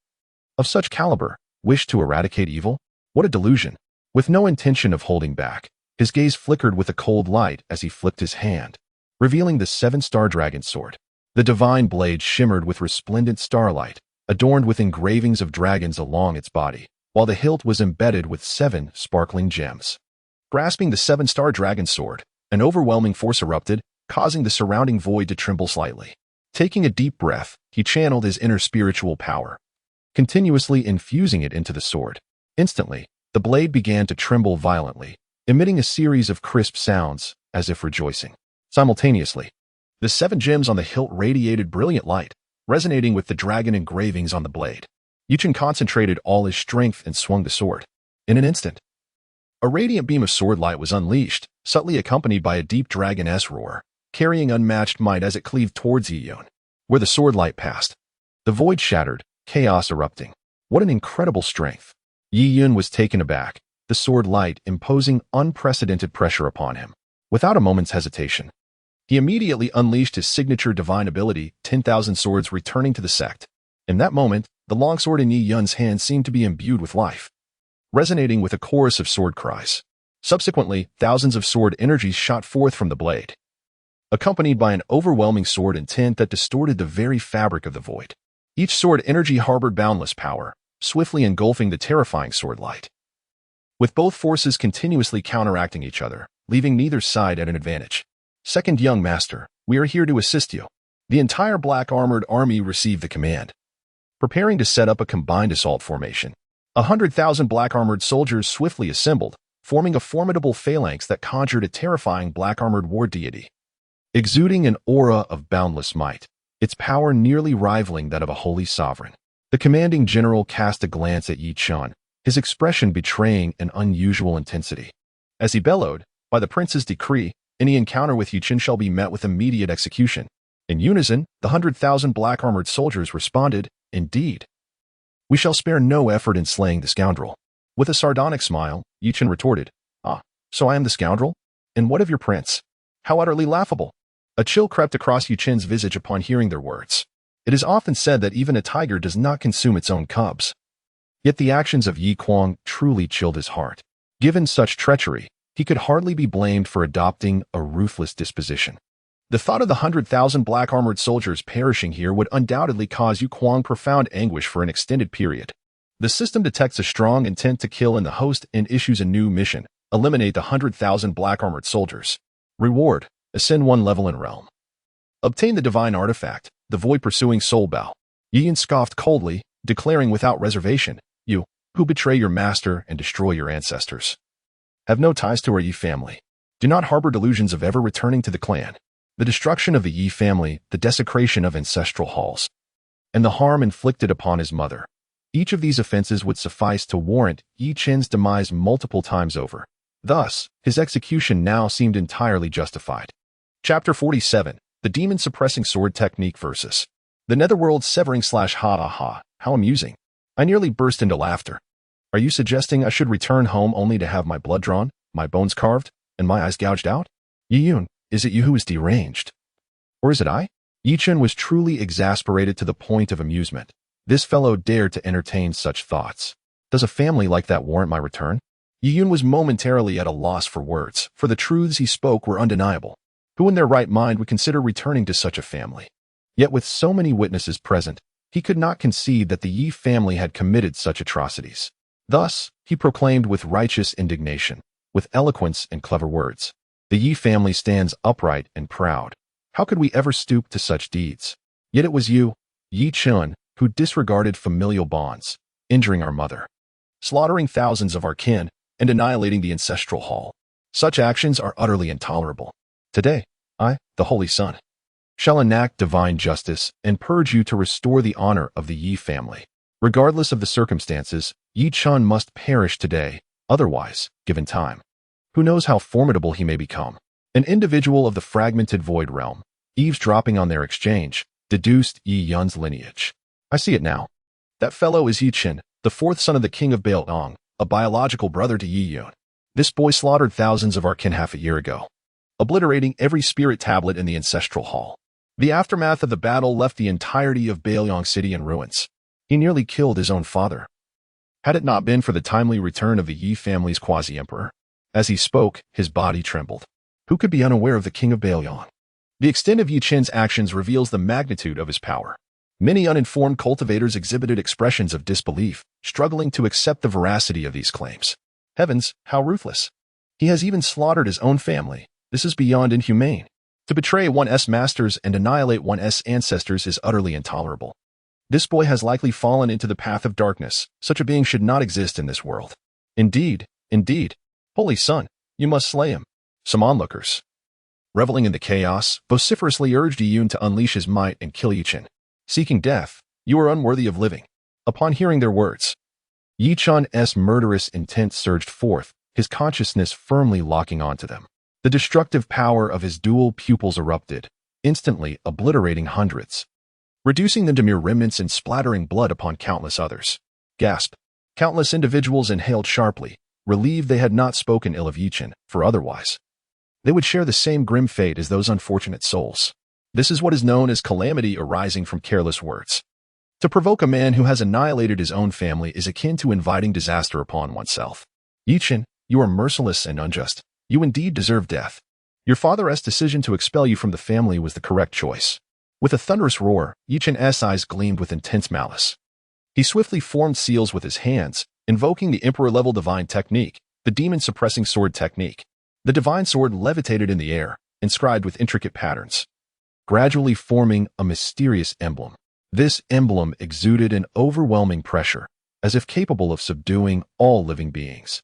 Speaker 1: of such caliber, wished to eradicate evil? What a delusion! With no intention of holding back, his gaze flickered with a cold light as he flipped his hand, revealing the seven-star dragon sword. The divine blade shimmered with resplendent starlight, adorned with engravings of dragons along its body, while the hilt was embedded with 7 sparkling gems. Grasping the seven-star dragon sword, an overwhelming force erupted, causing the surrounding void to tremble slightly. Taking a deep breath, he channeled his inner spiritual power, continuously infusing it into the sword. Instantly, the blade began to tremble violently, emitting a series of crisp sounds, as if rejoicing. Simultaneously, the 7 gems on the hilt radiated brilliant light, resonating with the dragon engravings on the blade. Chen concentrated all his strength and swung the sword. In an instant, a radiant beam of sword light was unleashed, subtly accompanied by a deep dragon-esque roar, carrying unmatched might as it cleaved towards Yiyun. Where the sword light passed, the void shattered, chaos erupting. What an incredible strength! Yiyun was taken aback, the sword light imposing unprecedented pressure upon him. Without a moment's hesitation, he immediately unleashed his signature divine ability, 10,000 swords returning to the sect. In that moment, the longsword in Yiyun's hand seemed to be imbued with life, resonating with a chorus of sword cries. Subsequently, thousands of sword energies shot forth from the blade, accompanied by an overwhelming sword intent that distorted the very fabric of the void. Each sword energy harbored boundless power, swiftly engulfing the terrifying sword light, with both forces continuously counteracting each other, leaving neither side at an advantage. Second young master, we are here to assist you. The entire black-armored army received the command, preparing to set up a combined assault formation. 100,000 black-armored soldiers swiftly assembled, forming a formidable phalanx that conjured a terrifying black-armored war deity, exuding an aura of boundless might, its power nearly rivaling that of a holy sovereign. The commanding general cast a glance at Chen, his expression betraying an unusual intensity. As he bellowed, by the prince's decree, any encounter with Chen shall be met with immediate execution. In unison, the 100,000 black-armored soldiers responded, indeed. We shall spare no effort in slaying the scoundrel. With a sardonic smile, Chen retorted, Ah, so I am the scoundrel? And what of your prince? How utterly laughable! A chill crept across Chen's visage upon hearing their words. It is often said that even a tiger does not consume its own cubs. Yet the actions of Yi Kuang truly chilled his heart. Given such treachery, he could hardly be blamed for adopting a ruthless disposition. The thought of the 100,000 black-armored soldiers perishing here would undoubtedly cause Yi Kuang profound anguish for an extended period. The system detects a strong intent to kill in the host and issues a new mission: eliminate the 100,000 black-armored soldiers. Reward: ascend 1 level in realm. Obtain the divine artifact, the void-pursuing soul bow. Yin scoffed coldly, declaring without reservation, You, who betray your master and destroy your ancestors, have no ties to our Yi family. Do not harbor delusions of ever returning to the clan. The destruction of the Yi family, the desecration of ancestral halls, and the harm inflicted upon his mother. Each of these offenses would suffice to warrant Yi Chen's demise multiple times over. Thus, his execution now seemed entirely justified. Chapter 47, The Demon-Suppressing Sword Technique versus the Netherworld Severing / Ha ha ha, how amusing. I nearly burst into laughter. Are you suggesting I should return home only to have my blood drawn, my bones carved, and my eyes gouged out? Yiyun, is it you who is deranged? Or is it I? Chen was truly exasperated to the point of amusement. This fellow dared to entertain such thoughts. Does a family like that warrant my return? Yiyun was momentarily at a loss for words, for the truths he spoke were undeniable. Who in their right mind would consider returning to such a family? Yet with so many witnesses present, he could not concede that the Yi family had committed such atrocities. Thus, he proclaimed with righteous indignation, with eloquence and clever words, The Yi family stands upright and proud. How could we ever stoop to such deeds? Yet it was you, Yi Chen, who disregarded familial bonds, injuring our mother, slaughtering thousands of our kin, and annihilating the ancestral hall. Such actions are utterly intolerable. Today, I, the Holy Son, shall enact divine justice and purge you to restore the honor of the Yi family. Regardless of the circumstances, Yi Chen must perish today, otherwise, given time, who knows how formidable he may become. An individual of the fragmented void realm, eavesdropping on their exchange, deduced Yi Yun's lineage. I see it now. That fellow is Yi Chen, the 4th son of the king of Bailong, a biological brother to Yi Yun. This boy slaughtered thousands of our kin half a year ago, obliterating every spirit tablet in the ancestral hall. The aftermath of the battle left the entirety of Bailong City in ruins. He nearly killed his own father. Had it not been for the timely return of the Yi family's quasi-emperor. As he spoke, his body trembled. Who could be unaware of the king of Bailiang? The extent of Yi Chen's actions reveals the magnitude of his power. Many uninformed cultivators exhibited expressions of disbelief, struggling to accept the veracity of these claims. Heavens, how ruthless! He has even slaughtered his own family. This is beyond inhumane. To betray one's masters and annihilate one's ancestors is utterly intolerable. This boy has likely fallen into the path of darkness. Such a being should not exist in this world. Indeed, indeed. Holy Son, you must slay him. Some onlookers, reveling in the chaos, vociferously urged Yi Yun to unleash his might and kill Yi Chen. Seeking death, you are unworthy of living. Upon hearing their words, Yi Chen's murderous intent surged forth, his consciousness firmly locking onto them. The destructive power of his dual pupils erupted, instantly obliterating hundreds, reducing them to mere remnants and splattering blood upon countless others. Gasp! Countless individuals inhaled sharply, relieved they had not spoken ill of Yi Chen, for otherwise they would share the same grim fate as those unfortunate souls. This is what is known as calamity arising from careless words. To provoke a man who has annihilated his own family is akin to inviting disaster upon oneself. Yi Chen, you are merciless and unjust. You indeed deserve death. Your father's decision to expel you from the family was the correct choice. With a thunderous roar, Yi Chen's eyes gleamed with intense malice. He swiftly formed seals with his hands, invoking the emperor-level divine technique, the demon-suppressing sword technique. The divine sword levitated in the air, inscribed with intricate patterns, gradually forming a mysterious emblem. This emblem exuded an overwhelming pressure, as if capable of subduing all living beings,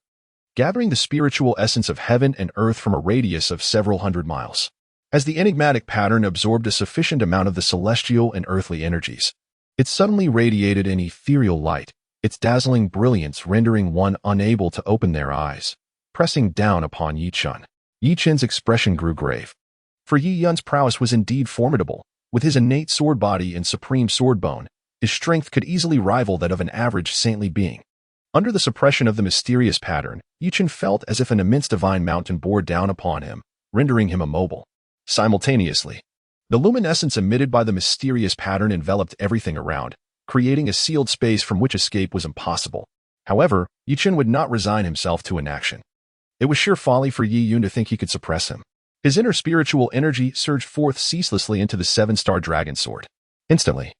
Speaker 1: gathering the spiritual essence of heaven and earth from a radius of several hundred miles. As the enigmatic pattern absorbed a sufficient amount of the celestial and earthly energies, it suddenly radiated an ethereal light, its dazzling brilliance rendering one unable to open their eyes. Pressing down upon Yi Chen, Yi Chen's expression grew grave. For Yi Yun's prowess was indeed formidable. With his innate sword body and supreme sword bone, his strength could easily rival that of an average saintly being. Under the suppression of the mysterious pattern, Yi Chen felt as if an immense divine mountain bore down upon him, rendering him immobile. Simultaneously, the luminescence emitted by the mysterious pattern enveloped everything around, creating a sealed space from which escape was impossible. However, Yi Chen would not resign himself to inaction. It was sheer folly for Yi Yun to think he could suppress him. His inner spiritual energy surged forth ceaselessly into the seven-star dragon sword. Instantly,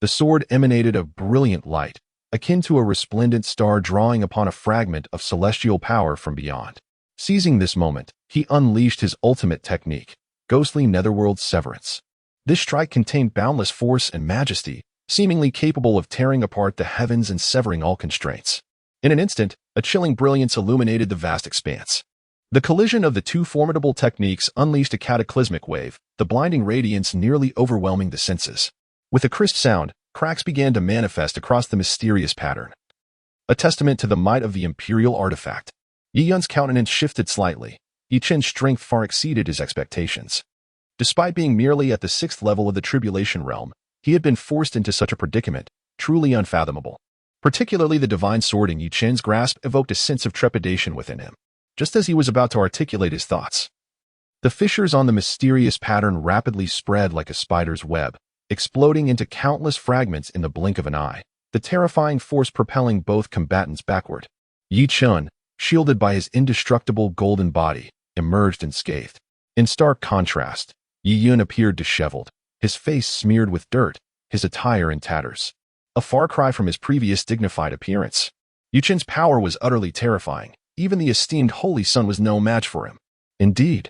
Speaker 1: the sword emanated a brilliant light, akin to a resplendent star drawing upon a fragment of celestial power from beyond. Seizing this moment, he unleashed his ultimate technique, ghostly netherworld severance. This strike contained boundless force and majesty, seemingly capable of tearing apart the heavens and severing all constraints. In an instant, a chilling brilliance illuminated the vast expanse. The collision of the two formidable techniques unleashed a cataclysmic wave, the blinding radiance nearly overwhelming the senses. With a crisp sound, cracks began to manifest across the mysterious pattern, a testament to the might of the imperial artifact. Yi Yun's countenance shifted slightly. Yi Chen's strength far exceeded his expectations. Despite being merely at the 6th level of the tribulation realm, he had been forced into such a predicament, truly unfathomable. Particularly the divine sword in Yi Chen's grasp evoked a sense of trepidation within him. Just as he was about to articulate his thoughts, the fissures on the mysterious pattern rapidly spread like a spider's web, exploding into countless fragments in the blink of an eye, the terrifying force propelling both combatants backward. Yi Chen, shielded by his indestructible golden body, emerged unscathed. In stark contrast, Yi Yun appeared disheveled, his face smeared with dirt, his attire in tatters. A far cry from his previous dignified appearance. Yi Chen's power was utterly terrifying. Even the esteemed Holy Son was no match for him. Indeed,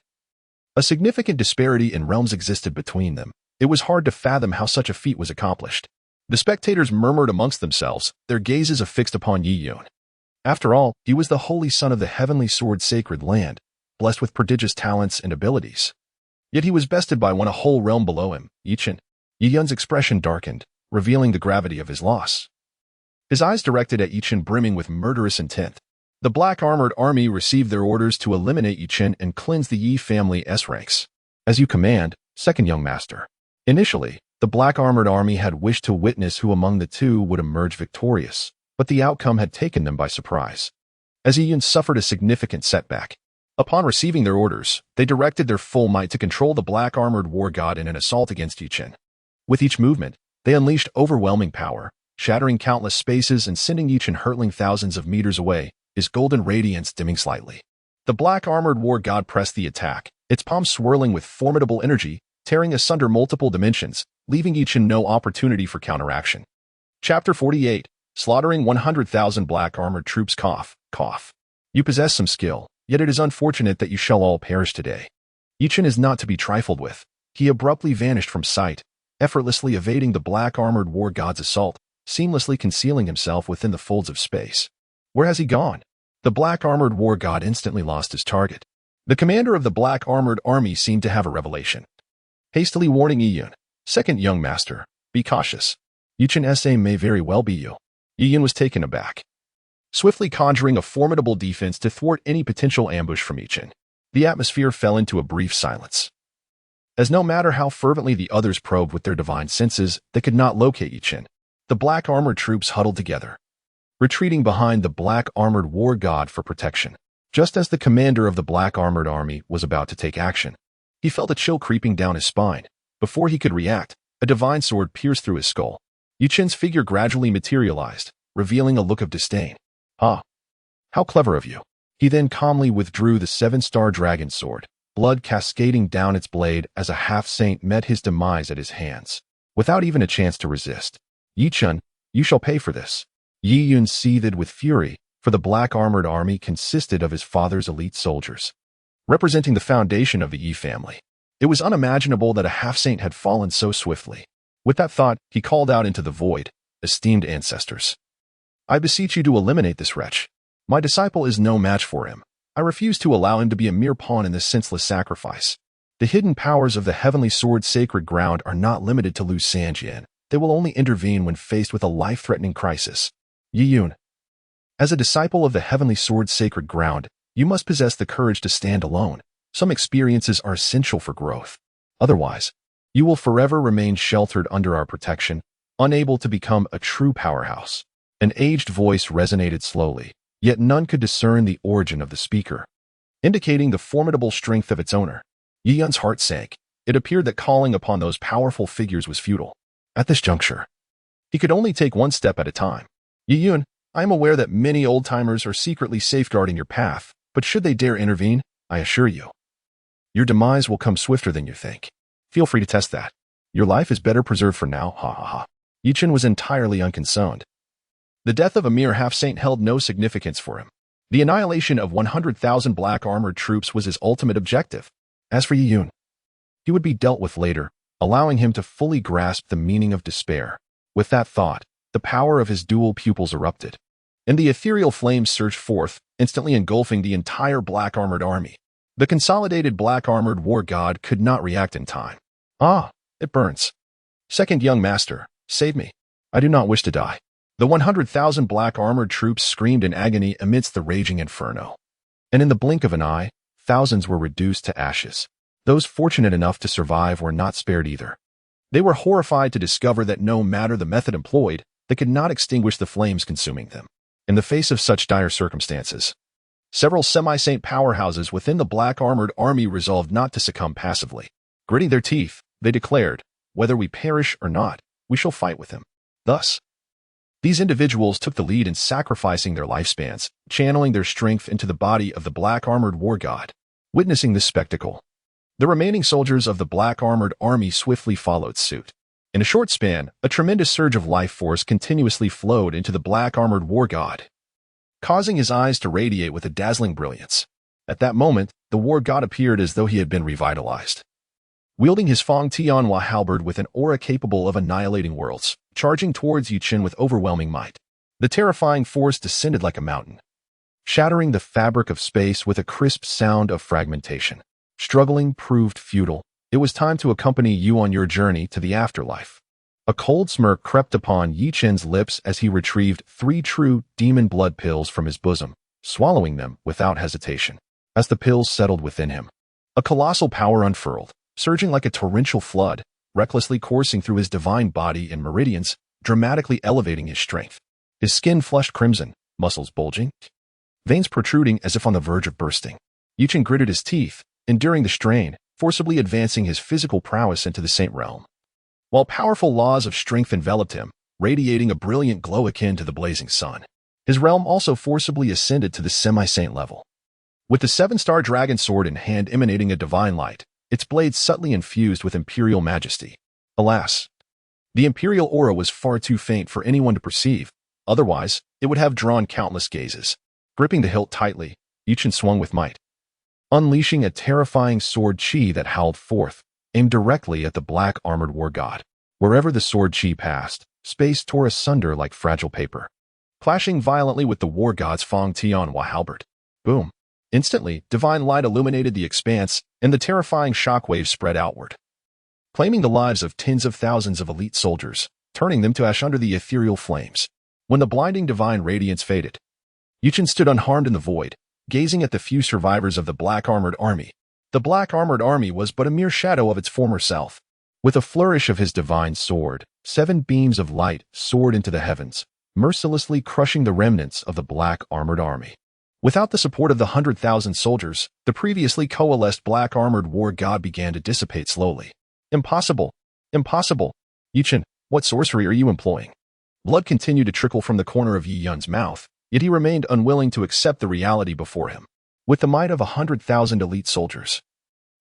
Speaker 1: a significant disparity in realms existed between them. It was hard to fathom how such a feat was accomplished. The spectators murmured amongst themselves, their gazes affixed upon Yi Yun. After all, he was the Holy Son of the heavenly sword sacred land, blessed with prodigious talents and abilities. Yet he was bested by one a whole realm below him, Yi Chen. Yi Yun's expression darkened, revealing the gravity of his loss. His eyes directed at Yi Chen brimming with murderous intent. The black armored army received their orders to eliminate Yi Chen and cleanse the Yi family S-ranks. As you command, second young master. Initially, the black armored army had wished to witness who among the two would emerge victorious, but the outcome had taken them by surprise. As Yi Yun suffered a significant setback. Upon receiving their orders, they directed their full might to control the black armored war god in an assault against Yi Chen. With each movement, they unleashed overwhelming power, shattering countless spaces and sending Chen hurtling thousands of meters away, his golden radiance dimming slightly. The black armored war god pressed the attack, its palms swirling with formidable energy, tearing asunder multiple dimensions, leaving Chen no opportunity for counteraction. Chapter 48. Slaughtering 100,000 black armored troops. Cough. You possess some skill, yet it is unfortunate that you shall all perish today. Chen is not to be trifled with. He abruptly vanished from sight, effortlessly evading the black armored war god's assault, seamlessly concealing himself within the folds of space. Where has he gone? The black armored war god instantly lost his target. The commander of the black armored army seemed to have a revelation. Hastily warning Yiyun, "Second young master, be cautious. Chen sa may very well be you." Yiyun was taken aback. Swiftly conjuring a formidable defense to thwart any potential ambush from Chen, the atmosphere fell into a brief silence. As no matter how fervently the others probed with their divine senses, they could not locate Chen. The black armored troops huddled together, retreating behind the black armored war god for protection. Just as the commander of the black armored army was about to take action, he felt a chill creeping down his spine. Before he could react, a divine sword pierced through his skull. Chen's figure gradually materialized, revealing a look of disdain. "Ah, how clever of you." He then calmly withdrew the seven-star dragon sword, blood cascading down its blade as a half-saint met his demise at his hands. Without even a chance to resist, "Chen, you shall pay for this." Yiyun seethed with fury, for the black armored army consisted of his father's elite soldiers, representing the foundation of the Yi family. It was unimaginable that a half-saint had fallen so swiftly. With that thought, he called out into the void, "Esteemed ancestors, I beseech you to eliminate this wretch. My disciple is no match for him. I refuse to allow him to be a mere pawn in this senseless sacrifice. The hidden powers of the heavenly sword's sacred ground are not limited to Lu Sanjian. They will only intervene when faced with a life-threatening crisis. Yiyun, as a disciple of the heavenly sword's sacred ground, you must possess the courage to stand alone. Some experiences are essential for growth. Otherwise, you will forever remain sheltered under our protection, unable to become a true powerhouse." An aged voice resonated slowly, yet none could discern the origin of the speaker, indicating the formidable strength of its owner. Yiyun's heart sank. It appeared that calling upon those powerful figures was futile. At this juncture, he could only take one step at a time. "Yiyun, I am aware that many old-timers are secretly safeguarding your path, but should they dare intervene, I assure you, your demise will come swifter than you think. Feel free to test that. Your life is better preserved for now." Ha ha ha. Chen was entirely unconcerned. The death of a mere half-saint held no significance for him. The annihilation of 100,000 black armored troops was his ultimate objective. As for Yiyun, he would be dealt with later, allowing him to fully grasp the meaning of despair. With that thought, the power of his dual pupils erupted, and the ethereal flames surged forth, instantly engulfing the entire black armored army. The consolidated black armored war god could not react in time. "Ah, it burns. Second young master, save me. I do not wish to die." The 100,000 black armored troops screamed in agony amidst the raging inferno. And in the blink of an eye, thousands were reduced to ashes. Those fortunate enough to survive were not spared either. They were horrified to discover that no matter the method employed, they could not extinguish the flames consuming them. In the face of such dire circumstances, several semi-saint powerhouses within the black armored army resolved not to succumb passively. Gritting their teeth, they declared, "Whether we perish or not, we shall fight with him." Thus, these individuals took the lead in sacrificing their lifespans, channeling their strength into the body of the black armored war god. Witnessing this spectacle, the remaining soldiers of the black armored army swiftly followed suit. In a short span, a tremendous surge of life force continuously flowed into the black armored war god, causing his eyes to radiate with a dazzling brilliance. At that moment, the war god appeared as though he had been revitalized. Wielding his Fong Tianhua halberd with an aura capable of annihilating worlds, charging towards Chen with overwhelming might. The terrifying force descended like a mountain, shattering the fabric of space with a crisp sound of fragmentation. Struggling proved futile. It was time to accompany you on your journey to the afterlife. A cold smirk crept upon Chen's lips as he retrieved 3 true demon blood pills from his bosom, swallowing them without hesitation. As the pills settled within him, a colossal power unfurled, surging like a torrential flood, recklessly coursing through his divine body in meridians, dramatically elevating his strength. His skin flushed crimson, muscles bulging, veins protruding as if on the verge of bursting. Chen gritted his teeth, enduring the strain, forcibly advancing his physical prowess into the saint realm. While powerful laws of strength enveloped him, radiating a brilliant glow akin to the blazing sun. His realm also forcibly ascended to the semi-saint level. With the seven-star dragon sword in hand emanating a divine light, its blade subtly infused with imperial majesty. Alas, the imperial aura was far too faint for anyone to perceive, otherwise it would have drawn countless gazes. Gripping the hilt tightly, Chen swung with might, unleashing a terrifying sword chi that howled forth, aimed directly at the black-armored war god. Wherever the sword chi passed, space tore asunder like fragile paper, clashing violently with the war god's Feng Tianjiao halberd. Boom! Instantly, divine light illuminated the expanse, and the terrifying shockwave spread outward, claiming the lives of tens of thousands of elite soldiers, turning them to ash under the ethereal flames. When the blinding divine radiance faded, Chen stood unharmed in the void, gazing at the few survivors of the black-armored army. The black-armored army was but a mere shadow of its former self. With a flourish of his divine sword, 7 beams of light soared into the heavens, mercilessly crushing the remnants of the black-armored army. Without the support of the 100,000 soldiers, the previously coalesced black-armored war god began to dissipate slowly. Impossible! Impossible! Chen, what sorcery are you employing? Blood continued to trickle from the corner of Yi Yun's mouth, yet he remained unwilling to accept the reality before him. With the might of 100,000 elite soldiers,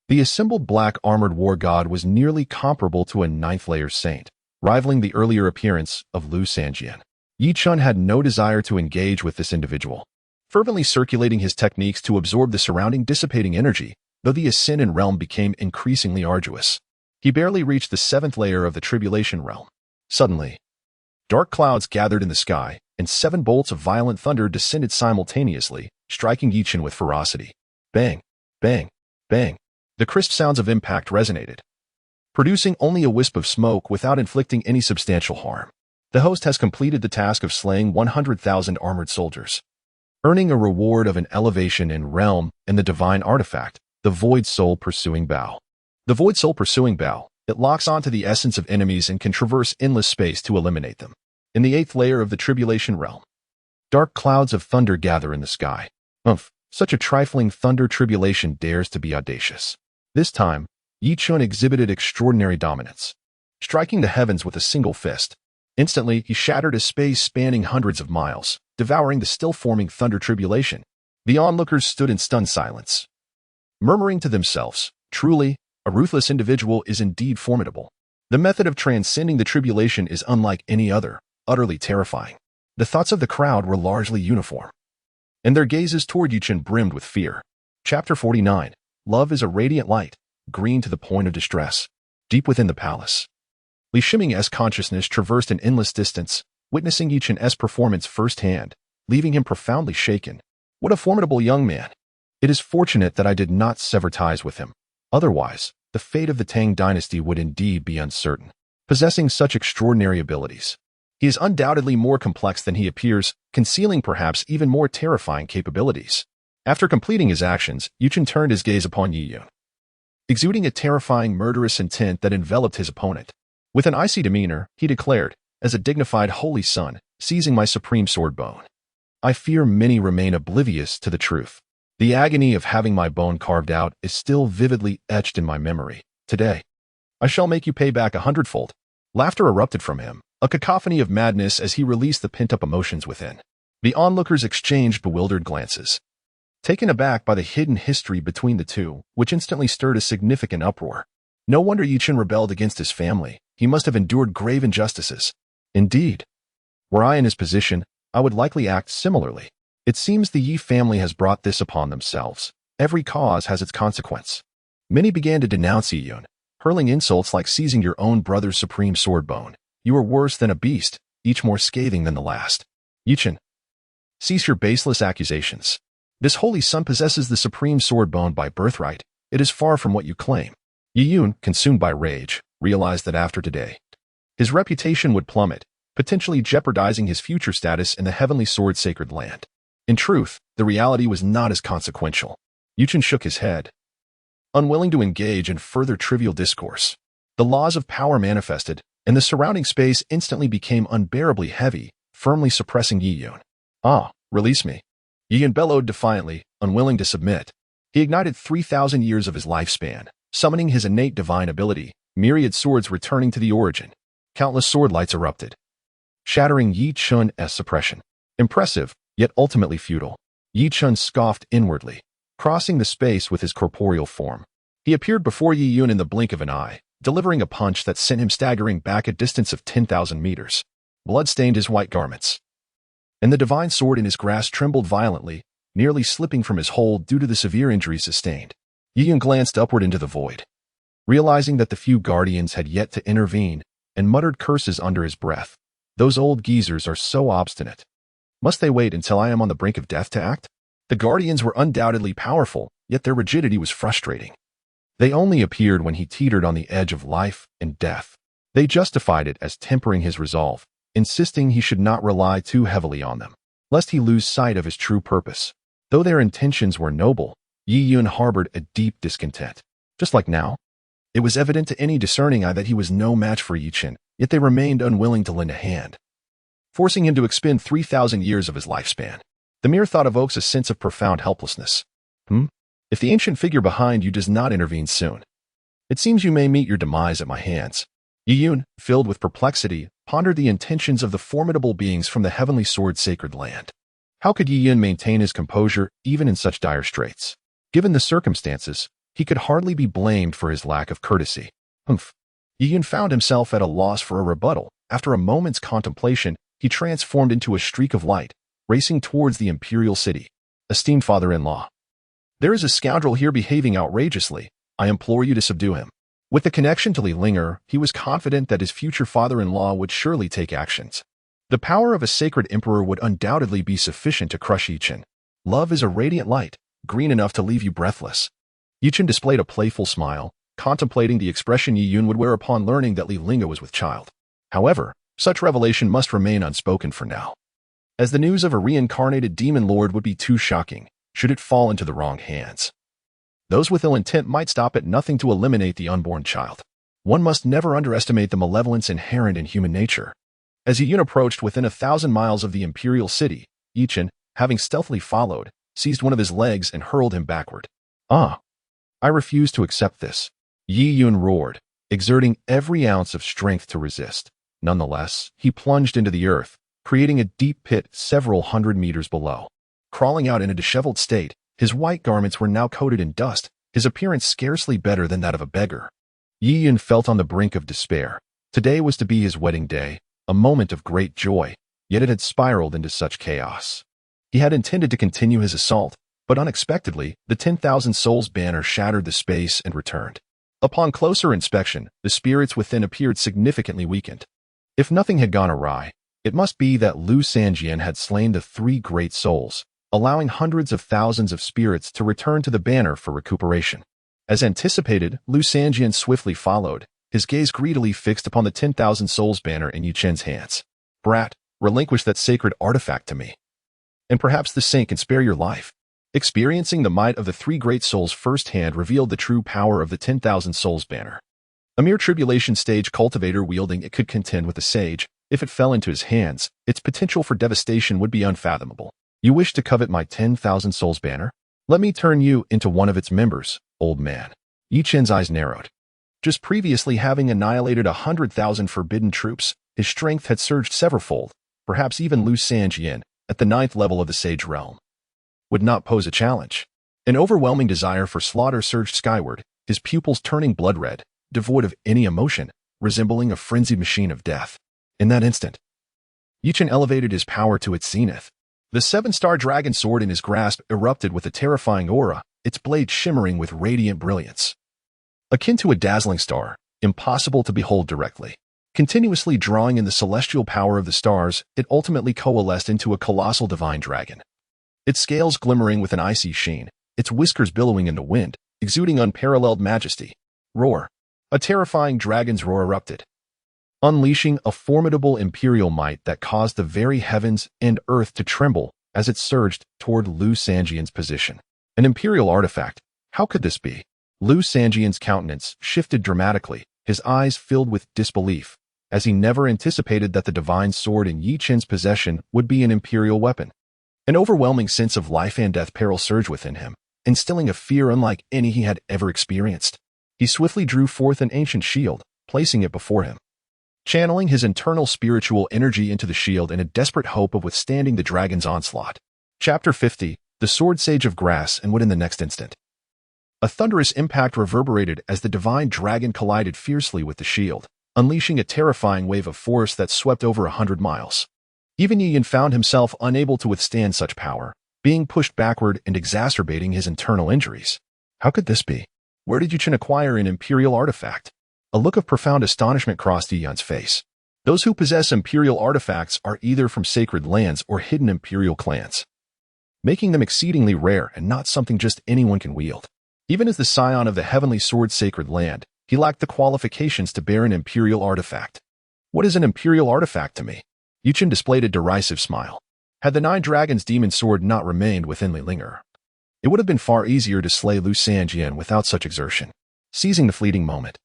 Speaker 1: the assembled black-armored war god was nearly comparable to a 9th-layer saint, rivaling the earlier appearance of Lu Sanjian. Yi Chun had no desire to engage with this individual, fervently circulating his techniques to absorb the surrounding dissipating energy, though the ascent in realm became increasingly arduous. He barely reached the 7th layer of the tribulation realm. Suddenly, dark clouds gathered in the sky, and 7 bolts of violent thunder descended simultaneously, striking Yi Chun with ferocity. Bang! Bang! Bang! The crisp sounds of impact resonated, producing only a wisp of smoke without inflicting any substantial harm. The host has completed the task of slaying 100,000 armored soldiers, earning a reward of an elevation in realm and the divine artifact, the Void Soul Pursuing Bow. The Void Soul Pursuing Bow, it locks onto the essence of enemies and can traverse endless space to eliminate them. In the 8th layer of the tribulation realm, dark clouds of thunder gather in the sky. Such a trifling thunder tribulation dares to be audacious. This time, Yi Chun exhibited extraordinary dominance, striking the heavens with a single fist. Instantly, he shattered a space spanning hundreds of miles, devouring the still-forming thunder tribulation. The onlookers stood in stunned silence, murmuring to themselves, "Truly, a ruthless individual is indeed formidable. The method of transcending the tribulation is unlike any other, utterly terrifying." The thoughts of the crowd were largely uniform, and their gazes toward Yi Chun brimmed with fear. Chapter 49. Love is a radiant light, green to the point of distress. Deep within the palace, Li Shiming's consciousness traversed an endless distance, witnessing Yi Chun's performance firsthand, leaving him profoundly shaken. What a formidable young man! It is fortunate that I did not sever ties with him. Otherwise, the fate of the Tang dynasty would indeed be uncertain. Possessing such extraordinary abilities, he is undoubtedly more complex than he appears, concealing perhaps even more terrifying capabilities. After completing his actions, Yi Chun turned his gaze upon Yi Yun, exuding a terrifying murderous intent that enveloped his opponent. With an icy demeanor, he declared, as a dignified holy son, seizing my supreme sword bone, "I fear many remain oblivious to the truth. The agony of having my bone carved out is still vividly etched in my memory. Today, I shall make you pay back 100-fold. Laughter erupted from him, a cacophony of madness as he released the pent-up emotions within. The onlookers exchanged bewildered glances, taken aback by the hidden history between the two, which instantly stirred a significant uproar. No wonder Yi Chun rebelled against his family. He must have endured grave injustices. Indeed, were I in his position, I would likely act similarly. It seems the Yi family has brought this upon themselves. Every cause has its consequence." Many began to denounce Yi Yun, hurling insults like seizing your own brother's supreme sword bone. "You are worse than a beast," each more scathing than the last. "Yi Chun, cease your baseless accusations. This holy son possesses the supreme sword bone by birthright. It is far from what you claim." Yi Yun, consumed by rage, realized that after today, his reputation would plummet, potentially jeopardizing his future status in the heavenly sword sacred land. In truth, the reality was not as consequential. Yi Chun shook his head, unwilling to engage in further trivial discourse. The laws of power manifested, and the surrounding space instantly became unbearably heavy, firmly suppressing Yi Yun. "Ah, release me." Yi Yun bellowed defiantly, unwilling to submit. He ignited 3,000 years of his lifespan, summoning his innate divine ability, myriad swords returning to the origin. Countless sword lights erupted, shattering Yi Chun's suppression. Impressive, yet ultimately futile. Yi Chun scoffed inwardly, crossing the space with his corporeal form. He appeared before Yi Yun in the blink of an eye, delivering a punch that sent him staggering back a distance of 10,000 meters. Blood stained his white garments, and the divine sword in his grasp trembled violently, nearly slipping from his hold due to the severe injuries sustained. Yi Yun glanced upward into the void, realizing that the few guardians had yet to intervene, and muttered curses under his breath. Those old geezers are so obstinate. Must they wait until I am on the brink of death to act? The guardians were undoubtedly powerful, yet their rigidity was frustrating. They only appeared when he teetered on the edge of life and death. They justified it as tempering his resolve, insisting he should not rely too heavily on them, lest he lose sight of his true purpose. Though their intentions were noble, Yi Yun harbored a deep discontent. Just like now, it was evident to any discerning eye that he was no match for Yi Chen, yet they remained unwilling to lend a hand, forcing him to expend 3,000 years of his lifespan. The mere thought evokes a sense of profound helplessness. If the ancient figure behind you does not intervene soon, it seems you may meet your demise at my hands. Yi Yun, filled with perplexity, pondered the intentions of the formidable beings from the heavenly sword sacred land. How could Yi Yun maintain his composure even in such dire straits? Given the circumstances, he could hardly be blamed for his lack of courtesy. Yi Yun found himself at a loss for a rebuttal. After a moment's contemplation, he transformed into a streak of light, racing towards the imperial city. Esteemed father-in-law, there is a scoundrel here behaving outrageously. I implore you to subdue him. With the connection to Li Linger, he was confident that his future father-in-law would surely take actions. The power of a sacred emperor would undoubtedly be sufficient to crush Yi Chen. Love is a radiant light, green enough to leave you breathless. Yi Chen displayed a playful smile, contemplating the expression Yi Yun would wear upon learning that Li Linger was with child. However, such revelation must remain unspoken for now, as the news of a reincarnated demon lord would be too shocking, should it fall into the wrong hands. Those with ill intent might stop at nothing to eliminate the unborn child. One must never underestimate the malevolence inherent in human nature. As Yi Yun approached within 1,000 miles of the imperial city, Yi Chen, having stealthily followed, seized one of his legs and hurled him backward. I refuse to accept this. Yi Yun roared, exerting every ounce of strength to resist. Nonetheless, he plunged into the earth, creating a deep pit several hundred meters below. Crawling out in a disheveled state, his white garments were now coated in dust, his appearance scarcely better than that of a beggar. Yi Yun felt on the brink of despair. Today was to be his wedding day, a moment of great joy, yet it had spiraled into such chaos. He had intended to continue his assault, but unexpectedly, the 10,000 souls banner shattered the space and returned. Upon closer inspection, the spirits within appeared significantly weakened. If nothing had gone awry, it must be that Lu Sanjian had slain the 3 great souls, allowing hundreds of thousands of spirits to return to the banner for recuperation. As anticipated, Lu Sanjian swiftly followed, his gaze greedily fixed upon the 10,000 souls banner in Yi Chen's hands. Brat, relinquish that sacred artifact to me, and perhaps the saint can spare your life. Experiencing the might of the 3 great souls firsthand revealed the true power of the 10,000 souls banner. A mere tribulation stage cultivator wielding it could contend with a sage. If it fell into his hands, its potential for devastation would be unfathomable. You wish to covet my 10,000 souls banner? Let me turn you into one of its members, old man. Yi Chen's eyes narrowed. Just previously having annihilated 100,000 forbidden troops, his strength had surged severalfold. Perhaps even Lu Sanjian, at the 9th level of the sage realm, would not pose a challenge. An overwhelming desire for slaughter surged skyward, his pupils turning blood red, devoid of any emotion, resembling a frenzied machine of death. In that instant, Yi Chen elevated his power to its zenith. The 7-star dragon sword in his grasp erupted with a terrifying aura, its blade shimmering with radiant brilliance. Akin to a dazzling star, impossible to behold directly. Continuously drawing in the celestial power of the stars, it ultimately coalesced into a colossal divine dragon. Its scales glimmering with an icy sheen, its whiskers billowing in the wind, exuding unparalleled majesty. Roar! A terrifying dragon's roar erupted, unleashing a formidable imperial might that caused the very heavens and earth to tremble as it surged toward Lu Sanjian's position. An imperial artifact. How could this be? Lu Sanjian's countenance shifted dramatically, his eyes filled with disbelief, as he never anticipated that the divine sword in Yi Chen's possession would be an imperial weapon. An overwhelming sense of life and death peril surged within him, instilling a fear unlike any he had ever experienced. He swiftly drew forth an ancient shield, placing it before him. channeling his internal spiritual energy into the shield in a desperate hope of withstanding the dragon's onslaught. Chapter 50, The Sword Sage of Grass and Wood. In the next instant, a thunderous impact reverberated as the divine dragon collided fiercely with the shield, unleashing a terrifying wave of force that swept over 100 miles. Even Yi Yan found himself unable to withstand such power, being pushed backward and exacerbating his internal injuries. How could this be? Where did Chen acquire an imperial artifact? A look of profound astonishment crossed Yi Yan's face. Those who possess imperial artifacts are either from sacred lands or hidden imperial clans, making them exceedingly rare and not something just anyone can wield. Even as the scion of the heavenly sword sacred land, he lacked the qualifications to bear an imperial artifact. What is an imperial artifact to me? Chen displayed a derisive smile. Had the Nine Dragons' demon sword not remained within Li Linger, it would have been far easier to slay Lu Sanjian without such exertion. Seizing the fleeting moment,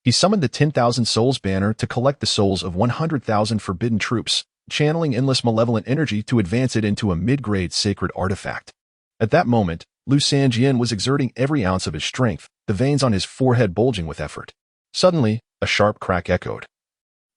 Speaker 1: he summoned the 10,000 souls banner to collect the souls of 100,000 forbidden troops, channeling endless malevolent energy to advance it into a mid-grade sacred artifact. At that moment, Lu Sanjian was exerting every ounce of his strength, the veins on his forehead bulging with effort. Suddenly, a sharp crack echoed,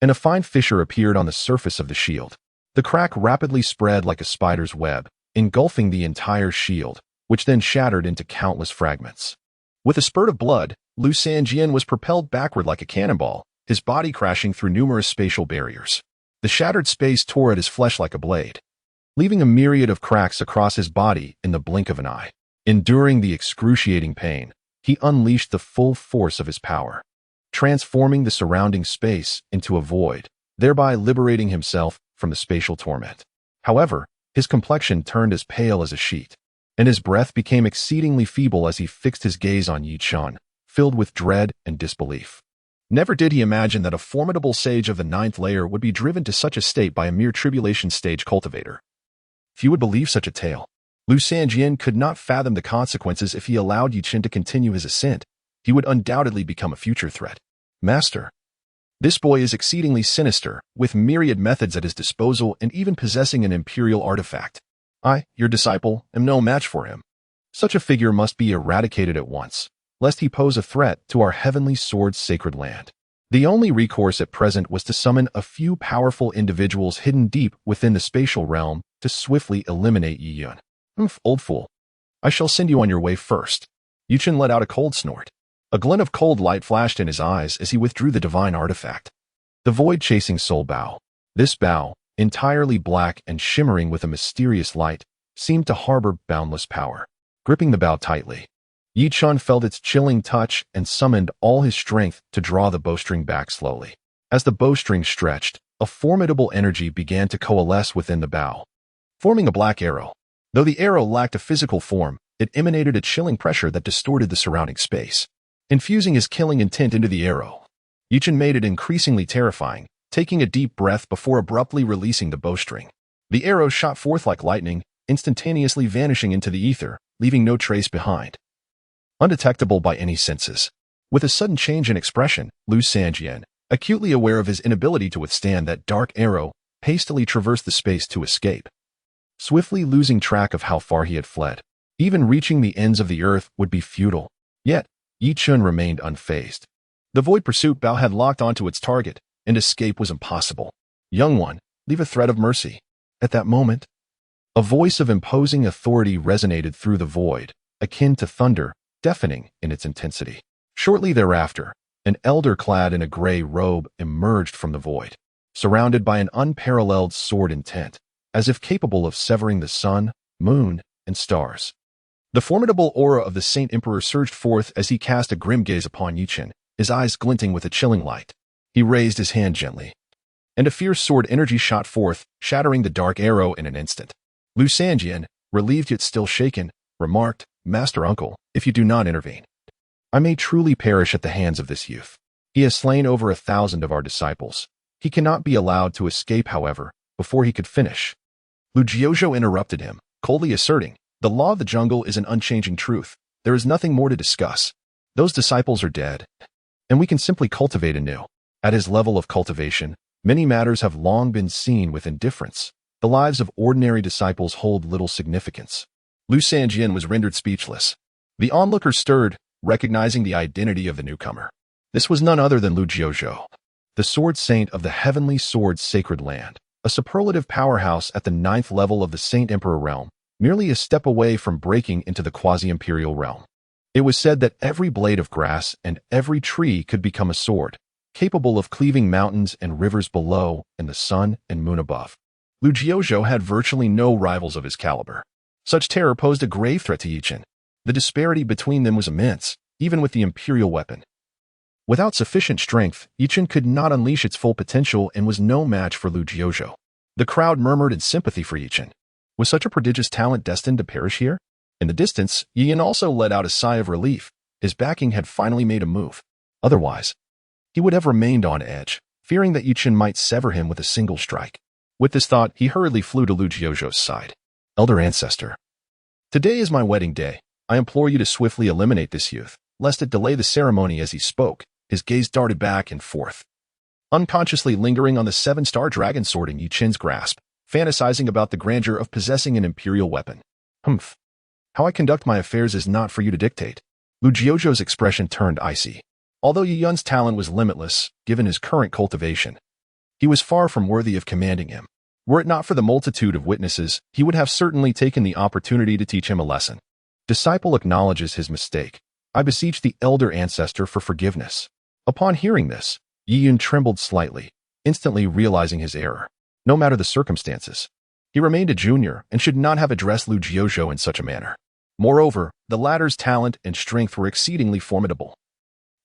Speaker 1: and a fine fissure appeared on the surface of the shield. The crack rapidly spread like a spider's web, engulfing the entire shield, which then shattered into countless fragments. With a spurt of blood, Lu Sanjian was propelled backward like a cannonball, his body crashing through numerous spatial barriers. The shattered space tore at his flesh like a blade, leaving a myriad of cracks across his body in the blink of an eye. Enduring the excruciating pain, he unleashed the full force of his power, transforming the surrounding space into a void, thereby liberating himself from the spatial torment. However, his complexion turned as pale as a sheet, and his breath became exceedingly feeble as he fixed his gaze on Yi Chen, filled with dread and disbelief. Never did he imagine that a formidable sage of the 9th layer would be driven to such a state by a mere tribulation stage cultivator. Few would believe such a tale. Lu Sanjian could not fathom the consequences if he allowed Yi Chen to continue his ascent. He would undoubtedly become a future threat. Master, this boy is exceedingly sinister, with myriad methods at his disposal and even possessing an imperial artifact. I, your disciple, am no match for him. Such a figure must be eradicated at once, lest he pose a threat to our heavenly sword's sacred land. The only recourse at present was to summon a few powerful individuals hidden deep within the spatial realm to swiftly eliminate Yi Yan. Old fool. I shall send you on your way first. Yi Chen let out a cold snort. A glint of cold light flashed in his eyes as he withdrew the divine artifact. The void-chasing soul bow. This bow, entirely black and shimmering with a mysterious light, seemed to harbor boundless power. Gripping the bow tightly, Yi Chen felt its chilling touch and summoned all his strength to draw the bowstring back slowly. As the bowstring stretched, a formidable energy began to coalesce within the bow, forming a black arrow. Though the arrow lacked a physical form, it emanated a chilling pressure that distorted the surrounding space. Infusing his killing intent into the arrow, Yi Chen made it increasingly terrifying, taking a deep breath before abruptly releasing the bowstring. The arrow shot forth like lightning, instantaneously vanishing into the ether, leaving no trace behind. Undetectable by any senses. With a sudden change in expression, Lu Sanjian, acutely aware of his inability to withstand that dark arrow, hastily traversed the space to escape, swiftly losing track of how far he had fled. Even reaching the ends of the earth would be futile. Yet, Yi Chen remained unfazed. The void pursuit bow had locked onto its target, and escape was impossible. Young one, leave a thread of mercy. At that moment, a voice of imposing authority resonated through the void, akin to thunder, deafening in its intensity. Shortly thereafter, an elder clad in a gray robe emerged from the void, surrounded by an unparalleled sword intent, as if capable of severing the sun, moon, and stars. The formidable aura of the Saint Emperor surged forth as he cast a grim gaze upon Yi Chen, his eyes glinting with a chilling light. He raised his hand gently, and a fierce sword energy shot forth, shattering the dark arrow in an instant. Lu Sanjian, relieved yet still shaken, remarked, Master Uncle, if you do not intervene, I may truly perish at the hands of this youth. He has slain over 1,000 of our disciples. He cannot be allowed to escape, however, before he could finish. Lu Jiuzhou interrupted him, coldly asserting, the law of the jungle is an unchanging truth. There is nothing more to discuss. Those disciples are dead, and we can simply cultivate anew. At his level of cultivation, many matters have long been seen with indifference. The lives of ordinary disciples hold little significance. Lu Sanjian was rendered speechless. The onlookers stirred, recognizing the identity of the newcomer. This was none other than Lu Jiuzhou. the Sword Saint of the Heavenly Sword's sacred land, a superlative powerhouse at the 9th level of the Saint Emperor realm, merely a step away from breaking into the quasi-imperial realm. It was said that every blade of grass and every tree could become a sword, capable of cleaving mountains and rivers below and the sun and moon above. Lu Jiuzhou had virtually no rivals of his caliber. Such terror posed a grave threat to Yi Chen. The disparity between them was immense, even with the imperial weapon. Without sufficient strength, Yi Chen could not unleash its full potential and was no match for Lu Jiuzhou. The crowd murmured in sympathy for Yi Chen. Was such a prodigious talent destined to perish here? In the distance, Yi Chen also let out a sigh of relief. His backing had finally made a move. Otherwise, he would have remained on edge, fearing that Yi Chen might sever him with a single strike. With this thought, he hurriedly flew to Lu Jiuzhou's side. Elder Ancestor, today is my wedding day. I implore you to swiftly eliminate this youth, lest it delay the ceremony. As he spoke, his gaze darted back and forth, unconsciously lingering on the 7-star dragon sword in Yi Chen's grasp, fantasizing about the grandeur of possessing an imperial weapon. Humph. How I conduct my affairs is not for you to dictate. Lu Jiuzhou's expression turned icy. Although Yi Yun's talent was limitless, given his current cultivation, he was far from worthy of commanding him. Were it not for the multitude of witnesses, he would have certainly taken the opportunity to teach him a lesson. Disciple acknowledges his mistake. I beseech the elder ancestor for forgiveness. Upon hearing this, Yi Yun trembled slightly, instantly realizing his error. No matter the circumstances, he remained a junior and should not have addressed Lu Jiuzhou in such a manner. Moreover, the latter's talent and strength were exceedingly formidable,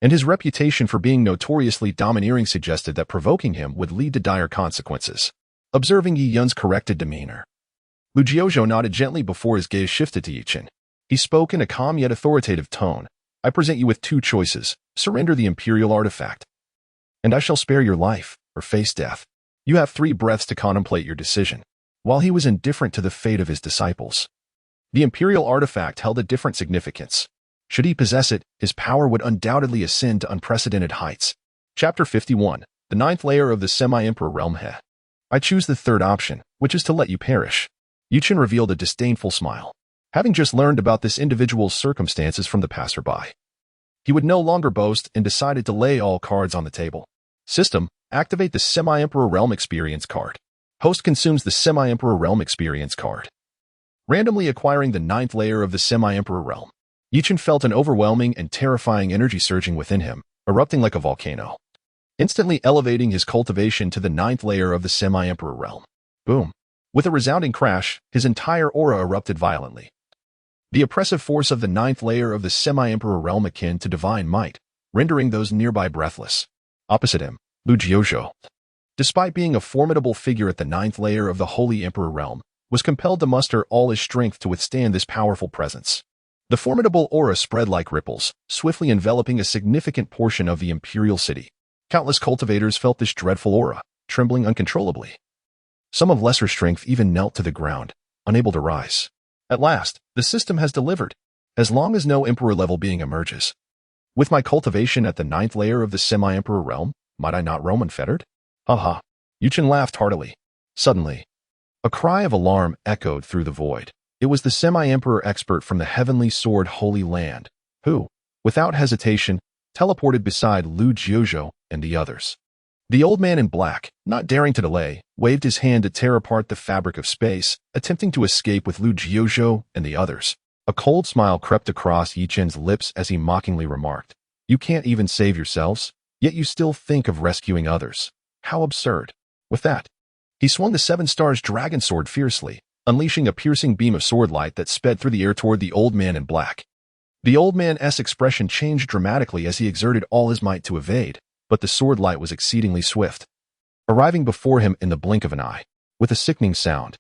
Speaker 1: and his reputation for being notoriously domineering suggested that provoking him would lead to dire consequences. Observing Yi Yun's corrected demeanor, Lu Jiuzhou nodded gently before his gaze shifted to Yi Chen. He spoke in a calm yet authoritative tone. I present you with 2 choices. Surrender the imperial artifact, and I shall spare your life, or face death. You have 3 breaths to contemplate your decision. While he was indifferent to the fate of his disciples, the imperial artifact held a different significance. Should he possess it, his power would undoubtedly ascend to unprecedented heights. Chapter 51. The 9th layer of the semi-emperor realm. I choose the 3rd option, which is to let you perish. Yi Chen revealed a disdainful smile. Having just learned about this individual's circumstances from the passerby, he would no longer boast and decided to lay all cards on the table. System, activate the Semi-Emperor Realm Experience card. Host consumes the Semi-Emperor Realm Experience card, randomly acquiring the 9th layer of the Semi-Emperor Realm. Yi Chen felt an overwhelming and terrifying energy surging within him, erupting like a volcano, instantly elevating his cultivation to the 9th layer of the Semi-Emperor Realm. Boom. With a resounding crash, his entire aura erupted violently. The oppressive force of the 9th layer of the Semi-Emperor Realm akin to divine might, rendering those nearby breathless. Opposite him, Lu Jiuzhou, despite being a formidable figure at the 9th layer of the Holy Emperor Realm, was compelled to muster all his strength to withstand this powerful presence. The formidable aura spread like ripples, swiftly enveloping a significant portion of the imperial city. Countless cultivators felt this dreadful aura, trembling uncontrollably. Some of lesser strength even knelt to the ground, unable to rise. At last, the system has delivered, as long as no emperor-level being emerges. With my cultivation at the 9th layer of the Semi-Emperor Realm, might I not roam unfettered? Ha! Yi Chen laughed heartily. Suddenly, a cry of alarm echoed through the void. It was the Semi-Emperor expert from the Heavenly Sword Holy Land, who, without hesitation, teleported beside Lu Jiuzhou and the others. The old man in black, not daring to delay, waved his hand to tear apart the fabric of space, attempting to escape with Lu Jiuzhou and the others. A cold smile crept across Yi Chen's lips as he mockingly remarked, "You can't even save yourselves, yet you still think of rescuing others. How absurd." With that, he swung the 7 stars dragon sword fiercely, unleashing a piercing beam of sword light that sped through the air toward the old man in black. The old man's expression changed dramatically as he exerted all his might to evade, but the sword light was exceedingly swift, arriving before him in the blink of an eye. With a sickening sound,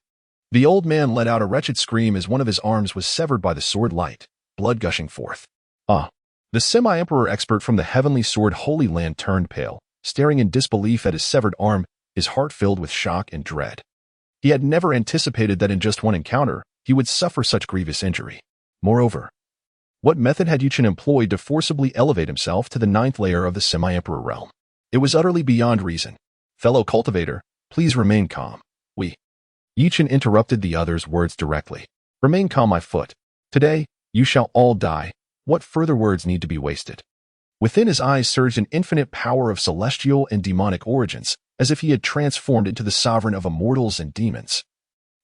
Speaker 1: the old man let out a wretched scream as one of his arms was severed by the sword light, blood gushing forth. The Semi-Emperor expert from the Heavenly Sword Holy Land turned pale, staring in disbelief at his severed arm, his heart filled with shock and dread. He had never anticipated that in just one encounter, he would suffer such grievous injury. Moreover, what method had Yi Chen employed to forcibly elevate himself to the 9th layer of the Semi-Emperor Realm? It was utterly beyond reason. Fellow cultivator, please remain calm. Yi Chen interrupted the other's words directly. Remain calm, my foot. Today, you shall all die. What further words need to be wasted? Within his eyes surged an infinite power of celestial and demonic origins, as if he had transformed into the sovereign of immortals and demons,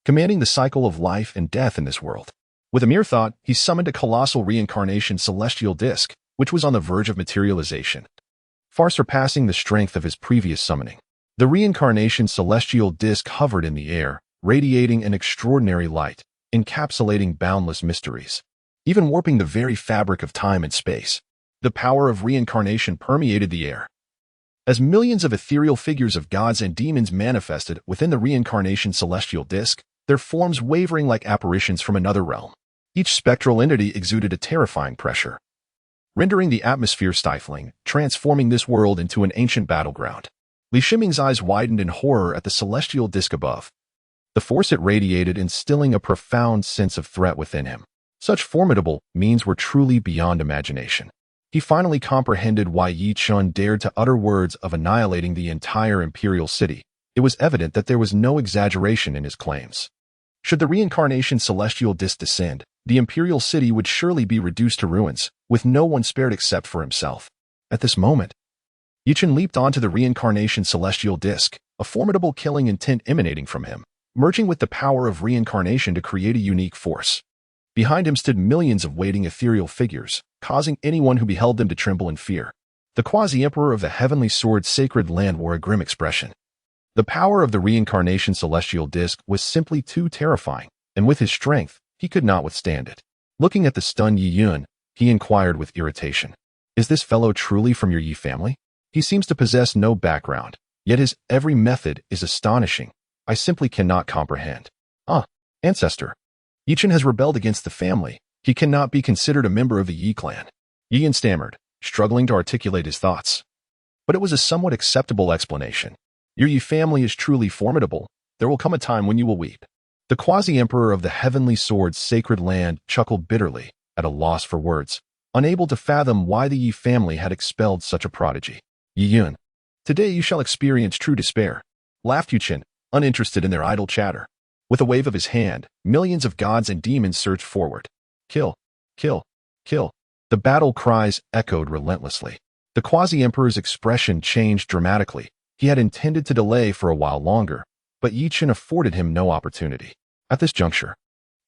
Speaker 1: commanding the cycle of life and death in this world. With a mere thought, he summoned a colossal reincarnation celestial disk, which was on the verge of materialization, far surpassing the strength of his previous summoning. The reincarnation celestial disk hovered in the air, radiating an extraordinary light, encapsulating boundless mysteries, even warping the very fabric of time and space. The power of reincarnation permeated the air, as millions of ethereal figures of gods and demons manifested within the reincarnation celestial disk, their forms wavering like apparitions from another realm. Each spectral entity exuded a terrifying pressure, rendering the atmosphere stifling, transforming this world into an ancient battleground. Li Shiming's eyes widened in horror at the celestial disk above, the force it radiated instilling a profound sense of threat within him. Such formidable means were truly beyond imagination. He finally comprehended why Yi Chun dared to utter words of annihilating the entire imperial city. It was evident that there was no exaggeration in his claims. Should the reincarnation celestial disk descend, the imperial city would surely be reduced to ruins, with no one spared except for himself. At this moment, Yi Chun leaped onto the reincarnation celestial disk, a formidable killing intent emanating from him, merging with the power of reincarnation to create a unique force. Behind him stood millions of waiting ethereal figures, causing anyone who beheld them to tremble in fear. The quasi-emperor of the heavenly sword sacred land wore a grim expression. The power of the reincarnation celestial disk was simply too terrifying, and with his strength, he could not withstand it. Looking at the stunned Yi Yun, he inquired with irritation, "Is this fellow truly from your Yi family? He seems to possess no background, yet his every method is astonishing. I simply cannot comprehend." Ancestor. Yi Chun has rebelled against the family. He cannot be considered a member of the Yi clan. Yi Yun stammered, struggling to articulate his thoughts. But it was a somewhat acceptable explanation. Your Yi family is truly formidable. There will come a time when you will weep. The quasi-emperor of the heavenly sword's sacred land chuckled bitterly, at a loss for words, unable to fathom why the Yi family had expelled such a prodigy. Yi Yun, today you shall experience true despair, laughed Yu Chen, uninterested in their idle chatter. With a wave of his hand, millions of gods and demons surged forward. Kill, kill, kill. The battle cries echoed relentlessly. The quasi-emperor's expression changed dramatically. He had intended to delay for a while longer, but Yi Chen afforded him no opportunity. At this juncture,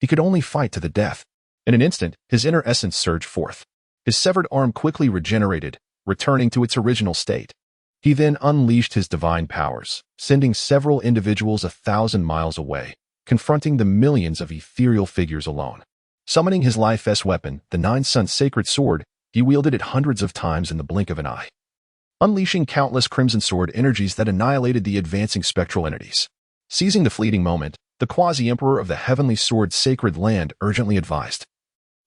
Speaker 1: he could only fight to the death. In an instant, his inner essence surged forth. His severed arm quickly regenerated, returning to its original state. He then unleashed his divine powers, sending several individuals 1,000 miles away, confronting the millions of ethereal figures alone. Summoning his life-s weapon, the Nine-Sun Sacred Sword, he wielded it hundreds of times in the blink of an eye, unleashing countless Crimson Sword energies that annihilated the advancing spectral entities. Seizing the fleeting moment, the quasi-emperor of the Heavenly Sword Sacred Land urgently advised,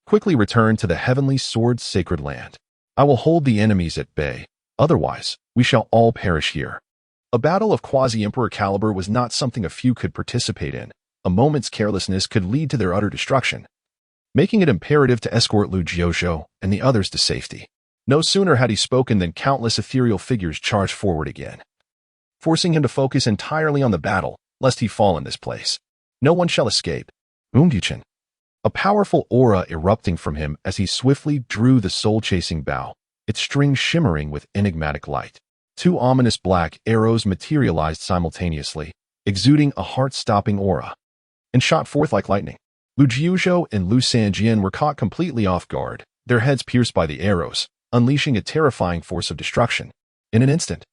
Speaker 1: "Quickly return to the Heavenly Sword Sacred Land. I will hold the enemies at bay, otherwise, we shall all perish here." A battle of quasi-emperor caliber was not something a few could participate in. A moment's carelessness could lead to their utter destruction, making it imperative to escort Lu Jiuzhou and the others to safety. No sooner had he spoken than countless ethereal figures charged forward again, forcing him to focus entirely on the battle, lest he fall in this place. No one shall escape. Yu Chen. A powerful aura erupting from him as he swiftly drew the soul-chasing bow, its strings shimmering with enigmatic light. Two ominous black arrows materialized simultaneously, exuding a heart-stopping aura, and shot forth like lightning. Lu Jiuzhou and Lu Sanjian were caught completely off guard, their heads pierced by the arrows, unleashing a terrifying force of destruction. In an instant,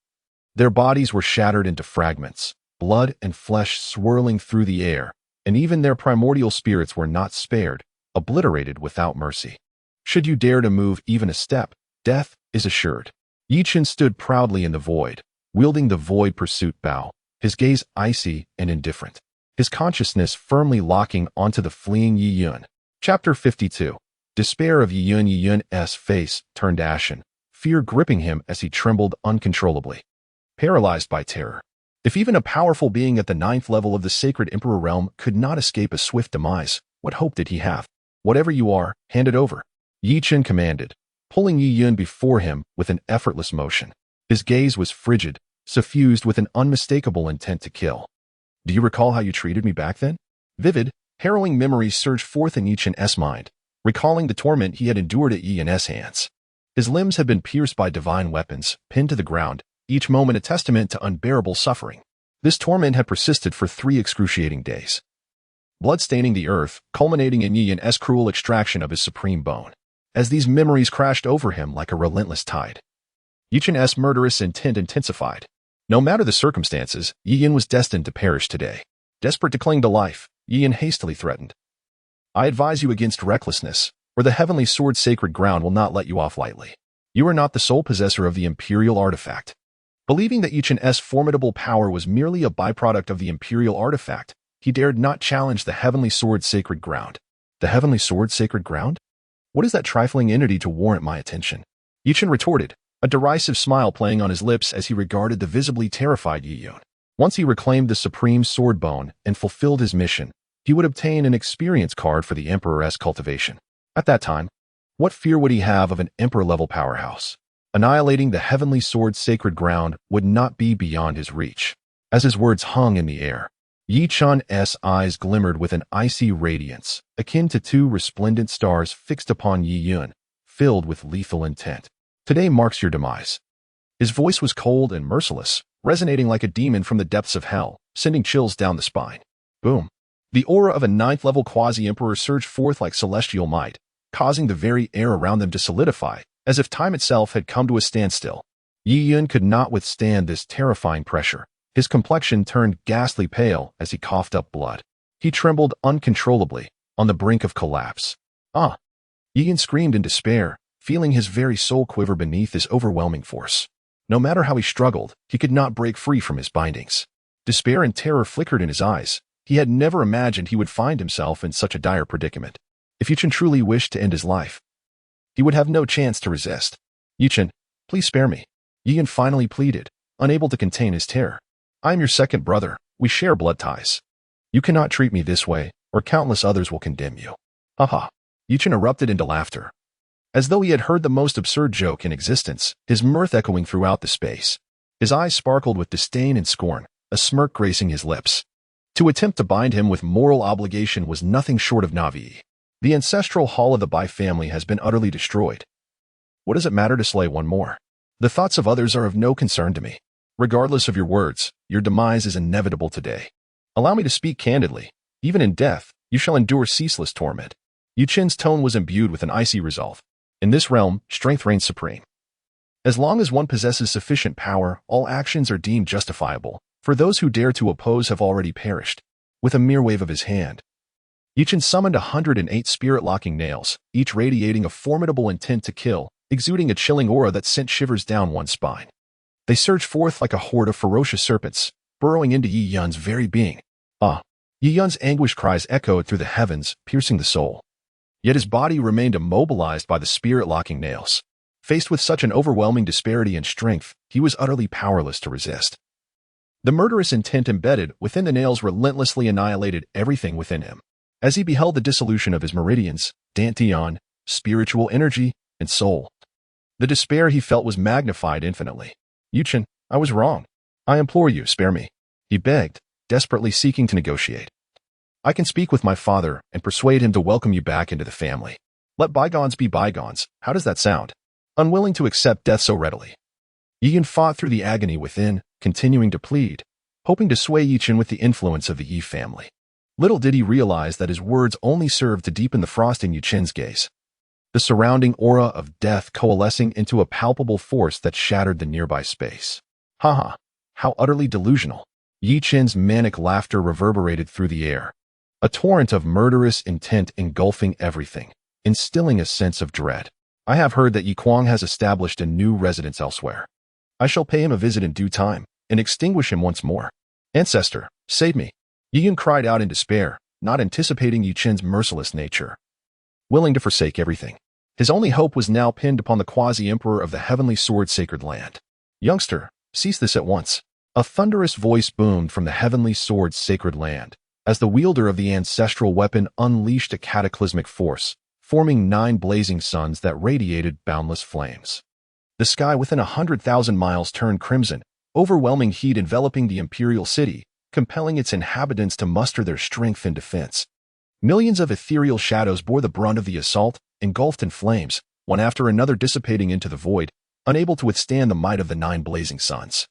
Speaker 1: their bodies were shattered into fragments, blood and flesh swirling through the air, and even their primordial spirits were not spared, obliterated without mercy. Should you dare to move even a step, death is assured. Yi Chen stood proudly in the void, wielding the void pursuit bow, his gaze icy and indifferent, his consciousness firmly locking onto the fleeing Yi Yun. Chapter 52. Despair of Yi Yun. Yi Yun's face turned ashen, fear gripping him as he trembled uncontrollably, paralyzed by terror. If even a powerful being at the 9th level of the sacred emperor realm could not escape a swift demise, what hope did he have? Whatever you are, hand it over, Yi Chen commanded, pulling Yi Yun before him with an effortless motion. His gaze was frigid, suffused with an unmistakable intent to kill. Do you recall how you treated me back then? Vivid, harrowing memories surged forth in Yi Chen's mind, recalling the torment he had endured at Yi Yun's hands. His limbs had been pierced by divine weapons, pinned to the ground, each moment a testament to unbearable suffering. This torment had persisted for 3 excruciating days. Blood staining the earth, culminating in Yi Yun's cruel extraction of his supreme bone. As these memories crashed over him like a relentless tide, Yi Chen's murderous intent intensified. No matter the circumstances, Yi Yun was destined to perish today. Desperate to cling to life, Yi Yun hastily threatened. I advise you against recklessness, or the heavenly sword's sacred ground will not let you off lightly. You are not the sole possessor of the imperial artifact. Believing that Yi Chen's formidable power was merely a byproduct of the imperial artifact, he dared not challenge the heavenly sword's sacred ground. The heavenly sword's sacred ground? What is that trifling entity to warrant my attention? Yi Chen retorted, a derisive smile playing on his lips as he regarded the visibly terrified Yi Yun. Once he reclaimed the supreme sword bone and fulfilled his mission, he would obtain an experience card for the Emperor's cultivation. At that time, what fear would he have of an Emperor-level powerhouse? Annihilating the heavenly sword's sacred ground would not be beyond his reach. As his words hung in the air, Yi Chen's eyes glimmered with an icy radiance, akin to 2 resplendent stars fixed upon Yi Yun, filled with lethal intent. Today marks your demise. His voice was cold and merciless, resonating like a demon from the depths of hell, sending chills down the spine. Boom. The aura of a 9th-level quasi-emperor surged forth like celestial might, causing the very air around them to solidify, as if time itself had come to a standstill. Yi Yun could not withstand this terrifying pressure. His complexion turned ghastly pale as he coughed up blood. He trembled uncontrollably, on the brink of collapse. Ah! Yi Yun screamed in despair, feeling his very soul quiver beneath this overwhelming force. No matter how he struggled, he could not break free from his bindings. Despair and terror flickered in his eyes. He had never imagined he would find himself in such a dire predicament. If Yi Chen truly wished to end his life, he would have no chance to resist. Yi Chen, please spare me. Yi Yun finally pleaded, unable to contain his terror. I am your second brother. We share blood ties. You cannot treat me this way, or countless others will condemn you. Haha. Yi Chen erupted into laughter. As though he had heard the most absurd joke in existence, his mirth echoing throughout the space. His eyes sparkled with disdain and scorn, a smirk gracing his lips. To attempt to bind him with moral obligation was nothing short of Navi. The ancestral hall of the Bai family has been utterly destroyed. What does it matter to slay one more? The thoughts of others are of no concern to me. Regardless of your words, your demise is inevitable today. Allow me to speak candidly. Even in death, you shall endure ceaseless torment. Yi Chen's tone was imbued with an icy resolve. In this realm, strength reigns supreme. As long as one possesses sufficient power, all actions are deemed justifiable, for those who dare to oppose have already perished. With a mere wave of his hand, Yi Chen summoned 108 spirit-locking nails, each radiating a formidable intent to kill, exuding a chilling aura that sent shivers down one's spine. They surged forth like a horde of ferocious serpents, burrowing into Yi Yun's very being. Ah! Yi Yun's anguish cries echoed through the heavens, piercing the soul. Yet his body remained immobilized by the spirit-locking nails. Faced with such an overwhelming disparity in strength, he was utterly powerless to resist. The murderous intent embedded within the nails relentlessly annihilated everything within him. As he beheld the dissolution of his meridians, dantian, spiritual energy, and soul, the despair he felt was magnified infinitely. Yi Chen, I was wrong. I implore you, spare me. He begged, desperately seeking to negotiate. I can speak with my father and persuade him to welcome you back into the family. Let bygones be bygones. How does that sound? Unwilling to accept death so readily, Yi Yun fought through the agony within, continuing to plead, hoping to sway Yi Chen with the influence of the Yi family. Little did he realize that his words only served to deepen the frost in Yi Chen's gaze. The surrounding aura of death coalescing into a palpable force that shattered the nearby space. Haha, how utterly delusional. Yi Chen's manic laughter reverberated through the air, a torrent of murderous intent engulfing everything, instilling a sense of dread. I have heard that Yi Kuang has established a new residence elsewhere. I shall pay him a visit in due time, and extinguish him once more. Ancestor, save me. Yi Yun cried out in despair, not anticipating Yi Chen's merciless nature. Willing to forsake everything, his only hope was now pinned upon the quasi-emperor of the heavenly sword sacred land. Youngster, cease this at once. A thunderous voice boomed from the heavenly sword's sacred land, as the wielder of the ancestral weapon unleashed a cataclysmic force, forming 9 blazing suns that radiated boundless flames. The sky within 100,000 miles turned crimson, overwhelming heat enveloping the imperial city, compelling its inhabitants to muster their strength in defense. Millions of ethereal shadows bore the brunt of the assault, engulfed in flames, one after another dissipating into the void, unable to withstand the might of the 9 blazing suns.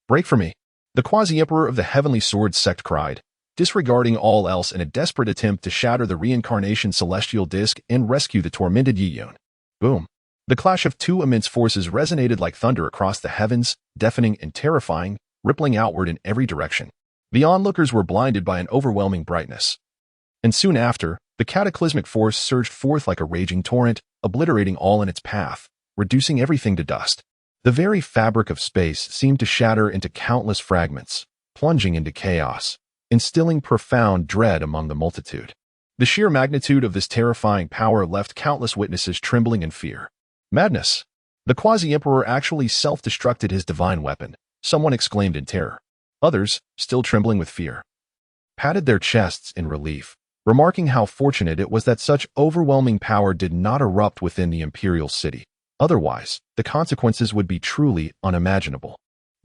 Speaker 1: "Break for me!" the quasi-emperor of the Heavenly Sword sect cried, disregarding all else in a desperate attempt to shatter the reincarnation celestial disk and rescue the tormented Yi Yun. Boom! The clash of two immense forces resonated like thunder across the heavens, deafening and terrifying, rippling outward in every direction. The onlookers were blinded by an overwhelming brightness. And soon after, the cataclysmic force surged forth like a raging torrent, obliterating all in its path, reducing everything to dust. The very fabric of space seemed to shatter into countless fragments, plunging into chaos, instilling profound dread among the multitude. The sheer magnitude of this terrifying power left countless witnesses trembling in fear. Madness! The quasi-emperor actually self-destructed his divine weapon, someone exclaimed in terror. Others, still trembling with fear, patted their chests in relief, remarking how fortunate it was that such overwhelming power did not erupt within the imperial city. Otherwise, the consequences would be truly unimaginable.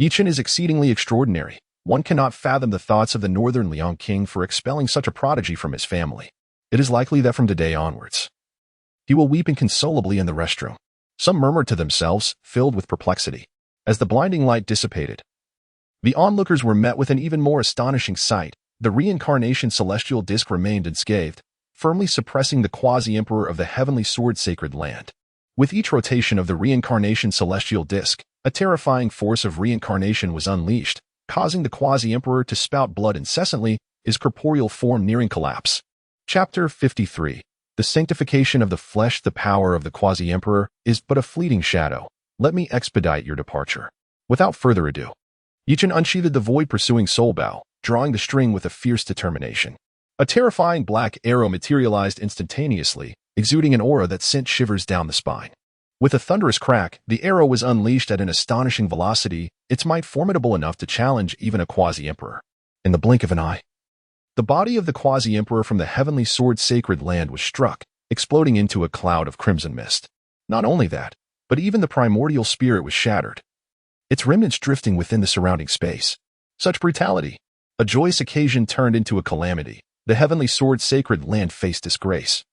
Speaker 1: Chen is exceedingly extraordinary. One cannot fathom the thoughts of the Northern Liang King for expelling such a prodigy from his family. It is likely that from today onwards, he will weep inconsolably in the restroom. Some murmured to themselves, filled with perplexity. As the blinding light dissipated, the onlookers were met with an even more astonishing sight. The reincarnation celestial disk remained unscathed, firmly suppressing the quasi-emperor of the Heavenly Sword sacred land. With each rotation of the reincarnation celestial disk, a terrifying force of reincarnation was unleashed, causing the quasi-emperor to spout blood incessantly, his corporeal form nearing collapse. Chapter 53. The sanctification of the flesh. The power of the quasi-emperor is but a fleeting shadow. Let me expedite your departure. Without further ado, Chen unsheathed the void-pursuing soul bow, drawing the string with a fierce determination. A terrifying black arrow materialized instantaneously, exuding an aura that sent shivers down the spine. With a thunderous crack, the arrow was unleashed at an astonishing velocity, its might formidable enough to challenge even a quasi-emperor. In the blink of an eye, the body of the quasi-emperor from the Heavenly Sword sacred land was struck, exploding into a cloud of crimson mist. Not only that, but even the primordial spirit was shattered, its remnants drifting within the surrounding space. Such brutality! A joyous occasion turned into a calamity. The Heavenly Sword sacred land faced disgrace.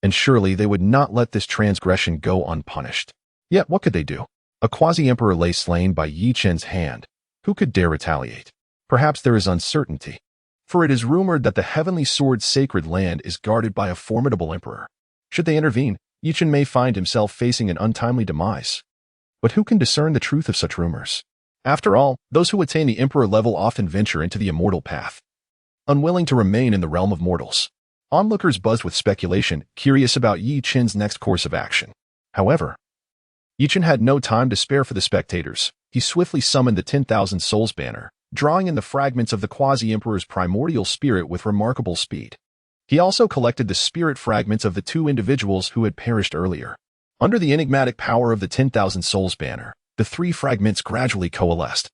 Speaker 1: And surely they would not let this transgression go unpunished. Yet what could they do? A quasi-emperor lay slain by Chen's hand. Who could dare retaliate? Perhaps there is uncertainty, for it is rumored that the Heavenly Sword sacred land is guarded by a formidable emperor. Should they intervene, Chen may find himself facing an untimely demise. But who can discern the truth of such rumors? After all, those who attain the emperor level often venture into the immortal path, unwilling to remain in the realm of mortals. Onlookers buzzed with speculation, curious about Chen's next course of action. However, Chen had no time to spare for the spectators. He swiftly summoned the 10,000 Souls banner, drawing in the fragments of the quasi-emperor's primordial spirit with remarkable speed. He also collected the spirit fragments of the 2 individuals who had perished earlier. Under the enigmatic power of the 10,000 Souls banner, the 3 fragments gradually coalesced,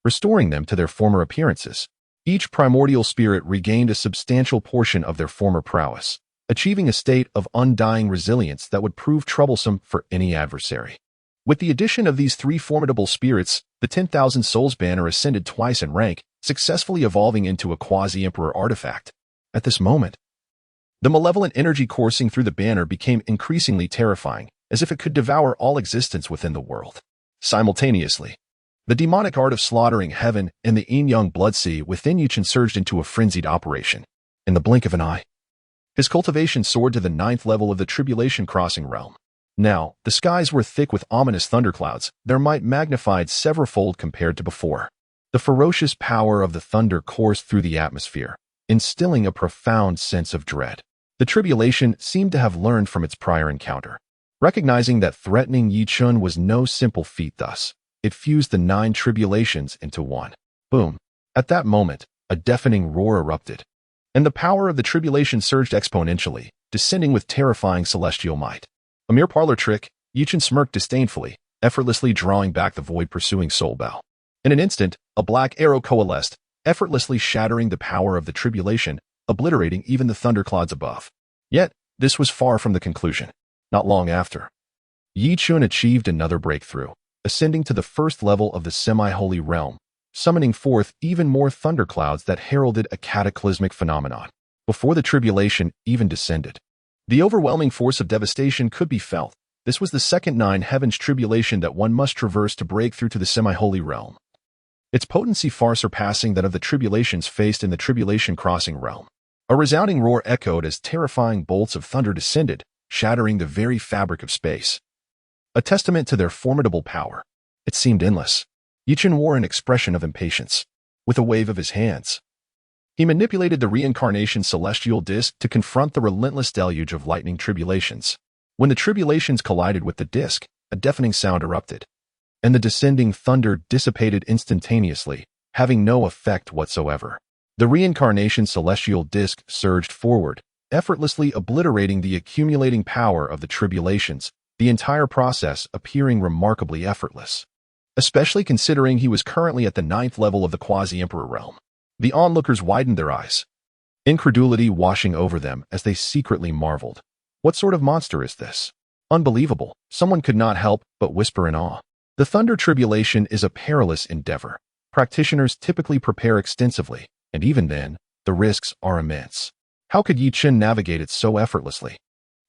Speaker 1: restoring them to their former appearances. Each primordial spirit regained a substantial portion of their former prowess, achieving a state of undying resilience that would prove troublesome for any adversary. With the addition of these 3 formidable spirits, the 10,000 Souls banner ascended twice in rank, successfully evolving into a quasi-emperor artifact. At this moment, the malevolent energy coursing through the banner became increasingly terrifying, as if it could devour all existence within the world. Simultaneously, the demonic art of slaughtering heaven and the yin-yang blood sea within Chen surged into a frenzied operation. In the blink of an eye, his cultivation soared to the 9th level of the tribulation crossing realm. Now, the skies were thick with ominous thunderclouds, their might magnified several-fold compared to before. The ferocious power of the thunder coursed through the atmosphere, instilling a profound sense of dread. The tribulation seemed to have learned from its prior encounter. Recognizing that threatening Chen was no simple feat thus, it fused the 9 tribulations into one. Boom! At that moment, a deafening roar erupted, and the power of the tribulation surged exponentially, descending with terrifying celestial might. A mere parlor trick, Chen smirked disdainfully, effortlessly drawing back the void-pursuing soul bow. In an instant, a black arrow coalesced, effortlessly shattering the power of the tribulation, obliterating even the thunderclouds above. Yet, this was far from the conclusion. Not long after, Chen achieved another breakthrough, ascending to the 1st level of the semi-holy realm, summoning forth even more thunderclouds that heralded a cataclysmic phenomenon. Before the tribulation even descended, the overwhelming force of devastation could be felt, This was the second nine heavens tribulation that one must traverse to break through to the semi-holy realm, its potency far surpassing that of the tribulations faced in the tribulation crossing realm. A resounding roar echoed as terrifying bolts of thunder descended, shattering the very fabric of space. A testament to their formidable power. It seemed endless. Chen wore an expression of impatience. With a wave of his hands, he manipulated the reincarnation celestial disk to confront the relentless deluge of lightning tribulations. When the tribulations collided with the disk, a deafening sound erupted, and the descending thunder dissipated instantaneously, having no effect whatsoever. The reincarnation celestial disk surged forward, effortlessly obliterating the accumulating power of the tribulations, the entire process appearing remarkably effortless, especially considering he was currently at the 9th level of the quasi-emperor realm. The onlookers widened their eyes, incredulity washing over them as they secretly marveled. What sort of monster is this? Unbelievable, someone could not help but whisper in awe. The thunder tribulation is a perilous endeavor. Practitioners typically prepare extensively, and even then, the risks are immense. How could Chen navigate it so effortlessly?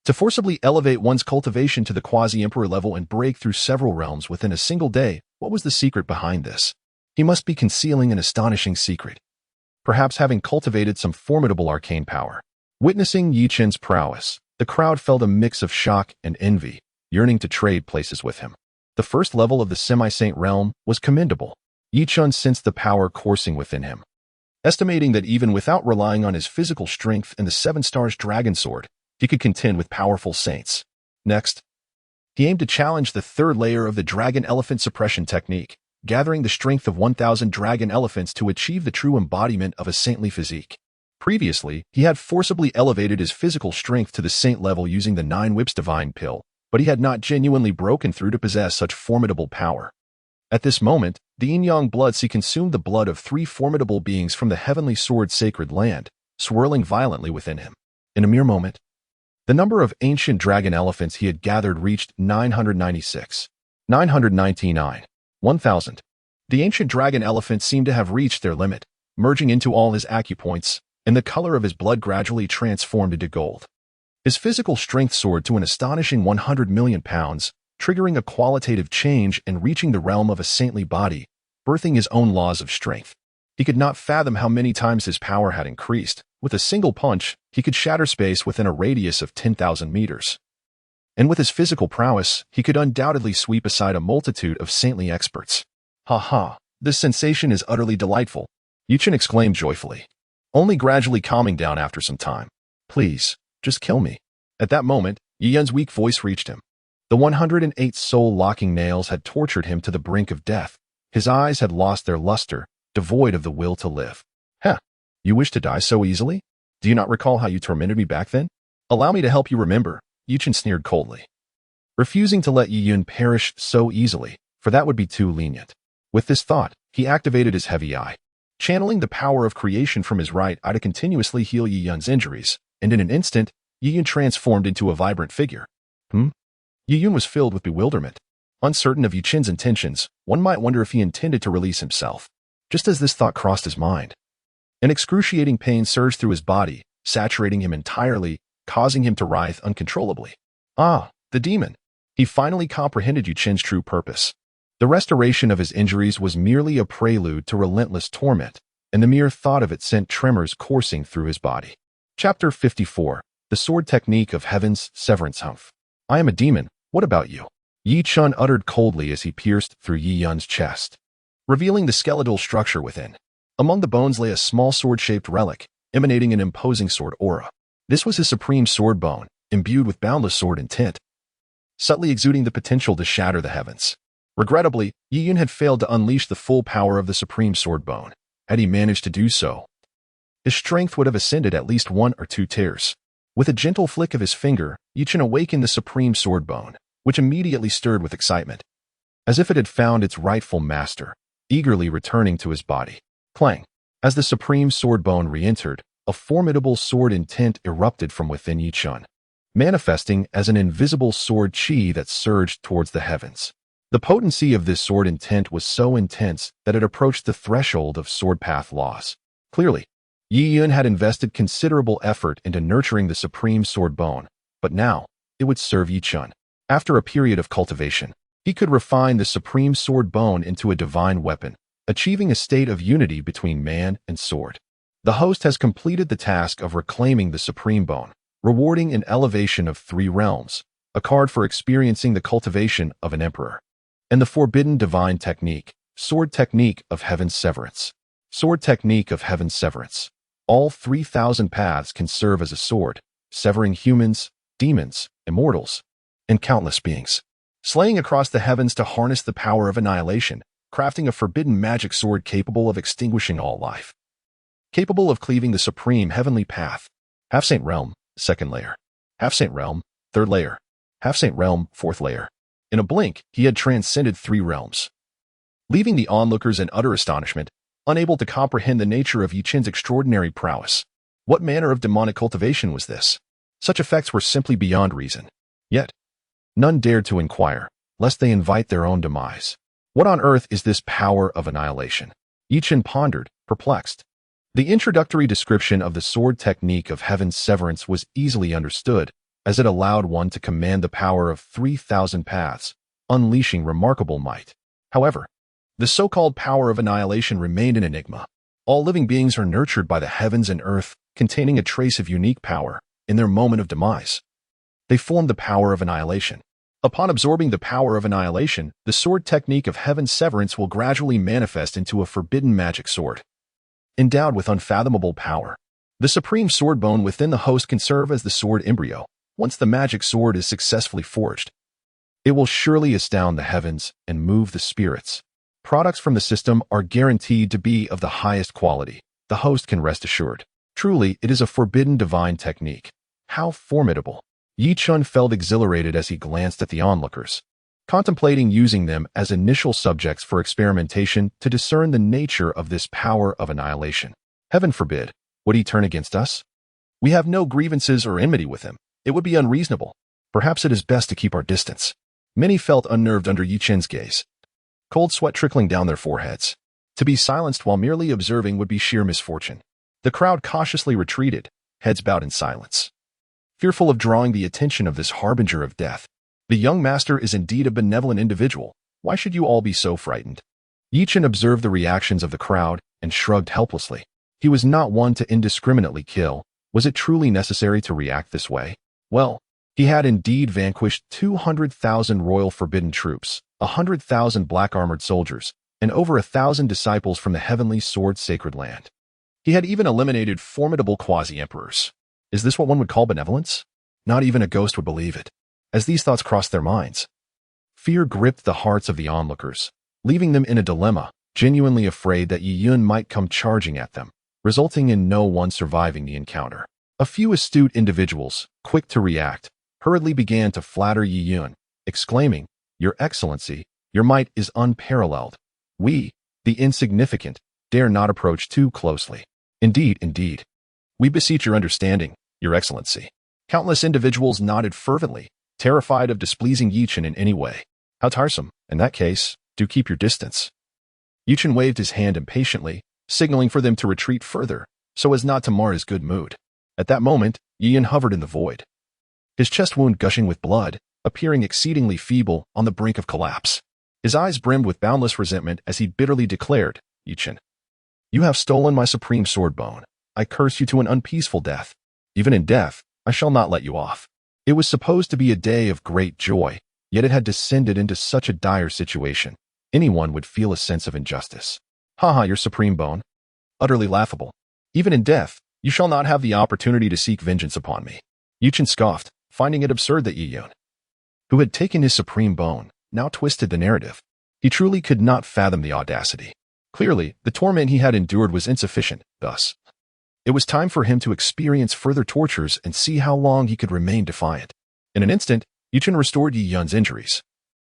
Speaker 1: To forcibly elevate one's cultivation to the quasi-emperor level and break through several realms within a single day, what was the secret behind this? He must be concealing an astonishing secret. Perhaps having cultivated some formidable arcane power. Witnessing Chen's prowess, the crowd felt a mix of shock and envy, yearning to trade places with him. The first level of the semi-saint realm was commendable. Chen sensed the power coursing within him, estimating that even without relying on his physical strength and the 7 stars dragon sword, he could contend with powerful saints. Next, he aimed to challenge the 3rd layer of the dragon elephant suppression technique, gathering the strength of 1,000 dragon elephants to achieve the true embodiment of a saintly physique. Previously, he had forcibly elevated his physical strength to the saint level using the 9 whips divine pill, but he had not genuinely broken through to possess such formidable power. At this moment, the yin-yang blood sea consumed the blood of 3 formidable beings from the heavenly sword sacred land, swirling violently within him. In a mere moment, the number of ancient dragon elephants he had gathered reached 996, 999, 1,000. The ancient dragon elephants seemed to have reached their limit, merging into all his acupoints, and the color of his blood gradually transformed into gold. His physical strength soared to an astonishing 100 million pounds, triggering a qualitative change and reaching the realm of a saintly body, birthing his own laws of strength. He could not fathom how many times his power had increased. With a single punch, he could shatter space within a radius of 10,000 meters. And with his physical prowess, he could undoubtedly sweep aside a multitude of saintly experts. Ha ha, this sensation is utterly delightful, Chen exclaimed joyfully, only gradually calming down after some time. Please, just kill me. At that moment, Yun's weak voice reached him. The 108 soul-locking nails had tortured him to the brink of death. His eyes had lost their luster, devoid of the will to live. Heh, you wish to die so easily? Do you not recall how you tormented me back then? Allow me to help you remember, Chen sneered coldly, refusing to let Yun perish so easily, for that would be too lenient. With this thought, he activated his heavy eye, channeling the power of creation from his right eye to continuously heal Yun's injuries, and in an instant, Yun transformed into a vibrant figure. Yun was filled with bewilderment. Uncertain of Chen's intentions, one might wonder if he intended to release himself. Just as this thought crossed his mind, an excruciating pain surged through his body, saturating him entirely, causing him to writhe uncontrollably. Ah, the demon. He finally comprehended Chen's true purpose. The restoration of his injuries was merely a prelude to relentless torment, and the mere thought of it sent tremors coursing through his body. Chapter 54. The Sword Technique of Heaven's Severance Humph. I am a demon, what about you? Chen uttered coldly as he pierced through Yun's chest, revealing the skeletal structure within. Among the bones lay a small sword-shaped relic, emanating an imposing sword aura. This was his supreme sword bone, imbued with boundless sword intent, subtly exuding the potential to shatter the heavens. Regrettably, Yun had failed to unleash the full power of the supreme sword bone. Had he managed to do so, his strength would have ascended at least 1 or 2 tiers. With a gentle flick of his finger, Chen awakened the supreme sword bone, which immediately stirred with excitement, as if it had found its rightful master, eagerly returning to his body. Clang! As the supreme sword bone re-entered, a formidable sword intent erupted from within Chen, manifesting as an invisible sword chi that surged towards the heavens. The potency of this sword intent was so intense that it approached the threshold of sword path laws. Clearly, Yun had invested considerable effort into nurturing the supreme sword bone, but now, it would serve Chen. After a period of cultivation, he could refine the supreme sword bone into a divine weapon, achieving a state of unity between man and sword. The host has completed the task of reclaiming the supreme bone, rewarding an elevation of 3 realms, a card for experiencing the cultivation of an emperor, and the forbidden divine technique, sword technique of heaven's severance. Sword technique of heaven's severance. All 3,000 paths can serve as a sword, severing humans, demons, immortals, and countless beings. Slaying across the heavens to harness the power of annihilation, crafting a forbidden magic sword capable of extinguishing all life. Capable of cleaving the supreme heavenly path. Half-Saint Realm, 2nd layer. Half-Saint Realm, 3rd layer. Half-Saint Realm, 4th layer. In a blink, he had transcended 3 realms, leaving the onlookers in utter astonishment, unable to comprehend the nature of Yi Chen's extraordinary prowess. What manner of demonic cultivation was this? Such effects were simply beyond reason. Yet, none dared to inquire, lest they invite their own demise. What on earth is this power of annihilation? Yi Chen pondered, perplexed. The introductory description of the sword technique of heaven's severance was easily understood, as it allowed one to command the power of 3,000 paths, unleashing remarkable might. However, the so-called power of annihilation remained an enigma. All living beings are nurtured by the heavens and earth, containing a trace of unique power. In their moment of demise, they form the power of annihilation. Upon absorbing the power of annihilation, the sword technique of heaven's severance will gradually manifest into a forbidden magic sword. Endowed with unfathomable power, the supreme sword bone within the host can serve as the sword embryo. Once the magic sword is successfully forged, it will surely astound the heavens and move the spirits. Products from the system are guaranteed to be of the highest quality. The host can rest assured. Truly, it is a forbidden divine technique. How formidable! Yi Chen felt exhilarated as he glanced at the onlookers, contemplating using them as initial subjects for experimentation to discern the nature of this power of annihilation. Heaven forbid, would he turn against us? We have no grievances or enmity with him. It would be unreasonable. Perhaps it is best to keep our distance. Many felt unnerved under Yi Chen's gaze, cold sweat trickling down their foreheads. To be silenced while merely observing would be sheer misfortune. The crowd cautiously retreated, heads bowed in silence, fearful of drawing the attention of this harbinger of death. The young master is indeed a benevolent individual. Why should you all be so frightened? Yi Chen observed the reactions of the crowd and shrugged helplessly. He was not one to indiscriminately kill. Was it truly necessary to react this way? Well, he had indeed vanquished 200,000 royal forbidden troops, 100,000 black-armored soldiers, and over 1,000 disciples from the heavenly sword sacred land. He had even eliminated formidable quasi-emperors. Is this what one would call benevolence? Not even a ghost would believe it. As these thoughts crossed their minds, fear gripped the hearts of the onlookers, leaving them in a dilemma, genuinely afraid that Yi Yun might come charging at them, resulting in no one surviving the encounter. A few astute individuals, quick to react, hurriedly began to flatter Yi Yun, exclaiming, "Your Excellency, your might is unparalleled. We, the insignificant, dare not approach too closely. Indeed, indeed. We beseech your understanding, Your Excellency." Countless individuals nodded fervently, terrified of displeasing Yi Chen in any way. How tiresome. In that case, do keep your distance. Yi Chen waved his hand impatiently, signaling for them to retreat further, so as not to mar his good mood. At that moment, Yi Yun hovered in the void, his chest wound gushing with blood, appearing exceedingly feeble on the brink of collapse. His eyes brimmed with boundless resentment as he bitterly declared, "Yi Chen, you have stolen my supreme sword bone. I curse you to an unpeaceful death. Even in death, I shall not let you off." It was supposed to be a day of great joy, yet it had descended into such a dire situation. Anyone would feel a sense of injustice. "Haha, your supreme bone. Utterly laughable. Even in death, you shall not have the opportunity to seek vengeance upon me." Yi Chen scoffed, finding it absurd that Yi Yun, who had taken his supreme bone, now twisted the narrative. He truly could not fathom the audacity. Clearly, the torment he had endured was insufficient, thus. It was time for him to experience further tortures and see how long he could remain defiant. In an instant, Yi Chen restored Yi Yun's injuries,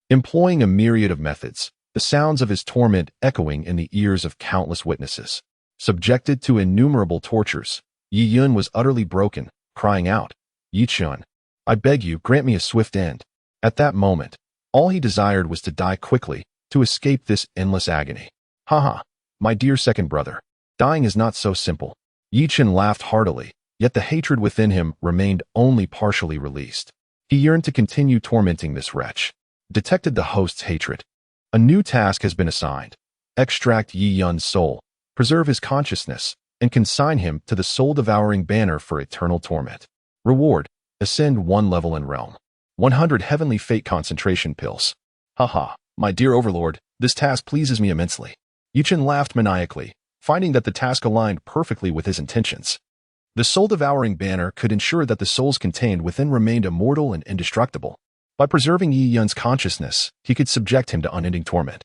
Speaker 1: employing a myriad of methods, the sounds of his torment echoing in the ears of countless witnesses. Subjected to innumerable tortures, Yi Yun was utterly broken, crying out, "Yi Chen, I beg you, grant me a swift end." At that moment, all he desired was to die quickly, to escape this endless agony. "Haha, my dear second brother, dying is not so simple." Yi Chen laughed heartily, yet the hatred within him remained only partially released. He yearned to continue tormenting this wretch. Detected the host's hatred. A new task has been assigned. Extract Yi Yun's soul, preserve his consciousness, and consign him to the soul-devouring banner for eternal torment. Reward: ascend 1 level in realm. 100 heavenly fate concentration pills. Haha, my dear overlord, this task pleases me immensely. Chen laughed maniacally, finding that the task aligned perfectly with his intentions. The soul-devouring banner could ensure that the souls contained within remained immortal and indestructible. By preserving Yi Yun's consciousness, he could subject him to unending torment,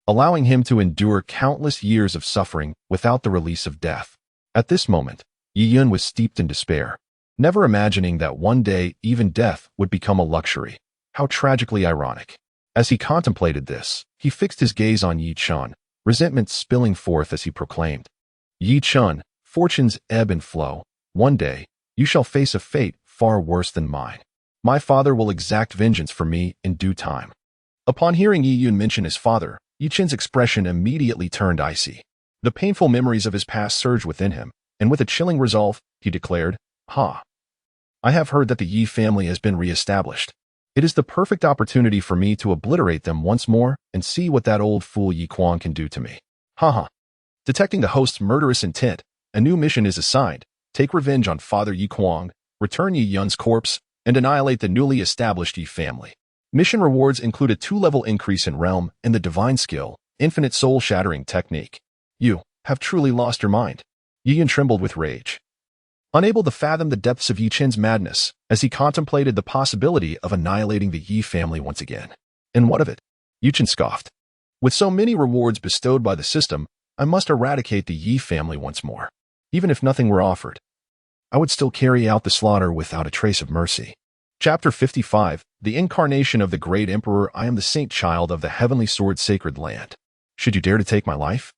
Speaker 1: allowing him to endure countless years of suffering without the release of death. At this moment, Yi Yun was steeped in despair, never imagining that one day even death would become a luxury. How tragically ironic. As he contemplated this, he fixed his gaze on Yi Chen, resentment spilling forth as he proclaimed, Yi Chen, fortunes ebb and flow. One day, you shall face a fate far worse than mine. My father will exact vengeance for me in due time. Upon hearing Yi Yun mention his father, Yi Chen's expression immediately turned icy. The painful memories of his past surged within him, and with a chilling resolve, he declared, I have heard that the Yi family has been re-established. It is the perfect opportunity for me to obliterate them once more and see what that old fool Yi Quan can do to me. Detecting the host's murderous intent, a new mission is assigned. Take revenge on Father Yi Quan, return Yi Yun's corpse, and annihilate the newly established Yi family. Mission rewards include a 2-level increase in realm and the divine skill, infinite soul-shattering technique. You have truly lost your mind. Yi Yun trembled with rage, unable to fathom the depths of Yi Chen's madness as he contemplated the possibility of annihilating the Yi family once again. And what of it? Yi Chen scoffed. With so many rewards bestowed by the system, I must eradicate the Yi family once more. Even if nothing were offered, I would still carry out the slaughter without a trace of mercy. Chapter 55, The Incarnation of the Great Emperor. I am the saint child of the heavenly sword sacred land. Should you dare to take my life?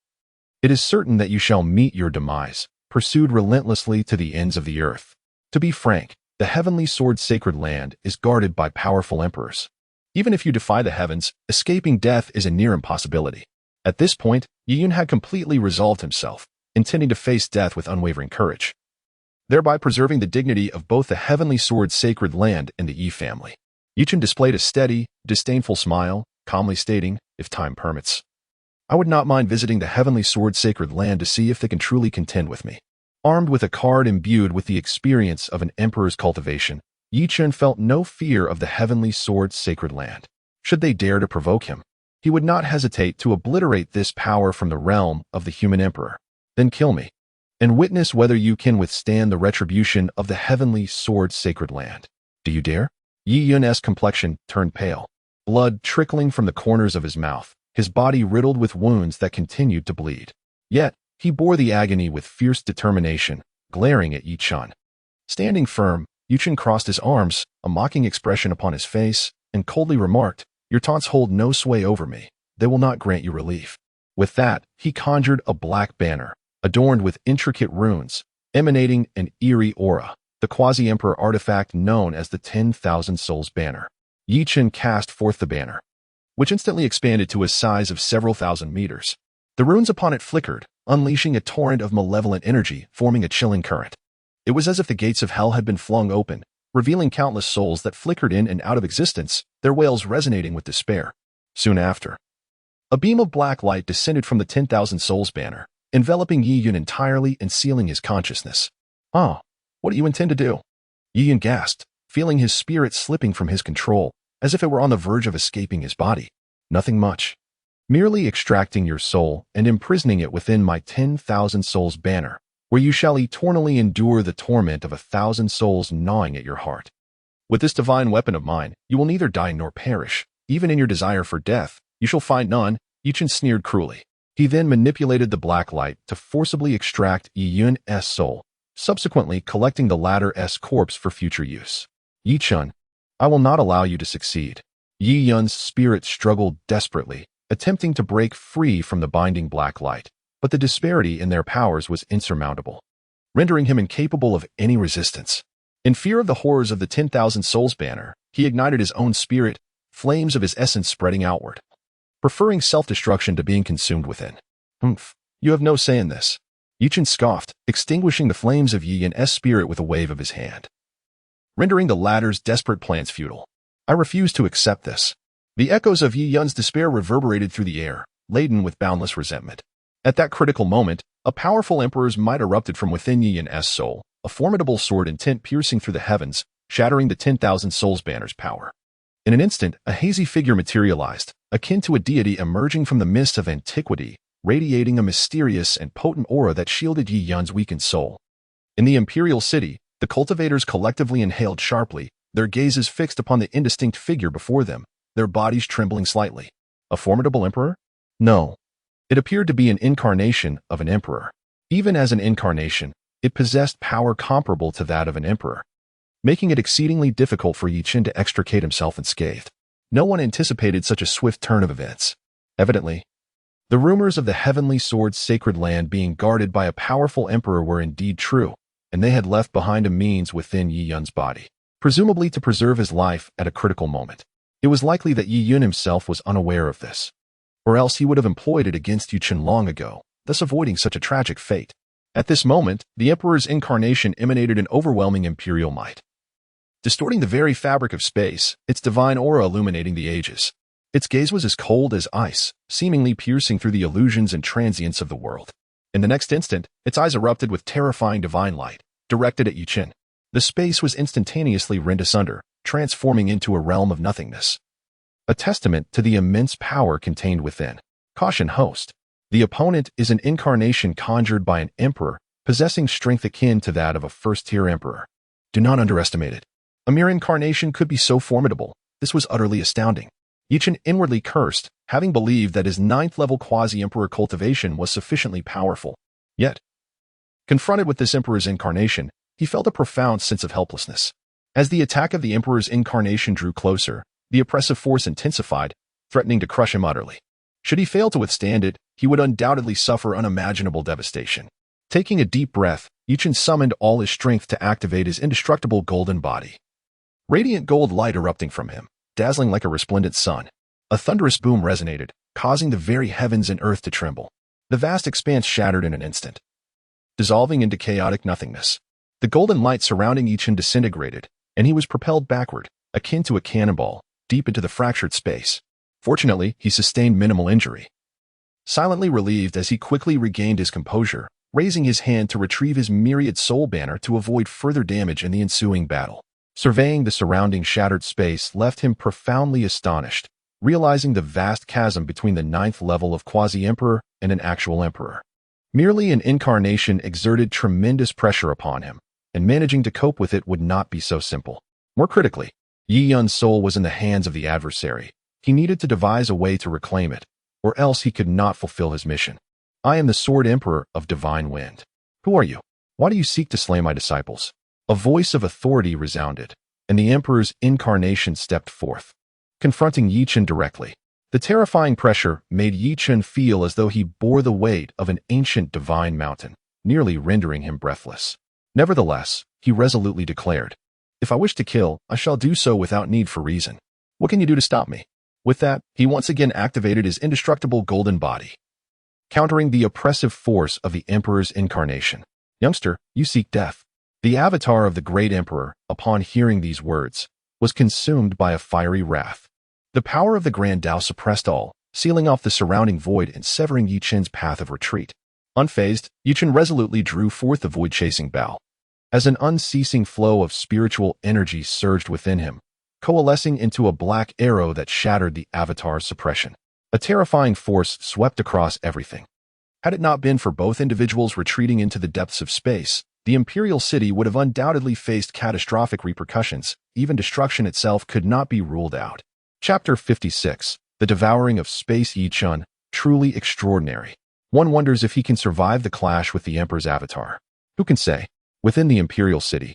Speaker 1: It is certain that you shall meet your demise, pursued relentlessly to the ends of the earth. To be frank, the heavenly sword sacred land is guarded by powerful emperors. Even if you defy the heavens, escaping death is a near impossibility. At this point, Yi Yun had completely resolved himself, intending to face death with unwavering courage, thereby preserving the dignity of both the heavenly sword sacred land and the Yi family. Yi Chen displayed a steady, disdainful smile, calmly stating, if time permits, I would not mind visiting the heavenly sword sacred land to see if they can truly contend with me. Armed with a card imbued with the experience of an emperor's cultivation, Yi Chen felt no fear of the heavenly sword sacred land. Should they dare to provoke him, he would not hesitate to obliterate this power from the realm of the human emperor. Then kill me, and witness whether you can withstand the retribution of the heavenly sword sacred land. Do you dare? Yi Yun's complexion turned pale, blood trickling from the corners of his mouth, his body riddled with wounds that continued to bleed. Yet, he bore the agony with fierce determination, glaring at Yi Chen. Standing firm, Yi Chen crossed his arms, a mocking expression upon his face, and coldly remarked, Your taunts hold no sway over me. They will not grant you relief. With that, he conjured a black banner, adorned with intricate runes, emanating an eerie aura, the quasi-emperor artifact known as the 10,000 Souls Banner. Yi Chen cast forth the banner, which instantly expanded to a size of several thousand meters. The runes upon it flickered, unleashing a torrent of malevolent energy, forming a chilling current. It was as if the gates of hell had been flung open, revealing countless souls that flickered in and out of existence, their wails resonating with despair. Soon after, a beam of black light descended from the 10,000 Souls Banner, enveloping Yi Yun entirely and sealing his consciousness. What do you intend to do? Yi Yun gasped, feeling his spirit slipping from his control, as if it were on the verge of escaping his body. Nothing much. Merely extracting your soul and imprisoning it within my 10,000 Souls Banner, where you shall eternally endure the torment of 1,000 souls gnawing at your heart. With this divine weapon of mine, you will neither die nor perish. Even in your desire for death, you shall find none. Yi Chen sneered cruelly. He then manipulated the black light to forcibly extract Yi Yun's soul, subsequently collecting the latter's corpse for future use. Yi Chen, I will not allow you to succeed. Yi Yun's spirit struggled desperately, attempting to break free from the binding black light, but the disparity in their powers was insurmountable, rendering him incapable of any resistance. In fear of the horrors of the 10,000 Souls Banner, he ignited his own spirit, flames of his essence spreading outward, preferring self-destruction to being consumed within. You have no say in this. Yi Chen scoffed, extinguishing the flames of Yi Yun's spirit with a wave of his hand. rendering the latter's desperate plans futile. I refuse to accept this. The echoes of Yi Yun's despair reverberated through the air, laden with boundless resentment. At that critical moment, a powerful emperor's might erupted from within Yi Yun's soul, a formidable sword intent piercing through the heavens, shattering the 10,000 souls banner's power. In an instant, a hazy figure materialized, akin to a deity emerging from the mist of antiquity, radiating a mysterious and potent aura that shielded Yi Yun's weakened soul. In the imperial city, the cultivators collectively inhaled sharply, their gazes fixed upon the indistinct figure before them, their bodies trembling slightly. A formidable emperor? No. It appeared to be an incarnation of an emperor. Even as an incarnation, it possessed power comparable to that of an emperor, making it exceedingly difficult for Yi Chen to extricate himself unscathed. No one anticipated such a swift turn of events. Evidently, the rumors of the heavenly sword's sacred land being guarded by a powerful emperor were indeed true, and they had left behind a means within Yi Yun's body, presumably to preserve his life at a critical moment. It was likely that Yi Yun himself was unaware of this, or else he would have employed it against Yu Chen long ago, thus avoiding such a tragic fate. At this moment, the emperor's incarnation emanated an overwhelming imperial might, distorting the very fabric of space, its divine aura illuminating the ages. Its gaze was as cold as ice, seemingly piercing through the illusions and transience of the world. In the next instant, its eyes erupted with terrifying divine light, directed at Yu Chen. The space was instantaneously rent asunder, transforming into a realm of nothingness, a testament to the immense power contained within. Caution, host. The opponent is an incarnation conjured by an emperor, possessing strength akin to that of a first-tier emperor. Do not underestimate it. A mere incarnation could be so formidable. This was utterly astounding. Yi Chen inwardly cursed, having believed that his 9th-level quasi-emperor cultivation was sufficiently powerful. Yet, confronted with this emperor's incarnation, he felt a profound sense of helplessness. As the attack of the emperor's incarnation drew closer, the oppressive force intensified, threatening to crush him utterly. Should he fail to withstand it, he would undoubtedly suffer unimaginable devastation. Taking a deep breath, Yi Chen summoned all his strength to activate his indestructible golden body. Radiant gold light erupting from him, dazzling like a resplendent sun. A thunderous boom resonated, causing the very heavens and earth to tremble. The vast expanse shattered in an instant, dissolving into chaotic nothingness. The golden light surrounding Yi Chen disintegrated, and he was propelled backward, akin to a cannonball, deep into the fractured space. Fortunately, he sustained minimal injury. Silently relieved as he quickly regained his composure, raising his hand to retrieve his myriad soul banner to avoid further damage in the ensuing battle. Surveying the surrounding shattered space left him profoundly astonished, realizing the vast chasm between the 9th level of quasi-emperor and an actual emperor. Merely an incarnation exerted tremendous pressure upon him, and managing to cope with it would not be so simple. More critically, Yi Yun's soul was in the hands of the adversary. He needed to devise a way to reclaim it, or else he could not fulfill his mission. I am the Sword Emperor of Divine Wind. Who are you? Why do you seek to slay my disciples? A voice of authority resounded, and the Emperor's incarnation stepped forth, confronting Yi Chen directly. The terrifying pressure made Yi Chen feel as though he bore the weight of an ancient divine mountain, nearly rendering him breathless. Nevertheless, he resolutely declared, "If I wish to kill, I shall do so without need for reason. What can you do to stop me?" With that, he once again activated his indestructible golden body, countering the oppressive force of the Emperor's incarnation. "Youngster, you seek death." The avatar of the great Emperor, upon hearing these words, was consumed by a fiery wrath. The power of the Grand Tao suppressed all, sealing off the surrounding void and severing Yi Chen's path of retreat. Unfazed, Yi Chen resolutely drew forth the void-chasing bow. As an unceasing flow of spiritual energy surged within him, coalescing into a black arrow that shattered the avatar's suppression. A terrifying force swept across everything. Had it not been for both individuals retreating into the depths of space, the Imperial City would have undoubtedly faced catastrophic repercussions. Even destruction itself could not be ruled out. Chapter 56. The Devouring of Space. Yi Chen, truly extraordinary. One wonders if he can survive the clash with the Emperor's avatar. Who can say? Within the Imperial City,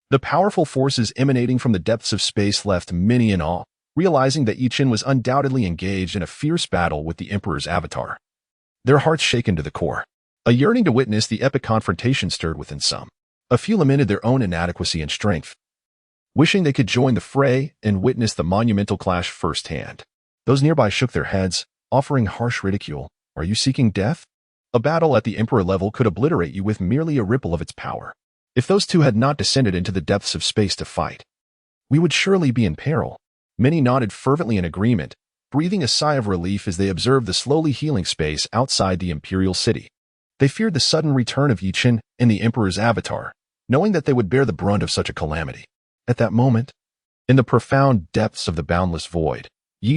Speaker 1: the powerful forces emanating from the depths of space left many in awe, realizing that Yi Chen was undoubtedly engaged in a fierce battle with the Emperor's avatar. Their hearts shaken to the core. A yearning to witness the epic confrontation stirred within some. A few lamented their own inadequacy and strength, wishing they could join the fray and witness the monumental clash firsthand. Those nearby shook their heads, offering harsh ridicule. Are you seeking death? A battle at the Emperor level could obliterate you with merely a ripple of its power. If those two had not descended into the depths of space to fight, we would surely be in peril. Many nodded fervently in agreement, breathing a sigh of relief as they observed the slowly healing space outside the imperial city. They feared the sudden return of Chen and the emperor's avatar, knowing that they would bear the brunt of such a calamity. At that moment, in the profound depths of the boundless void,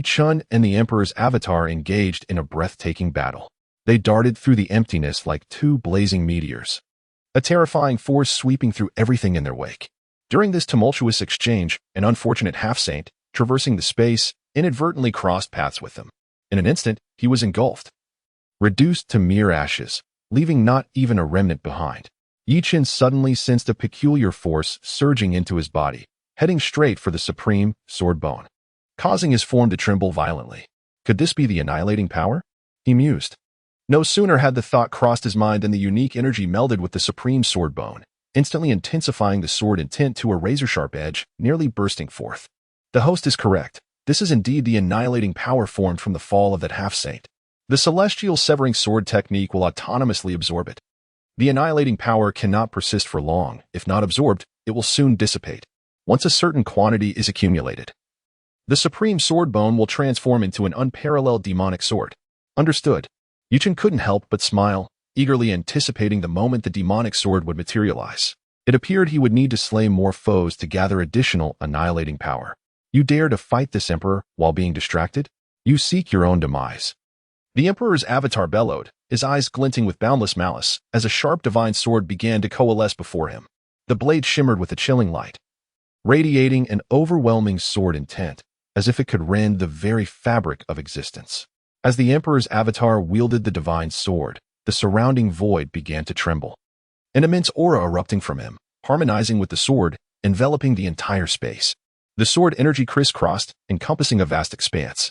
Speaker 1: Chen and the emperor's avatar engaged in a breathtaking battle. They darted through the emptiness like two blazing meteors, a terrifying force sweeping through everything in their wake. During this tumultuous exchange, an unfortunate half-saint, traversing the space, inadvertently crossed paths with them. In an instant, he was engulfed, reduced to mere ashes, leaving not even a remnant behind. Chen suddenly sensed a peculiar force surging into his body, heading straight for the supreme sword bone, causing his form to tremble violently. Could this be the annihilating power? He mused. No sooner had the thought crossed his mind than the unique energy melded with the supreme sword bone, instantly intensifying the sword intent to a razor-sharp edge, nearly bursting forth. The host is correct. This is indeed the annihilating power formed from the fall of that half-saint. The celestial severing sword technique will autonomously absorb it. The annihilating power cannot persist for long. If not absorbed, it will soon dissipate, once a certain quantity is accumulated. The supreme sword bone will transform into an unparalleled demonic sword. Understood. Chen couldn't help but smile, eagerly anticipating the moment the demonic sword would materialize. It appeared he would need to slay more foes to gather additional annihilating power. You dare to fight this emperor while being distracted? You seek your own demise. The emperor's avatar bellowed, his eyes glinting with boundless malice, as a sharp divine sword began to coalesce before him. The blade shimmered with a chilling light, radiating an overwhelming sword intent, as if it could rend the very fabric of existence. As the emperor's avatar wielded the divine sword, the surrounding void began to tremble. An immense aura erupting from him, harmonizing with the sword, enveloping the entire space. The sword energy crisscrossed, encompassing a vast expanse,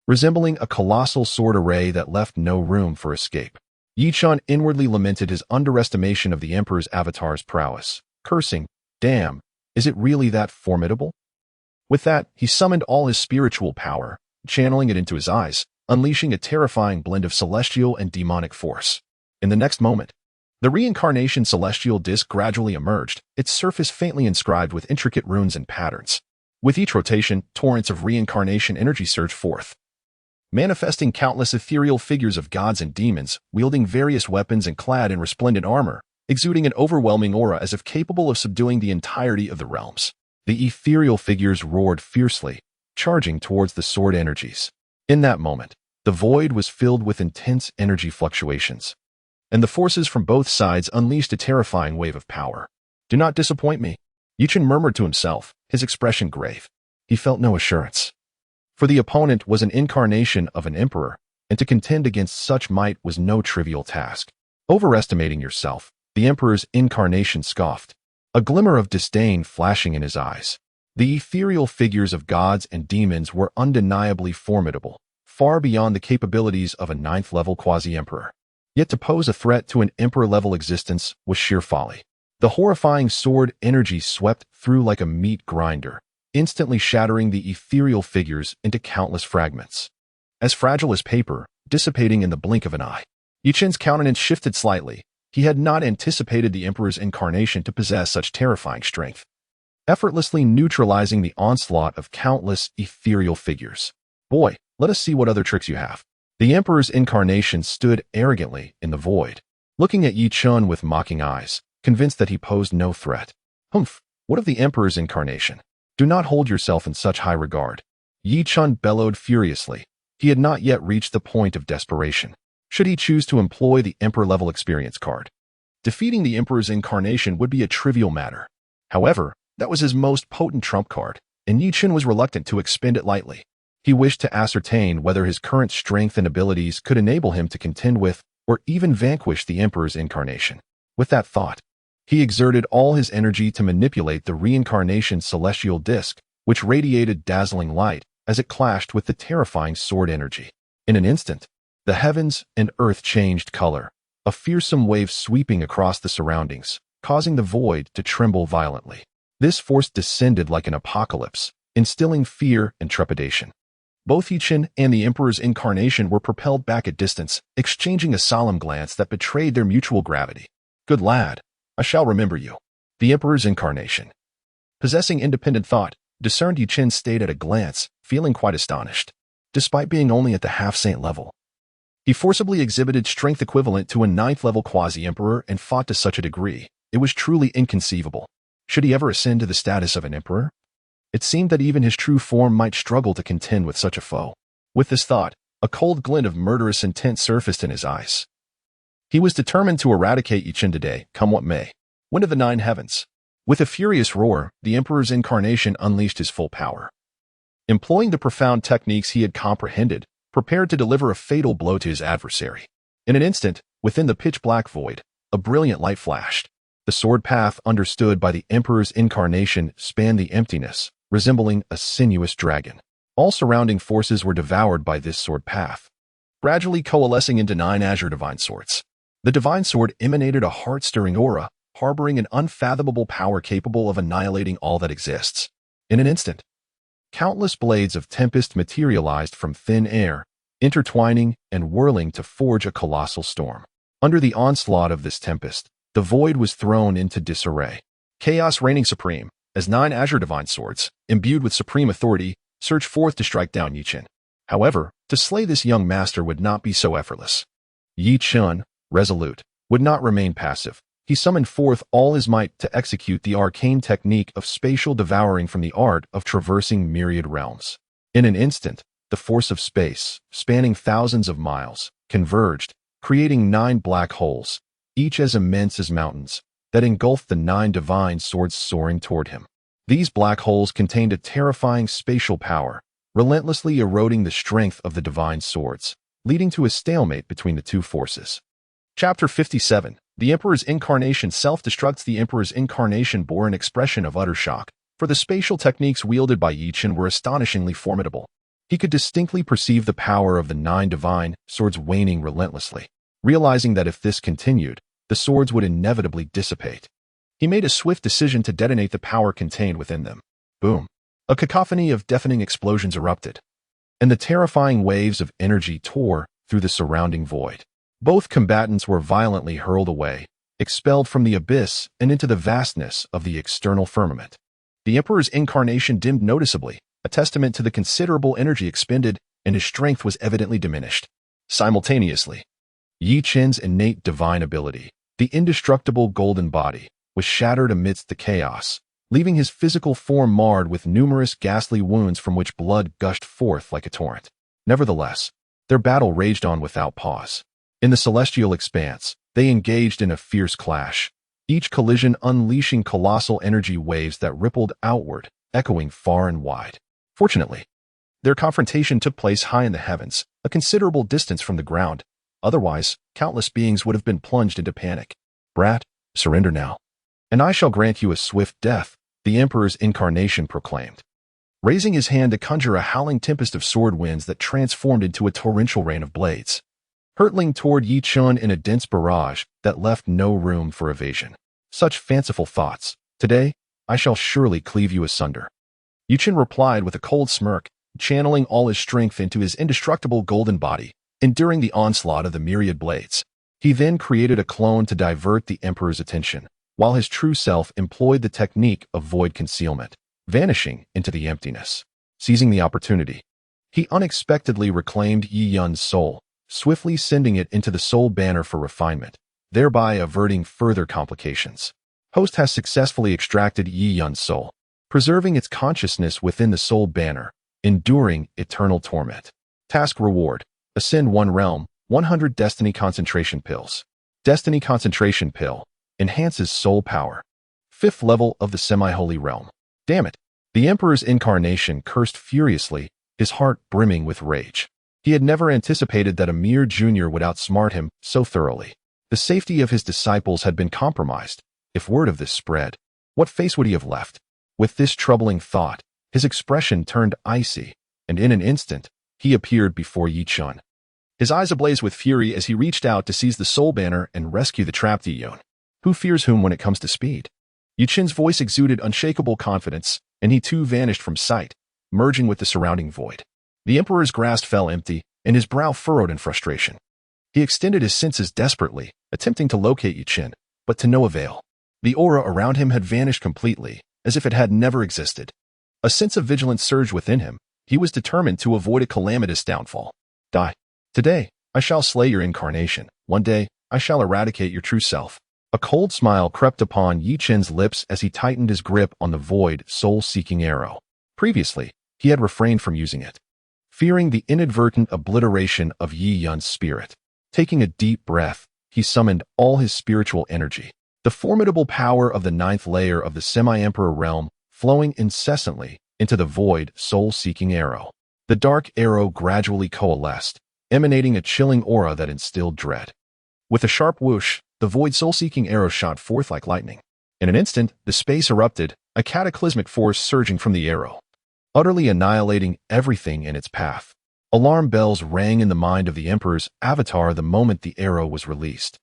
Speaker 1: resembling a colossal sword array that left no room for escape. Chen inwardly lamented his underestimation of the emperor's avatar's prowess, cursing, "Damn, is it really that formidable?" With that, he summoned all his spiritual power, channeling it into his eyes, unleashing a terrifying blend of celestial and demonic force. In the next moment, the reincarnation celestial disk gradually emerged, its surface faintly inscribed with intricate runes and patterns. With each rotation, torrents of reincarnation energy surged forth, manifesting countless ethereal figures of gods and demons, wielding various weapons and clad in resplendent armor, exuding an overwhelming aura as if capable of subduing the entirety of the realms. The ethereal figures roared fiercely, charging towards the sword energies. In that moment, the void was filled with intense energy fluctuations, and the forces from both sides unleashed a terrifying wave of power. "Do not disappoint me," Chen murmured to himself, his expression grave. He felt no assurance. For the opponent was an incarnation of an emperor, and to contend against such might was no trivial task. Overestimating yourself, the emperor's incarnation scoffed, a glimmer of disdain flashing in his eyes. The ethereal figures of gods and demons were undeniably formidable, far beyond the capabilities of a ninth-level quasi-emperor. Yet to pose a threat to an emperor-level existence was sheer folly. The horrifying sword energy swept through like a meat grinder, instantly shattering the ethereal figures into countless fragments, as fragile as paper, dissipating in the blink of an eye. Chen's countenance shifted slightly. He had not anticipated the emperor's incarnation to possess such terrifying strength, effortlessly neutralizing the onslaught of countless ethereal figures. "Boy, let us see what other tricks you have." The emperor's incarnation stood arrogantly in the void, looking at Chen with mocking eyes, convinced that he posed no threat. "Humph, what of the emperor's incarnation? Do not hold yourself in such high regard." Chen bellowed furiously. He had not yet reached the point of desperation, should he choose to employ the emperor-level experience card. Defeating the emperor's incarnation would be a trivial matter. However, that was his most potent trump card, and Chen was reluctant to expend it lightly. He wished to ascertain whether his current strength and abilities could enable him to contend with, or even vanquish the emperor's incarnation. With that thought, he exerted all his energy to manipulate the reincarnation celestial disk, which radiated dazzling light as it clashed with the terrifying sword energy. In an instant, the heavens and earth changed color, a fearsome wave sweeping across the surroundings, causing the void to tremble violently. This force descended like an apocalypse, instilling fear and trepidation. Both Chen and the emperor's incarnation were propelled back a distance, exchanging a solemn glance that betrayed their mutual gravity. "Good lad, I shall remember you." The Emperor's incarnation. Possessing independent thought, discerned Yi Chen stayed at a glance, feeling quite astonished. Despite being only at the half-saint level, he forcibly exhibited strength equivalent to a 9th-level quasi-emperor and fought to such a degree. It was truly inconceivable. Should he ever ascend to the status of an emperor? It seemed that even his true form might struggle to contend with such a foe. With this thought, a cold glint of murderous intent surfaced in his eyes. He was determined to eradicate Yi Chen today, come what may. Wind of the 9 heavens. With a furious roar, the Emperor's incarnation unleashed his full power. Employing the profound techniques he had comprehended, prepared to deliver a fatal blow to his adversary. In an instant, within the pitch-black void, a brilliant light flashed. The sword path understood by the Emperor's incarnation spanned the emptiness, resembling a sinuous dragon. All surrounding forces were devoured by this sword path, gradually coalescing into 9 azure divine swords. The divine sword emanated a heart-stirring aura, harboring an unfathomable power capable of annihilating all that exists. In an instant, countless blades of tempest materialized from thin air, intertwining and whirling to forge a colossal storm. Under the onslaught of this tempest, the void was thrown into disarray. Chaos reigning supreme, as 9 azure divine swords, imbued with supreme authority, surged forth to strike down Yi Chen. However, to slay this young master would not be so effortless. Yi Chen, resolute, would not remain passive. He summoned forth all his might to execute the arcane technique of spatial devouring from the art of traversing myriad realms. In an instant, the force of space, spanning thousands of miles, converged, creating 9 black holes, each as immense as mountains, that engulfed the 9 divine swords soaring toward him. These black holes contained a terrifying spatial power, relentlessly eroding the strength of the divine swords, leading to a stalemate between the two forces. Chapter 57. The Emperor's incarnation self-destructs. The Emperor's incarnation bore an expression of utter shock, for the spatial techniques wielded by Yi Chen were astonishingly formidable. He could distinctly perceive the power of the 9 divine swords waning relentlessly. Realizing that if this continued, the swords would inevitably dissipate, he made a swift decision to detonate the power contained within them. Boom! A cacophony of deafening explosions erupted, and the terrifying waves of energy tore through the surrounding void. Both combatants were violently hurled away, expelled from the abyss and into the vastness of the external firmament. The Emperor's incarnation dimmed noticeably, a testament to the considerable energy expended, and his strength was evidently diminished. Simultaneously, Yi Chen's innate divine ability, the indestructible golden body, was shattered amidst the chaos, leaving his physical form marred with numerous ghastly wounds from which blood gushed forth like a torrent. Nevertheless, their battle raged on without pause. In the celestial expanse, they engaged in a fierce clash, each collision unleashing colossal energy waves that rippled outward, echoing far and wide. Fortunately, their confrontation took place high in the heavens, a considerable distance from the ground. Otherwise, countless beings would have been plunged into panic. "Brat, surrender now, and I shall grant you a swift death," the Emperor's incarnation proclaimed, raising his hand to conjure a howling tempest of sword winds that transformed into a torrential rain of blades, hurtling toward Yi Chen in a dense barrage that left no room for evasion. Such fanciful thoughts. "Today, I shall surely cleave you asunder," Yi Chen replied with a cold smirk, channeling all his strength into his indestructible golden body, enduring the onslaught of the myriad blades. He then created a clone to divert the Emperor's attention, while his true self employed the technique of void concealment, vanishing into the emptiness. Seizing the opportunity, he unexpectedly reclaimed Yi Yun's soul, swiftly sending it into the soul banner for refinement, thereby averting further complications. Host has successfully extracted Yi Yun's soul, preserving its consciousness within the soul banner, enduring eternal torment. Task reward: ascend 1 realm, 100 destiny concentration pills. Destiny concentration pill enhances soul power. 5th level of the semi-holy realm. Damn it! The Emperor's incarnation cursed furiously, his heart brimming with rage. He had never anticipated that a mere junior would outsmart him so thoroughly. The safety of his disciples had been compromised. If word of this spread, what face would he have left? With this troubling thought, his expression turned icy, and in an instant, he appeared before Yi Chen, his eyes ablaze with fury as he reached out to seize the soul banner and rescue the trapped Yi Yun. Who fears whom when it comes to speed? Yi Chen's voice exuded unshakable confidence, and he too vanished from sight, merging with the surrounding void. The Emperor's grasp fell empty, and his brow furrowed in frustration. He extended his senses desperately, attempting to locate Yi Chen, but to no avail. The aura around him had vanished completely, as if it had never existed. A sense of vigilance surged within him. He was determined to avoid a calamitous downfall. Die. Today, I shall slay your incarnation. One day, I shall eradicate your true self. A cold smile crept upon Yi Chen's lips as he tightened his grip on the void, soul-seeking arrow. Previously, he had refrained from using it, fearing the inadvertent obliteration of Yi Yun's spirit. Taking a deep breath, he summoned all his spiritual energy. The formidable power of the ninth layer of the semi-emperor realm flowing incessantly into the void, soul-seeking arrow. The dark arrow gradually coalesced, emanating a chilling aura that instilled dread. With a sharp whoosh, the void soul-seeking arrow shot forth like lightning. In an instant, the space erupted, a cataclysmic force surging from the arrow, utterly annihilating everything in its path. Alarm bells rang in the mind of the Emperor's avatar the moment the arrow was released,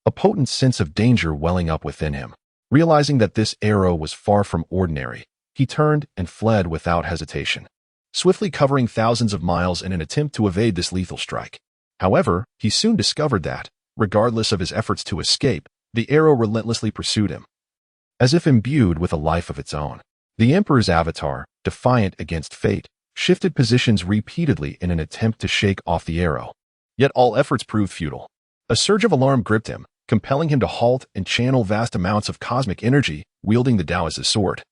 Speaker 1: a potent sense of danger welling up within him. Realizing that this arrow was far from ordinary, he turned and fled without hesitation, swiftly covering thousands of miles in an attempt to evade this lethal strike. However, he soon discovered that, regardless of his efforts to escape, the arrow relentlessly pursued him. As if imbued with a life of its own, the Emperor's avatar, defiant against fate, shifted positions repeatedly in an attempt to shake off the arrow. Yet all efforts proved futile. A surge of alarm gripped him, compelling him to halt and channel vast amounts of cosmic energy, wielding the Tao as his sword,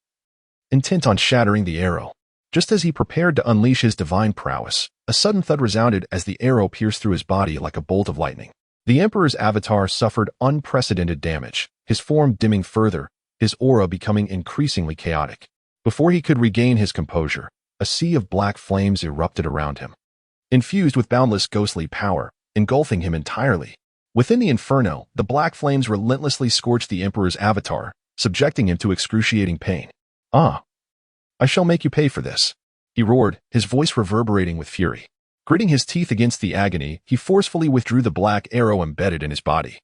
Speaker 1: intent on shattering the arrow. Just as he prepared to unleash his divine prowess, a sudden thud resounded as the arrow pierced through his body like a bolt of lightning. The Emperor's avatar suffered unprecedented damage, his form dimming further, his aura becoming increasingly chaotic. Before he could regain his composure, a sea of black flames erupted around him, infused with boundless ghostly power, engulfing him entirely. Within the inferno, the black flames relentlessly scorched the Emperor's avatar, subjecting him to excruciating pain. "Ah, I shall make you pay for this," he roared, his voice reverberating with fury. Gritting his teeth against the agony, he forcefully withdrew the black arrow embedded in his body.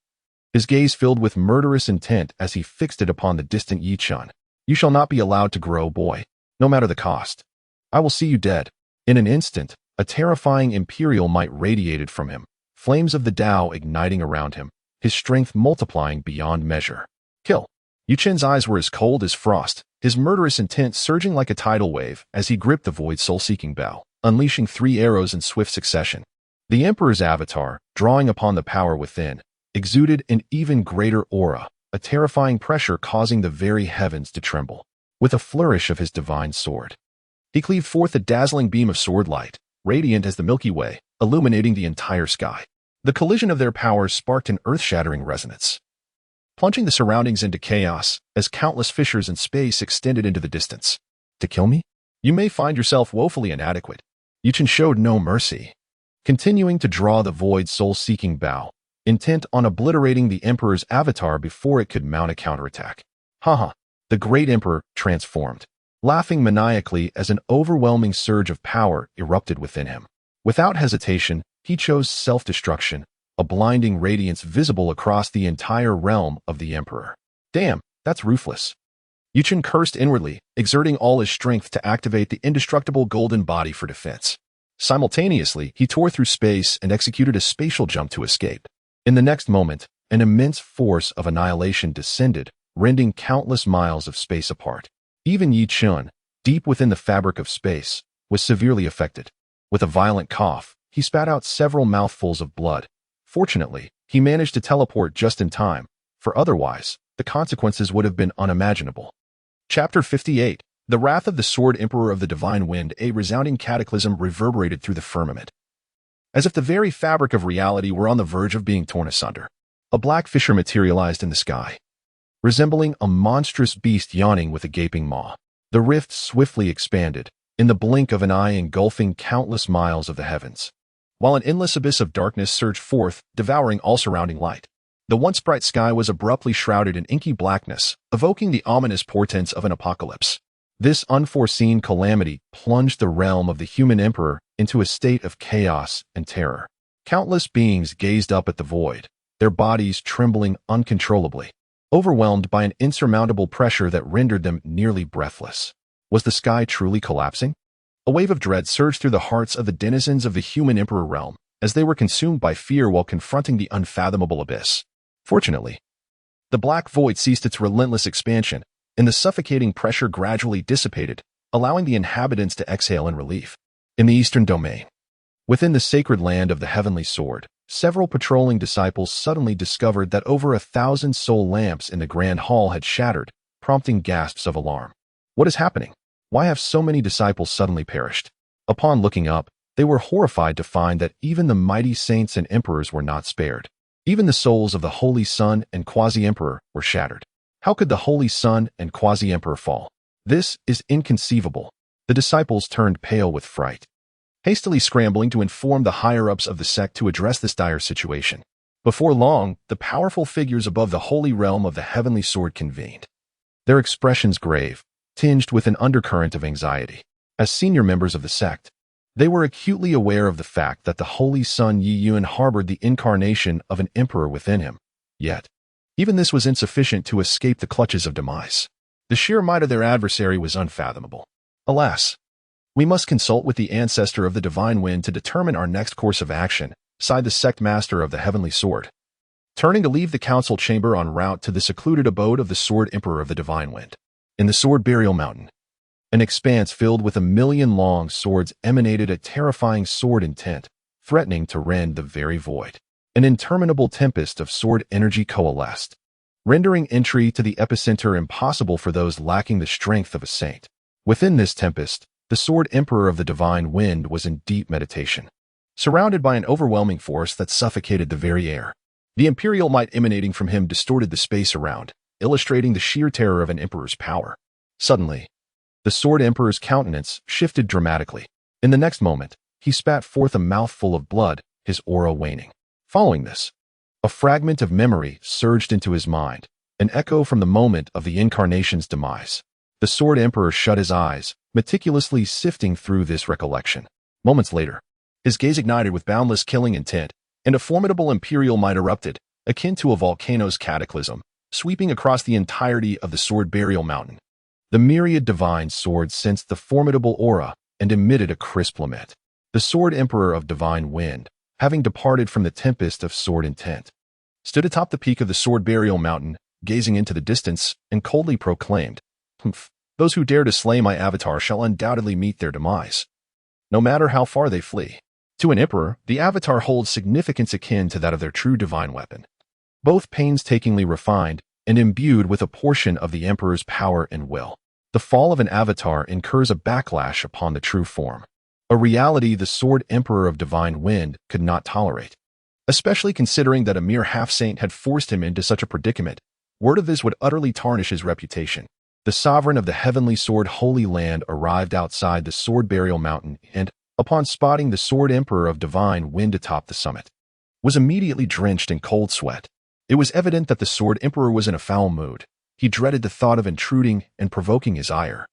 Speaker 1: His gaze filled with murderous intent as he fixed it upon the distant Yi Chen. "You shall not be allowed to grow, boy, no matter the cost. I will see you dead." In an instant, a terrifying imperial might radiated from him, flames of the Tao igniting around him, his strength multiplying beyond measure. "Kill." Yi Chen's eyes were as cold as frost, his murderous intent surging like a tidal wave as he gripped the void soul-seeking bow, unleashing 3 arrows in swift succession. The Emperor's avatar, drawing upon the power within, exuded an even greater aura, a terrifying pressure causing the very heavens to tremble. With a flourish of his divine sword, he cleaved forth a dazzling beam of sword light, radiant as the Milky Way, illuminating the entire sky. The collision of their powers sparked an earth-shattering resonance, plunging the surroundings into chaos as countless fissures in space extended into the distance. "To kill me? You may find yourself woefully inadequate." Yi Chen showed no mercy, continuing to draw the void soul-seeking bow, intent on obliterating the Emperor's avatar before it could mount a counterattack. Haha! The great Emperor transformed, laughing maniacally as an overwhelming surge of power erupted within him. Without hesitation, he chose self-destruction, a blinding radiance visible across the entire realm of the Emperor. "Damn, that's ruthless." Yi Chen cursed inwardly, exerting all his strength to activate the indestructible golden body for defense. Simultaneously, he tore through space and executed a spatial jump to escape. In the next moment, an immense force of annihilation descended, rending countless miles of space apart. Even Yi Chen, deep within the fabric of space, was severely affected. With a violent cough, he spat out several mouthfuls of blood. Fortunately, he managed to teleport just in time, for otherwise, the consequences would have been unimaginable. Chapter 58. The Wrath of the Sword Emperor of the Divine Wind. A resounding cataclysm reverberated through the firmament, as if the very fabric of reality were on the verge of being torn asunder. A black fissure materialized in the sky, resembling a monstrous beast yawning with a gaping maw. The rift swiftly expanded, in the blink of an eye engulfing countless miles of the heavens, while an endless abyss of darkness surged forth, devouring all surrounding light. The once bright sky was abruptly shrouded in inky blackness, evoking the ominous portents of an apocalypse. This unforeseen calamity plunged the realm of the human emperor into a state of chaos and terror. Countless beings gazed up at the void, their bodies trembling uncontrollably, overwhelmed by an insurmountable pressure that rendered them nearly breathless. Was the sky truly collapsing? A wave of dread surged through the hearts of the denizens of the human emperor realm, as they were consumed by fear while confronting the unfathomable abyss. Fortunately, The black void ceased its relentless expansion, and the suffocating pressure gradually dissipated, allowing the inhabitants to exhale in relief. In the eastern domain, within the sacred land of the heavenly sword, several patrolling disciples suddenly discovered that over 1,000 soul lamps in the grand hall had shattered, prompting gasps of alarm. What is happening? Why have so many disciples suddenly perished? Upon looking up, they were horrified to find that even the mighty saints and emperors were not spared. Even the souls of the Holy Son and Quasi-Emperor were shattered. How could the Holy Son and Quasi-Emperor fall? This is inconceivable. The disciples turned pale with fright, hastily scrambling to inform the higher-ups of the sect to address this dire situation. Before long, the powerful figures above the holy realm of the heavenly sword convened, their expressions grave, tinged with an undercurrent of anxiety. As senior members of the sect, they were acutely aware of the fact that the Holy Son Yi Yuan harbored the incarnation of an emperor within him. Yet, even this was insufficient to escape the clutches of demise. The sheer might of their adversary was unfathomable. Alas, we must consult with the ancestor of the divine wind to determine our next course of action, sighed the sect master of the heavenly sword, turning to leave the council chamber en route to the secluded abode of the sword emperor of the divine wind. In the sword burial mountain, an expanse filled with 1,000,000 long swords emanated a terrifying sword intent, threatening to rend the very void. An interminable tempest of sword energy coalesced, rendering entry to the epicenter impossible for those lacking the strength of a saint. Within this tempest, the sword emperor of the divine wind was in deep meditation, surrounded by an overwhelming force that suffocated the very air. The imperial might emanating from him distorted the space around, illustrating the sheer terror of an emperor's power. Suddenly, the sword emperor's countenance shifted dramatically. In the next moment, he spat forth a mouthful of blood, his aura waning. Following this, a fragment of memory surged into his mind, an echo from the moment of the incarnation's demise. The sword emperor shut his eyes, meticulously sifting through this recollection. Moments later, his gaze ignited with boundless killing intent, and a formidable imperial might erupted, akin to a volcano's cataclysm, sweeping across the entirety of the sword burial mountain. The myriad divine swords sensed the formidable aura and emitted a crisp lament. The sword emperor of divine wind, having departed from the tempest of sword intent, stood atop the peak of the sword burial mountain, gazing into the distance, and coldly proclaimed, "Humph, those who dare to slay my avatar shall undoubtedly meet their demise, no matter how far they flee." To an emperor, the avatar holds significance akin to that of their true divine weapon, both painstakingly refined and imbued with a portion of the emperor's power and will. The fall of an avatar incurs a backlash upon the true form, a reality the sword emperor of divine wind could not tolerate. Especially considering that a mere half-saint had forced him into such a predicament, word of this would utterly tarnish his reputation. The sovereign of the heavenly sword holy land arrived outside the sword burial mountain and, upon spotting the sword emperor of divine wind atop the summit, was immediately drenched in cold sweat. It was evident that the sword emperor was in a foul mood. He dreaded the thought of intruding and provoking his ire.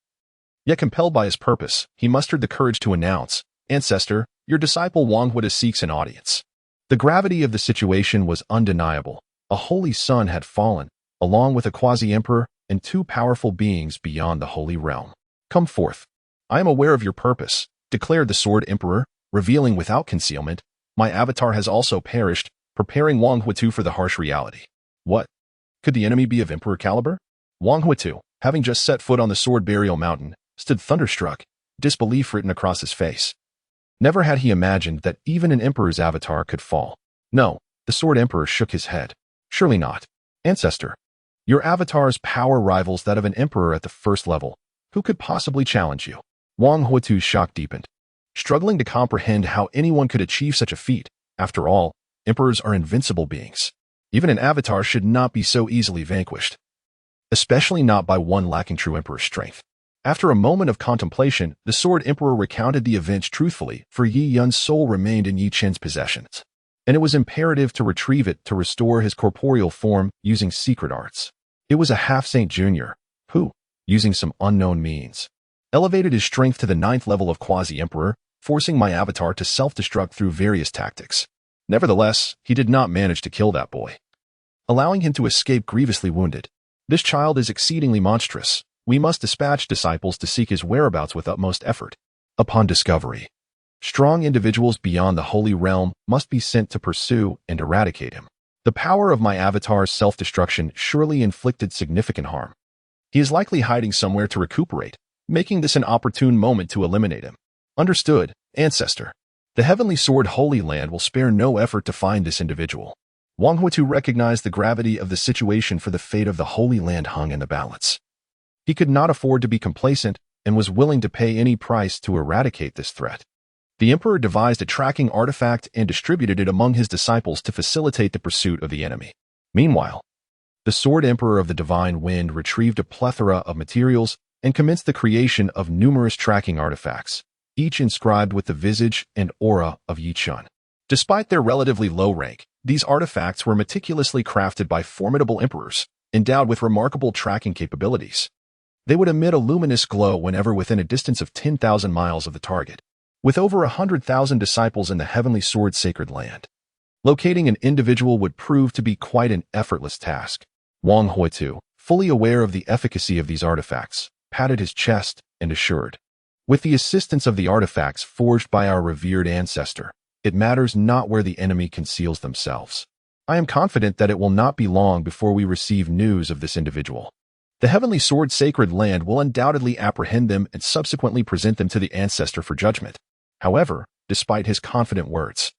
Speaker 1: Yet compelled by his purpose, he mustered the courage to announce, "Ancestor, your disciple Wang Huide seeks an audience." The gravity of the situation was undeniable. A holy son had fallen, along with a quasi-emperor and two powerful beings beyond the holy realm. "Come forth. I am aware of your purpose," declared the sword emperor, revealing without concealment, "My avatar has also perished, preparing Wang Huide for the harsh reality." What? Could the enemy be of emperor caliber? Wang Huide, having just set foot on the sword burial mountain, stood thunderstruck, disbelief written across his face. Never had he imagined that even an emperor's avatar could fall. No, the sword emperor shook his head. "Surely not. Ancestor, your avatar's power rivals that of an emperor at the first level. Who could possibly challenge you?" Wang Huitu's shock deepened, struggling to comprehend how anyone could achieve such a feat. After all, emperors are invincible beings. Even an avatar should not be so easily vanquished, especially not by one lacking true emperor strength. After a moment of contemplation, the sword emperor recounted the events truthfully, for Yi Yun's soul remained in Yi Chen's possessions, and it was imperative to retrieve it to restore his corporeal form using secret arts. It was a half-saint junior who, using some unknown means, elevated his strength to the 9th level of quasi-emperor, forcing my avatar to self-destruct through various tactics. Nevertheless, he did not manage to kill that boy, allowing him to escape grievously wounded. This child is exceedingly monstrous. We must dispatch disciples to seek his whereabouts with utmost effort. Upon discovery, strong individuals beyond the holy realm must be sent to pursue and eradicate him. The power of my avatar's self-destruction surely inflicted significant harm. He is likely hiding somewhere to recuperate, making this an opportune moment to eliminate him. Understood, Ancestor. The Heavenly Sword Holy Land will spare no effort to find this individual. Wang Huitu recognized the gravity of the situation, for the fate of the Holy Land hung in the balance. He could not afford to be complacent and was willing to pay any price to eradicate this threat. The Emperor devised a tracking artifact and distributed it among his disciples to facilitate the pursuit of the enemy. Meanwhile, the Sword Emperor of the Divine Wind retrieved a plethora of materials and commenced the creation of numerous tracking artifacts, each inscribed with the visage and aura of Yi Chen. Despite their relatively low rank, these artifacts were meticulously crafted by formidable emperors, endowed with remarkable tracking capabilities. They would emit a luminous glow whenever within a distance of 10,000 miles of the target. With over 100,000 disciples in the Heavenly Sword Sacred Land, locating an individual would prove to be quite an effortless task. Wang Huitu, fully aware of the efficacy of these artifacts, patted his chest and assured, "With the assistance of the artifacts forged by our revered ancestor, it matters not where the enemy conceals themselves. I am confident that it will not be long before we receive news of this individual. The Heavenly Sword Sacred Land will undoubtedly apprehend them and subsequently present them to the ancestor for judgment." However, despite his confident words,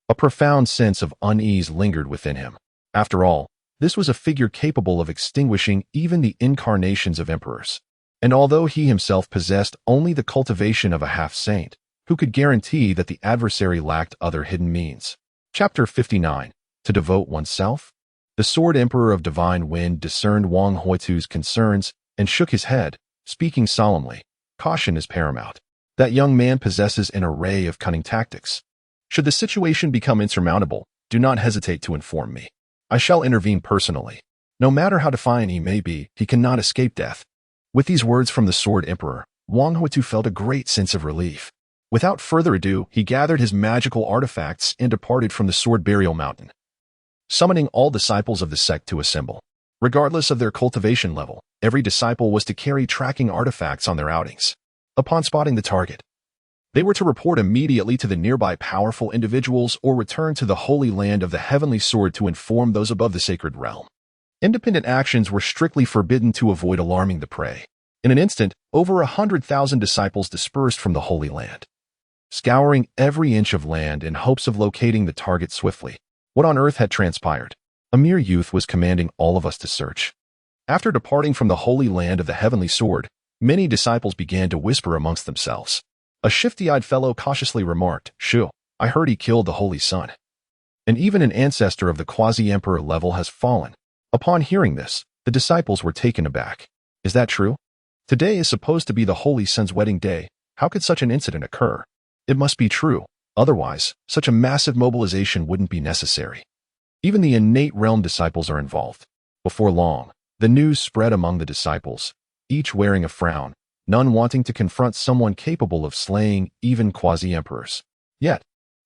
Speaker 1: a profound sense of unease lingered within him. After all, this was a figure capable of extinguishing even the incarnations of emperors. And although he himself possessed only the cultivation of a half-saint, who could guarantee that the adversary lacked other hidden means? Chapter 59. To devote oneself? The Sword Emperor of Divine Wind discerned Wang Huitu's concerns and shook his head, speaking solemnly. Caution is paramount. That young man possesses an array of cunning tactics. Should the situation become insurmountable, do not hesitate to inform me. I shall intervene personally. No matter how defiant he may be, he cannot escape death. With these words from the Sword Emperor, Wang Huitu felt a great sense of relief. Without further ado, he gathered his magical artifacts and departed from the Sword Burial Mountain, summoning all disciples of the sect to assemble. Regardless of their cultivation level, every disciple was to carry tracking artifacts on their outings. Upon spotting the target, they were to report immediately to the nearby powerful individuals or return to the Holy Land of the Heavenly Sword to inform those above the sacred realm. Independent actions were strictly forbidden to avoid alarming the prey. In an instant, over 100,000 disciples dispersed from the Holy Land, scouring every inch of land in hopes of locating the target swiftly. What on earth had transpired? A mere youth was commanding all of us to search. After departing from the Holy Land of the Heavenly Sword, many disciples began to whisper amongst themselves. A shifty-eyed fellow cautiously remarked, "Shu, I heard he killed the Holy Sun. And even an ancestor of the quasi-emperor level has fallen." Upon hearing this, the disciples were taken aback. Is that true? Today is supposed to be the Holy Sun's wedding day. How could such an incident occur? It must be true. Otherwise, such a massive mobilization wouldn't be necessary. Even the innate realm disciples are involved. Before long, the news spread among the disciples, each wearing a frown, none wanting to confront someone capable of slaying even quasi-emperors. Yet,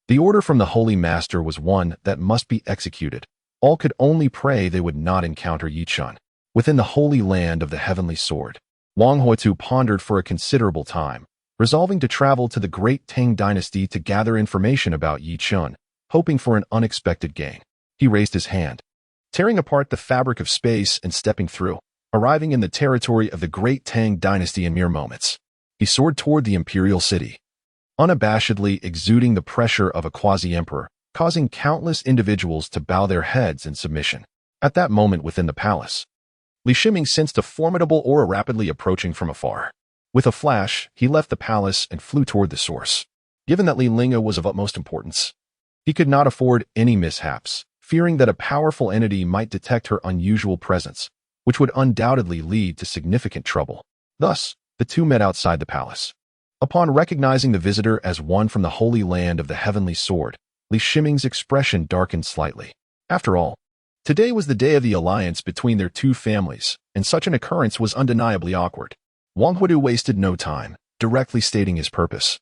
Speaker 1: the order from the Holy Master was one that must be executed. All could only pray they would not encounter Yi Chen within the Holy Land of the Heavenly Sword. Wang Huitu pondered for a considerable time, resolving to travel to the great Tang dynasty to gather information about Yi Chen, hoping for an unexpected gain. He raised his hand, tearing apart the fabric of space and stepping through, arriving in the territory of the great Tang dynasty in mere moments. He soared toward the imperial city, unabashedly exuding the pressure of a quasi-emperor, causing countless individuals to bow their heads in submission. At that moment within the palace, Li Shiming sensed a formidable aura rapidly approaching from afar. With a flash, he left the palace and flew toward the source. Given that Li Linga was of utmost importance, he could not afford any mishaps, fearing that a powerful entity might detect her unusual presence, which would undoubtedly lead to significant trouble. Thus, the two met outside the palace. Upon recognizing the visitor as one from the Holy Land of the Heavenly Sword, Li Shiming's expression darkened slightly. After all, today was the day of the alliance between their two families, and such an occurrence was undeniably awkward. Wang Huitu wasted no time, directly stating his purpose.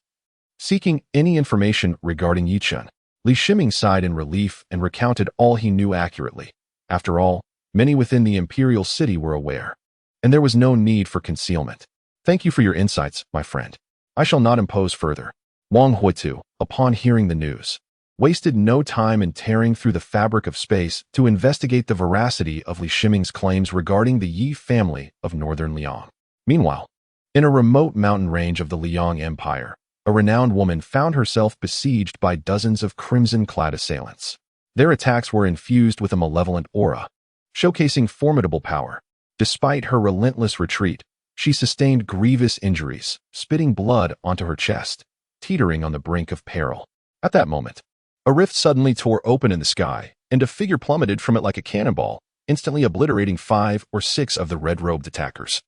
Speaker 1: Seeking any information regarding Yi Chen, Li Shiming sighed in relief and recounted all he knew accurately. After all, many within the imperial city were aware, and there was no need for concealment. Thank you for your insights, my friend. I shall not impose further. Wang Huitu, upon hearing the news, wasted no time in tearing through the fabric of space to investigate the veracity of Li Shiming's claims regarding the Yi family of Northern Liang. Meanwhile, in a remote mountain range of the Liang Empire, a renowned woman found herself besieged by dozens of crimson-clad assailants. Their attacks were infused with a malevolent aura, showcasing formidable power. Despite her relentless retreat, she sustained grievous injuries, spitting blood onto her chest, teetering on the brink of peril. At that moment, a rift suddenly tore open in the sky, and a figure plummeted from it like a cannonball, instantly obliterating 5 or 6 of the red-robed attackers,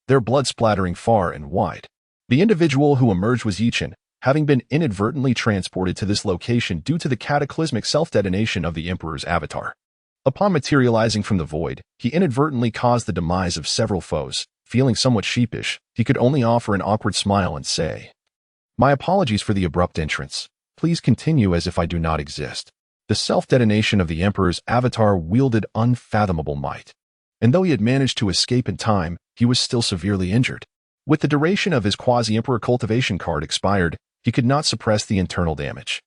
Speaker 1: their blood splattering far and wide. The individual who emerged was Chen, having been inadvertently transported to this location due to the cataclysmic self-detonation of the Emperor's avatar. Upon materializing from the void, he inadvertently caused the demise of several foes. Feeling somewhat sheepish, he could only offer an awkward smile and say, "My apologies for the abrupt entrance. Please continue as if I do not exist." The self-detonation of the Emperor's avatar wielded unfathomable might. And though he had managed to escape in time, he was still severely injured. With the duration of his quasi-emperor cultivation card expired, he could not suppress the internal damage,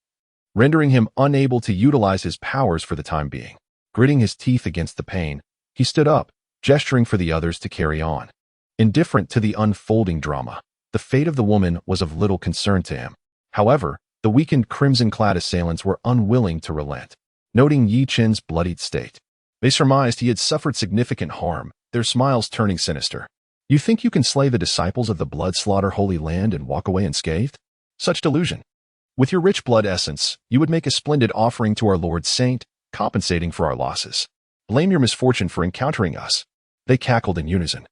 Speaker 1: rendering him unable to utilize his powers for the time being. Gritting his teeth against the pain, he stood up, gesturing for the others to carry on. Indifferent to the unfolding drama, the fate of the woman was of little concern to him. However, the weakened crimson-clad assailants were unwilling to relent. Noting Yi Chen's bloodied state, they surmised he had suffered significant harm, their smiles turning sinister. "You think you can slay the disciples of the blood-slaughter Holy Land and walk away unscathed? Such delusion. With your rich blood essence, you would make a splendid offering to our Lord Saint, compensating for our losses. Blame your misfortune for encountering us." They cackled in unison,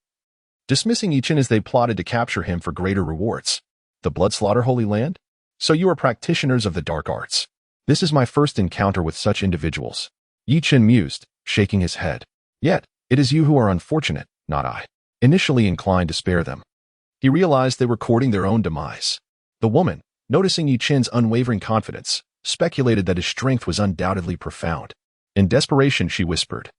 Speaker 1: dismissing Yi Chen as they plotted to capture him for greater rewards. "The blood-slaughter Holy Land? So you are practitioners of the dark arts. This is my first encounter with such individuals." Yi Chen mused, shaking his head. "Yet, it is you who are unfortunate, not I." Initially inclined to spare them, he realized they were courting their own demise. The woman, noticing Yi Chen's unwavering confidence, speculated that his strength was undoubtedly profound. In desperation, she whispered,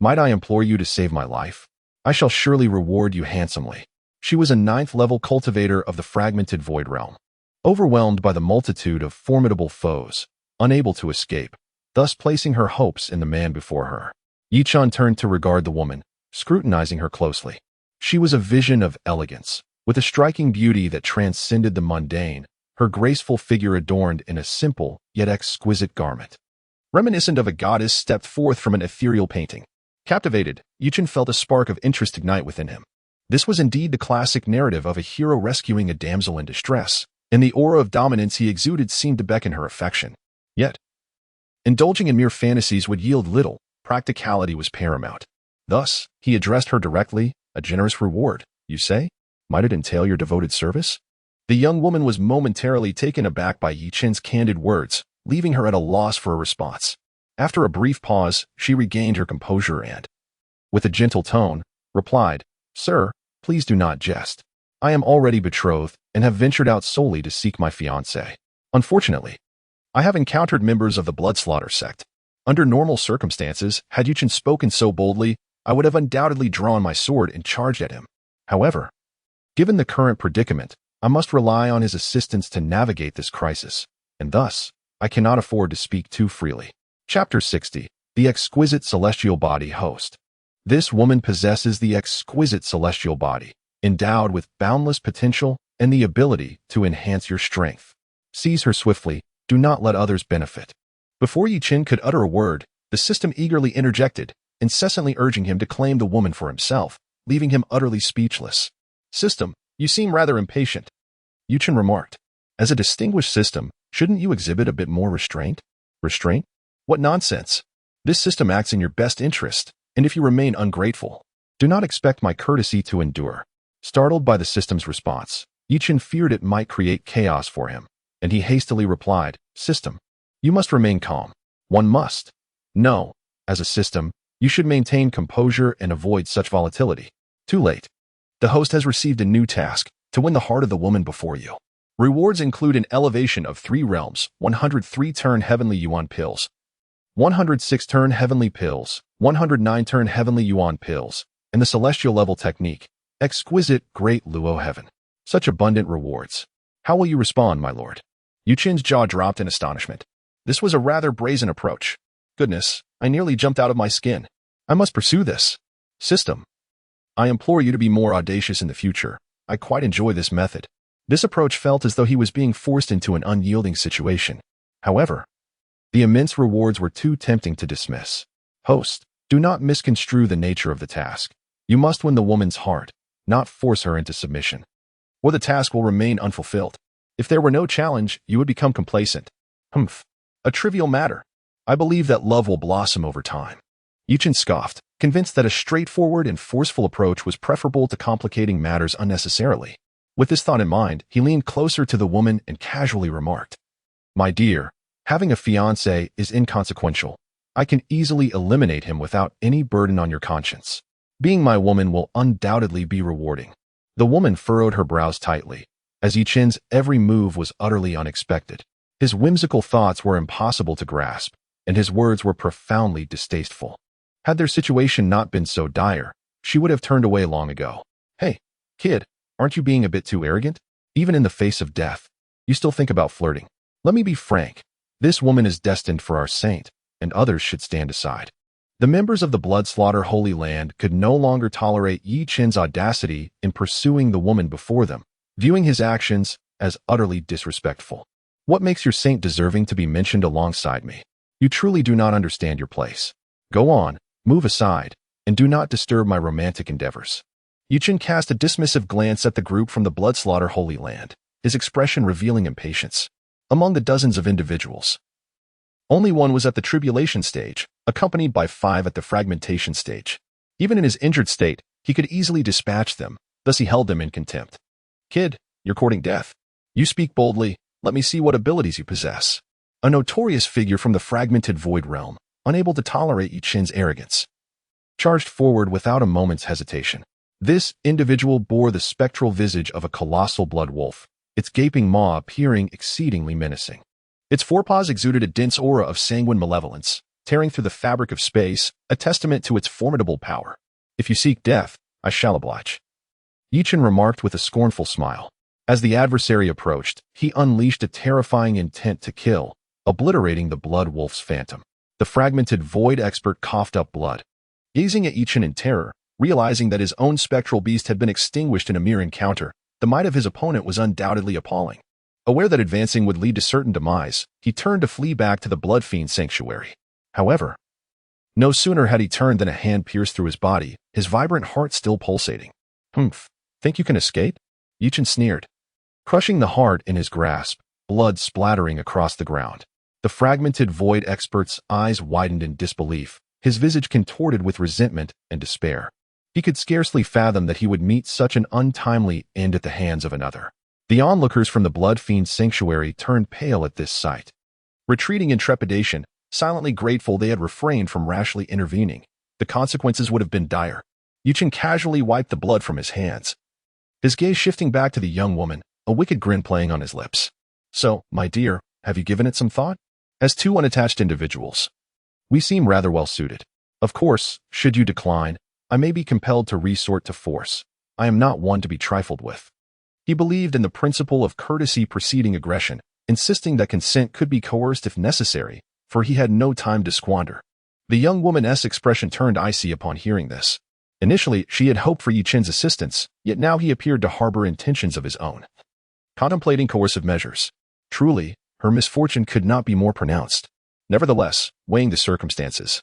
Speaker 1: "Might I implore you to save my life? I shall surely reward you handsomely." She was a 9th-level cultivator of the fragmented void realm, overwhelmed by the multitude of formidable foes, unable to escape, thus placing her hopes in the man before her. Yi Chen turned to regard the woman, scrutinizing her closely. She was a vision of elegance, with a striking beauty that transcended the mundane, her graceful figure adorned in a simple yet exquisite garment, reminiscent of a goddess stepped forth from an ethereal painting. Captivated, Yi Chen felt a spark of interest ignite within him. This was indeed the classic narrative of a hero rescuing a damsel in distress, and the aura of dominance he exuded seemed to beckon her affection. Yet, indulging in mere fantasies would yield little, practicality was paramount. Thus, he addressed her directly. "A generous reward, you say? Might it entail your devoted service?" The young woman was momentarily taken aback by Yi Chen's candid words, leaving her at a loss for a response. After a brief pause, she regained her composure and, with a gentle tone, replied, "Sir, please do not jest. I am already betrothed and have ventured out solely to seek my fiancée. Unfortunately, I have encountered members of the bloodslaughter sect. Under normal circumstances, had Yi Chen spoken so boldly, I would have undoubtedly drawn my sword and charged at him. However, given the current predicament, I must rely on his assistance to navigate this crisis, and thus, I cannot afford to speak too freely." Chapter 60. The Exquisite Celestial Body Host. This woman possesses the exquisite celestial body, endowed with boundless potential and the ability to enhance your strength. Seize her swiftly, do not let others benefit. Before Yi Chen could utter a word, the system eagerly interjected, incessantly urging him to claim the woman for himself, leaving him utterly speechless. "System, you seem rather impatient," Yi Chen remarked. "As a distinguished system, shouldn't you exhibit a bit more restraint?" "Restraint? What nonsense! This system acts in your best interest, and if you remain ungrateful, do not expect my courtesy to endure." Startled by the system's response, Yi Chen feared it might create chaos for him, and he hastily replied, "System, you must remain calm. One must. No, as a system, you should maintain composure and avoid such volatility." Too late. The host has received a new task, to win the heart of the woman before you. Rewards include an elevation of 3 realms, 103-turn heavenly yuan pills, 106-turn heavenly pills, 109-turn heavenly yuan pills, and the celestial level technique, exquisite great Luo heaven. Such abundant rewards. How will you respond, my lord? Yu Chen's jaw dropped in astonishment. This was a rather brazen approach. Goodness, I nearly jumped out of my skin. I must pursue this system. I implore you to be more audacious in the future. I quite enjoy this method. This approach felt as though he was being forced into an unyielding situation. However, the immense rewards were too tempting to dismiss. Host, do not misconstrue the nature of the task. You must win the woman's heart, not force her into submission, or the task will remain unfulfilled. If there were no challenge, you would become complacent. Humph. A trivial matter. I believe that love will blossom over time. Chen scoffed, convinced that a straightforward and forceful approach was preferable to complicating matters unnecessarily. With this thought in mind, he leaned closer to the woman and casually remarked, "My dear, having a fiancé is inconsequential. I can easily eliminate him without any burden on your conscience. Being my woman will undoubtedly be rewarding." The woman furrowed her brows tightly, as Chen's every move was utterly unexpected. His whimsical thoughts were impossible to grasp, and his words were profoundly distasteful. Had their situation not been so dire, she would have turned away long ago. "Hey, kid, aren't you being a bit too arrogant? Even in the face of death, you still think about flirting. Let me be frank. This woman is destined for our saint, and others should stand aside." The members of the Bloodslaughter Holy Land could no longer tolerate Chen's audacity in pursuing the woman before them, viewing his actions as utterly disrespectful. "What makes your saint deserving to be mentioned alongside me? You truly do not understand your place. Go on, move aside, and do not disturb my romantic endeavors." Chen cast a dismissive glance at the group from the Bloodslaughter Holy Land, his expression revealing impatience. Among the dozens of individuals, only one was at the tribulation stage, accompanied by 5 at the fragmentation stage. Even in his injured state, he could easily dispatch them, thus he held them in contempt. "Kid, you're courting death. You speak boldly, let me see what abilities you possess." A notorious figure from the fragmented void realm, unable to tolerate Chen's arrogance, charged forward without a moment's hesitation. This individual bore the spectral visage of a colossal blood wolf, its gaping maw appearing exceedingly menacing. Its forepaws exuded a dense aura of sanguine malevolence, tearing through the fabric of space, a testament to its formidable power. "If you seek death, I shall oblige," Chen remarked with a scornful smile. As the adversary approached, he unleashed a terrifying intent to kill, obliterating the blood wolf's phantom. The fragmented void expert coughed up blood, gazing at Chen in terror, realizing that his own spectral beast had been extinguished in a mere encounter. The might of his opponent was undoubtedly appalling. Aware that advancing would lead to certain demise, he turned to flee back to the blood fiend sanctuary. However, no sooner had he turned than a hand pierced through his body, his vibrant heart still pulsating. "Humph, think you can escape?" Chen sneered, crushing the heart in his grasp, blood splattering across the ground. The fragmented void expert's eyes widened in disbelief, his visage contorted with resentment and despair. He could scarcely fathom that he would meet such an untimely end at the hands of another. The onlookers from the blood fiend sanctuary turned pale at this sight. Retreating in trepidation, silently grateful they had refrained from rashly intervening, the consequences would have been dire. Chen casually wiped the blood from his hands, his gaze shifting back to the young woman, a wicked grin playing on his lips. "So, my dear, have you given it some thought? As 2 unattached individuals, we seem rather well suited. Of course, should you decline, I may be compelled to resort to force. I am not one to be trifled with." He believed in the principle of courtesy preceding aggression, insisting that consent could be coerced if necessary, for he had no time to squander. The young woman's expression turned icy upon hearing this. Initially, she had hoped for Chen's assistance, yet now he appeared to harbor intentions of his own. Contemplating coercive measures. Truly, her misfortune could not be more pronounced. Nevertheless, weighing the circumstances,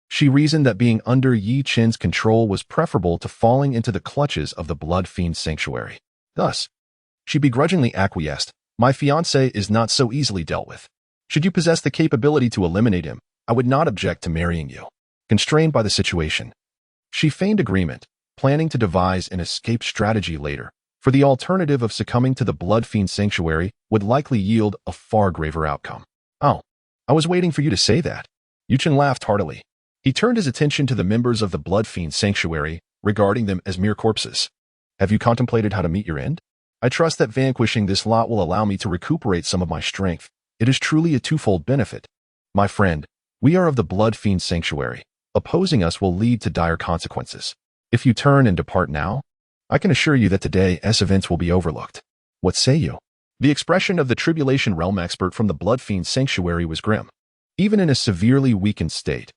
Speaker 1: she reasoned that being under Chen's control was preferable to falling into the clutches of the blood fiend sanctuary. Thus, she begrudgingly acquiesced. "My fiancé is not so easily dealt with. Should you possess the capability to eliminate him, I would not object to marrying you." Constrained by the situation, she feigned agreement, planning to devise an escape strategy later, for the alternative of succumbing to the blood fiend sanctuary would likely yield a far graver outcome. "Oh, I was waiting for you to say that." Chen laughed heartily. He turned his attention to the members of the blood fiend sanctuary, regarding them as mere corpses. "Have you contemplated how to meet your end? I trust that vanquishing this lot will allow me to recuperate some of my strength. It is truly a twofold benefit. My friend, we are of the blood fiend sanctuary. Opposing us will lead to dire consequences. If you turn and depart now, I can assure you that today's events will be overlooked. What say you?" The expression of the tribulation realm expert from the Blood Fiend Sanctuary was grim. Even in a severely weakened state,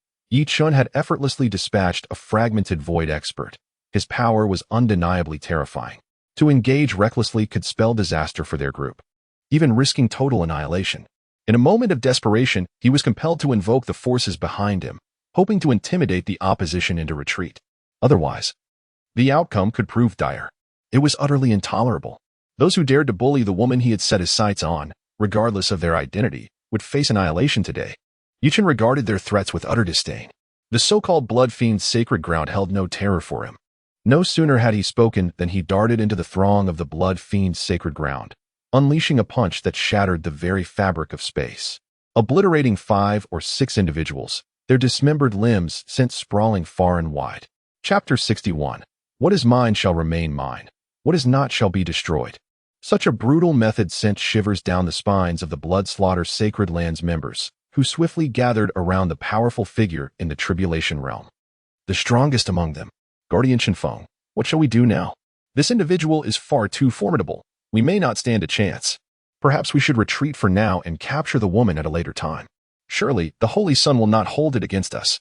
Speaker 1: Chen had effortlessly dispatched a fragmented void expert. His power was undeniably terrifying. To engage recklessly could spell disaster for their group, even risking total annihilation. In a moment of desperation, he was compelled to invoke the forces behind him, hoping to intimidate the opposition into retreat. Otherwise, the outcome could prove dire. It was utterly intolerable. Those who dared to bully the woman he had set his sights on, regardless of their identity, would face annihilation today. Chen regarded their threats with utter disdain. The so-called Blood Fiend's sacred ground held no terror for him. No sooner had he spoken than he darted into the throng of the Blood Fiend's sacred ground, unleashing a punch that shattered the very fabric of space, obliterating 5 or 6 individuals, their dismembered limbs sent sprawling far and wide. Chapter 61. What is mine shall remain mine. What is not shall be destroyed. Such a brutal method sent shivers down the spines of the Blood Slaughter Sacred Lands members, who swiftly gathered around the powerful figure in the Tribulation Realm. The strongest among them, Guardian Chen Feng. What shall we do now? This individual is far too formidable. We may not stand a chance. Perhaps we should retreat for now and capture the woman at a later time. Surely, the Holy Sun will not hold it against us.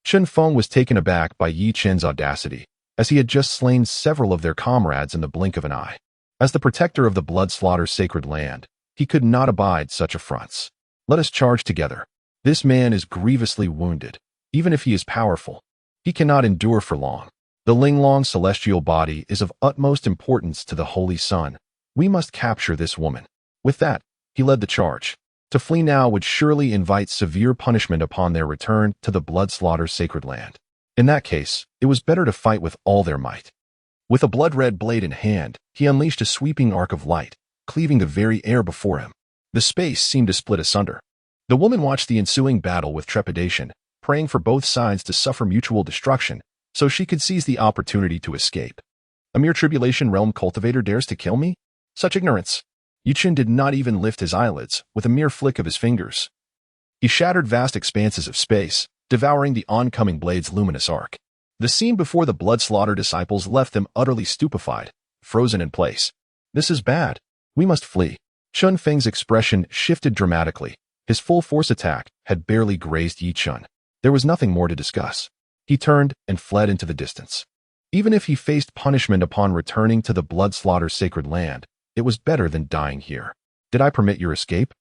Speaker 1: Chen Feng was taken aback by Chen's audacity, as he had just slain several of their comrades in the blink of an eye. As the protector of the Blood Slaughter Sacred Land, he could not abide such affronts. Let us charge together. This man is grievously wounded. Even if he is powerful, he cannot endure for long. The Linglong celestial body is of utmost importance to the Holy Sun. We must capture this woman. With that, he led the charge. To flee now would surely invite severe punishment upon their return to the Blood Slaughter Sacred Land. In that case, it was better to fight with all their might. With a blood-red blade in hand, he unleashed a sweeping arc of light, cleaving the very air before him. The space seemed to split asunder. The woman watched the ensuing battle with trepidation, praying for both sides to suffer mutual destruction, so she could seize the opportunity to escape. A mere tribulation realm cultivator dares to kill me? Such ignorance! Chen did not even lift his eyelids, with a mere flick of his fingers. He shattered vast expanses of space, devouring the oncoming blade's luminous arc. The scene before the Blood Slaughter disciples left them utterly stupefied, frozen in place. This is bad. We must flee. Chen Feng's expression shifted dramatically. His full-force attack had barely grazed Chen. There was nothing more to discuss. He turned and fled into the distance. Even if he faced punishment upon returning to the Blood Slaughter Sacred Land, it was better than dying here. Did I permit your escape?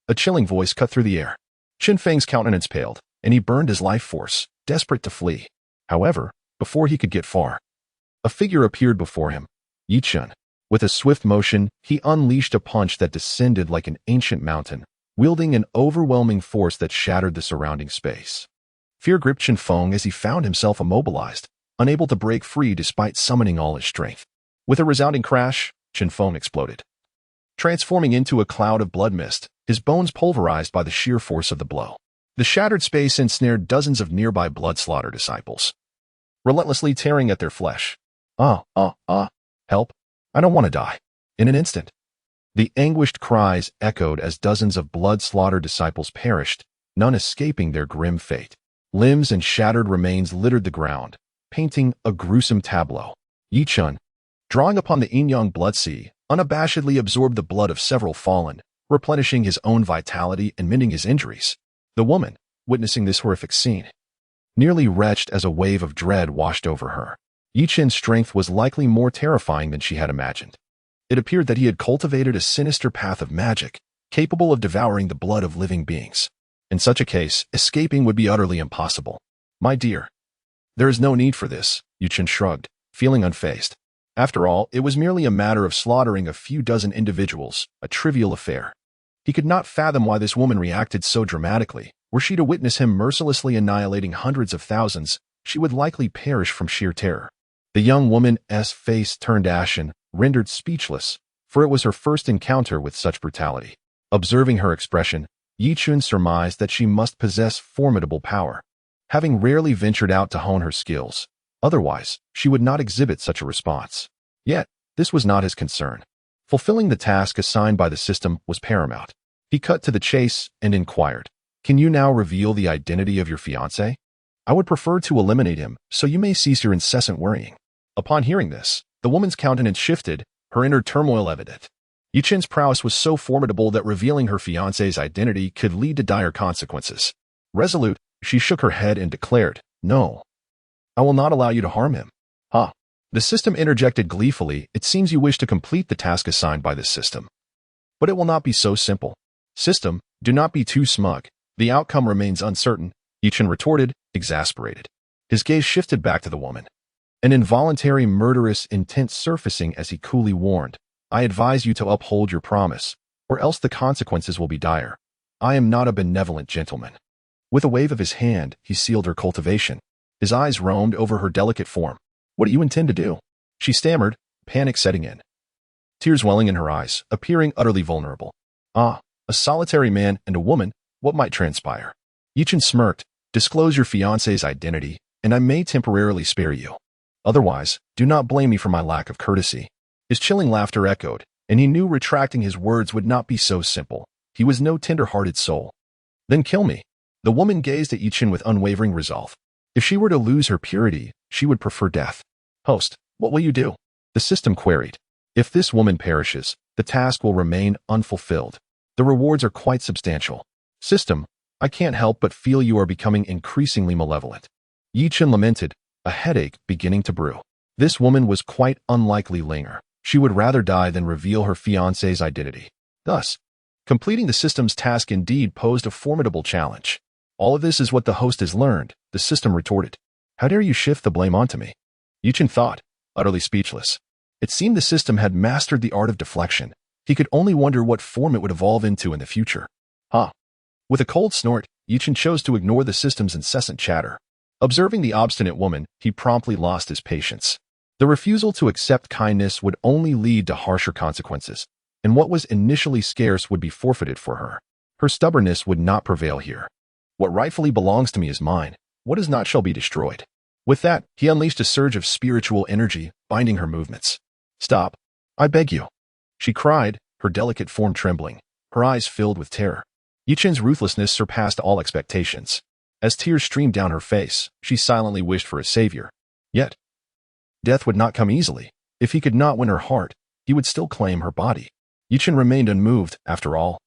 Speaker 1: A chilling voice cut through the air. Chen Feng's countenance paled, and he burned his life force, desperate to flee. However, before he could get far, a figure appeared before him, Chen. With a swift motion, he unleashed a punch that descended like an ancient mountain, wielding an overwhelming force that shattered the surrounding space. Fear gripped Chen Feng as he found himself immobilized, unable to break free despite summoning all his strength. With a resounding crash, Chen Feng exploded, transforming into a cloud of blood mist, his bones pulverized by the sheer force of the blow. The shattered space ensnared dozens of nearby Blood Slaughter disciples, relentlessly tearing at their flesh. Help! I don't want to die. In an instant, the anguished cries echoed as dozens of Blood Slaughter disciples perished, none escaping their grim fate. Limbs and shattered remains littered the ground, painting a gruesome tableau. Chen, drawing upon the yin-yang blood sea, unabashedly absorbed the blood of several fallen, replenishing his own vitality and mending his injuries. The woman, witnessing this horrific scene, nearly retched as a wave of dread washed over her. Chen's strength was likely more terrifying than she had imagined. It appeared that he had cultivated a sinister path of magic, capable of devouring the blood of living beings. In such a case, escaping would be utterly impossible. My dear, there is no need for this, Chen shrugged, feeling unfazed. After all, it was merely a matter of slaughtering a few dozen individuals, a trivial affair. He could not fathom why this woman reacted so dramatically. Were she to witness him mercilessly annihilating hundreds of thousands, she would likely perish from sheer terror. The young woman's face turned ashen, rendered speechless, for it was her first encounter with such brutality. Observing her expression, Chen surmised that she must possess formidable power, having rarely ventured out to hone her skills. Otherwise, she would not exhibit such a response. Yet, this was not his concern. Fulfilling the task assigned by the system was paramount. He cut to the chase and inquired, "Can you now reveal the identity of your fiancé? I would prefer to eliminate him, so you may cease your incessant worrying." Upon hearing this, the woman's countenance shifted, her inner turmoil evident. Yi Chen's prowess was so formidable that revealing her fiancé's identity could lead to dire consequences. Resolute, she shook her head and declared, "No, I will not allow you to harm him." "Huh." The system interjected gleefully, "It seems you wish to complete the task assigned by this system. But it will not be so simple. System, do not be too smug. The outcome remains uncertain," Yi Chen retorted, exasperated. His gaze shifted back to the woman. An involuntary murderous intent surfacing as he coolly warned, "I advise you to uphold your promise, or else the consequences will be dire. I am not a benevolent gentleman." With a wave of his hand, he sealed her cultivation. His eyes roamed over her delicate form. "What do you intend to do?" she stammered, panic setting in. Tears welling in her eyes, appearing utterly vulnerable. "Ah, a solitary man and a woman, what might transpire?" Yi Chen smirked, "Disclose your fiancé's identity, and I may temporarily spare you. Otherwise, do not blame me for my lack of courtesy." His chilling laughter echoed, and he knew retracting his words would not be so simple. He was no tender-hearted soul. "Then kill me." The woman gazed at Yi Chen with unwavering resolve. If she were to lose her purity, she would prefer death. "Host, what will you do?" the system queried. "If this woman perishes, the task will remain unfulfilled. The rewards are quite substantial." "System, I can't help but feel you are becoming increasingly malevolent." Yi Chen lamented, a headache beginning to brew. This woman was quite unlike Li Linger. She would rather die than reveal her fiancé's identity. Thus, completing the system's task indeed posed a formidable challenge. "All of this is what the host has learned," the system retorted. "How dare you shift the blame onto me?" Yi Chen thought, utterly speechless. It seemed the system had mastered the art of deflection. He could only wonder what form it would evolve into in the future. "Huh." With a cold snort, Yi Chen chose to ignore the system's incessant chatter. Observing the obstinate woman, he promptly lost his patience. The refusal to accept kindness would only lead to harsher consequences, and what was initially scarce would be forfeited for her. Her stubbornness would not prevail here. "What rightfully belongs to me is mine. What is not shall be destroyed." With that, he unleashed a surge of spiritual energy, binding her movements. "Stop, I beg you," she cried, her delicate form trembling, her eyes filled with terror. Yi Chen's ruthlessness surpassed all expectations. As tears streamed down her face, she silently wished for a savior. Yet, death would not come easily. If he could not win her heart, he would still claim her body. Yi Chen remained unmoved, after all.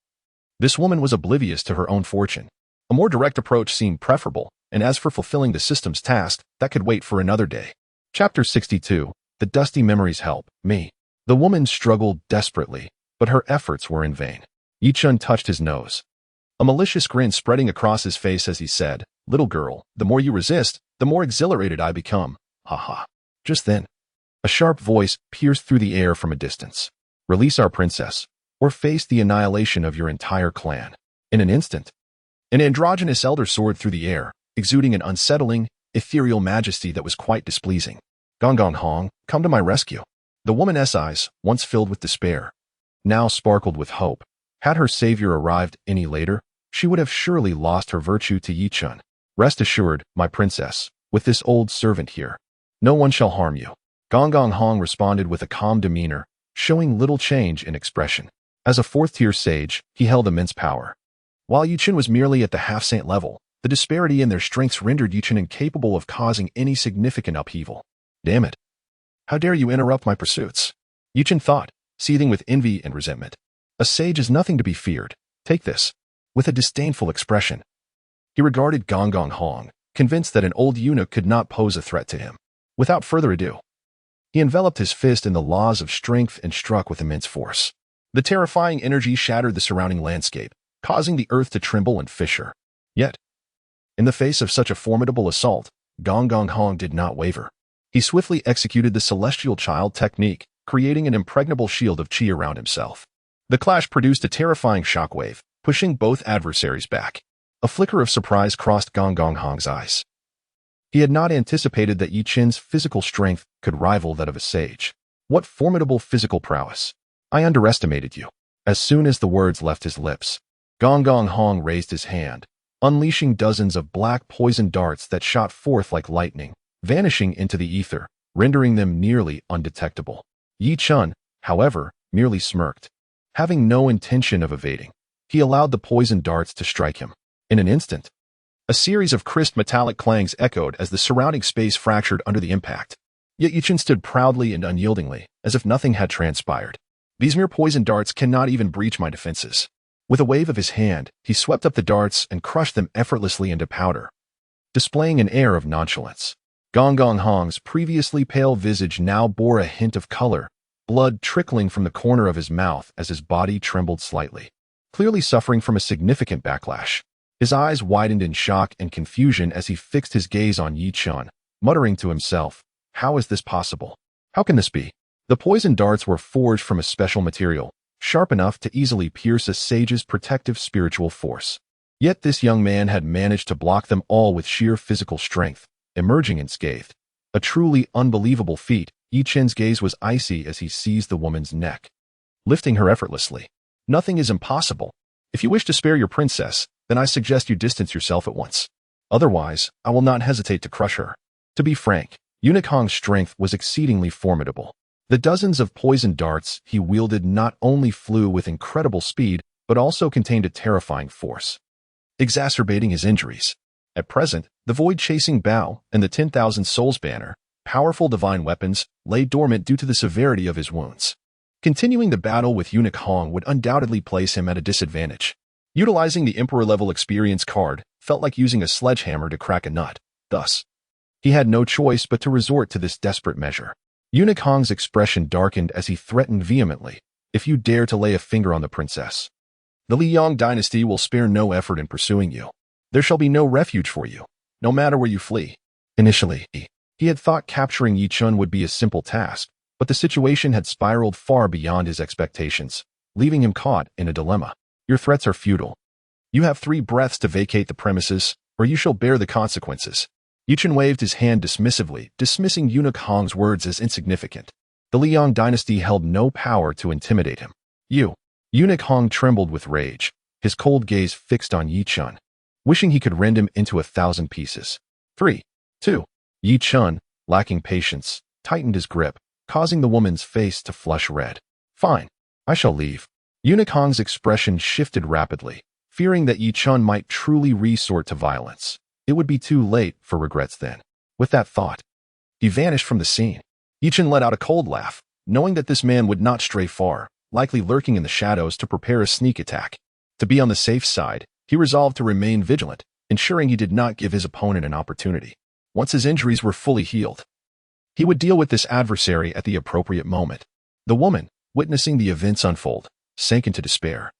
Speaker 1: This woman was oblivious to her own fortune. A more direct approach seemed preferable, and as for fulfilling the system's task, that could wait for another day. Chapter 62. The dusty memories help me. The woman struggled desperately, but her efforts were in vain. Yi Chen touched his nose. A malicious grin spreading across his face as he said, "Little girl, the more you resist, the more exhilarated I become. Ha ha." Just then, a sharp voice pierced through the air from a distance. "Release our princess, or face the annihilation of your entire clan." In an instant, an androgynous elder soared through the air, exuding an unsettling, ethereal majesty that was quite displeasing. "Gong Gong Hong, come to my rescue." The woman's eyes, once filled with despair, now sparkled with hope. Had her savior arrived any later, she would have surely lost her virtue to Yi Chen. "Rest assured, my princess, with this old servant here, no one shall harm you." Gong Gong Hong responded with a calm demeanor, showing little change in expression. As a fourth-tier sage, he held immense power. While Yi Chen was merely at the half-saint level, the disparity in their strengths rendered Yi Chen incapable of causing any significant upheaval. "Damn it. How dare you interrupt my pursuits?" Yi Chen thought, seething with envy and resentment. "A sage is nothing to be feared. Take this." With a disdainful expression, he regarded Gong Gong Hong, convinced that an old eunuch could not pose a threat to him. Without further ado, he enveloped his fist in the laws of strength and struck with immense force. The terrifying energy shattered the surrounding landscape, causing the earth to tremble and fissure. Yet, in the face of such a formidable assault, Gong Gong Hong did not waver. He swiftly executed the celestial child technique, creating an impregnable shield of qi around himself. The clash produced a terrifying shockwave, pushing both adversaries back. A flicker of surprise crossed Gong Gong Hong's eyes. He had not anticipated that Yi Chen's physical strength could rival that of a sage. What formidable physical prowess! "I underestimated you." As soon as the words left his lips, Gong Gong Hong raised his hand, unleashing dozens of black poison darts that shot forth like lightning, vanishing into the ether, rendering them nearly undetectable. Yi Chen, however, merely smirked. Having no intention of evading, he allowed the poison darts to strike him. In an instant, a series of crisp metallic clangs echoed as the surrounding space fractured under the impact. Yet Yi Chen stood proudly and unyieldingly, as if nothing had transpired. These mere poison darts cannot even breach my defenses. With a wave of his hand, he swept up the darts and crushed them effortlessly into powder, displaying an air of nonchalance. Gong Gong Hong's previously pale visage now bore a hint of color, blood trickling from the corner of his mouth as his body trembled slightly, clearly suffering from a significant backlash. His eyes widened in shock and confusion as he fixed his gaze on Yi Chen, muttering to himself, "How is this possible? How can this be?" The poison darts were forged from a special material, sharp enough to easily pierce a sage's protective spiritual force. Yet this young man had managed to block them all with sheer physical strength, emerging unscathed. A truly unbelievable feat. Yi Chen's gaze was icy as he seized the woman's neck, lifting her effortlessly. "Nothing is impossible. If you wish to spare your princess, then I suggest you distance yourself at once. Otherwise, I will not hesitate to crush her." To be frank, Eunuch Hong's strength was exceedingly formidable. The dozens of poison darts he wielded not only flew with incredible speed, but also contained a terrifying force, exacerbating his injuries. At present, the void-chasing bow and the 10,000 souls banner, powerful divine weapons, lay dormant due to the severity of his wounds. Continuing the battle with Eunuch Hong would undoubtedly place him at a disadvantage. Utilizing the Emperor-level experience card felt like using a sledgehammer to crack a nut. Thus, he had no choice but to resort to this desperate measure. Eunuch Hong's expression darkened as he threatened vehemently, "If you dare to lay a finger on the princess, the Liang dynasty will spare no effort in pursuing you. There shall be no refuge for you, no matter where you flee." Initially, he had thought capturing Yi Chen would be a simple task, but the situation had spiraled far beyond his expectations, leaving him caught in a dilemma. "Your threats are futile. You have 3 breaths to vacate the premises, or you shall bear the consequences." Yi Chen waved his hand dismissively, dismissing Eunuch Hong's words as insignificant. The Liang dynasty held no power to intimidate him. "You." Eunuch Hong trembled with rage, his cold gaze fixed on Yi Chen, wishing he could rend him into 1,000 pieces. 3, 2. Yi Chen, lacking patience, tightened his grip, causing the woman's face to flush red. "Fine. I shall leave." Eunuch Hong's expression shifted rapidly, fearing that Yi Chen might truly resort to violence. It would be too late for regrets then. With that thought, he vanished from the scene. Yi Chen let out a cold laugh, knowing that this man would not stray far, likely lurking in the shadows to prepare a sneak attack. To be on the safe side, he resolved to remain vigilant, ensuring he did not give his opponent an opportunity. Once his injuries were fully healed, he would deal with this adversary at the appropriate moment. The woman, witnessing the events unfold, sank into despair,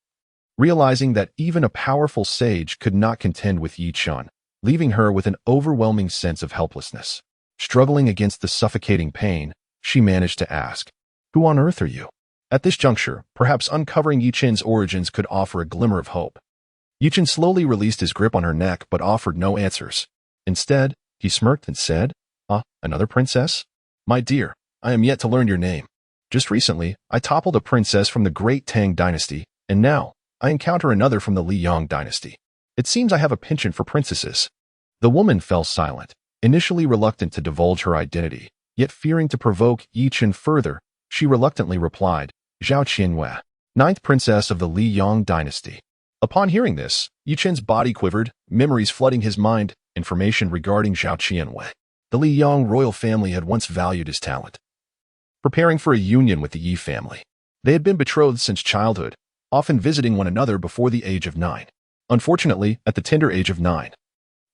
Speaker 1: realizing that even a powerful sage could not contend with Yi Chen, leaving her with an overwhelming sense of helplessness. Struggling against the suffocating pain, she managed to ask, "Who on earth are you?" At this juncture, perhaps uncovering Yi Chen's origins could offer a glimmer of hope. Yi Chen slowly released his grip on her neck but offered no answers. Instead, he smirked and said, "Another princess? My dear, I am yet to learn your name. Just recently, I toppled a princess from the Great Tang dynasty, and now I encounter another from the Liang dynasty. It seems I have a penchant for princesses." The woman fell silent, initially reluctant to divulge her identity, yet fearing to provoke Yi Chen further, she reluctantly replied, "Zhao Qianwei, 9th princess of the Liang dynasty." Upon hearing this, Yi Chen's body quivered, memories flooding his mind, information regarding Zhao Qianwei. The Liang royal family had once valued his talent, preparing for a union with the Yi family. They had been betrothed since childhood, often visiting one another before the age of 9. Unfortunately, at the tender age of 9,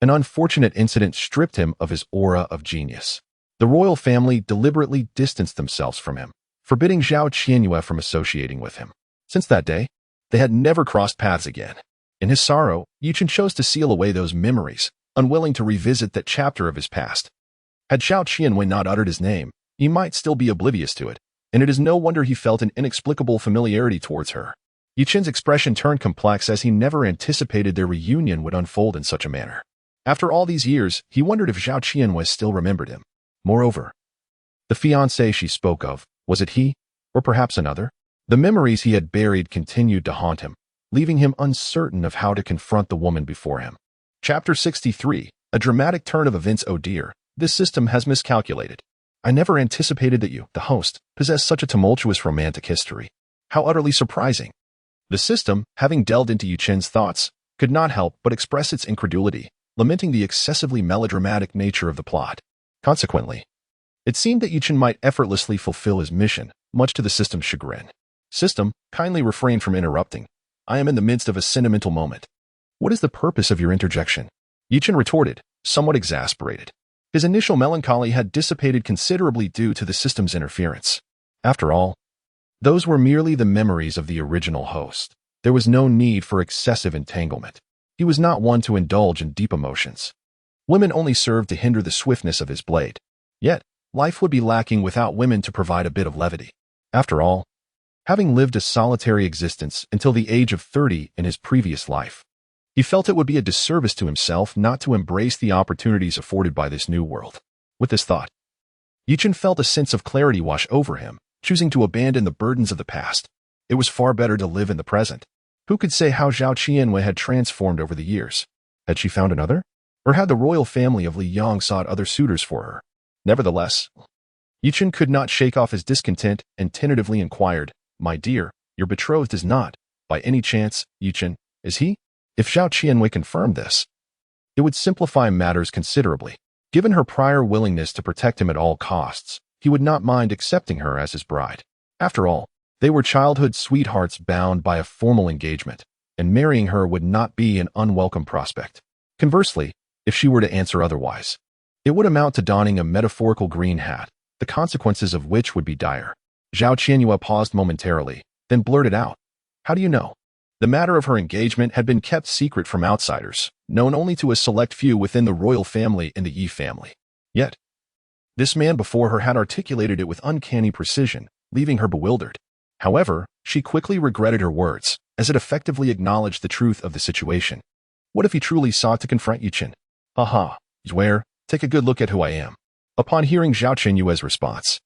Speaker 1: an unfortunate incident stripped him of his aura of genius. The royal family deliberately distanced themselves from him, forbidding Zhao Qianwei from associating with him. Since that day, they had never crossed paths again. In his sorrow, Yi Chen chose to seal away those memories, unwilling to revisit that chapter of his past. Had Zhao Qianwei not uttered his name, he might still be oblivious to it, and it is no wonder he felt an inexplicable familiarity towards her. Yi Chen's expression turned complex as he never anticipated their reunion would unfold in such a manner. After all these years, he wondered if Zhao Qianwei still remembered him. Moreover, the fiancé she spoke of, was it he, or perhaps another? The memories he had buried continued to haunt him, leaving him uncertain of how to confront the woman before him. Chapter 63, a dramatic turn of events. "Oh dear, this system has miscalculated. I never anticipated that you, the host, possessed such a tumultuous romantic history. How utterly surprising." The system, having delved into Yi Chen's thoughts, could not help but express its incredulity, lamenting the excessively melodramatic nature of the plot. Consequently, it seemed that Yi Chen might effortlessly fulfill his mission, much to the system's chagrin. System, kindly refrain from interrupting. I am in the midst of a sentimental moment. What is the purpose of your interjection? Chen retorted, somewhat exasperated. His initial melancholy had dissipated considerably due to the system's interference. After all, those were merely the memories of the original host. There was no need for excessive entanglement. He was not one to indulge in deep emotions. Women only served to hinder the swiftness of his blade. Yet, life would be lacking without women to provide a bit of levity. After all, having lived a solitary existence until the age of 30 in his previous life, he felt it would be a disservice to himself not to embrace the opportunities afforded by this new world. With this thought, Chen felt a sense of clarity wash over him, choosing to abandon the burdens of the past. It was far better to live in the present. Who could say how Zhao Qianwei had transformed over the years? Had she found another? Or had the royal family of Liang sought other suitors for her? Nevertheless, Chen could not shake off his discontent and tentatively inquired, My dear, your betrothed is not, by any chance, Chen, is he? If Zhao Qianwei confirmed this, it would simplify matters considerably. Given her prior willingness to protect him at all costs, he would not mind accepting her as his bride. After all, they were childhood sweethearts bound by a formal engagement, and marrying her would not be an unwelcome prospect. Conversely, if she were to answer otherwise, it would amount to donning a metaphorical green hat, the consequences of which would be dire. Zhao Qianyue paused momentarily, then blurted out, How do you know? The matter of her engagement had been kept secret from outsiders, known only to a select few within the royal family and the Yi family. Yet, this man before her had articulated it with uncanny precision, leaving her bewildered. However, she quickly regretted her words, as it effectively acknowledged the truth of the situation. What if he truly sought to confront Chen? Aha, Zhuer, take a good look at who I am. Upon hearing Zhao Qianyue's response,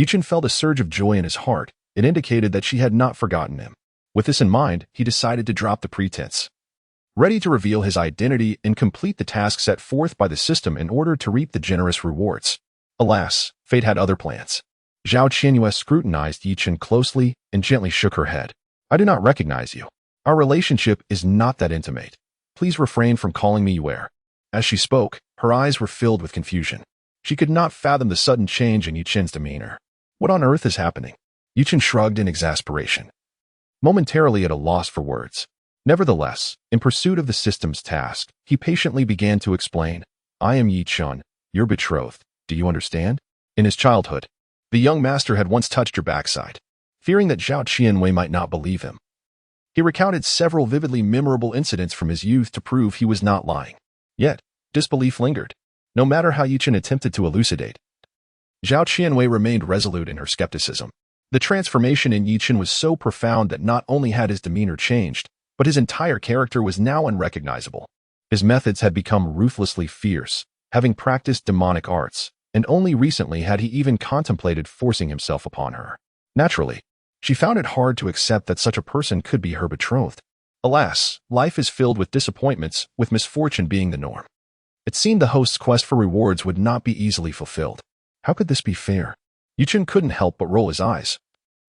Speaker 1: Chen felt a surge of joy in his heart. It indicated that she had not forgotten him. With this in mind, he decided to drop the pretense. Ready to reveal his identity and complete the task set forth by the system in order to reap the generous rewards. Alas, fate had other plans. Zhao Qianyue scrutinized Chen closely and gently shook her head. I do not recognize you. Our relationship is not that intimate. Please refrain from calling me Yue. As she spoke, her eyes were filled with confusion. She could not fathom the sudden change in Chen's demeanor. What on earth is happening? Chen shrugged in exasperation, momentarily at a loss for words. Nevertheless, in pursuit of the system's task, he patiently began to explain, I am Chen, your betrothed. Do you understand? In his childhood, the young master had once touched your backside. Fearing that Zhao Qianwei might not believe him, he recounted several vividly memorable incidents from his youth to prove he was not lying. Yet, disbelief lingered. No matter how Chen attempted to elucidate, Zhao Qianwei remained resolute in her skepticism. The transformation in Chen was so profound that not only had his demeanor changed, but his entire character was now unrecognizable. His methods had become ruthlessly fierce, having practiced demonic arts, and only recently had he even contemplated forcing himself upon her. Naturally, she found it hard to accept that such a person could be her betrothed. Alas, life is filled with disappointments, with misfortune being the norm. It seemed the host's quest for rewards would not be easily fulfilled. How could this be fair? Chen couldn't help but roll his eyes,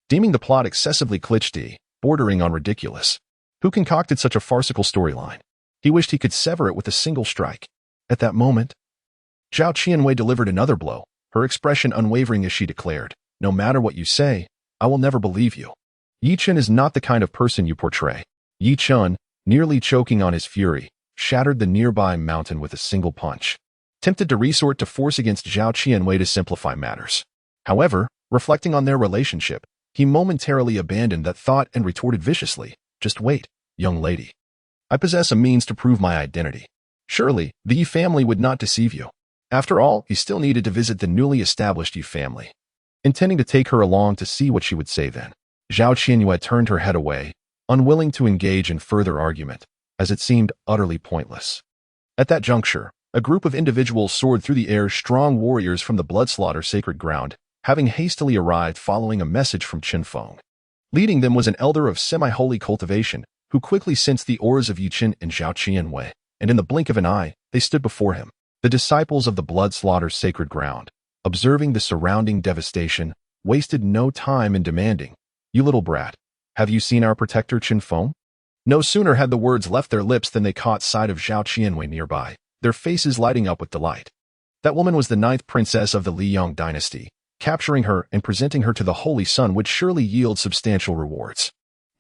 Speaker 1: deeming the plot excessively cliché, bordering on ridiculous. Who concocted such a farcical storyline? He wished he could sever it with a single strike. At that moment, Zhao Qianwei delivered another blow, her expression unwavering as she declared, No matter what you say, I will never believe you. Chen is not the kind of person you portray. Chen, nearly choking on his fury, shattered the nearby mountain with a single punch, tempted to resort to force against Zhao Qianwei to simplify matters. However, reflecting on their relationship, he momentarily abandoned that thought and retorted viciously, Just wait, young lady. I possess a means to prove my identity. Surely, the Yi family would not deceive you. After all, he still needed to visit the newly established Yi family, intending to take her along to see what she would say then. Zhao Qianyue turned her head away, unwilling to engage in further argument, as it seemed utterly pointless. At that juncture, a group of individuals soared through the air, strong warriors from the blood-slaughter sacred ground, having hastily arrived following a message from Chen Feng. Leading them was an elder of semi-holy cultivation, who quickly sensed the auras of Chen and Zhao Qianwei, and in the blink of an eye, they stood before him. The disciples of the blood-slaughter sacred ground, observing the surrounding devastation, wasted no time in demanding, You little brat, have you seen our protector Chen Feng? No sooner had the words left their lips than they caught sight of Zhao Qianwei nearby, their faces lighting up with delight. That woman was the 9th princess of the Liang dynasty, Capturing her and presenting her to the Holy Sun would surely yield substantial rewards.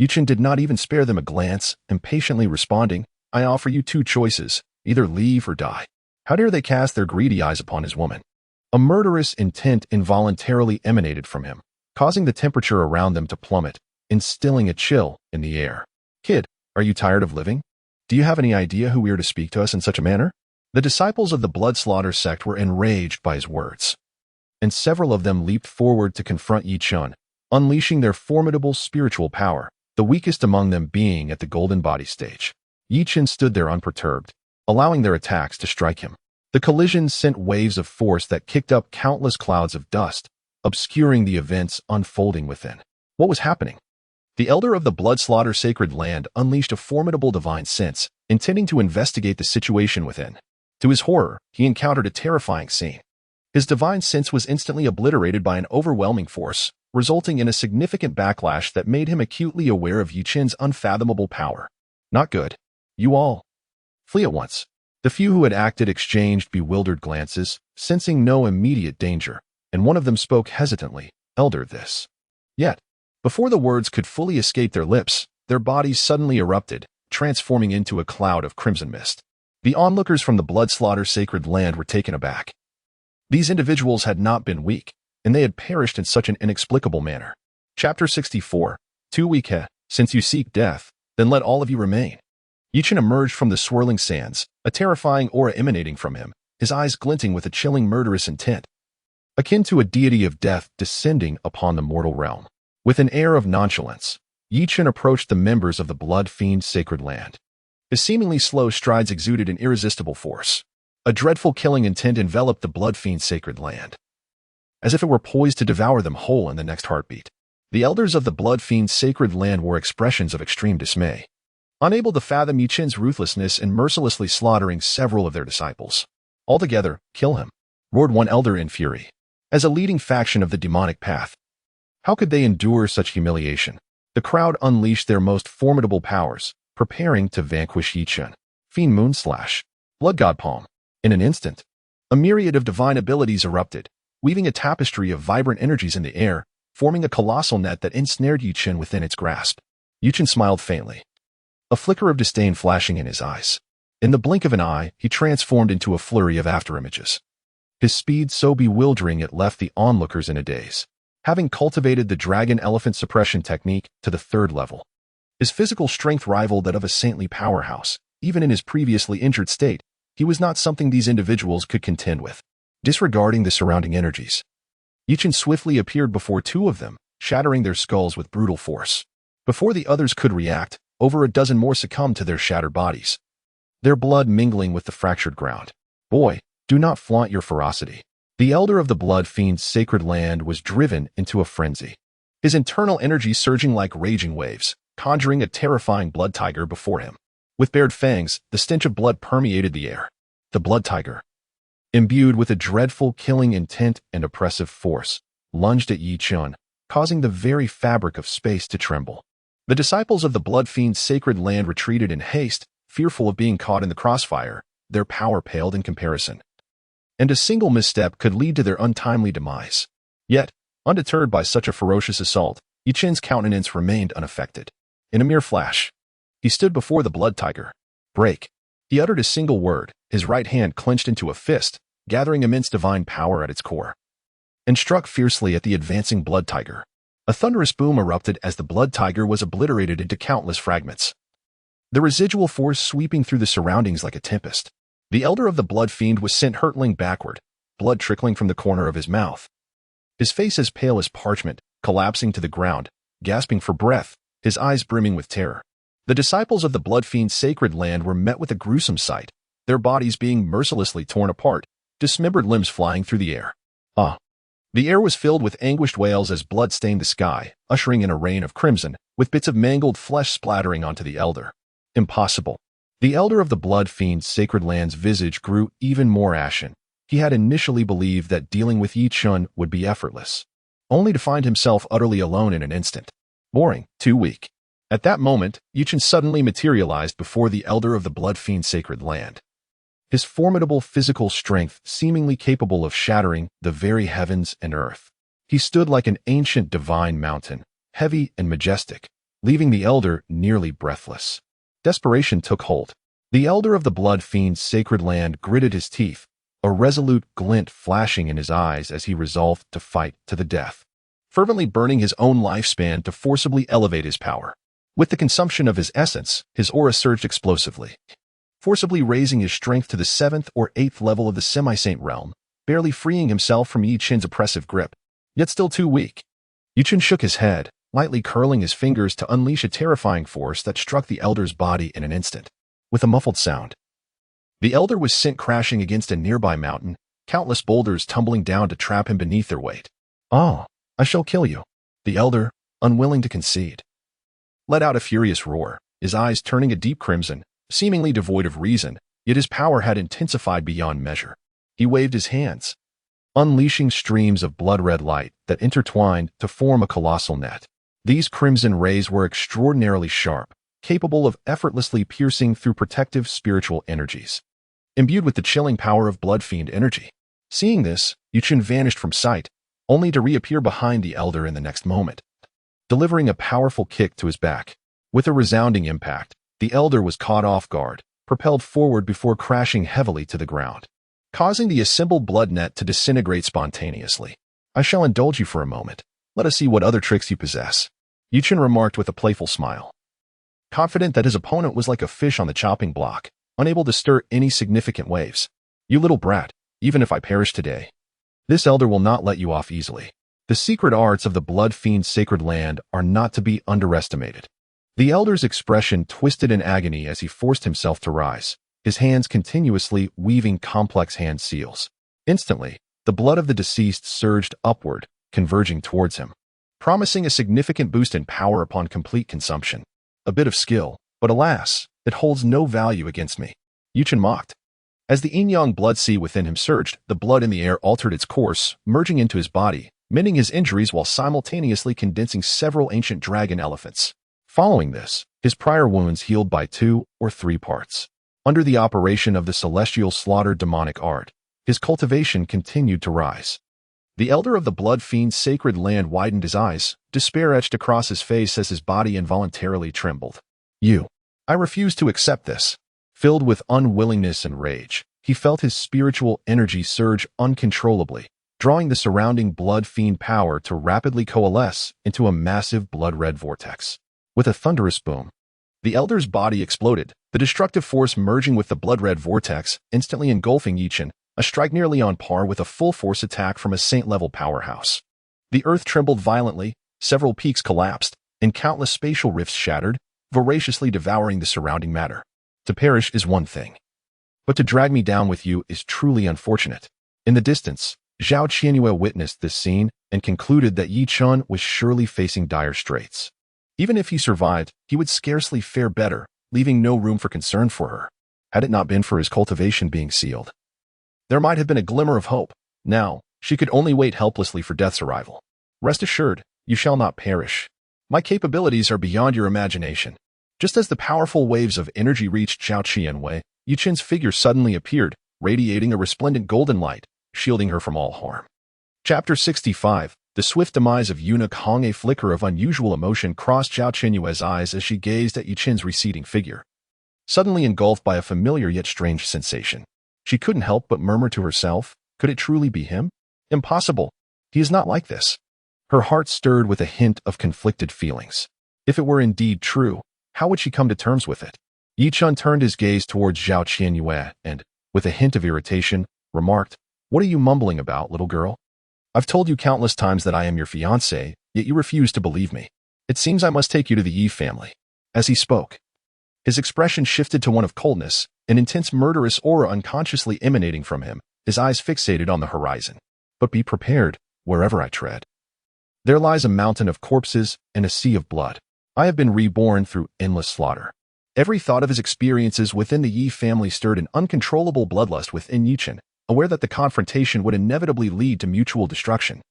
Speaker 1: Chen did not even spare them a glance, impatiently responding, "I offer you two choices, either leave or die." How dare they cast their greedy eyes upon his woman? A murderous intent involuntarily emanated from him, causing the temperature around them to plummet, instilling a chill in the air. "Kid, are you tired of living? Do you have any idea who we are to speak to us in such a manner?" The disciples of the blood slaughter sect were enraged by his words, and several of them leaped forward to confront Chen, unleashing their formidable spiritual power, the weakest among them being at the golden body stage. Chen stood there unperturbed, allowing their attacks to strike him. The collisions sent waves of force that kicked up countless clouds of dust, obscuring the events unfolding within. What was happening? The elder of the blood slaughter sacred land unleashed a formidable divine sense, intending to investigate the situation within. To his horror, he encountered a terrifying scene. His divine sense was instantly obliterated by an overwhelming force, resulting in a significant backlash that made him acutely aware of Chen's unfathomable power. Not good. You all flee at once. The few who had acted exchanged bewildered glances, sensing no immediate danger, and one of them spoke hesitantly, "Elder, this." Yet, before the words could fully escape their lips, their bodies suddenly erupted, transforming into a cloud of crimson mist. The onlookers from the blood slaughter sacred land were taken aback. These individuals had not been weak, and they had perished in such an inexplicable manner. Chapter 64. 2 weak he, since you seek death, then let all of you remain. Chen emerged from the swirling sands, a terrifying aura emanating from him, his eyes glinting with a chilling murderous intent, akin to a deity of death descending upon the mortal realm. With an air of nonchalance, Chen approached the members of the blood fiend sacred land. His seemingly slow strides exuded an irresistible force. A dreadful killing intent enveloped the blood fiend sacred land, as if it were poised to devour them whole in the next heartbeat. The elders of the blood fiend sacred land wore expressions of extreme dismay, unable to fathom Chen's ruthlessness in mercilessly slaughtering several of their disciples. "Altogether, kill him," roared one elder in fury. As a leading faction of the demonic path, how could they endure such humiliation? The crowd unleashed their most formidable powers, preparing to vanquish Chen. Fiend Moon Slash, Blood God Palm. In an instant, a myriad of divine abilities erupted, weaving a tapestry of vibrant energies in the air, forming a colossal net that ensnared Chen within its grasp. Chen smiled faintly, a flicker of disdain flashing in his eyes. In the blink of an eye, he transformed into a flurry of afterimages. His speed so bewildering it left the onlookers in a daze. Having cultivated the dragon elephant suppression technique to the 3rd level, his physical strength rivaled that of a saintly powerhouse. Even in his previously injured state, he was not something these individuals could contend with. Disregarding the surrounding energies, Chen swiftly appeared before 2 of them, shattering their skulls with brutal force. Before the others could react, over a dozen more succumbed to their shattered bodies, their blood mingling with the fractured ground. "Boy, do not flaunt your ferocity." The elder of the blood fiend's sacred land was driven into a frenzy, his internal energy surging like raging waves, conjuring a terrifying blood tiger before him. With bared fangs, the stench of blood permeated the air. The blood tiger, imbued with a dreadful killing intent and oppressive force, lunged at Chen, causing the very fabric of space to tremble. The disciples of the blood fiend's sacred land retreated in haste, fearful of being caught in the crossfire. Their power paled in comparison, and a single misstep could lead to their untimely demise. Yet, undeterred by such a ferocious assault, Chen's countenance remained unaffected. In a mere flash, he stood before the blood tiger. "Break." He uttered a single word, his right hand clenched into a fist, gathering immense divine power at its core, and struck fiercely at the advancing blood tiger. A thunderous boom erupted as the blood tiger was obliterated into countless fragments, the residual force sweeping through the surroundings like a tempest. The elder of the blood fiend was sent hurtling backward, blood trickling from the corner of his mouth, his face as pale as parchment, collapsing to the ground, gasping for breath, his eyes brimming with terror. The disciples of the blood fiend's sacred land were met with a gruesome sight, their bodies being mercilessly torn apart, dismembered limbs flying through the air. The air was filled with anguished wails as blood stained the sky, ushering in a rain of crimson, with bits of mangled flesh splattering onto the elder. Impossible. The elder of the blood fiend's sacred land's visage grew even more ashen. He had initially believed that dealing with Chen would be effortless, only to find himself utterly alone in an instant. Boring, too weak. At that moment, Chen suddenly materialized before the elder of the blood fiend's sacred land, his formidable physical strength seemingly capable of shattering the very heavens and earth. He stood like an ancient divine mountain, heavy and majestic, leaving the elder nearly breathless. Desperation took hold. The elder of the blood fiend's sacred land gritted his teeth, a resolute glint flashing in his eyes as he resolved to fight to the death, fervently burning his own lifespan to forcibly elevate his power. With the consumption of his essence, his aura surged explosively, forcibly raising his strength to the 7th or 8th level of the semi-saint realm, barely freeing himself from Yi Chen's oppressive grip, yet still too weak. Yi Chen shook his head, lightly curling his fingers to unleash a terrifying force that struck the elder's body in an instant. With a muffled sound, the elder was sent crashing against a nearby mountain, countless boulders tumbling down to trap him beneath their weight. "Ah, I shall kill you," the elder, unwilling to concede, let out a furious roar, his eyes turning a deep crimson, seemingly devoid of reason, yet his power had intensified beyond measure. He waved his hands, unleashing streams of blood-red light that intertwined to form a colossal net. These crimson rays were extraordinarily sharp, capable of effortlessly piercing through protective spiritual energies, imbued with the chilling power of blood fiend energy. Seeing this, Yi Chen vanished from sight, only to reappear behind the elder in the next moment, delivering a powerful kick to his back. With a resounding impact, the elder was caught off guard, propelled forward before crashing heavily to the ground, causing the assembled blood net to disintegrate spontaneously. "I shall indulge you for a moment. Let us see what other tricks you possess," Yi Chen remarked with a playful smile, confident that his opponent was like a fish on the chopping block, unable to stir any significant waves. "You little brat, even if I perish today, this elder will not let you off easily." The secret arts of the blood fiend's sacred land are not to be underestimated. The elder's expression twisted in agony as he forced himself to rise, his hands continuously weaving complex hand seals. Instantly, the blood of the deceased surged upward, converging towards him, promising a significant boost in power upon complete consumption. "A bit of skill, but alas, it holds no value against me," Yi Chen mocked. As the yin-yang blood sea within him surged, the blood in the air altered its course, merging into his body, mending his injuries while simultaneously condensing several ancient dragon elephants. Following this, his prior wounds healed by 2 or 3 parts. Under the operation of the celestial slaughter demonic art, his cultivation continued to rise. The elder of the blood fiend's sacred land widened his eyes, despair etched across his face as his body involuntarily trembled. I refuse to accept this." Filled with unwillingness and rage, he felt his spiritual energy surge uncontrollably, drawing the surrounding blood fiend power to rapidly coalesce into a massive blood-red vortex. With a thunderous boom, the elder's body exploded, the destructive force merging with the blood-red vortex, instantly engulfing Yi Chen, a strike nearly on par with a full-force attack from a saint-level powerhouse. The earth trembled violently, several peaks collapsed, and countless spatial rifts shattered, voraciously devouring the surrounding matter. To perish is one thing, but to drag me down with you is truly unfortunate. In the distance, Zhao Qianyue witnessed this scene and concluded that Yi Chen was surely facing dire straits. Even if he survived, he would scarcely fare better, leaving no room for concern for her, had it not been for his cultivation being sealed. There might have been a glimmer of hope. Now, she could only wait helplessly for death's arrival. "Rest assured, you shall not perish. My capabilities are beyond your imagination." Just as the powerful waves of energy reached Zhao Qianyue, Yi Chen's figure suddenly appeared, radiating a resplendent golden light, shielding her from all harm. Chapter 65. The swift demise of eunuch Hong. A flicker of unusual emotion crossed Zhao Qianyue's eyes as she gazed at Yi Chen's receding figure, suddenly engulfed by a familiar yet strange sensation. She couldn't help but murmur to herself, could it truly be him? Impossible. He is not like this. Her heart stirred with a hint of conflicted feelings. If it were indeed true, how would she come to terms with it? Yi Chen turned his gaze towards Zhao Qianyue and, with a hint of irritation, remarked, "What are you mumbling about, little girl? I've told you countless times that I am your fiancé, yet you refuse to believe me. It seems I must take you to the Yi family." As he spoke, his expression shifted to one of coldness, an intense murderous aura unconsciously emanating from him, his eyes fixated on the horizon. "But be prepared, wherever I tread. There lies a mountain of corpses and a sea of blood. I have been reborn through endless slaughter." Every thought of his experiences within the Yi family stirred an uncontrollable bloodlust within Yi Chen, aware that the confrontation would inevitably lead to mutual destruction.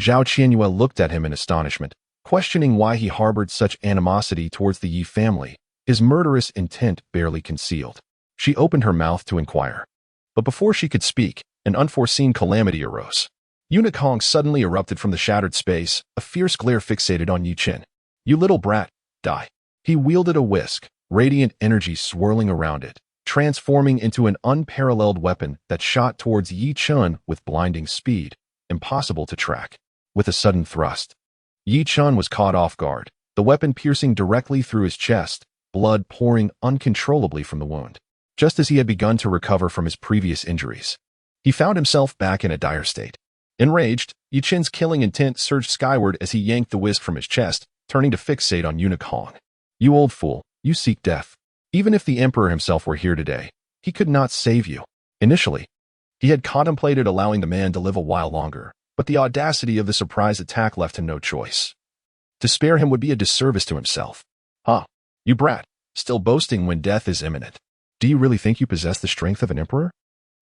Speaker 1: Zhao Qianyue looked at him in astonishment, questioning why he harbored such animosity towards the Yi family, his murderous intent barely concealed. She opened her mouth to inquire, but before she could speak, an unforeseen calamity arose. Eunuch Hong suddenly erupted from the shattered space, a fierce glare fixated on Yi Chen. "You little brat, die." He wielded a whisk, radiant energy swirling around it, transforming into an unparalleled weapon that shot towards Yi Chen with blinding speed, impossible to track. With a sudden thrust, Yi Chen was caught off guard, the weapon piercing directly through his chest, blood pouring uncontrollably from the wound. Just as he had begun to recover from his previous injuries, he found himself back in a dire state. Enraged, Yi Chen's killing intent surged skyward as he yanked the whisk from his chest, turning to fixate on Eunuch Hong. "You old fool, you seek death. Even if the Emperor himself were here today, he could not save you." Initially, he had contemplated allowing the man to live a while longer, but the audacity of the surprise attack left him no choice. To spare him would be a disservice to himself. "Huh, you brat, still boasting when death is imminent. Do you really think you possess the strength of an emperor?"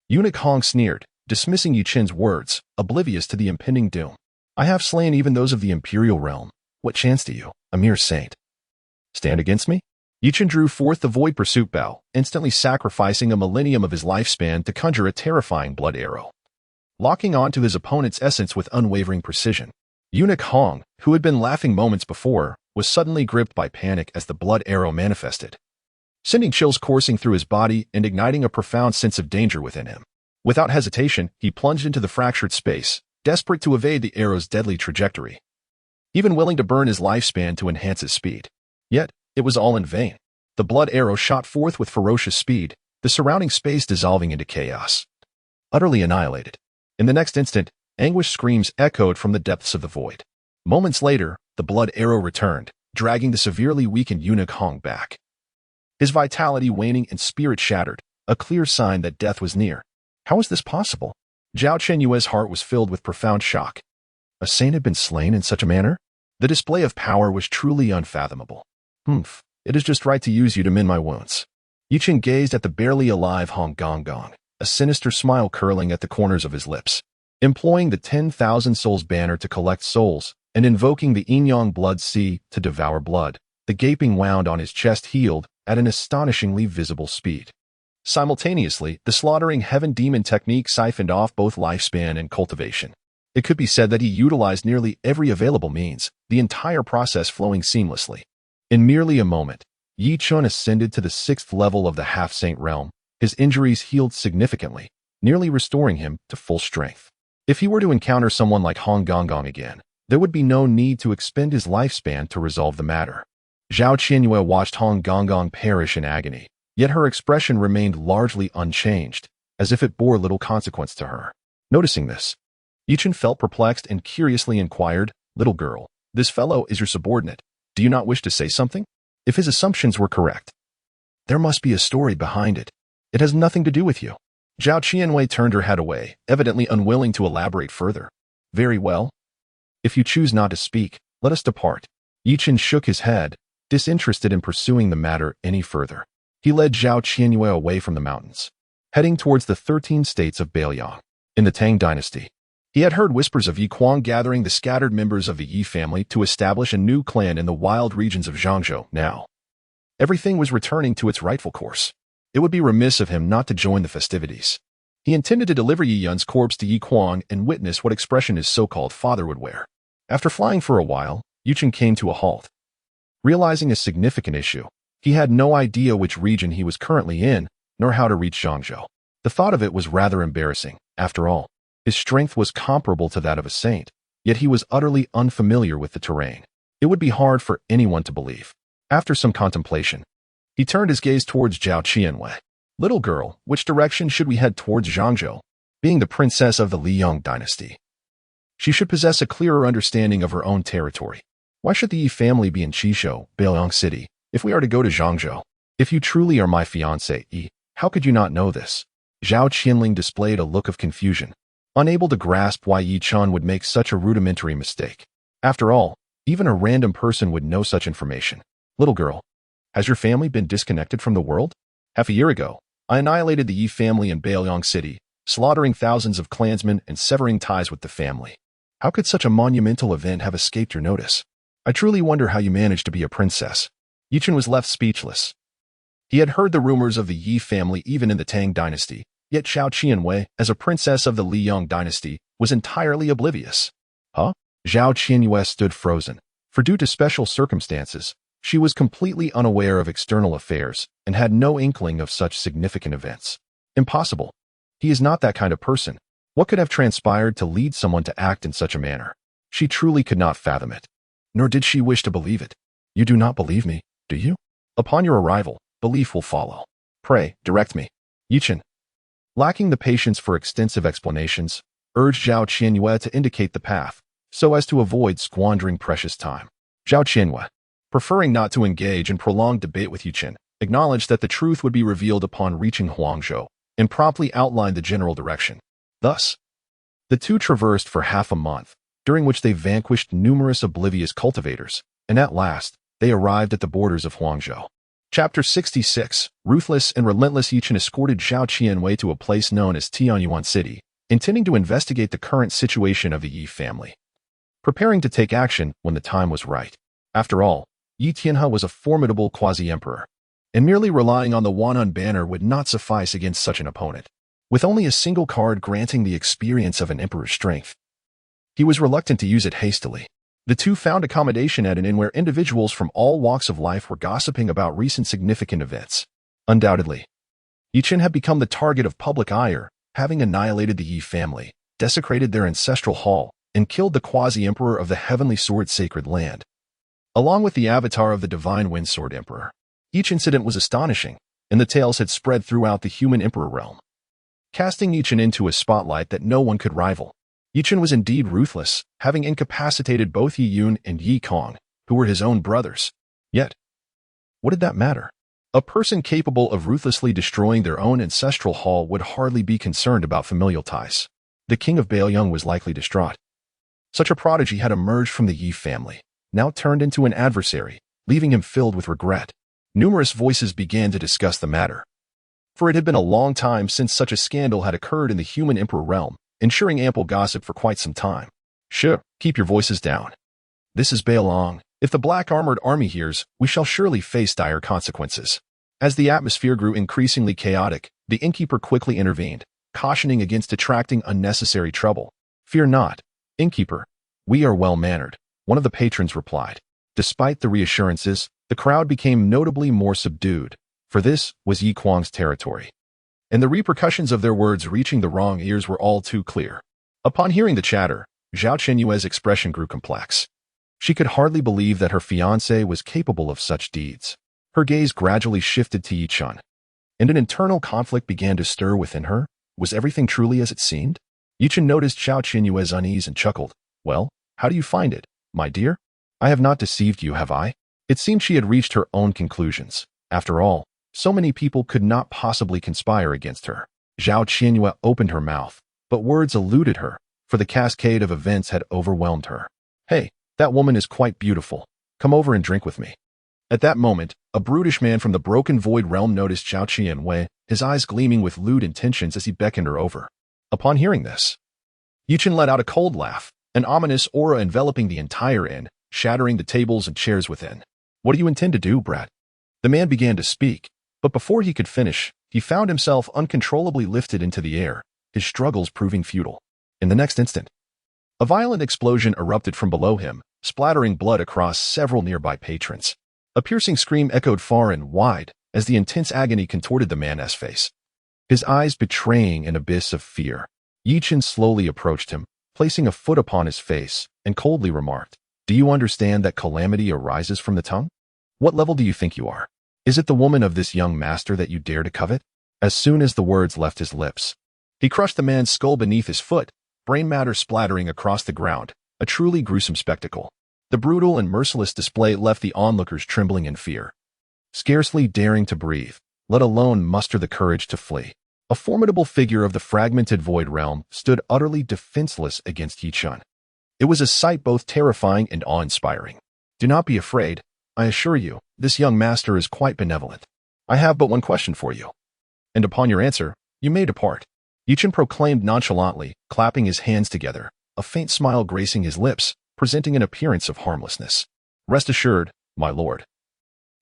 Speaker 1: Eunuch Hong sneered, dismissing Yi Chen's words, oblivious to the impending doom. "I have slain even those of the imperial realm. What chance do you, a mere saint, stand against me?" Yi Chen drew forth the void pursuit bow, instantly sacrificing a millennium of his lifespan to conjure a terrifying blood arrow. Locking onto his opponent's essence with unwavering precision, Eunuch Hong, who had been laughing moments before, was suddenly gripped by panic as the blood arrow manifested, sending chills coursing through his body and igniting a profound sense of danger within him. Without hesitation, he plunged into the fractured space, desperate to evade the arrow's deadly trajectory, even willing to burn his lifespan to enhance his speed. Yet, it was all in vain. The blood arrow shot forth with ferocious speed, the surrounding space dissolving into chaos. Utterly annihilated. In the next instant, anguished screams echoed from the depths of the void. Moments later, the blood arrow returned, dragging the severely weakened Eunuch Hong back. His vitality waning and spirit shattered, a clear sign that death was near. How was this possible? Zhao Chenyue's heart was filled with profound shock. A saint had been slain in such a manner? The display of power was truly unfathomable. It is just right to use you to mend my wounds." Yi Chen gazed at the barely alive Hong Gong Gong, a sinister smile curling at the corners of his lips. Employing the 10,000 souls banner to collect souls, and invoking the Yin-Yang blood sea to devour blood, the gaping wound on his chest healed at an astonishingly visible speed. Simultaneously, the slaughtering heaven demon technique siphoned off both lifespan and cultivation. It could be said that he utilized nearly every available means, the entire process flowing seamlessly. In merely a moment, Yi Chen ascended to the 6th level of the half-saint realm, his injuries healed significantly, nearly restoring him to full strength. If he were to encounter someone like Hong Gong again, there would be no need to expend his lifespan to resolve the matter. Zhao Qianyue watched Hong Gong perish in agony, yet her expression remained largely unchanged, as if it bore little consequence to her. Noticing this, Yi Chen felt perplexed and curiously inquired, "Little girl, this fellow is your subordinate. Do you not wish to say something?" If his assumptions were correct, there must be a story behind it. It has nothing to do with you. Zhao Qianwei turned her head away, evidently unwilling to elaborate further. "Very well. If you choose not to speak, let us depart." Yi Chen shook his head, disinterested in pursuing the matter any further. He led Zhao Qianyue away from the mountains, heading towards the 13 states of Beiliang. In the Tang dynasty, he had heard whispers of Yi Kuang gathering the scattered members of the Yi family to establish a new clan in the wild regions of Zhangzhou. Now, everything was returning to its rightful course. It would be remiss of him not to join the festivities. He intended to deliver Yi Yun's corpse to Yi Kuang and witness what expression his so-called father would wear. After flying for a while, Yu Chen came to a halt. Realizing a significant issue, he had no idea which region he was currently in, nor how to reach Zhangzhou. The thought of it was rather embarrassing. After all, his strength was comparable to that of a saint, yet he was utterly unfamiliar with the terrain. It would be hard for anyone to believe. After some contemplation, he turned his gaze towards Zhao Qianwei. "Little girl, which direction should we head towards Zhangzhou? Being the princess of the Liang dynasty, she should possess a clearer understanding of her own territory. Why should the Yi family be in Qishou, Beiliang City, if we are to go to Zhangzhou? If you truly are my fiancé, Yi, how could you not know this?" Zhao Qianling displayed a look of confusion, unable to grasp why Yi Chen would make such a rudimentary mistake. After all, even a random person would know such information. "Little girl, has your family been disconnected from the world? Half a year ago, I annihilated the Yi family in Beiliang City, slaughtering thousands of clansmen and severing ties with the family. How could such a monumental event have escaped your notice? I truly wonder how you managed to be a princess." Yi Chen was left speechless. He had heard the rumors of the Yi family even in the Tang dynasty, yet Zhao Qianwei, as a princess of the Liang dynasty, was entirely oblivious. Huh? Zhao Qianyue stood frozen, for due to special circumstances, she was completely unaware of external affairs and had no inkling of such significant events. Impossible. He is not that kind of person. What could have transpired to lead someone to act in such a manner? She truly could not fathom it. Nor did she wish to believe it. You do not believe me, do you? Upon your arrival, belief will follow. Pray, direct me. Chen, lacking the patience for extensive explanations, urged Zhao Qianyue to indicate the path, so as to avoid squandering precious time. Zhao Qianyue, preferring not to engage in prolonged debate with Chen, acknowledged that the truth would be revealed upon reaching Huangzhou, and promptly outlined the general direction. Thus, the two traversed for half a month, during which they vanquished numerous oblivious cultivators, and at last, they arrived at the borders of Huangzhou. Chapter 66, Ruthless and Relentless. Chen escorted Zhao Qianyue to a place known as Tianjiao City, intending to investigate the current situation of the Yi family, preparing to take action when the time was right. After all, Yi Tianhe was a formidable quasi-emperor, and merely relying on the Wanhun banner would not suffice against such an opponent. With only a single card granting the experience of an emperor's strength, he was reluctant to use it hastily. The two found accommodation at an inn where individuals from all walks of life were gossiping about recent significant events. Undoubtedly, Yi Chen had become the target of public ire, having annihilated the Yi family, desecrated their ancestral hall, and killed the quasi-emperor of the Heavenly Sword Sacred Land, along with the avatar of the Divine Windsword Emperor. Each incident was astonishing, and the tales had spread throughout the human emperor realm, casting Yi Chen into a spotlight that no one could rival. Yi Chen was indeed ruthless, having incapacitated both Yi Yun and Yi Kong, who were his own brothers. Yet, what did that matter? A person capable of ruthlessly destroying their own ancestral hall would hardly be concerned about familial ties. The king of Baoyang was likely distraught. Such a prodigy had emerged from the Yi family, now turned into an adversary, leaving him filled with regret. Numerous voices began to discuss the matter, for it had been a long time since such a scandal had occurred in the human emperor realm, ensuring ample gossip for quite some time. Sure, keep your voices down. This is Baoyang. If the black armored army hears, we shall surely face dire consequences. As the atmosphere grew increasingly chaotic, the innkeeper quickly intervened, cautioning against attracting unnecessary trouble. Fear not, innkeeper. We are well-mannered, one of the patrons replied. Despite the reassurances, the crowd became notably more subdued, for this was Yi Kuang's territory, and the repercussions of their words reaching the wrong ears were all too clear. Upon hearing the chatter, Zhao Qianyue's expression grew complex. She could hardly believe that her fiancé was capable of such deeds. Her gaze gradually shifted to Yi Chen, and an internal conflict began to stir within her. Was everything truly as it seemed? Yi Chen noticed Zhao Qianyue's unease and chuckled. Well, how do you find it, my dear? I have not deceived you, have I? It seemed she had reached her own conclusions. After all, so many people could not possibly conspire against her. Zhao Qianyue opened her mouth, but words eluded her, for the cascade of events had overwhelmed her. Hey, that woman is quite beautiful. Come over and drink with me. At that moment, a brutish man from the broken void realm noticed Zhao Qianyue, his eyes gleaming with lewd intentions as he beckoned her over. Upon hearing this, Yi Chen let out a cold laugh, an ominous aura enveloping the entire inn, shattering the tables and chairs within. What do you intend to do, brat? The man began to speak, but before he could finish, he found himself uncontrollably lifted into the air, his struggles proving futile. In the next instant, a violent explosion erupted from below him, splattering blood across several nearby patrons. A piercing scream echoed far and wide as the intense agony contorted the man's face, his eyes betraying an abyss of fear. Yi Chen slowly approached him, placing a foot upon his face, and coldly remarked, "Do you understand that calamity arises from the tongue? What level do you think you are? Is it the woman of this young master that you dare to covet?" As soon as the words left his lips, he crushed the man's skull beneath his foot, brain matter splattering across the ground, a truly gruesome spectacle. The brutal and merciless display left the onlookers trembling in fear, scarcely daring to breathe, let alone muster the courage to flee. A formidable figure of the fragmented void realm stood utterly defenseless against Yi Chen. It was a sight both terrifying and awe-inspiring. "Do not be afraid. I assure you, this young master is quite benevolent. I have but one question for you, and upon your answer, you may depart." Yi Chen proclaimed nonchalantly, clapping his hands together, a faint smile gracing his lips, presenting an appearance of harmlessness. "Rest assured, my lord.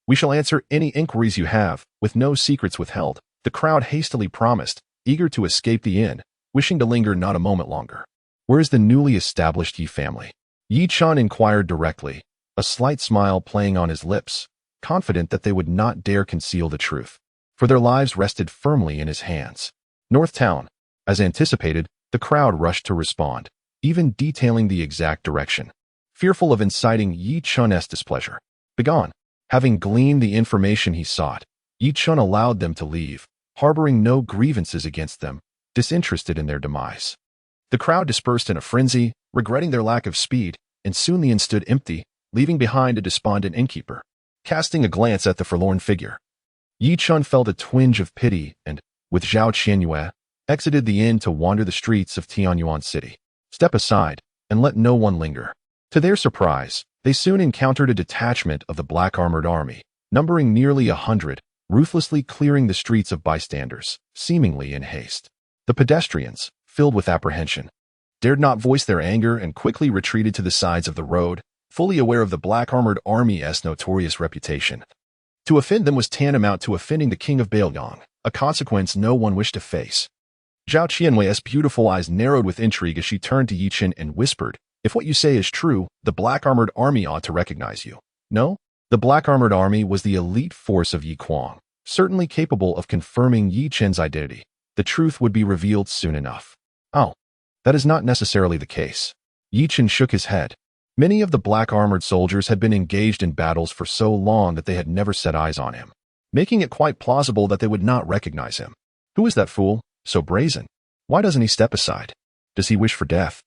Speaker 1: We shall answer any inquiries you have, with no secrets withheld." The crowd hastily promised, eager to escape the inn, wishing to linger not a moment longer. Where is the newly established Yi family? Yi Chen inquired directly, a slight smile playing on his lips, confident that they would not dare conceal the truth, for their lives rested firmly in his hands. North Town. As anticipated, the crowd rushed to respond, even detailing the exact direction, fearful of inciting Yi Chen's displeasure. Begone. Having gleaned the information he sought, Yi Chen allowed them to leave, harboring no grievances against them, disinterested in their demise. The crowd dispersed in a frenzy, regretting their lack of speed, and soon the inn stood empty, leaving behind a despondent innkeeper. Casting a glance at the forlorn figure, Yi Chen felt a twinge of pity and, with Zhao Qianyue, exited the inn to wander the streets of Tianjiao city. Step aside, and let no one linger. To their surprise, they soon encountered a detachment of the black-armored army, numbering nearly 100, ruthlessly clearing the streets of bystanders, seemingly in haste. The pedestrians, filled with apprehension, dared not voice their anger and quickly retreated to the sides of the road, fully aware of the black-armored army's notorious reputation. To offend them was tantamount to offending the king of Beiliang, a consequence no one wished to face. Zhao Qianyue's beautiful eyes narrowed with intrigue as she turned to Yi Chen and whispered, "If what you say is true, the black-armored army ought to recognize you." No? The black-armored army was the elite force of Yi Kuang, certainly capable of confirming Yi Chen's identity. The truth would be revealed soon enough. Oh, that is not necessarily the case. Yi Chen shook his head. Many of the black-armored soldiers had been engaged in battles for so long that they had never set eyes on him, making it quite plausible that they would not recognize him. Who is that fool, so brazen? Why doesn't he step aside? Does he wish for death?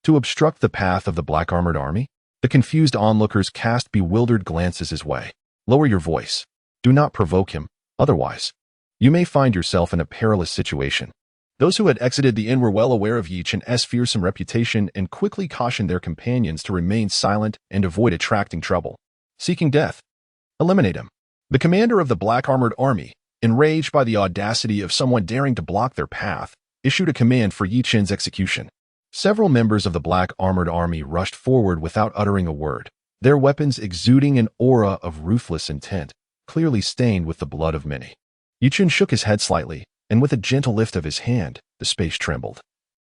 Speaker 1: To obstruct the path of the black-armored army? The confused onlookers cast bewildered glances his way. Lower your voice. Do not provoke him, otherwise you may find yourself in a perilous situation. Those who had exited the inn were well aware of Yi Chen's fearsome reputation and quickly cautioned their companions to remain silent and avoid attracting trouble. Seeking death. Eliminate him. The commander of the black-armored army, enraged by the audacity of someone daring to block their path, issued a command for Yi Chen's execution. Several members of the black-armored army rushed forward without uttering a word, their weapons exuding an aura of ruthless intent, clearly stained with the blood of many. Yi Chen shook his head slightly, and with a gentle lift of his hand, the space trembled,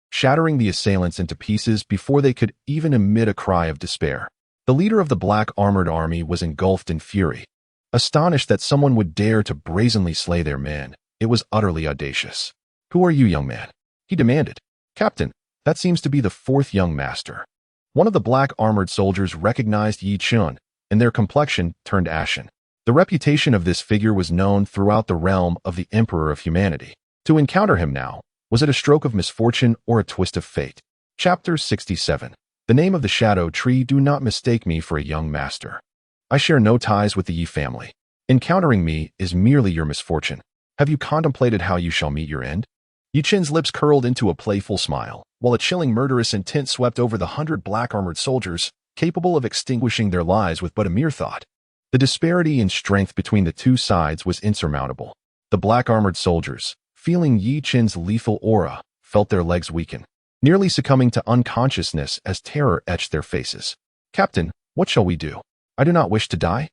Speaker 1: shattering the assailants into pieces before they could even emit a cry of despair. The leader of the black-armored army was engulfed in fury. Astonished that someone would dare to brazenly slay their men, it was utterly audacious. "Who are you, young man?" he demanded. "Captain, that seems to be the fourth young master." One of the black-armored soldiers recognized Yi Chen, and their complexion turned ashen. The reputation of this figure was known throughout the realm of the Emperor of Humanity. To encounter him now, was it a stroke of misfortune or a twist of fate? Chapter 67. The name of the shadow tree. Do not mistake me for a young master. I share no ties with the Yi family. Encountering me is merely your misfortune. Have you contemplated how you shall meet your end? Yi Chen's lips curled into a playful smile, while a chilling murderous intent swept over the 100 black-armored soldiers, capable of extinguishing their lives with but a mere thought. The disparity in strength between the two sides was insurmountable. The black-armored soldiers, feeling Yi Chen's lethal aura, felt their legs weaken, nearly succumbing to unconsciousness as terror etched their faces. "Captain, what shall we do? I do not wish to die.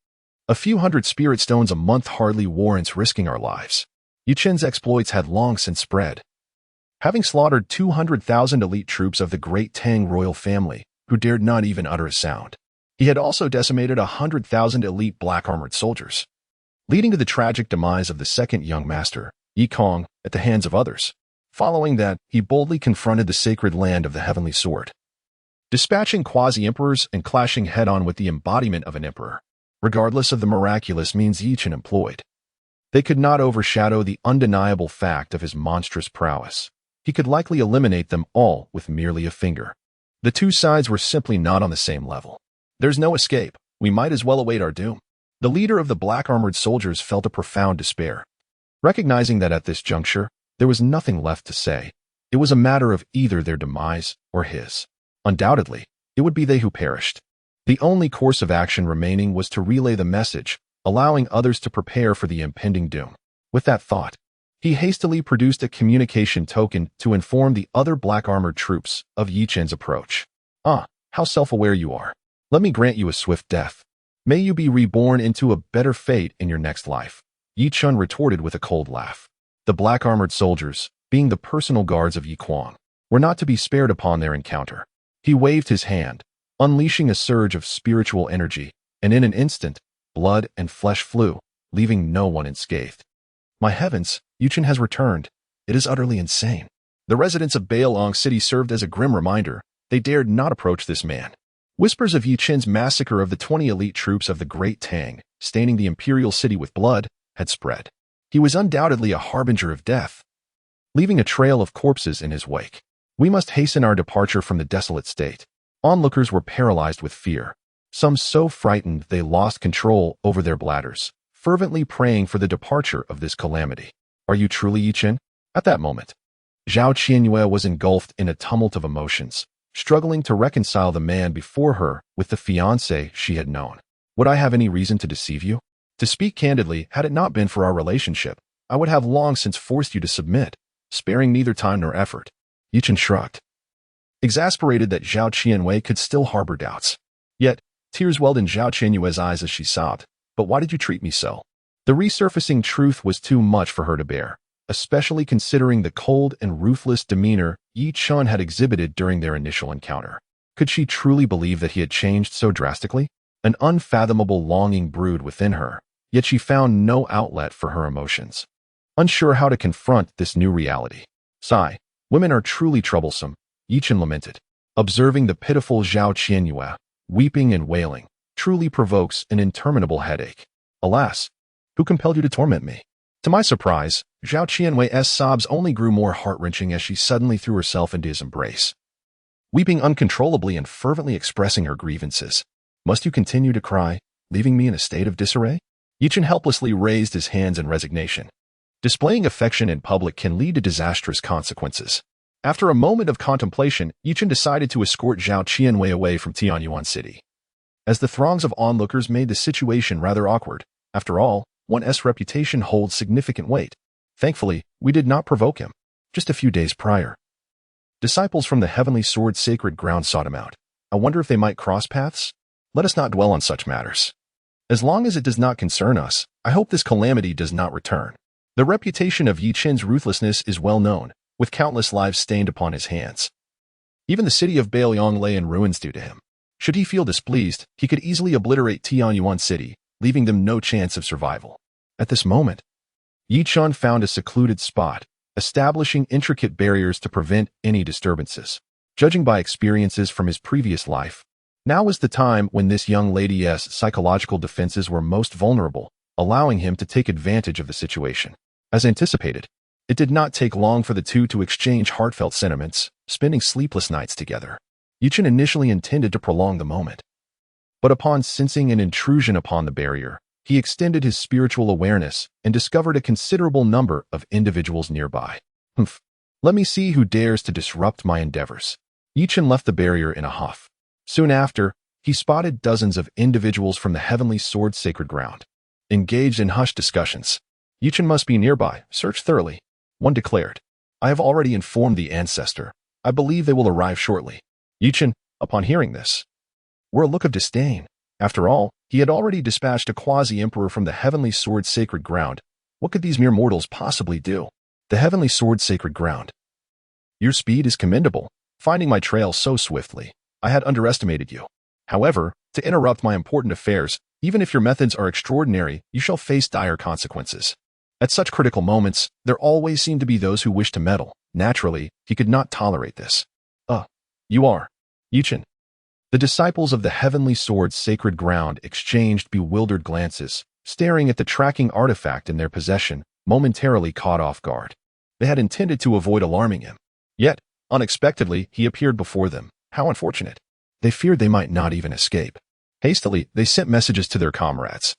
Speaker 1: A few hundred spirit stones a month hardly warrants risking our lives." Yi Chen's exploits had long since spread. Having slaughtered 200,000 elite troops of the great Tang royal family, who dared not even utter a sound, he had also decimated 100,000 elite black-armored soldiers, leading to the tragic demise of the second young master, Yi Kong, at the hands of others. Following that, he boldly confronted the sacred land of the heavenly sword, dispatching quasi-emperors and clashing head-on with the embodiment of an emperor, regardless of the miraculous means Yi Chen employed. They could not overshadow the undeniable fact of his monstrous prowess. He could likely eliminate them all with merely a finger. The two sides were simply not on the same level. There's no escape. We might as well await our doom. The leader of the black-armored soldiers felt a profound despair. Recognizing that at this juncture, there was nothing left to say, it was a matter of either their demise or his. Undoubtedly, it would be they who perished. The only course of action remaining was to relay the message, allowing others to prepare for the impending doom. With that thought, he hastily produced a communication token to inform the other black-armored troops of Yi Chen's approach. "Ah, how self-aware you are. Let me grant you a swift death. May you be reborn into a better fate in your next life." Yi Chen retorted with a cold laugh. The black-armored soldiers, being the personal guards of Yi Kuang, were not to be spared upon their encounter. He waved his hand, unleashing a surge of spiritual energy, and in an instant, blood and flesh flew, leaving no one unscathed. My heavens, Chen has returned. It is utterly insane. The residents of Bailong City served as a grim reminder. They dared not approach this man. Whispers of Chen's massacre of the 20 elite troops of the Great Tang, staining the imperial city with blood, had spread. He was undoubtedly a harbinger of death, leaving a trail of corpses in his wake. We must hasten our departure from the desolate state. Onlookers were paralyzed with fear, some so frightened they lost control over their bladders, fervently praying for the departure of this calamity. Are you truly Chen? At that moment, Zhao Qianyue was engulfed in a tumult of emotions, struggling to reconcile the man before her with the fiancé she had known. Would I have any reason to deceive you? To speak candidly, had it not been for our relationship, I would have long since forced you to submit, sparing neither time nor effort. Chen shrugged, exasperated that Zhao Qianyue could still harbor doubts. Yet, tears welled in Zhao Qianyue's eyes as she sobbed. But why did you treat me so? The resurfacing truth was too much for her to bear, especially considering the cold and ruthless demeanor Chen had exhibited during their initial encounter. Could she truly believe that he had changed so drastically? An unfathomable longing brewed within her, yet she found no outlet for her emotions. Unsure how to confront this new reality. Sigh, women are truly troublesome, Chen lamented. Observing the pitiful Zhao Qianyue, weeping and wailing, truly provokes an interminable headache. Alas, who compelled you to torment me? To my surprise, Zhao Qianyue's sobs only grew more heart-wrenching as she suddenly threw herself into his embrace, weeping uncontrollably and fervently expressing her grievances. Must you continue to cry, leaving me in a state of disarray? Chen helplessly raised his hands in resignation. Displaying affection in public can lead to disastrous consequences. After a moment of contemplation, Chen decided to escort Zhao Qianyue away from Tianjiao City, as the throngs of onlookers made the situation rather awkward. After all, one's reputation holds significant weight. Thankfully, we did not provoke him. Just a few days prior, disciples from the Heavenly Sword Sacred Ground sought him out. I wonder if they might cross paths? Let us not dwell on such matters. As long as it does not concern us, I hope this calamity does not return. The reputation of Chen's ruthlessness is well known, with countless lives stained upon his hands. Even the city of Bailong lay in ruins due to him. Should he feel displeased, he could easily obliterate Tianjiao City, leaving them no chance of survival. At this moment, Chen found a secluded spot, establishing intricate barriers to prevent any disturbances. Judging by experiences from his previous life, now was the time when this young lady's psychological defenses were most vulnerable, allowing him to take advantage of the situation. As anticipated, it did not take long for the two to exchange heartfelt sentiments, spending sleepless nights together. Chen initially intended to prolong the moment, but upon sensing an intrusion upon the barrier, he extended his spiritual awareness and discovered a considerable number of individuals nearby. Humph. Let me see who dares to disrupt my endeavors. Chen left the barrier in a huff. Soon after, he spotted dozens of individuals from the Heavenly Sword Sacred Ground, engaged in hushed discussions. Chen must be nearby. Search thoroughly. One declared. I have already informed the ancestor. I believe they will arrive shortly. Chen, upon hearing this, wore a look of disdain. After all, he had already dispatched a quasi-emperor from the Heavenly Sword Sacred Ground. What could these mere mortals possibly do? The Heavenly Sword Sacred Ground. Your speed is commendable. Finding my trail so swiftly, I had underestimated you. However, to interrupt my important affairs, even if your methods are extraordinary, you shall face dire consequences. At such critical moments, there always seem to be those who wish to meddle. Naturally, he could not tolerate this. You are. Chen. The disciples of the Heavenly Sword's Sacred Ground exchanged bewildered glances, staring at the tracking artifact in their possession, momentarily caught off guard. They had intended to avoid alarming him. Yet, unexpectedly, he appeared before them. How unfortunate. They feared they might not even escape. Hastily, they sent messages to their comrades,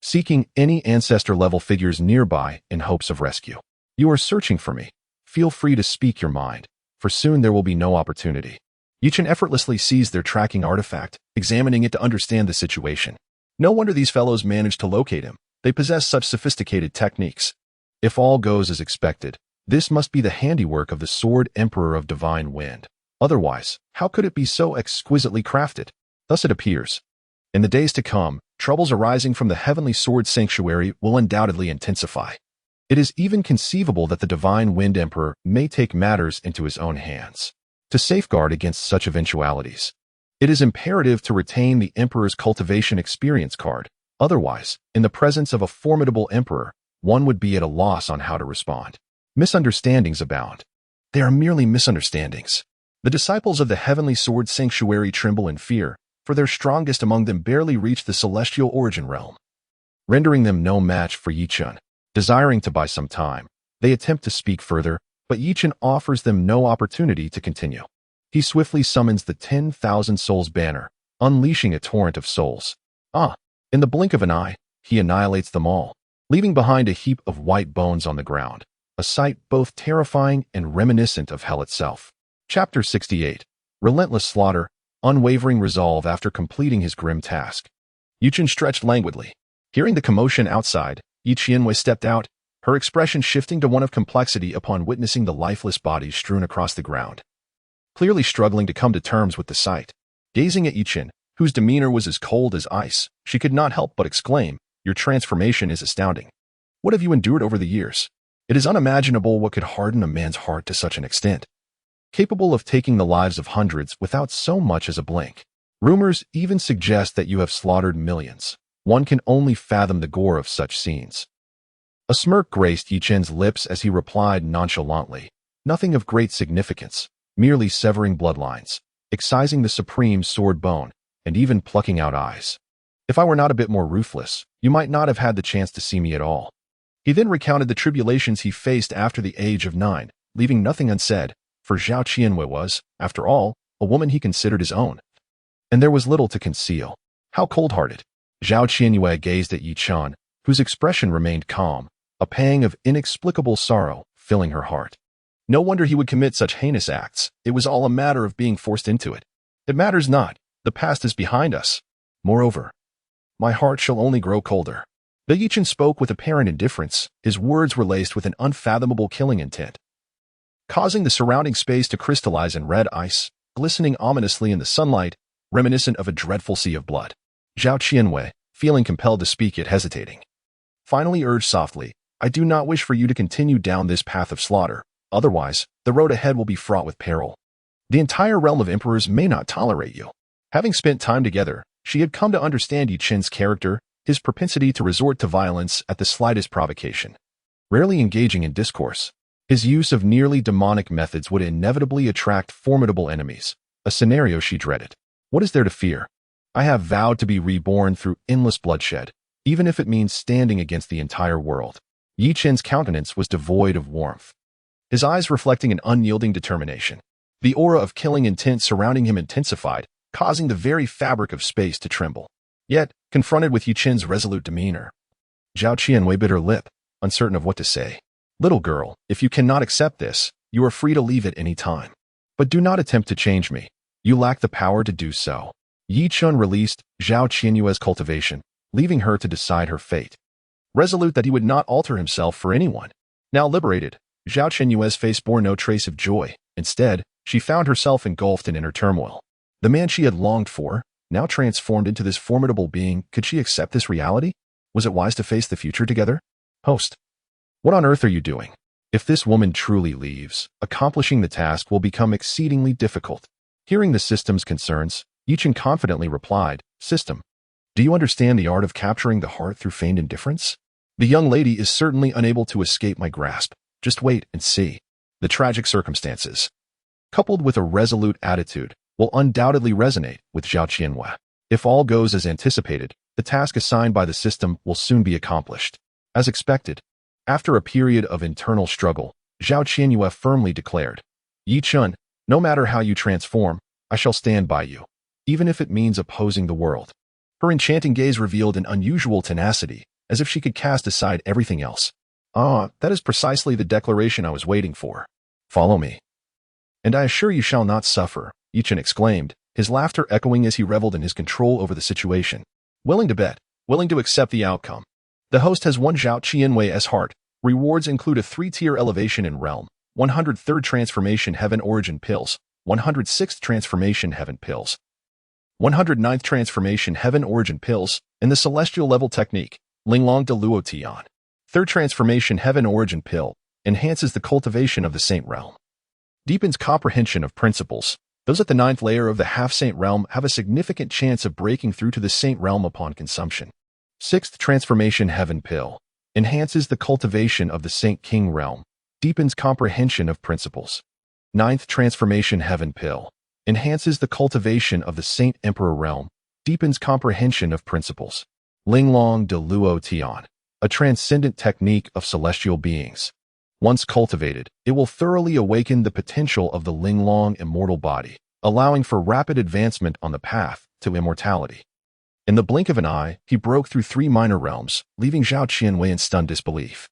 Speaker 1: seeking any ancestor-level figures nearby in hopes of rescue. You are searching for me. Feel free to speak your mind, for soon there will be no opportunity. Chen effortlessly seized their tracking artifact, examining it to understand the situation. No wonder these fellows managed to locate him. They possess such sophisticated techniques. If all goes as expected, this must be the handiwork of the Sword Emperor of Divine Wind. Otherwise, how could it be so exquisitely crafted? Thus it appears. In the days to come, troubles arising from the Heavenly Sword Sanctuary will undoubtedly intensify. It is even conceivable that the Divine Wind Emperor may take matters into his own hands. To safeguard against such eventualities, it is imperative to retain the Emperor's cultivation experience card. Otherwise, in the presence of a formidable emperor, one would be at a loss on how to respond. Misunderstandings abound. They are merely misunderstandings. The disciples of the Heavenly Sword Sanctuary tremble in fear, for their strongest among them barely reach the celestial origin realm, rendering them no match for Chen. Desiring to buy some time, they attempt to speak further, but Chen offers them no opportunity to continue. He swiftly summons the 10,000 souls banner, unleashing a torrent of souls. In the blink of an eye, he annihilates them all, leaving behind a heap of white bones on the ground, a sight both terrifying and reminiscent of hell itself. Chapter 68. Relentless slaughter, unwavering resolve after completing his grim task. Chen stretched languidly. Hearing the commotion outside, Yi Qianwei stepped out, her expression shifting to one of complexity upon witnessing the lifeless bodies strewn across the ground. Clearly struggling to come to terms with the sight, gazing at Chen, whose demeanor was as cold as ice, she could not help but exclaim, "Your transformation is astounding. What have you endured over the years? It is unimaginable what could harden a man's heart to such an extent, capable of taking the lives of hundreds without so much as a blink. Rumors even suggest that you have slaughtered millions. One can only fathom the gore of such scenes." A smirk graced Yi Chen's lips as he replied nonchalantly, "Nothing of great significance, merely severing bloodlines, excising the supreme sword bone, and even plucking out eyes. If I were not a bit more ruthless, you might not have had the chance to see me at all." He then recounted the tribulations he faced after the age of 9, leaving nothing unsaid, for Zhao Qianwei was, after all, a woman he considered his own. And there was little to conceal. How cold-hearted! Zhao Qianwei gazed at Yi Chen, whose expression remained calm, a pang of inexplicable sorrow filling her heart. No wonder he would commit such heinous acts. It was all a matter of being forced into it. It matters not. The past is behind us. Moreover, my heart shall only grow colder. The Yi Chen spoke with apparent indifference. His words were laced with an unfathomable killing intent, causing the surrounding space to crystallize in red ice, glistening ominously in the sunlight, reminiscent of a dreadful sea of blood. Zhao Qianwei, feeling compelled to speak yet hesitating, finally urged softly, "I do not wish for you to continue down this path of slaughter. Otherwise, the road ahead will be fraught with peril. The entire realm of emperors may not tolerate you." Having spent time together, she had come to understand Yi Chen's character, his propensity to resort to violence at the slightest provocation. Rarely engaging in discourse, his use of nearly demonic methods would inevitably attract formidable enemies, a scenario she dreaded. What is there to fear? I have vowed to be reborn through endless bloodshed, even if it means standing against the entire world. Yi Chen's countenance was devoid of warmth, his eyes reflecting an unyielding determination. The aura of killing intent surrounding him intensified, causing the very fabric of space to tremble. Yet, confronted with Yi Chen's resolute demeanor, Zhao Qianwei bit her lip, uncertain of what to say. "Little girl, if you cannot accept this, you are free to leave at any time. But do not attempt to change me. You lack the power to do so." Yi Chen released Zhao Qianyue's cultivation, leaving her to decide her fate. Resolute that he would not alter himself for anyone. Now liberated, Zhao Qianyue's face bore no trace of joy. Instead, she found herself engulfed in inner turmoil. The man she had longed for, now transformed into this formidable being, could she accept this reality? Was it wise to face the future together? Host, what on earth are you doing? If this woman truly leaves, accomplishing the task will become exceedingly difficult. Hearing the system's concerns, Yi Chen confidently replied, "System, do you understand the art of capturing the heart through feigned indifference? The young lady is certainly unable to escape my grasp. Just wait and see." The tragic circumstances, coupled with a resolute attitude, will undoubtedly resonate with Zhao Qianwei. If all goes as anticipated, the task assigned by the system will soon be accomplished. As expected, after a period of internal struggle, Zhao Qianwei firmly declared, "Yi Chen, no matter how you transform, I shall stand by you, even if it means opposing the world." Her enchanting gaze revealed an unusual tenacity, as if she could cast aside everything else. That is precisely the declaration I was waiting for. Follow me. And I assure you shall not suffer," Yi Chen exclaimed, his laughter echoing as he reveled in his control over the situation. Willing to bet, willing to accept the outcome. The host has won Zhao Qianwei's heart. Rewards include a 3-tier elevation in realm, 103rd transformation heaven origin pills, 106th transformation heaven pills, 109th transformation heaven origin pills, and the celestial level technique, Linglong de Luo Tian. Third transformation, Heaven Origin Pill, enhances the cultivation of the Saint Realm. Deepens comprehension of principles. Those at the ninth layer of the half-saint realm have a significant chance of breaking through to the saint realm upon consumption. Sixth transformation, Heaven Pill, enhances the cultivation of the Saint King realm. Deepens comprehension of principles. Ninth transformation, Heaven Pill, enhances the cultivation of the Saint Emperor realm. Deepens comprehension of principles. Linglong de Luo Tian, a transcendent technique of celestial beings. Once cultivated, it will thoroughly awaken the potential of the Linglong immortal body, allowing for rapid advancement on the path to immortality. In the blink of an eye, he broke through 3 minor realms, leaving Zhao Qianwei in stunned disbelief.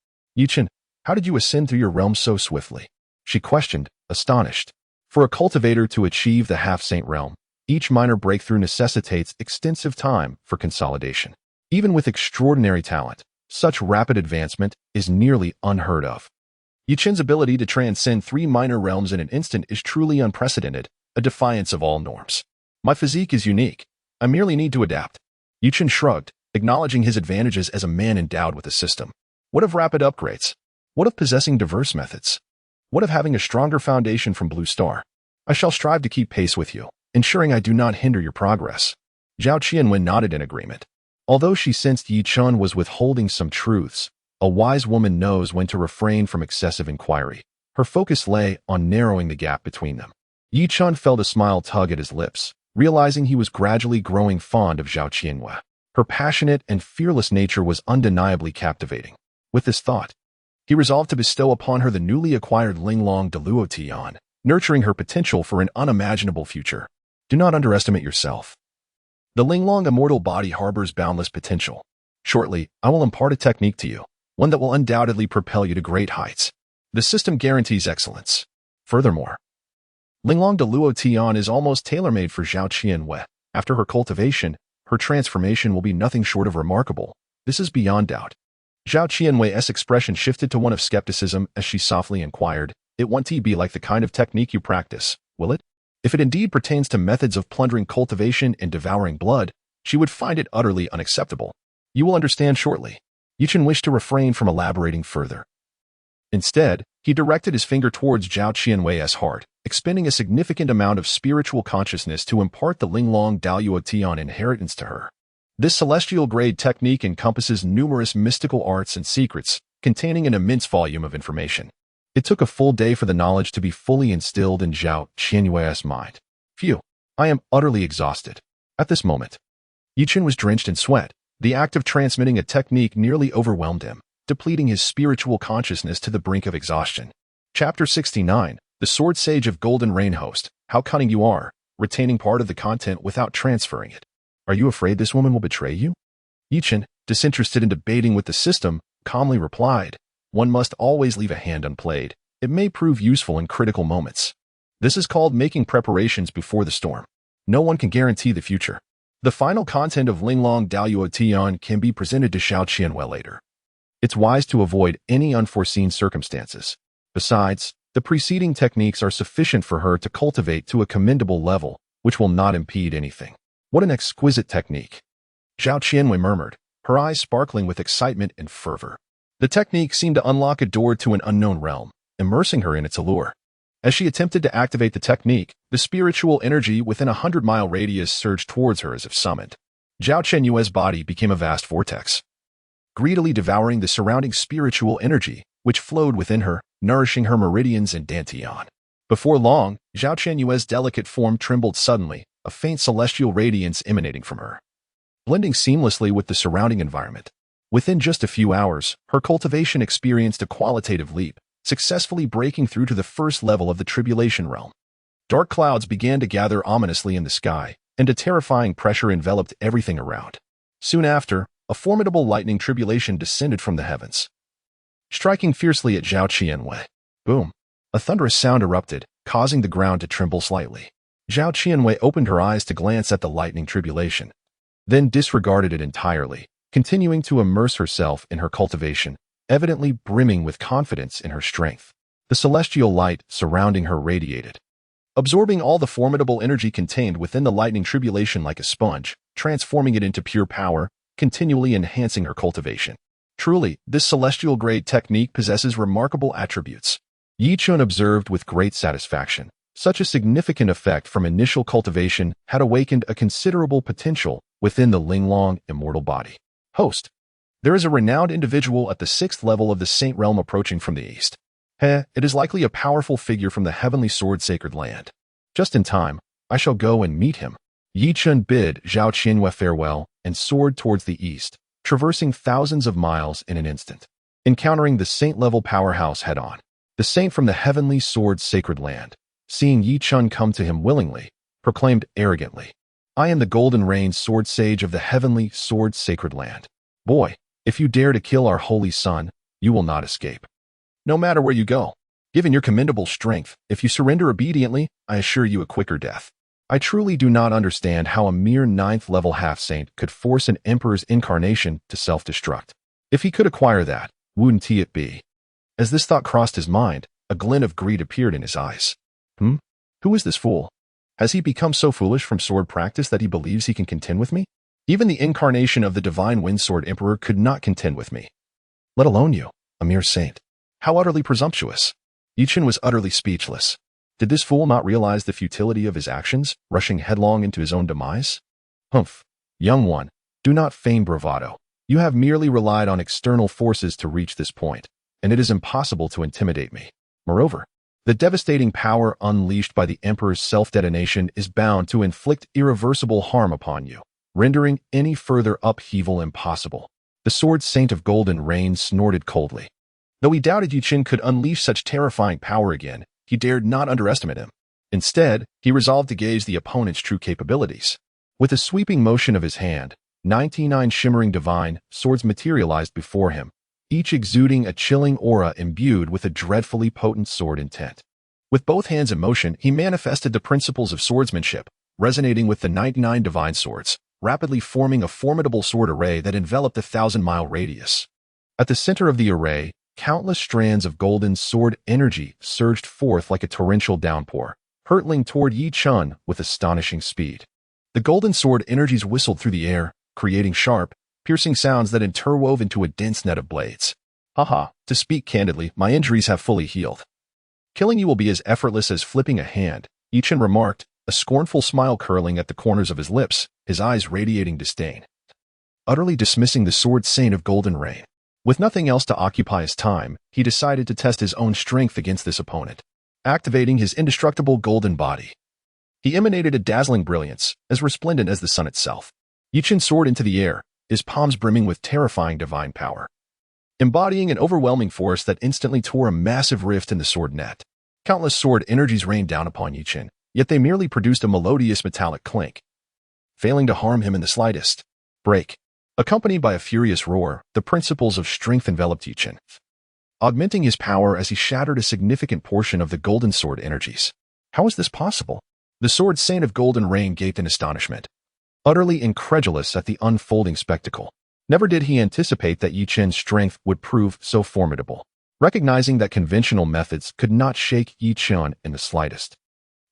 Speaker 1: Chen, how did you ascend through your realm so swiftly? She questioned, astonished. For a cultivator to achieve the half-saint realm, each minor breakthrough necessitates extensive time for consolidation. Even with extraordinary talent, such rapid advancement is nearly unheard of. Chen's ability to transcend 3 minor realms in an instant is truly unprecedented, a defiance of all norms. My physique is unique. I merely need to adapt. Chen shrugged, acknowledging his advantages as a man endowed with a system. What of rapid upgrades? What of possessing diverse methods? What of having a stronger foundation from Blue Star? I shall strive to keep pace with you, ensuring I do not hinder your progress. Zhao Qianwen nodded in agreement. Although she sensed Chen was withholding some truths, a wise woman knows when to refrain from excessive inquiry. Her focus lay on narrowing the gap between them. Chen felt a smile tug at his lips, realizing he was gradually growing fond of Zhao Qianwei. Her passionate and fearless nature was undeniably captivating. With this thought, he resolved to bestow upon her the newly acquired Linglong de Luo Tian, nurturing her potential for an unimaginable future. Do not underestimate yourself. The Linglong immortal body harbors boundless potential. Shortly, I will impart a technique to you, one that will undoubtedly propel you to great heights. The system guarantees excellence. Furthermore, Linglong de Luo Tian is almost tailor-made for Zhao Qianwei. After her cultivation, her transformation will be nothing short of remarkable. This is beyond doubt. Zhao Qianwei's expression shifted to one of skepticism as she softly inquired, "It won't be like the kind of technique you practice, will it? If it indeed pertains to methods of plundering cultivation and devouring blood, she would find it utterly unacceptable. You will understand shortly." Chen wished to refrain from elaborating further. Instead, he directed his finger towards Zhao Qianwei's heart, expending a significant amount of spiritual consciousness to impart the Linglong Daluo Tian inheritance to her. This celestial-grade technique encompasses numerous mystical arts and secrets, containing an immense volume of information. It took a full day for the knowledge to be fully instilled in Zhao Qianwei's mind. Phew, I am utterly exhausted. At this moment, Chen was drenched in sweat. The act of transmitting a technique nearly overwhelmed him, depleting his spiritual consciousness to the brink of exhaustion. Chapter 69, The Sword Sage of Golden Rain Host, How Cunning You Are, Retaining Part of the Content Without Transferring It. Are you afraid this woman will betray you? Chen, disinterested in debating with the system, calmly replied, "One must always leave a hand unplayed. It may prove useful in critical moments. This is called making preparations before the storm. No one can guarantee the future." The final content of Linglong Daluo Tian can be presented to Zhao Qianwei later. It's wise to avoid any unforeseen circumstances. Besides, the preceding techniques are sufficient for her to cultivate to a commendable level, which will not impede anything. What an exquisite technique! Zhao Qianwei murmured, her eyes sparkling with excitement and fervor. The technique seemed to unlock a door to an unknown realm, immersing her in its allure. As she attempted to activate the technique, the spiritual energy within a 100-mile radius surged towards her as if summoned. Zhao Qianwei's body became a vast vortex, greedily devouring the surrounding spiritual energy, which flowed within her, nourishing her meridians and dantian. Before long, Zhao Qianwei's delicate form trembled suddenly, a faint celestial radiance emanating from her, blending seamlessly with the surrounding environment. Within just a few hours, her cultivation experienced a qualitative leap, successfully breaking through to the first level of the tribulation realm. Dark clouds began to gather ominously in the sky, and a terrifying pressure enveloped everything around. Soon after, a formidable lightning tribulation descended from the heavens, striking fiercely at Zhao Qianwei. Boom! A thunderous sound erupted, causing the ground to tremble slightly. Zhao Qianwei opened her eyes to glance at the lightning tribulation, then disregarded it entirely, continuing to immerse herself in her cultivation, evidently brimming with confidence in her strength. The celestial light surrounding her radiated, absorbing all the formidable energy contained within the lightning tribulation like a sponge, transforming it into pure power, continually enhancing her cultivation. Truly, this celestial-grade technique possesses remarkable attributes. Yi Chun observed with great satisfaction. Such a significant effect from initial cultivation had awakened a considerable potential within the Linglong immortal body. Host. There is a renowned individual at the 6th level of the Saint Realm approaching from the east. It is likely a powerful figure from the heavenly sword sacred land. Just in time, I shall go and meet him. Yi Chun bid Zhao Qianhua farewell and soared towards the east, traversing thousands of miles in an instant, encountering the saint-level powerhouse head-on. The saint from the heavenly sword sacred land, seeing Yi Chun come to him willingly, proclaimed arrogantly, I am the Golden Rain sword sage of the heavenly sword sacred land. Boy, if you dare to kill our holy son, you will not escape. No matter where you go, given your commendable strength, if you surrender obediently, I assure you a quicker death. I truly do not understand how a mere 9th-level half-saint could force an emperor's incarnation to self-destruct. If he could acquire that, wouldn't it be? As this thought crossed his mind, a glint of greed appeared in his eyes. Who is this fool? Has he become so foolish from sword practice that he believes he can contend with me? Even the incarnation of the divine windsword emperor could not contend with me. Let alone you, a mere saint. How utterly presumptuous. Yi Chun was utterly speechless. Did this fool not realize the futility of his actions, rushing headlong into his own demise? Humph, young one, do not feign bravado. You have merely relied on external forces to reach this point, and it is impossible to intimidate me. Moreover, the devastating power unleashed by the Emperor's self-detonation is bound to inflict irreversible harm upon you, rendering any further upheaval impossible. The sword saint of Golden Rain snorted coldly. Though he doubted Yi Chun could unleash such terrifying power again, he dared not underestimate him. Instead, he resolved to gauge the opponent's true capabilities. With a sweeping motion of his hand, 99 shimmering divine swords materialized before him, each exuding a chilling aura imbued with a dreadfully potent sword intent. With both hands in motion, he manifested the principles of swordsmanship, resonating with the 99 divine swords, rapidly forming a formidable sword array that enveloped a 1,000-mile radius. At the center of the array, countless strands of golden sword energy surged forth like a torrential downpour, hurtling toward Yi Chun with astonishing speed. The golden sword energies whistled through the air, creating sharp, piercing sounds that interwove into a dense net of blades. To speak candidly, my injuries have fully healed. Killing you will be as effortless as flipping a hand, Yi Chun remarked, a scornful smile curling at the corners of his lips, his eyes radiating disdain. Utterly dismissing the sword saint of Golden Rain. With nothing else to occupy his time, he decided to test his own strength against this opponent, activating his indestructible golden body. He emanated a dazzling brilliance, as resplendent as the sun itself. Yi Chun soared into the air, his palms brimming with terrifying divine power, embodying an overwhelming force that instantly tore a massive rift in the sword net. Countless sword energies rained down upon Yi Chun, yet they merely produced a melodious metallic clink, failing to harm him in the slightest. Break. Accompanied by a furious roar, the principles of strength enveloped Yi Chun, augmenting his power as he shattered a significant portion of the golden sword energies. How is this possible? The sword saint of Golden Rain gaped in astonishment, utterly incredulous at the unfolding spectacle. Never did he anticipate that Yi Chun's strength would prove so formidable. Recognizing that conventional methods could not shake Yi Chun in the slightest,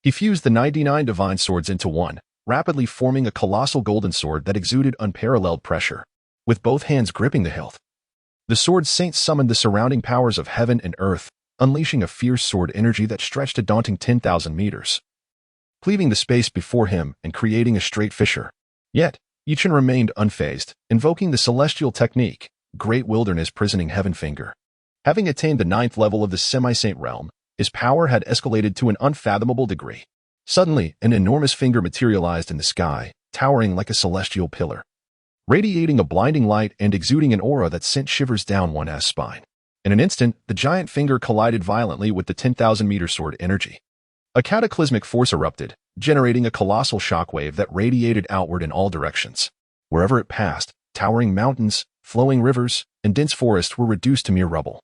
Speaker 1: he fused the 99 divine swords into one, rapidly forming a colossal golden sword that exuded unparalleled pressure. With both hands gripping the hilt, the sword saint summoned the surrounding powers of heaven and earth, unleashing a fierce sword energy that stretched a daunting 10,000 meters, cleaving the space before him and creating a straight fissure. Yet, Yi Chun remained unfazed, invoking the celestial technique, Great Wilderness Prisoning Heaven Finger. Having attained the 9th level of the semi-saint realm, his power had escalated to an unfathomable degree. Suddenly, an enormous finger materialized in the sky, towering like a celestial pillar, radiating a blinding light and exuding an aura that sent shivers down one's spine. In an instant, the giant finger collided violently with the 10,000-meter sword energy. A cataclysmic force erupted, generating a colossal shockwave that radiated outward in all directions. Wherever it passed, towering mountains, flowing rivers, and dense forests were reduced to mere rubble,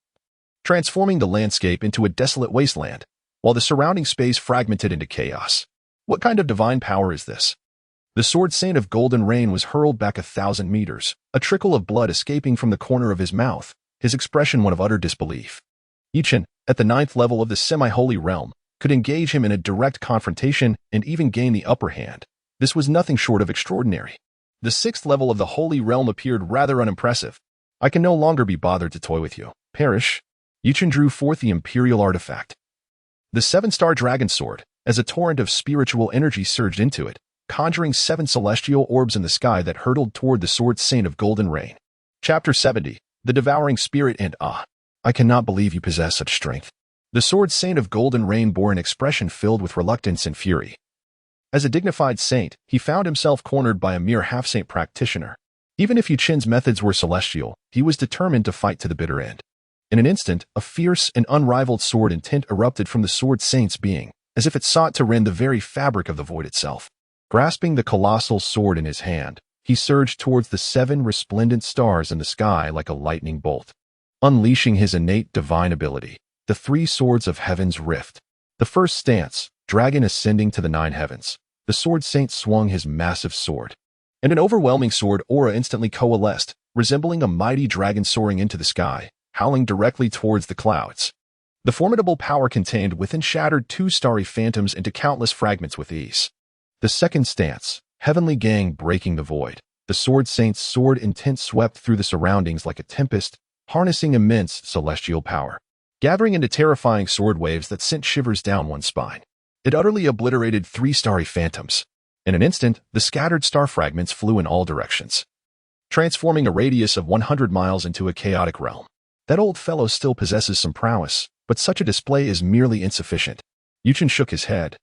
Speaker 1: transforming the landscape into a desolate wasteland, while the surrounding space fragmented into chaos. What kind of divine power is this? The sword saint of Golden Rain was hurled back 1,000 meters, a trickle of blood escaping from the corner of his mouth, his expression one of utter disbelief. Yi Chun, at the 9th level of the semi-holy realm, could engage him in a direct confrontation and even gain the upper hand. This was nothing short of extraordinary. The 6th level of the holy realm appeared rather unimpressive. I can no longer be bothered to toy with you. Perish. Chen drew forth the imperial artifact. The seven-star dragon sword, as a torrent of spiritual energy surged into it, conjuring 7 celestial orbs in the sky that hurtled toward the sword saint of golden rain. Chapter 70. The devouring spirit and I cannot believe you possess such strength. The sword saint of golden rain bore an expression filled with reluctance and fury. As a dignified saint, he found himself cornered by a mere half-saint practitioner. Even if Chen's methods were celestial, he was determined to fight to the bitter end. In an instant, a fierce and unrivaled sword intent erupted from the sword saint's being, as if it sought to rend the very fabric of the void itself. Grasping the colossal sword in his hand, he surged towards the 7 resplendent stars in the sky like a lightning bolt. Unleashing his innate divine ability, the 3 swords of heaven's rift. The first stance, dragon ascending to the 9 heavens. The sword saint swung his massive sword, and an overwhelming sword aura instantly coalesced, resembling a mighty dragon soaring into the sky, howling directly towards the clouds. The formidable power contained within shattered 2 starry phantoms into countless fragments with ease. The second stance, heavenly gang breaking the void. The sword saint's sword intent swept through the surroundings like a tempest, harnessing immense celestial power, gathering into terrifying sword waves that sent shivers down one's spine. It utterly obliterated 3 starry phantoms. In an instant, the scattered star fragments flew in all directions, transforming a radius of 100 miles into a chaotic realm. That old fellow still possesses some prowess, but such a display is merely insufficient. Chen shook his head,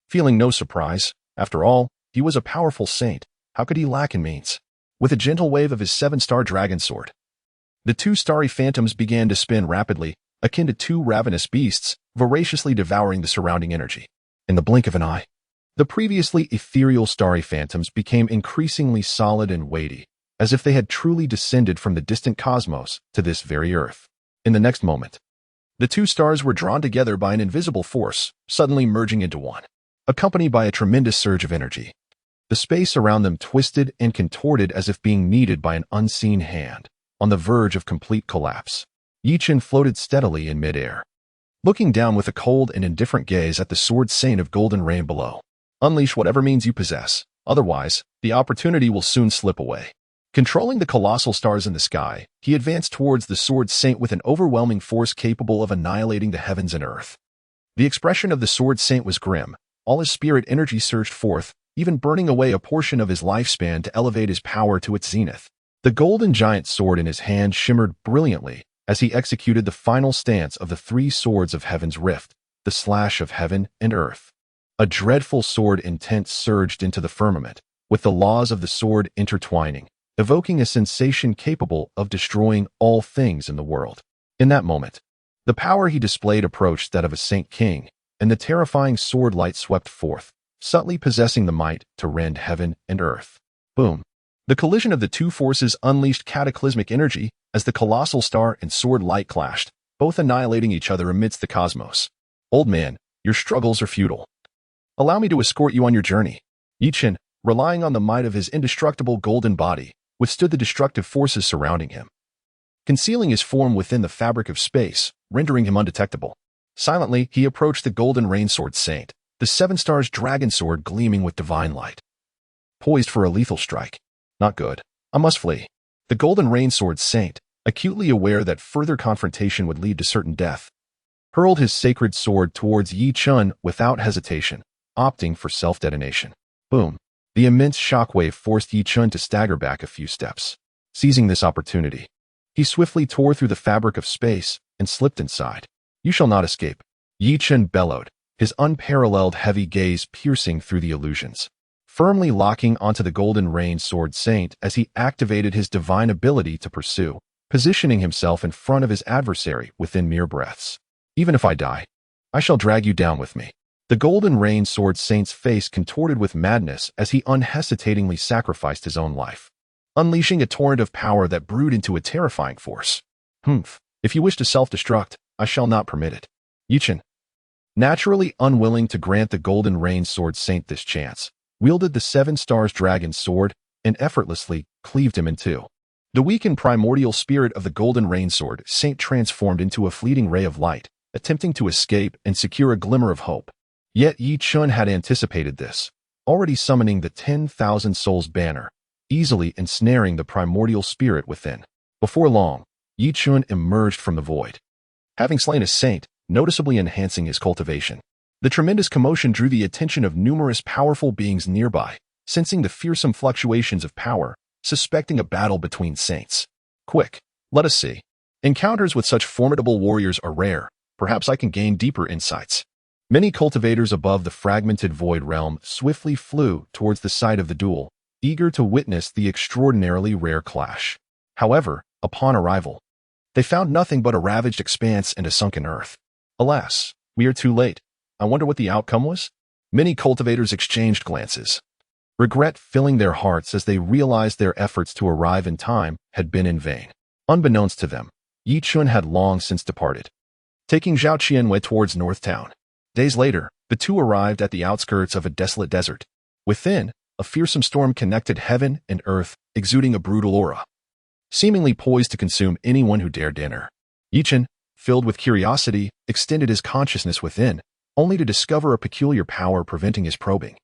Speaker 1: feeling no surprise. After all, he was a powerful saint. How could he lack in means? With a gentle wave of his 7-star dragon sword, the 2 starry phantoms began to spin rapidly, akin to 2 ravenous beasts, voraciously devouring the surrounding energy. In the blink of an eye, the previously ethereal starry phantoms became increasingly solid and weighty, as if they had truly descended from the distant cosmos to this very earth. In the next moment, the 2 stars were drawn together by an invisible force, suddenly merging into one, accompanied by a tremendous surge of energy. The space around them twisted and contorted as if being kneaded by an unseen hand, on the verge of complete collapse. Chen floated steadily in midair, looking down with a cold and indifferent gaze at the sword saint of golden rain below. Unleash whatever means you possess, otherwise, the opportunity will soon slip away. Controlling the colossal stars in the sky, he advanced towards the sword saint with an overwhelming force capable of annihilating the heavens and earth. The expression of the sword saint was grim. All his spirit energy surged forth, even burning away a portion of his lifespan to elevate his power to its zenith. The golden giant sword in his hand shimmered brilliantly as he executed the final stance of the 3 swords of heaven's rift, the slash of heaven and earth. A dreadful sword intent surged into the firmament, with the laws of the sword intertwining, evoking a sensation capable of destroying all things in the world. In that moment, the power he displayed approached that of a saint king, and the terrifying sword light swept forth, subtly possessing the might to rend heaven and earth. Boom! The collision of the 2 forces unleashed cataclysmic energy as the colossal star and sword light clashed, both annihilating each other amidst the cosmos. Old man, your struggles are futile. Allow me to escort you on your journey. Chen, relying on the might of his indestructible golden body, withstood the destructive forces surrounding him, concealing his form within the fabric of space, rendering him undetectable. Silently, he approached the golden rain sword saint, the 7 stars dragon sword gleaming with divine light. Poised for a lethal strike. Not good. I must flee. The golden rain sword saint, acutely aware that further confrontation would lead to certain death, hurled his sacred sword towards Chen without hesitation, opting for self-detonation. Boom! The immense shockwave forced Chen to stagger back a few steps. Seizing this opportunity, he swiftly tore through the fabric of space and slipped inside. You shall not escape. Chen bellowed, his unparalleled heavy gaze piercing through the illusions, firmly locking onto the golden rain sword saint as he activated his divine ability to pursue, positioning himself in front of his adversary within mere breaths. Even if I die, I shall drag you down with me. The golden rain sword saint's face contorted with madness as he unhesitatingly sacrificed his own life, unleashing a torrent of power that brewed into a terrifying force. If you wish to self-destruct, I shall not permit it. Chen, naturally unwilling to grant the golden rain sword saint this chance, wielded the 7 stars dragon sword and effortlessly cleaved him in 2. The weakened primordial spirit of the golden rain sword saint transformed into a fleeting ray of light, attempting to escape and secure a glimmer of hope. Yet Chen had anticipated this, already summoning the 10,000 souls banner, easily ensnaring the primordial spirit within. Before long, Yi Chun emerged from the void, having slain a saint, noticeably enhancing his cultivation. The tremendous commotion drew the attention of numerous powerful beings nearby, sensing the fearsome fluctuations of power, suspecting a battle between saints. Quick, let us see. Encounters with such formidable warriors are rare. Perhaps I can gain deeper insights. Many cultivators above the fragmented void realm swiftly flew towards the site of the duel, eager to witness the extraordinarily rare clash. However, upon arrival, they found nothing but a ravaged expanse and a sunken earth. Alas, we are too late. I wonder what the outcome was? Many cultivators exchanged glances, regret filling their hearts as they realized their efforts to arrive in time had been in vain. Unbeknownst to them, Yi Chun had long since departed, taking Zhao Qianwei towards North Town. Days later, the two arrived at the outskirts of a desolate desert. Within, a fearsome storm connected heaven and earth, exuding a brutal aura, seemingly poised to consume anyone who dared enter. Yi Chun, filled with curiosity, extended his consciousness within, only to discover a peculiar power preventing his probing,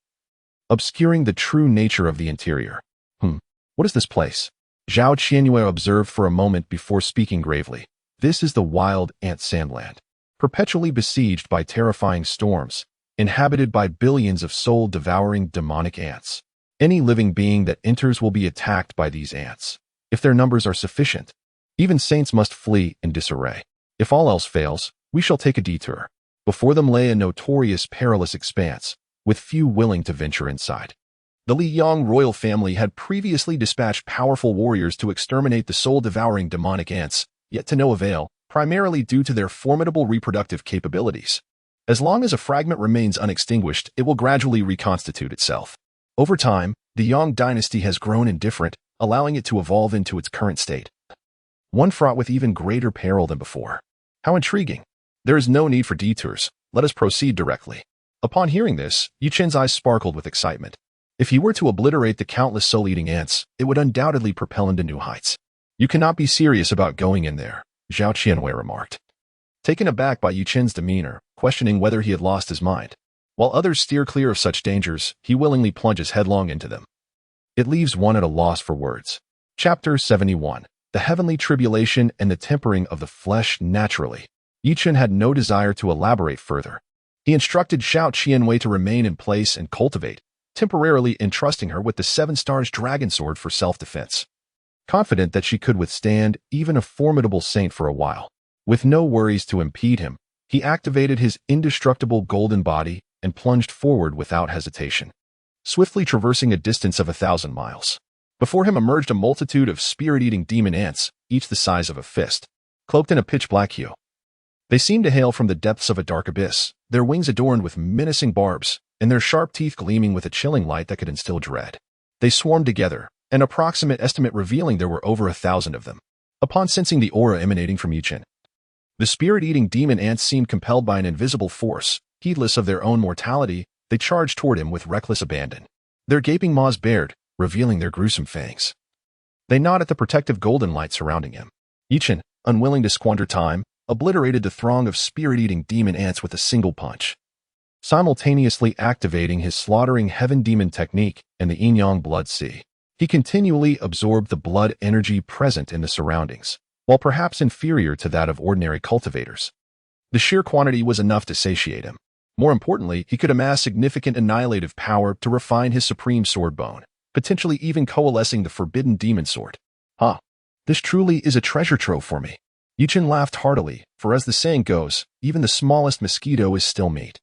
Speaker 1: obscuring the true nature of the interior. What is this place? Zhao Qianwei observed for a moment before speaking gravely. This is the wild ant sandland, perpetually besieged by terrifying storms, inhabited by billions of soul-devouring demonic ants. Any living being that enters will be attacked by these ants. If their numbers are sufficient, even saints must flee in disarray. If all else fails, we shall take a detour. Before them lay a notorious perilous expanse, with few willing to venture inside. The Liang royal family had previously dispatched powerful warriors to exterminate the soul-devouring demonic ants, yet to no avail, primarily due to their formidable reproductive capabilities. As long as a fragment remains unextinguished, it will gradually reconstitute itself. Over time, the Yang dynasty has grown indifferent, allowing it to evolve into its current state, one fraught with even greater peril than before. How intriguing. There is no need for detours. Let us proceed directly. Upon hearing this, Yi Chun's eyes sparkled with excitement. If he were to obliterate the countless soul-eating ants, it would undoubtedly propel him to new heights. You cannot be serious about going in there, Zhao Qianwei remarked, taken aback by Yi Chun's demeanor, questioning whether he had lost his mind. While others steer clear of such dangers, he willingly plunges headlong into them. It leaves one at a loss for words. Chapter 71. The Heavenly Tribulation and the Tempering of the Flesh Naturally. Yi Chun had no desire to elaborate further. He instructed Zhao Qianwei to remain in place and cultivate, temporarily entrusting her with the 7 Stars Dragon Sword for self-defense. Confident that she could withstand even a formidable saint for a while. With no worries to impede him, he activated his indestructible golden body and plunged forward without hesitation, swiftly traversing a distance of 1,000 miles. Before him emerged a multitude of spirit-eating demon ants, each the size of a fist, cloaked in a pitch-black hue. They seemed to hail from the depths of a dark abyss, their wings adorned with menacing barbs, and their sharp teeth gleaming with a chilling light that could instill dread. They swarmed together, an approximate estimate revealing there were over 1,000 of them. Upon sensing the aura emanating from Yi Chun, the spirit-eating demon ants seemed compelled by an invisible force. Heedless of their own mortality, they charged toward him with reckless abandon, their gaping maws bared, revealing their gruesome fangs. They gnawed at the protective golden light surrounding him. Yi Chun, unwilling to squander time, obliterated the throng of spirit-eating demon ants with a single punch, simultaneously activating his slaughtering heaven demon technique and the yin-yang blood sea. He continually absorbed the blood energy present in the surroundings, while perhaps inferior to that of ordinary cultivators. The sheer quantity was enough to satiate him. More importantly, he could amass significant annihilative power to refine his supreme sword bone, potentially even coalescing the forbidden demon sword. This truly is a treasure trove for me. Yi Chun laughed heartily, for as the saying goes, even the smallest mosquito is still meat.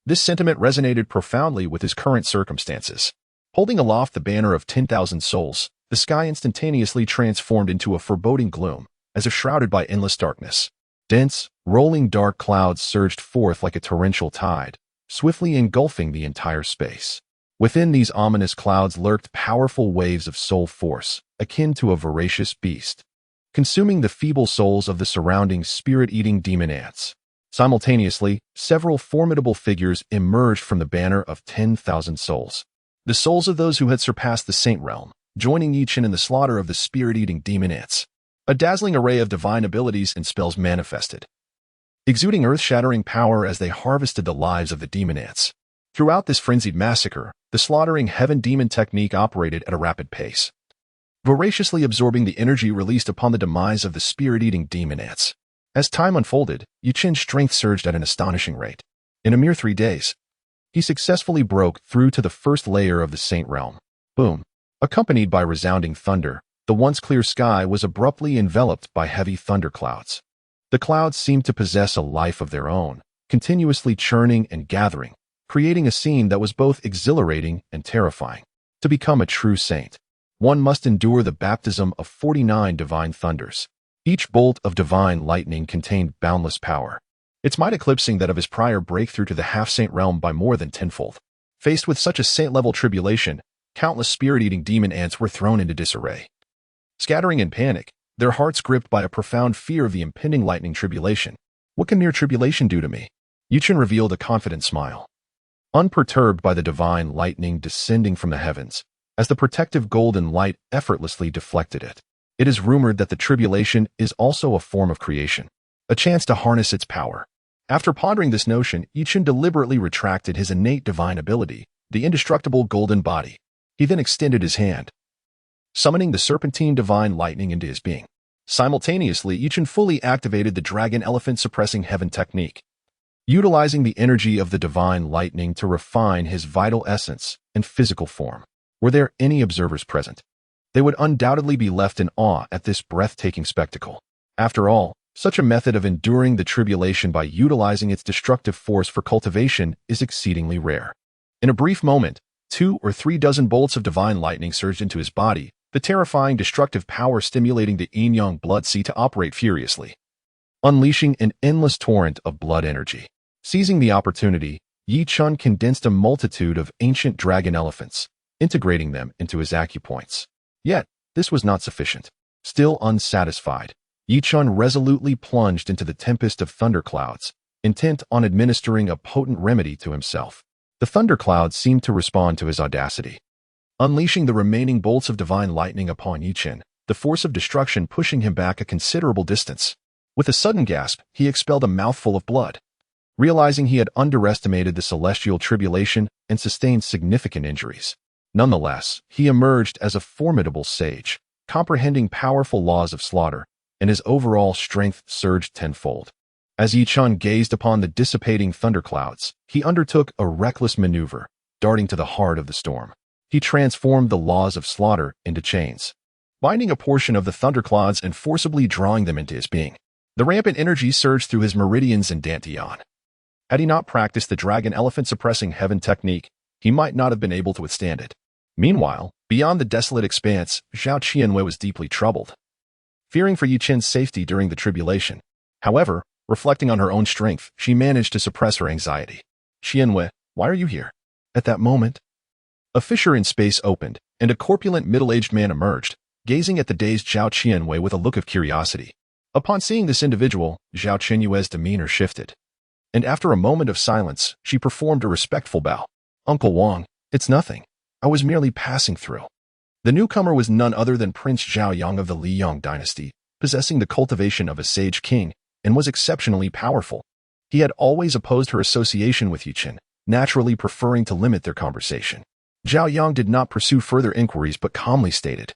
Speaker 1: This sentiment resonated profoundly with his current circumstances. Holding aloft the banner of 10,000 souls, the sky instantaneously transformed into a foreboding gloom, as if shrouded by endless darkness. Dense, rolling dark clouds surged forth like a torrential tide, swiftly engulfing the entire space. Within these ominous clouds lurked powerful waves of soul force, akin to a voracious beast, consuming the feeble souls of the surrounding spirit-eating demon ants. Simultaneously, several formidable figures emerged from the banner of 10,000 souls. The souls of those who had surpassed the saint realm, joining Yi Chun in the slaughter of the spirit-eating demon ants. A dazzling array of divine abilities and spells manifested, exuding earth-shattering power as they harvested the lives of the demon ants. Throughout this frenzied massacre, the slaughtering heaven demon technique operated at a rapid pace, voraciously absorbing the energy released upon the demise of the spirit-eating demon ants. As time unfolded, Chen's strength surged at an astonishing rate. In a mere 3 days, he successfully broke through to the first layer of the Saint Realm. Boom! Accompanied by resounding thunder, the once clear sky was abruptly enveloped by heavy thunderclouds. The clouds seemed to possess a life of their own, continuously churning and gathering, creating a scene that was both exhilarating and terrifying. To become a true saint, one must endure the baptism of 49 divine thunders. Each bolt of divine lightning contained boundless power, its might eclipsing that of his prior breakthrough to the half-saint realm by more than tenfold. Faced with such a saint-level tribulation, countless spirit-eating demon ants were thrown into disarray. Scattering in panic, their hearts gripped by a profound fear of the impending lightning tribulation. What can mere tribulation do to me? Chen revealed a confident smile. Unperturbed by the divine lightning descending from the heavens, as the protective golden light effortlessly deflected it. It is rumored that the tribulation is also a form of creation, a chance to harness its power. After pondering this notion, Chen deliberately retracted his innate divine ability, the indestructible golden body. He then extended his hand, summoning the serpentine divine lightning into his being. Simultaneously, Chen fully activated the dragon elephant suppressing heaven technique, utilizing the energy of the divine lightning to refine his vital essence and physical form. Were there any observers present, they would undoubtedly be left in awe at this breathtaking spectacle. After all, such a method of enduring the tribulation by utilizing its destructive force for cultivation is exceedingly rare. In a brief moment, 2 or 3 dozen bolts of divine lightning surged into his body, the terrifying destructive power stimulating the yin-yang blood sea to operate furiously, unleashing an endless torrent of blood energy. Seizing the opportunity, Chen condensed a multitude of ancient dragon elephants, integrating them into his acupoints. Yet, this was not sufficient. Still unsatisfied, Chen resolutely plunged into the tempest of thunderclouds, intent on administering a potent remedy to himself. The thunderclouds seemed to respond to his audacity, unleashing the remaining bolts of divine lightning upon Chen, the force of destruction pushing him back a considerable distance. With a sudden gasp, he expelled a mouthful of blood, realizing he had underestimated the celestial tribulation and sustained significant injuries. Nonetheless, he emerged as a formidable sage, comprehending powerful laws of slaughter, and his overall strength surged tenfold. As Chen gazed upon the dissipating thunderclouds, he undertook a reckless maneuver, darting to the heart of the storm. He transformed the laws of slaughter into chains, binding a portion of the thunderclouds and forcibly drawing them into his being. The rampant energy surged through his meridians and dantian. Had he not practiced the dragon elephant suppressing heaven technique, he might not have been able to withstand it. Meanwhile, beyond the desolate expanse, Zhao Qianwei was deeply troubled, fearing for Chen's safety during the tribulation. However, reflecting on her own strength, she managed to suppress her anxiety. Qianwei, why are you here? At that moment, a fissure in space opened, and a corpulent middle-aged man emerged, gazing at the dazed Zhao Qianwei with a look of curiosity. Upon seeing this individual, Zhao Qianwei's demeanor shifted, and after a moment of silence, she performed a respectful bow. Uncle Wang, it's nothing. I was merely passing through. The newcomer was none other than Prince Zhaoyang of the Liang dynasty, possessing the cultivation of a sage king, and was exceptionally powerful. He had always opposed her association with Chen, naturally preferring to limit their conversation. Zhaoyang did not pursue further inquiries but calmly stated,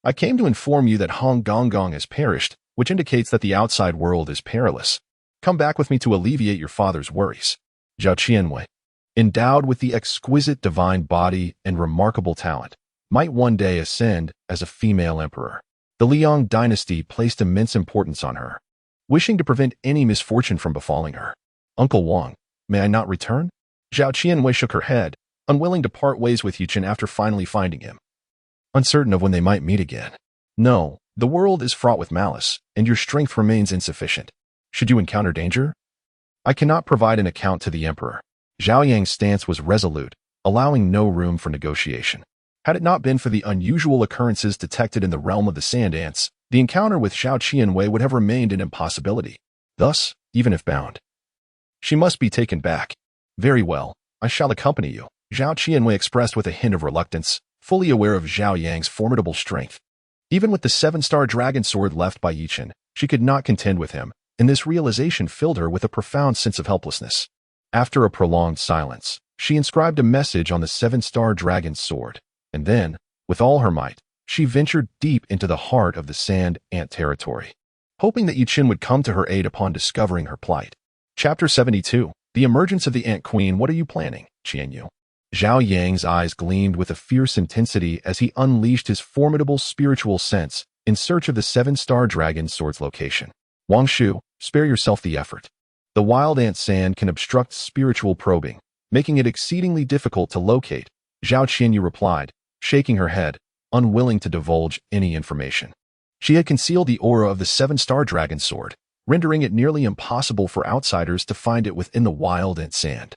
Speaker 1: I came to inform you that Hong Gonggong has perished, which indicates that the outside world is perilous. Come back with me to alleviate your father's worries. Zhao Qianwei, endowed with the exquisite divine body and remarkable talent, might one day ascend as a female emperor. The Liang dynasty placed immense importance on her, wishing to prevent any misfortune from befalling her. Uncle Wang, may I not return? Zhao Qianwei shook her head, unwilling to part ways with Chen after finally finding him, uncertain of when they might meet again. No, the world is fraught with malice, and your strength remains insufficient. Should you encounter danger, I cannot provide an account to the emperor. Zhao Yang's stance was resolute, allowing no room for negotiation. Had it not been for the unusual occurrences detected in the realm of the sand ants, the encounter with Zhao Qianwei would have remained an impossibility. Thus, even if bound, she must be taken back. Very well, I shall accompany you, Zhao Qianwei expressed with a hint of reluctance, fully aware of Zhao Yang's formidable strength. Even with the 7-star dragon sword left by Chen, she could not contend with him, and this realization filled her with a profound sense of helplessness. After a prolonged silence, she inscribed a message on the 7-star dragon's sword, and then, with all her might, she ventured deep into the heart of the sand ant territory, hoping that Chen would come to her aid upon discovering her plight. Chapter 72. The Emergence of the Ant Queen. What are you planning, Tianjiao? Zhao Yang's eyes gleamed with a fierce intensity as he unleashed his formidable spiritual sense in search of the seven-star dragon sword's location. Wang Shu, spare yourself the effort. The wild ant sand can obstruct spiritual probing, making it exceedingly difficult to locate, Zhao Qianyu replied, shaking her head, unwilling to divulge any information. She had concealed the aura of the seven-star dragon sword, rendering it nearly impossible for outsiders to find it within the wild ant sand.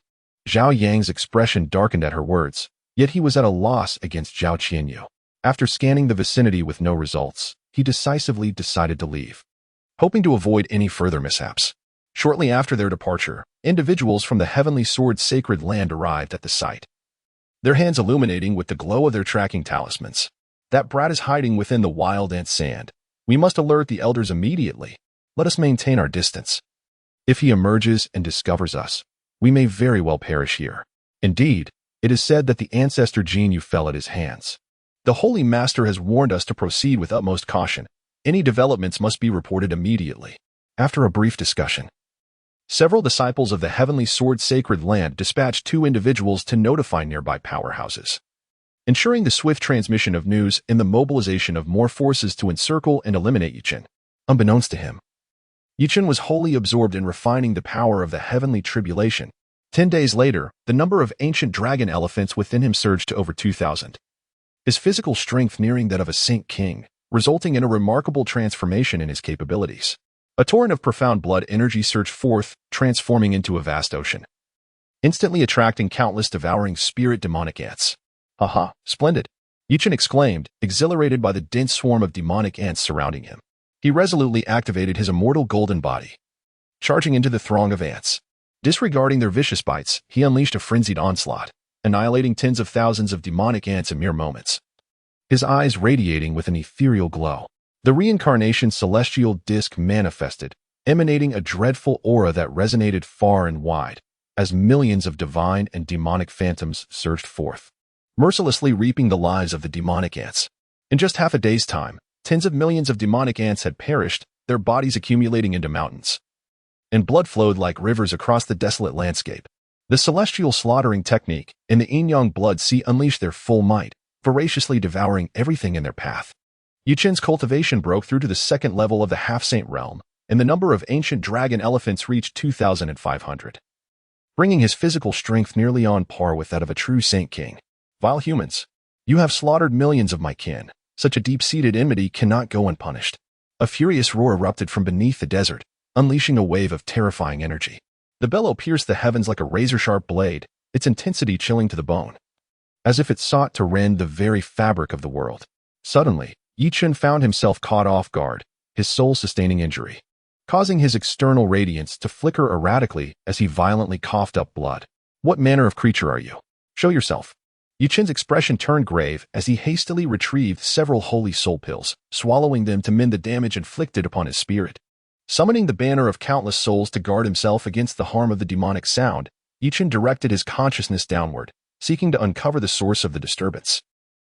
Speaker 1: Zhao Yang's expression darkened at her words, yet he was at a loss against Zhao Qianyu. After scanning the vicinity with no results, he decisively decided to leave, hoping to avoid any further mishaps. Shortly after their departure, individuals from the Heavenly Sword's sacred land arrived at the site, their hands illuminating with the glow of their tracking talismans. That brat is hiding within the wild ant sand. We must alert the elders immediately. Let us maintain our distance. If he emerges and discovers us, we may very well perish here. Indeed, it is said that the ancestor gene fell at his hands. The Holy Master has warned us to proceed with utmost caution. Any developments must be reported immediately. After a brief discussion, several disciples of the Heavenly Sword's sacred land dispatched 2 individuals to notify nearby powerhouses, ensuring the swift transmission of news and the mobilization of more forces to encircle and eliminate Chen. Unbeknownst to him, Chen was wholly absorbed in refining the power of the heavenly tribulation. 10 days later, the number of ancient dragon elephants within him surged to over 2,000. His physical strength nearing that of a Saint King, resulting in a remarkable transformation in his capabilities. A torrent of profound blood energy surged forth, transforming into a vast ocean, instantly attracting countless devouring spirit demonic ants. Haha, splendid! Chen exclaimed, exhilarated by the dense swarm of demonic ants surrounding him. He resolutely activated his immortal golden body, charging into the throng of ants. Disregarding their vicious bites, he unleashed a frenzied onslaught, annihilating tens of thousands of demonic ants in mere moments, his eyes radiating with an ethereal glow. The reincarnation celestial disk manifested, emanating a dreadful aura that resonated far and wide, as millions of divine and demonic phantoms surged forth, mercilessly reaping the lives of the demonic ants. In just half a day's time, tens of millions of demonic ants had perished, their bodies accumulating into mountains, and blood flowed like rivers across the desolate landscape. The celestial slaughtering technique and the yin-yang blood sea unleashed their full might, voraciously devouring everything in their path. Chen's cultivation broke through to the second level of the half-saint realm, and the number of ancient dragon elephants reached 2,500, bringing his physical strength nearly on par with that of a true Saint King. Vile humans, you have slaughtered millions of my kin. Such a deep-seated enmity cannot go unpunished. A furious roar erupted from beneath the desert, unleashing a wave of terrifying energy. The bellow pierced the heavens like a razor-sharp blade, its intensity chilling to the bone, as if it sought to rend the very fabric of the world. Suddenly, Chen found himself caught off guard, his soul-sustaining injury, causing his external radiance to flicker erratically as he violently coughed up blood. What manner of creature are you? Show yourself. Chen's expression turned grave as he hastily retrieved several holy soul pills, swallowing them to mend the damage inflicted upon his spirit. Summoning the banner of countless souls to guard himself against the harm of the demonic sound, Chen directed his consciousness downward, seeking to uncover the source of the disturbance.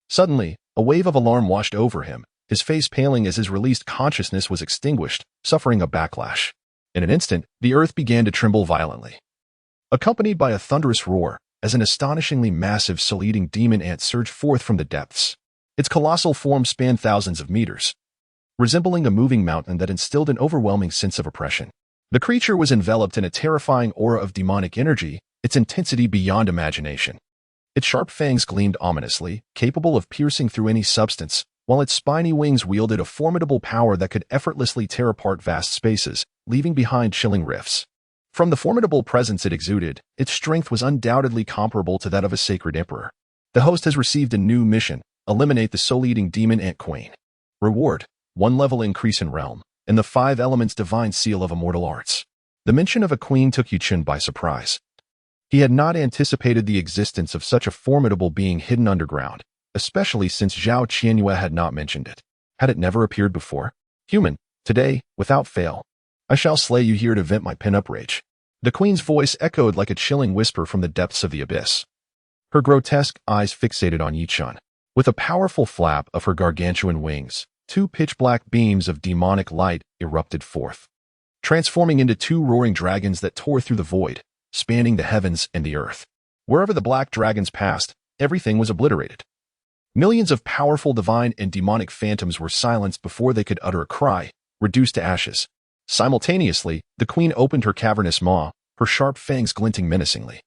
Speaker 1: Suddenly, a wave of alarm washed over him, his face paling as his released consciousness was extinguished, suffering a backlash. In an instant, the earth began to tremble violently, accompanied by a thunderous roar, as an astonishingly massive soul-eating demon ant surged forth from the depths. Its colossal form spanned thousands of meters, resembling a moving mountain that instilled an overwhelming sense of oppression. The creature was enveloped in a terrifying aura of demonic energy, its intensity beyond imagination. Its sharp fangs gleamed ominously, capable of piercing through any substance, while its spiny wings wielded a formidable power that could effortlessly tear apart vast spaces, leaving behind chilling rifts. From the formidable presence it exuded, its strength was undoubtedly comparable to that of a sacred emperor. The host has received a new mission: eliminate the soul-eating demon ant queen. Reward: 1 level increase in realm, and the 5 elements divine seal of immortal arts. The mention of a queen took Chen by surprise. He had not anticipated the existence of such a formidable being hidden underground, especially since Zhao Qianyu had not mentioned it. Had it never appeared before? Human, today, without fail, I shall slay you here to vent my pent-up rage. The queen's voice echoed like a chilling whisper from the depths of the abyss, her grotesque eyes fixated on Chen. With a powerful flap of her gargantuan wings, two pitch-black beams of demonic light erupted forth, transforming into two roaring dragons that tore through the void, spanning the heavens and the earth. Wherever the black dragons passed, everything was obliterated. Millions of powerful divine and demonic phantoms were silenced before they could utter a cry, reduced to ashes. Simultaneously, the queen opened her cavernous maw, her sharp fangs glinting menacingly,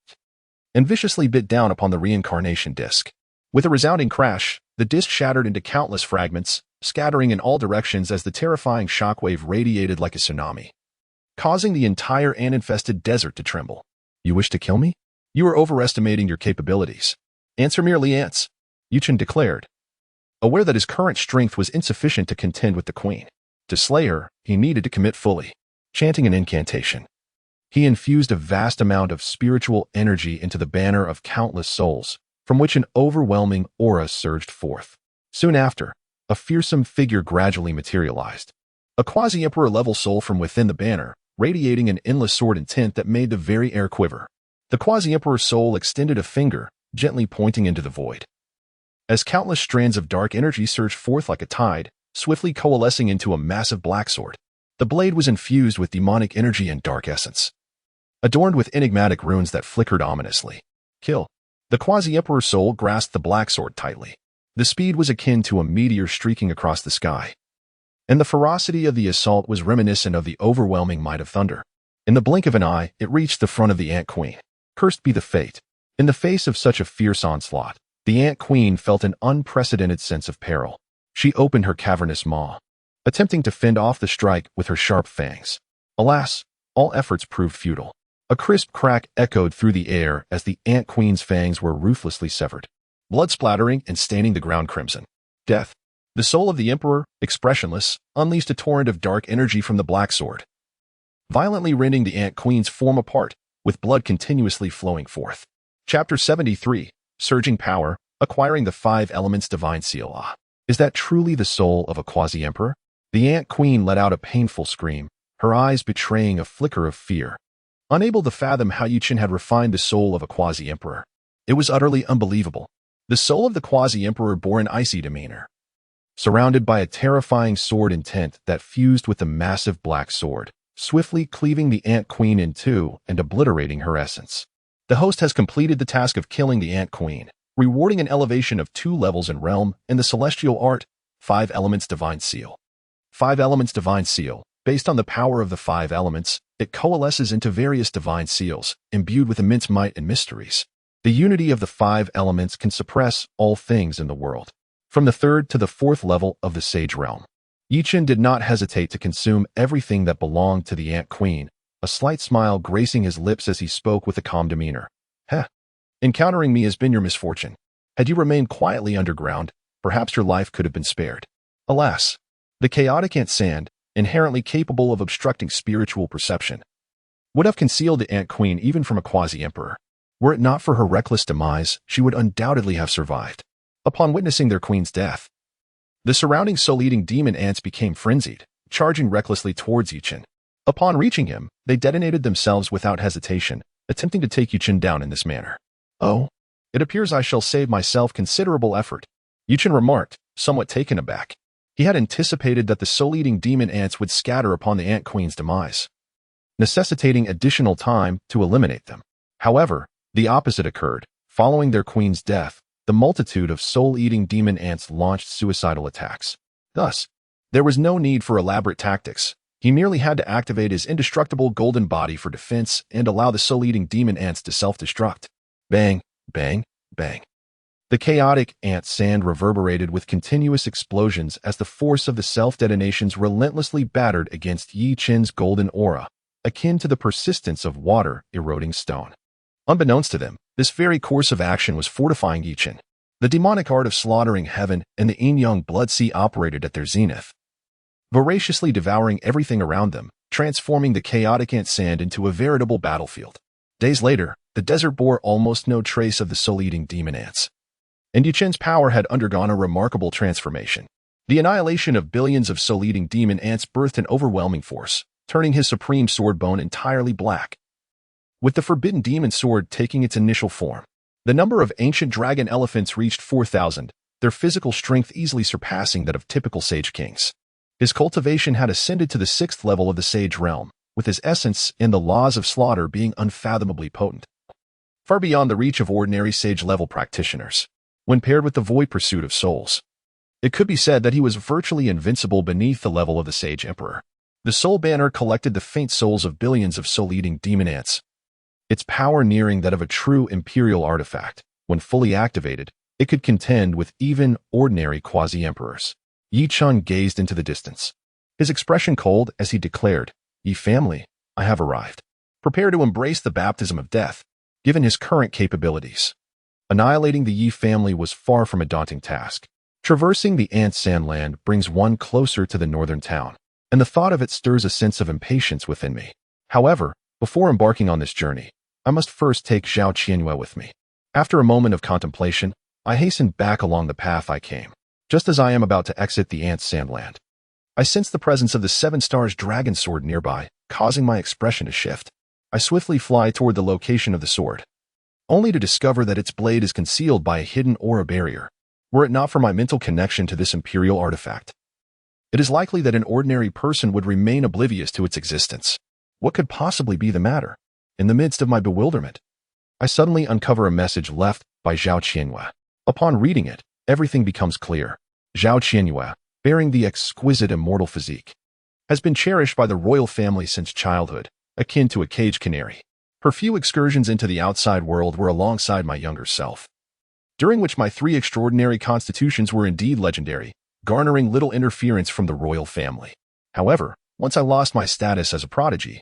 Speaker 1: and viciously bit down upon the reincarnation disc. With a resounding crash, the disc shattered into countless fragments, scattering in all directions as the terrifying shockwave radiated like a tsunami, causing the entire ant-infested desert to tremble. You wish to kill me? You are overestimating your capabilities. Ants are merely ants, Chen declared, aware that his current strength was insufficient to contend with the queen. To slay her, he needed to commit fully. Chanting an incantation, he infused a vast amount of spiritual energy into the banner of countless souls, from which an overwhelming aura surged forth. Soon after, a fearsome figure gradually materialized. A quasi-emperor level soul from within the banner, radiating an endless sword intent that made the very air quiver. The quasi-emperor soul extended a finger, gently pointing into the void. As countless strands of dark energy surged forth like a tide, swiftly coalescing into a massive black sword. The blade was infused with demonic energy and dark essence, adorned with enigmatic runes that flickered ominously. Kill. The quasi-emperor soul grasped the black sword tightly. The speed was akin to a meteor streaking across the sky, and the ferocity of the assault was reminiscent of the overwhelming might of thunder. In the blink of an eye, it reached the front of the Ant Queen. Cursed be the fate. In the face of such a fierce onslaught, the Ant Queen felt an unprecedented sense of peril. She opened her cavernous maw, attempting to fend off the strike with her sharp fangs. Alas, all efforts proved futile. A crisp crack echoed through the air as the Ant Queen's fangs were ruthlessly severed, blood splattering and staining the ground crimson. Death. The soul of the Emperor, expressionless, unleashed a torrent of dark energy from the black sword, violently rending the Ant Queen's form apart, with blood continuously flowing forth. Chapter 73, Surging Power, Acquiring the Five Elements Divine Seal. Ah, is that truly the soul of a quasi-emperor? The Ant Queen let out a painful scream, her eyes betraying a flicker of fear. Unable to fathom how Chen had refined the soul of a quasi-emperor, it was utterly unbelievable. The soul of the quasi-emperor bore an icy demeanor, surrounded by a terrifying sword intent that fused with the massive black sword, swiftly cleaving the Ant Queen in two and obliterating her essence. The host has completed the task of killing the Ant Queen, rewarding an elevation of 2 levels in realm in the celestial art, 5 Elements Divine Seal. 5 Elements Divine Seal. Based on the power of the 5 elements, it coalesces into various divine seals, imbued with immense might and mysteries. The unity of the 5 elements can suppress all things in the world, from the 3rd to the 4th level of the Sage Realm. Chen did not hesitate to consume everything that belonged to the Ant Queen, a slight smile gracing his lips as he spoke with a calm demeanor. Heh. Encountering me has been your misfortune. Had you remained quietly underground, perhaps your life could have been spared. Alas, the chaotic ant sand, inherently capable of obstructing spiritual perception, would have concealed the Ant Queen even from a quasi-emperor. Were it not for her reckless demise, she would undoubtedly have survived. Upon witnessing their queen's death, the surrounding soul-eating demon ants became frenzied, charging recklessly towards Chen. Upon reaching him, they detonated themselves without hesitation, attempting to take Chen down in this manner. Oh, it appears I shall save myself considerable effort, Chen remarked, somewhat taken aback. He had anticipated that the soul-eating demon ants would scatter upon the Ant Queen's demise, necessitating additional time to eliminate them. However, the opposite occurred. Following their queen's death, the multitude of soul-eating demon ants launched suicidal attacks. Thus, there was no need for elaborate tactics. He merely had to activate his indestructible golden body for defense and allow the soul-eating demon ants to self-destruct. Bang, bang, bang. The chaotic ant sand reverberated with continuous explosions as the force of the self-detonations relentlessly battered against Chen's golden aura, akin to the persistence of water eroding stone. Unbeknownst to them, this very course of action was fortifying Chen. The demonic art of slaughtering heaven and the yin-yang blood sea operated at their zenith, voraciously devouring everything around them, transforming the chaotic ant sand into a veritable battlefield. Days later, the desert bore almost no trace of the soul-eating demon ants, and Chen's power had undergone a remarkable transformation. The annihilation of billions of soul-eating demon ants birthed an overwhelming force, turning his supreme sword bone entirely black. With the forbidden demon sword taking its initial form, the number of ancient dragon elephants reached 4,000, their physical strength easily surpassing that of typical sage kings. His cultivation had ascended to the 6th level of the sage realm, with his essence and the laws of slaughter being unfathomably potent, far beyond the reach of ordinary sage-level practitioners. When paired with the void pursuit of souls, it could be said that he was virtually invincible beneath the level of the Sage Emperor. The Soul Banner collected the faint souls of billions of soul-eating demon ants, its power nearing that of a true imperial artifact. When fully activated, it could contend with even ordinary quasi-emperors. Yi Chen gazed into the distance, his expression cold as he declared, "Yi family, I have arrived. Prepare to embrace the baptism of death." Given his current capabilities, annihilating the Yi family was far from a daunting task. Traversing the Ant Sandland brings one closer to the northern town, and the thought of it stirs a sense of impatience within me. However, before embarking on this journey, I must first take Zhao Qianyue with me. After a moment of contemplation, I hastened back along the path I came. Just as I am about to exit the Ant Sandland, I sense the presence of the 7 Stars Dragon Sword nearby, causing my expression to shift. I swiftly fly toward the location of the sword, only to discover that its blade is concealed by a hidden aura barrier. Were it not for my mental connection to this imperial artifact, it is likely that an ordinary person would remain oblivious to its existence. What could possibly be the matter? In the midst of my bewilderment, I suddenly uncover a message left by Zhao Qianyue. Upon reading it, everything becomes clear. Zhao Qianyue, bearing the exquisite immortal physique, has been cherished by the royal family since childhood, akin to a cage canary. Her few excursions into the outside world were alongside my younger self, during which my 3 extraordinary constitutions were indeed legendary, garnering little interference from the royal family. However, once I lost my status as a prodigy,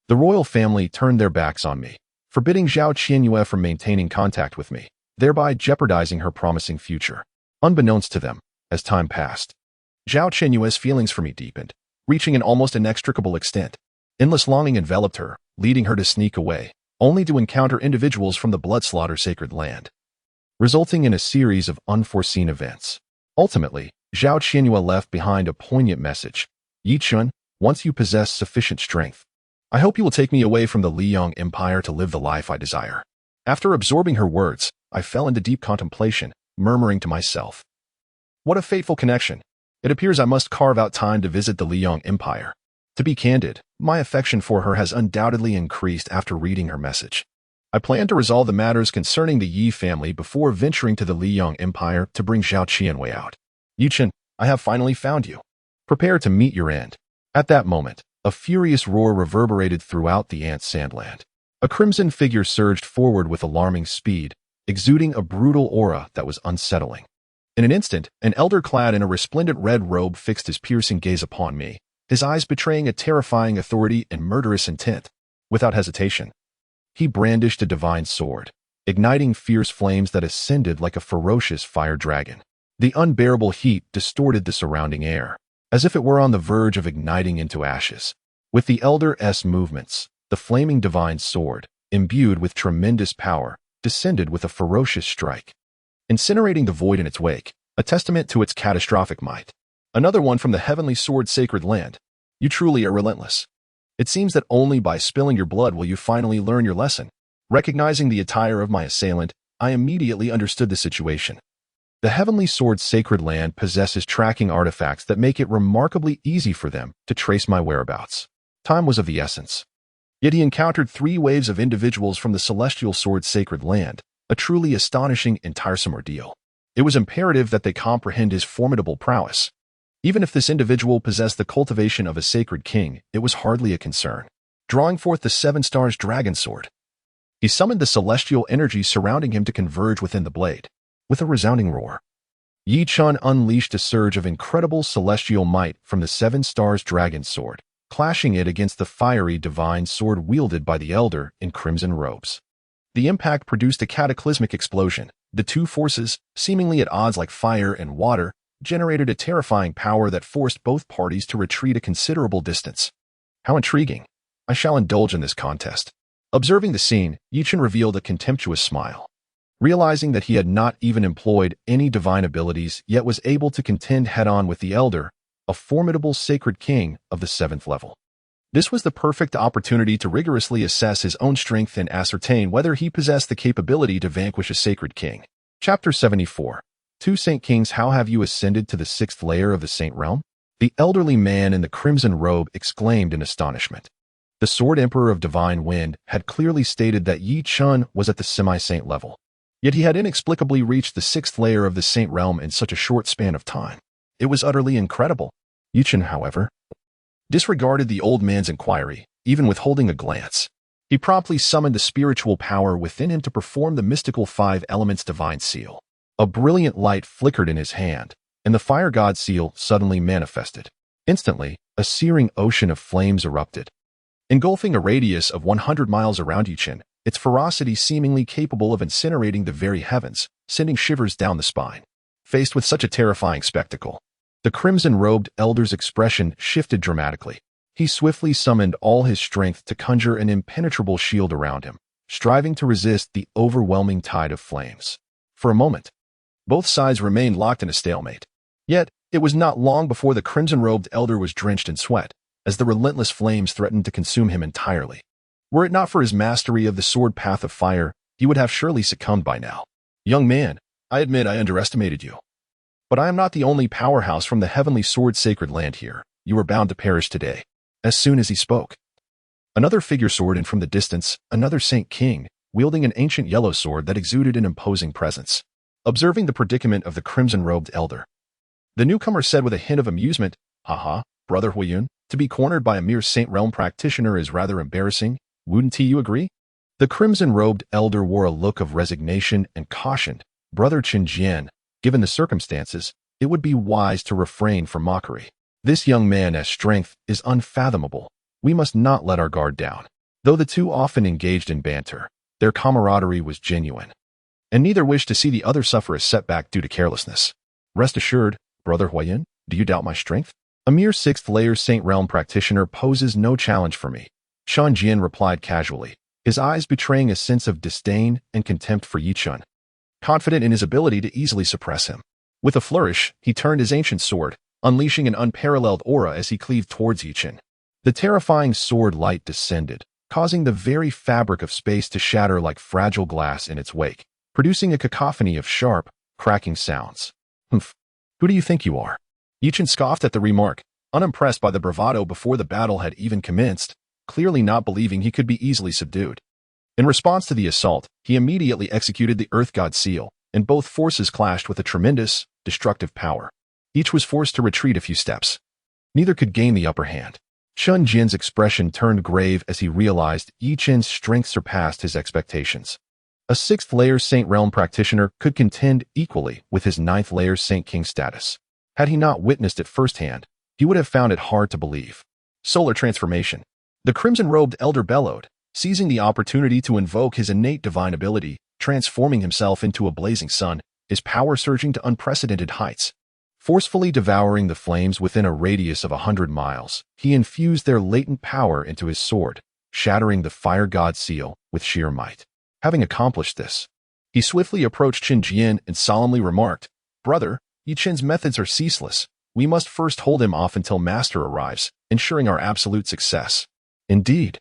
Speaker 1: the royal family turned their backs on me, forbidding Zhao Qianyue from maintaining contact with me, thereby jeopardizing her promising future. Unbeknownst to them, as time passed, Zhao Qianyue's feelings for me deepened, reaching an almost inextricable extent. Endless longing enveloped her, leading her to sneak away, only to encounter individuals from the blood-slaughter sacred land, resulting in a series of unforeseen events. Ultimately, Zhao Qianyue left behind a poignant message. "Yi Chen, once you possess sufficient strength, I hope you will take me away from the Liang Empire to live the life I desire." After absorbing her words, I fell into deep contemplation, murmuring to myself, "What a fateful connection. It appears I must carve out time to visit the Liang Empire." To be candid, my affection for her has undoubtedly increased after reading her message. I plan to resolve the matters concerning the Yi family before venturing to the Liang Empire to bring Zhao Qianyue out. "Yi Chen, I have finally found you. Prepare to meet your end." At that moment, a furious roar reverberated throughout the Ant Sandland. A crimson figure surged forward with alarming speed, exuding a brutal aura that was unsettling. In an instant, an elder clad in a resplendent red robe fixed his piercing gaze upon me, his eyes betraying a terrifying authority and murderous intent. Without hesitation, he brandished a divine sword, igniting fierce flames that ascended like a ferocious fire dragon. The unbearable heat distorted the surrounding air, as if it were on the verge of igniting into ashes. With the elder's movements, the flaming divine sword, imbued with tremendous power, descended with a ferocious strike, incinerating the void in its wake, a testament to its catastrophic might. "Another one from the heavenly sword sacred land. You truly are relentless. It seems that only by spilling your blood will you finally learn your lesson." Recognizing the attire of my assailant, I immediately understood the situation. The heavenly sword's sacred land possesses tracking artifacts that make it remarkably easy for them to trace my whereabouts. Time was of the essence. Yet he encountered 3 waves of individuals from the celestial sword's sacred land, a truly astonishing and tiresome ordeal. It was imperative that they comprehend his formidable prowess. Even if this individual possessed the cultivation of a sacred king, it was hardly a concern. Drawing forth the 7 Stars Dragon Sword, he summoned the celestial energy surrounding him to converge within the blade. With a resounding roar, Yi Chen unleashed a surge of incredible celestial might from the 7 Stars Dragon Sword, clashing it against the fiery divine sword wielded by the elder in crimson robes. The impact produced a cataclysmic explosion. The 2 forces, seemingly at odds like fire and water, generated a terrifying power that forced both parties to retreat a considerable distance. How intriguing. I shall indulge in this contest. Observing the scene, Yi Chen revealed a contemptuous smile. Realizing that he had not even employed any divine abilities yet was able to contend head-on with the elder, a formidable sacred king of the 7th level. This was the perfect opportunity to rigorously assess his own strength and ascertain whether he possessed the capability to vanquish a sacred king. Chapter 74. Two Saint Kings, how have you ascended to the sixth layer of the Saint Realm? The elderly man in the crimson robe exclaimed in astonishment. The Sword Emperor of Divine Wind had clearly stated that Yi Chen was at the semi-saint level. Yet he had inexplicably reached the sixth layer of the Saint Realm in such a short span of time. It was utterly incredible. Yi Chen, however, disregarded the old man's inquiry, even withholding a glance. He promptly summoned the spiritual power within him to perform the mystical five elements divine seal. A brilliant light flickered in his hand, and the fire god seal suddenly manifested. Instantly, a searing ocean of flames erupted, engulfing a radius of 100 miles around Yi Chen, its ferocity seemingly capable of incinerating the very heavens, sending shivers down the spine. Faced with such a terrifying spectacle, the crimson-robed elder's expression shifted dramatically. He swiftly summoned all his strength to conjure an impenetrable shield around him, striving to resist the overwhelming tide of flames. For a moment, both sides remained locked in a stalemate. Yet, it was not long before the crimson-robed elder was drenched in sweat, as the relentless flames threatened to consume him entirely. Were it not for his mastery of the sword path of fire, he would have surely succumbed by now. Young man, I admit I underestimated you. But I am not the only powerhouse from the heavenly sword sacred land here. You are bound to perish today. As soon as he spoke, another figure soared in from the distance, another Saint King, wielding an ancient yellow sword that exuded an imposing presence. Observing the predicament of the crimson-robed elder, the newcomer said with a hint of amusement, "Haha, Brother Huiyun, to be cornered by a mere Saint Realm practitioner is rather embarrassing, wouldn't you agree?" The crimson-robed elder wore a look of resignation and cautioned, "Brother Tianjiao, given the circumstances, it would be wise to refrain from mockery. This young man's strength is unfathomable. We must not let our guard down." Though the two often engaged in banter, their camaraderie was genuine, and neither wished to see the other suffer a setback due to carelessness. "Rest assured, Brother Huiyun, do you doubt my strength? A mere sixth-layer Saint Realm practitioner poses no challenge for me," Shan Jian replied casually, his eyes betraying a sense of disdain and contempt for Yi Chen, confident in his ability to easily suppress him. With a flourish, he turned his ancient sword, unleashing an unparalleled aura as he cleaved towards Yi Chen. The terrifying sword light descended, causing the very fabric of space to shatter like fragile glass in its wake, producing a cacophony of sharp, cracking sounds. "Humph, who do you think you are?" Yi Chen scoffed at the remark, unimpressed by the bravado before the battle had even commenced, clearly not believing he could be easily subdued. In response to the assault, he immediately executed the Earth God seal, and both forces clashed with a tremendous, destructive power. Each was forced to retreat a few steps. Neither could gain the upper hand. Shun Jin's expression turned grave as he realized Yi Chen's strength surpassed his expectations. A sixth-layer Saint Realm practitioner could contend equally with his ninth-layer Saint King status. Had he not witnessed it firsthand, he would have found it hard to believe. Solar transformation. The crimson-robed elder bellowed, seizing the opportunity to invoke his innate divine ability, transforming himself into a blazing sun, his power surging to unprecedented heights. Forcefully devouring the flames within a radius of 100 miles, he infused their latent power into his sword, shattering the fire god seal with sheer might. Having accomplished this, he swiftly approached Chen Jian and solemnly remarked, "Brother, Yi Chen's methods are ceaseless. We must first hold him off until Master arrives, ensuring our absolute success." "Indeed,"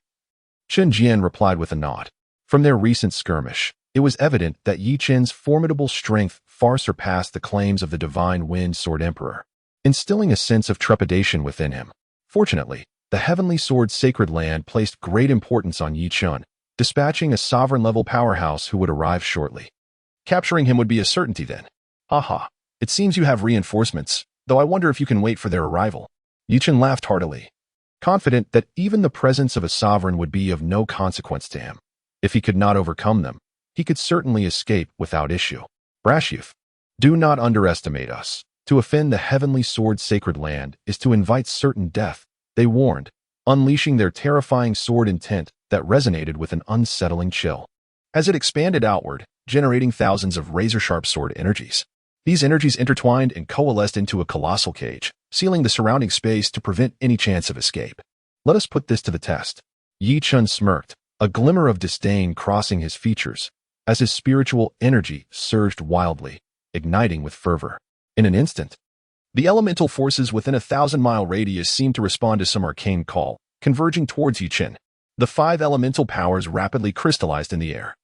Speaker 1: Chen Jian replied with a nod. From their recent skirmish, it was evident that Yi Chen's formidable strength far surpassed the claims of the Divine Wind Sword Emperor, instilling a sense of trepidation within him. Fortunately, the Heavenly Sword Sacred Land placed great importance on Yi Chen, dispatching a sovereign-level powerhouse who would arrive shortly. Capturing him would be a certainty then. "Haha, it seems you have reinforcements, though I wonder if you can wait for their arrival." Yi Chen laughed heartily, confident that even the presence of a sovereign would be of no consequence to him. If he could not overcome them, he could certainly escape without issue. "Brash youth, do not underestimate us. To offend the Heavenly Sword Sacred Land is to invite certain death," they warned, unleashing their terrifying sword intent that resonated with an unsettling chill. As it expanded outward, generating thousands of razor-sharp sword energies. These energies intertwined and coalesced into a colossal cage, sealing the surrounding space to prevent any chance of escape. "Let us put this to the test." Yi Chen smirked, a glimmer of disdain crossing his features, as his spiritual energy surged wildly, igniting with fervor. In an instant, the elemental forces within a 1,000-mile radius seemed to respond to some arcane call, converging towards Yi Chen. The 5 elemental powers rapidly crystallized in the air,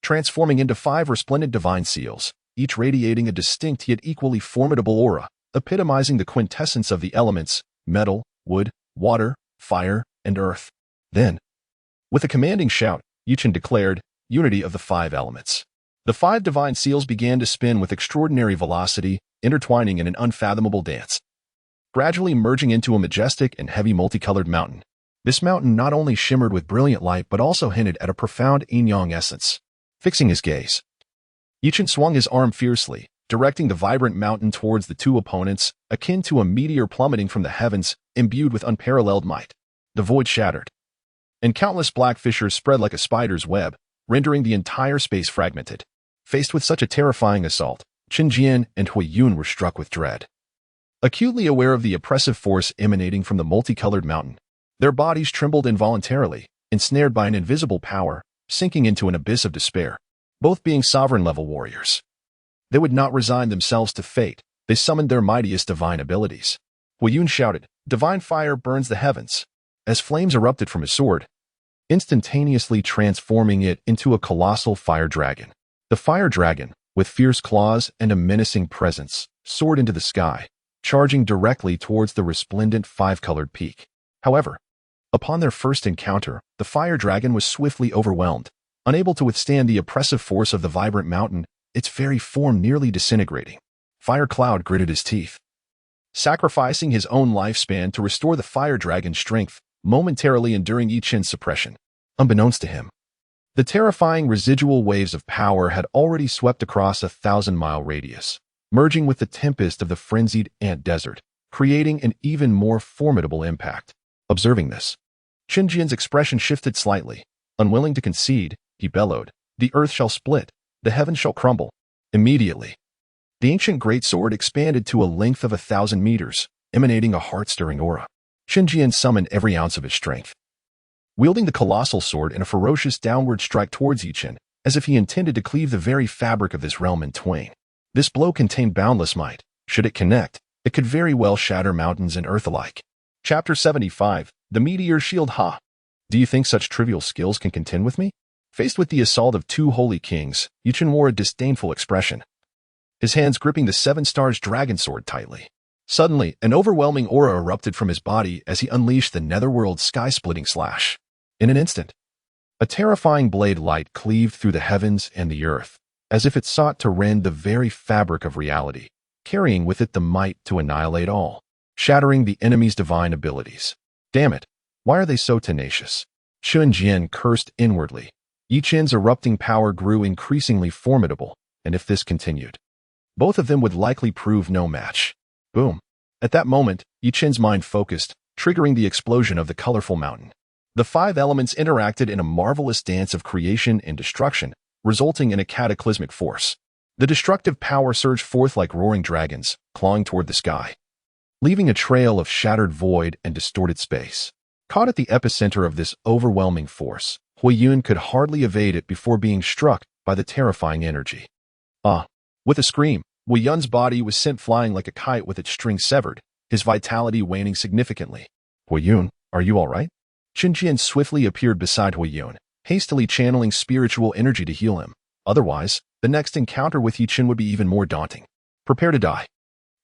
Speaker 1: transforming into 5 resplendent divine seals, each radiating a distinct yet equally formidable aura, epitomizing the quintessence of the elements: metal, wood, water, fire, and earth. Then, with a commanding shout, Chen declared, "Unity of the five elements." The five divine seals began to spin with extraordinary velocity, intertwining in an unfathomable dance, gradually merging into a majestic and heavy multicolored mountain. This mountain not only shimmered with brilliant light but also hinted at a profound yin-yang essence. Fixing his gaze, Chen swung his arm fiercely, directing the vibrant mountain towards the two opponents, akin to a meteor plummeting from the heavens, imbued with unparalleled might. The void shattered, and countless black fissures spread like a spider's web, rendering the entire space fragmented. Faced with such a terrifying assault, Chen Jian and Hui Yun were struck with dread. Acutely aware of the oppressive force emanating from the multicolored mountain, their bodies trembled involuntarily, ensnared by an invisible power, sinking into an abyss of despair. Both being sovereign-level warriors, they would not resign themselves to fate. They summoned their mightiest divine abilities. Hui Yun shouted, "Divine fire burns the heavens," as flames erupted from his sword, instantaneously transforming it into a colossal fire dragon. The fire dragon, with fierce claws and a menacing presence, soared into the sky, charging directly towards the resplendent five-colored peak. However, upon their first encounter, the fire dragon was swiftly overwhelmed. Unable to withstand the oppressive force of the vibrant mountain, its very form nearly disintegrating. Fire Cloud gritted his teeth, sacrificing his own lifespan to restore the fire dragon's strength, momentarily enduring Chen's suppression. Unbeknownst to him, the terrifying residual waves of power had already swept across a 1,000-mile radius, merging with the tempest of the frenzied ant desert, creating an even more formidable impact. Observing this, Chen Jian's expression shifted slightly. Unwilling to concede, he bellowed, "The earth shall split, the heavens shall crumble." Immediately, the ancient greatsword expanded to a length of 1,000 meters, emanating a heart-stirring aura. Chen Jian summoned every ounce of his strength, wielding the colossal sword in a ferocious downward strike towards Chen, as if he intended to cleave the very fabric of this realm in twain. This blow contained boundless might. Should it connect, it could very well shatter mountains and earth alike. Chapter 75, The Meteor Shield. Ha! Do you think such trivial skills can contend with me? Faced with the assault of two holy kings, Chen wore a disdainful expression, his hands gripping the Seven Stars dragon sword tightly. Suddenly, an overwhelming aura erupted from his body as he unleashed the netherworld's sky-splitting slash. In an instant, a terrifying blade light cleaved through the heavens and the earth, as if it sought to rend the very fabric of reality, carrying with it the might to annihilate all, shattering the enemy's divine abilities. Damn it, why are they so tenacious? Chen Jian cursed inwardly. Chen's erupting power grew increasingly formidable, and if this continued, both of them would likely prove no match. Boom. At that moment, Chen's mind focused, triggering the explosion of the colorful mountain. The five elements interacted in a marvelous dance of creation and destruction, resulting in a cataclysmic force. The destructive power surged forth like roaring dragons, clawing toward the sky, leaving a trail of shattered void and distorted space. Caught at the epicenter of this overwhelming force, Hui Yun could hardly evade it before being struck by the terrifying energy. With a scream, Hui Yun's body was sent flying like a kite with its string severed, his vitality waning significantly. "Hui Yun, are you all right?" Chen Jian swiftly appeared beside Hui Yun, hastily channeling spiritual energy to heal him. Otherwise, the next encounter with Chen would be even more daunting. Prepare to die.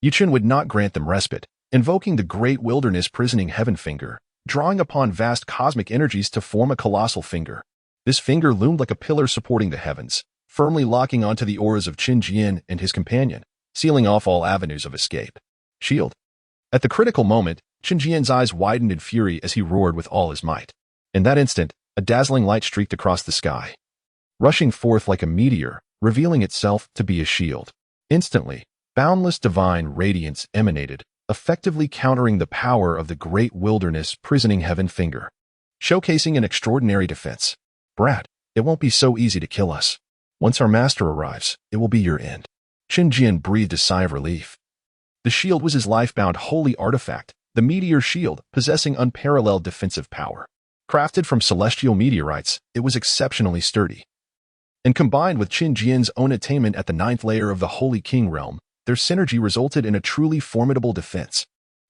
Speaker 1: Chen would not grant them respite, invoking the great wilderness prisoning heaven finger, drawing upon vast cosmic energies to form a colossal finger. This finger loomed like a pillar supporting the heavens, firmly locking onto the auras of Chen Jian and his companion, sealing off all avenues of escape. Shield. At the critical moment, Chen Jian's eyes widened in fury as he roared with all his might. In that instant, a dazzling light streaked across the sky, rushing forth like a meteor, revealing itself to be a shield. Instantly, boundless divine radiance emanated, effectively countering the power of the great wilderness prisoning heaven finger, showcasing an extraordinary defense. "Brat, it won't be so easy to kill us. Once our master arrives, it will be your end." Chen Jian breathed a sigh of relief. The shield was his life-bound holy artifact, the meteor shield, possessing unparalleled defensive power. Crafted from celestial meteorites, it was exceptionally sturdy. And combined with Chen Jian's own attainment at the 9th layer of the Holy King realm, their synergy resulted in a truly formidable defense.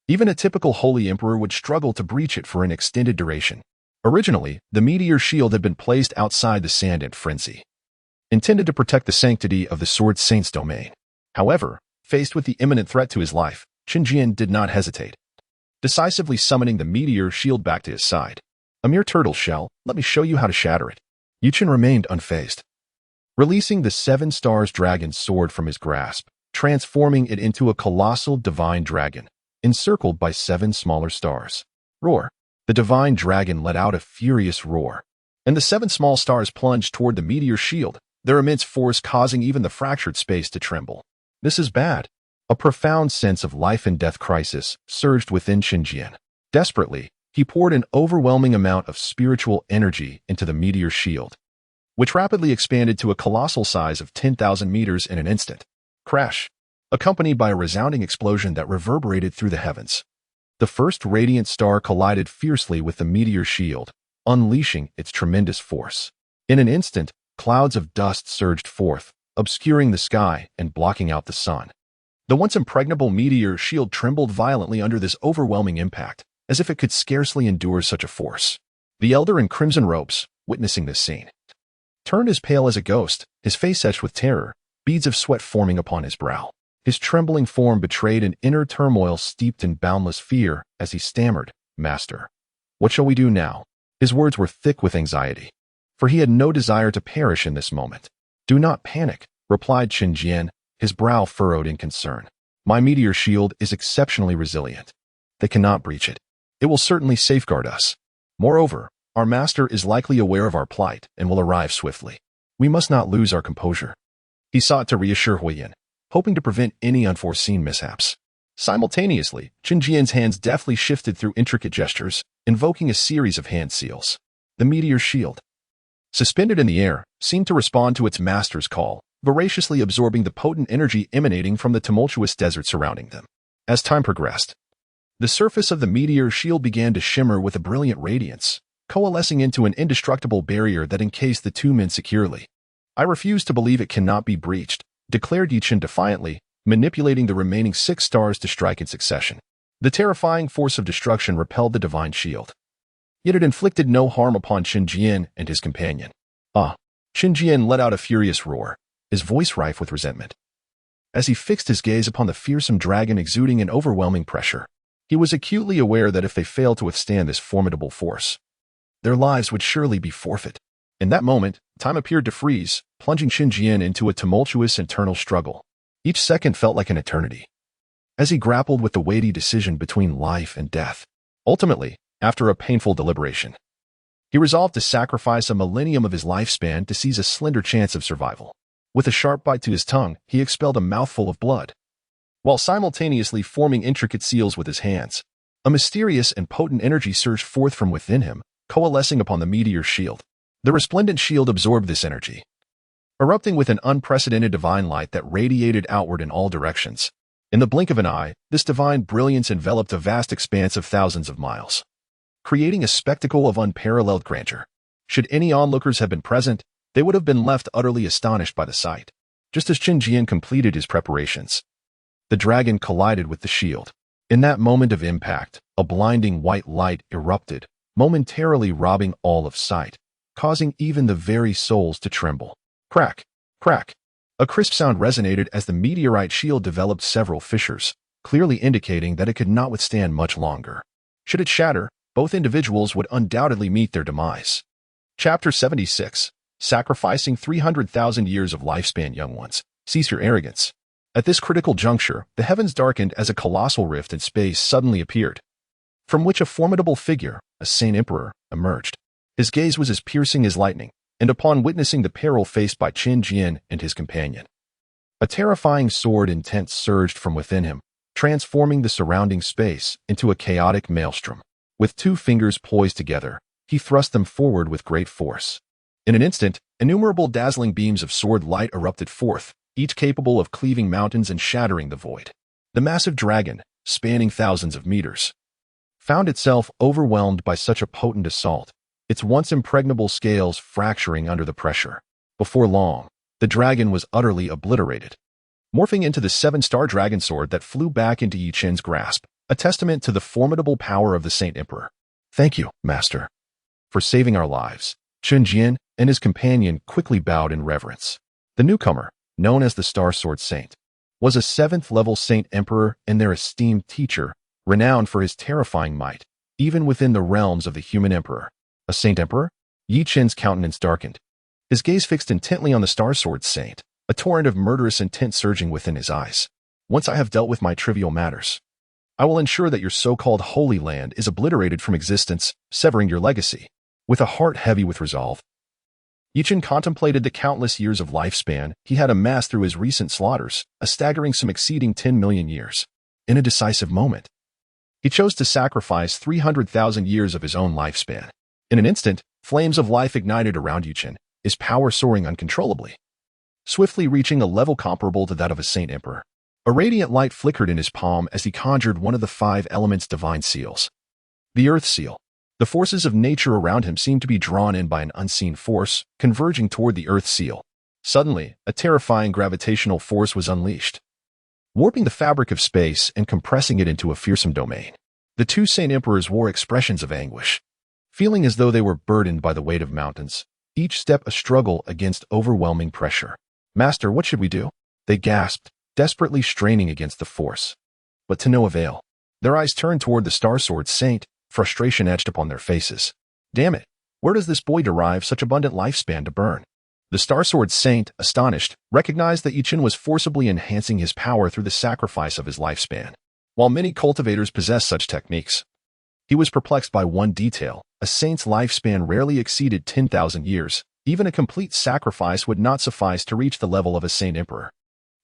Speaker 1: Even a typical holy emperor would struggle to breach it for an extended duration. Originally, the meteor shield had been placed outside the sand ant frenzy, intended to protect the sanctity of the Sword Saint's domain. However, faced with the imminent threat to his life, Chen did not hesitate, decisively summoning the meteor shield back to his side. A mere turtle shell, let me show you how to shatter it. Chen remained unfazed, releasing the 7 stars dragon sword from his grasp, transforming it into a colossal divine dragon, encircled by 7 smaller stars. Roar! The divine dragon let out a furious roar, and the 7 small stars plunged toward the meteor shield, their immense force causing even the fractured space to tremble. This is bad. A profound sense of life and death crisis surged within Chen. Desperately, he poured an overwhelming amount of spiritual energy into the meteor shield, which rapidly expanded to a colossal size of 10,000 meters in an instant. Crash! Accompanied by a resounding explosion that reverberated through the heavens. The first radiant star collided fiercely with the meteor shield, unleashing its tremendous force. In an instant, clouds of dust surged forth, obscuring the sky and blocking out the sun. The once impregnable meteor shield trembled violently under this overwhelming impact, as if it could scarcely endure such a force. The elder in crimson robes, witnessing this scene, turned as pale as a ghost, his face etched with terror, beads of sweat forming upon his brow. His trembling form betrayed an inner turmoil steeped in boundless fear as he stammered, "Master, what shall we do now?" His words were thick with anxiety, for he had no desire to perish in this moment. "Do not panic," replied Chen, his brow furrowed in concern. "My meteor shield is exceptionally resilient. They cannot breach it. It will certainly safeguard us. Moreover, our master is likely aware of our plight and will arrive swiftly. We must not lose our composure." He sought to reassure Huiyan, hoping to prevent any unforeseen mishaps. Simultaneously, Chen hands deftly shifted through intricate gestures, invoking a series of hand seals. The meteor shield, suspended in the air, seemed to respond to its master's call, voraciously absorbing the potent energy emanating from the tumultuous desert surrounding them. As time progressed, the surface of the meteor shield began to shimmer with a brilliant radiance, coalescing into an indestructible barrier that encased the 2 men securely. "I refuse to believe it cannot be breached," declared Chen defiantly, manipulating the remaining 6 stars to strike in succession. The terrifying force of destruction repelled the divine shield. Yet it inflicted no harm upon Chen and his companion. "Ah!" Chen let out a furious roar, his voice rife with resentment. As he fixed his gaze upon the fearsome dragon exuding an overwhelming pressure, he was acutely aware that if they failed to withstand this formidable force, their lives would surely be forfeit. In that moment, time appeared to freeze, plunging Chen into a tumultuous internal struggle. Each second felt like an eternity, as he grappled with the weighty decision between life and death. Ultimately, after a painful deliberation, he resolved to sacrifice a millennium of his lifespan to seize a slender chance of survival. With a sharp bite to his tongue, he expelled a mouthful of blood, while simultaneously forming intricate seals with his hands. A mysterious and potent energy surged forth from within him, coalescing upon the meteor shield. The resplendent shield absorbed this energy, erupting with an unprecedented divine light that radiated outward in all directions. In the blink of an eye, this divine brilliance enveloped a vast expanse of thousands of miles, creating a spectacle of unparalleled grandeur. Should any onlookers have been present, they would have been left utterly astonished by the sight. Just as Chen completed his preparations, the dragon collided with the shield. In that moment of impact, a blinding white light erupted, momentarily robbing all of sight, causing even the very souls to tremble. Crack! Crack! A crisp sound resonated as the meteorite shield developed several fissures, clearly indicating that it could not withstand much longer. Should it shatter, both individuals would undoubtedly meet their demise. Chapter 76. Sacrificing 300,000 years of lifespan, young ones. Cease your arrogance. At this critical juncture, the heavens darkened as a colossal rift in space suddenly appeared, from which a formidable figure, a Saint Emperor, emerged. His gaze was as piercing as lightning, and upon witnessing the peril faced by Chen and his companion, a terrifying sword intent surged from within him, transforming the surrounding space into a chaotic maelstrom. With 2 fingers poised together, he thrust them forward with great force. In an instant, innumerable dazzling beams of sword light erupted forth, each capable of cleaving mountains and shattering the void. The massive dragon, spanning thousands of meters, found itself overwhelmed by such a potent assault, its once impregnable scales fracturing under the pressure. Before long, the dragon was utterly obliterated, morphing into the 7-star dragon sword that flew back into Yi Chen's grasp, a testament to the formidable power of the Saint Emperor. "Thank you, Master, for saving our lives." Chen and his companion quickly bowed in reverence. The newcomer, known as the Star Sword Saint, was a 7th-level Saint Emperor and their esteemed teacher, renowned for his terrifying might, even within the realms of the human emperor. A Saint Emperor? Yi Chen's countenance darkened. His gaze fixed intently on the Star Sword Saint, a torrent of murderous intent surging within his eyes. Once I have dealt with my trivial matters, I will ensure that your so-called Holy Land is obliterated from existence, severing your legacy. With a heart heavy with resolve, Yi Chen contemplated the countless years of lifespan he had amassed through his recent slaughters, a staggering sum exceeding 10 million years. In a decisive moment, he chose to sacrifice 300,000 years of his own lifespan. In an instant, flames of life ignited around Yi Chen, his power soaring uncontrollably, swiftly reaching a level comparable to that of a Saint Emperor. A radiant light flickered in his palm as he conjured one of the 5 elements' divine seals. The Earth Seal. The forces of nature around him seemed to be drawn in by an unseen force, converging toward the Earth Seal. Suddenly, a terrifying gravitational force was unleashed, warping the fabric of space and compressing it into a fearsome domain. The 2 Saint Emperors wore expressions of anguish, feeling as though they were burdened by the weight of mountains, each step a struggle against overwhelming pressure. "Master, what should we do?" they gasped, desperately straining against the force. But to no avail. Their eyes turned toward the Star Sword Saint, frustration etched upon their faces. "Damn it, where does this boy derive such abundant lifespan to burn?" The Star Sword Saint, astonished, recognized that Yi Chen was forcibly enhancing his power through the sacrifice of his lifespan. While many cultivators possess such techniques, he was perplexed by one detail. A saint's lifespan rarely exceeded 10,000 years. Even a complete sacrifice would not suffice to reach the level of a Saint Emperor.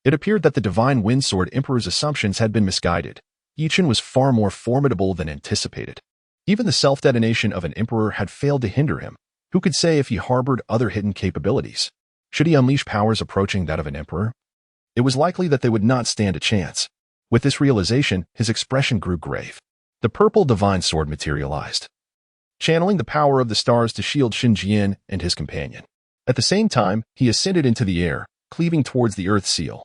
Speaker 1: It appeared that the Divine Windsword Emperor's assumptions had been misguided. Yi Chen was far more formidable than anticipated. Even the self-detonation of an emperor had failed to hinder him. Who could say if he harbored other hidden capabilities? Should he unleash powers approaching that of an emperor? It was likely that they would not stand a chance. With this realization, his expression grew grave. The purple divine sword materialized, channeling the power of the stars to shield Tianjiao and his companion. At the same time, he ascended into the air, cleaving towards the Earth Seal.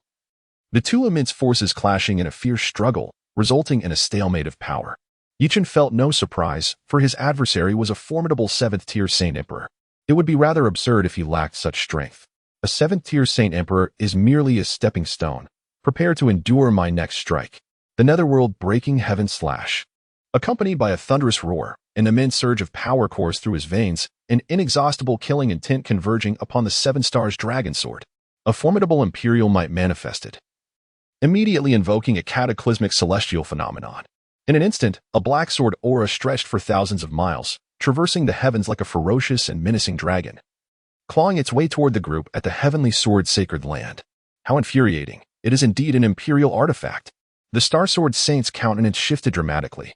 Speaker 1: The 2 immense forces clashing in a fierce struggle, resulting in a stalemate of power. Yi Chen felt no surprise, for his adversary was a formidable 7th-tier Saint Emperor. It would be rather absurd if he lacked such strength. A 7th-tier Saint Emperor is merely a stepping stone. Prepare to endure my next strike. The netherworld-breaking heaven slash. Accompanied by a thunderous roar, an immense surge of power coursed through his veins, an inexhaustible killing intent converging upon the 7 stars dragon sword. A formidable imperial might manifested, immediately invoking a cataclysmic celestial phenomenon. In an instant, a black sword aura stretched for thousands of miles, traversing the heavens like a ferocious and menacing dragon, clawing its way toward the group at the heavenly sword's sacred land. How infuriating. It is indeed an imperial artifact. The Star Sword Saint's countenance shifted dramatically,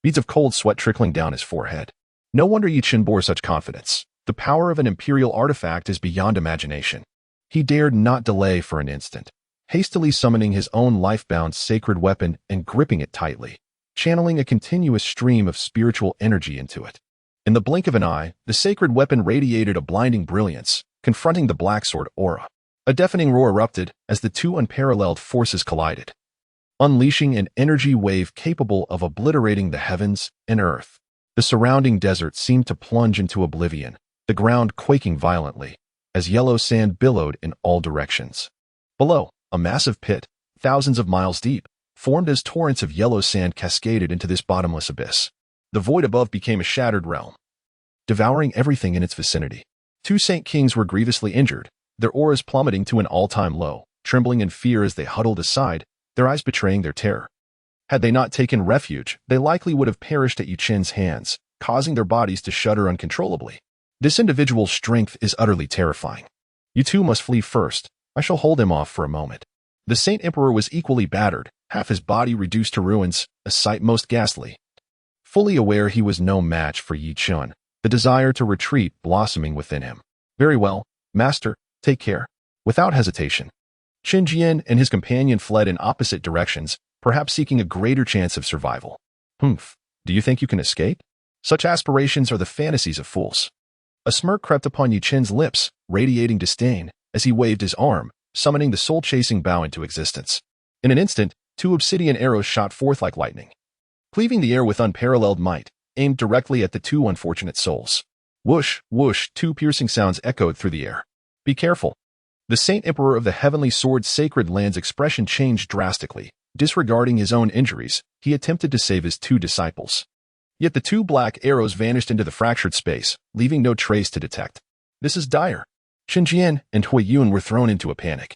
Speaker 1: beads of cold sweat trickling down his forehead. No wonder Yi Chen bore such confidence. The power of an imperial artifact is beyond imagination. He dared not delay for an instant, hastily summoning his own life-bound sacred weapon and gripping it tightly, channeling a continuous stream of spiritual energy into it. In the blink of an eye, the sacred weapon radiated a blinding brilliance, confronting the black sword aura. A deafening roar erupted as the 2 unparalleled forces collided, unleashing an energy wave capable of obliterating the heavens and earth. The surrounding desert seemed to plunge into oblivion, the ground quaking violently, as yellow sand billowed in all directions. Below, a massive pit, thousands of miles deep, formed as torrents of yellow sand cascaded into this bottomless abyss. The void above became a shattered realm, devouring everything in its vicinity. 2 Saint Kings were grievously injured, their auras plummeting to an all-time low, trembling in fear as they huddled aside, their eyes betraying their terror. Had they not taken refuge, they likely would have perished at Yi Chen's hands, causing their bodies to shudder uncontrollably. This individual's strength is utterly terrifying. You 2 must flee first. I shall hold him off for a moment. The Saint Emperor was equally battered, half his body reduced to ruins, a sight most ghastly. Fully aware he was no match for Yi Chen, the desire to retreat blossoming within him. "Very well, master, take care." Without hesitation, Chen Jian and his companion fled in opposite directions, perhaps seeking a greater chance of survival. "Humph, do you think you can escape? Such aspirations are the fantasies of fools." A smirk crept upon Yi Chen's lips, radiating disdain, as he waved his arm, summoning the soul-chasing bow into existence. In an instant, 2 obsidian arrows shot forth like lightning, cleaving the air with unparalleled might, aimed directly at the 2 unfortunate souls. Whoosh, whoosh, two piercing sounds echoed through the air. Be careful. The Saint Emperor of the Heavenly Sword Sacred Land's expression changed drastically. Disregarding his own injuries, he attempted to save his two disciples. Yet the two black arrows vanished into the fractured space, leaving no trace to detect. This is dire. Chen and Hui Yun were thrown into a panic.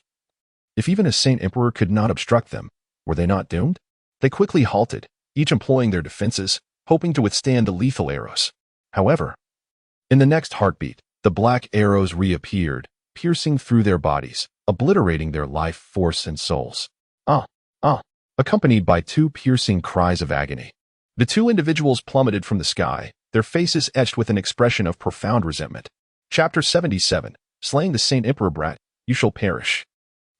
Speaker 1: If even a Saint Emperor could not obstruct them, were they not doomed? They quickly halted, each employing their defenses, hoping to withstand the lethal arrows. However, in the next heartbeat, the black arrows reappeared, piercing through their bodies, obliterating their life force and souls. Accompanied by two piercing cries of agony. The two individuals plummeted from the sky, their faces etched with an expression of profound resentment. Chapter 77, Slaying the Saint Emperor Brat, You Shall Perish.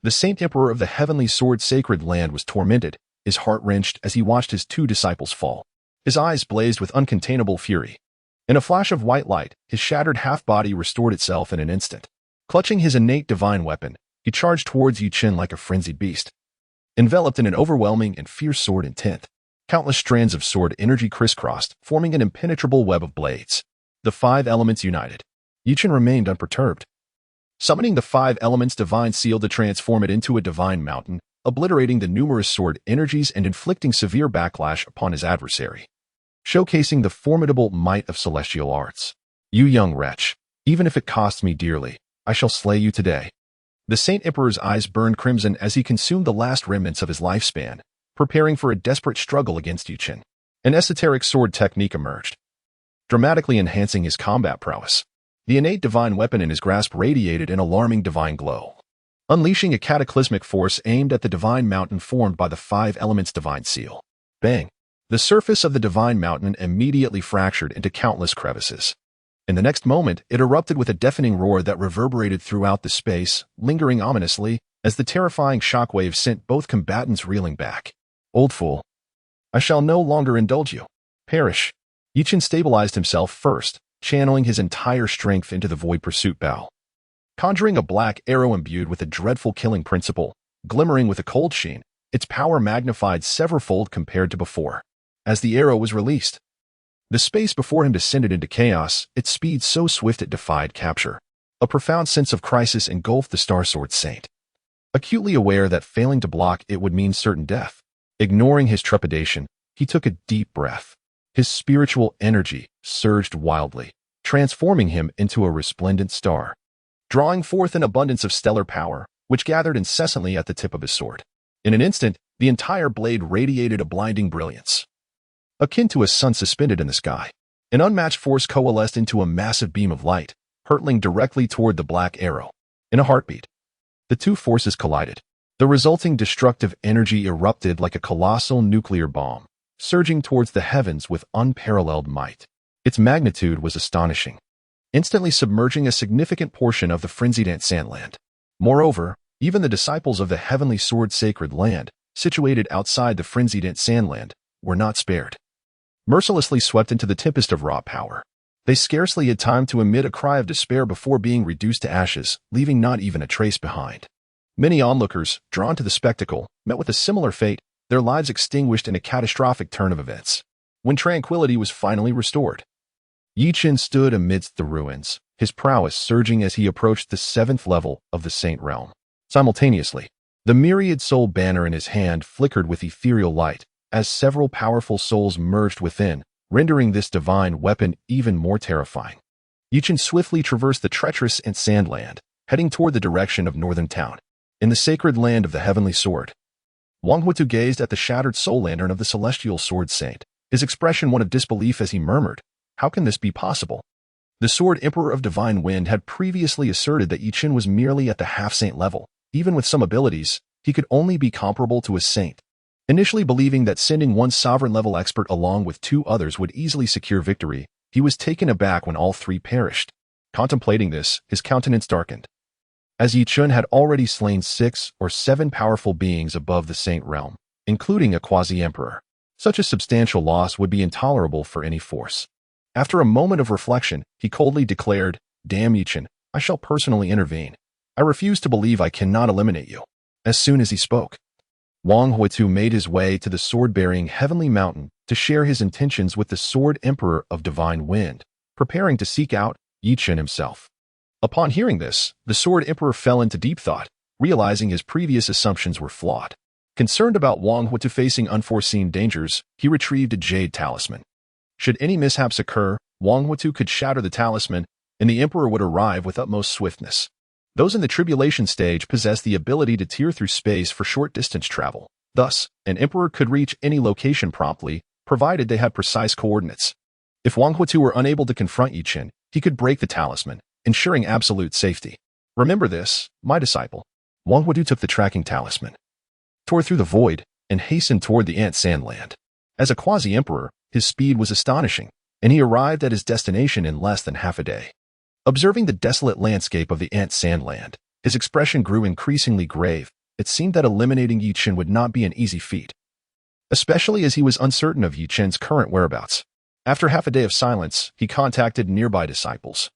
Speaker 1: The Saint Emperor of the Heavenly Sword Sacred Land was tormented, his heart wrenched as he watched his two disciples fall. His eyes blazed with uncontainable fury. In a flash of white light, his shattered half-body restored itself in an instant. Clutching his innate divine weapon, he charged towards Chen like a frenzied beast. Enveloped in an overwhelming and fierce sword intent, countless strands of sword energy crisscrossed, forming an impenetrable web of blades. The five elements united. Chen remained unperturbed. Summoning the five elements divine seal to transform it into a divine mountain, obliterating the numerous sword energies and inflicting severe backlash upon his adversary. Showcasing the formidable might of celestial arts. You young wretch, even if it costs me dearly, I shall slay you today. The Saint Emperor's eyes burned crimson as he consumed the last remnants of his lifespan, preparing for a desperate struggle against Chen. An esoteric sword technique emerged, dramatically enhancing his combat prowess. The innate divine weapon in his grasp radiated an alarming divine glow, unleashing a cataclysmic force aimed at the divine mountain formed by the five elements divine seal. Bang! The surface of the divine mountain immediately fractured into countless crevices. In the next moment, it erupted with a deafening roar that reverberated throughout the space, lingering ominously as the terrifying shockwave sent both combatants reeling back. Old fool. I shall no longer indulge you. Perish. Chen stabilized himself first, channeling his entire strength into the void pursuit bow. Conjuring a black arrow imbued with a dreadful killing principle, glimmering with a cold sheen, its power magnified severalfold compared to before. As the arrow was released, the space before him descended into chaos, its speed so swift it defied capture. A profound sense of crisis engulfed the Star Sword Saint. Acutely aware that failing to block it would mean certain death, ignoring his trepidation, he took a deep breath. His spiritual energy surged wildly, transforming him into a resplendent star, drawing forth an abundance of stellar power, which gathered incessantly at the tip of his sword. In an instant, the entire blade radiated a blinding brilliance, akin to a sun suspended in the sky. An unmatched force coalesced into a massive beam of light, hurtling directly toward the black arrow. In a heartbeat, the two forces collided. The resulting destructive energy erupted like a colossal nuclear bomb, surging towards the heavens with unparalleled might. Its magnitude was astonishing, instantly submerging a significant portion of the frenzied Ant Sandland. Moreover, even the disciples of the Heavenly Sword Sacred Land, situated outside the frenzied Ant Sandland, were not spared. Mercilessly swept into the tempest of raw power. They scarcely had time to emit a cry of despair before being reduced to ashes, leaving not even a trace behind. Many onlookers, drawn to the spectacle, met with a similar fate, their lives extinguished in a catastrophic turn of events. When tranquility was finally restored, Chen stood amidst the ruins, his prowess surging as he approached the 7th level of the Saint Realm. Simultaneously, the myriad soul banner in his hand flickered with ethereal light, as several powerful souls merged within, rendering this divine weapon even more terrifying. Chen swiftly traversed the treacherous Ant Sandland, heading toward the direction of Northern Town. In the sacred land of the Heavenly Sword, Wang Huitu gazed at the shattered soul lantern of the Celestial Sword Saint, his expression one of disbelief as he murmured, "How can this be possible?" The Sword Emperor of Divine Wind had previously asserted that Chen was merely at the half-saint level. Even with some abilities, he could only be comparable to a saint. Initially believing that sending one sovereign-level expert along with two others would easily secure victory, he was taken aback when all three perished. Contemplating this, his countenance darkened, as Chen had already slain 6 or 7 powerful beings above the Saint Realm, including a quasi-emperor. Such a substantial loss would be intolerable for any force. After a moment of reflection, he coldly declared, "Damn Chen, I shall personally intervene. I refuse to believe I cannot eliminate you." As soon as he spoke, Wang Huitu made his way to the sword-bearing Heavenly Mountain to share his intentions with the Sword Emperor of Divine Wind, preparing to seek out Chen himself. Upon hearing this, the Sword Emperor fell into deep thought, realizing his previous assumptions were flawed. Concerned about Wang Huatu facing unforeseen dangers, he retrieved a jade talisman. Should any mishaps occur, Wang Huatu could shatter the talisman, and the Emperor would arrive with utmost swiftness. Those in the tribulation stage possess the ability to tear through space for short-distance travel. Thus, an Emperor could reach any location promptly, provided they had precise coordinates. If Wang Huatu were unable to confront Chen, he could break the talisman, ensuring absolute safety. Remember this, my disciple. Wang Huatu took the tracking talisman, tore through the void, and hastened toward the Ant Sandland. As a quasi-emperor, his speed was astonishing, and he arrived at his destination in less than half a day. Observing the desolate landscape of the Ant Sandland, his expression grew increasingly grave. It seemed that eliminating Chen would not be an easy feat, especially as he was uncertain of Chen's current whereabouts. After half a day of silence, he contacted nearby disciples,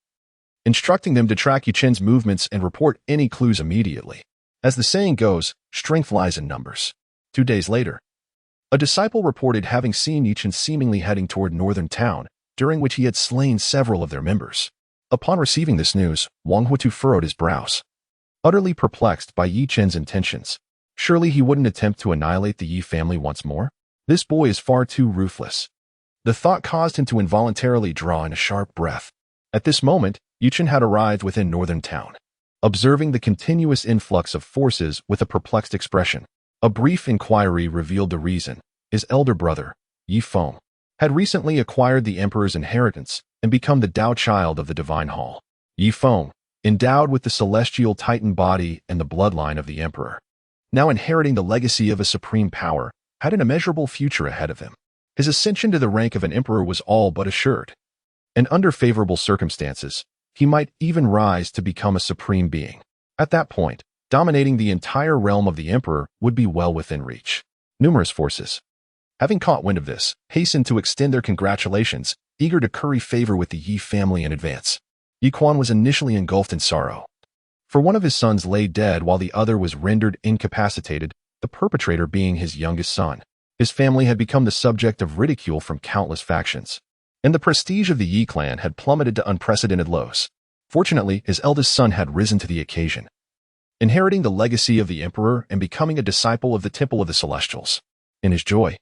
Speaker 1: instructing them to track Chen's movements and report any clues immediately. As the saying goes, strength lies in numbers. 2 days later, a disciple reported having seen Chen seemingly heading toward Northern Town, during which he had slain several of their members. Upon receiving this news, Wang Huatu furrowed his brows, utterly perplexed by Chen's intentions. Surely he wouldn't attempt to annihilate the Yi family once more? This boy is far too ruthless. The thought caused him to involuntarily draw in a sharp breath. At this moment, Chen had arrived within Northern Town. Observing the continuous influx of forces with a perplexed expression, a brief inquiry revealed the reason. His elder brother, Yi Feng, had recently acquired the Emperor's inheritance and become the Tao child of the Divine Hall. Yi Feng, endowed with the celestial Titan body and the bloodline of the Emperor, now inheriting the legacy of a supreme power, had an immeasurable future ahead of him. His ascension to the rank of an emperor was all but assured, and under favorable circumstances, he might even rise to become a supreme being. At that point, dominating the entire realm of the emperor would be well within reach. Numerous forces, having caught wind of this, hastened to extend their congratulations, eager to curry favor with the Yi family in advance. Yi Quan was initially engulfed in sorrow, for one of his sons lay dead while the other was rendered incapacitated, the perpetrator being his youngest son. His family had become the subject of ridicule from countless factions, and the prestige of the Yi clan had plummeted to unprecedented lows. Fortunately, his eldest son had risen to the occasion, inheriting the legacy of the emperor and becoming a disciple of the Temple of the Celestials. In his joy,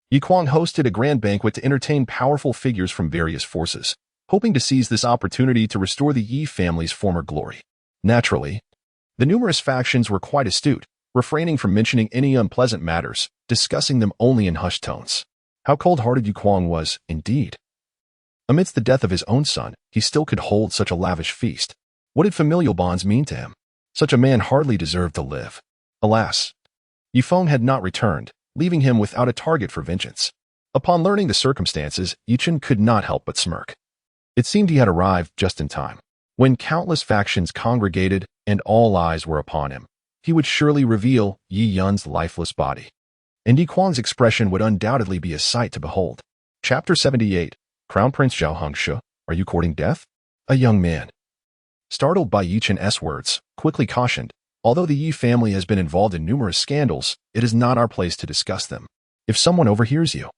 Speaker 1: Yi Quan hosted a grand banquet to entertain powerful figures from various forces, hoping to seize this opportunity to restore the Yi family's former glory. Naturally, the numerous factions were quite astute, refraining from mentioning any unpleasant matters, discussing them only in hushed tones. How cold-hearted Yi Quan was, indeed. Amidst the death of his own son, he still could hold such a lavish feast. What did familial bonds mean to him? Such a man hardly deserved to live. Alas, Yi Feng had not returned, leaving him without a target for vengeance. Upon learning the circumstances, Chen could not help but smirk. It seemed he had arrived just in time. When countless factions congregated and all eyes were upon him, he would surely reveal Yi Yun's lifeless body, and Yi Quan's expression would undoubtedly be a sight to behold. Chapter 78. Crown Prince Zhao Hengshe, are you courting death? A young man, startled by Yi Chen's words, quickly cautioned, although the Yi family has been involved in numerous scandals, it is not our place to discuss them. If someone overhears you,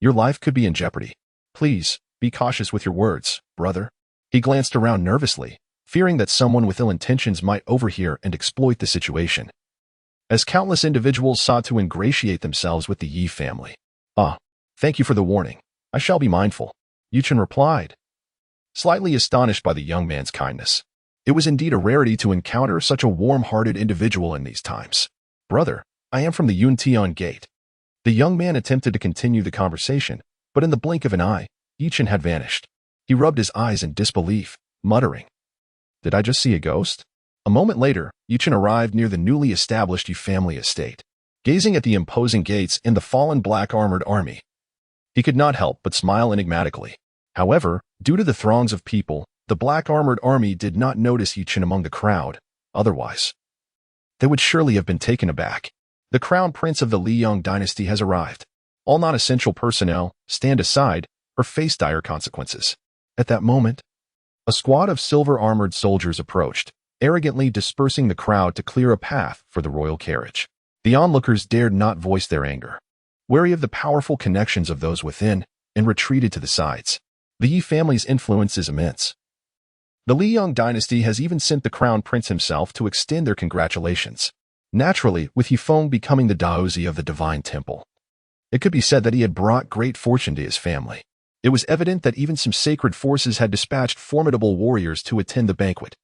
Speaker 1: your life could be in jeopardy. Please, be cautious with your words, brother. He glanced around nervously, fearing that someone with ill intentions might overhear and exploit the situation, as countless individuals sought to ingratiate themselves with the Yi family. Thank you for the warning. I shall be mindful, Yi Chen replied, slightly astonished by the young man's kindness. It was indeed a rarity to encounter such a warm-hearted individual in these times. Brother, I am from the Yuntian Gate. The young man attempted to continue the conversation, but in the blink of an eye, Yi Chen had vanished. He rubbed his eyes in disbelief, muttering, "Did I just see a ghost?" A moment later, Yi Chen arrived near the newly established Yi family estate. Gazing at the imposing gates and the fallen black-armored army, he could not help but smile enigmatically. However, due to the throngs of people, the black-armored army did not notice Yi Chen among the crowd. Otherwise, they would surely have been taken aback. The crown prince of the Liang dynasty has arrived. All non-essential personnel, stand aside or face dire consequences. At that moment, a squad of silver-armored soldiers approached, arrogantly dispersing the crowd to clear a path for the royal carriage. The onlookers dared not voice their anger, wary of the powerful connections of those within, and retreated to the sides. The Yi family's influence is immense. The Liang dynasty has even sent the crown prince himself to extend their congratulations. Naturally, with Yifeng becoming the Daozi of the divine temple, it could be said that he had brought great fortune to his family. It was evident that even some sacred forces had dispatched formidable warriors to attend the banquet.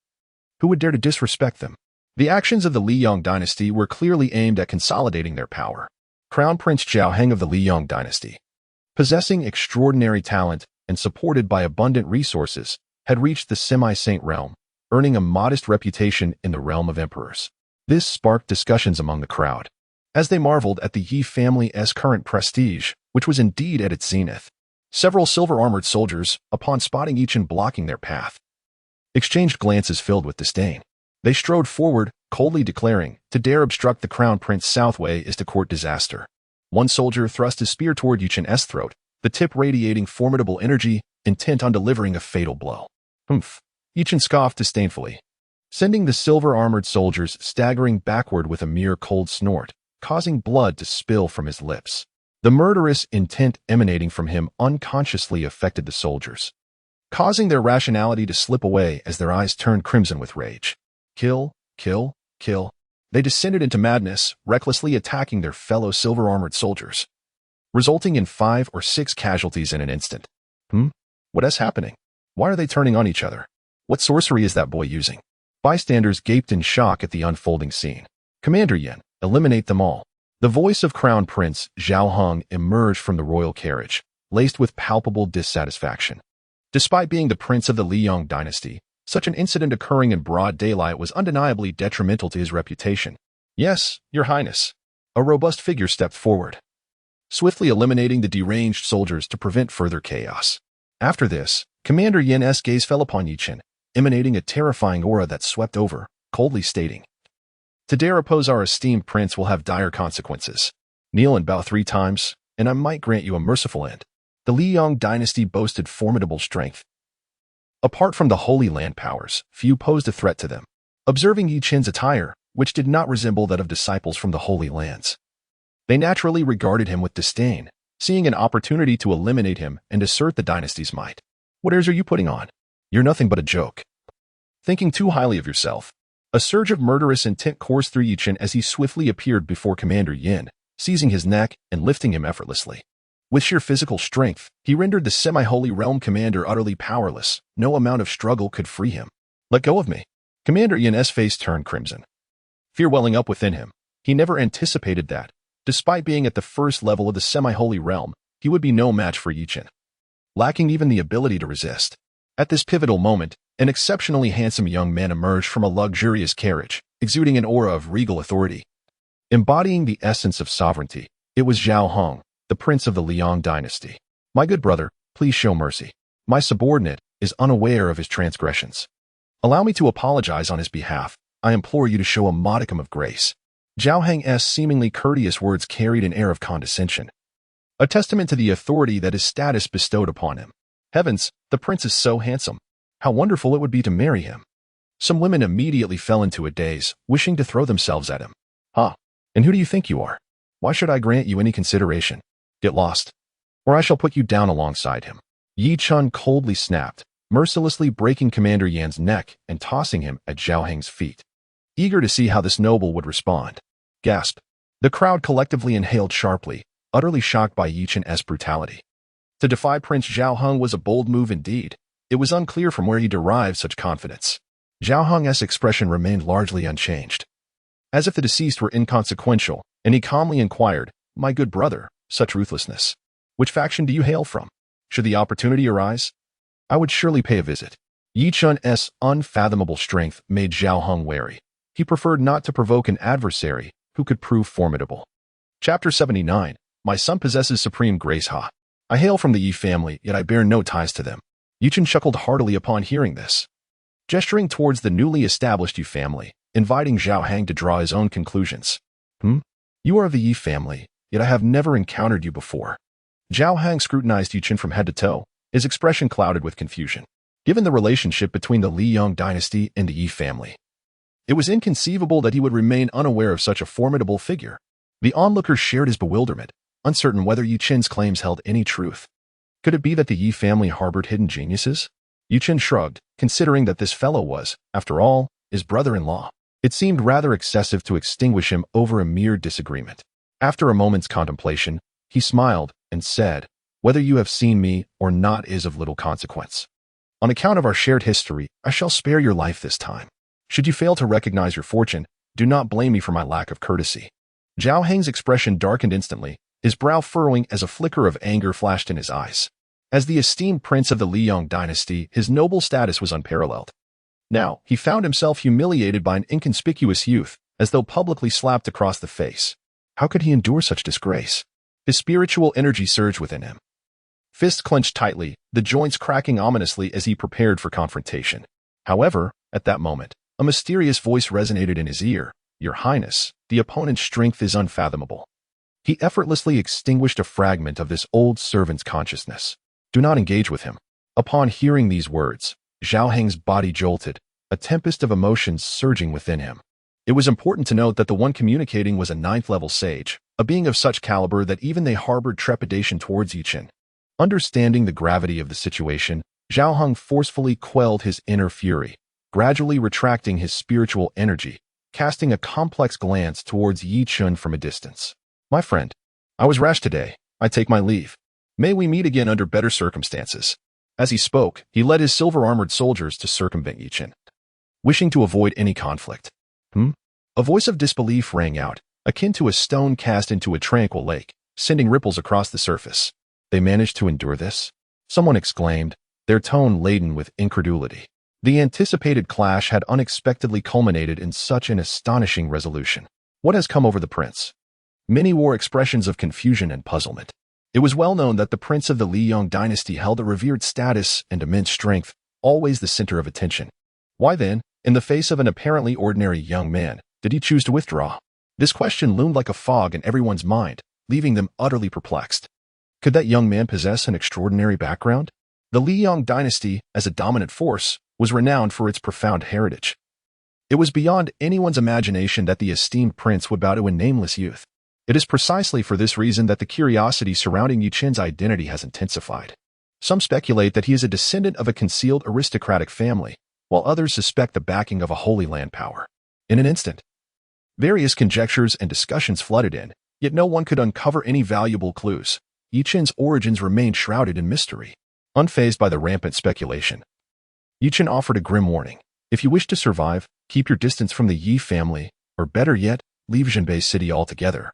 Speaker 1: Who would dare to disrespect them? The actions of the Liang dynasty were clearly aimed at consolidating their power. Crown Prince Zhao Heng of the Liang dynasty, possessing extraordinary talent and supported by abundant resources, had reached the semi-saint realm, earning a modest reputation in the realm of emperors. This sparked discussions among the crowd, as they marveled at the Yi family's current prestige, which was indeed at its zenith. Several silver-armored soldiers, upon spotting Chen blocking their path, exchanged glances filled with disdain. They strode forward, coldly declaring, to dare obstruct the crown prince's southway is to court disaster. One soldier thrust his spear toward Chen's throat, the tip radiating formidable energy, intent on delivering a fatal blow. Humph! Chen scoffed disdainfully, sending the silver-armored soldiers staggering backward with a mere cold snort, causing blood to spill from his lips. The murderous intent emanating from him unconsciously affected the soldiers, causing their rationality to slip away as their eyes turned crimson with rage. Kill, kill, kill. They descended into madness, recklessly attacking their fellow silver-armored soldiers, resulting in 5 or 6 casualties in an instant. What is happening? Why are they turning on each other? What sorcery is that boy using? Bystanders gaped in shock at the unfolding scene. Commander Yin, eliminate them all. The voice of Crown Prince Zhao Heng emerged from the royal carriage, laced with palpable dissatisfaction. Despite being the prince of the Liang dynasty, such an incident occurring in broad daylight was undeniably detrimental to his reputation. Yes, Your Highness. A robust figure stepped forward, swiftly eliminating the deranged soldiers to prevent further chaos. After this, Commander Yin's gaze fell upon Chen, emanating a terrifying aura that swept over, coldly stating, "To dare oppose our esteemed prince will have dire consequences. Kneel and bow 3 times, and I might grant you a merciful end." The Liang dynasty boasted formidable strength. Apart from the Holy Land powers, few posed a threat to them. Observing Chen's attire, which did not resemble that of disciples from the Holy Lands, they naturally regarded him with disdain, seeing an opportunity to eliminate him and assert the dynasty's might. "What airs are you putting on? You're nothing but a joke." Thinking too highly of yourself, a surge of murderous intent coursed through Chen as he swiftly appeared before Commander Yin, seizing his neck and lifting him effortlessly. With sheer physical strength, he rendered the semi-holy realm commander utterly powerless. No amount of struggle could free him. "Let go of me." Commander Yin's face turned crimson, fear welling up within him. He never anticipated that, despite being at the first level of the semi-holy realm, he would be no match for Chen, lacking even the ability to resist. At this pivotal moment, an exceptionally handsome young man emerged from a luxurious carriage, exuding an aura of regal authority. Embodying the essence of sovereignty, it was Zhao Heng, the prince of the Liang dynasty. "My good brother, please show mercy. My subordinate is unaware of his transgressions. Allow me to apologize on his behalf. I implore you to show a modicum of grace." Zhao Heng's seemingly courteous words carried an air of condescension, a testament to the authority that his status bestowed upon him. Heavens, the prince is so handsome. How wonderful it would be to marry him. Some women immediately fell into a daze, wishing to throw themselves at him. And who do you think you are? Why should I grant you any consideration? Get lost, or I shall put you down alongside him." Chen coldly snapped, mercilessly breaking Commander Yan's neck and tossing him at Zhao Heng's feet. Eager to see how this noble would respond. Gasp. The crowd collectively inhaled sharply, utterly shocked by Chen's brutality. To defy Prince Zhao Heng was a bold move indeed. It was unclear from where he derived such confidence. Zhao Heng's expression remained largely unchanged, as if the deceased were inconsequential, and he calmly inquired, "My good brother, such ruthlessness. Which faction do you hail from? Should the opportunity arise, I would surely pay a visit." Chen's unfathomable strength made Zhao Heng wary. He preferred not to provoke an adversary who could prove formidable. Chapter 79. My son possesses supreme grace. I hail from the Yi family, yet I bear no ties to them. Chen chuckled heartily upon hearing this, gesturing towards the newly established Yi family, inviting Zhao Heng to draw his own conclusions. You are of the Yi family, yet I have never encountered you before." Zhao Heng scrutinized Chen from head to toe, his expression clouded with confusion. Given the relationship between the Liang dynasty and the Yi family, it was inconceivable that he would remain unaware of such a formidable figure. The onlookers shared his bewilderment, uncertain whether Chen's claims held any truth. Could it be that the Yi family harbored hidden geniuses? Chen shrugged, considering that this fellow was, after all, his brother-in-law. It seemed rather excessive to extinguish him over a mere disagreement. After a moment's contemplation, he smiled and said, "Whether you have seen me or not is of little consequence. On account of our shared history, I shall spare your life this time. Should you fail to recognize your fortune, do not blame me for my lack of courtesy." Zhao Heng's expression darkened instantly, his brow furrowing as a flicker of anger flashed in his eyes. As the esteemed prince of the Liang dynasty, his noble status was unparalleled. Now, he found himself humiliated by an inconspicuous youth, as though publicly slapped across the face. How could he endure such disgrace? His spiritual energy surged within him. Fists clenched tightly, the joints cracking ominously as he prepared for confrontation. However, at that moment, a mysterious voice resonated in his ear. "Your Highness, the opponent's strength is unfathomable." He effortlessly extinguished a fragment of this old servant's consciousness. "Do not engage with him." Upon hearing these words, Zhao Heng's body jolted, a tempest of emotions surging within him. It was important to note that the one communicating was a 9th-level sage, a being of such caliber that even they harbored trepidation towards Chen. Understanding the gravity of the situation, Zhao Heng forcefully quelled his inner fury, gradually retracting his spiritual energy, casting a complex glance towards Chen from a distance. "My friend, I was rash today. I take my leave. May we meet again under better circumstances." As he spoke, he led his silver-armored soldiers to circumvent Chen, wishing to avoid any conflict. A voice of disbelief rang out, akin to a stone cast into a tranquil lake, sending ripples across the surface. "They managed to endure this?" someone exclaimed, their tone laden with incredulity. The anticipated clash had unexpectedly culminated in such an astonishing resolution. What has come over the prince? Many wore expressions of confusion and puzzlement. It was well known that the prince of the Liang dynasty held a revered status and immense strength, always the center of attention. Why then, in the face of an apparently ordinary young man, did he choose to withdraw? This question loomed like a fog in everyone's mind, leaving them utterly perplexed. Could that young man possess an extraordinary background? The Liang dynasty, as a dominant force, was renowned for its profound heritage. It was beyond anyone's imagination that the esteemed prince would bow to a nameless youth. It is precisely for this reason that the curiosity surrounding Chen's identity has intensified. Some speculate that he is a descendant of a concealed aristocratic family, while others suspect the backing of a Holy Land power. In an instant, various conjectures and discussions flooded in, yet no one could uncover any valuable clues. Chen's origins remained shrouded in mystery. Unfazed by the rampant speculation, Chen offered a grim warning. If you wish to survive, keep your distance from the Yi family, or better yet, leave Zhenbei City altogether.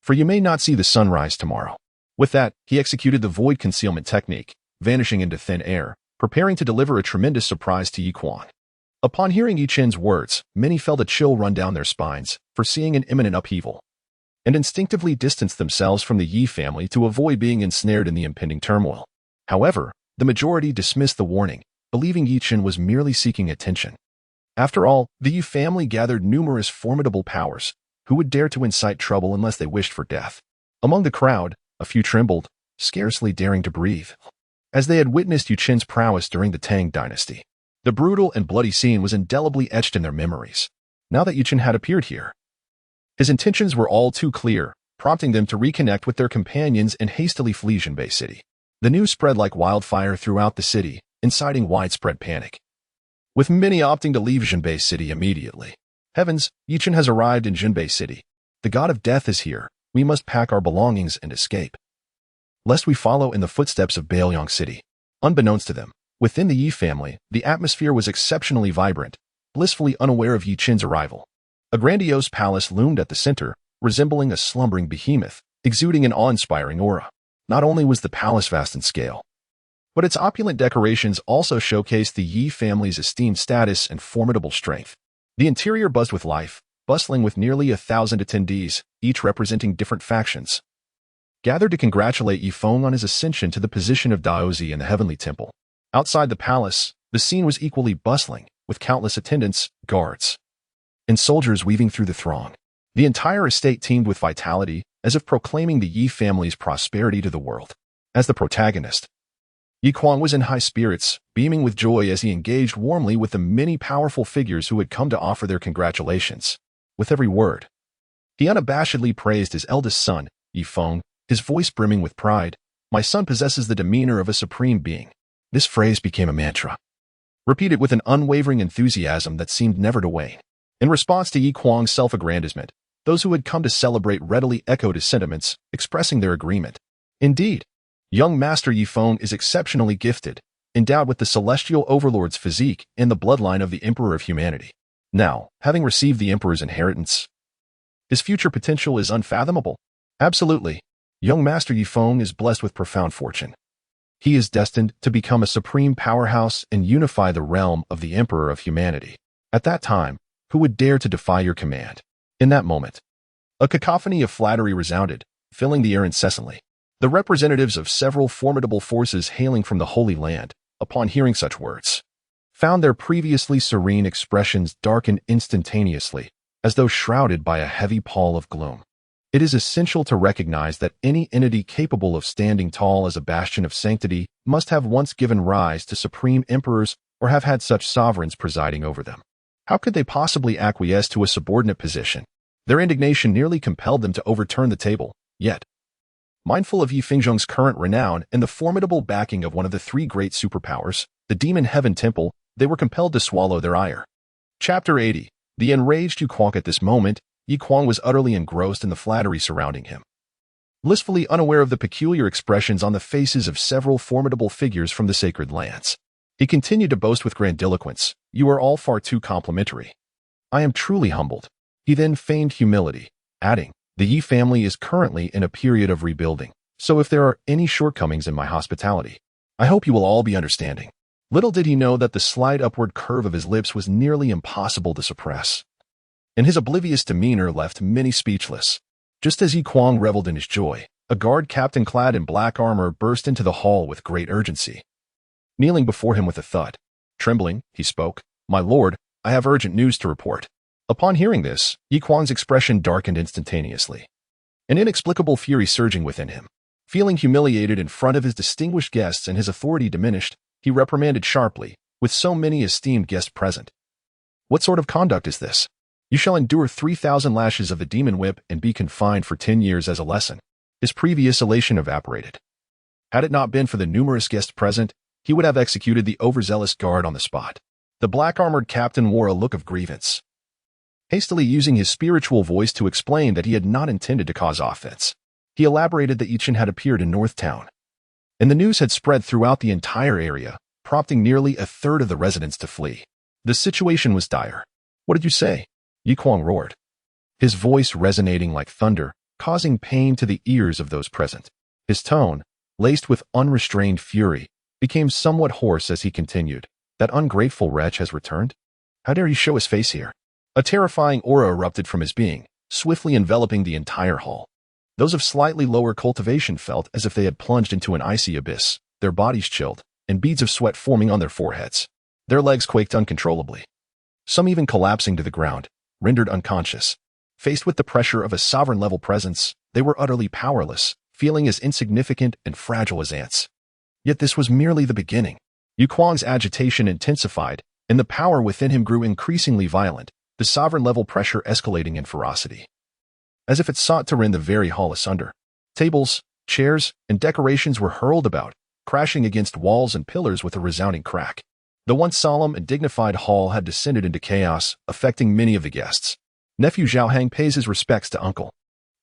Speaker 1: For you may not see the sunrise tomorrow. With that, he executed the void concealment technique, vanishing into thin air, preparing to deliver a tremendous surprise to Yi Quan. Upon hearing Chen's words, many felt a chill run down their spines, foreseeing an imminent upheaval, and instinctively distanced themselves from the Yi family to avoid being ensnared in the impending turmoil. However, the majority dismissed the warning, believing Chen was merely seeking attention. After all, the Yi family gathered numerous formidable powers, who would dare to incite trouble unless they wished for death. Among the crowd, a few trembled, scarcely daring to breathe, as they had witnessed Chen's prowess during the Tang dynasty. The brutal and bloody scene was indelibly etched in their memories. Now that Chen had appeared here, his intentions were all too clear, prompting them to reconnect with their companions and hastily flee Zhenbei City. The news spread like wildfire throughout the city, inciting widespread panic, with many opting to leave Zhenbei City immediately. Heavens, Chen has arrived in Zhenbei City. The god of death is here. We must pack our belongings and escape, lest we follow in the footsteps of Baoyang City. Unbeknownst to them, within the Yi family, the atmosphere was exceptionally vibrant, blissfully unaware of Chen's arrival. A grandiose palace loomed at the center, resembling a slumbering behemoth, exuding an awe-inspiring aura. Not only was the palace vast in scale, but its opulent decorations also showcased the Yi family's esteemed status and formidable strength. The interior buzzed with life, bustling with nearly 1,000 attendees, each representing different factions, gathered to congratulate Yifeng on his ascension to the position of Daozi in the Heavenly Temple. Outside the palace, the scene was equally bustling, with countless attendants, guards, and soldiers weaving through the throng. The entire estate teemed with vitality, as if proclaiming the Yi family's prosperity to the world. As the protagonist, Yi Quan was in high spirits, beaming with joy as he engaged warmly with the many powerful figures who had come to offer their congratulations. With every word, he unabashedly praised his eldest son, Yifeng, his voice brimming with pride. My son possesses the demeanor of a supreme being. This phrase became a mantra, repeated with an unwavering enthusiasm that seemed never to wane. In response to Yi Kuang's self-aggrandizement, those who had come to celebrate readily echoed his sentiments, expressing their agreement. Indeed, young Master Yi Feng is exceptionally gifted, endowed with the celestial overlord's physique and the bloodline of the Emperor of Humanity. Now, having received the Emperor's inheritance, his future potential is unfathomable. Absolutely, young Master Yi Feng is blessed with profound fortune. He is destined to become a supreme powerhouse and unify the realm of the Emperor of Humanity. At that time, who would dare to defy your command? In that moment, a cacophony of flattery resounded, filling the air incessantly. The representatives of several formidable forces hailing from the Holy Land, upon hearing such words, found their previously serene expressions darken instantaneously, as though shrouded by a heavy pall of gloom. It is essential to recognize that any entity capable of standing tall as a bastion of sanctity must have once given rise to supreme emperors or have had such sovereigns presiding over them. How could they possibly acquiesce to a subordinate position? Their indignation nearly compelled them to overturn the table, yet, mindful of Yi Fengzheng's current renown and the formidable backing of one of the three great superpowers, the Demon Heaven Temple, they were compelled to swallow their ire. Chapter 80. The enraged Yu Kuang. At this moment, Yi Kuang was utterly engrossed in the flattery surrounding him, blissfully unaware of the peculiar expressions on the faces of several formidable figures from the sacred lands. He continued to boast with grandiloquence, "You are all far too complimentary. I am truly humbled." He then feigned humility, adding, "The Yi family is currently in a period of rebuilding, so if there are any shortcomings in my hospitality, I hope you will all be understanding." Little did he know that the slight upward curve of his lips was nearly impossible to suppress, and his oblivious demeanor left many speechless. Just as Yi Kuang reveled in his joy, a guard captain clad in black armor burst into the hall with great urgency. Kneeling before him with a thud, trembling, he spoke, "My lord, I have urgent news to report." Upon hearing this, Yi Kuang's expression darkened instantaneously, an inexplicable fury surging within him. Feeling humiliated in front of his distinguished guests and his authority diminished, he reprimanded sharply, with so many esteemed guests present. "What sort of conduct is this? You shall endure 3,000 lashes of the demon whip and be confined for 10 years as a lesson." His previous elation evaporated. Had it not been for the numerous guests present, he would have executed the overzealous guard on the spot. The black-armored captain wore a look of grievance, hastily using his spiritual voice to explain that he had not intended to cause offense. He elaborated that Chen had appeared in North Town, and the news had spread throughout the entire area, prompting nearly a third of the residents to flee. The situation was dire. "What did you say?" Yi Kuang roared, his voice resonating like thunder, causing pain to the ears of those present. His tone, laced with unrestrained fury, became somewhat hoarse as he continued, "That ungrateful wretch has returned? How dare he show his face here?" A terrifying aura erupted from his being, swiftly enveloping the entire hall. Those of slightly lower cultivation felt as if they had plunged into an icy abyss, their bodies chilled, and beads of sweat forming on their foreheads. Their legs quaked uncontrollably, some even collapsing to the ground, rendered unconscious. Faced with the pressure of a sovereign-level presence, they were utterly powerless, feeling as insignificant and fragile as ants. Yet this was merely the beginning. Yu Kuang's agitation intensified, and the power within him grew increasingly violent, the sovereign-level pressure escalating in ferocity, as if it sought to rend the very hall asunder. Tables, chairs, and decorations were hurled about, crashing against walls and pillars with a resounding crack. The once solemn and dignified hall had descended into chaos, affecting many of the guests. "Nephew Zhaohang pays his respects to uncle."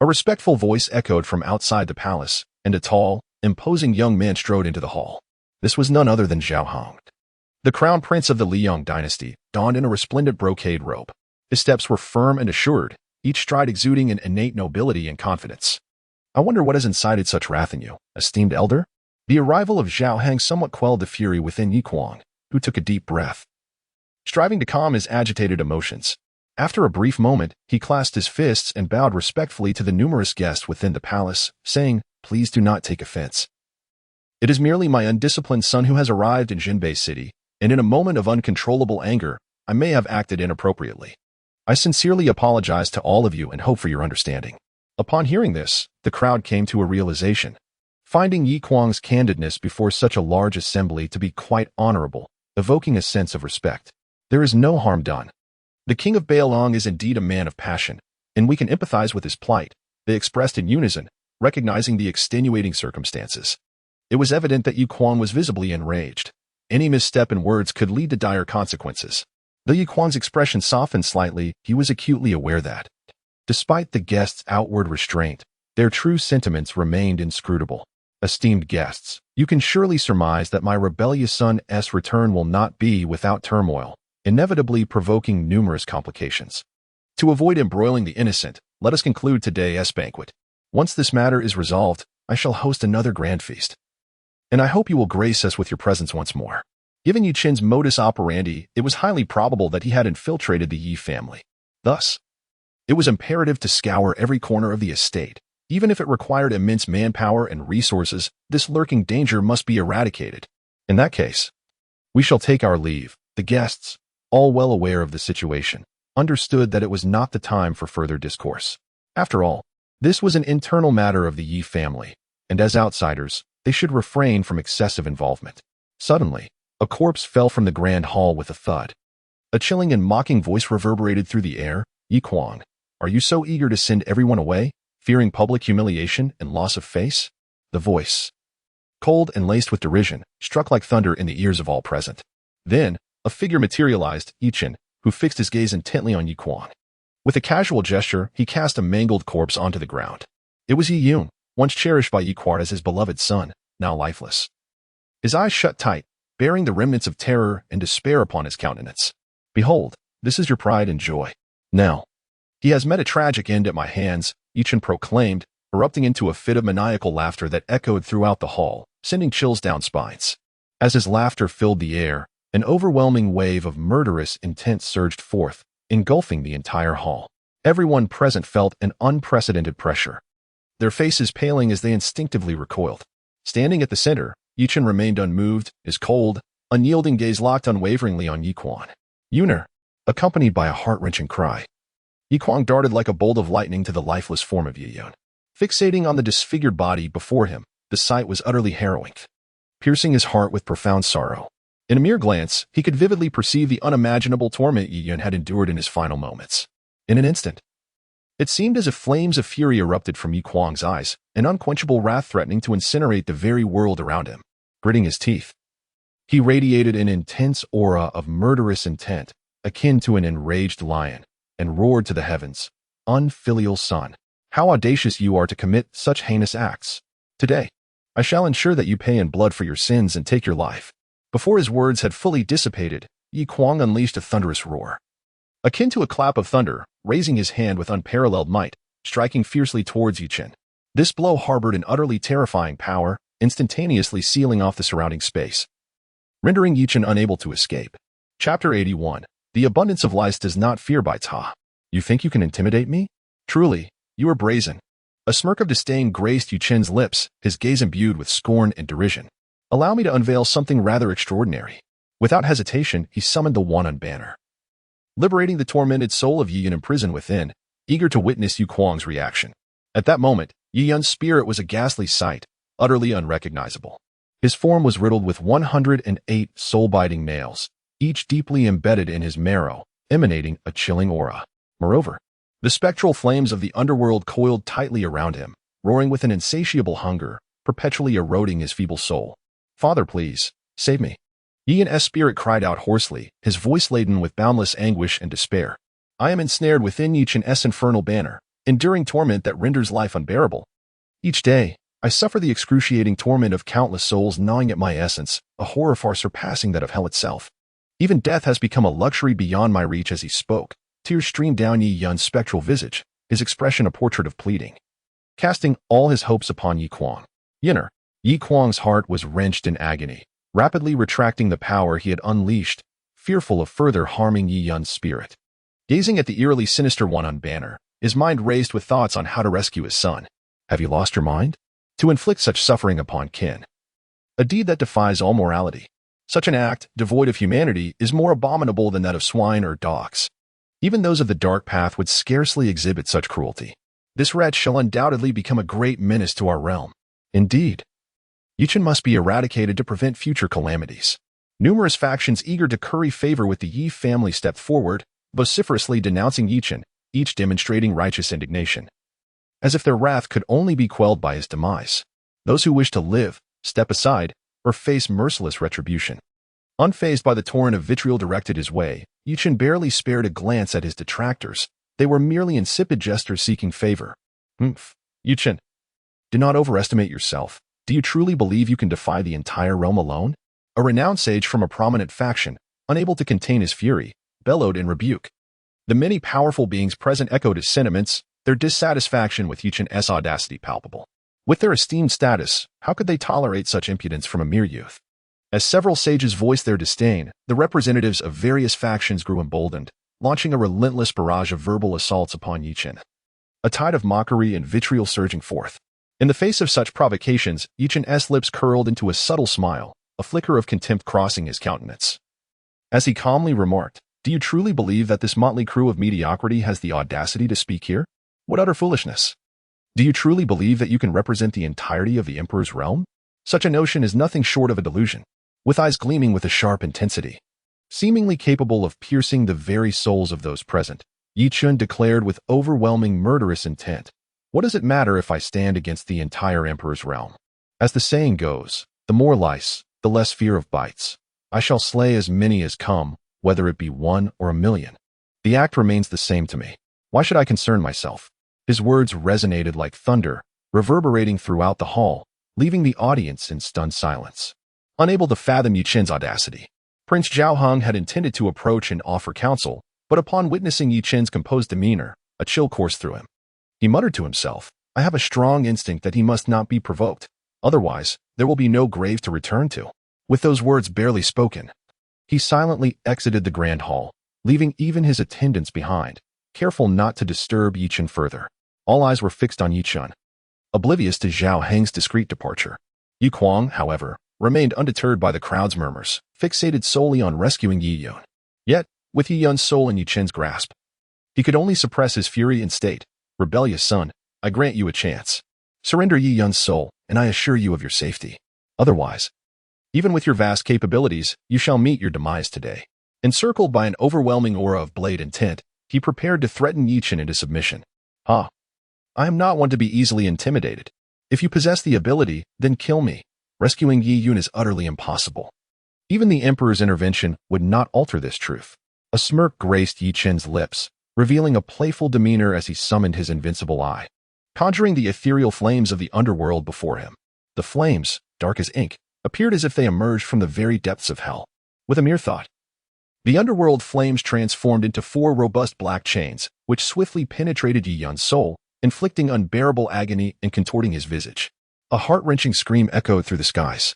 Speaker 1: A respectful voice echoed from outside the palace, and a tall, imposing young man strode into the hall. This was none other than Zhaohang, the crown prince of the Liang dynasty, donned in a resplendent brocade robe. His steps were firm and assured, each stride exuding an innate nobility and confidence. "I wonder what has incited such wrath in you, esteemed elder?" The arrival of Zhaohang somewhat quelled the fury within Yi Kuang, who took a deep breath, striving to calm his agitated emotions. After a brief moment, he clasped his fists and bowed respectfully to the numerous guests within the palace, saying, "Please do not take offense. It is merely my undisciplined son who has arrived in Jinbei City, and in a moment of uncontrollable anger, I may have acted inappropriately. I sincerely apologize to all of you and hope for your understanding." Upon hearing this, the crowd came to a realization, finding Yi Kuang's candidness before such a large assembly to be quite honorable, evoking a sense of respect. There is no harm done. The king of Beilong is indeed a man of passion, and we can empathize with his plight, they expressed in unison, recognizing the extenuating circumstances. It was evident that Yi Kuang was visibly enraged. Any misstep in words could lead to dire consequences. Though Yi Kuang's expression softened slightly, he was acutely aware that, despite the guests' outward restraint, their true sentiments remained inscrutable. Esteemed guests, you can surely surmise that my rebellious son's return will not be without turmoil, inevitably provoking numerous complications. To avoid embroiling the innocent, let us conclude today's banquet. Once this matter is resolved, I shall host another grand feast. And I hope you will grace us with your presence once more. Given Yu Chen's modus operandi, it was highly probable that he had infiltrated the Yi family. Thus, it was imperative to scour every corner of the estate. Even if it required immense manpower and resources, this lurking danger must be eradicated. In that case, we shall take our leave. The guests, all well aware of the situation, understood that it was not the time for further discourse. After all, this was an internal matter of the Yi family, and as outsiders, they should refrain from excessive involvement. Suddenly, a corpse fell from the grand hall with a thud. A chilling and mocking voice reverberated through the air. Yi Kuang, are you so eager to send everyone away, fearing public humiliation and loss of face? The voice, cold and laced with derision, struck like thunder in the ears of all present. Then, a figure materialized, Chen, who fixed his gaze intently on Yi Kuang. With a casual gesture, he cast a mangled corpse onto the ground. It was Yi Yun, once cherished by Yi Kuang as his beloved son, now lifeless. His eyes shut tight, bearing the remnants of terror and despair upon his countenance. Behold, this is your pride and joy. Now, he has met a tragic end at my hands, Chen proclaimed, erupting into a fit of maniacal laughter that echoed throughout the hall, sending chills down spines. As his laughter filled the air, an overwhelming wave of murderous intent surged forth, engulfing the entire hall. Everyone present felt an unprecedented pressure, their faces paling as they instinctively recoiled. Standing at the center, Chen remained unmoved, his cold, unyielding gaze locked unwaveringly on Yi Kuang. Yuner, accompanied by a heart-wrenching cry. Yi Kuang darted like a bolt of lightning to the lifeless form of Yi Yun. Fixating on the disfigured body before him, the sight was utterly harrowing, piercing his heart with profound sorrow. In a mere glance, he could vividly perceive the unimaginable torment Yi Yun had endured in his final moments. In an instant, it seemed as if flames of fury erupted from Yi Kuang's eyes, an unquenchable wrath threatening to incinerate the very world around him. Gritting his teeth, he radiated an intense aura of murderous intent, akin to an enraged lion, and roared to the heavens, "Unfilial son, how audacious you are to commit such heinous acts. Today, I shall ensure that you pay in blood for your sins and take your life." Before his words had fully dissipated, Yi Kuang unleashed a thunderous roar, akin to a clap of thunder, raising his hand with unparalleled might, striking fiercely towards Yi Chen. This blow harbored an utterly terrifying power, instantaneously sealing off the surrounding space, rendering Yi Chen unable to escape. Chapter 81. The abundance of lice does not fear by Ta. You think you can intimidate me? Truly, you are brazen. A smirk of disdain graced Yu Chen's lips, his gaze imbued with scorn and derision. Allow me to unveil something rather extraordinary. Without hesitation, he summoned the Wanan banner, liberating the tormented soul of Yi Yun imprisoned within, eager to witness Yi Kuang's reaction. At that moment, Yi Yun's spirit was a ghastly sight, utterly unrecognizable. His form was riddled with 108 soul-biting nails, each deeply embedded in his marrow, emanating a chilling aura. Moreover, the spectral flames of the underworld coiled tightly around him, roaring with an insatiable hunger, perpetually eroding his feeble soul. "Father, please, save me." Yi Yun's spirit cried out hoarsely, his voice laden with boundless anguish and despair. "I am ensnared within Yi Chen's infernal banner, enduring torment that renders life unbearable. Each day, I suffer the excruciating torment of countless souls gnawing at my essence, a horror far surpassing that of hell itself. Even death has become a luxury beyond my reach." As he spoke, tears streamed down Yi Yun's spectral visage, his expression a portrait of pleading. Casting all his hopes upon Yi Kuang. Yi Kuang's heart was wrenched in agony, rapidly retracting the power he had unleashed, fearful of further harming Yi Yun's spirit. Gazing at the eerily sinister Wanan banner, his mind raced with thoughts on how to rescue his son. Have you lost your mind? To inflict such suffering upon kin, a deed that defies all morality. Such an act, devoid of humanity, is more abominable than that of swine or dogs. Even those of the dark path would scarcely exhibit such cruelty. This wretch shall undoubtedly become a great menace to our realm. Indeed, Yi Chen must be eradicated to prevent future calamities. Numerous factions eager to curry favor with the Yi family stepped forward, vociferously denouncing Yi Chen, each demonstrating righteous indignation, as if their wrath could only be quelled by his demise. Those who wished to live, step aside, or face merciless retribution. Unfazed by the torrent of vitriol directed his way, Chen barely spared a glance at his detractors. They were merely insipid jesters seeking favor. Chen, do not overestimate yourself. Do you truly believe you can defy the entire realm alone? A renowned sage from a prominent faction, unable to contain his fury, bellowed in rebuke. The many powerful beings present echoed his sentiments, their dissatisfaction with Chen's audacity palpable. With their esteemed status, how could they tolerate such impudence from a mere youth? As several sages voiced their disdain, the representatives of various factions grew emboldened, launching a relentless barrage of verbal assaults upon Chen. A tide of mockery and vitriol surging forth. In the face of such provocations, Chen's lips curled into a subtle smile, a flicker of contempt crossing his countenance. As he calmly remarked, "Do you truly believe that this motley crew of mediocrity has the audacity to speak here? What utter foolishness! Do you truly believe that you can represent the entirety of the Emperor's realm? Such a notion is nothing short of a delusion." With eyes gleaming with a sharp intensity, seemingly capable of piercing the very souls of those present, Chen declared with overwhelming murderous intent, "What does it matter if I stand against the entire Emperor's realm? As the saying goes, the more lice, the less fear of bites. I shall slay as many as come, whether it be 1 or 1,000,000. The act remains the same to me. Why should I concern myself?" His words resonated like thunder, reverberating throughout the hall, leaving the audience in stunned silence. Unable to fathom Chen's audacity, Prince Zhao Heng had intended to approach and offer counsel, but upon witnessing Chen's composed demeanor, a chill coursed through him. He muttered to himself, "I have a strong instinct that he must not be provoked. Otherwise, there will be no grave to return to." With those words barely spoken, he silently exited the grand hall, leaving even his attendants behind, careful not to disturb Chen further. All eyes were fixed on Chen, oblivious to Zhao Heng's discreet departure. Yiquang, however, remained undeterred by the crowd's murmurs, fixated solely on rescuing Yun. Yet, with Yun's soul in Chen's grasp, he could only suppress his fury and state, "Rebellious son, I grant you a chance. Surrender Yun's soul, and I assure you of your safety. Otherwise, even with your vast capabilities, you shall meet your demise today." Encircled by an overwhelming aura of blade intent, he prepared to threaten Chen into submission. "I am not one to be easily intimidated. If you possess the ability, then kill me. Rescuing Yun is utterly impossible." Even the Emperor's intervention would not alter this truth. A smirk graced Chen's lips, revealing a playful demeanor as he summoned his invincible eye, conjuring the ethereal flames of the underworld before him. The flames, dark as ink, appeared as if they emerged from the very depths of hell. With a mere thought, the underworld flames transformed into 4 robust black chains, which swiftly penetrated Yun's soul, inflicting unbearable agony and contorting his visage. A heart-wrenching scream echoed through the skies,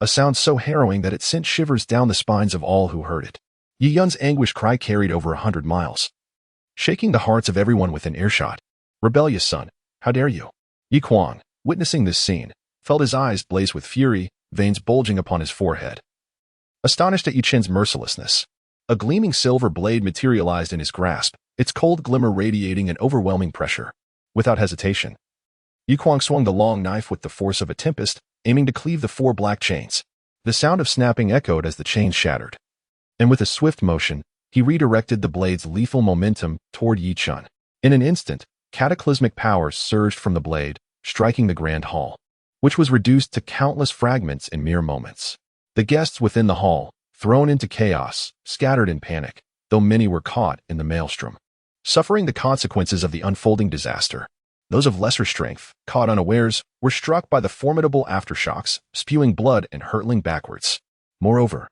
Speaker 1: a sound so harrowing that it sent shivers down the spines of all who heard it. Yun's anguish cry carried over 100 miles, shaking the hearts of everyone within earshot. "Rebellious son, how dare you?" Yiquang, witnessing this scene, felt his eyes blaze with fury, veins bulging upon his forehead. Astonished at Chen's mercilessness, a gleaming silver blade materialized in his grasp, its cold glimmer radiating an overwhelming pressure. Without hesitation, Yiquang swung the long knife with the force of a tempest, aiming to cleave the 4 black chains. The sound of snapping echoed as the chains shattered, and with a swift motion, he redirected the blade's lethal momentum toward Chen. In an instant, cataclysmic power surged from the blade, striking the grand hall, which was reduced to countless fragments in mere moments. The guests within the hall, thrown into chaos, scattered in panic, though many were caught in the maelstrom, suffering the consequences of the unfolding disaster. Those of lesser strength, caught unawares, were struck by the formidable aftershocks, spewing blood and hurtling backwards. Moreover,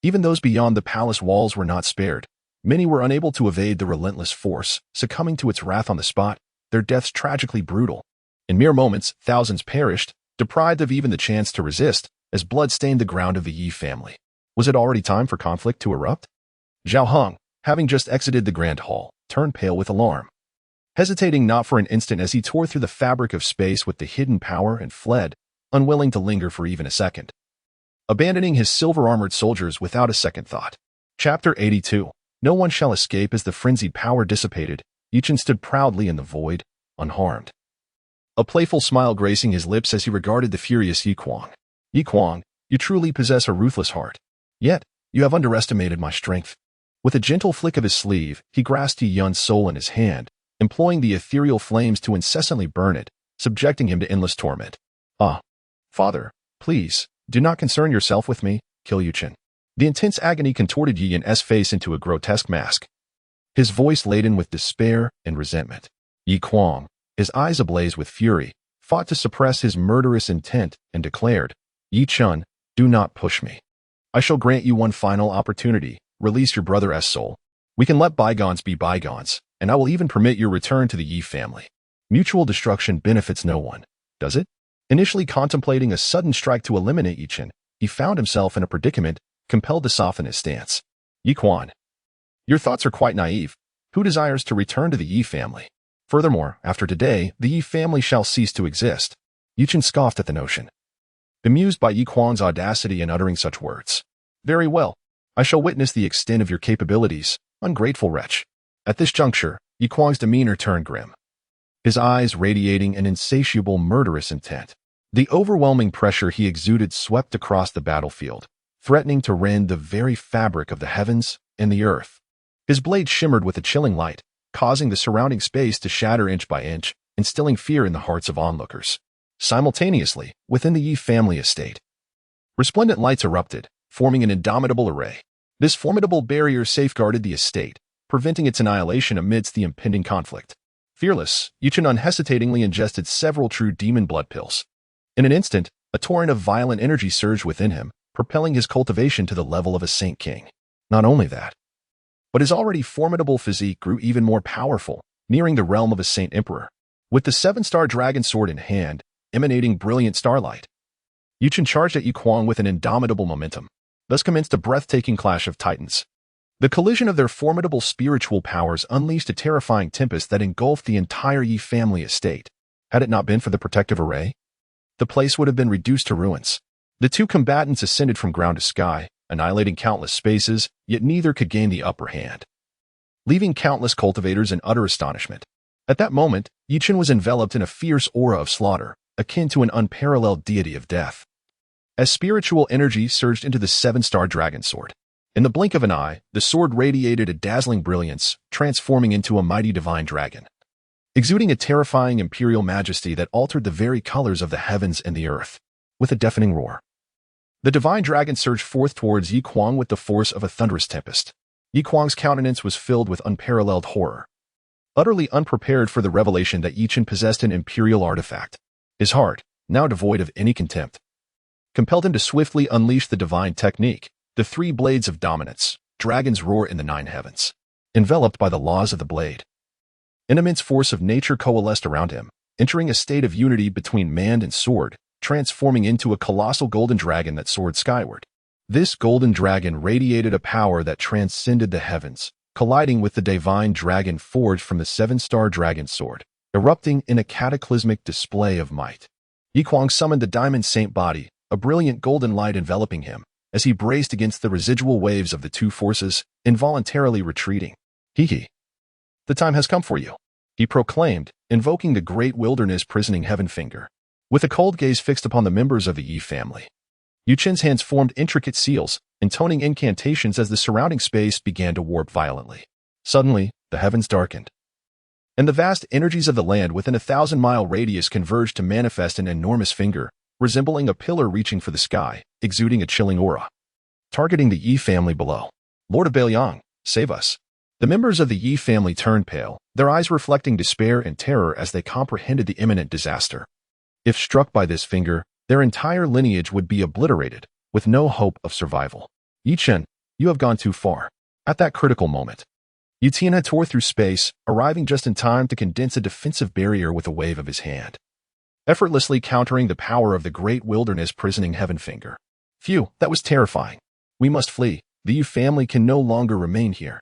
Speaker 1: even those beyond the palace walls were not spared. Many were unable to evade the relentless force, succumbing to its wrath on the spot, their deaths tragically brutal. In mere moments, thousands perished, deprived of even the chance to resist, as blood stained the ground of the Yi family. Was it already time for conflict to erupt? Zhao Heng, having just exited the grand hall, turned pale with alarm, hesitating not for an instant as he tore through the fabric of space with the hidden power and fled, unwilling to linger for even a second, abandoning his silver-armored soldiers without a second thought. Chapter 82. No one shall escape. As the frenzied power dissipated, Chen stood proudly in the void, unharmed, a playful smile gracing his lips as he regarded the furious Yiquang. "Yiquang, you truly possess a ruthless heart. Yet, you have underestimated my strength." With a gentle flick of his sleeve, he grasped Yun's soul in his hand, employing the ethereal flames to incessantly burn it, subjecting him to endless torment. "Father, please, do not concern yourself with me, kill Chen." The intense agony contorted Yi's face into a grotesque mask, his voice laden with despair and resentment. Yi Kuang, his eyes ablaze with fury, fought to suppress his murderous intent and declared, "Yi Chen, do not push me. I shall grant you one final opportunity. Release your brother's soul. We can let bygones be bygones, and I will even permit your return to the Yi family. Mutual destruction benefits no one, does it?" Initially contemplating a sudden strike to eliminate Yi Chen, he found himself in a predicament, compelled to soften his stance. "Yi Kuan, your thoughts are quite naive. Who desires to return to the Yi family? Furthermore, after today, the Yi family shall cease to exist." Yi Chen scoffed at the notion, bemused by Yi Kuang's audacity in uttering such words. "Very well. I shall witness the extent of your capabilities, ungrateful wretch." At this juncture, Yi Kuang's demeanor turned grim, his eyes radiating an insatiable murderous intent. The overwhelming pressure he exuded swept across the battlefield, threatening to rend the very fabric of the heavens and the earth. His blade shimmered with a chilling light, causing the surrounding space to shatter inch by inch, instilling fear in the hearts of onlookers. Simultaneously, within the Yi family estate, resplendent lights erupted, forming an indomitable array. This formidable barrier safeguarded the estate, preventing its annihilation amidst the impending conflict. Fearless, Yi Chen unhesitatingly ingested several true demon blood pills. In an instant, a torrent of violent energy surged within him, propelling his cultivation to the level of a Saint King. Not only that, but his already formidable physique grew even more powerful, nearing the realm of a Saint Emperor. With the seven-star dragon sword in hand, emanating brilliant starlight, Yi Chen charged at Yi Kuang with an indomitable momentum. Thus commenced a breathtaking clash of titans. The collision of their formidable spiritual powers unleashed a terrifying tempest that engulfed the entire Yi family estate. Had it not been for the protective array, the place would have been reduced to ruins. The two combatants ascended from ground to sky, annihilating countless spaces, yet neither could gain the upper hand, leaving countless cultivators in utter astonishment. At that moment, Yi Chen was enveloped in a fierce aura of slaughter, akin to an unparalleled deity of death. As spiritual energy surged into the seven-star dragon sword, in the blink of an eye, the sword radiated a dazzling brilliance, transforming into a mighty divine dragon, exuding a terrifying imperial majesty that altered the very colors of the heavens and the earth. With a deafening roar, the divine dragon surged forth towards Yi Kuang with the force of a thunderous tempest. Yi Kuang's countenance was filled with unparalleled horror, utterly unprepared for the revelation that Yi Chen possessed an imperial artifact. His heart, now devoid of any contempt, compelled him to swiftly unleash the divine technique, the three blades of dominance, dragon's roar in the nine heavens. Enveloped by the laws of the blade, an immense force of nature coalesced around him, entering a state of unity between man and sword, transforming into a colossal golden dragon that soared skyward. This golden dragon radiated a power that transcended the heavens, colliding with the divine dragon forged from the seven-star dragon sword, erupting in a cataclysmic display of might. Yi Kuang summoned the diamond saint body, a brilliant golden light enveloping him, as he braced against the residual waves of the two forces, involuntarily retreating. "He. The time has come for you," he proclaimed, invoking the great wilderness prisoning heaven finger. With a cold gaze fixed upon the members of the Yi family, Yu Chen's hands formed intricate seals, intoning incantations as the surrounding space began to warp violently. Suddenly, the heavens darkened, and the vast energies of the land within a 1,000-mile radius converged to manifest an enormous finger, resembling a pillar reaching for the sky, exuding a chilling aura, targeting the Yi family below. "Lord of Beiliang, save us." The members of the Yi family turned pale, their eyes reflecting despair and terror as they comprehended the imminent disaster. If struck by this finger, their entire lineage would be obliterated, with no hope of survival. "Yi Chen, you have gone too far." At that critical moment, Yu Tianhe tore through space, arriving just in time to condense a defensive barrier with a wave of his hand, effortlessly countering the power of the great wilderness prisoning heaven finger. "Phew, that was terrifying. We must flee. The Yu family can no longer remain here."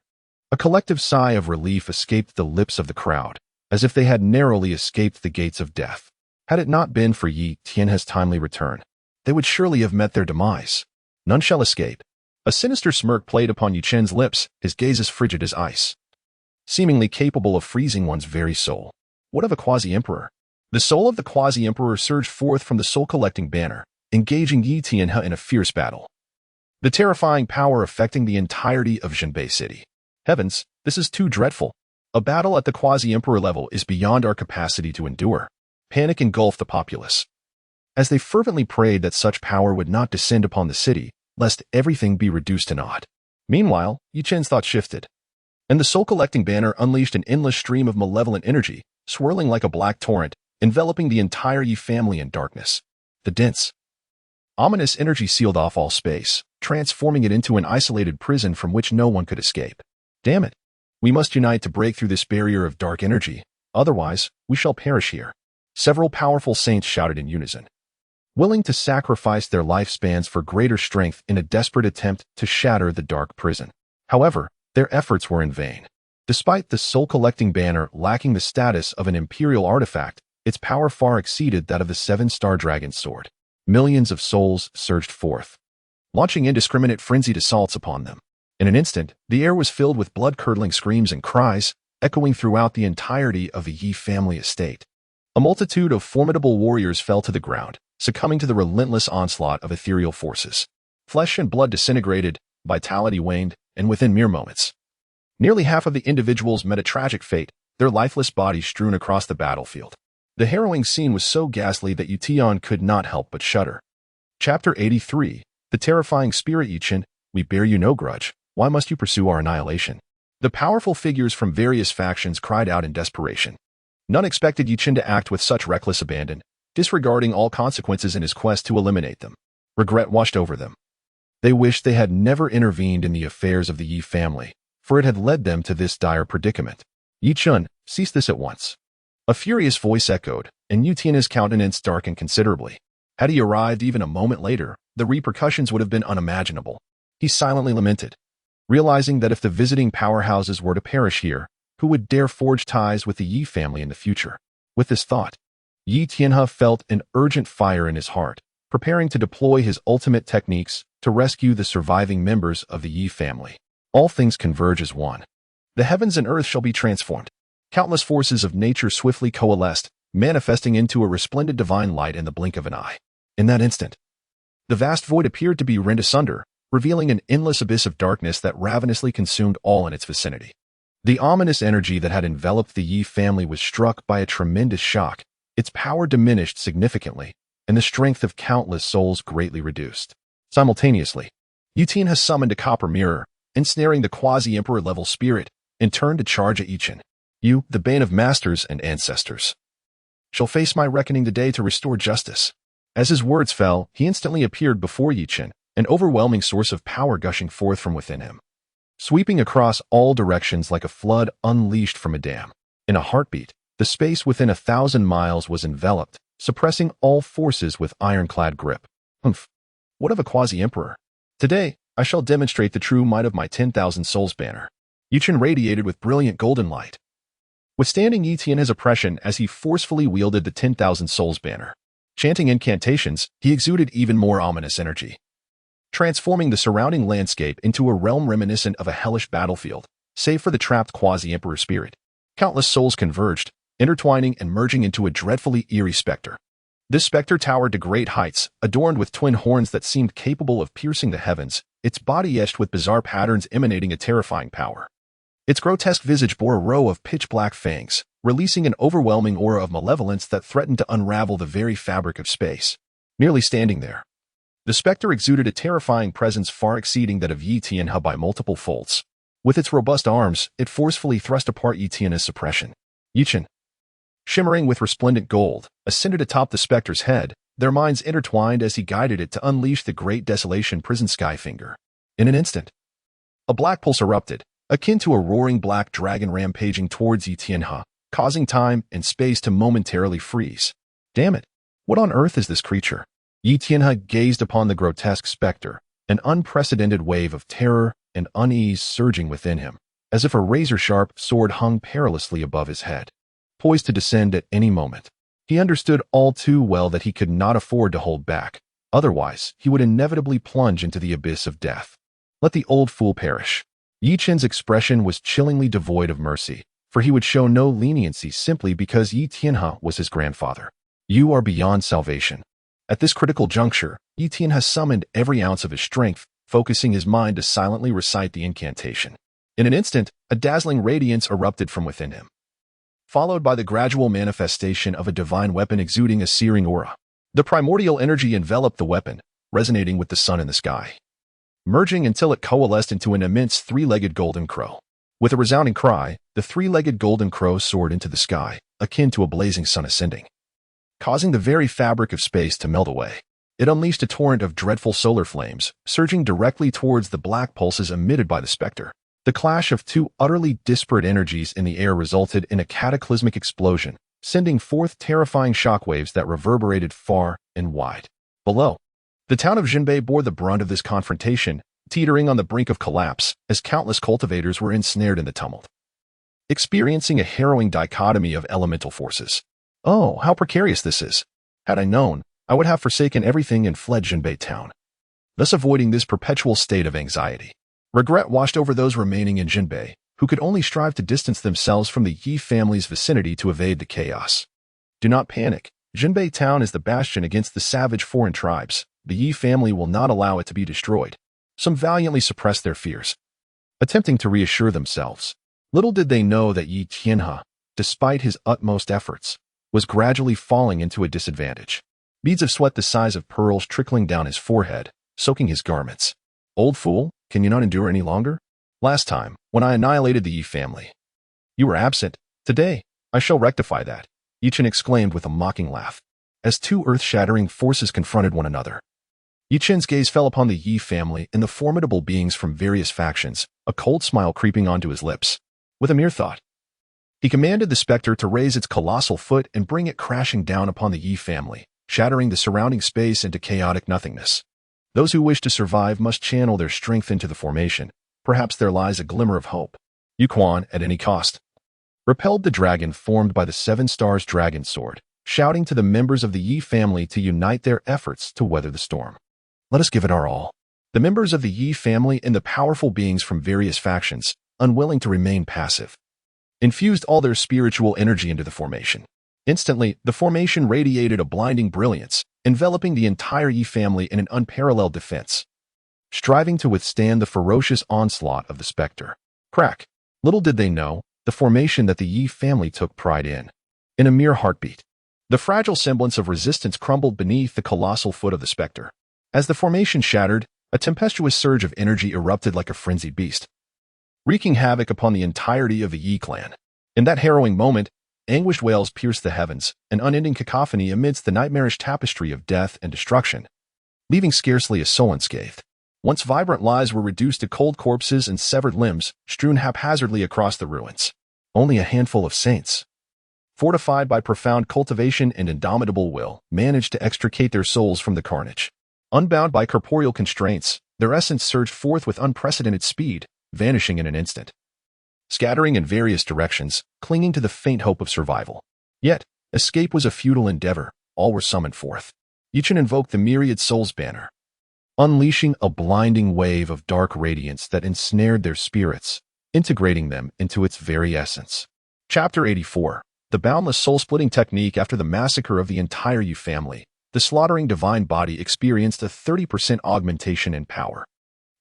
Speaker 1: A collective sigh of relief escaped the lips of the crowd, as if they had narrowly escaped the gates of death. Had it not been for Yi Tianhe's timely return, they would surely have met their demise. None shall escape. A sinister smirk played upon Yu Chen's lips, his gaze as frigid as ice, seemingly capable of freezing one's very soul. What of a quasi-emperor? The soul of the quasi-emperor surged forth from the soul-collecting banner, engaging Yi Tianhe in a fierce battle, the terrifying power affecting the entirety of Zhenbei City. Heavens, this is too dreadful. A battle at the quasi-emperor level is beyond our capacity to endure. Panic engulfed the populace, as they fervently prayed that such power would not descend upon the city, lest everything be reduced to naught. Meanwhile, Chen's thoughts shifted, and the soul-collecting banner unleashed an endless stream of malevolent energy, swirling like a black torrent, enveloping the entire Yi family in darkness. The dense, ominous energy sealed off all space, transforming it into an isolated prison from which no one could escape. Damn it! We must unite to break through this barrier of dark energy, otherwise we shall perish here. Several powerful saints shouted in unison, willing to sacrifice their lifespans for greater strength in a desperate attempt to shatter the dark prison. However, their efforts were in vain. Despite the soul-collecting banner lacking the status of an imperial artifact, its power far exceeded that of the seven-star dragon's sword. Millions of souls surged forth, launching indiscriminate frenzied assaults upon them. In an instant, the air was filled with blood-curdling screams and cries, echoing throughout the entirety of the Yi family estate. A multitude of formidable warriors fell to the ground, succumbing to the relentless onslaught of ethereal forces. Flesh and blood disintegrated, vitality waned, and within mere moments, nearly half of the individuals met a tragic fate, their lifeless bodies strewn across the battlefield. The harrowing scene was so ghastly that Yu could not help but shudder. Chapter 83. The terrifying spirit. Yi Chen, we bear you no grudge. Why must you pursue our annihilation? The powerful figures from various factions cried out in desperation. None expected Yi Chen to act with such reckless abandon, disregarding all consequences in his quest to eliminate them. Regret washed over them. They wished they had never intervened in the affairs of the Yi family, for it had led them to this dire predicament. Yi Chen, cease this at once. A furious voice echoed, and Yu Tian's countenance darkened considerably. Had he arrived even a moment later, the repercussions would have been unimaginable. He silently lamented, realizing that if the visiting powerhouses were to perish here, who would dare forge ties with the Yi family in the future? With this thought, Yi Tianhe felt an urgent fire in his heart, preparing to deploy his ultimate techniques to rescue the surviving members of the Yi family. All things converge as one. The heavens and earth shall be transformed. Countless forces of nature swiftly coalesced, manifesting into a resplendent divine light in the blink of an eye. In that instant, the vast void appeared to be rent asunder, revealing an endless abyss of darkness that ravenously consumed all in its vicinity. The ominous energy that had enveloped the Yi family was struck by a tremendous shock. Its power diminished significantly, and the strength of countless souls greatly reduced. Simultaneously, Yu Tianhe summoned a copper mirror, ensnaring the quasi-emperor-level spirit, and turned to charge at Yi Chen. You, the bane of masters and ancestors, shall face my reckoning today to restore justice. As his words fell, he instantly appeared before Yi Chen, an overwhelming source of power gushing forth from within him, sweeping across all directions like a flood unleashed from a dam. In a heartbeat, the space within 1,000 miles was enveloped, suppressing all forces with ironclad grip. Humph! What of a quasi-emperor? Today, I shall demonstrate the true might of my 10,000 souls banner. Yi Chen radiated with brilliant golden light, withstanding Yi Tian's oppression as he forcefully wielded the 10,000 souls banner. Chanting incantations, he exuded even more ominous energy, transforming the surrounding landscape into a realm reminiscent of a hellish battlefield, save for the trapped quasi-emperor spirit. Countless souls converged, intertwining and merging into a dreadfully eerie specter. This specter towered to great heights, adorned with twin horns that seemed capable of piercing the heavens, its body etched with bizarre patterns emanating a terrifying power. Its grotesque visage bore a row of pitch-black fangs, releasing an overwhelming aura of malevolence that threatened to unravel the very fabric of space. Merely standing there, the specter exuded a terrifying presence far exceeding that of Yi Tianhe by multiple folds. With its robust arms, it forcefully thrust apart Yi Tianhe's suppression. Yi Chen, shimmering with resplendent gold, ascended atop the specter's head, their minds intertwined as he guided it to unleash the great desolation prison Skyfinger. In an instant, a black pulse erupted, akin to a roaring black dragon rampaging towards Yi Tianhe, causing time and space to momentarily freeze. Damn it! What on earth is this creature? Yi Tianhe gazed upon the grotesque specter, an unprecedented wave of terror and unease surging within him, as if a razor-sharp sword hung perilously above his head, poised to descend at any moment. He understood all too well that he could not afford to hold back, otherwise he would inevitably plunge into the abyss of death. Let the old fool perish. Yi Chen's expression was chillingly devoid of mercy, for he would show no leniency simply because Yi Tianhe was his grandfather. You are beyond salvation. At this critical juncture, Yi Tianhe summoned every ounce of his strength, focusing his mind to silently recite the incantation. In an instant, a dazzling radiance erupted from within him, followed by the gradual manifestation of a divine weapon exuding a searing aura. The primordial energy enveloped the weapon, resonating with the sun in the sky, merging until it coalesced into an immense three-legged golden crow. With a resounding cry, the three-legged golden crow soared into the sky, akin to a blazing sun ascending, causing the very fabric of space to melt away. It unleashed a torrent of dreadful solar flames, surging directly towards the black pulses emitted by the specter. The clash of two utterly disparate energies in the air resulted in a cataclysmic explosion, sending forth terrifying shockwaves that reverberated far and wide. Below, the town of Jinbei bore the brunt of this confrontation, teetering on the brink of collapse as countless cultivators were ensnared in the tumult, experiencing a harrowing dichotomy of elemental forces. Oh, how precarious this is! Had I known, I would have forsaken everything and fled Jinbei town, thus avoiding this perpetual state of anxiety. Regret washed over those remaining in Jinbei, who could only strive to distance themselves from the Yi family's vicinity to evade the chaos. Do not panic. Jinbei town is the bastion against the savage foreign tribes. The Yi family will not allow it to be destroyed. Some valiantly suppressed their fears, attempting to reassure themselves. Little did they know that Yi Tianhe, despite his utmost efforts, was gradually falling into a disadvantage. Beads of sweat the size of pearls trickling down his forehead, soaking his garments. Old fool, can you not endure any longer? Last time, when I annihilated the Yi family, you were absent. Today, I shall rectify that, Yi Chen exclaimed with a mocking laugh, as two earth-shattering forces confronted one another. Yi Chen's gaze fell upon the Yi family and the formidable beings from various factions, a cold smile creeping onto his lips. With a mere thought, he commanded the specter to raise its colossal foot and bring it crashing down upon the Yi family, shattering the surrounding space into chaotic nothingness. Those who wish to survive must channel their strength into the formation. Perhaps there lies a glimmer of hope. Yuquan, at any cost, repelled the dragon formed by the Seven Stars dragon sword, shouting to the members of the Yi family to unite their efforts to weather the storm. Let us give it our all. The members of the Yi family and the powerful beings from various factions, unwilling to remain passive, infused all their spiritual energy into the formation. Instantly, the formation radiated a blinding brilliance, enveloping the entire Yi family in an unparalleled defense, striving to withstand the ferocious onslaught of the specter. Crack! Little did they know, the formation that the Yi family took pride in a mere heartbeat. The fragile semblance of resistance crumbled beneath the colossal foot of the specter. As the formation shattered, a tempestuous surge of energy erupted like a frenzied beast, wreaking havoc upon the entirety of the Yi clan. In that harrowing moment, anguished wails pierced the heavens, an unending cacophony amidst the nightmarish tapestry of death and destruction, leaving scarcely a soul unscathed. Once vibrant lives were reduced to cold corpses and severed limbs, strewn haphazardly across the ruins. Only a handful of saints, fortified by profound cultivation and indomitable will, managed to extricate their souls from the carnage. Unbound by corporeal constraints, their essence surged forth with unprecedented speed, vanishing in an instant, scattering in various directions, clinging to the faint hope of survival. Yet, escape was a futile endeavor. All were summoned forth. Yi Chen invoked the myriad souls banner, unleashing a blinding wave of dark radiance that ensnared their spirits, integrating them into its very essence. Chapter 84. The boundless soul-splitting technique. After the massacre of the entire Yu family, the slaughtering divine body experienced a 30% augmentation in power.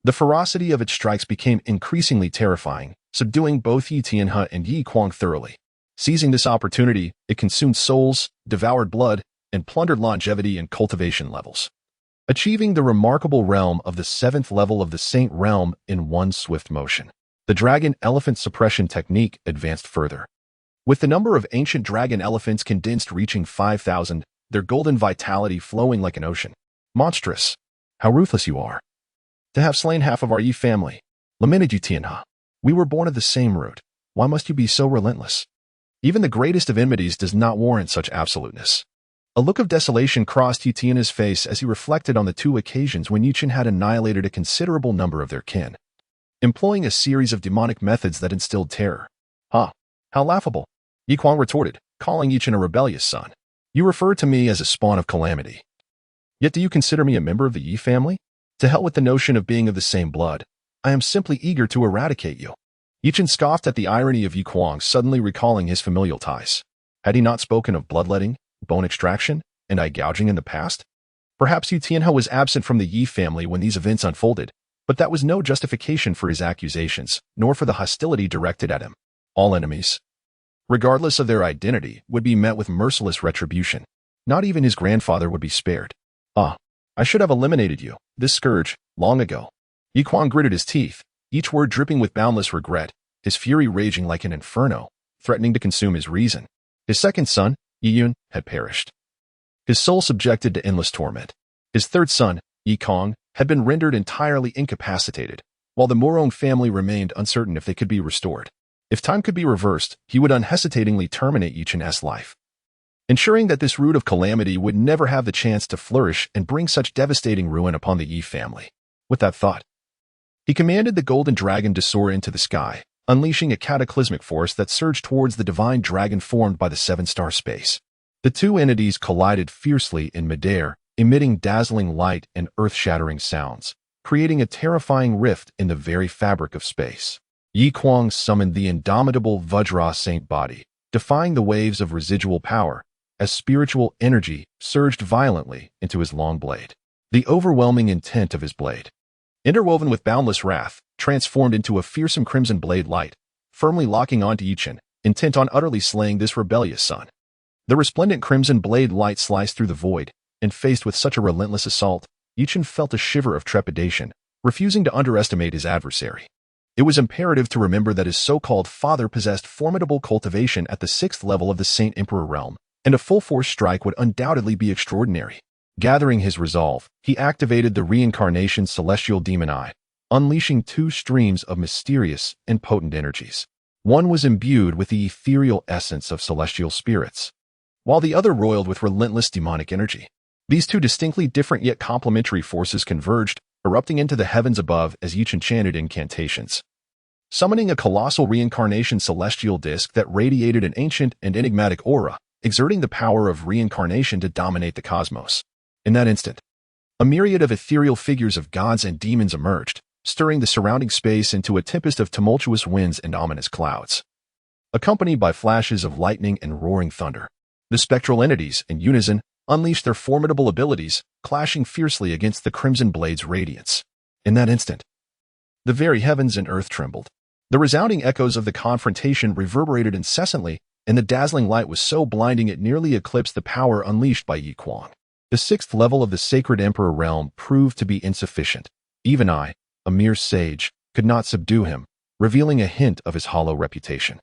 Speaker 1: The ferocity of its strikes became increasingly terrifying, subduing both Yi Tianhe and Yi Kuang thoroughly. Seizing this opportunity, it consumed souls, devoured blood, and plundered longevity and cultivation levels, achieving the remarkable realm of the 7th level of the Saint Realm in one swift motion. The dragon elephant suppression technique advanced further, with the number of ancient dragon elephants condensed reaching 5,000, their golden vitality flowing like an ocean. Monstrous! How ruthless you are! To have slain half of our Yi family, lamented Yi Tianhe. We were born of the same root. Why must you be so relentless? Even the greatest of enmities does not warrant such absoluteness. A look of desolation crossed Yi Tianhe's face as he reflected on the two occasions when Yi Chen had annihilated a considerable number of their kin, employing a series of demonic methods that instilled terror. Ha! How laughable! Yi Kuang retorted, calling Yi Chen a rebellious son. You refer to me as a spawn of calamity. Yet do you consider me a member of the Yi family? To hell with the notion of being of the same blood. I am simply eager to eradicate you. Yi Chen scoffed at the irony of Yi Kuang suddenly recalling his familial ties. Had he not spoken of bloodletting, bone extraction, and eye gouging in the past? Perhaps Yi Tianhe was absent from the Yi family when these events unfolded, but that was no justification for his accusations, nor for the hostility directed at him. All enemies, regardless of their identity, would be met with merciless retribution. Not even his grandfather would be spared. Ah, I should have eliminated you, this scourge, long ago. Yi Kuang gritted his teeth, each word dripping with boundless regret, his fury raging like an inferno, threatening to consume his reason. His second son, Yi Yun, had perished, his soul subjected to endless torment. His third son, Yi Kong, had been rendered entirely incapacitated, while the Morong family remained uncertain if they could be restored. If time could be reversed, he would unhesitatingly terminate Yi Chen's life, ensuring that this root of calamity would never have the chance to flourish and bring such devastating ruin upon the Yi family. With that thought, he commanded the golden dragon to soar into the sky, unleashing a cataclysmic force that surged towards the divine dragon formed by the seven-star space. The two entities collided fiercely in midair, emitting dazzling light and earth-shattering sounds, creating a terrifying rift in the very fabric of space. Yi Kuang summoned the indomitable Vajra Saint body, defying the waves of residual power, as spiritual energy surged violently into his long blade. The overwhelming intent of his blade, interwoven with boundless wrath, transformed into a fearsome crimson blade light, firmly locking onto Yi Chen, intent on utterly slaying this rebellious son. The resplendent crimson blade light sliced through the void, and faced with such a relentless assault, Yi Chen felt a shiver of trepidation, refusing to underestimate his adversary. It was imperative to remember that his so-called father possessed formidable cultivation at the 6th level of the Saint Emperor realm, and a full-force strike would undoubtedly be extraordinary. Gathering his resolve, he activated the reincarnation celestial demon eye, unleashing 2 streams of mysterious and potent energies. One was imbued with the ethereal essence of celestial spirits, while the other roiled with relentless demonic energy. These 2 distinctly different yet complementary forces converged, erupting into the heavens above as Yi Chen chanted incantations, summoning a colossal reincarnation celestial disk that radiated an ancient and enigmatic aura, exerting the power of reincarnation to dominate the cosmos. In that instant, a myriad of ethereal figures of gods and demons emerged, stirring the surrounding space into a tempest of tumultuous winds and ominous clouds, accompanied by flashes of lightning and roaring thunder. The spectral entities, in unison, unleashed their formidable abilities, clashing fiercely against the crimson blade's radiance. In that instant, the very heavens and earth trembled. The resounding echoes of the confrontation reverberated incessantly, and the dazzling light was so blinding it nearly eclipsed the power unleashed by Yi Kuang. The 6th level of the sacred emperor realm proved to be insufficient. Even I, a mere sage, could not subdue him, revealing a hint of his hollow reputation.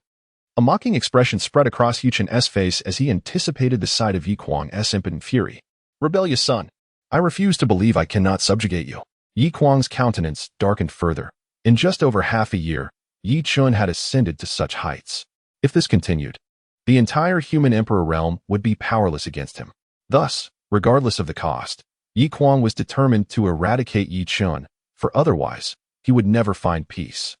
Speaker 1: A mocking expression spread across Yi Chen's face as he anticipated the sight of Yi Kuang's impotent fury. Rebellious son, I refuse to believe I cannot subjugate you. Yi Kuang's countenance darkened further. In just over half a year, Yi Chen had ascended to such heights. If this continued, the entire human emperor realm would be powerless against him. Thus, regardless of the cost, Yi Kuang was determined to eradicate Yi Chen, for otherwise, he would never find peace.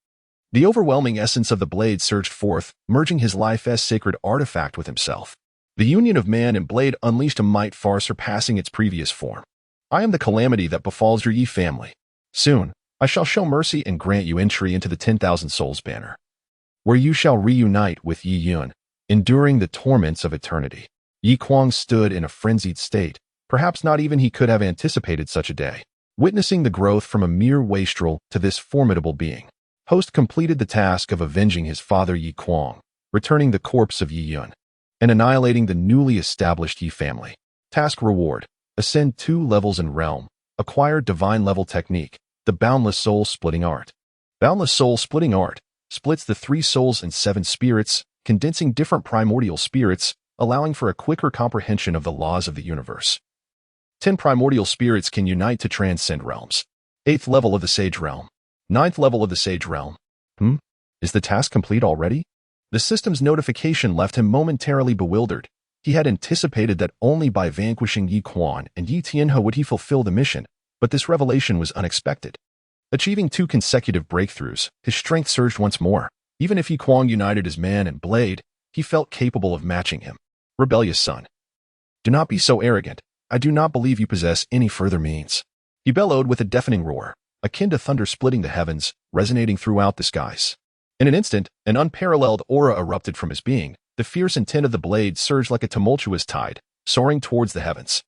Speaker 1: The overwhelming essence of the blade surged forth, merging his life as sacred artifact with himself. The union of man and blade unleashed a might far surpassing its previous form. I am the calamity that befalls your Yi family. Soon, I shall show mercy and grant you entry into the 10,000 souls banner, where you shall reunite with Yi Yun, enduring the torments of eternity. Yi Kuang stood in a frenzied state. Perhaps not even he could have anticipated such a day, witnessing the growth from a mere wastrel to this formidable being. Host completed the task of avenging his father Yi Kuang, returning the corpse of Yi Yun, and annihilating the newly established Yi family. Task reward: ascend 2 levels in realm, acquire divine level technique, the boundless soul splitting art. Boundless soul splitting art splits the 3 souls and 7 spirits, condensing different primordial spirits, allowing for a quicker comprehension of the laws of the universe. 10 primordial spirits can unite to transcend realms. 8th level of the Sage Realm. 9th level of the Sage Realm. Is the task complete already? The system's notification left him momentarily bewildered. He had anticipated that only by vanquishing Yi Kuang and Yi Tianhe would he fulfill the mission, but this revelation was unexpected. Achieving 2 consecutive breakthroughs, his strength surged once more. Even if Yi Kuang united as man and blade, he felt capable of matching him. Rebellious son, do not be so arrogant. I do not believe you possess any further means. He bellowed with a deafening roar, akin to thunder splitting the heavens, resonating throughout the skies. In an instant, an unparalleled aura erupted from his being. The fierce intent of the blade surged like a tumultuous tide, soaring towards the heavens.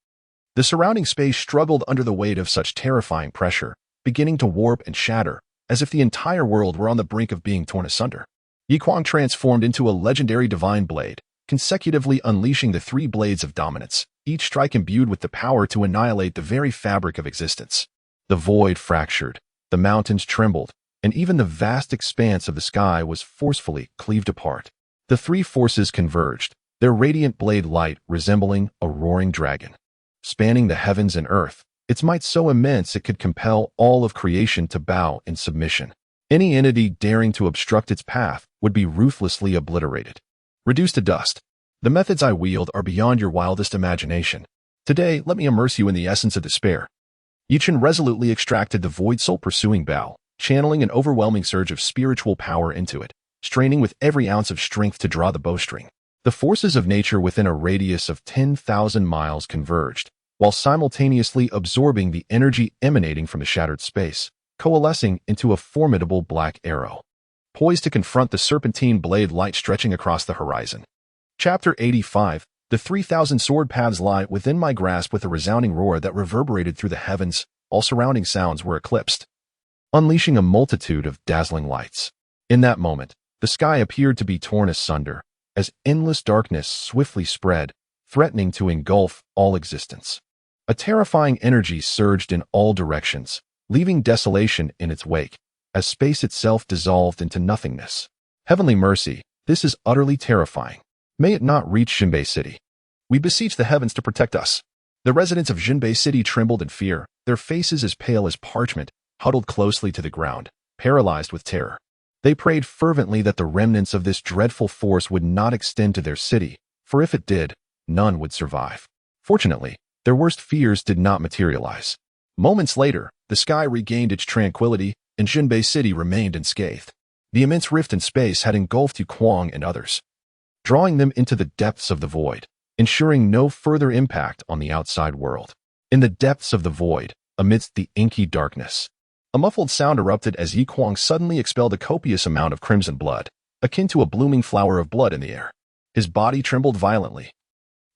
Speaker 1: The surrounding space struggled under the weight of such terrifying pressure, beginning to warp and shatter, as if the entire world were on the brink of being torn asunder. Yi Kuang transformed into a legendary divine blade, consecutively unleashing the three blades of dominance, each strike imbued with the power to annihilate the very fabric of existence. The void fractured, the mountains trembled, and even the vast expanse of the sky was forcefully cleaved apart. The three forces converged, their radiant blade light resembling a roaring dragon. Spanning the heavens and earth, its might so immense it could compel all of creation to bow in submission. Any entity daring to obstruct its path would be ruthlessly obliterated. Reduced to dust. The methods I wield are beyond your wildest imagination. Today, let me immerse you in the essence of despair. Chen resolutely extracted the void soul-pursuing bow, channeling an overwhelming surge of spiritual power into it, straining with every ounce of strength to draw the bowstring. The forces of nature within a radius of 10,000 miles converged, while simultaneously absorbing the energy emanating from the shattered space, coalescing into a formidable black arrow, poised to confront the serpentine blade light stretching across the horizon. Chapter 85. The 3,000 sword paths lie within my grasp with a resounding roar that reverberated through the heavens. All surrounding sounds were eclipsed, unleashing a multitude of dazzling lights. In that moment, the sky appeared to be torn asunder, as endless darkness swiftly spread, threatening to engulf all existence. A terrifying energy surged in all directions, leaving desolation in its wake, as space itself dissolved into nothingness. Heavenly mercy, this is utterly terrifying. May it not reach Jinbei City. We beseech the heavens to protect us. The residents of Jinbei City trembled in fear, their faces as pale as parchment, huddled closely to the ground, paralyzed with terror. They prayed fervently that the remnants of this dreadful force would not extend to their city, for if it did, none would survive. Fortunately, their worst fears did not materialize. Moments later, the sky regained its tranquility, and Jinbei City remained unscathed. The immense rift in space had engulfed Yuquang and others, drawing them into the depths of the void, ensuring no further impact on the outside world. In the depths of the void, amidst the inky darkness, a muffled sound erupted as Yuquang suddenly expelled a copious amount of crimson blood, akin to a blooming flower of blood in the air. His body trembled violently,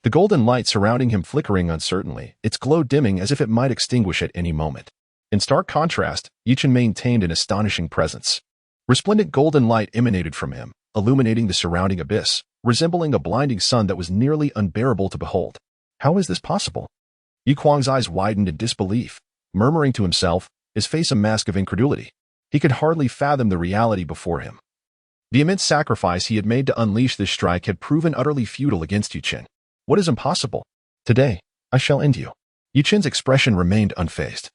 Speaker 1: the golden light surrounding him flickering uncertainly, its glow dimming as if it might extinguish at any moment. In stark contrast, Chen maintained an astonishing presence. Resplendent golden light emanated from him, illuminating the surrounding abyss, resembling a blinding sun that was nearly unbearable to behold. How is this possible? Yuquang's eyes widened in disbelief, murmuring to himself, his face a mask of incredulity. He could hardly fathom the reality before him. The immense sacrifice he had made to unleash this strike had proven utterly futile against Chen. What is impossible? Today, I shall end you. Chen's expression remained unfazed.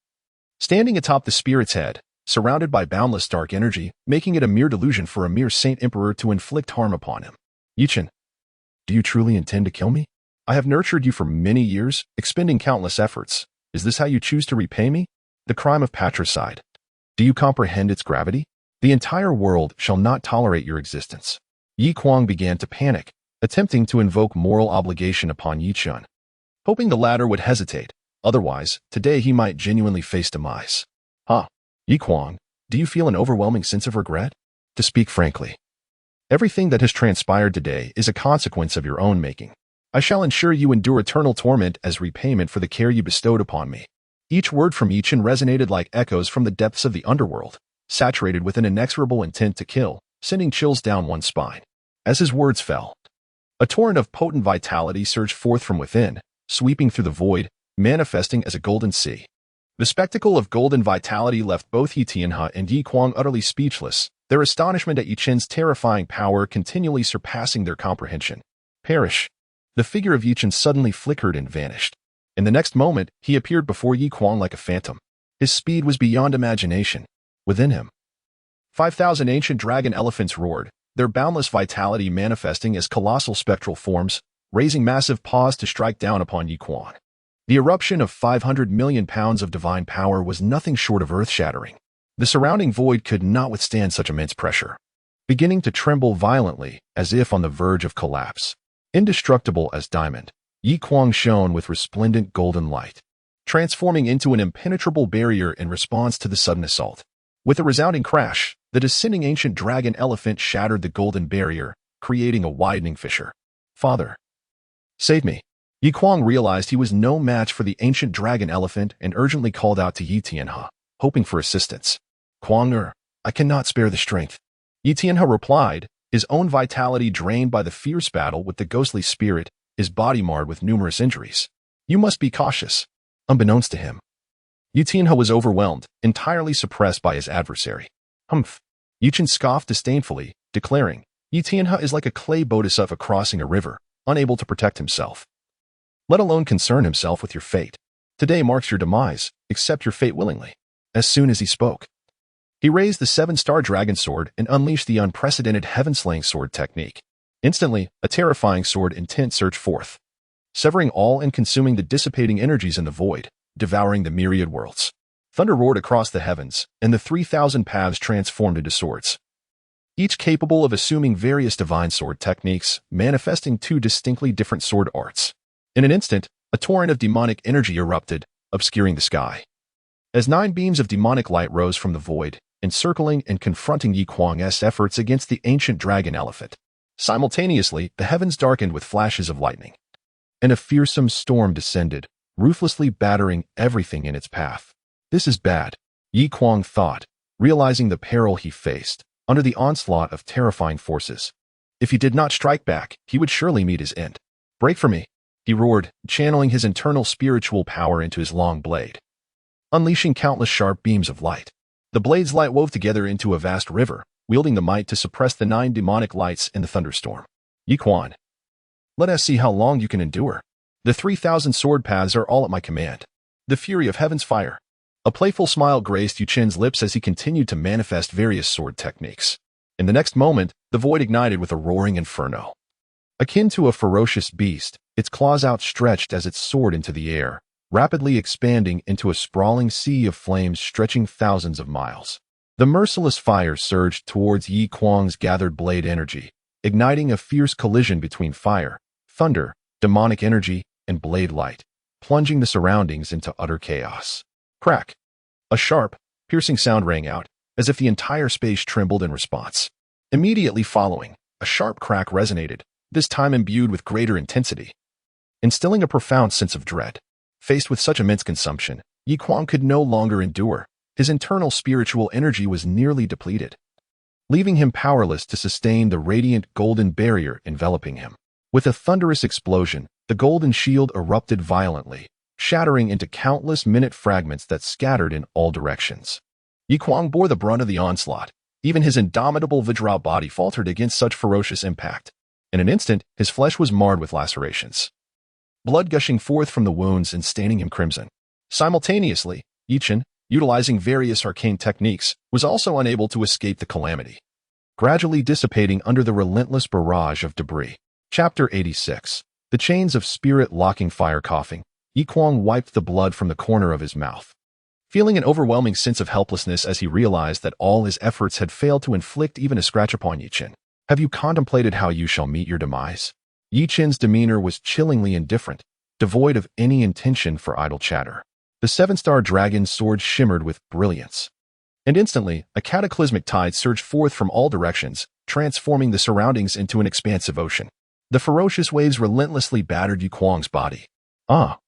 Speaker 1: Standing atop the spirit's head, surrounded by boundless dark energy, making it a mere delusion for a mere saint emperor to inflict harm upon him. Chen, do you truly intend to kill me? I have nurtured you for many years, expending countless efforts. Is this how you choose to repay me? The crime of patricide. Do you comprehend its gravity? The entire world shall not tolerate your existence. Yuquang began to panic, attempting to invoke moral obligation upon Chen, hoping the latter would hesitate. Otherwise, today he might genuinely face demise. Yuquang, do you feel an overwhelming sense of regret? To speak frankly, everything that has transpired today is a consequence of your own making. I shall ensure you endure eternal torment as repayment for the care you bestowed upon me. Each word from Chen resonated like echoes from the depths of the underworld, saturated with an inexorable intent to kill, sending chills down one's spine. As his words fell, a torrent of potent vitality surged forth from within, sweeping through the void, manifesting as a golden sea. The spectacle of golden vitality left both Tianjiao and Yuquang utterly speechless, their astonishment at Chen's terrifying power continually surpassing their comprehension. Perish. The figure of Chen suddenly flickered and vanished. In the next moment, he appeared before Yuquang like a phantom. His speed was beyond imagination. Within him, 5,000 ancient dragon elephants roared, their boundless vitality manifesting as colossal spectral forms, raising massive paws to strike down upon Yuquang. The eruption of 500 million pounds of divine power was nothing short of earth-shattering. The surrounding void could not withstand such immense pressure, beginning to tremble violently as if on the verge of collapse. Indestructible as diamond, Yuquang shone with resplendent golden light, transforming into an impenetrable barrier in response to the sudden assault. With a resounding crash, the descending ancient dragon elephant shattered the golden barrier, creating a widening fissure. Father, save me. Yuquang realized he was no match for the ancient dragon elephant and urgently called out to Tianjiao, hoping for assistance. Quang, I cannot spare the strength. Tianjiao replied, his own vitality drained by the fierce battle with the ghostly spirit, his body marred with numerous injuries. You must be cautious. Unbeknownst to him, Yu Tianhe was overwhelmed, entirely suppressed by his adversary. Humph. Yu Chen scoffed disdainfully, declaring, Yu Tianhe is like a clay bodhisattva crossing a river, unable to protect himself, let alone concern himself with your fate. Today marks your demise, accept your fate willingly. As soon as he spoke, he raised the 7-star dragon sword and unleashed the unprecedented heaven-slaying sword technique. Instantly, a terrifying sword intent surged forth, severing all and consuming the dissipating energies in the void, devouring the myriad worlds. Thunder roared across the heavens, and the 3,000 paths transformed into swords, each capable of assuming various divine sword techniques, manifesting 2 distinctly different sword arts. In an instant, a torrent of demonic energy erupted, obscuring the sky. As 9 beams of demonic light rose from the void, encircling and confronting Yi Kuang's efforts against the ancient dragon elephant. Simultaneously, the heavens darkened with flashes of lightning, and a fearsome storm descended, ruthlessly battering everything in its path. This is bad, Yi Kuang thought, realizing the peril he faced under the onslaught of terrifying forces. If he did not strike back, he would surely meet his end. Break for me, he roared, channeling his internal spiritual power into his long blade, unleashing countless sharp beams of light. The blade's light wove together into a vast river, wielding the might to suppress the 9 demonic lights in the thunderstorm. Yi Kuan, let us see how long you can endure. The 3,000 sword paths are all at my command. The fury of heaven's fire. A playful smile graced Yu Chen's lips as he continued to manifest various sword techniques. In the next moment, the void ignited with a roaring inferno. Akin to a ferocious beast, its claws outstretched as it soared into the air, rapidly expanding into a sprawling sea of flames stretching thousands of miles. The merciless fire surged towards Yi Kuang's gathered blade energy, igniting a fierce collision between fire, thunder, demonic energy, and blade light, plunging the surroundings into utter chaos. Crack! A sharp, piercing sound rang out, as if the entire space trembled in response. Immediately following, a sharp crack resonated, this time imbued with greater intensity, instilling a profound sense of dread. Faced with such immense consumption, Yi Kuang could no longer endure. His internal spiritual energy was nearly depleted, leaving him powerless to sustain the radiant golden barrier enveloping him. With a thunderous explosion, the golden shield erupted violently, shattering into countless minute fragments that scattered in all directions. Yi Kuang bore the brunt of the onslaught. Even his indomitable Vajra body faltered against such ferocious impact. In an instant, his flesh was marred with lacerations, blood gushing forth from the wounds and staining him crimson. Simultaneously, Yi Chen, utilizing various arcane techniques, was also unable to escape the calamity, gradually dissipating under the relentless barrage of debris. Chapter 86. The chains of spirit locking fire coughing. Yi Kuang wiped the blood from the corner of his mouth, feeling an overwhelming sense of helplessness as he realized that all his efforts had failed to inflict even a scratch upon Yi Chen. Have you contemplated how you shall meet your demise? Yi Chen's demeanor was chillingly indifferent, devoid of any intention for idle chatter. The 7-star dragon's sword shimmered with brilliance, and instantly, a cataclysmic tide surged forth from all directions, transforming the surroundings into an expansive ocean. The ferocious waves relentlessly battered Yi Kuang's body. Ah!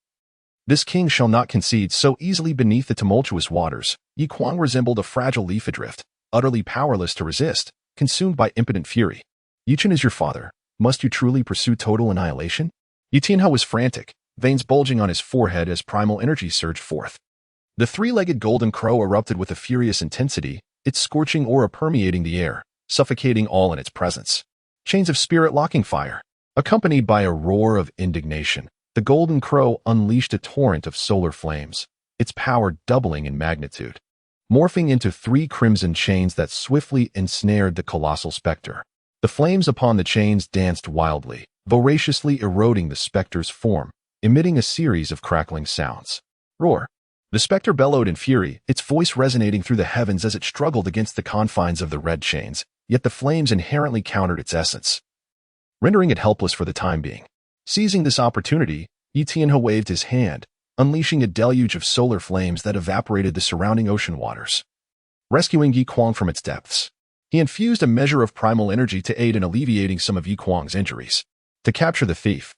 Speaker 1: This king shall not concede so easily beneath the tumultuous waters. Yi Kuang resembled a fragile leaf adrift, utterly powerless to resist, consumed by impotent fury. Yu Chen is your father. Must you truly pursue total annihilation? Yu Tianhe was frantic, veins bulging on his forehead as primal energy surged forth. The 3-legged golden crow erupted with a furious intensity, its scorching aura permeating the air, suffocating all in its presence. Chains of spirit locking fire. Accompanied by a roar of indignation, the golden crow unleashed a torrent of solar flames, its power doubling in magnitude, morphing into 3 crimson chains that swiftly ensnared the colossal specter. The flames upon the chains danced wildly, voraciously eroding the specter's form, emitting a series of crackling sounds. Roar! The specter bellowed in fury, its voice resonating through the heavens as it struggled against the confines of the red chains, yet the flames inherently countered its essence, rendering it helpless for the time being. Seizing this opportunity, Yi Tianhe waved his hand, unleashing a deluge of solar flames that evaporated the surrounding ocean waters, rescuing Yi Kuang from its depths. He infused a measure of primal energy to aid in alleviating some of Yi Kuang's injuries. To capture the thief,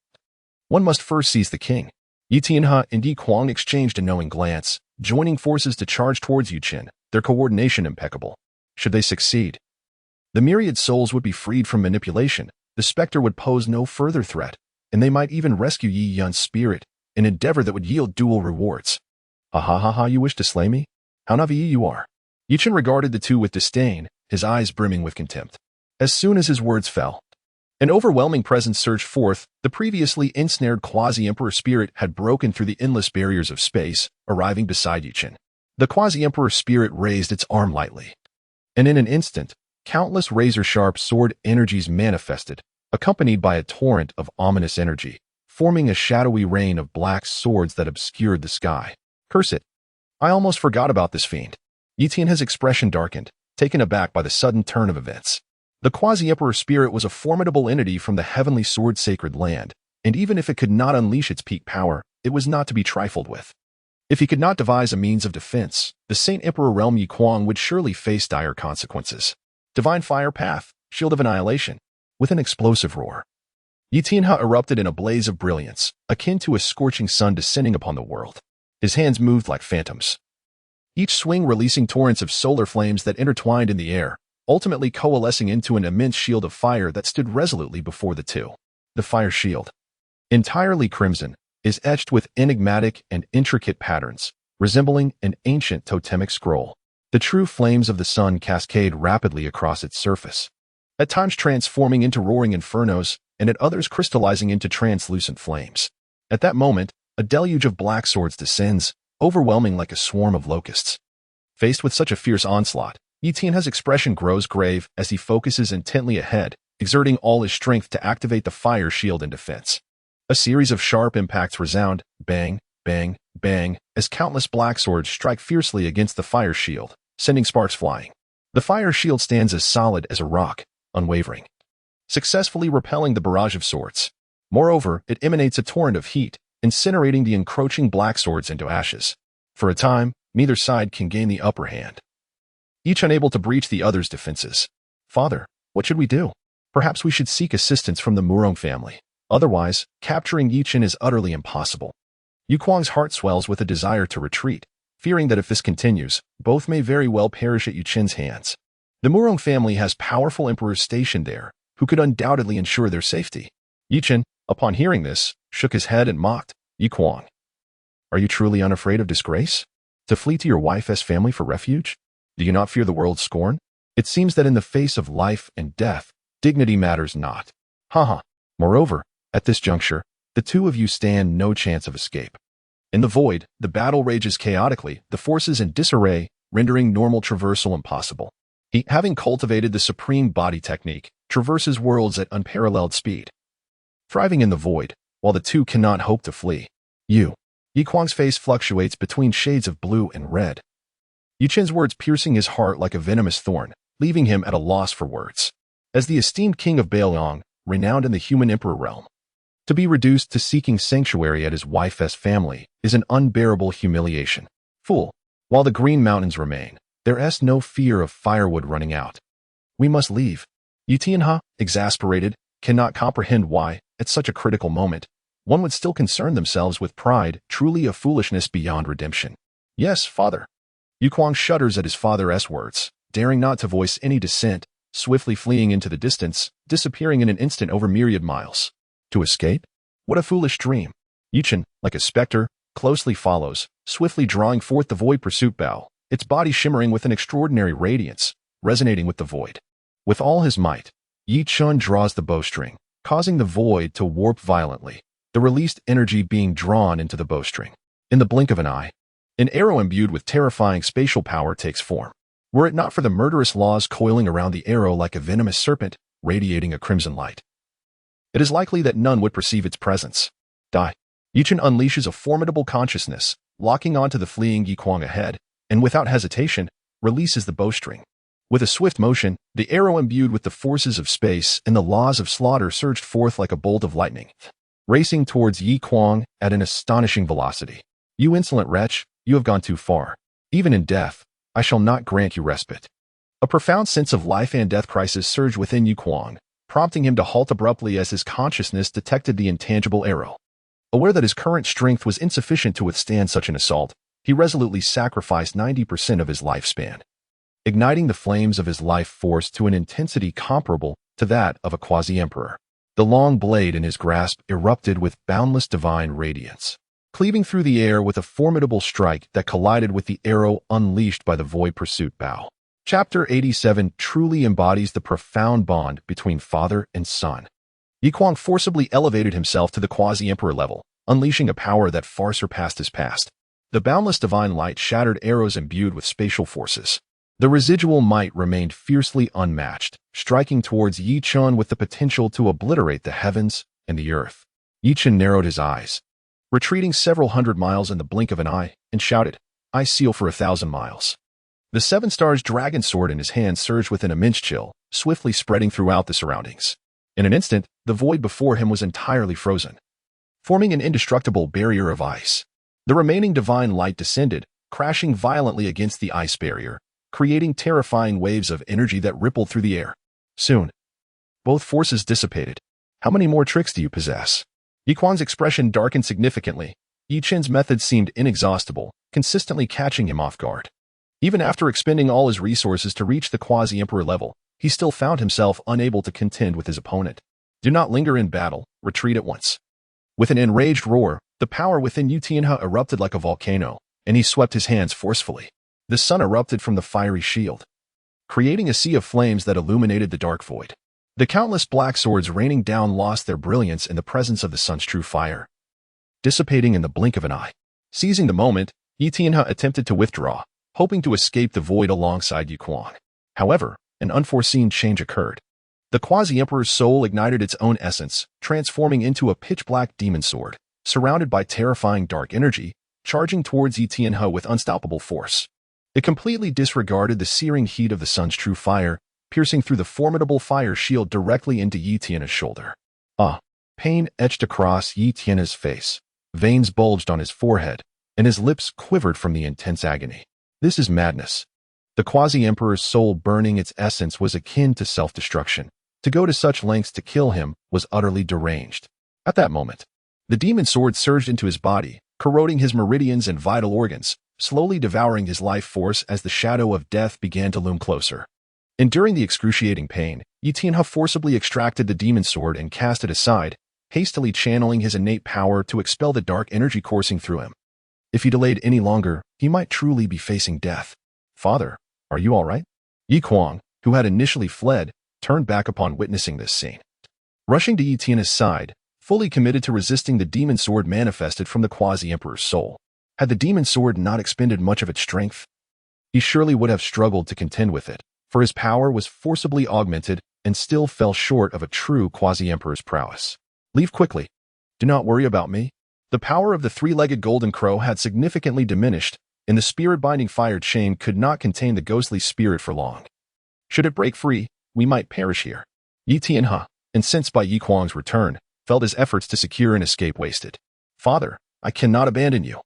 Speaker 1: one must first seize the king. Yi Tianhe and Yi Kuang exchanged a knowing glance, joining forces to charge towards Yu Chen, their coordination impeccable. Should they succeed, The myriad souls would be freed from manipulation, the specter would pose no further threat, and they might even rescue Yi Yun's spirit, an endeavor that would yield dual rewards. Ha ha ha ha, you wish to slay me? How naive you are. Yi Chen regarded the two with disdain, his eyes brimming with contempt. As soon as his words fell, an overwhelming presence surged forth. The previously ensnared quasi-emperor spirit had broken through the endless barriers of space, arriving beside Yi Chen. The quasi-emperor spirit raised its arm lightly, and in an instant, countless razor-sharp sword energies manifested, accompanied by a torrent of ominous energy, forming a shadowy rain of black swords that obscured the sky. Curse it! I almost forgot about this fiend. Yi Tian's expression darkened, taken aback by the sudden turn of events. The quasi-emperor spirit was a formidable entity from the heavenly sword-sacred land, and even if it could not unleash its peak power, it was not to be trifled with. If he could not devise a means of defense, the Saint Emperor realm Yi Kuang would surely face dire consequences. Divine Fire Path, Shield of Annihilation. With an explosive roar, Yi Tianhe erupted in a blaze of brilliance, akin to a scorching sun descending upon the world. His hands moved like phantoms, each swing releasing torrents of solar flames that intertwined in the air, ultimately coalescing into an immense shield of fire that stood resolutely before the two. The fire shield, entirely crimson, is etched with enigmatic and intricate patterns, resembling an ancient totemic scroll. The true flames of the sun cascade rapidly across its surface, at times transforming into roaring infernos, and at others crystallizing into translucent flames. At that moment, a deluge of black swords descends, overwhelming like a swarm of locusts. Faced with such a fierce onslaught, Yi Tianhe's expression grows grave as he focuses intently ahead, exerting all his strength to activate the fire shield in defense. A series of sharp impacts resound, bang, bang, bang, as countless black swords strike fiercely against the fire shield, sending sparks flying. The fire shield stands as solid as a rock, unwavering, successfully repelling the barrage of swords. Moreover, it emanates a torrent of heat, incinerating the encroaching black swords into ashes. For a time, neither side can gain the upper hand, each unable to breach the other's defenses. Father, what should we do? Perhaps we should seek assistance from the Murong family. Otherwise, capturing Yi Chen is utterly impossible. Yu Kuang's heart swells with a desire to retreat, fearing that if this continues, both may very well perish at Yu Chen's hands. The Murong family has powerful emperors stationed there, who could undoubtedly ensure their safety. Yi Chen, upon hearing this, shook his head and mocked. Yi Kuang, are you truly unafraid of disgrace? To flee to your wife's family for refuge? Do you not fear the world's scorn? It seems that in the face of life and death, dignity matters not. Haha. Moreover, at this juncture, the two of you stand no chance of escape. In the void, the battle rages chaotically, the forces in disarray, rendering normal traversal impossible. He, having cultivated the supreme body technique, traverses worlds at unparalleled speed, thriving in the void, while the two cannot hope to flee. Yi Kuang's face fluctuates between shades of blue and red, Yi Chen's words piercing his heart like a venomous thorn, leaving him at a loss for words. As the esteemed king of Bailiang, renowned in the human emperor realm, to be reduced to seeking sanctuary at his wife's family is an unbearable humiliation. Fool, while the Green Mountains remain, there is no fear of firewood running out. We must leave. Yi Tianhe, exasperated, cannot comprehend why, at such a critical moment, one would still concern themselves with pride, truly a foolishness beyond redemption. Yes, father. Yu Kuang shudders at his father's words, daring not to voice any dissent, swiftly fleeing into the distance, disappearing in an instant over myriad miles. To escape? What a foolish dream. Yi Chen, like a specter, closely follows, swiftly drawing forth the void pursuit bow, its body shimmering with an extraordinary radiance, resonating with the void. With all his might, Yi Chen draws the bowstring, causing the void to warp violently, the released energy being drawn into the bowstring. In the blink of an eye, an arrow imbued with terrifying spatial power takes form. Were it not for the murderous laws coiling around the arrow like a venomous serpent, radiating a crimson light, it is likely that none would perceive its presence. Die. Yi Chen unleashes a formidable consciousness, locking onto the fleeing Yi Kuang ahead, and without hesitation, releases the bowstring. With a swift motion, the arrow imbued with the forces of space and the laws of slaughter surged forth like a bolt of lightning, racing towards Yi Kuang at an astonishing velocity. You insolent wretch, you have gone too far. Even in death, I shall not grant you respite. A profound sense of life and death crisis surged within Yi Kuang, prompting him to halt abruptly as his consciousness detected the intangible arrow. Aware that his current strength was insufficient to withstand such an assault, he resolutely sacrificed 90% of his lifespan. igniting the flames of his life force to an intensity comparable to that of a quasi-emperor. The long blade in his grasp erupted with boundless divine radiance, cleaving through the air with a formidable strike that collided with the arrow unleashed by the void pursuit bow. Chapter 87 truly embodies the profound bond between father and son. Yi Kuang forcibly elevated himself to the quasi-emperor level, unleashing a power that far surpassed his past. The boundless divine light shattered arrows imbued with spatial forces. The residual might remained fiercely unmatched, striking towards Yi Chen with the potential to obliterate the heavens and the earth. Yi Chen narrowed his eyes, retreating several hundred miles in the blink of an eye, and shouted, "I seal for 1,000 miles." The seven stars dragon sword in his hand surged with an immense chill, swiftly spreading throughout the surroundings. In an instant, the void before him was entirely frozen, forming an indestructible barrier of ice. The remaining divine light descended, crashing violently against the ice barrier, creating terrifying waves of energy that rippled through the air. Soon, both forces dissipated. "How many more tricks do you possess?" Yi Kuang's expression darkened significantly. Yi Chen's method seemed inexhaustible, consistently catching him off guard. Even after expending all his resources to reach the quasi-emperor level, he still found himself unable to contend with his opponent. "Do not linger in battle, retreat at once." With an enraged roar, the power within Yu Tianhe erupted like a volcano, and he swept his hands forcefully. The sun erupted from the fiery shield, creating a sea of flames that illuminated the dark void. The countless black swords raining down lost their brilliance in the presence of the sun's true fire, dissipating in the blink of an eye. Seizing the moment, Yi Tianhe attempted to withdraw, hoping to escape the void alongside Yi Kuang. However, an unforeseen change occurred. The quasi-emperor's soul ignited its own essence, transforming into a pitch-black demon sword, surrounded by terrifying dark energy, charging towards Yi Tianhe with unstoppable force. It completely disregarded the searing heat of the sun's true fire, piercing through the formidable fire shield directly into Yi Tianhe's shoulder. Pain etched across Yi Tianhe's face. Veins bulged on his forehead, and his lips quivered from the intense agony. This is madness. The quasi-emperor's soul burning its essence was akin to self-destruction. To go to such lengths to kill him was utterly deranged. At that moment, the demon sword surged into his body, corroding his meridians and vital organs, slowly devouring his life force as the shadow of death began to loom closer. Enduring the excruciating pain, Yi Tianhe forcibly extracted the demon sword and cast it aside, hastily channeling his innate power to expel the dark energy coursing through him. If he delayed any longer, he might truly be facing death. "Father, are you all right?" Yi Kuang, who had initially fled, turned back upon witnessing this scene. Rushing to Yi Tianhe's side, fully committed to resisting the demon sword manifested from the quasi-emperor's soul. Had the demon sword not expended much of its strength, he surely would have struggled to contend with it, for his power was forcibly augmented and still fell short of a true quasi-emperor's prowess. "Leave quickly. Do not worry about me." The power of the three-legged golden crow had significantly diminished, and the spirit-binding fire chain could not contain the ghostly spirit for long. Should it break free, we might perish here. Yi Tianhe, incensed by Yi Kuang's return, felt his efforts to secure an escape wasted. "Father, I cannot abandon you."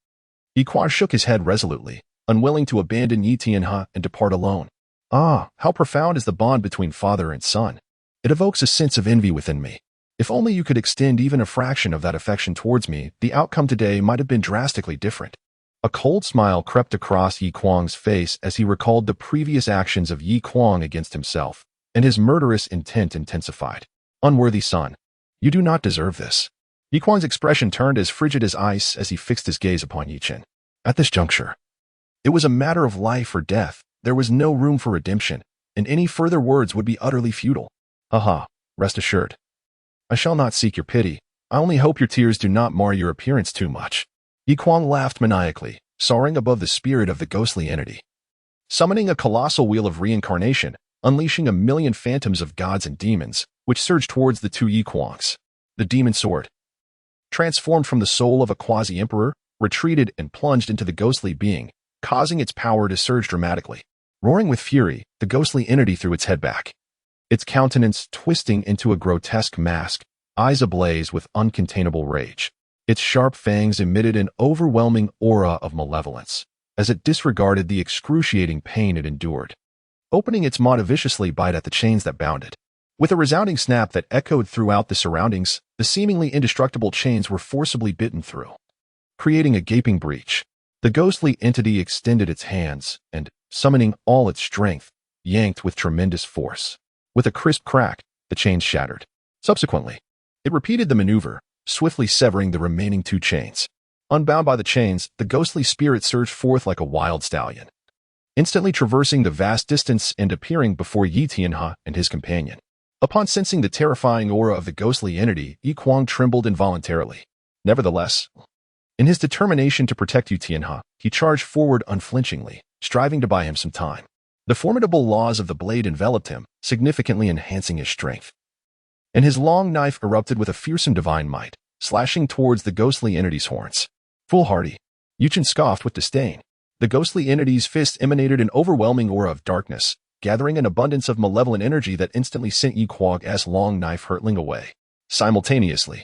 Speaker 1: Yi Kuang shook his head resolutely, unwilling to abandon Yi Tianhe and depart alone. How profound is the bond between father and son. It evokes a sense of envy within me. If only you could extend even a fraction of that affection towards me, the outcome today might have been drastically different. A cold smile crept across Yi Kuang's face as he recalled the previous actions of Yi Kuang against himself, and his murderous intent intensified. "Unworthy son, you do not deserve this." Yi Kuang's expression turned as frigid as ice as he fixed his gaze upon Yi Chen. At this juncture, it was a matter of life or death. There was no room for redemption, and any further words would be utterly futile. Rest assured. I shall not seek your pity. I only hope your tears do not mar your appearance too much." Yi Kuang laughed maniacally, soaring above the spirit of the ghostly entity. Summoning a colossal wheel of reincarnation, unleashing a million phantoms of gods and demons, which surged towards the two Yi Kuangs. The demon sword, transformed from the soul of a quasi-emperor, retreated and plunged into the ghostly being, causing its power to surge dramatically. Roaring with fury, the ghostly entity threw its head back, its countenance twisting into a grotesque mask, eyes ablaze with uncontainable rage. Its sharp fangs emitted an overwhelming aura of malevolence, as it disregarded the excruciating pain it endured, opening its maw to viciously bite at the chains that bound it. With a resounding snap that echoed throughout the surroundings, the seemingly indestructible chains were forcibly bitten through, creating a gaping breach. The ghostly entity extended its hands and, summoning all its strength, yanked with tremendous force. With a crisp crack, the chains shattered. Subsequently, it repeated the maneuver, swiftly severing the remaining two chains. Unbound by the chains, the ghostly spirit surged forth like a wild stallion, instantly traversing the vast distance and appearing before Yi Tianhe and his companion. Upon sensing the terrifying aura of the ghostly entity, Yi Kuang trembled involuntarily. Nevertheless, in his determination to protect Yi Tianhe, he charged forward unflinchingly, striving to buy him some time. The formidable laws of the blade enveloped him, significantly enhancing his strength. And his long knife erupted with a fearsome divine might, slashing towards the ghostly entity's horns. Foolhardy, Yu Chen scoffed with disdain. The ghostly entity's fist emanated an overwhelming aura of darkness, gathering an abundance of malevolent energy that instantly sent Yi Kuang's long knife hurtling away. Simultaneously,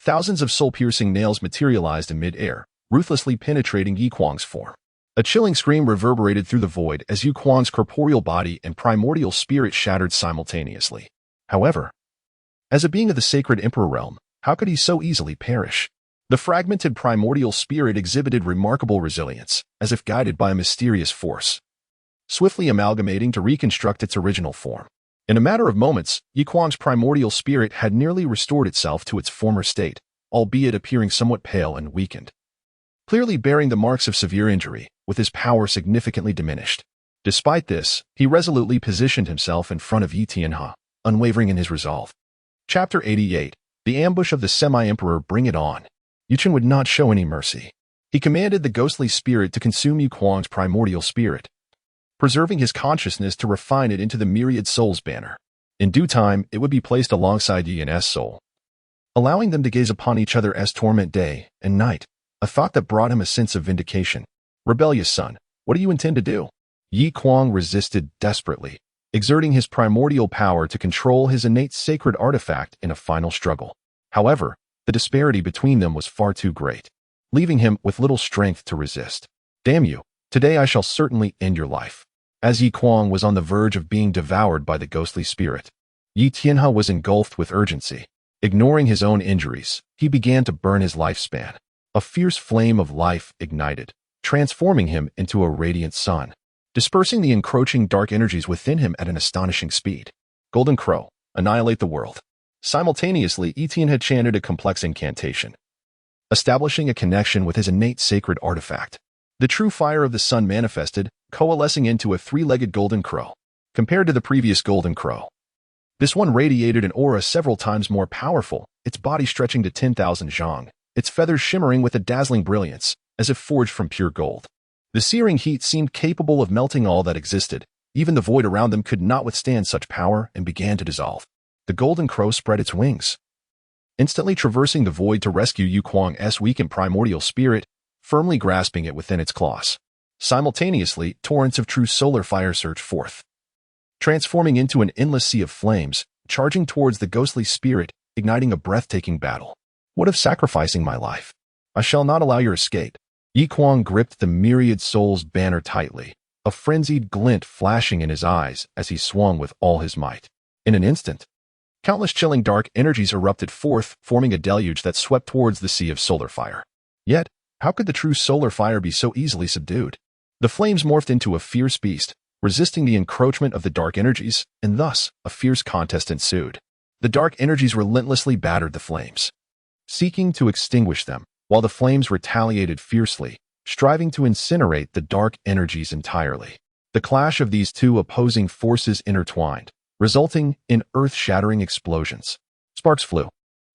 Speaker 1: thousands of soul-piercing nails materialized in mid-air, ruthlessly penetrating Yi Kuang's form. A chilling scream reverberated through the void as Yi Kuang's corporeal body and primordial spirit shattered simultaneously. However, as a being of the sacred emperor realm, how could he so easily perish? The fragmented primordial spirit exhibited remarkable resilience, as if guided by a mysterious force, swiftly amalgamating to reconstruct its original form. In a matter of moments, Yi Kuang's primordial spirit had nearly restored itself to its former state, albeit appearing somewhat pale and weakened. Clearly bearing the marks of severe injury, with his power significantly diminished. Despite this, he resolutely positioned himself in front of Yi Tianhe, unwavering in his resolve. Chapter 88. The Ambush of the Semi-Emperor. Bring it on. Yu Chen would not show any mercy. He commanded the ghostly spirit to consume Yi Kuang's primordial spirit, preserving his consciousness to refine it into the myriad souls banner. In due time, it would be placed alongside Yi and S soul, allowing them to gaze upon each other as torment day and night, a thought that brought him a sense of vindication. Rebellious son, what do you intend to do? Yi Kuang resisted desperately, exerting his primordial power to control his innate sacred artifact in a final struggle. However, the disparity between them was far too great, leaving him with little strength to resist. Damn you, today I shall certainly end your life. As Yi Kuang was on the verge of being devoured by the ghostly spirit, Yi Tianhe was engulfed with urgency. Ignoring his own injuries, he began to burn his lifespan. A fierce flame of life ignited, transforming him into a radiant sun, dispersing the encroaching dark energies within him at an astonishing speed. Golden Crow, annihilate the world. Simultaneously, Yi Tianhe had chanted a complex incantation, establishing a connection with his innate sacred artifact. The true fire of the sun manifested, coalescing into a three-legged golden crow. Compared to the previous golden crow, this one radiated an aura several times more powerful, its body stretching to 10,000 zhang, its feathers shimmering with a dazzling brilliance, as if forged from pure gold. The searing heat seemed capable of melting all that existed. Even the void around them could not withstand such power and began to dissolve. The golden crow spread its wings, instantly traversing the void to rescue Yi Kuang's weakened primordial spirit, firmly grasping it within its claws. Simultaneously, torrents of true solar fire surged forth, transforming into an endless sea of flames, charging towards the ghostly spirit, igniting a breathtaking battle. What of sacrificing my life? I shall not allow your escape. Yi Kuang gripped the myriad souls banner tightly, a frenzied glint flashing in his eyes as he swung with all his might. In an instant, countless chilling dark energies erupted forth, forming a deluge that swept towards the sea of solar fire. Yet, how could the true solar fire be so easily subdued? The flames morphed into a fierce beast, resisting the encroachment of the dark energies, and thus, a fierce contest ensued. The dark energies relentlessly battered the flames, seeking to extinguish them, while the flames retaliated fiercely, striving to incinerate the dark energies entirely. The clash of these two opposing forces intertwined, resulting in earth-shattering explosions. Sparks flew,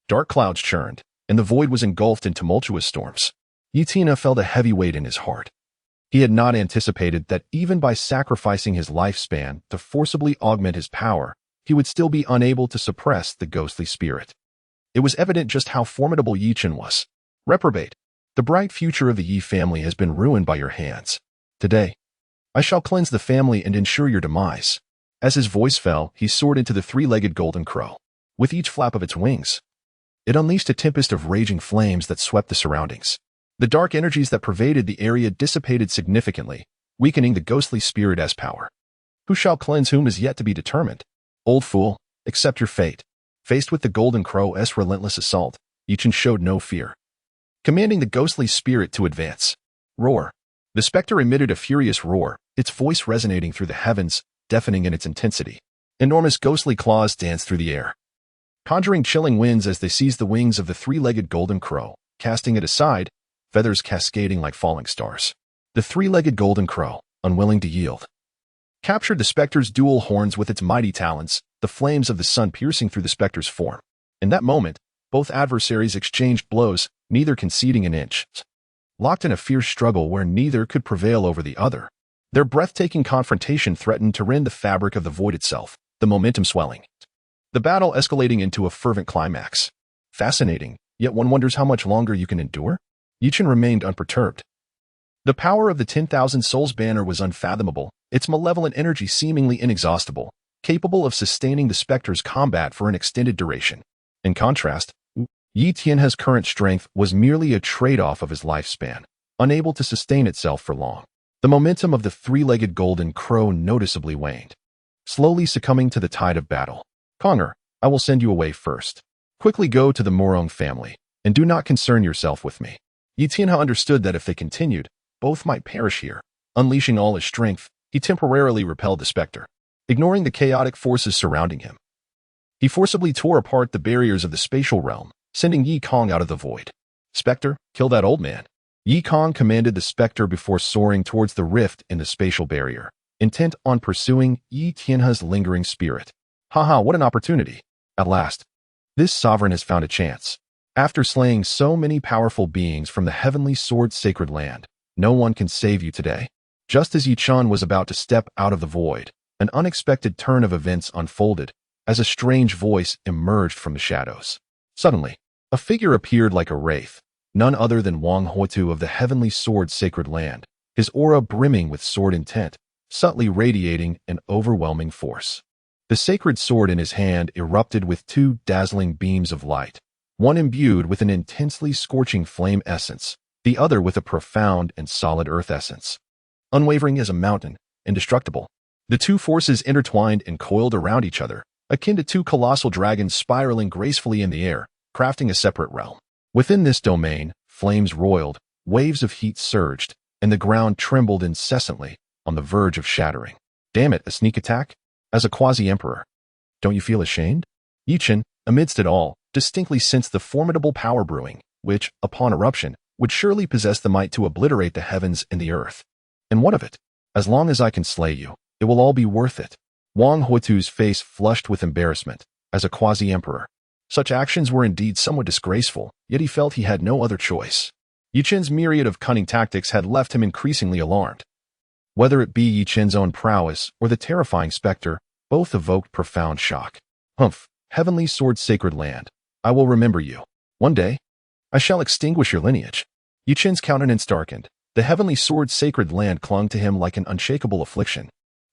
Speaker 1: dark clouds churned, and the void was engulfed in tumultuous storms. Yi Tianhe felt a heavy weight in his heart. He had not anticipated that even by sacrificing his lifespan to forcibly augment his power, he would still be unable to suppress the ghostly spirit. It was evident just how formidable Yi Chen was. Reprobate, the bright future of the Yi family has been ruined by your hands. Today, I shall cleanse the family and ensure your demise. As his voice fell, he soared into the three-legged golden crow. With each flap of its wings, it unleashed a tempest of raging flames that swept the surroundings. The dark energies that pervaded the area dissipated significantly, weakening the ghostly spirit's power. Who shall cleanse whom is yet to be determined. Old fool, accept your fate. Faced with the golden crow's relentless assault, Yi Chen showed no fear, commanding the ghostly spirit to advance. Roar. The specter emitted a furious roar, its voice resonating through the heavens, deafening in its intensity. Enormous ghostly claws danced through the air, conjuring chilling winds as they seized the wings of the three-legged golden crow, casting it aside, feathers cascading like falling stars. The three-legged golden crow, unwilling to yield, captured the specter's dual horns with its mighty talons, the flames of the sun piercing through the specter's form. In that moment, both adversaries exchanged blows, neither conceding an inch, locked in a fierce struggle where neither could prevail over the other. Their breathtaking confrontation threatened to rend the fabric of the void itself, the momentum swelling, the battle escalating into a fervent climax. Fascinating, yet one wonders how much longer you can endure? Chen remained unperturbed. The power of the 10,000 Souls banner was unfathomable, its malevolent energy seemingly inexhaustible, capable of sustaining the specter's combat for an extended duration. In contrast, Tianjiao's current strength was merely a trade-off of his lifespan, unable to sustain itself for long. The momentum of the three-legged golden crow noticeably waned, slowly succumbing to the tide of battle. Conger, I will send you away first. Quickly go to the Morong family, and do not concern yourself with me. Tianjia understood that if they continued, both might perish here. Unleashing all his strength, he temporarily repelled the specter, ignoring the chaotic forces surrounding him. He forcibly tore apart the barriers of the spatial realm, sending Yi Kong out of the void. Spectre, kill that old man. Yi Kong commanded the specter before soaring towards the rift in the spatial barrier, intent on pursuing Tianjia's lingering spirit. Haha, what an opportunity. At last, this sovereign has found a chance. After slaying so many powerful beings from the heavenly sword sacred land, no one can save you today. Just as Chen was about to step out of the void, an unexpected turn of events unfolded as a strange voice emerged from the shadows. Suddenly, a figure appeared like a wraith, none other than Wang Huotu of the heavenly sword sacred land, his aura brimming with sword intent, subtly radiating an overwhelming force. The sacred sword in his hand erupted with two dazzling beams of light, one imbued with an intensely scorching flame essence, the other with a profound and solid earth essence. Unwavering as a mountain, indestructible, the two forces intertwined and coiled around each other, akin to two colossal dragons spiraling gracefully in the air, crafting a separate realm. Within this domain, flames roiled, waves of heat surged, and the ground trembled incessantly, on the verge of shattering. Damn it, a sneak attack? As a quasi-emperor, don't you feel ashamed? Chen, amidst it all, distinctly sensed the formidable power brewing, which, upon eruption, would surely possess the might to obliterate the heavens and the earth. And what of it? As long as I can slay you, it will all be worth it. Wang Huotu's face flushed with embarrassment. As a quasi-emperor, such actions were indeed somewhat disgraceful, yet he felt he had no other choice. Chen's myriad of cunning tactics had left him increasingly alarmed. Whether it be Chen's own prowess or the terrifying specter, both evoked profound shock. Humph, heavenly sword sacred land, I will remember you. One day, I shall extinguish your lineage. Chen's countenance darkened. The heavenly sword sacred land clung to him like an unshakable affliction.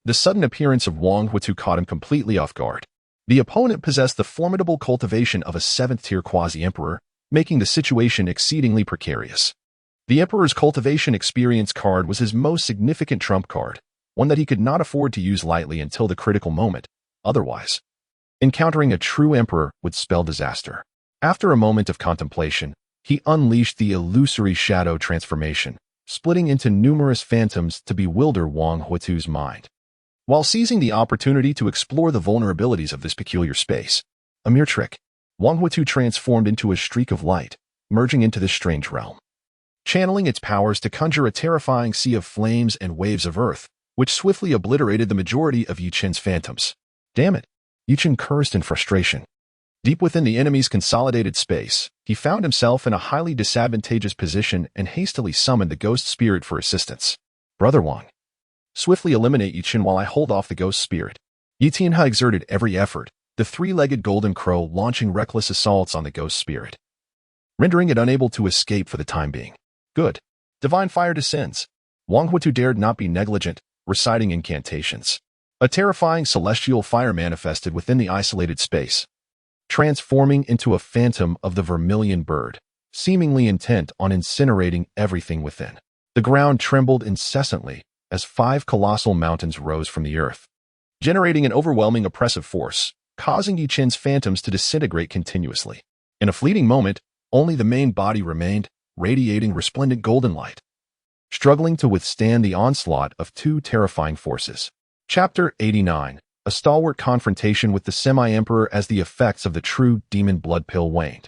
Speaker 1: The sudden appearance of Wang Huotu caught him completely off guard. The opponent possessed the formidable cultivation of a seventh-tier quasi-emperor, making the situation exceedingly precarious. The Emperor's cultivation experience card was his most significant trump card, one that he could not afford to use lightly until the critical moment. Otherwise, encountering a true emperor would spell disaster. After a moment of contemplation, he unleashed the illusory shadow transformation, splitting into numerous phantoms to bewilder Wang Huotu's mind. While seizing the opportunity to explore the vulnerabilities of this peculiar space, a mere trick, Wang Huotu transformed into a streak of light, merging into this strange realm, channeling its powers to conjure a terrifying sea of flames and waves of earth, which swiftly obliterated the majority of Chen's phantoms. Damn it! Chen cursed in frustration. Deep within the enemy's consolidated space, he found himself in a highly disadvantageous position and hastily summoned the ghost spirit for assistance. Brother Wang, swiftly eliminate Chen while I hold off the ghost spirit. Tianjiao exerted every effort, the three-legged golden crow launching reckless assaults on the ghost spirit, rendering it unable to escape for the time being. Good. Divine fire descends. Wang Huotu dared not be negligent, reciting incantations. A terrifying celestial fire manifested within the isolated space, transforming into a phantom of the vermilion bird, seemingly intent on incinerating everything within. The ground trembled incessantly as 5 colossal mountains rose from the earth, generating an overwhelming oppressive force, causing Chen's phantoms to disintegrate continuously. In a fleeting moment, only the main body remained, radiating resplendent golden light. struggling to withstand the onslaught of two terrifying forces. Chapter 89. A stalwart confrontation with the semi-emperor as the effects of the true demon blood pill waned.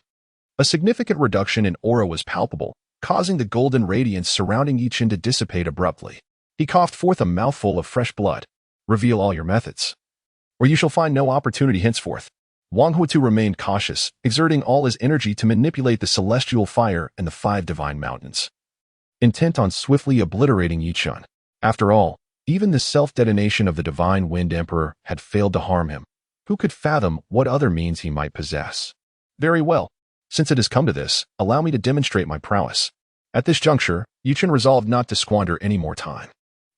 Speaker 1: A significant reduction in aura was palpable, causing the golden radiance surrounding Chen to dissipate abruptly. He coughed forth a mouthful of fresh blood. Reveal all your methods, or you shall find no opportunity henceforth. Wang Huitu remained cautious, exerting all his energy to manipulate the celestial fire and the 5 divine mountains, intent on swiftly obliterating Chen. After all, even the self-detonation of the divine wind emperor had failed to harm him. Who could fathom what other means he might possess? Very well. Since it has come to this, allow me to demonstrate my prowess. At this juncture, Chen resolved not to squander any more time.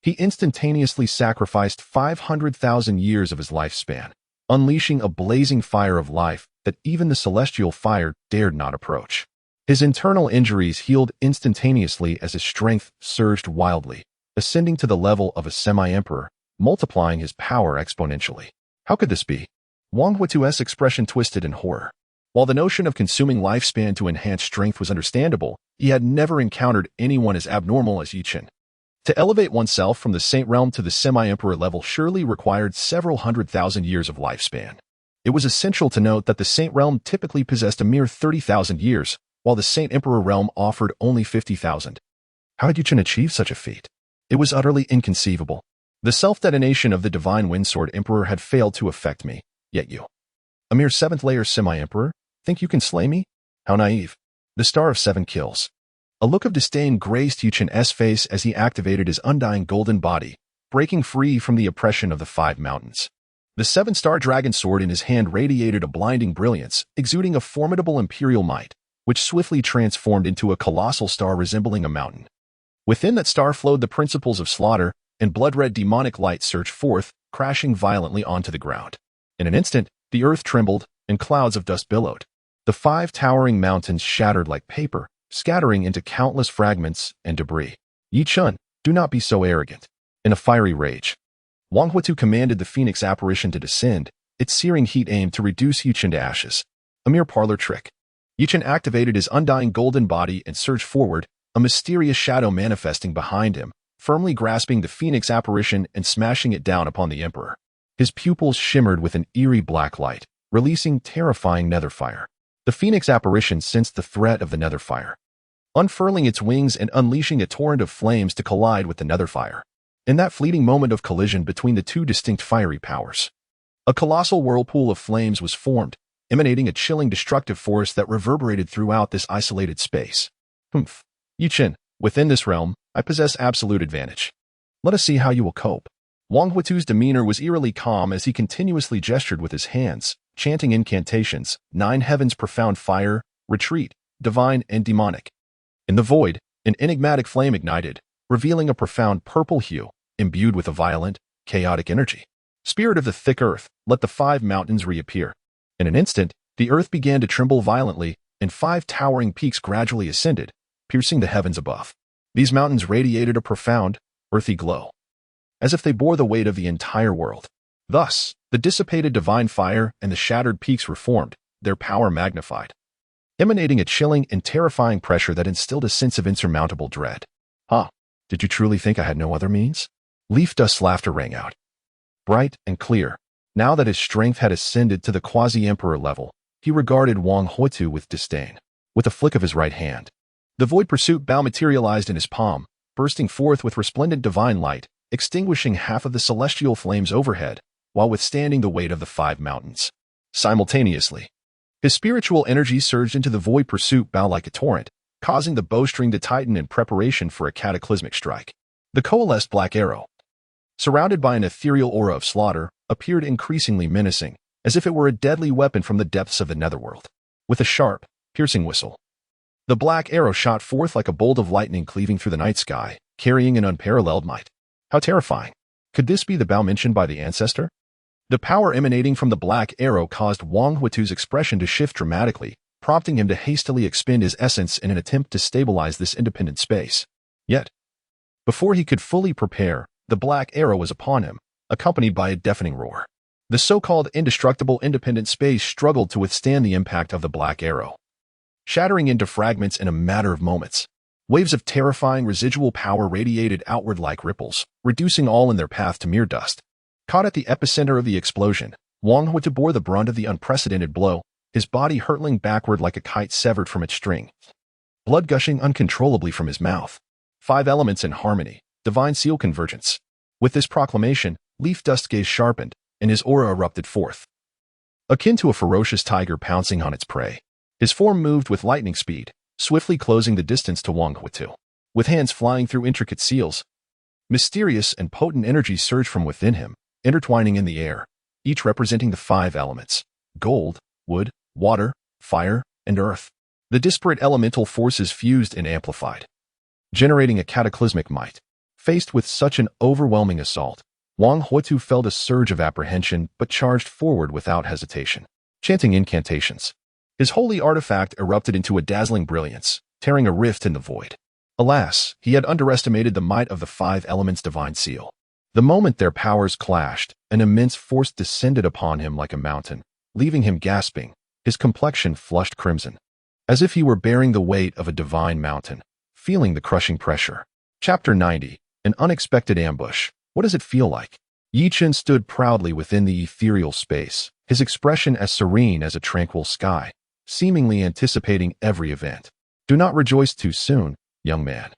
Speaker 1: He instantaneously sacrificed 500,000 years of his lifespan, unleashing a blazing fire of life that even the celestial fire dared not approach. His internal injuries healed instantaneously as his strength surged wildly, ascending to the level of a semi-emperor, multiplying his power exponentially. How could this be? Wang Huitu's expression twisted in horror. While the notion of consuming lifespan to enhance strength was understandable, he had never encountered anyone as abnormal as Chen. To elevate oneself from the saint realm to the semi-emperor level surely required several 100,000 years of lifespan. It was essential to note that the saint realm typically possessed a mere 30,000 years, while the saint emperor realm offered only 50,000. How did Chen achieve such a feat? It was utterly inconceivable. The self-detonation of the divine windsword emperor had failed to affect me, yet you, a mere 7th-layer semi-emperor, think you can slay me? How naive. The star of 7 kills. A look of disdain graced Chen's face as he activated his undying golden body, breaking free from the oppression of the 5 mountains. The 7-star dragon sword in his hand radiated a blinding brilliance, exuding a formidable imperial might, which swiftly transformed into a colossal star resembling a mountain. Within that star flowed the principles of slaughter, and blood-red demonic light surged forth, crashing violently onto the ground. In an instant, the earth trembled, and clouds of dust billowed. The 5 towering mountains shattered like paper, scattering into countless fragments and debris. Chen, do not be so arrogant. In a fiery rage, Wang Huitu commanded the phoenix apparition to descend, its searing heat aimed to reduce Chen to ashes. A mere parlor trick. Chen activated his undying golden body and surged forward, a mysterious shadow manifesting behind him, firmly grasping the phoenix apparition and smashing it down upon the emperor. His pupils shimmered with an eerie black light, releasing terrifying nether fire. The phoenix apparition sensed the threat of the nether fire, unfurling its wings and unleashing a torrent of flames to collide with the nether fire. In that fleeting moment of collision between the 2 distinct fiery powers, a colossal whirlpool of flames was formed, emanating a chilling destructive force that reverberated throughout this isolated space. Humph. Chen, within this realm, I possess absolute advantage. Let us see how you will cope. Wang Huitu's demeanor was eerily calm as he continuously gestured with his hands, chanting incantations, 9 heavens profound fire, retreat, divine and demonic. In the void, an enigmatic flame ignited, revealing a profound purple hue, imbued with a violent, chaotic energy. Spirit of the thick earth, let the 5 mountains reappear. In an instant, the earth began to tremble violently, and 5 towering peaks gradually ascended, piercing the heavens above. These mountains radiated a profound, earthy glow, as if they bore the weight of the entire world. Thus, the dissipated divine fire and the shattered peaks reformed, their power magnified, emanating a chilling and terrifying pressure that instilled a sense of insurmountable dread. Did you truly think I had no other means? Leaf Dust's laughter rang out, bright and clear. Now that his strength had ascended to the quasi-emperor level, he regarded Wang Huitu with disdain. With a flick of his right hand, the void pursuit bow materialized in his palm, bursting forth with resplendent divine light, extinguishing half of the celestial flames overhead, while withstanding the weight of the 5 mountains. Simultaneously, his spiritual energy surged into the void pursuit bow like a torrent, causing the bowstring to tighten in preparation for a cataclysmic strike. The coalesced black arrow, surrounded by an ethereal aura of slaughter, appeared increasingly menacing, as if it were a deadly weapon from the depths of the netherworld. With a sharp, piercing whistle, the black arrow shot forth like a bolt of lightning cleaving through the night sky, carrying an unparalleled might. How terrifying. Could this be the bow mentioned by the ancestor? The power emanating from the black arrow caused Wang Huitu's expression to shift dramatically, prompting him to hastily expend his essence in an attempt to stabilize this independent space. Yet, before he could fully prepare, the black arrow was upon him, accompanied by a deafening roar. The so-called indestructible independent space struggled to withstand the impact of the black arrow, shattering into fragments in a matter of moments. Waves of terrifying residual power radiated outward like ripples, reducing all in their path to mere dust. Caught at the epicenter of the explosion, Wang Huitu bore the brunt of the unprecedented blow, his body hurtling backward like a kite severed from its string. Blood gushing uncontrollably from his mouth. 5 elements in harmony, divine seal convergence. With this proclamation, Leaf Dust's gaze sharpened, and his aura erupted forth. Akin to a ferocious tiger pouncing on its prey, his form moved with lightning speed, swiftly closing the distance to Wang Huitu. With hands flying through intricate seals, mysterious and potent energies surged from within him, intertwining in the air, each representing the 5 elements: gold, wood, water, fire, and earth. The disparate elemental forces fused and amplified, generating a cataclysmic might. Faced with such an overwhelming assault, Wang Huitu felt a surge of apprehension but charged forward without hesitation, chanting incantations. His holy artifact erupted into a dazzling brilliance, tearing a rift in the void. Alas, he had underestimated the might of the 5 elements' divine seal. The moment their powers clashed, an immense force descended upon him like a mountain, leaving him gasping, his complexion flushed crimson, as if he were bearing the weight of a divine mountain, feeling the crushing pressure. Chapter 90. An unexpected ambush. What does it feel like? Chen stood proudly within the ethereal space, his expression as serene as a tranquil sky, seemingly anticipating every event. Do not rejoice too soon, young man.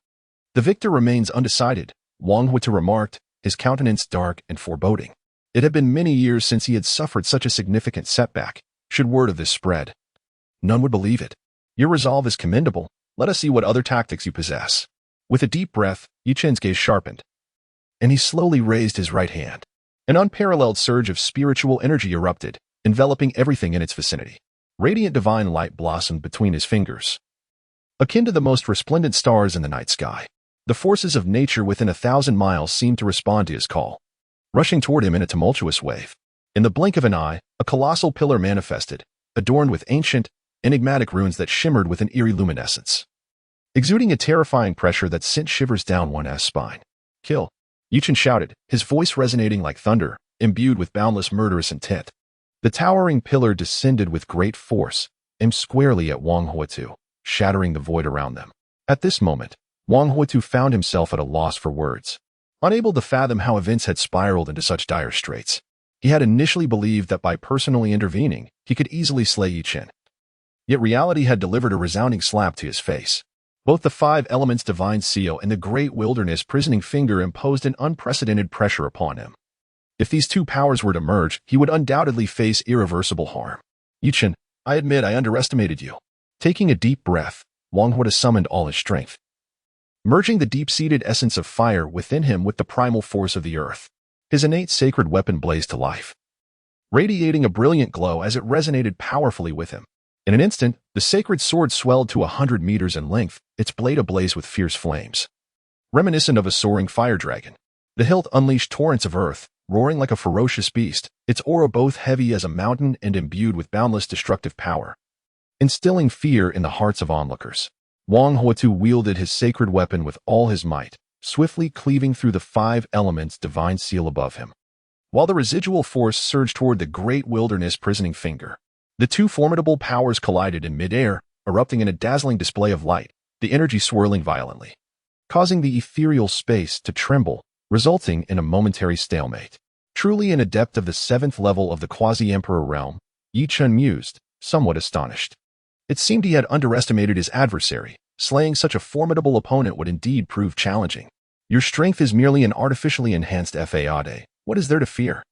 Speaker 1: The victor remains undecided, Wang Huitu remarked, his countenance dark and foreboding. It had been many years since he had suffered such a significant setback. Should word of this spread, none would believe it. Your resolve is commendable. Let us see what other tactics you possess. With a deep breath, Chen's gaze sharpened, and he slowly raised his right hand. An unparalleled surge of spiritual energy erupted, enveloping everything in its vicinity. Radiant divine light blossomed between his fingers, akin to the most resplendent stars in the night sky. The forces of nature within 1,000 miles seemed to respond to his call, rushing toward him in a tumultuous wave. In the blink of an eye, a colossal pillar manifested, adorned with ancient, enigmatic runes that shimmered with an eerie luminescence, exuding a terrifying pressure that sent shivers down one's spine. Kill! Chen shouted, his voice resonating like thunder, imbued with boundless murderous intent. The towering pillar descended with great force, aimed squarely at Wang Huitu, shattering the void around them. At this moment, Wang Huitu found himself at a loss for words. Unable to fathom how events had spiraled into such dire straits, he had initially believed that by personally intervening, he could easily slay Chen. Yet reality had delivered a resounding slap to his face. Both the 5 elements' divine seal and the great wilderness prisoning finger imposed an unprecedented pressure upon him. If these 2 powers were to merge, he would undoubtedly face irreversible harm. Chen, I admit I underestimated you. Taking a deep breath, Wang Huitu summoned all his strength, merging the deep-seated essence of fire within him with the primal force of the earth. His innate sacred weapon blazed to life, radiating a brilliant glow as it resonated powerfully with him. In an instant, the sacred sword swelled to 100 meters in length, its blade ablaze with fierce flames, reminiscent of a soaring fire dragon. The hilt unleashed torrents of earth, roaring like a ferocious beast, its aura both heavy as a mountain and imbued with boundless destructive power, instilling fear in the hearts of onlookers. Wang Huitu wielded his sacred weapon with all his might, swiftly cleaving through the 5 elements' divine seal above him. While the residual force surged toward the great wilderness prisoning finger, the 2 formidable powers collided in midair, erupting in a dazzling display of light, the energy swirling violently, causing the ethereal space to tremble, resulting in a momentary stalemate. Truly an adept of the 7th level of the quasi-emperor realm, Chen mused, somewhat astonished. It seemed he had underestimated his adversary. Slaying such a formidable opponent would indeed prove challenging. Your strength is merely an artificially enhanced fade. What is there to fear?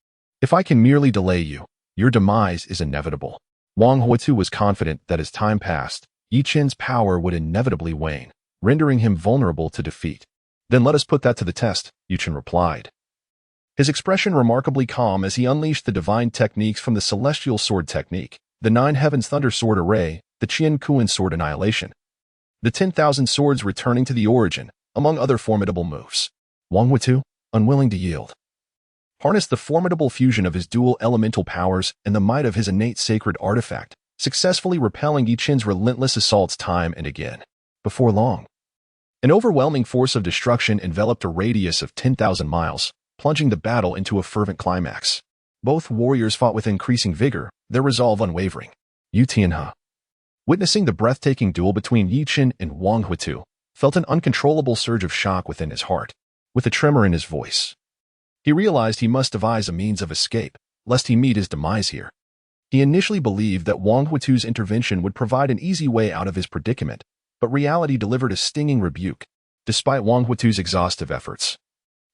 Speaker 1: If I can merely delay you, your demise is inevitable. Wang Huitu was confident that as time passed, Chen's power would inevitably wane, rendering him vulnerable to defeat. Then let us put that to the test, Chen replied, his expression remarkably calm as he unleashed the divine techniques from the Celestial Sword Technique, the 9 Heavens Thunder Sword Array, the Qian Kuan Sword Annihilation, the 10,000 Swords Returning to the Origin, among other formidable moves. Wang Huitu, unwilling to yield, harnessed the formidable fusion of his dual elemental powers and the might of his innate sacred artifact, successfully repelling Chen's relentless assaults time and again. Before long, an overwhelming force of destruction enveloped a radius of 10,000 miles, plunging the battle into a fervent climax. Both warriors fought with increasing vigor, their resolve unwavering. Tianjiao, witnessing the breathtaking duel between Chen and Wang Huitu, felt an uncontrollable surge of shock within his heart, with a tremor in his voice. He realized he must devise a means of escape, lest he meet his demise here. He initially believed that Wang Huitu's intervention would provide an easy way out of his predicament, but reality delivered a stinging rebuke, despite Wang Huitu's exhaustive efforts.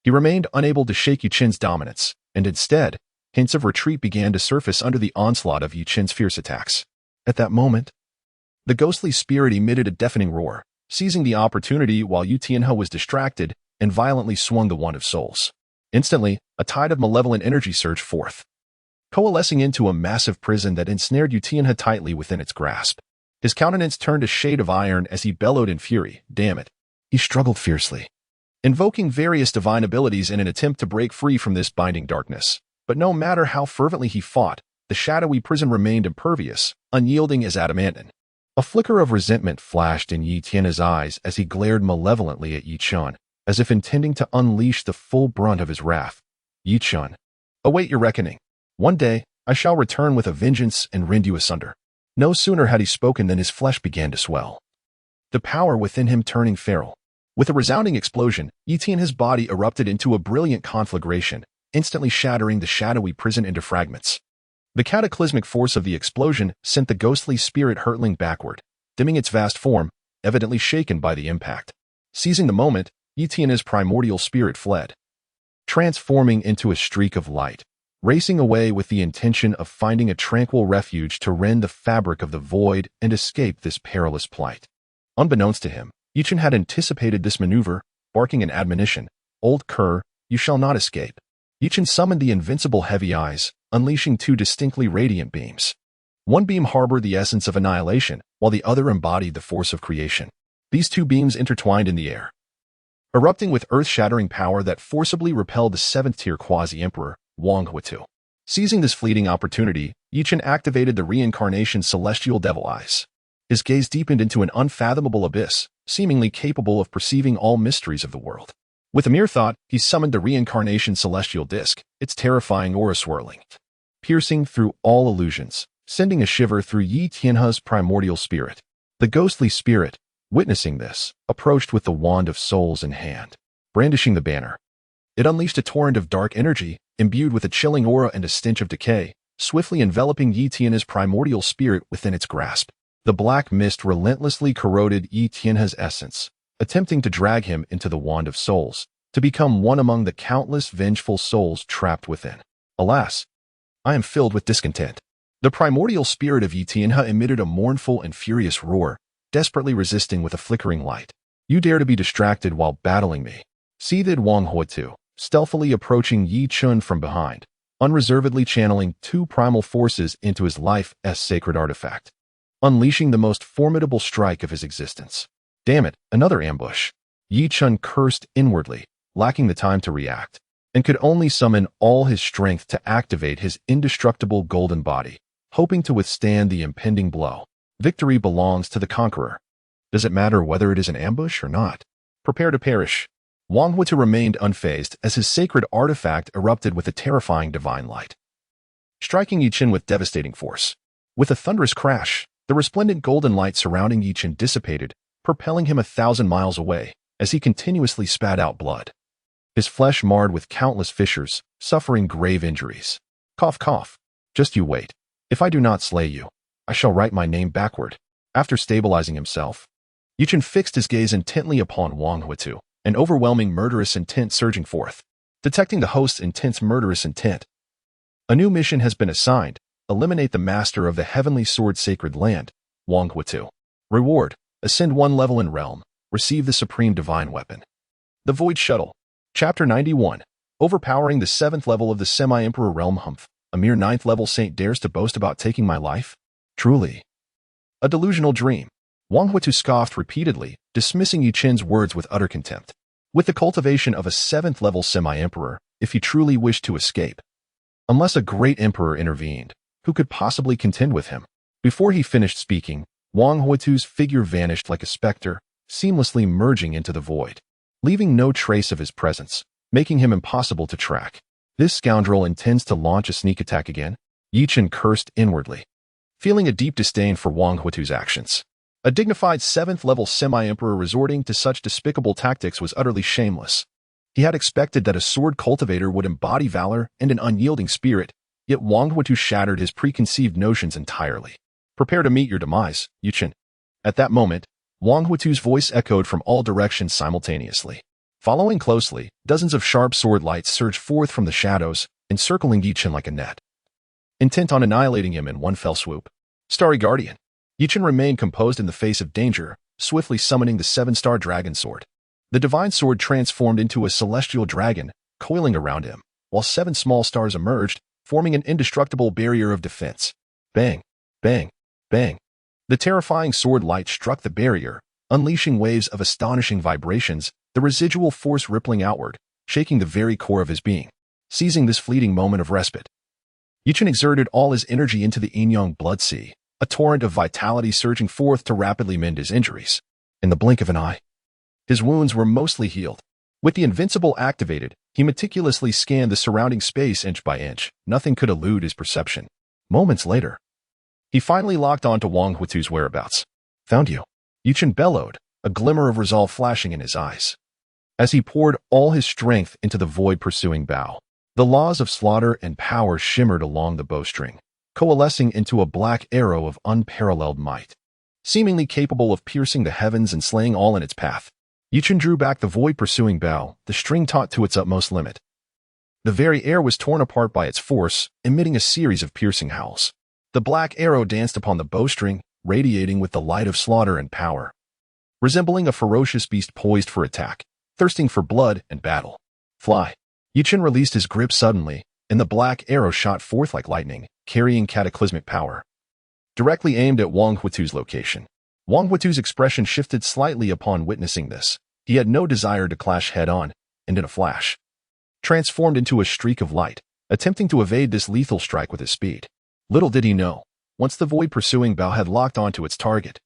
Speaker 1: He remained unable to shake Yu Chen's dominance, and instead, hints of retreat began to surface under the onslaught of Yu Chen's fierce attacks. At that moment, the ghostly spirit emitted a deafening roar, seizing the opportunity while Yu Tianhe was distracted and violently swung the Wand of Souls. Instantly, a tide of malevolent energy surged forth, coalescing into a massive prison that ensnared Yu Tianhe tightly within its grasp. His countenance turned a shade of iron as he bellowed in fury. Damn it. He struggled fiercely, invoking various divine abilities in an attempt to break free from this binding darkness. But no matter how fervently he fought, the shadowy prison remained impervious, unyielding as adamantine. A flicker of resentment flashed in Yi Tianhe's eyes as he glared malevolently at Yi Chen, as if intending to unleash the full brunt of his wrath. Yi Chen, await your reckoning. One day, I shall return with a vengeance and rend you asunder. No sooner had he spoken than his flesh began to swell, the power within him turning feral. With a resounding explosion, Yi Tianhe's body erupted into a brilliant conflagration, instantly shattering the shadowy prison into fragments. The cataclysmic force of the explosion sent the ghostly spirit hurtling backward, dimming its vast form, evidently shaken by the impact. Seizing the moment, Yi Tianhe's primordial spirit fled, transforming into a streak of light, racing away with the intention of finding a tranquil refuge to rend the fabric of the void and escape this perilous plight. Unbeknownst to him, Yi Chen had anticipated this maneuver, barking an admonition, "Old cur, you shall not escape." Yi Chen summoned the invincible heavy eyes, unleashing two distinctly radiant beams. One beam harbored the essence of annihilation, while the other embodied the force of creation. These two beams intertwined in the air, erupting with earth-shattering power that forcibly repelled the seventh-tier quasi-emperor, Wang Huitu. Seizing this fleeting opportunity, Yi Chen activated the reincarnation celestial devil eyes. His gaze deepened into an unfathomable abyss, seemingly capable of perceiving all mysteries of the world. With a mere thought, he summoned the reincarnation celestial disk, its terrifying aura swirling, piercing through all illusions, sending a shiver through Yi Tianhe's primordial spirit. The ghostly spirit, witnessing this, approached with the Wand of Souls in hand, brandishing the banner. It unleashed a torrent of dark energy, imbued with a chilling aura and a stench of decay, swiftly enveloping Yi Tianhe's primordial spirit within its grasp. The black mist relentlessly corroded Yi Tianhe's essence, attempting to drag him into the Wand of Souls, to become one among the countless vengeful souls trapped within. Alas, I am filled with discontent. The primordial spirit of Yi Tianhe emitted a mournful and furious roar, desperately resisting with a flickering light. You dare to be distracted while battling me, seethed Wang Huitu, stealthily approaching Yi Chen from behind, unreservedly channeling two primal forces into his life's sacred artifact, unleashing the most formidable strike of his existence. Damn it, another ambush. Yi Chen cursed inwardly, lacking the time to react, and could only summon all his strength to activate his indestructible golden body, hoping to withstand the impending blow. Victory belongs to the conqueror. Does it matter whether it is an ambush or not? Prepare to perish. Wang Huitu remained unfazed as his sacred artifact erupted with a terrifying divine light, striking Yi Chen with devastating force. With a thunderous crash, the resplendent golden light surrounding Yi Chen dissipated, propelling him 1,000 miles away as he continuously spat out blood, his flesh marred with countless fissures, suffering grave injuries. Cough, cough. Just you wait. If I do not slay you, I shall write my name backward. After stabilizing himself, Yi Chen fixed his gaze intently upon Wang Huitu, an overwhelming murderous intent surging forth. Detecting the host's intense murderous intent, a new mission has been assigned: eliminate the master of the heavenly sword sacred land, Wang Huitu. Reward: ascend 1 level in realm, receive the supreme divine weapon. The Void Shuttle. Chapter 91. Overpowering the 7th level of the semi-emperor realm. Humph. A mere 9th level saint dares to boast about taking my life? Truly a delusional dream. Wang Huitu scoffed repeatedly, dismissing Yi Chen's words with utter contempt. With the cultivation of a 7th level semi-emperor, if he truly wished to escape, unless a great emperor intervened, who could possibly contend with him? Before he finished speaking, Wang Huitu's figure vanished like a specter, seamlessly merging into the void, leaving no trace of his presence, making him impossible to track. This scoundrel intends to launch a sneak attack again? Yi Chen cursed inwardly, feeling a deep disdain for Wang Huitu's actions. A dignified 7th-level semi-emperor resorting to such despicable tactics was utterly shameless. He had expected that a sword cultivator would embody valor and an unyielding spirit, yet Wang Huatu shattered his preconceived notions entirely. Prepare to meet your demise, Chen. At that moment, Wang Huatu's voice echoed from all directions simultaneously. Following closely, dozens of sharp sword lights surged forth from the shadows, encircling Chen like a net, intent on annihilating him in one fell swoop. Starry Guardian. Chen remained composed in the face of danger, swiftly summoning the 7-star dragon sword. The divine sword transformed into a celestial dragon, coiling around him, while 7 small stars emerged, forming an indestructible barrier of defense. Bang, bang, bang. The terrifying sword light struck the barrier, unleashing waves of astonishing vibrations, the residual force rippling outward, shaking the very core of his being. Seizing this fleeting moment of respite, Chen exerted all his energy into the yin-yang blood sea, a torrent of vitality surging forth to rapidly mend his injuries. In the blink of an eye, his wounds were mostly healed. With the invincible activated, he meticulously scanned the surrounding space inch by inch. Nothing could elude his perception. Moments later, he finally locked on to Wang Huatu's whereabouts. Found you. Chen bellowed, a glimmer of resolve flashing in his eyes, as he poured all his strength into the void-pursuing bow. The laws of slaughter and power shimmered along the bowstring, coalescing into a black arrow of unparalleled might, seemingly capable of piercing the heavens and slaying all in its path. Chen drew back the void-pursuing bow, the string taut to its utmost limit. The very air was torn apart by its force, emitting a series of piercing howls. The black arrow danced upon the bowstring, radiating with the light of slaughter and power, resembling a ferocious beast poised for attack, thirsting for blood and battle. Fly. Chen released his grip suddenly, and the black arrow shot forth like lightning, carrying cataclysmic power, directly aimed at Wang Huatu's location. Wang Huatu's expression shifted slightly upon witnessing this. He had no desire to clash head-on, and in a flash, transformed into a streak of light, attempting to evade this lethal strike with his speed. Little did he know, once the void-pursuing bow had locked onto its target,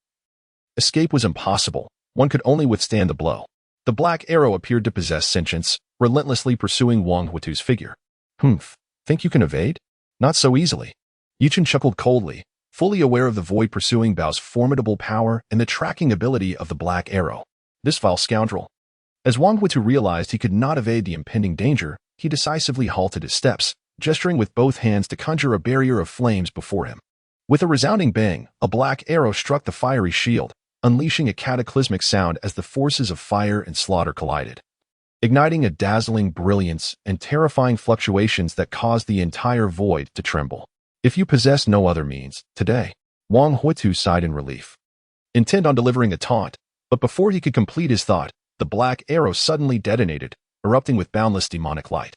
Speaker 1: escape was impossible. One could only withstand the blow. The black arrow appeared to possess sentience, relentlessly pursuing Wang Huatu's figure. Think you can evade? Not so easily. Chen chuckled coldly, fully aware of the void-pursuing bow's formidable power and the tracking ability of the black arrow. This vile scoundrel. As Wang Huatu realized he could not evade the impending danger, he decisively halted his steps, gesturing with both hands to conjure a barrier of flames before him. With a resounding bang, a black arrow struck the fiery shield, unleashing a cataclysmic sound as the forces of fire and slaughter collided, igniting a dazzling brilliance and terrifying fluctuations that caused the entire void to tremble. If you possess no other means, today, Wang Huatu sighed in relief, intent on delivering a taunt, but before he could complete his thought, the black arrow suddenly detonated, erupting with boundless demonic light.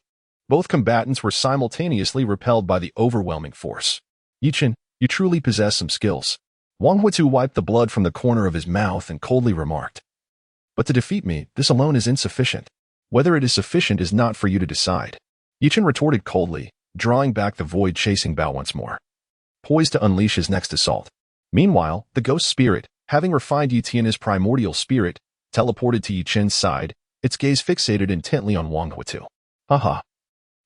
Speaker 1: Both combatants were simultaneously repelled by the overwhelming force. Chen, you truly possess some skills. Wang Huatu wiped the blood from the corner of his mouth and coldly remarked. But to defeat me, this alone is insufficient. Whether it is sufficient is not for you to decide. Chen retorted coldly, drawing back the void-chasing bow once more, poised to unleash his next assault. Meanwhile, the ghost spirit, having refined Tianjiao's primordial spirit, teleported to Chen's side, its gaze fixated intently on Wang Huatu. Haha.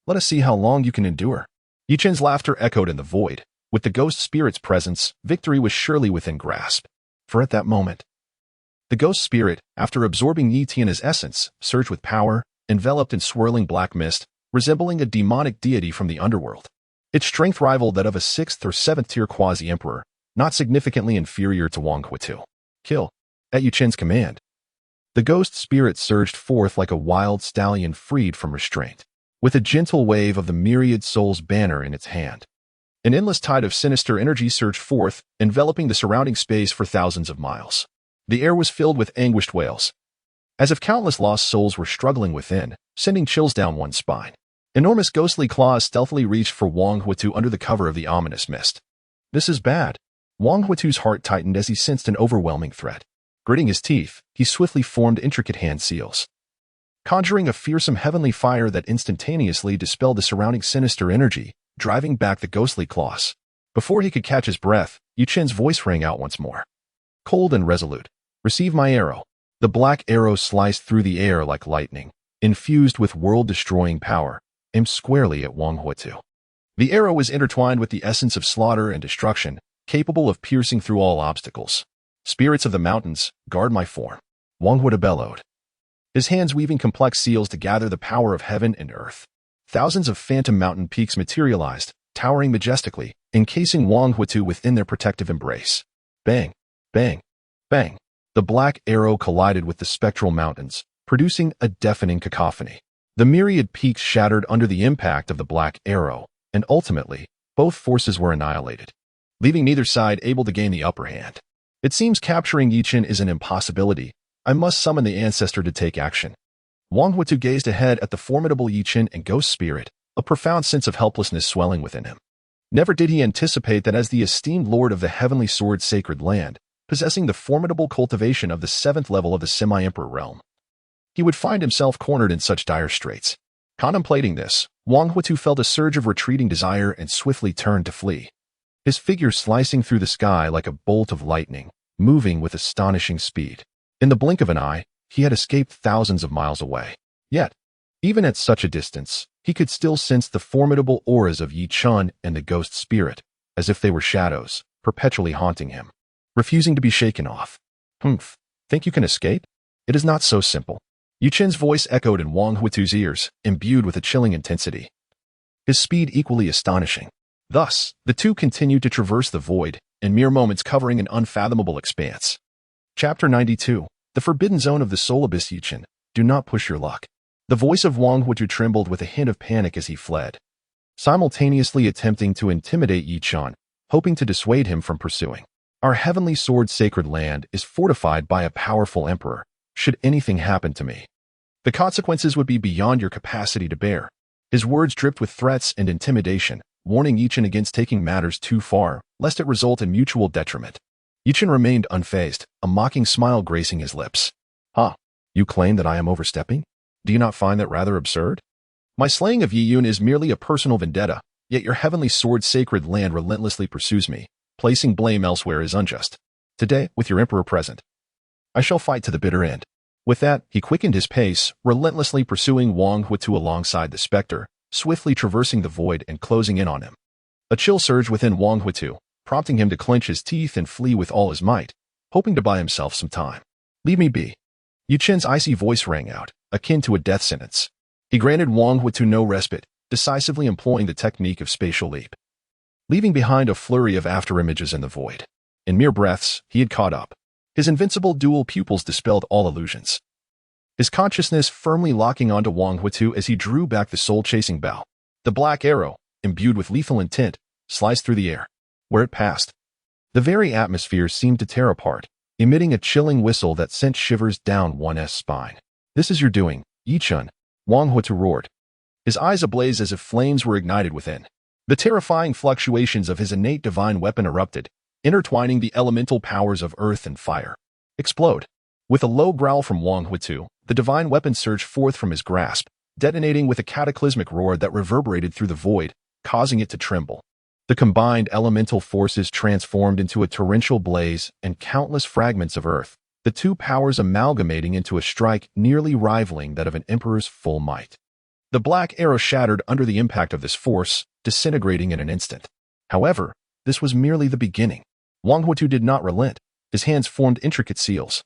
Speaker 1: Let us see how long you can endure. Chen's laughter echoed in the void. With the ghost spirit's presence, victory was surely within grasp. For at that moment, the ghost spirit, after absorbing Tianjiao's essence, surged with power, enveloped in swirling black mist, resembling a demonic deity from the underworld. Its strength rivaled that of a 6th or 7th tier quasi-emperor, not significantly inferior to Wang Huatu. Kill. At Chen's command, the ghost spirit surged forth like a wild stallion freed from restraint, with a gentle wave of the myriad souls banner in its hand. An endless tide of sinister energy surged forth, enveloping the surrounding space for thousands of miles. The air was filled with anguished wails, as if countless lost souls were struggling within, sending chills down one's spine. Enormous ghostly claws stealthily reached for Wang Huatu under the cover of the ominous mist. This is bad. Wang Huatu's heart tightened as he sensed an overwhelming threat. Gritting his teeth, he swiftly formed intricate hand seals, conjuring a fearsome heavenly fire that instantaneously dispelled the surrounding sinister energy, driving back the ghostly claws. Before he could catch his breath, Chen's voice rang out once more. Cold and resolute. Receive my arrow. The black arrow sliced through the air like lightning, infused with world-destroying power, aimed squarely at Wang Huatu. The arrow was intertwined with the essence of slaughter and destruction, capable of piercing through all obstacles. Spirits of the mountains, guard my form. Wang Huatu bellowed, his hands weaving complex seals to gather the power of heaven and earth. Thousands of phantom mountain peaks materialized, towering majestically, encasing Wang Huatu within their protective embrace. Bang, bang, bang. The black arrow collided with the spectral mountains, producing a deafening cacophony. The myriad peaks shattered under the impact of the black arrow, and ultimately, both forces were annihilated, leaving neither side able to gain the upper hand. It seems capturing Chen is an impossibility. I must summon the ancestor to take action. Wang Huatu gazed ahead at the formidable Chen and ghost spirit, a profound sense of helplessness swelling within him. Never did he anticipate that as the esteemed lord of the heavenly sword sacred land, possessing the formidable cultivation of the 7th level of the semi-emperor realm, he would find himself cornered in such dire straits. Contemplating this, Wang Huatu felt a surge of retreating desire and swiftly turned to flee, his figure slicing through the sky like a bolt of lightning, moving with astonishing speed. In the blink of an eye, he had escaped thousands of miles away. Yet, even at such a distance, he could still sense the formidable auras of Chen and the ghost spirit, as if they were shadows, perpetually haunting him, refusing to be shaken off. Humph, think you can escape? It is not so simple. Chen's voice echoed in Wang Huatu's ears, imbued with a chilling intensity, his speed equally astonishing. Thus, the two continued to traverse the void, in mere moments covering an unfathomable expanse. Chapter 92. The Forbidden Zone of the Soul Abyss. Chen, do not push your luck. The voice of Wang Huatu trembled with a hint of panic as he fled, simultaneously attempting to intimidate Chen, hoping to dissuade him from pursuing. Our heavenly sword sacred land is fortified by a powerful emperor. Should anything happen to me, the consequences would be beyond your capacity to bear. His words dripped with threats and intimidation, warning Chen against taking matters too far, lest it result in mutual detriment. Chen remained unfazed, a mocking smile gracing his lips. You claim that I am overstepping? Do you not find that rather absurd? My slaying of Yun is merely a personal vendetta, yet your heavenly sword sacred land relentlessly pursues me. Placing blame elsewhere is unjust. Today, with your emperor present, I shall fight to the bitter end. With that, he quickened his pace, relentlessly pursuing Wang Huatu alongside the specter, swiftly traversing the void and closing in on him. A chill surged within Wang Huatu, prompting him to clench his teeth and flee with all his might, hoping to buy himself some time. Leave me be. Chen's icy voice rang out, akin to a death sentence. He granted Wang Huatu no respite, decisively employing the technique of spatial leap, leaving behind a flurry of afterimages in the void. In mere breaths, he had caught up. His invincible dual pupils dispelled all illusions, his consciousness firmly locking onto Wang Huatu as he drew back the soul-chasing bow. The black arrow, imbued with lethal intent, sliced through the air. Where it passed, the very atmosphere seemed to tear apart, emitting a chilling whistle that sent shivers down one's spine. This is your doing, Chen, Wang Huatu roared, his eyes ablaze as if flames were ignited within. The terrifying fluctuations of his innate divine weapon erupted, intertwining the elemental powers of earth and fire. Explode. With a low growl from Wang Huatu, the divine weapon surged forth from his grasp, detonating with a cataclysmic roar that reverberated through the void, causing it to tremble. The combined elemental forces transformed into a torrential blaze and countless fragments of earth, the two powers amalgamating into a strike nearly rivaling that of an emperor's full might. The black arrow shattered under the impact of this force, disintegrating in an instant. However, this was merely the beginning. Wang Huatu did not relent. His hands formed intricate seals,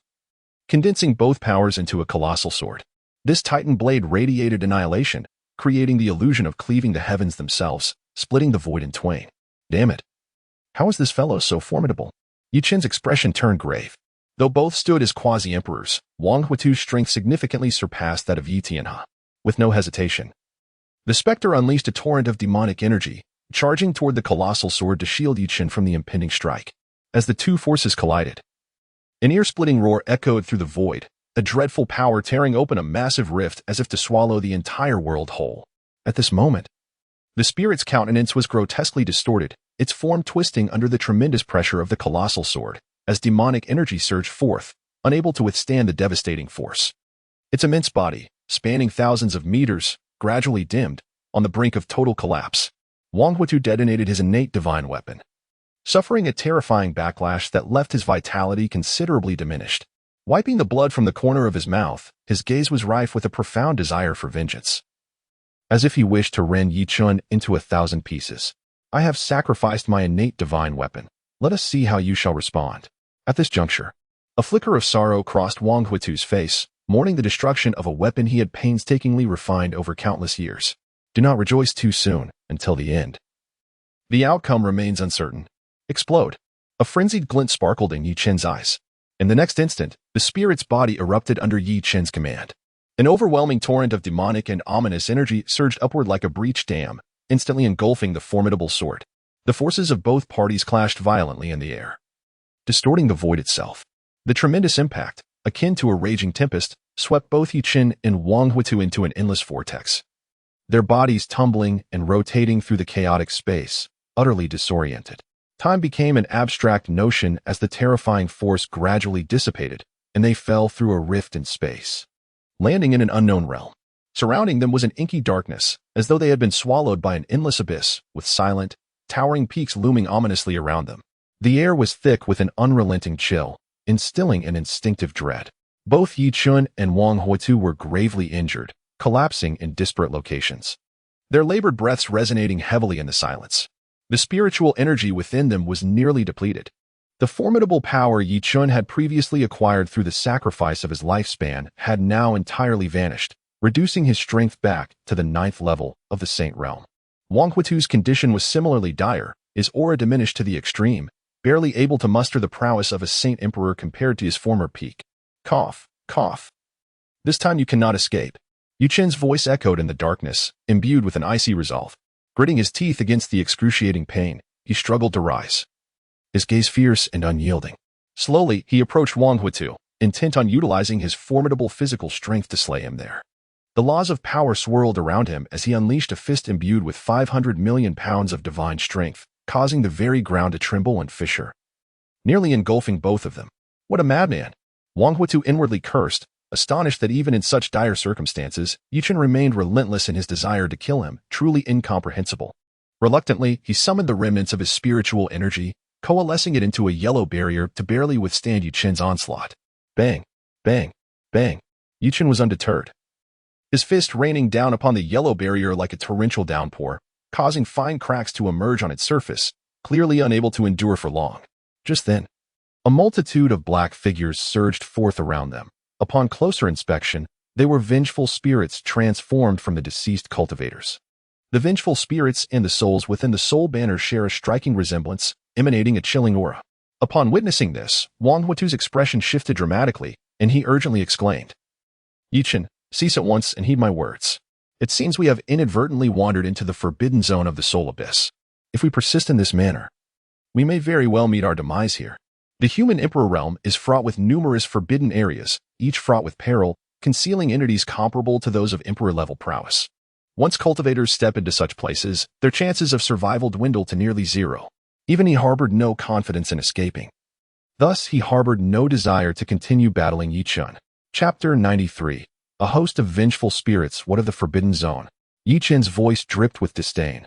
Speaker 1: condensing both powers into a colossal sword. This titan blade radiated annihilation, creating the illusion of cleaving the heavens themselves, splitting the void in twain. Damn it. How is this fellow so formidable? Chen's expression turned grave. Though both stood as quasi-emperors, Wang Huatu's strength significantly surpassed that of Tianjiao. With no hesitation, the specter unleashed a torrent of demonic energy, charging toward the colossal sword to shield Chen from the impending strike. As the two forces collided, an ear-splitting roar echoed through the void, a dreadful power tearing open a massive rift as if to swallow the entire world whole. At this moment, the spirit's countenance was grotesquely distorted, its form twisting under the tremendous pressure of the colossal sword, as demonic energy surged forth, unable to withstand the devastating force. Its immense body, spanning thousands of meters, gradually dimmed, on the brink of total collapse. Wang Huatu detonated his innate divine weapon, suffering a terrifying backlash that left his vitality considerably diminished. Wiping the blood from the corner of his mouth, his gaze was rife with a profound desire for vengeance, as if he wished to rend Chen into 1,000 pieces. I have sacrificed my innate divine weapon. Let us see how you shall respond. At this juncture, a flicker of sorrow crossed Wang Huitu's face, mourning the destruction of a weapon he had painstakingly refined over countless years. Do not rejoice too soon, until the end. The outcome remains uncertain. Explode. A frenzied glint sparkled in Yi Chen's eyes. In the next instant, the spirit's body erupted under Yi Chen's command. An overwhelming torrent of demonic and ominous energy surged upward like a breached dam, instantly engulfing the formidable sword. The forces of both parties clashed violently in the air, distorting the void itself. The tremendous impact, akin to a raging tempest, swept both Yi Chen and Wang Huitu into an endless vortex, their bodies tumbling and rotating through the chaotic space, utterly disoriented. Time became an abstract notion as the terrifying force gradually dissipated, and they fell through a rift in space, landing in an unknown realm. Surrounding them was an inky darkness, as though they had been swallowed by an endless abyss, with silent, towering peaks looming ominously around them. The air was thick with an unrelenting chill, instilling an instinctive dread. Both Yi Chen and Wang Huitu were gravely injured, collapsing in disparate locations, their labored breaths resonating heavily in the silence. The spiritual energy within them was nearly depleted. The formidable power Yi Chen had previously acquired through the sacrifice of his lifespan had now entirely vanished, reducing his strength back to the 9th level of the Saint Realm. Wang Huitu's condition was similarly dire, his aura diminished to the extreme, barely able to muster the prowess of a Saint Emperor compared to his former peak. Cough, cough. This time you cannot escape. Yi Chen's voice echoed in the darkness, imbued with an icy resolve. Gritting his teeth against the excruciating pain, he struggled to rise, his gaze fierce and unyielding. Slowly, he approached Wang Huitu, intent on utilizing his formidable physical strength to slay him there. The laws of power swirled around him as he unleashed a fist imbued with 500 million pounds of divine strength, causing the very ground to tremble and fissure, nearly engulfing both of them. What a madman! Wang Huitu inwardly cursed, astonished that even in such dire circumstances, Yi Chen remained relentless in his desire to kill him, truly incomprehensible. Reluctantly, he summoned the remnants of his spiritual energy, coalescing it into a yellow barrier to barely withstand Yi Chen's onslaught. Bang, bang, bang. Yi Chen was undeterred, his fist raining down upon the yellow barrier like a torrential downpour, causing fine cracks to emerge on its surface, clearly unable to endure for long. Just then, a multitude of black figures surged forth around them. Upon closer inspection, they were vengeful spirits transformed from the deceased cultivators. The vengeful spirits and the souls within the soul banner share a striking resemblance, emanating a chilling aura. Upon witnessing this, Wang Huitu's expression shifted dramatically, and he urgently exclaimed, Yi Chen, cease at once and heed my words. It seems we have inadvertently wandered into the forbidden zone of the soul abyss. If we persist in this manner, we may very well meet our demise here. The human emperor realm is fraught with numerous forbidden areas, each fraught with peril, concealing entities comparable to those of emperor-level prowess. Once cultivators step into such places, their chances of survival dwindle to nearly zero. Even he harbored no confidence in escaping. Thus, he harbored no desire to continue battling Yi Chen. Chapter 93. A host of vengeful spirits, what of the forbidden zone? Yi Chen's voice dripped with disdain.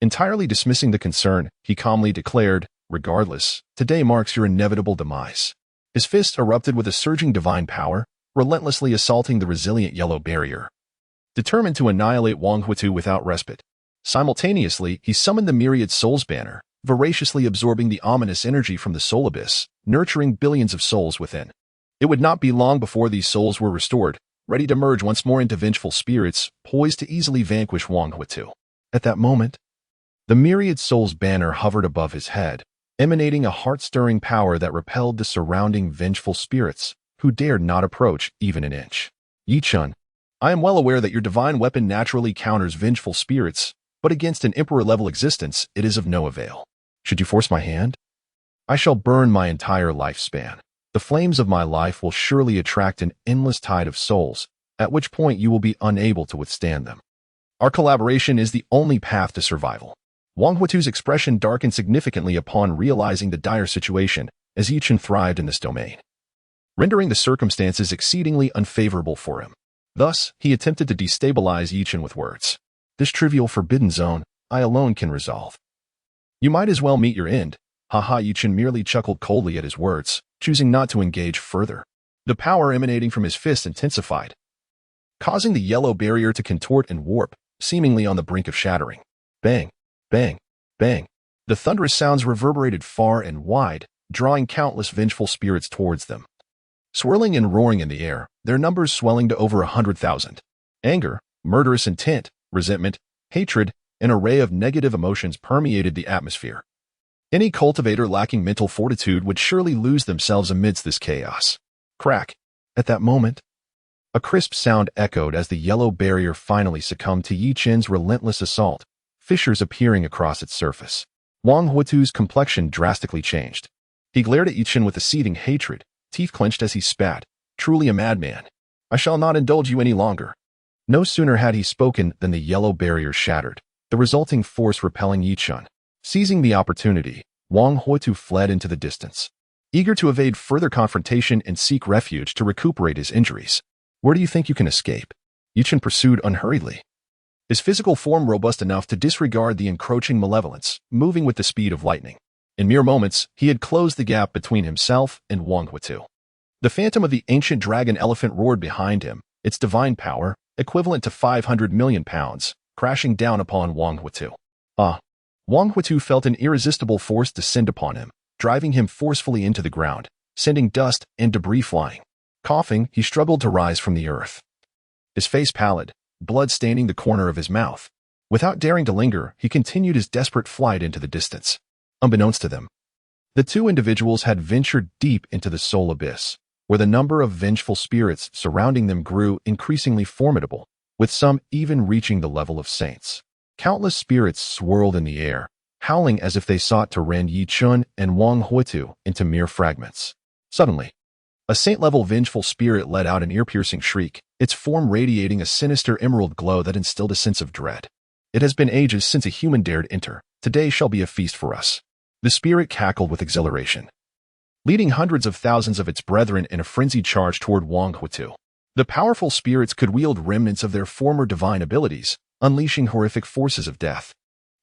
Speaker 1: Entirely dismissing the concern, he calmly declared, regardless, today marks your inevitable demise. His fist erupted with a surging divine power, relentlessly assaulting the resilient yellow barrier, determined to annihilate Wang Huitu without respite. Simultaneously, he summoned the myriad souls banner, voraciously absorbing the ominous energy from the soul abyss, nurturing billions of souls within. It would not be long before these souls were restored, ready to merge once more into vengeful spirits, poised to easily vanquish Wang Huitu. At that moment, the myriad souls banner hovered above his head, emanating a heart-stirring power that repelled the surrounding vengeful spirits, who dared not approach even an inch. Yi Chen, I am well aware that your divine weapon naturally counters vengeful spirits, but against an emperor-level existence, it is of no avail. Should you force my hand, I shall burn my entire lifespan. The flames of my life will surely attract an endless tide of souls, at which point you will be unable to withstand them. Our collaboration is the only path to survival. Wang Huitu's expression darkened significantly upon realizing the dire situation, as Yi Chen thrived in this domain, rendering the circumstances exceedingly unfavorable for him. Thus, he attempted to destabilize Yi Chen with words. This trivial forbidden zone, I alone can resolve. You might as well meet your end. Haha. Yi Chen merely chuckled coldly at his words, choosing not to engage further. The power emanating from his fist intensified, causing the yellow barrier to contort and warp, seemingly on the brink of shattering. Bang, bang, bang. The thunderous sounds reverberated far and wide, drawing countless vengeful spirits towards them. Swirling and roaring in the air, their numbers swelling to over 100,000. Anger, murderous intent, resentment, hatred, an array of negative emotions permeated the atmosphere. Any cultivator lacking mental fortitude would surely lose themselves amidst this chaos. Crack. At that moment, a crisp sound echoed as the yellow barrier finally succumbed to Yi Chen's relentless assault, fissures appearing across its surface. Wang Huitu's complexion drastically changed. He glared at Yi Chen with a seething hatred, teeth clenched as he spat. Truly a madman. I shall not indulge you any longer. No sooner had he spoken than the yellow barrier shattered, the resulting force repelling Yi Chen. Seizing the opportunity, Wang Huitu fled into the distance, eager to evade further confrontation and seek refuge to recuperate his injuries. Where do you think you can escape? Yi Chen pursued unhurriedly, his physical form robust enough to disregard the encroaching malevolence, moving with the speed of lightning. In mere moments, he had closed the gap between himself and Wang Huitu. The phantom of the ancient dragon elephant roared behind him, its divine power, equivalent to 500 million pounds, crashing down upon Wang Huitu. Wang Huitu felt an irresistible force descend upon him, driving him forcefully into the ground, sending dust and debris flying. Coughing, he struggled to rise from the earth. His face pallid, blood staining the corner of his mouth. Without daring to linger, he continued his desperate flight into the distance. Unbeknownst to them, the two individuals had ventured deep into the soul abyss, where the number of vengeful spirits surrounding them grew increasingly formidable, with some even reaching the level of saints. Countless spirits swirled in the air, howling as if they sought to rend Yi Chen and Wang Huitu into mere fragments. Suddenly, a saint-level vengeful spirit let out an ear-piercing shriek, its form radiating a sinister emerald glow that instilled a sense of dread. It has been ages since a human dared enter. Today shall be a feast for us. The spirit cackled with exhilaration, leading hundreds of thousands of its brethren in a frenzied charge toward Wang Huitu. The powerful spirits could wield remnants of their former divine abilities, unleashing horrific forces of death.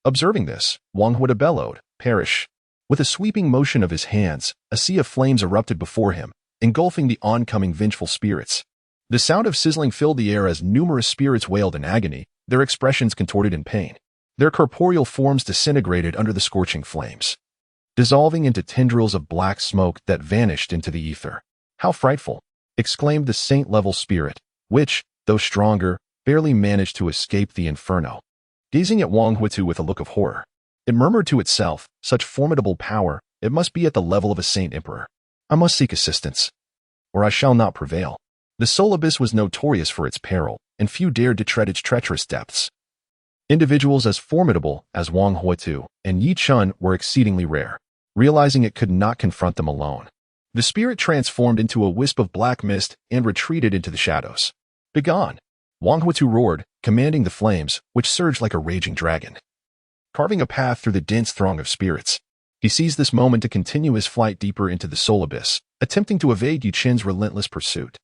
Speaker 1: Observing this, Wang Huitu bellowed, "Perish!" With a sweeping motion of his hands, a sea of flames erupted before him, engulfing the oncoming vengeful spirits. The sound of sizzling filled the air as numerous spirits wailed in agony, their expressions contorted in pain. Their corporeal forms disintegrated under the scorching flames, dissolving into tendrils of black smoke that vanished into the ether. "How frightful!" exclaimed the saint-level spirit, which, though stronger, barely managed to escape the inferno. Gazing at Wang Huitu with a look of horror, it murmured to itself, "Such formidable power, it must be at the level of a saint emperor. I must seek assistance, or I shall not prevail." The soul abyss was notorious for its peril, and few dared to tread its treacherous depths. Individuals as formidable as Wang Huitu and Yi Chen were exceedingly rare. Realizing it could not confront them alone, the spirit transformed into a wisp of black mist and retreated into the shadows. "Begone!" Wang Huitu roared, commanding the flames, which surged like a raging dragon, carving a path through the dense throng of spirits. He seized this moment to continue his flight deeper into the soul abyss, attempting to evade Yi Chen's relentless pursuit.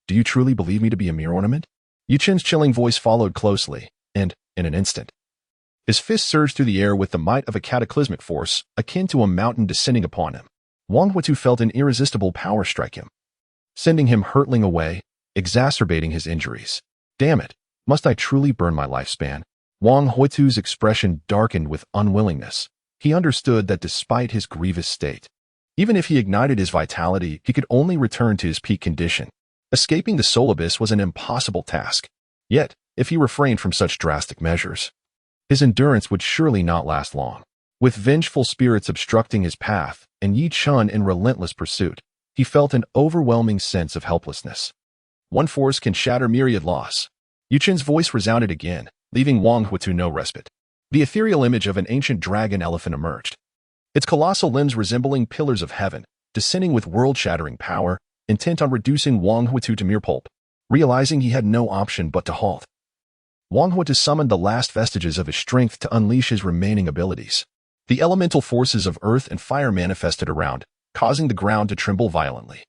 Speaker 1: "Do you truly believe me to be a mere ornament?" Yi Chen's chilling voice followed closely, and, in an instant, his fist surged through the air with the might of a cataclysmic force, akin to a mountain descending upon him. Wang Huitu felt an irresistible power strike him, sending him hurtling away, exacerbating his injuries. "Damn it, must I truly burn my lifespan?" Wang Huitu's expression darkened with unwillingness. He understood that despite his grievous state, even if he ignited his vitality, he could only return to his peak condition. Escaping the soul abyss was an impossible task. Yet, if he refrained from such drastic measures, his endurance would surely not last long. With vengeful spirits obstructing his path and Yi Chen in relentless pursuit, he felt an overwhelming sense of helplessness. One force can shatter myriad laws. Yi Chen's voice resounded again, leaving Wang Huitu no respite. The ethereal image of an ancient dragon elephant emerged, its colossal limbs resembling pillars of heaven, descending with world-shattering power, intent on reducing Wang Huitu to mere pulp. Realizing he had no option but to halt, Wang Huitu summoned the last vestiges of his strength to unleash his remaining abilities. The elemental forces of earth and fire manifested around, causing the ground to tremble violently.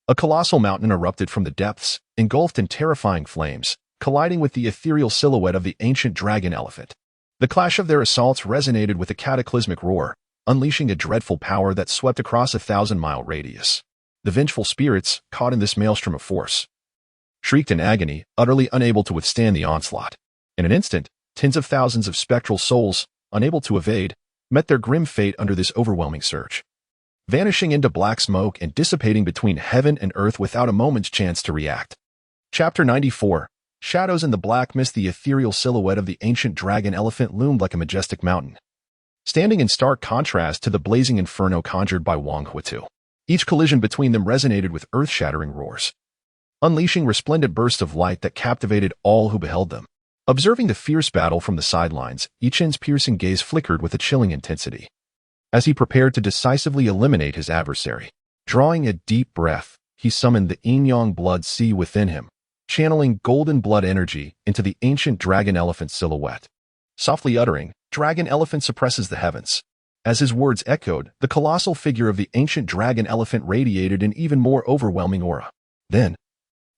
Speaker 1: A colossal mountain erupted from the depths, engulfed in terrifying flames, colliding with the ethereal silhouette of the ancient dragon elephant. The clash of their assaults resonated with a cataclysmic roar, unleashing a dreadful power that swept across a 1,000-mile radius. The vengeful spirits, caught in this maelstrom of force, shrieked in agony, utterly unable to withstand the onslaught. In an instant, tens of thousands of spectral souls, unable to evade, met their grim fate under this overwhelming surge. vanishing into black smoke and dissipating between heaven and earth without a moment's chance to react. Chapter 94. Shadows in the black mist. The ethereal silhouette of the ancient dragon elephant loomed like a majestic mountain, standing in stark contrast to the blazing inferno conjured by Wang Huitu. Each collision between them resonated with earth-shattering roars, unleashing resplendent bursts of light that captivated all who beheld them. Observing the fierce battle from the sidelines, Chen's piercing gaze flickered with a chilling intensity as he prepared to decisively eliminate his adversary. Drawing a deep breath, he summoned the yin-yang blood sea within him, channeling golden blood energy into the ancient dragon elephant silhouette. Softly uttering, "Dragon elephant suppresses the heavens." As his words echoed, the colossal figure of the ancient dragon elephant radiated an even more overwhelming aura. Then,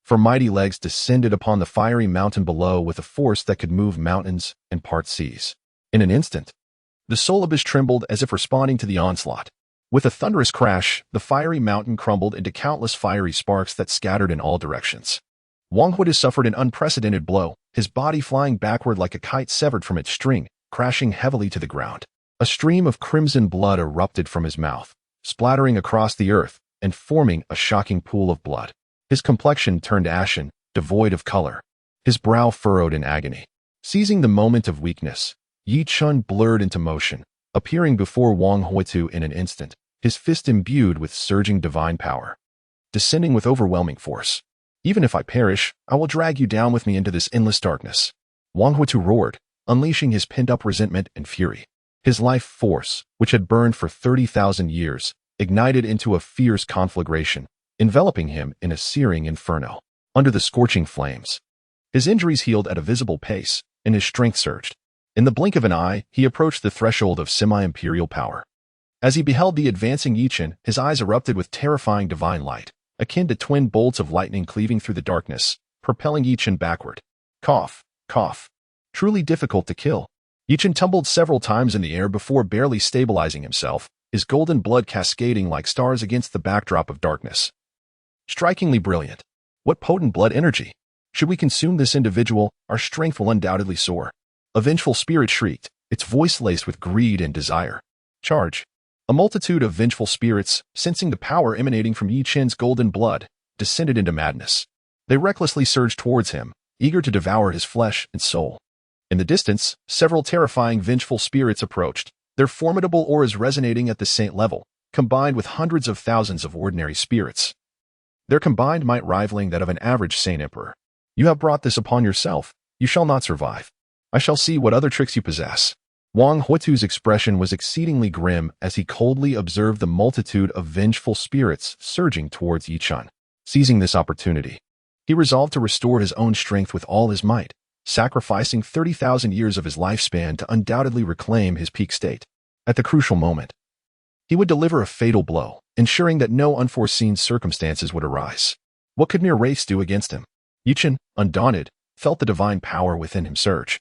Speaker 1: for mighty legs descended upon the fiery mountain below with a force that could move mountains and part seas. In an instant, the Solibus trembled as if responding to the onslaught. With a thunderous crash, the fiery mountain crumbled into countless fiery sparks that scattered in all directions. Wang Huitu suffered an unprecedented blow, his body flying backward like a kite severed from its string, crashing heavily to the ground. A stream of crimson blood erupted from his mouth, splattering across the earth and forming a shocking pool of blood. His complexion turned ashen, devoid of color, his brow furrowed in agony. Seizing the moment of weakness, Chen blurred into motion, appearing before Wang Huitu in an instant, his fist imbued with surging divine power, descending with overwhelming force. "Even if I perish, I will drag you down with me into this endless darkness." Wang Huitu roared, unleashing his pent-up resentment and fury. His life force, which had burned for 30,000 years, ignited into a fierce conflagration, enveloping him in a searing inferno. Under the scorching flames, his injuries healed at a visible pace, and his strength surged. In the blink of an eye, he approached the threshold of semi-imperial power. As he beheld the advancing Chen, his eyes erupted with terrifying divine light, akin to twin bolts of lightning cleaving through the darkness, propelling Chen backward. Cough, cough. Truly difficult to kill. Chen tumbled several times in the air before barely stabilizing himself, his golden blood cascading like stars against the backdrop of darkness. Strikingly brilliant. What potent blood energy! Should we consume this individual, our strength will undoubtedly soar. A vengeful spirit shrieked, its voice laced with greed and desire. Charge. A multitude of vengeful spirits, sensing the power emanating from Chen's golden blood, descended into madness. They recklessly surged towards him, eager to devour his flesh and soul. In the distance, several terrifying vengeful spirits approached, their formidable auras resonating at the saint level, combined with hundreds of thousands of ordinary spirits. Their combined might rivaling that of an average saint emperor. "You have brought this upon yourself. You shall not survive. I shall see what other tricks you possess." Wang Huitu's expression was exceedingly grim as he coldly observed the multitude of vengeful spirits surging towards Chen. Seizing this opportunity, he resolved to restore his own strength with all his might, sacrificing 30,000 years of his lifespan to undoubtedly reclaim his peak state. At the crucial moment, he would deliver a fatal blow, ensuring that no unforeseen circumstances would arise. What could mere wraiths do against him? Chen, undaunted, felt the divine power within him surge,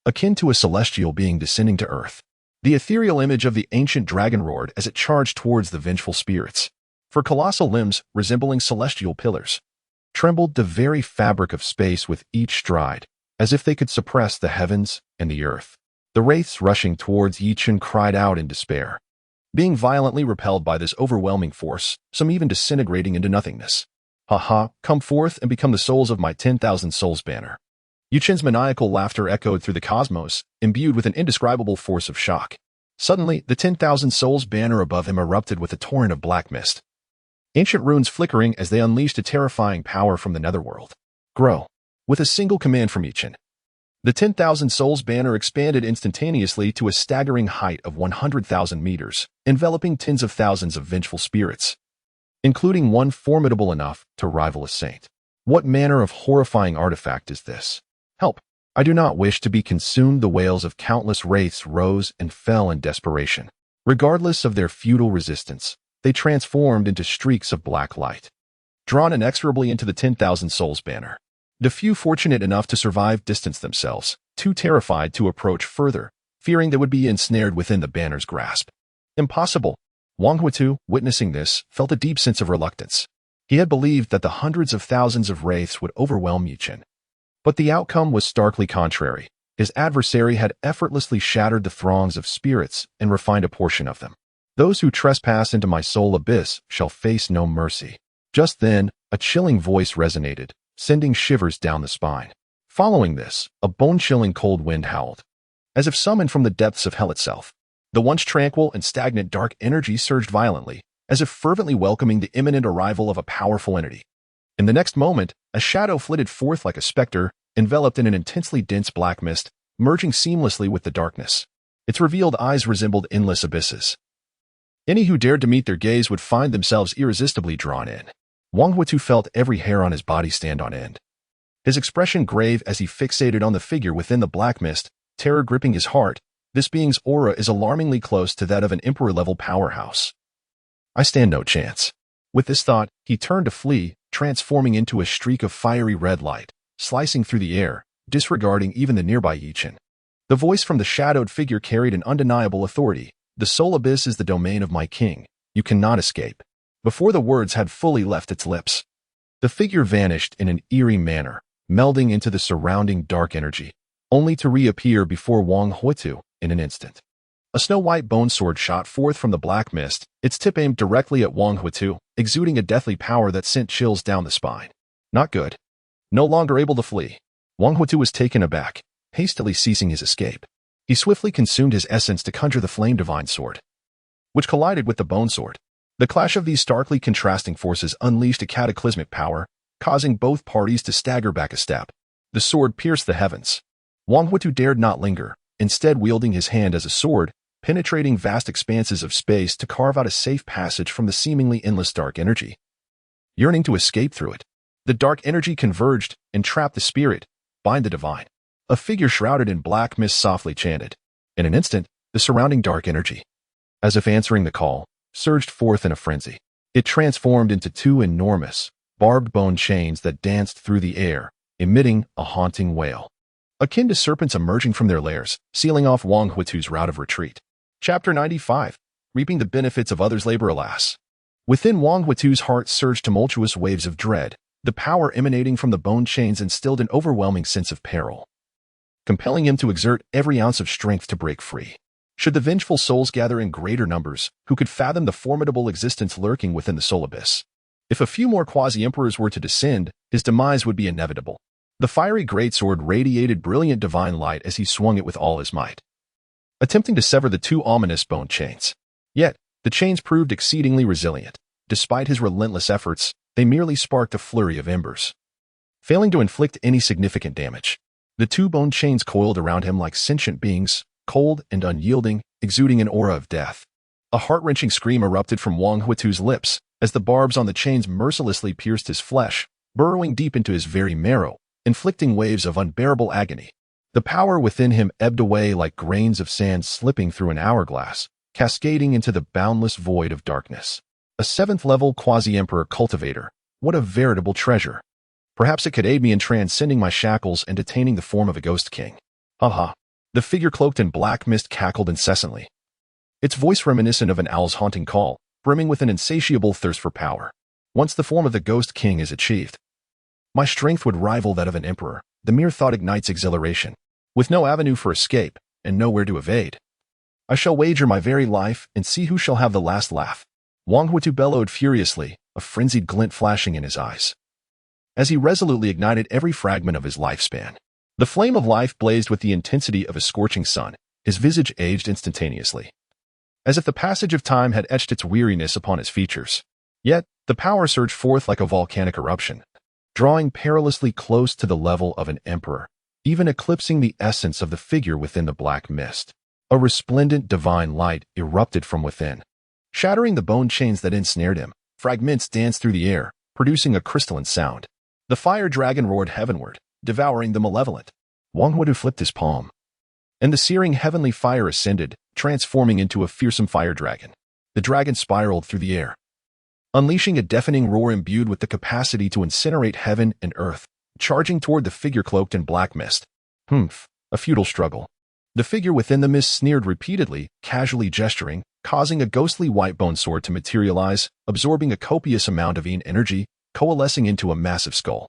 Speaker 1: akin to a celestial being descending to earth. The ethereal image of the ancient dragon roared as it charged towards the vengeful spirits. For colossal limbs, resembling celestial pillars, trembled the very fabric of space with each stride, as if they could suppress the heavens and the earth. The wraiths rushing towards Chen cried out in despair, being violently repelled by this overwhelming force, some even disintegrating into nothingness. "Ha ha, come forth and become the souls of my 10,000 souls banner." Chen's maniacal laughter echoed through the cosmos, imbued with an indescribable force of shock. Suddenly, the 10,000 souls banner above him erupted with a torrent of black mist, ancient runes flickering as they unleashed a terrifying power from the netherworld. "Grow." With a single command from Chen, the 10,000 souls banner expanded instantaneously to a staggering height of 100,000 meters, enveloping tens of thousands of vengeful spirits, including one formidable enough to rival a saint. What manner of horrifying artifact is this? Help! I do not wish to be consumed. The wails of countless wraiths rose and fell in desperation. Regardless of their futile resistance, they transformed into streaks of black light, drawn inexorably into the 10,000 souls banner. The few fortunate enough to survive distanced themselves, too terrified to approach further, fearing they would be ensnared within the banner's grasp. Impossible! Wang Huitu, witnessing this, felt a deep sense of reluctance. He had believed that the hundreds of thousands of wraiths would overwhelm Chen. But the outcome was starkly contrary. His adversary had effortlessly shattered the throngs of spirits and refined a portion of them. Those who trespass into my soul abyss shall face no mercy. Just then, a chilling voice resonated, sending shivers down the spine. Following this, a bone-chilling cold wind howled, as if summoned from the depths of hell itself. The once tranquil and stagnant dark energy surged violently, as if fervently welcoming the imminent arrival of a powerful entity. In the next moment, a shadow flitted forth like a specter, enveloped in an intensely dense black mist, merging seamlessly with the darkness. Its revealed eyes resembled endless abysses. Any who dared to meet their gaze would find themselves irresistibly drawn in. Wang Huitu felt every hair on his body stand on end. His expression grave as he fixated on the figure within the black mist, terror gripping his heart. This being's aura is alarmingly close to that of an emperor-level powerhouse. I stand no chance. With this thought, he turned to flee, transforming into a streak of fiery red light, slicing through the air, disregarding even the nearby Chen. The voice from the shadowed figure carried an undeniable authority. The soul abyss is the domain of my king. You cannot escape. Before the words had fully left its lips, the figure vanished in an eerie manner, melding into the surrounding dark energy, only to reappear before Wang Huitu in an instant. A snow-white bone sword shot forth from the black mist, its tip aimed directly at Wang Huitu, exuding a deathly power that sent chills down the spine. Not good. No longer able to flee, Wang Huitu was taken aback, hastily ceasing his escape. He swiftly consumed his essence to conjure the flame divine sword, which collided with the bone sword. The clash of these starkly contrasting forces unleashed a cataclysmic power, causing both parties to stagger back a step. The sword pierced the heavens. Wang Huitu dared not linger, instead wielding his hand as a sword, penetrating vast expanses of space to carve out a safe passage from the seemingly endless dark energy. Yearning to escape through it, the dark energy converged, entrapped the spirit, bind the divine. A figure shrouded in black mist softly chanted. In an instant, the surrounding dark energy, as if answering the call, surged forth in a frenzy. It transformed into two enormous, barbed bone chains that danced through the air, emitting a haunting wail, akin to serpents emerging from their lairs, sealing off Wang Huitu's route of retreat. Chapter 95. Reaping the benefits of others' labor, alas. Within Wang Huitu's heart surged tumultuous waves of dread. The power emanating from the bone chains instilled an overwhelming sense of peril, compelling him to exert every ounce of strength to break free. Should the vengeful souls gather in greater numbers, who could fathom the formidable existence lurking within the soul abyss? If a few more quasi-emperors were to descend, his demise would be inevitable. The fiery greatsword radiated brilliant divine light as he swung it with all his might, attempting to sever the two ominous bone chains. Yet, the chains proved exceedingly resilient. Despite his relentless efforts, they merely sparked a flurry of embers, failing to inflict any significant damage. The two bone chains coiled around him like sentient beings, cold and unyielding, exuding an aura of death. A heart-wrenching scream erupted from Wang Huitu's lips as the barbs on the chains mercilessly pierced his flesh, burrowing deep into his very marrow, inflicting waves of unbearable agony. The power within him ebbed away like grains of sand slipping through an hourglass, cascading into the boundless void of darkness. A 7th-level quasi-emperor cultivator. What a veritable treasure. Perhaps it could aid me in transcending my shackles and attaining the form of a ghost king. Ha. The figure cloaked in black mist cackled incessantly, its voice reminiscent of an owl's haunting call, brimming with an insatiable thirst for power. Once the form of the ghost king is achieved, my strength would rival that of an emperor. The mere thought ignites exhilaration. With no avenue for escape, and nowhere to evade, I shall wager my very life and see who shall have the last laugh. Wang Huitu bellowed furiously, a frenzied glint flashing in his eyes, as he resolutely ignited every fragment of his lifespan. The flame of life blazed with the intensity of a scorching sun. His visage aged instantaneously, as if the passage of time had etched its weariness upon his features. Yet, the power surged forth like a volcanic eruption, drawing perilously close to the level of an emperor, even eclipsing the essence of the figure within the black mist. A resplendent divine light erupted from within, shattering the bone chains that ensnared him. Fragments danced through the air, producing a crystalline sound. The fire dragon roared heavenward, devouring the malevolent. Wang Huitu flipped his palm, and the searing heavenly fire ascended, transforming into a fearsome fire dragon. The dragon spiraled through the air, unleashing a deafening roar imbued with the capacity to incinerate heaven and earth, charging toward the figure cloaked in black mist. A futile struggle. The figure within the mist sneered repeatedly, casually gesturing, causing a ghostly white bone sword to materialize, absorbing a copious amount of energy, coalescing into a massive skull.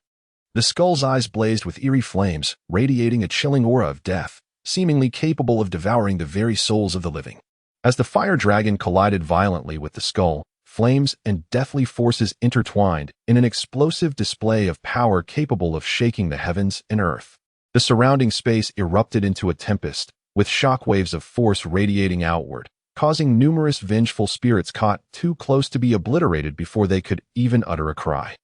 Speaker 1: The skull's eyes blazed with eerie flames, radiating a chilling aura of death, seemingly capable of devouring the very souls of the living. As the fire dragon collided violently with the skull, flames and deathly forces intertwined in an explosive display of power capable of shaking the heavens and earth. The surrounding space erupted into a tempest, with shockwaves of force radiating outward, causing numerous vengeful spirits caught too close to be obliterated before they could even utter a cry.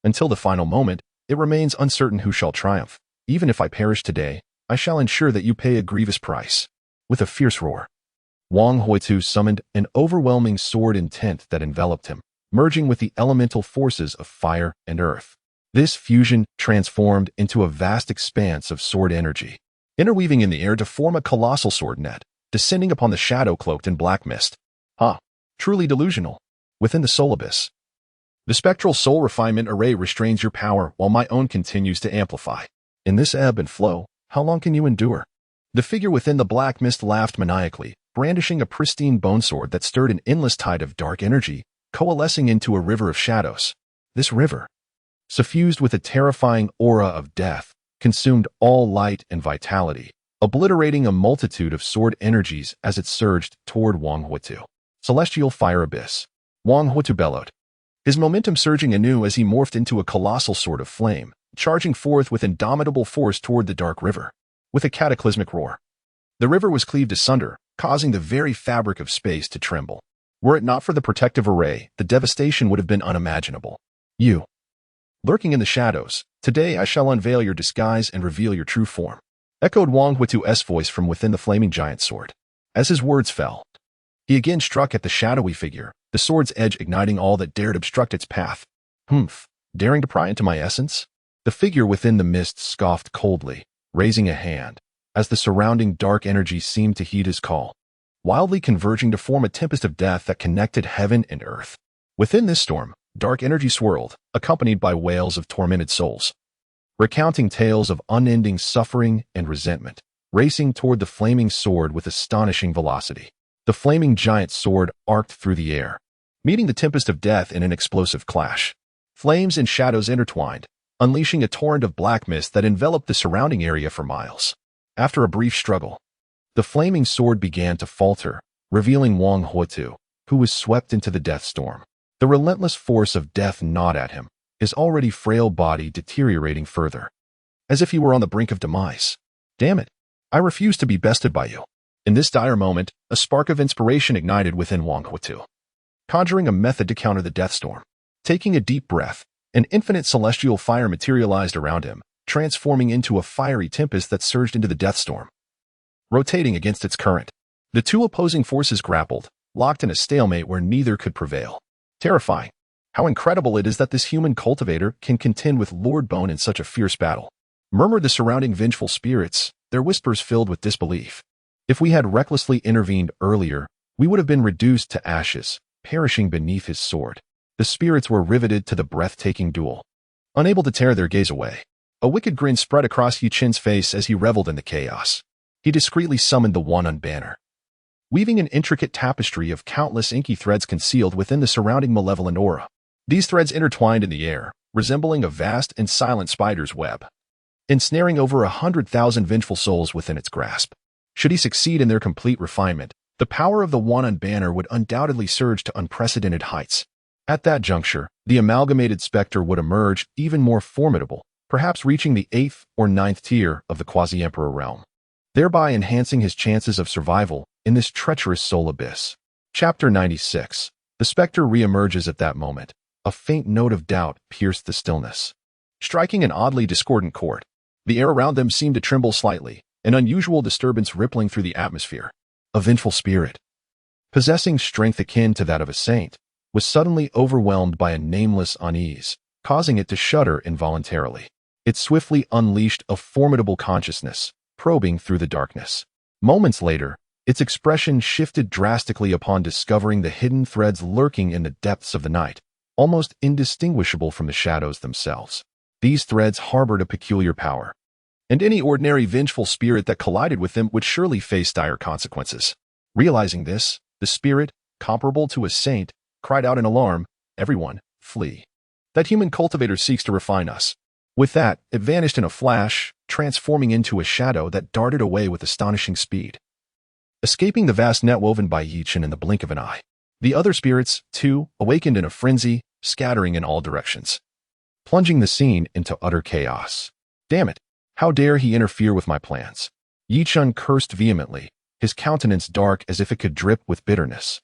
Speaker 1: Until the final moment, it remains uncertain who shall triumph. Even if I perish today, I shall ensure that you pay a grievous price. With a fierce roar, Wang Huitu summoned an overwhelming sword intent that enveloped him, merging with the elemental forces of fire and earth. This fusion transformed into a vast expanse of sword energy, interweaving in the air to form a colossal sword net, descending upon the shadow cloaked in black mist. Truly delusional. Within the soul abyss, the spectral soul refinement array restrains your power while my own continues to amplify. In this ebb and flow, how long can you endure? The figure within the black mist laughed maniacally, brandishing a pristine bone sword that stirred an endless tide of dark energy, coalescing into a river of shadows. This river, suffused with a terrifying aura of death, consumed all light and vitality, obliterating a multitude of sword energies as it surged toward Wang Huitu. Celestial fire abyss. Wang Huitu bellowed, his momentum surging anew as he morphed into a colossal sword of flame, charging forth with indomitable force toward the dark river. With a cataclysmic roar, the river was cleaved asunder, causing the very fabric of space to tremble. Were it not for the protective array, the devastation would have been unimaginable. You, lurking in the shadows, today I shall unveil your disguise and reveal your true form, echoed Wang Huitu's voice from within the flaming giant sword. As his words fell, he again struck at the shadowy figure, the sword's edge igniting all that dared obstruct its path. Daring to pry into my essence? The figure within the mist scoffed coldly, raising a hand, as the surrounding dark energy seemed to heed his call, wildly converging to form a tempest of death that connected heaven and earth. Within this storm, dark energy swirled, accompanied by wails of tormented souls, recounting tales of unending suffering and resentment, racing toward the flaming sword with astonishing velocity. The flaming giant sword arced through the air, meeting the tempest of death in an explosive clash. Flames and shadows intertwined, unleashing a torrent of black mist that enveloped the surrounding area for miles. After a brief struggle, the flaming sword began to falter, revealing Wang Huitu, who was swept into the death storm. The relentless force of death gnawed at him, his already frail body deteriorating further, as if he were on the brink of demise. Damn it, I refuse to be bested by you. In this dire moment, a spark of inspiration ignited within Wang Huitu, conjuring a method to counter the death storm. Taking a deep breath, an infinite celestial fire materialized around him, transforming into a fiery tempest that surged into the death storm. Rotating against its current, the two opposing forces grappled, locked in a stalemate where neither could prevail. Terrifying. How incredible it is that this human cultivator can contend with Lord Bone in such a fierce battle, murmured the surrounding vengeful spirits, their whispers filled with disbelief. If we had recklessly intervened earlier, we would have been reduced to ashes, perishing beneath his sword. The spirits were riveted to the breathtaking duel, unable to tear their gaze away. A wicked grin spread across Yu Chen's face as he reveled in the chaos. He discreetly summoned the One banner, weaving an intricate tapestry of countless inky threads concealed within the surrounding malevolent aura. These threads intertwined in the air, resembling a vast and silent spider's web, ensnaring over 100,000 vengeful souls within its grasp. Should he succeed in their complete refinement, the power of the One banner would undoubtedly surge to unprecedented heights. At that juncture, the amalgamated specter would emerge even more formidable, perhaps reaching the 8th or 9th tier of the quasi-emperor realm, thereby enhancing his chances of survival in this treacherous soul abyss. Chapter 96. The specter re-emerges at that moment. A faint note of doubt pierced the stillness, striking an oddly discordant chord. The air around them seemed to tremble slightly, an unusual disturbance rippling through the atmosphere. A vengeful spirit, possessing strength akin to that of a saint, was suddenly overwhelmed by a nameless unease, causing it to shudder involuntarily. It swiftly unleashed a formidable consciousness, probing through the darkness. Moments later, its expression shifted drastically upon discovering the hidden threads lurking in the depths of the night, almost indistinguishable from the shadows themselves. These threads harbored a peculiar power, and any ordinary vengeful spirit that collided with them would surely face dire consequences. Realizing this, the spirit, comparable to a saint, cried out in alarm, "Everyone, flee. That human cultivator seeks to refine us." With that, it vanished in a flash, transforming into a shadow that darted away with astonishing speed. escaping the vast net woven by Chen in the blink of an eye. The other spirits, too, awakened in a frenzy, scattering in all directions, plunging the scene into utter chaos. Damn it! How dare he interfere with my plans? Chen cursed vehemently, his countenance dark as if it could drip with bitterness.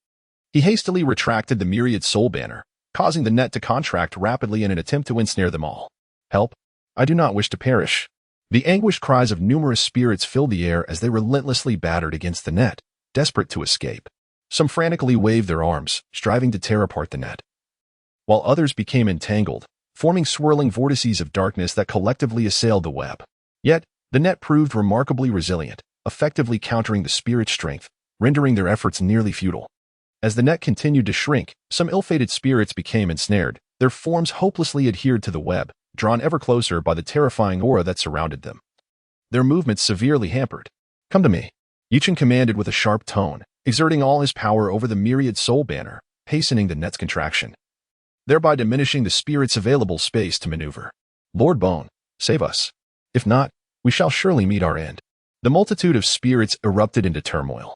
Speaker 1: He hastily retracted the myriad soul banner, causing the net to contract rapidly in an attempt to ensnare them all. Help! I do not wish to perish. The anguished cries of numerous spirits filled the air as they relentlessly battered against the net, desperate to escape. Some frantically waved their arms, striving to tear apart the net, while others became entangled, forming swirling vortices of darkness that collectively assailed the web. Yet, the net proved remarkably resilient, effectively countering the spirit's strength, rendering their efforts nearly futile. As the net continued to shrink, some ill-fated spirits became ensnared, their forms hopelessly adhered to the web, drawn ever closer by the terrifying aura that surrounded them. Their movements severely hampered. Come to me, Chen commanded with a sharp tone, exerting all his power over the myriad soul banner, hastening the net's contraction, thereby diminishing the spirit's available space to maneuver. Lord Bone, save us. If not, we shall surely meet our end. The multitude of spirits erupted into turmoil,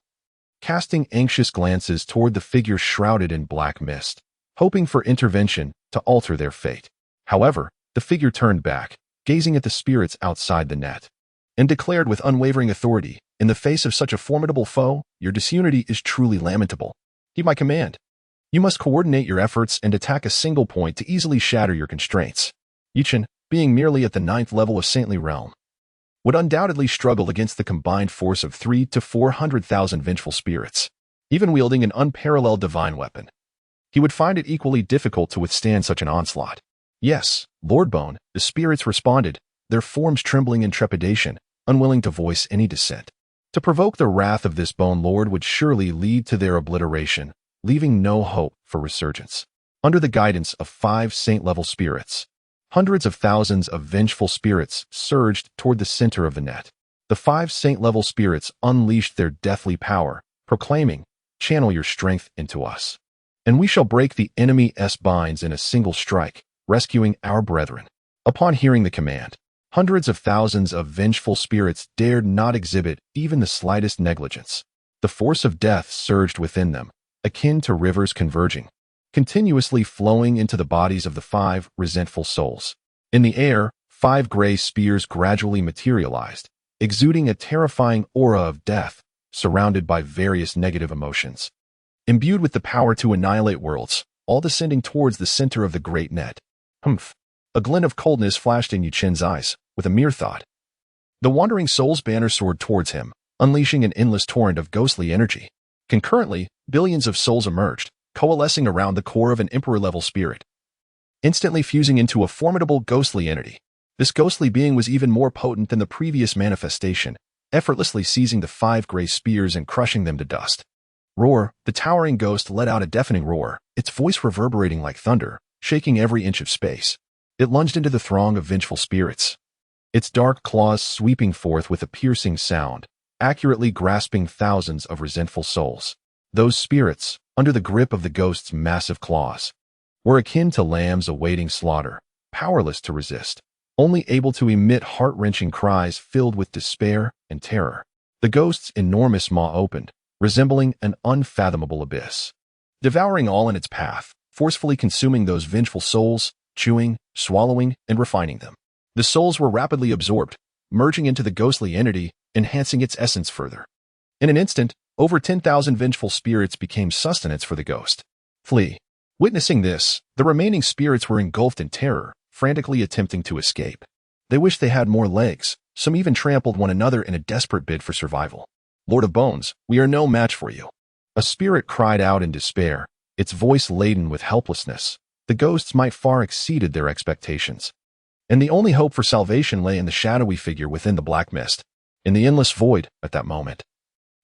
Speaker 1: casting anxious glances toward the figure shrouded in black mist, hoping for intervention to alter their fate. However, the figure turned back, gazing at the spirits outside the net, and declared with unwavering authority, in the face of such a formidable foe, your disunity is truly lamentable. Heed my command. You must coordinate your efforts and attack a single point to easily shatter your constraints. Chen, being merely at the 9th level of saintly realm, would undoubtedly struggle against the combined force of 300,000 to 400,000 vengeful spirits, even wielding an unparalleled divine weapon. He would find it equally difficult to withstand such an onslaught. Yes, Lord Bone, the spirits responded, their forms trembling in trepidation, unwilling to voice any dissent. To provoke the wrath of this Bone Lord would surely lead to their obliteration, leaving no hope for resurgence. Under the guidance of 5 saint-level spirits, hundreds of thousands of vengeful spirits surged toward the center of the net. The 5 saint-level spirits unleashed their deathly power, proclaiming, "Channel your strength into us, and we shall break the enemy's binds in a single strike, rescuing our brethren." Upon hearing the command, hundreds of thousands of vengeful spirits dared not exhibit even the slightest negligence. The force of death surged within them, akin to rivers converging, continuously flowing into the bodies of the 5 resentful souls. In the air, 5 gray spears gradually materialized, exuding a terrifying aura of death, surrounded by various negative emotions. Imbued with the power to annihilate worlds, all descending towards the center of the great net. Humph. A glint of coldness flashed in Chen's eyes, with a mere thought. The wandering soul's banner soared towards him, unleashing an endless torrent of ghostly energy. Concurrently, billions of souls emerged, coalescing around the core of an emperor-level spirit, instantly fusing into a formidable ghostly entity. This ghostly being was even more potent than the previous manifestation, effortlessly seizing the 5 gray spears and crushing them to dust. Roar! The towering ghost let out a deafening roar, its voice reverberating like thunder, shaking every inch of space. It lunged into the throng of vengeful spirits, its dark claws sweeping forth with a piercing sound, accurately grasping thousands of resentful souls. Those spirits, under the grip of the ghost's massive claws, were akin to lambs awaiting slaughter, powerless to resist, only able to emit heart-wrenching cries filled with despair and terror. The ghost's enormous maw opened, resembling an unfathomable abyss, devouring all in its path, forcefully consuming those vengeful souls, chewing, swallowing, and refining them. The souls were rapidly absorbed, merging into the ghostly entity, enhancing its essence further. In an instant, over 10,000 vengeful spirits became sustenance for the ghost. Flee. Witnessing this, the remaining spirits were engulfed in terror, frantically attempting to escape. They wished they had more legs, some even trampled one another in a desperate bid for survival. Lord of Bones, we are no match for you. A spirit cried out in despair, its voice laden with helplessness. The ghosts might far exceeded their expectations, and the only hope for salvation lay in the shadowy figure within the black mist. In the endless void, at that moment,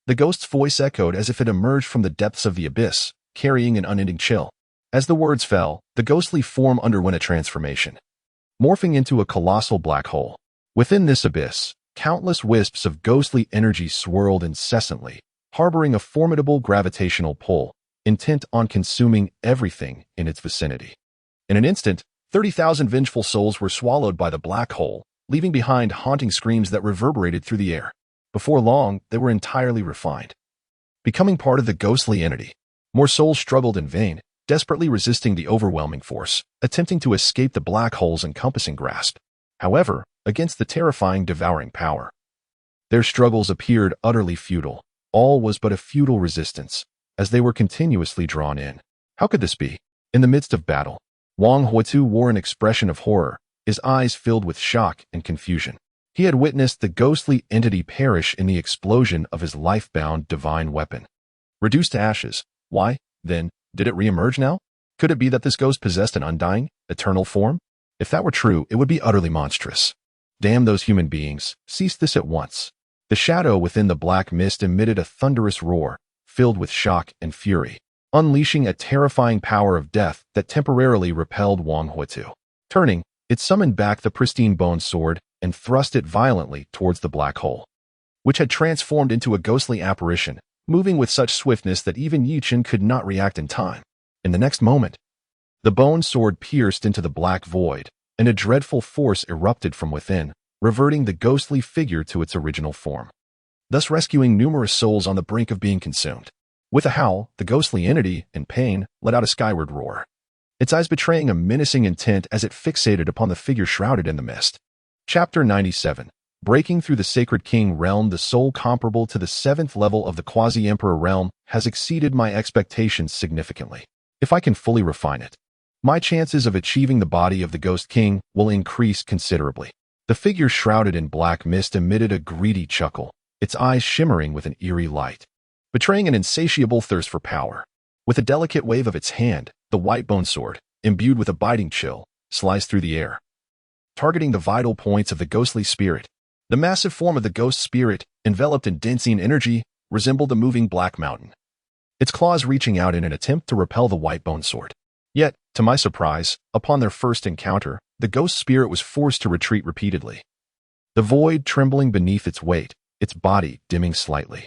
Speaker 1: the ghost's voice echoed as if it emerged from the depths of the abyss, carrying an unending chill. As the words fell, the ghostly form underwent a transformation, morphing into a colossal black hole. Within this abyss, countless wisps of ghostly energy swirled incessantly, harboring a formidable gravitational pull, intent on consuming everything in its vicinity. In an instant, 30,000 vengeful souls were swallowed by the black hole, leaving behind haunting screams that reverberated through the air. Before long, they were entirely refined, becoming part of the ghostly entity. More souls struggled in vain, desperately resisting the overwhelming force, attempting to escape the black hole's encompassing grasp. However, against the terrifying, devouring power, their struggles appeared utterly futile. All was but a futile resistance, as they were continuously drawn in. How could this be? In the midst of battle, Wang Huitu wore an expression of horror, his eyes filled with shock and confusion. He had witnessed the ghostly entity perish in the explosion of his life-bound divine weapon. Reduced to ashes, why, then, did it re-emerge now? Could it be that this ghost possessed an undying, eternal form? If that were true, it would be utterly monstrous. Damn those human beings, cease this at once. The shadow within the black mist emitted a thunderous roar, filled with shock and fury, unleashing a terrifying power of death that temporarily repelled Wang Huitu. Turning, it summoned back the pristine bone sword and thrust it violently towards the black hole, which had transformed into a ghostly apparition, moving with such swiftness that even Chen could not react in time. In the next moment, the bone sword pierced into the black void, and a dreadful force erupted from within, reverting the ghostly figure to its original form, thus rescuing numerous souls on the brink of being consumed. With a howl, the ghostly entity, in pain, let out a skyward roar, its eyes betraying a menacing intent as it fixated upon the figure shrouded in the mist. Chapter 97. Breaking through the Sacred King realm. The soul comparable to the 7th level of the Quasi-Emperor realm has exceeded my expectations significantly. If I can fully refine it, my chances of achieving the body of the Ghost King will increase considerably. The figure shrouded in black mist emitted a greedy chuckle, its eyes shimmering with an eerie light, betraying an insatiable thirst for power. With a delicate wave of its hand, the white bone sword, imbued with a biting chill, sliced through the air, targeting the vital points of the ghostly spirit. The massive form of the ghost spirit, enveloped in densing energy, resembled a moving black mountain, its claws reaching out in an attempt to repel the white bone sword. Yet, to my surprise, upon their first encounter, the ghost spirit was forced to retreat repeatedly, the void trembling beneath its weight, its body dimming slightly.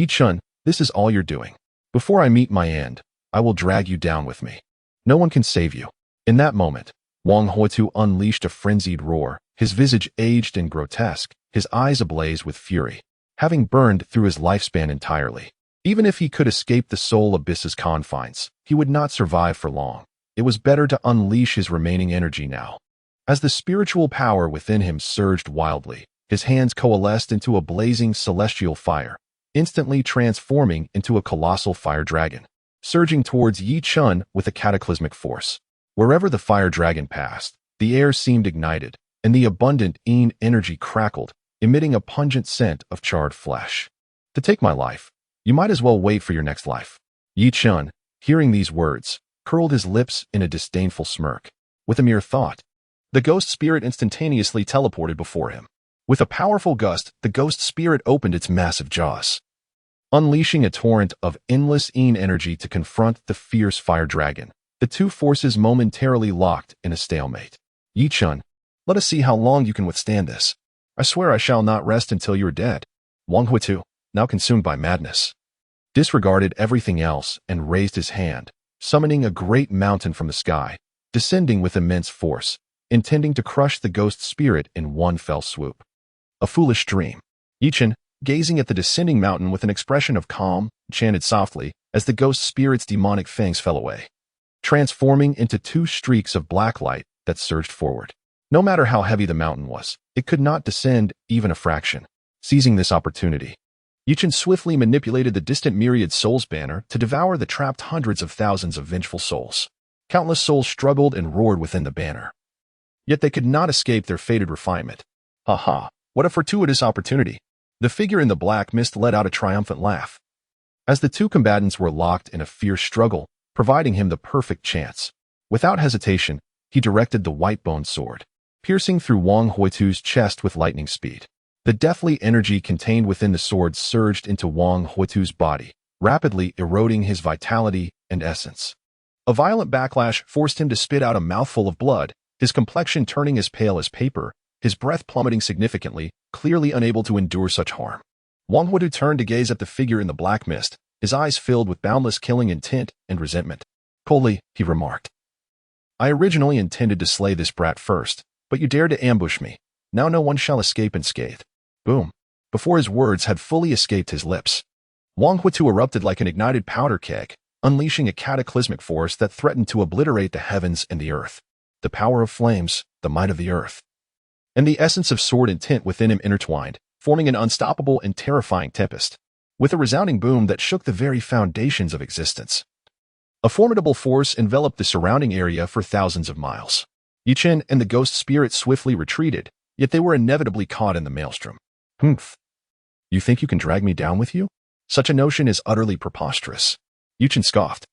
Speaker 1: Chen, this is all you're doing. Before I meet my end, I will drag you down with me. No one can save you. In that moment, Wang Huitu unleashed a frenzied roar, his visage aged and grotesque, his eyes ablaze with fury, having burned through his lifespan entirely. Even if he could escape the soul abyss's confines, he would not survive for long. It was better to unleash his remaining energy now. As the spiritual power within him surged wildly, his hands coalesced into a blazing celestial fire, instantly transforming into a colossal fire dragon, surging towards Chen with a cataclysmic force. Wherever the fire dragon passed, the air seemed ignited, and the abundant yin energy crackled, emitting a pungent scent of charred flesh. To take my life, you might as well wait for your next life. Chen, hearing these words, curled his lips in a disdainful smirk. With a mere thought, the ghost spirit instantaneously teleported before him. With a powerful gust, the ghost spirit opened its massive jaws, unleashing a torrent of endless yin energy to confront the fierce fire dragon. The two forces momentarily locked in a stalemate. Chen, let us see how long you can withstand this. I swear I shall not rest until you are dead. Wang Huitu, now consumed by madness, disregarded everything else and raised his hand, summoning a great mountain from the sky, descending with immense force, intending to crush the ghost spirit in one fell swoop. A foolish dream. Chen, gazing at the descending mountain with an expression of calm, chanted softly as the ghost spirit's demonic fangs fell away, transforming into two streaks of black light that surged forward. No matter how heavy the mountain was, it could not descend even a fraction. Seizing this opportunity, Chen swiftly manipulated the distant myriad souls banner to devour the trapped hundreds of thousands of vengeful souls. Countless souls struggled and roared within the banner, yet they could not escape their fated refinement. Ha ha, what a fortuitous opportunity. The figure in the black mist let out a triumphant laugh, as the two combatants were locked in a fierce struggle, providing him the perfect chance. Without hesitation, he directed the white bone sword, piercing through Wang Huitu's chest with lightning speed. The deathly energy contained within the sword surged into Wang Huitu's body, rapidly eroding his vitality and essence. A violent backlash forced him to spit out a mouthful of blood, his complexion turning as pale as paper, his breath plummeting significantly, clearly unable to endure such harm. Wang Huitu turned to gaze at the figure in the black mist, his eyes filled with boundless killing intent and resentment. Coldly, he remarked, I originally intended to slay this brat first, but you dared to ambush me. Now no one shall escape unscathed. Boom. Before his words had fully escaped his lips, Wang Huitu erupted like an ignited powder keg, unleashing a cataclysmic force that threatened to obliterate the heavens and the earth. The power of flames, the might of the earth, and the essence of sword and tint within him intertwined, forming an unstoppable and terrifying tempest, with a resounding boom that shook the very foundations of existence. A formidable force enveloped the surrounding area for thousands of miles. Chen and the ghost spirit swiftly retreated, yet they were inevitably caught in the maelstrom. Humph. You think you can drag me down with you? Such a notion is utterly preposterous. Chen scoffed,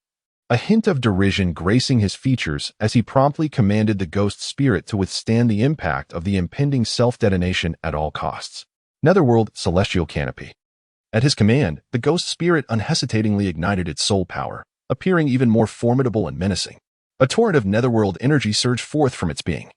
Speaker 1: a hint of derision gracing his features as he promptly commanded the ghost spirit to withstand the impact of the impending self-detonation at all costs. Netherworld Celestial Canopy. At his command, the ghost spirit unhesitatingly ignited its soul power, appearing even more formidable and menacing. A torrent of netherworld energy surged forth from its being,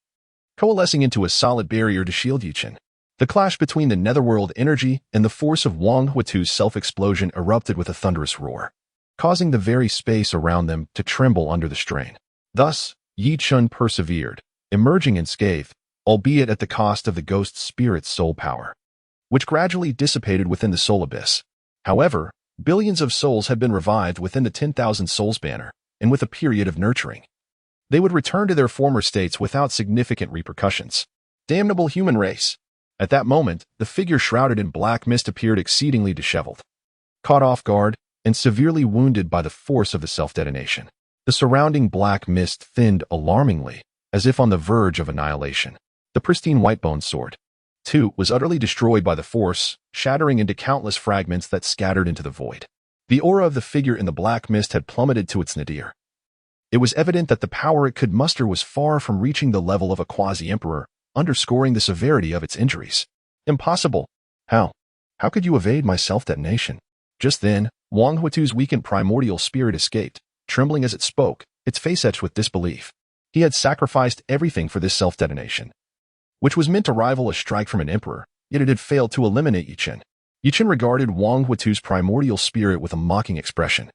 Speaker 1: coalescing into a solid barrier to shield Chen. The clash between the netherworld energy and the force of Wang Huitu's self-explosion erupted with a thunderous roar, causing the very space around them to tremble under the strain. Thus, Chen persevered, emerging unscathed, albeit at the cost of the ghost spirit's soul power, which gradually dissipated within the soul abyss. However, billions of souls had been revived within the 10,000 souls banner, and with a period of nurturing, they would return to their former states without significant repercussions. Damnable human race! At that moment, the figure shrouded in black mist appeared exceedingly disheveled, caught off guard, and severely wounded by the force of the self-detonation. The surrounding black mist thinned alarmingly, as if on the verge of annihilation. The pristine white-bone sword, too, was utterly destroyed by the force, shattering into countless fragments that scattered into the void. The aura of the figure in the black mist had plummeted to its nadir. It was evident that the power it could muster was far from reaching the level of a quasi-emperor, underscoring the severity of its injuries. Impossible! How? How could you evade my self-detonation? Just then, Wang Huitu's weakened primordial spirit escaped, trembling as it spoke, its face etched with disbelief. He had sacrificed everything for this self-detonation, which was meant to rival a strike from an emperor, yet it had failed to eliminate Chen. Chen regarded Wang Huitu's primordial spirit with a mocking expression.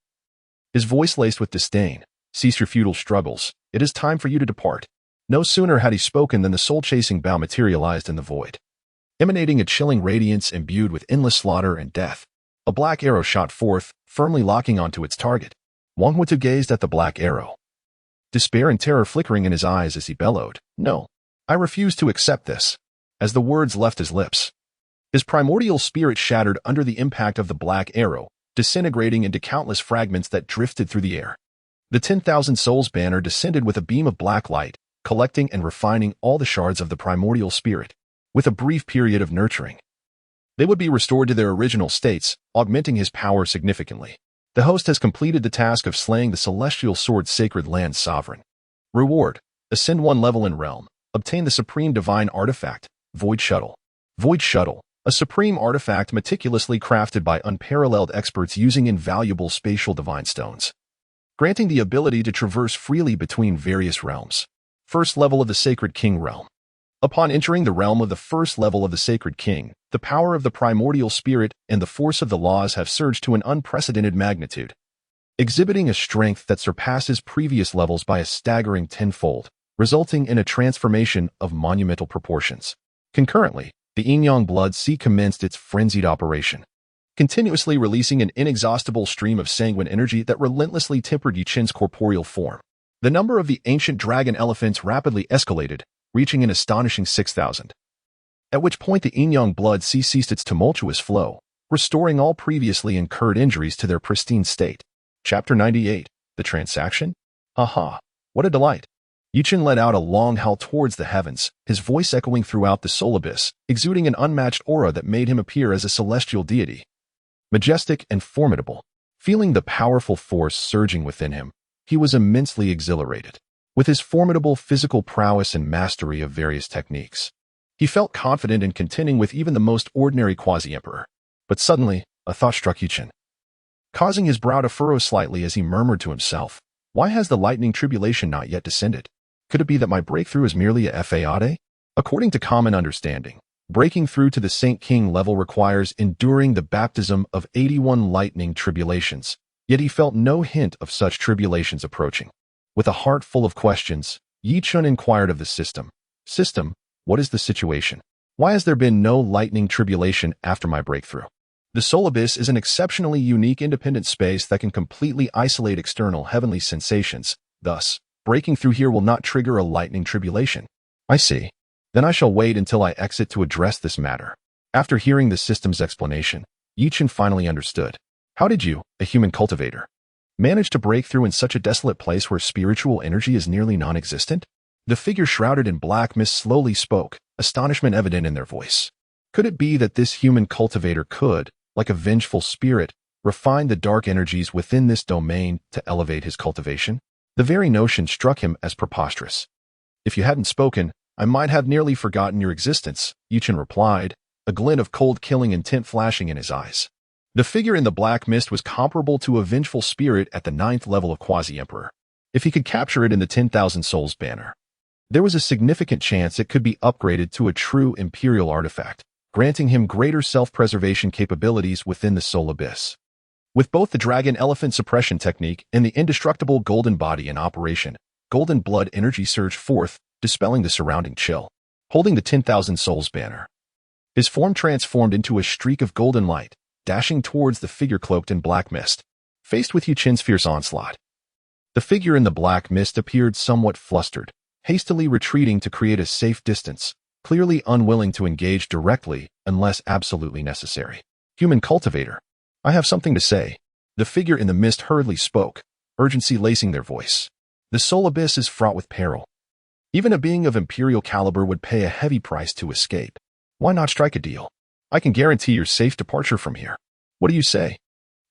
Speaker 1: His voice laced with disdain. Cease your futile struggles. It is time for you to depart. No sooner had he spoken than the soul-chasing bow materialized in the void, emanating a chilling radiance imbued with endless slaughter and death. A black arrow shot forth, firmly locking onto its target. Wang Huitu gazed at the black arrow, despair and terror flickering in his eyes as he bellowed, "No, I refuse to accept this." As the words left his lips, his primordial spirit shattered under the impact of the black arrow, disintegrating into countless fragments that drifted through the air. The 10,000 souls banner descended with a beam of black light, collecting and refining all the shards of the primordial spirit. With a brief period of nurturing, they would be restored to their original states, augmenting his power significantly. The host has completed the task of slaying the celestial sword's sacred land sovereign. Reward: ascend 1 level in realm. Obtain the supreme divine artifact, Void Shuttle. Void Shuttle, a supreme artifact meticulously crafted by unparalleled experts using invaluable spatial divine stones, granting the ability to traverse freely between various realms. First level of the Sacred King realm. Upon entering the realm of the first level of the Sacred King, the power of the primordial spirit and the force of the laws have surged to an unprecedented magnitude, exhibiting a strength that surpasses previous levels by a staggering tenfold, resulting in a transformation of monumental proportions. Concurrently, the Yin-Yang blood sea commenced its frenzied operation, continuously releasing an inexhaustible stream of sanguine energy that relentlessly tempered Chen's corporeal form. The number of the ancient dragon elephants rapidly escalated, reaching an astonishing 6,000. At which point the Yin-Yang blood sea ceased its tumultuous flow, restoring all previously incurred injuries to their pristine state. Chapter 98. The Transaction? Aha! What a delight! Chen let out a long howl towards the heavens, his voice echoing throughout the soul abyss, exuding an unmatched aura that made him appear as a celestial deity. Majestic and formidable. Feeling the powerful force surging within him, he was immensely exhilarated. With his formidable physical prowess and mastery of various techniques, he felt confident in contending with even the most ordinary quasi-emperor. But suddenly, a thought struck Chen, causing his brow to furrow slightly as he murmured to himself, "Why has the lightning tribulation not yet descended? Could it be that my breakthrough is merely a fade?" According to common understanding, breaking through to the Saint King level requires enduring the baptism of 81 lightning tribulations, yet he felt no hint of such tribulations approaching. With a heart full of questions, Chen inquired of the system, "System, what is the situation? Why has there been no lightning tribulation after my breakthrough?" The soul abyss is an exceptionally unique independent space that can completely isolate external heavenly sensations. Thus, breaking through here will not trigger a lightning tribulation. I see. Then I shall wait until I exit to address this matter. After hearing the system's explanation, Chen finally understood. How did you, a human cultivator, manage to break through in such a desolate place where spiritual energy is nearly non-existent? The figure shrouded in black mist slowly spoke, astonishment evident in their voice. Could it be that this human cultivator could, like a vengeful spirit, refine the dark energies within this domain to elevate his cultivation? The very notion struck him as preposterous. If you hadn't spoken, I might have nearly forgotten your existence, Chen replied, a glint of cold killing intent flashing in his eyes. The figure in the black mist was comparable to a vengeful spirit at the 9th level of Quasi-Emperor. If he could capture it in the 10,000 Souls banner, there was a significant chance it could be upgraded to a true imperial artifact, granting him greater self-preservation capabilities within the soul abyss. With both the dragon elephant suppression technique and the indestructible golden body in operation, golden blood energy surged forth, dispelling the surrounding chill. Holding the 10,000 Souls banner, his form transformed into a streak of golden light, dashing towards the figure cloaked in black mist. Faced with Chen's fierce onslaught, the figure in the black mist appeared somewhat flustered, hastily retreating to create a safe distance, clearly unwilling to engage directly unless absolutely necessary. Human cultivator, I have something to say. The figure in the mist hurriedly spoke, urgency lacing their voice. The soul abyss is fraught with peril. Even a being of imperial caliber would pay a heavy price to escape. Why not strike a deal? I can guarantee your safe departure from here. What do you say?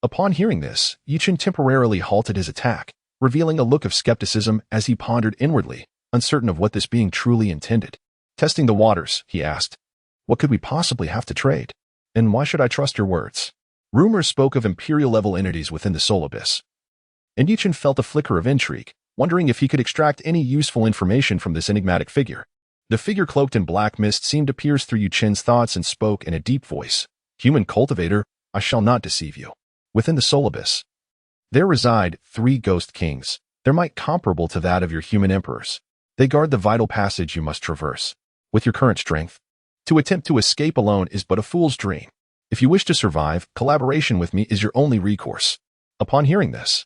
Speaker 1: Upon hearing this, Chen temporarily halted his attack, revealing a look of skepticism as he pondered inwardly, uncertain of what this being truly intended. Testing the waters, he asked. What could we possibly have to trade? And why should I trust your words? Rumors spoke of imperial-level entities within the soul abyss. And Chen felt a flicker of intrigue, wondering if he could extract any useful information from this enigmatic figure. The figure cloaked in black mist seemed to pierce through Chen's thoughts and spoke in a deep voice. Human cultivator, I shall not deceive you. Within the soul abyss, there reside 3 ghost kings. Their might comparable to that of your human emperors. They guard the vital passage you must traverse. With your current strength, to attempt to escape alone is but a fool's dream. If you wish to survive, collaboration with me is your only recourse. Upon hearing this,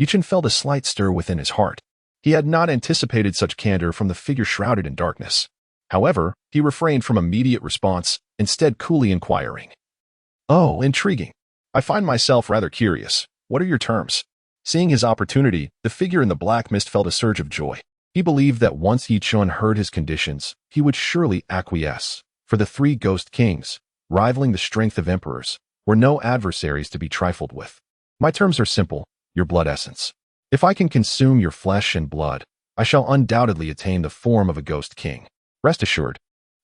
Speaker 1: Chen felt a slight stir within his heart. He had not anticipated such candor from the figure shrouded in darkness. However, he refrained from immediate response, instead coolly inquiring. Oh, intriguing. I find myself rather curious. What are your terms? Seeing his opportunity, the figure in the black mist felt a surge of joy. He believed that once Chen heard his conditions, he would surely acquiesce. For the 3 ghost kings, rivaling the strength of emperors, were no adversaries to be trifled with. My terms are simple, your blood essence. If I can consume your flesh and blood, I shall undoubtedly attain the form of a ghost king. Rest assured,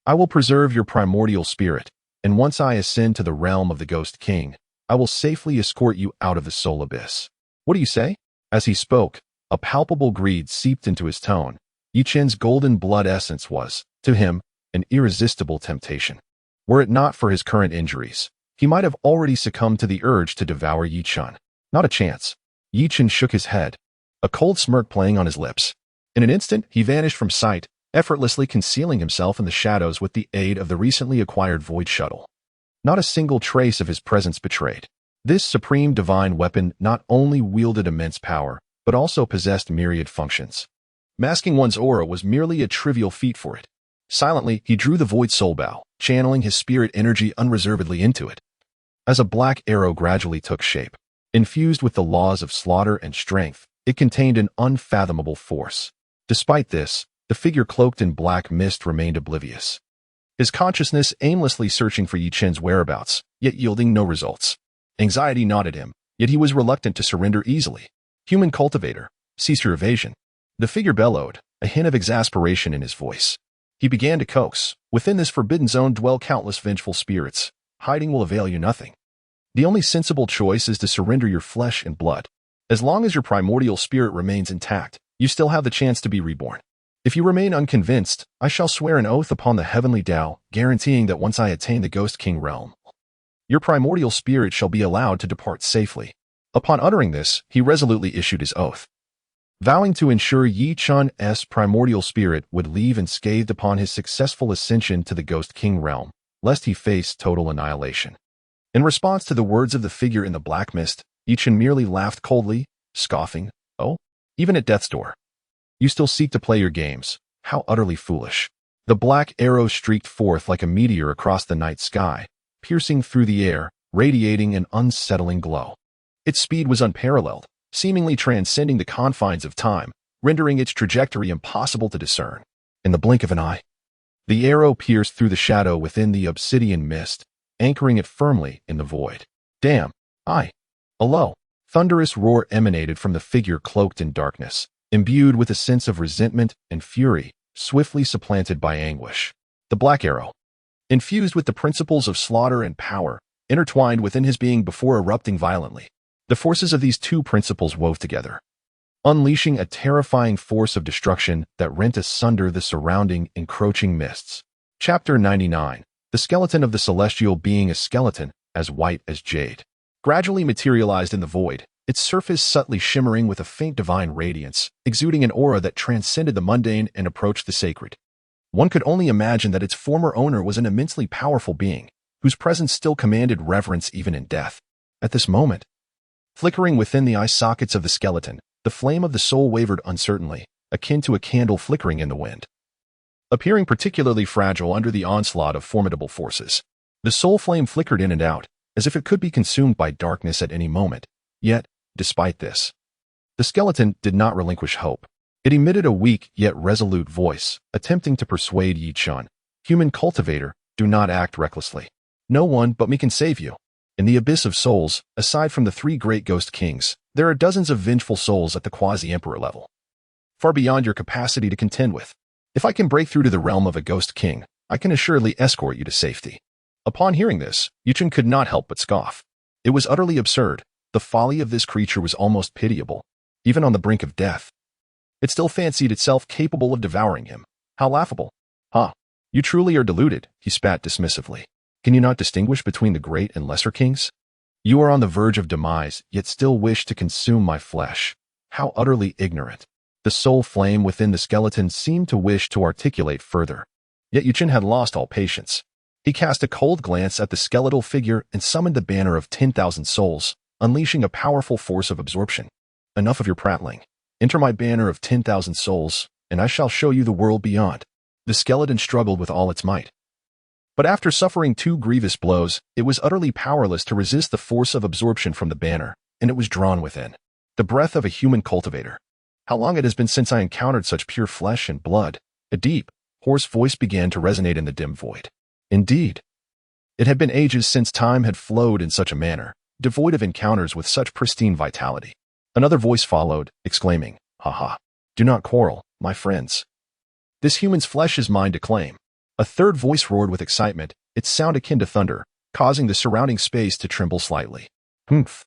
Speaker 1: I will preserve your primordial spirit, and once I ascend to the realm of the ghost king, I will safely escort you out of the soul abyss. What do you say? As he spoke, a palpable greed seeped into his tone. Chen's golden blood essence was, to him, an irresistible temptation. Were it not for his current injuries, he might have already succumbed to the urge to devour Chen. Not a chance. Chen shook his head, a cold smirk playing on his lips. In an instant, he vanished from sight, effortlessly concealing himself in the shadows with the aid of the recently acquired void shuttle. Not a single trace of his presence betrayed. This supreme divine weapon not only wielded immense power, but also possessed myriad functions. Masking one's aura was merely a trivial feat for it. Silently, he drew the void soul bow, channeling his spirit energy unreservedly into it. As a black arrow gradually took shape, infused with the laws of slaughter and strength, it contained an unfathomable force. Despite this, the figure cloaked in black mist remained oblivious, his consciousness aimlessly searching for Chen's whereabouts, yet yielding no results. Anxiety gnawed at him, yet he was reluctant to surrender easily. Human cultivator, cease your evasion. The figure bellowed, a hint of exasperation in his voice. He began to coax. Within this forbidden zone dwell countless vengeful spirits. Hiding will avail you nothing. The only sensible choice is to surrender your flesh and blood. As long as your primordial spirit remains intact, you still have the chance to be reborn. If you remain unconvinced, I shall swear an oath upon the heavenly Tao, guaranteeing that once I attain the Ghost King realm, your primordial spirit shall be allowed to depart safely. Upon uttering this, he resolutely issued his oath, vowing to ensure Chen's primordial spirit would leave unscathed upon his successful ascension to the Ghost King realm, lest he face total annihilation. In response to the words of the figure in the black mist, Chen merely laughed coldly, scoffing, "Oh, even at death's door. You still seek to play your games. How utterly foolish." The black arrow streaked forth like a meteor across the night sky, piercing through the air, radiating an unsettling glow. Its speed was unparalleled, seemingly transcending the confines of time, rendering its trajectory impossible to discern. In the blink of an eye, the arrow pierced through the shadow within the obsidian mist, anchoring it firmly in the void. "Damn! A low, thunderous roar emanated from the figure cloaked in darkness, imbued with a sense of resentment and fury, swiftly supplanted by anguish. The black arrow, infused with the principles of slaughter and power, intertwined within his being before erupting violently. The forces of these two principles wove together, unleashing a terrifying force of destruction that rent asunder the surrounding, encroaching mists. Chapter 99. The skeleton of the celestial being, a skeleton as white as jade, gradually materialized in the void, its surface subtly shimmering with a faint divine radiance, exuding an aura that transcended the mundane and approached the sacred. One could only imagine that its former owner was an immensely powerful being, whose presence still commanded reverence even in death. At this moment, flickering within the eye sockets of the skeleton, the flame of the soul wavered uncertainly, akin to a candle flickering in the wind. Appearing particularly fragile under the onslaught of formidable forces, the soul flame flickered in and out, as if it could be consumed by darkness at any moment. Yet, despite this, the skeleton did not relinquish hope. It emitted a weak yet resolute voice, attempting to persuade Chen, "Human cultivator, do not act recklessly. No one but me can save you. In the abyss of souls, aside from the three great ghost kings, there are dozens of vengeful souls at the quasi-emperor level, far beyond your capacity to contend with. If I can break through to the realm of a ghost king, I can assuredly escort you to safety." Upon hearing this, Chen could not help but scoff. It was utterly absurd. The folly of this creature was almost pitiable. Even on the brink of death, it still fancied itself capable of devouring him. How laughable. You truly are deluded," he spat dismissively. "Can you not distinguish between the great and lesser kings? You are on the verge of demise, yet still wish to consume my flesh. How utterly ignorant." The soul flame within the skeleton seemed to wish to articulate further. Yet Chen had lost all patience. He cast a cold glance at the skeletal figure and summoned the banner of 10,000 souls, unleashing a powerful force of absorption. "Enough of your prattling. Enter my banner of 10,000 souls, and I shall show you the world beyond." The skeleton struggled with all its might. But after suffering 2 grievous blows, it was utterly powerless to resist the force of absorption from the banner, and it was drawn within. The breath of a human cultivator. "How long it has been since I encountered such pure flesh and blood." A deep, hoarse voice began to resonate in the dim void. Indeed, it had been ages since time had flowed in such a manner, devoid of encounters with such pristine vitality. Another voice followed, exclaiming, "Ha! Do not quarrel, my friends. This human's flesh is mine to claim." A third voice roared with excitement, its sound akin to thunder, causing the surrounding space to tremble slightly. "Humph.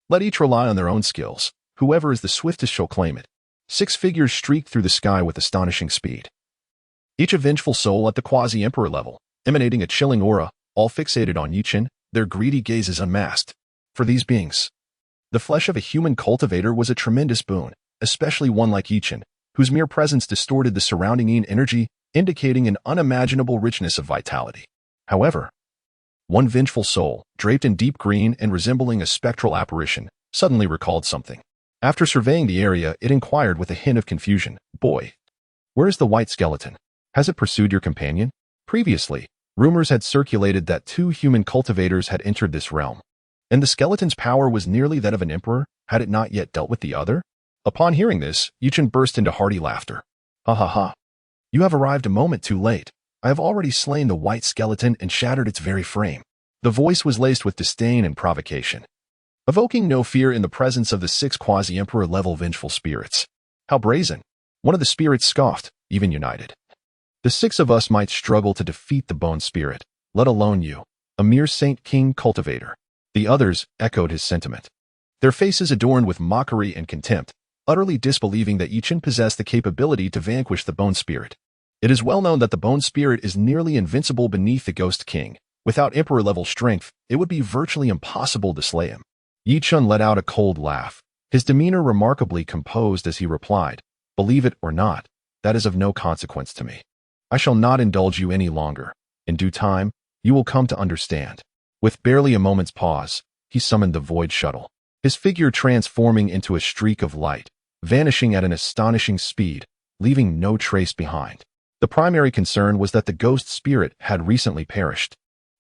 Speaker 1: Let each rely on their own skills. Whoever is the swiftest shall claim it." 6 figures streaked through the sky with astonishing speed, each a vengeful soul at the quasi-emperor level, emanating a chilling aura, all fixated on Chen, their greedy gazes unmasked. For these beings, the flesh of a human cultivator was a tremendous boon, especially one like Chen, whose mere presence distorted the surrounding energy, indicating an unimaginable richness of vitality. However, one vengeful soul, draped in deep green and resembling a spectral apparition, suddenly recalled something. After surveying the area, it inquired with a hint of confusion, "Boy, where is the white skeleton? Has it pursued your companion?" Previously, rumors had circulated that 2 human cultivators had entered this realm, and the skeleton's power was nearly that of an emperor, had it not yet dealt with the other. Upon hearing this, Chen burst into hearty laughter. "Ha! You have arrived a moment too late. I have already slain the white skeleton and shattered its very frame." The voice was laced with disdain and provocation, evoking no fear in the presence of the 6 quasi-emperor level vengeful spirits. "How brazen!" One of the spirits scoffed, even united. "The 6 of us might struggle to defeat the bone spirit, let alone you, a mere Saint King cultivator." The others echoed his sentiment, their faces adorned with mockery and contempt, utterly disbelieving that Chen possessed the capability to vanquish the bone spirit. It is well known that the bone spirit is nearly invincible beneath the ghost king. Without emperor-level strength, it would be virtually impossible to slay him. Chen let out a cold laugh, his demeanor remarkably composed as he replied, "Believe it or not, that is of no consequence to me. I shall not indulge you any longer. In due time, you will come to understand." With barely a moment's pause, he summoned the void shuttle, his figure transforming into a streak of light, vanishing at an astonishing speed, leaving no trace behind. The primary concern was that the ghost spirit had recently perished,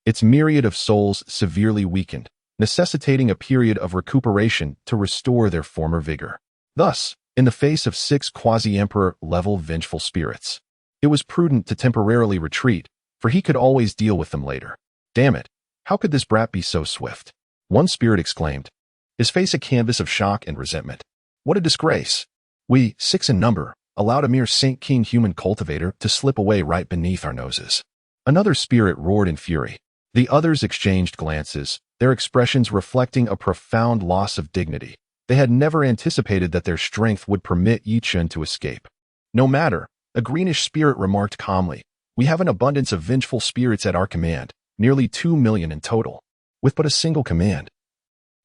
Speaker 1: its myriad of souls severely weakened, necessitating a period of recuperation to restore their former vigor. Thus, in the face of 6 quasi-emperor-level vengeful spirits, it was prudent to temporarily retreat, for he could always deal with them later. Damn it, how could this brat be so swift? One spirit exclaimed, his face a canvas of shock and resentment. What a disgrace! We, 6 in number, allowed a mere Saint King human cultivator to slip away right beneath our noses. Another spirit roared in fury. The others exchanged glances, their expressions reflecting a profound loss of dignity. They had never anticipated that their strength would permit Chen to escape. No matter, a greenish spirit remarked calmly, we have an abundance of vengeful spirits at our command, nearly 2 million in total. With but a single command,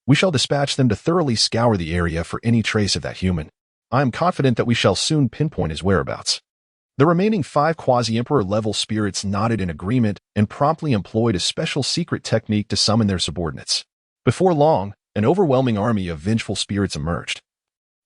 Speaker 1: we shall dispatch them to thoroughly scour the area for any trace of that human. I am confident that we shall soon pinpoint his whereabouts. The remaining 5 quasi-emperor-level spirits nodded in agreement and promptly employed a special secret technique to summon their subordinates. Before long, an overwhelming army of vengeful spirits emerged.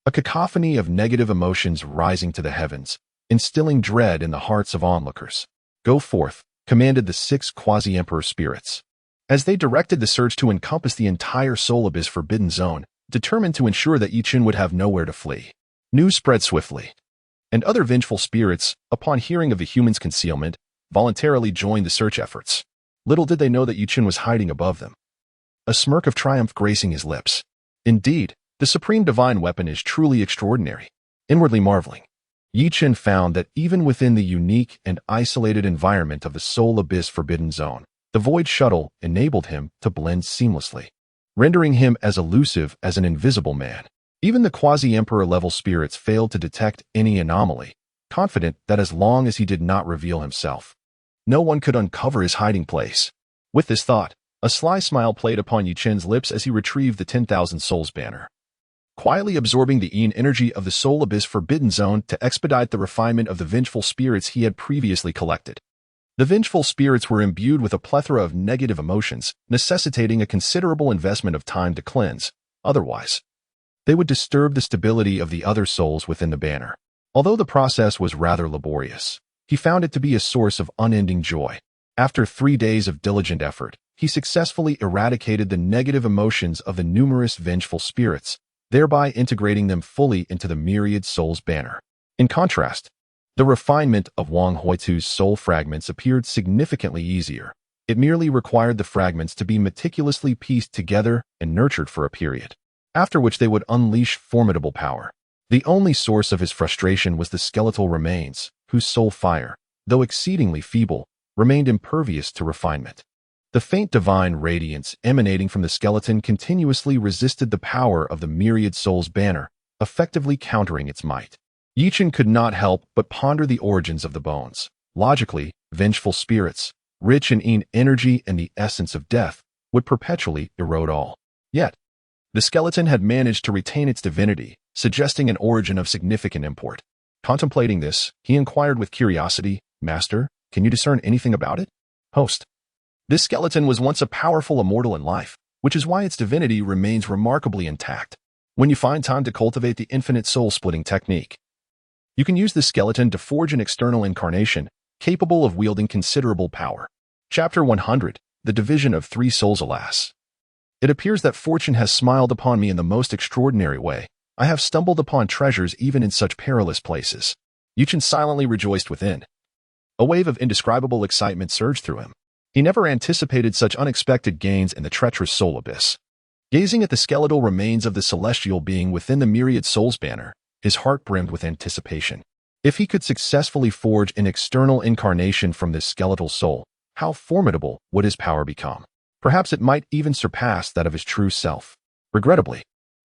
Speaker 1: A cacophony of negative emotions rising to the heavens, instilling dread in the hearts of onlookers. Go forth, commanded the 6 quasi-emperor spirits. As they directed the search to encompass the entire Soul Abyss Forbidden Zone, determined to ensure that Chen would have nowhere to flee. News spread swiftly, and other vengeful spirits, upon hearing of the human's concealment, voluntarily joined the search efforts. Little did they know that Chen was hiding above them, a smirk of triumph gracing his lips. Indeed, the supreme divine weapon is truly extraordinary. Inwardly marveling, Chen found that even within the unique and isolated environment of the Soul Abyss Forbidden Zone, the void shuttle enabled him to blend seamlessly, rendering him as elusive as an invisible man. Even the quasi-emperor-level spirits failed to detect any anomaly, confident that as long as he did not reveal himself, no one could uncover his hiding place. With this thought, a sly smile played upon Chen's lips as he retrieved the 10,000 Souls banner, quietly absorbing the energy of the Soul Abyss Forbidden Zone to expedite the refinement of the vengeful spirits he had previously collected. The vengeful spirits were imbued with a plethora of negative emotions, necessitating a considerable investment of time to cleanse. Otherwise, they would disturb the stability of the other souls within the banner. Although the process was rather laborious, he found it to be a source of unending joy. After 3 days of diligent effort, he successfully eradicated the negative emotions of the numerous vengeful spirits, thereby integrating them fully into the myriad souls banner. In contrast, the refinement of Wang Huitu's soul fragments appeared significantly easier. It merely required the fragments to be meticulously pieced together and nurtured for a period, after which they would unleash formidable power. The only source of his frustration was the skeletal remains, whose soul fire, though exceedingly feeble, remained impervious to refinement. The faint divine radiance emanating from the skeleton continuously resisted the power of the myriad souls banner, effectively countering its might. Chen could not help but ponder the origins of the bones. Logically, vengeful spirits, rich in energy and the essence of death, would perpetually erode all. Yet, the skeleton had managed to retain its divinity, suggesting an origin of significant import. Contemplating this, he inquired with curiosity, Master, can you discern anything about it? Host. This skeleton was once a powerful immortal in life, which is why its divinity remains remarkably intact. When you find time to cultivate the infinite soul-splitting technique, you can use this skeleton to forge an external incarnation, capable of wielding considerable power. Chapter 100, The Division of 3 Souls. Alas, it appears that fortune has smiled upon me in the most extraordinary way. I have stumbled upon treasures even in such perilous places. Chen silently rejoiced within. A wave of indescribable excitement surged through him. He never anticipated such unexpected gains in the treacherous soul abyss. Gazing at the skeletal remains of the celestial being within the myriad souls banner, his heart brimmed with anticipation. If he could successfully forge an external incarnation from this skeletal soul, how formidable would his power become? Perhaps it might even surpass that of his true self. Regrettably,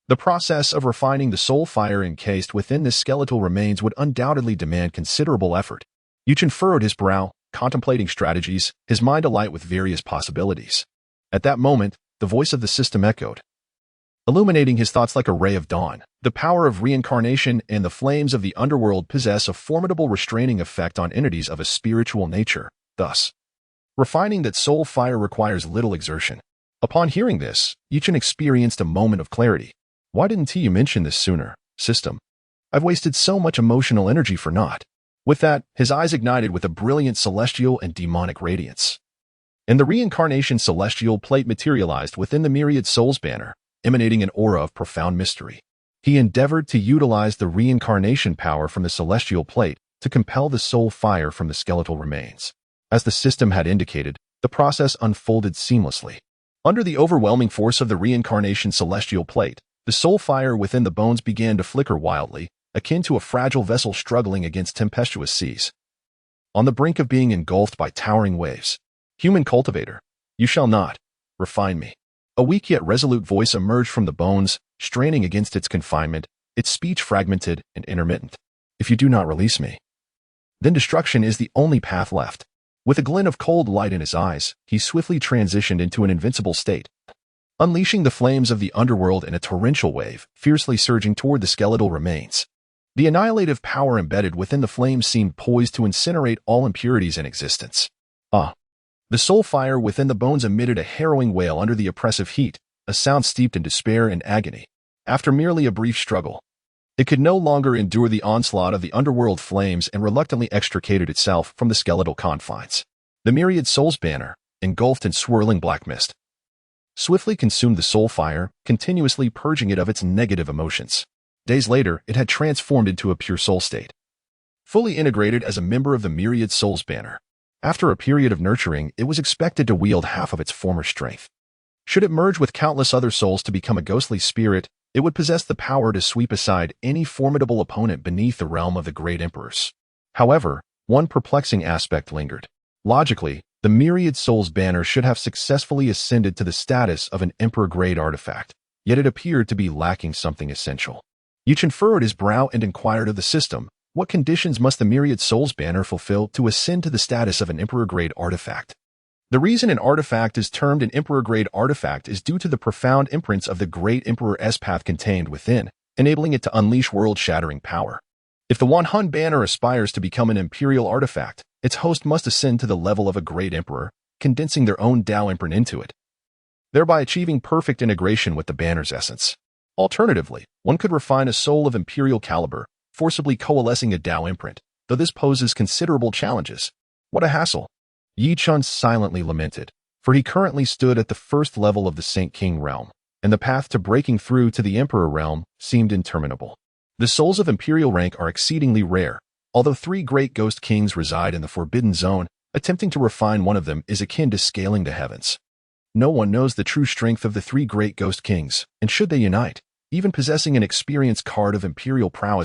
Speaker 1: the process of refining the soul fire encased within this skeletal remains would undoubtedly demand considerable effort. Chen furrowed his brow, contemplating strategies, his mind alight with various possibilities. At that moment, the voice of the system echoed, illuminating his thoughts like a ray of dawn. The power of reincarnation and the flames of the underworld possess a formidable restraining effect on entities of a spiritual nature. Thus, refining that soul fire requires little exertion. Upon hearing this, Chen experienced a moment of clarity. Why didn't you mention this sooner, system? I've wasted so much emotional energy for naught. With that, his eyes ignited with a brilliant celestial and demonic radiance. And the reincarnation celestial plate materialized within the myriad souls banner, emanating an aura of profound mystery. He endeavored to utilize the reincarnation power from the celestial plate to compel the soul fire from the skeletal remains. As the system had indicated, the process unfolded seamlessly. Under the overwhelming force of the reincarnation celestial plate, the soul fire within the bones began to flicker wildly, akin to a fragile vessel struggling against tempestuous seas. On the brink of being engulfed by towering waves, human cultivator, you shall not refine me. A weak yet resolute voice emerged from the bones, straining against its confinement, its speech fragmented and intermittent. If you do not release me, then destruction is the only path left. With a glint of cold light in his eyes, he swiftly transitioned into an invincible state, unleashing the flames of the underworld in a torrential wave, fiercely surging toward the skeletal remains. The annihilative power embedded within the flames seemed poised to incinerate all impurities in existence. The soul fire within the bones emitted a harrowing wail under the oppressive heat, a sound steeped in despair and agony. After merely a brief struggle, it could no longer endure the onslaught of the underworld flames and reluctantly extricated itself from the skeletal confines. The myriad souls banner, engulfed in swirling black mist, swiftly consumed the soul fire, continuously purging it of its negative emotions. Days later, it had transformed into a pure soul state, fully integrated as a member of the myriad souls banner. After a period of nurturing, it was expected to wield half of its former strength. Should it merge with countless other souls to become a ghostly spirit, it would possess the power to sweep aside any formidable opponent beneath the realm of the great emperors. However, one perplexing aspect lingered. Logically, the myriad souls banner should have successfully ascended to the status of an emperor-grade artifact, yet it appeared to be lacking something essential. Chen furrowed his brow and inquired of the system, what conditions must the myriad souls banner fulfill to ascend to the status of an emperor-grade artifact? The reason an artifact is termed an emperor-grade artifact is due to the profound imprints of the great emperor's path contained within, enabling it to unleash world-shattering power. If the Wanhun banner aspires to become an imperial artifact, its host must ascend to the level of a great emperor, condensing their own Tao imprint into it, thereby achieving perfect integration with the banner's essence. Alternatively, one could refine a soul of imperial caliber, forcibly coalescing a Tao imprint, though this poses considerable challenges. What a hassle! Chen silently lamented, for he currently stood at the first level of the Saint King realm, and the path to breaking through to the Emperor realm seemed interminable. The souls of imperial rank are exceedingly rare, although 3 great ghost kings reside in the Forbidden Zone. Attempting to refine one of them is akin to scaling the heavens. No one knows the true strength of the 3 great ghost kings, and should they unite, even possessing an experienced card of imperial prowess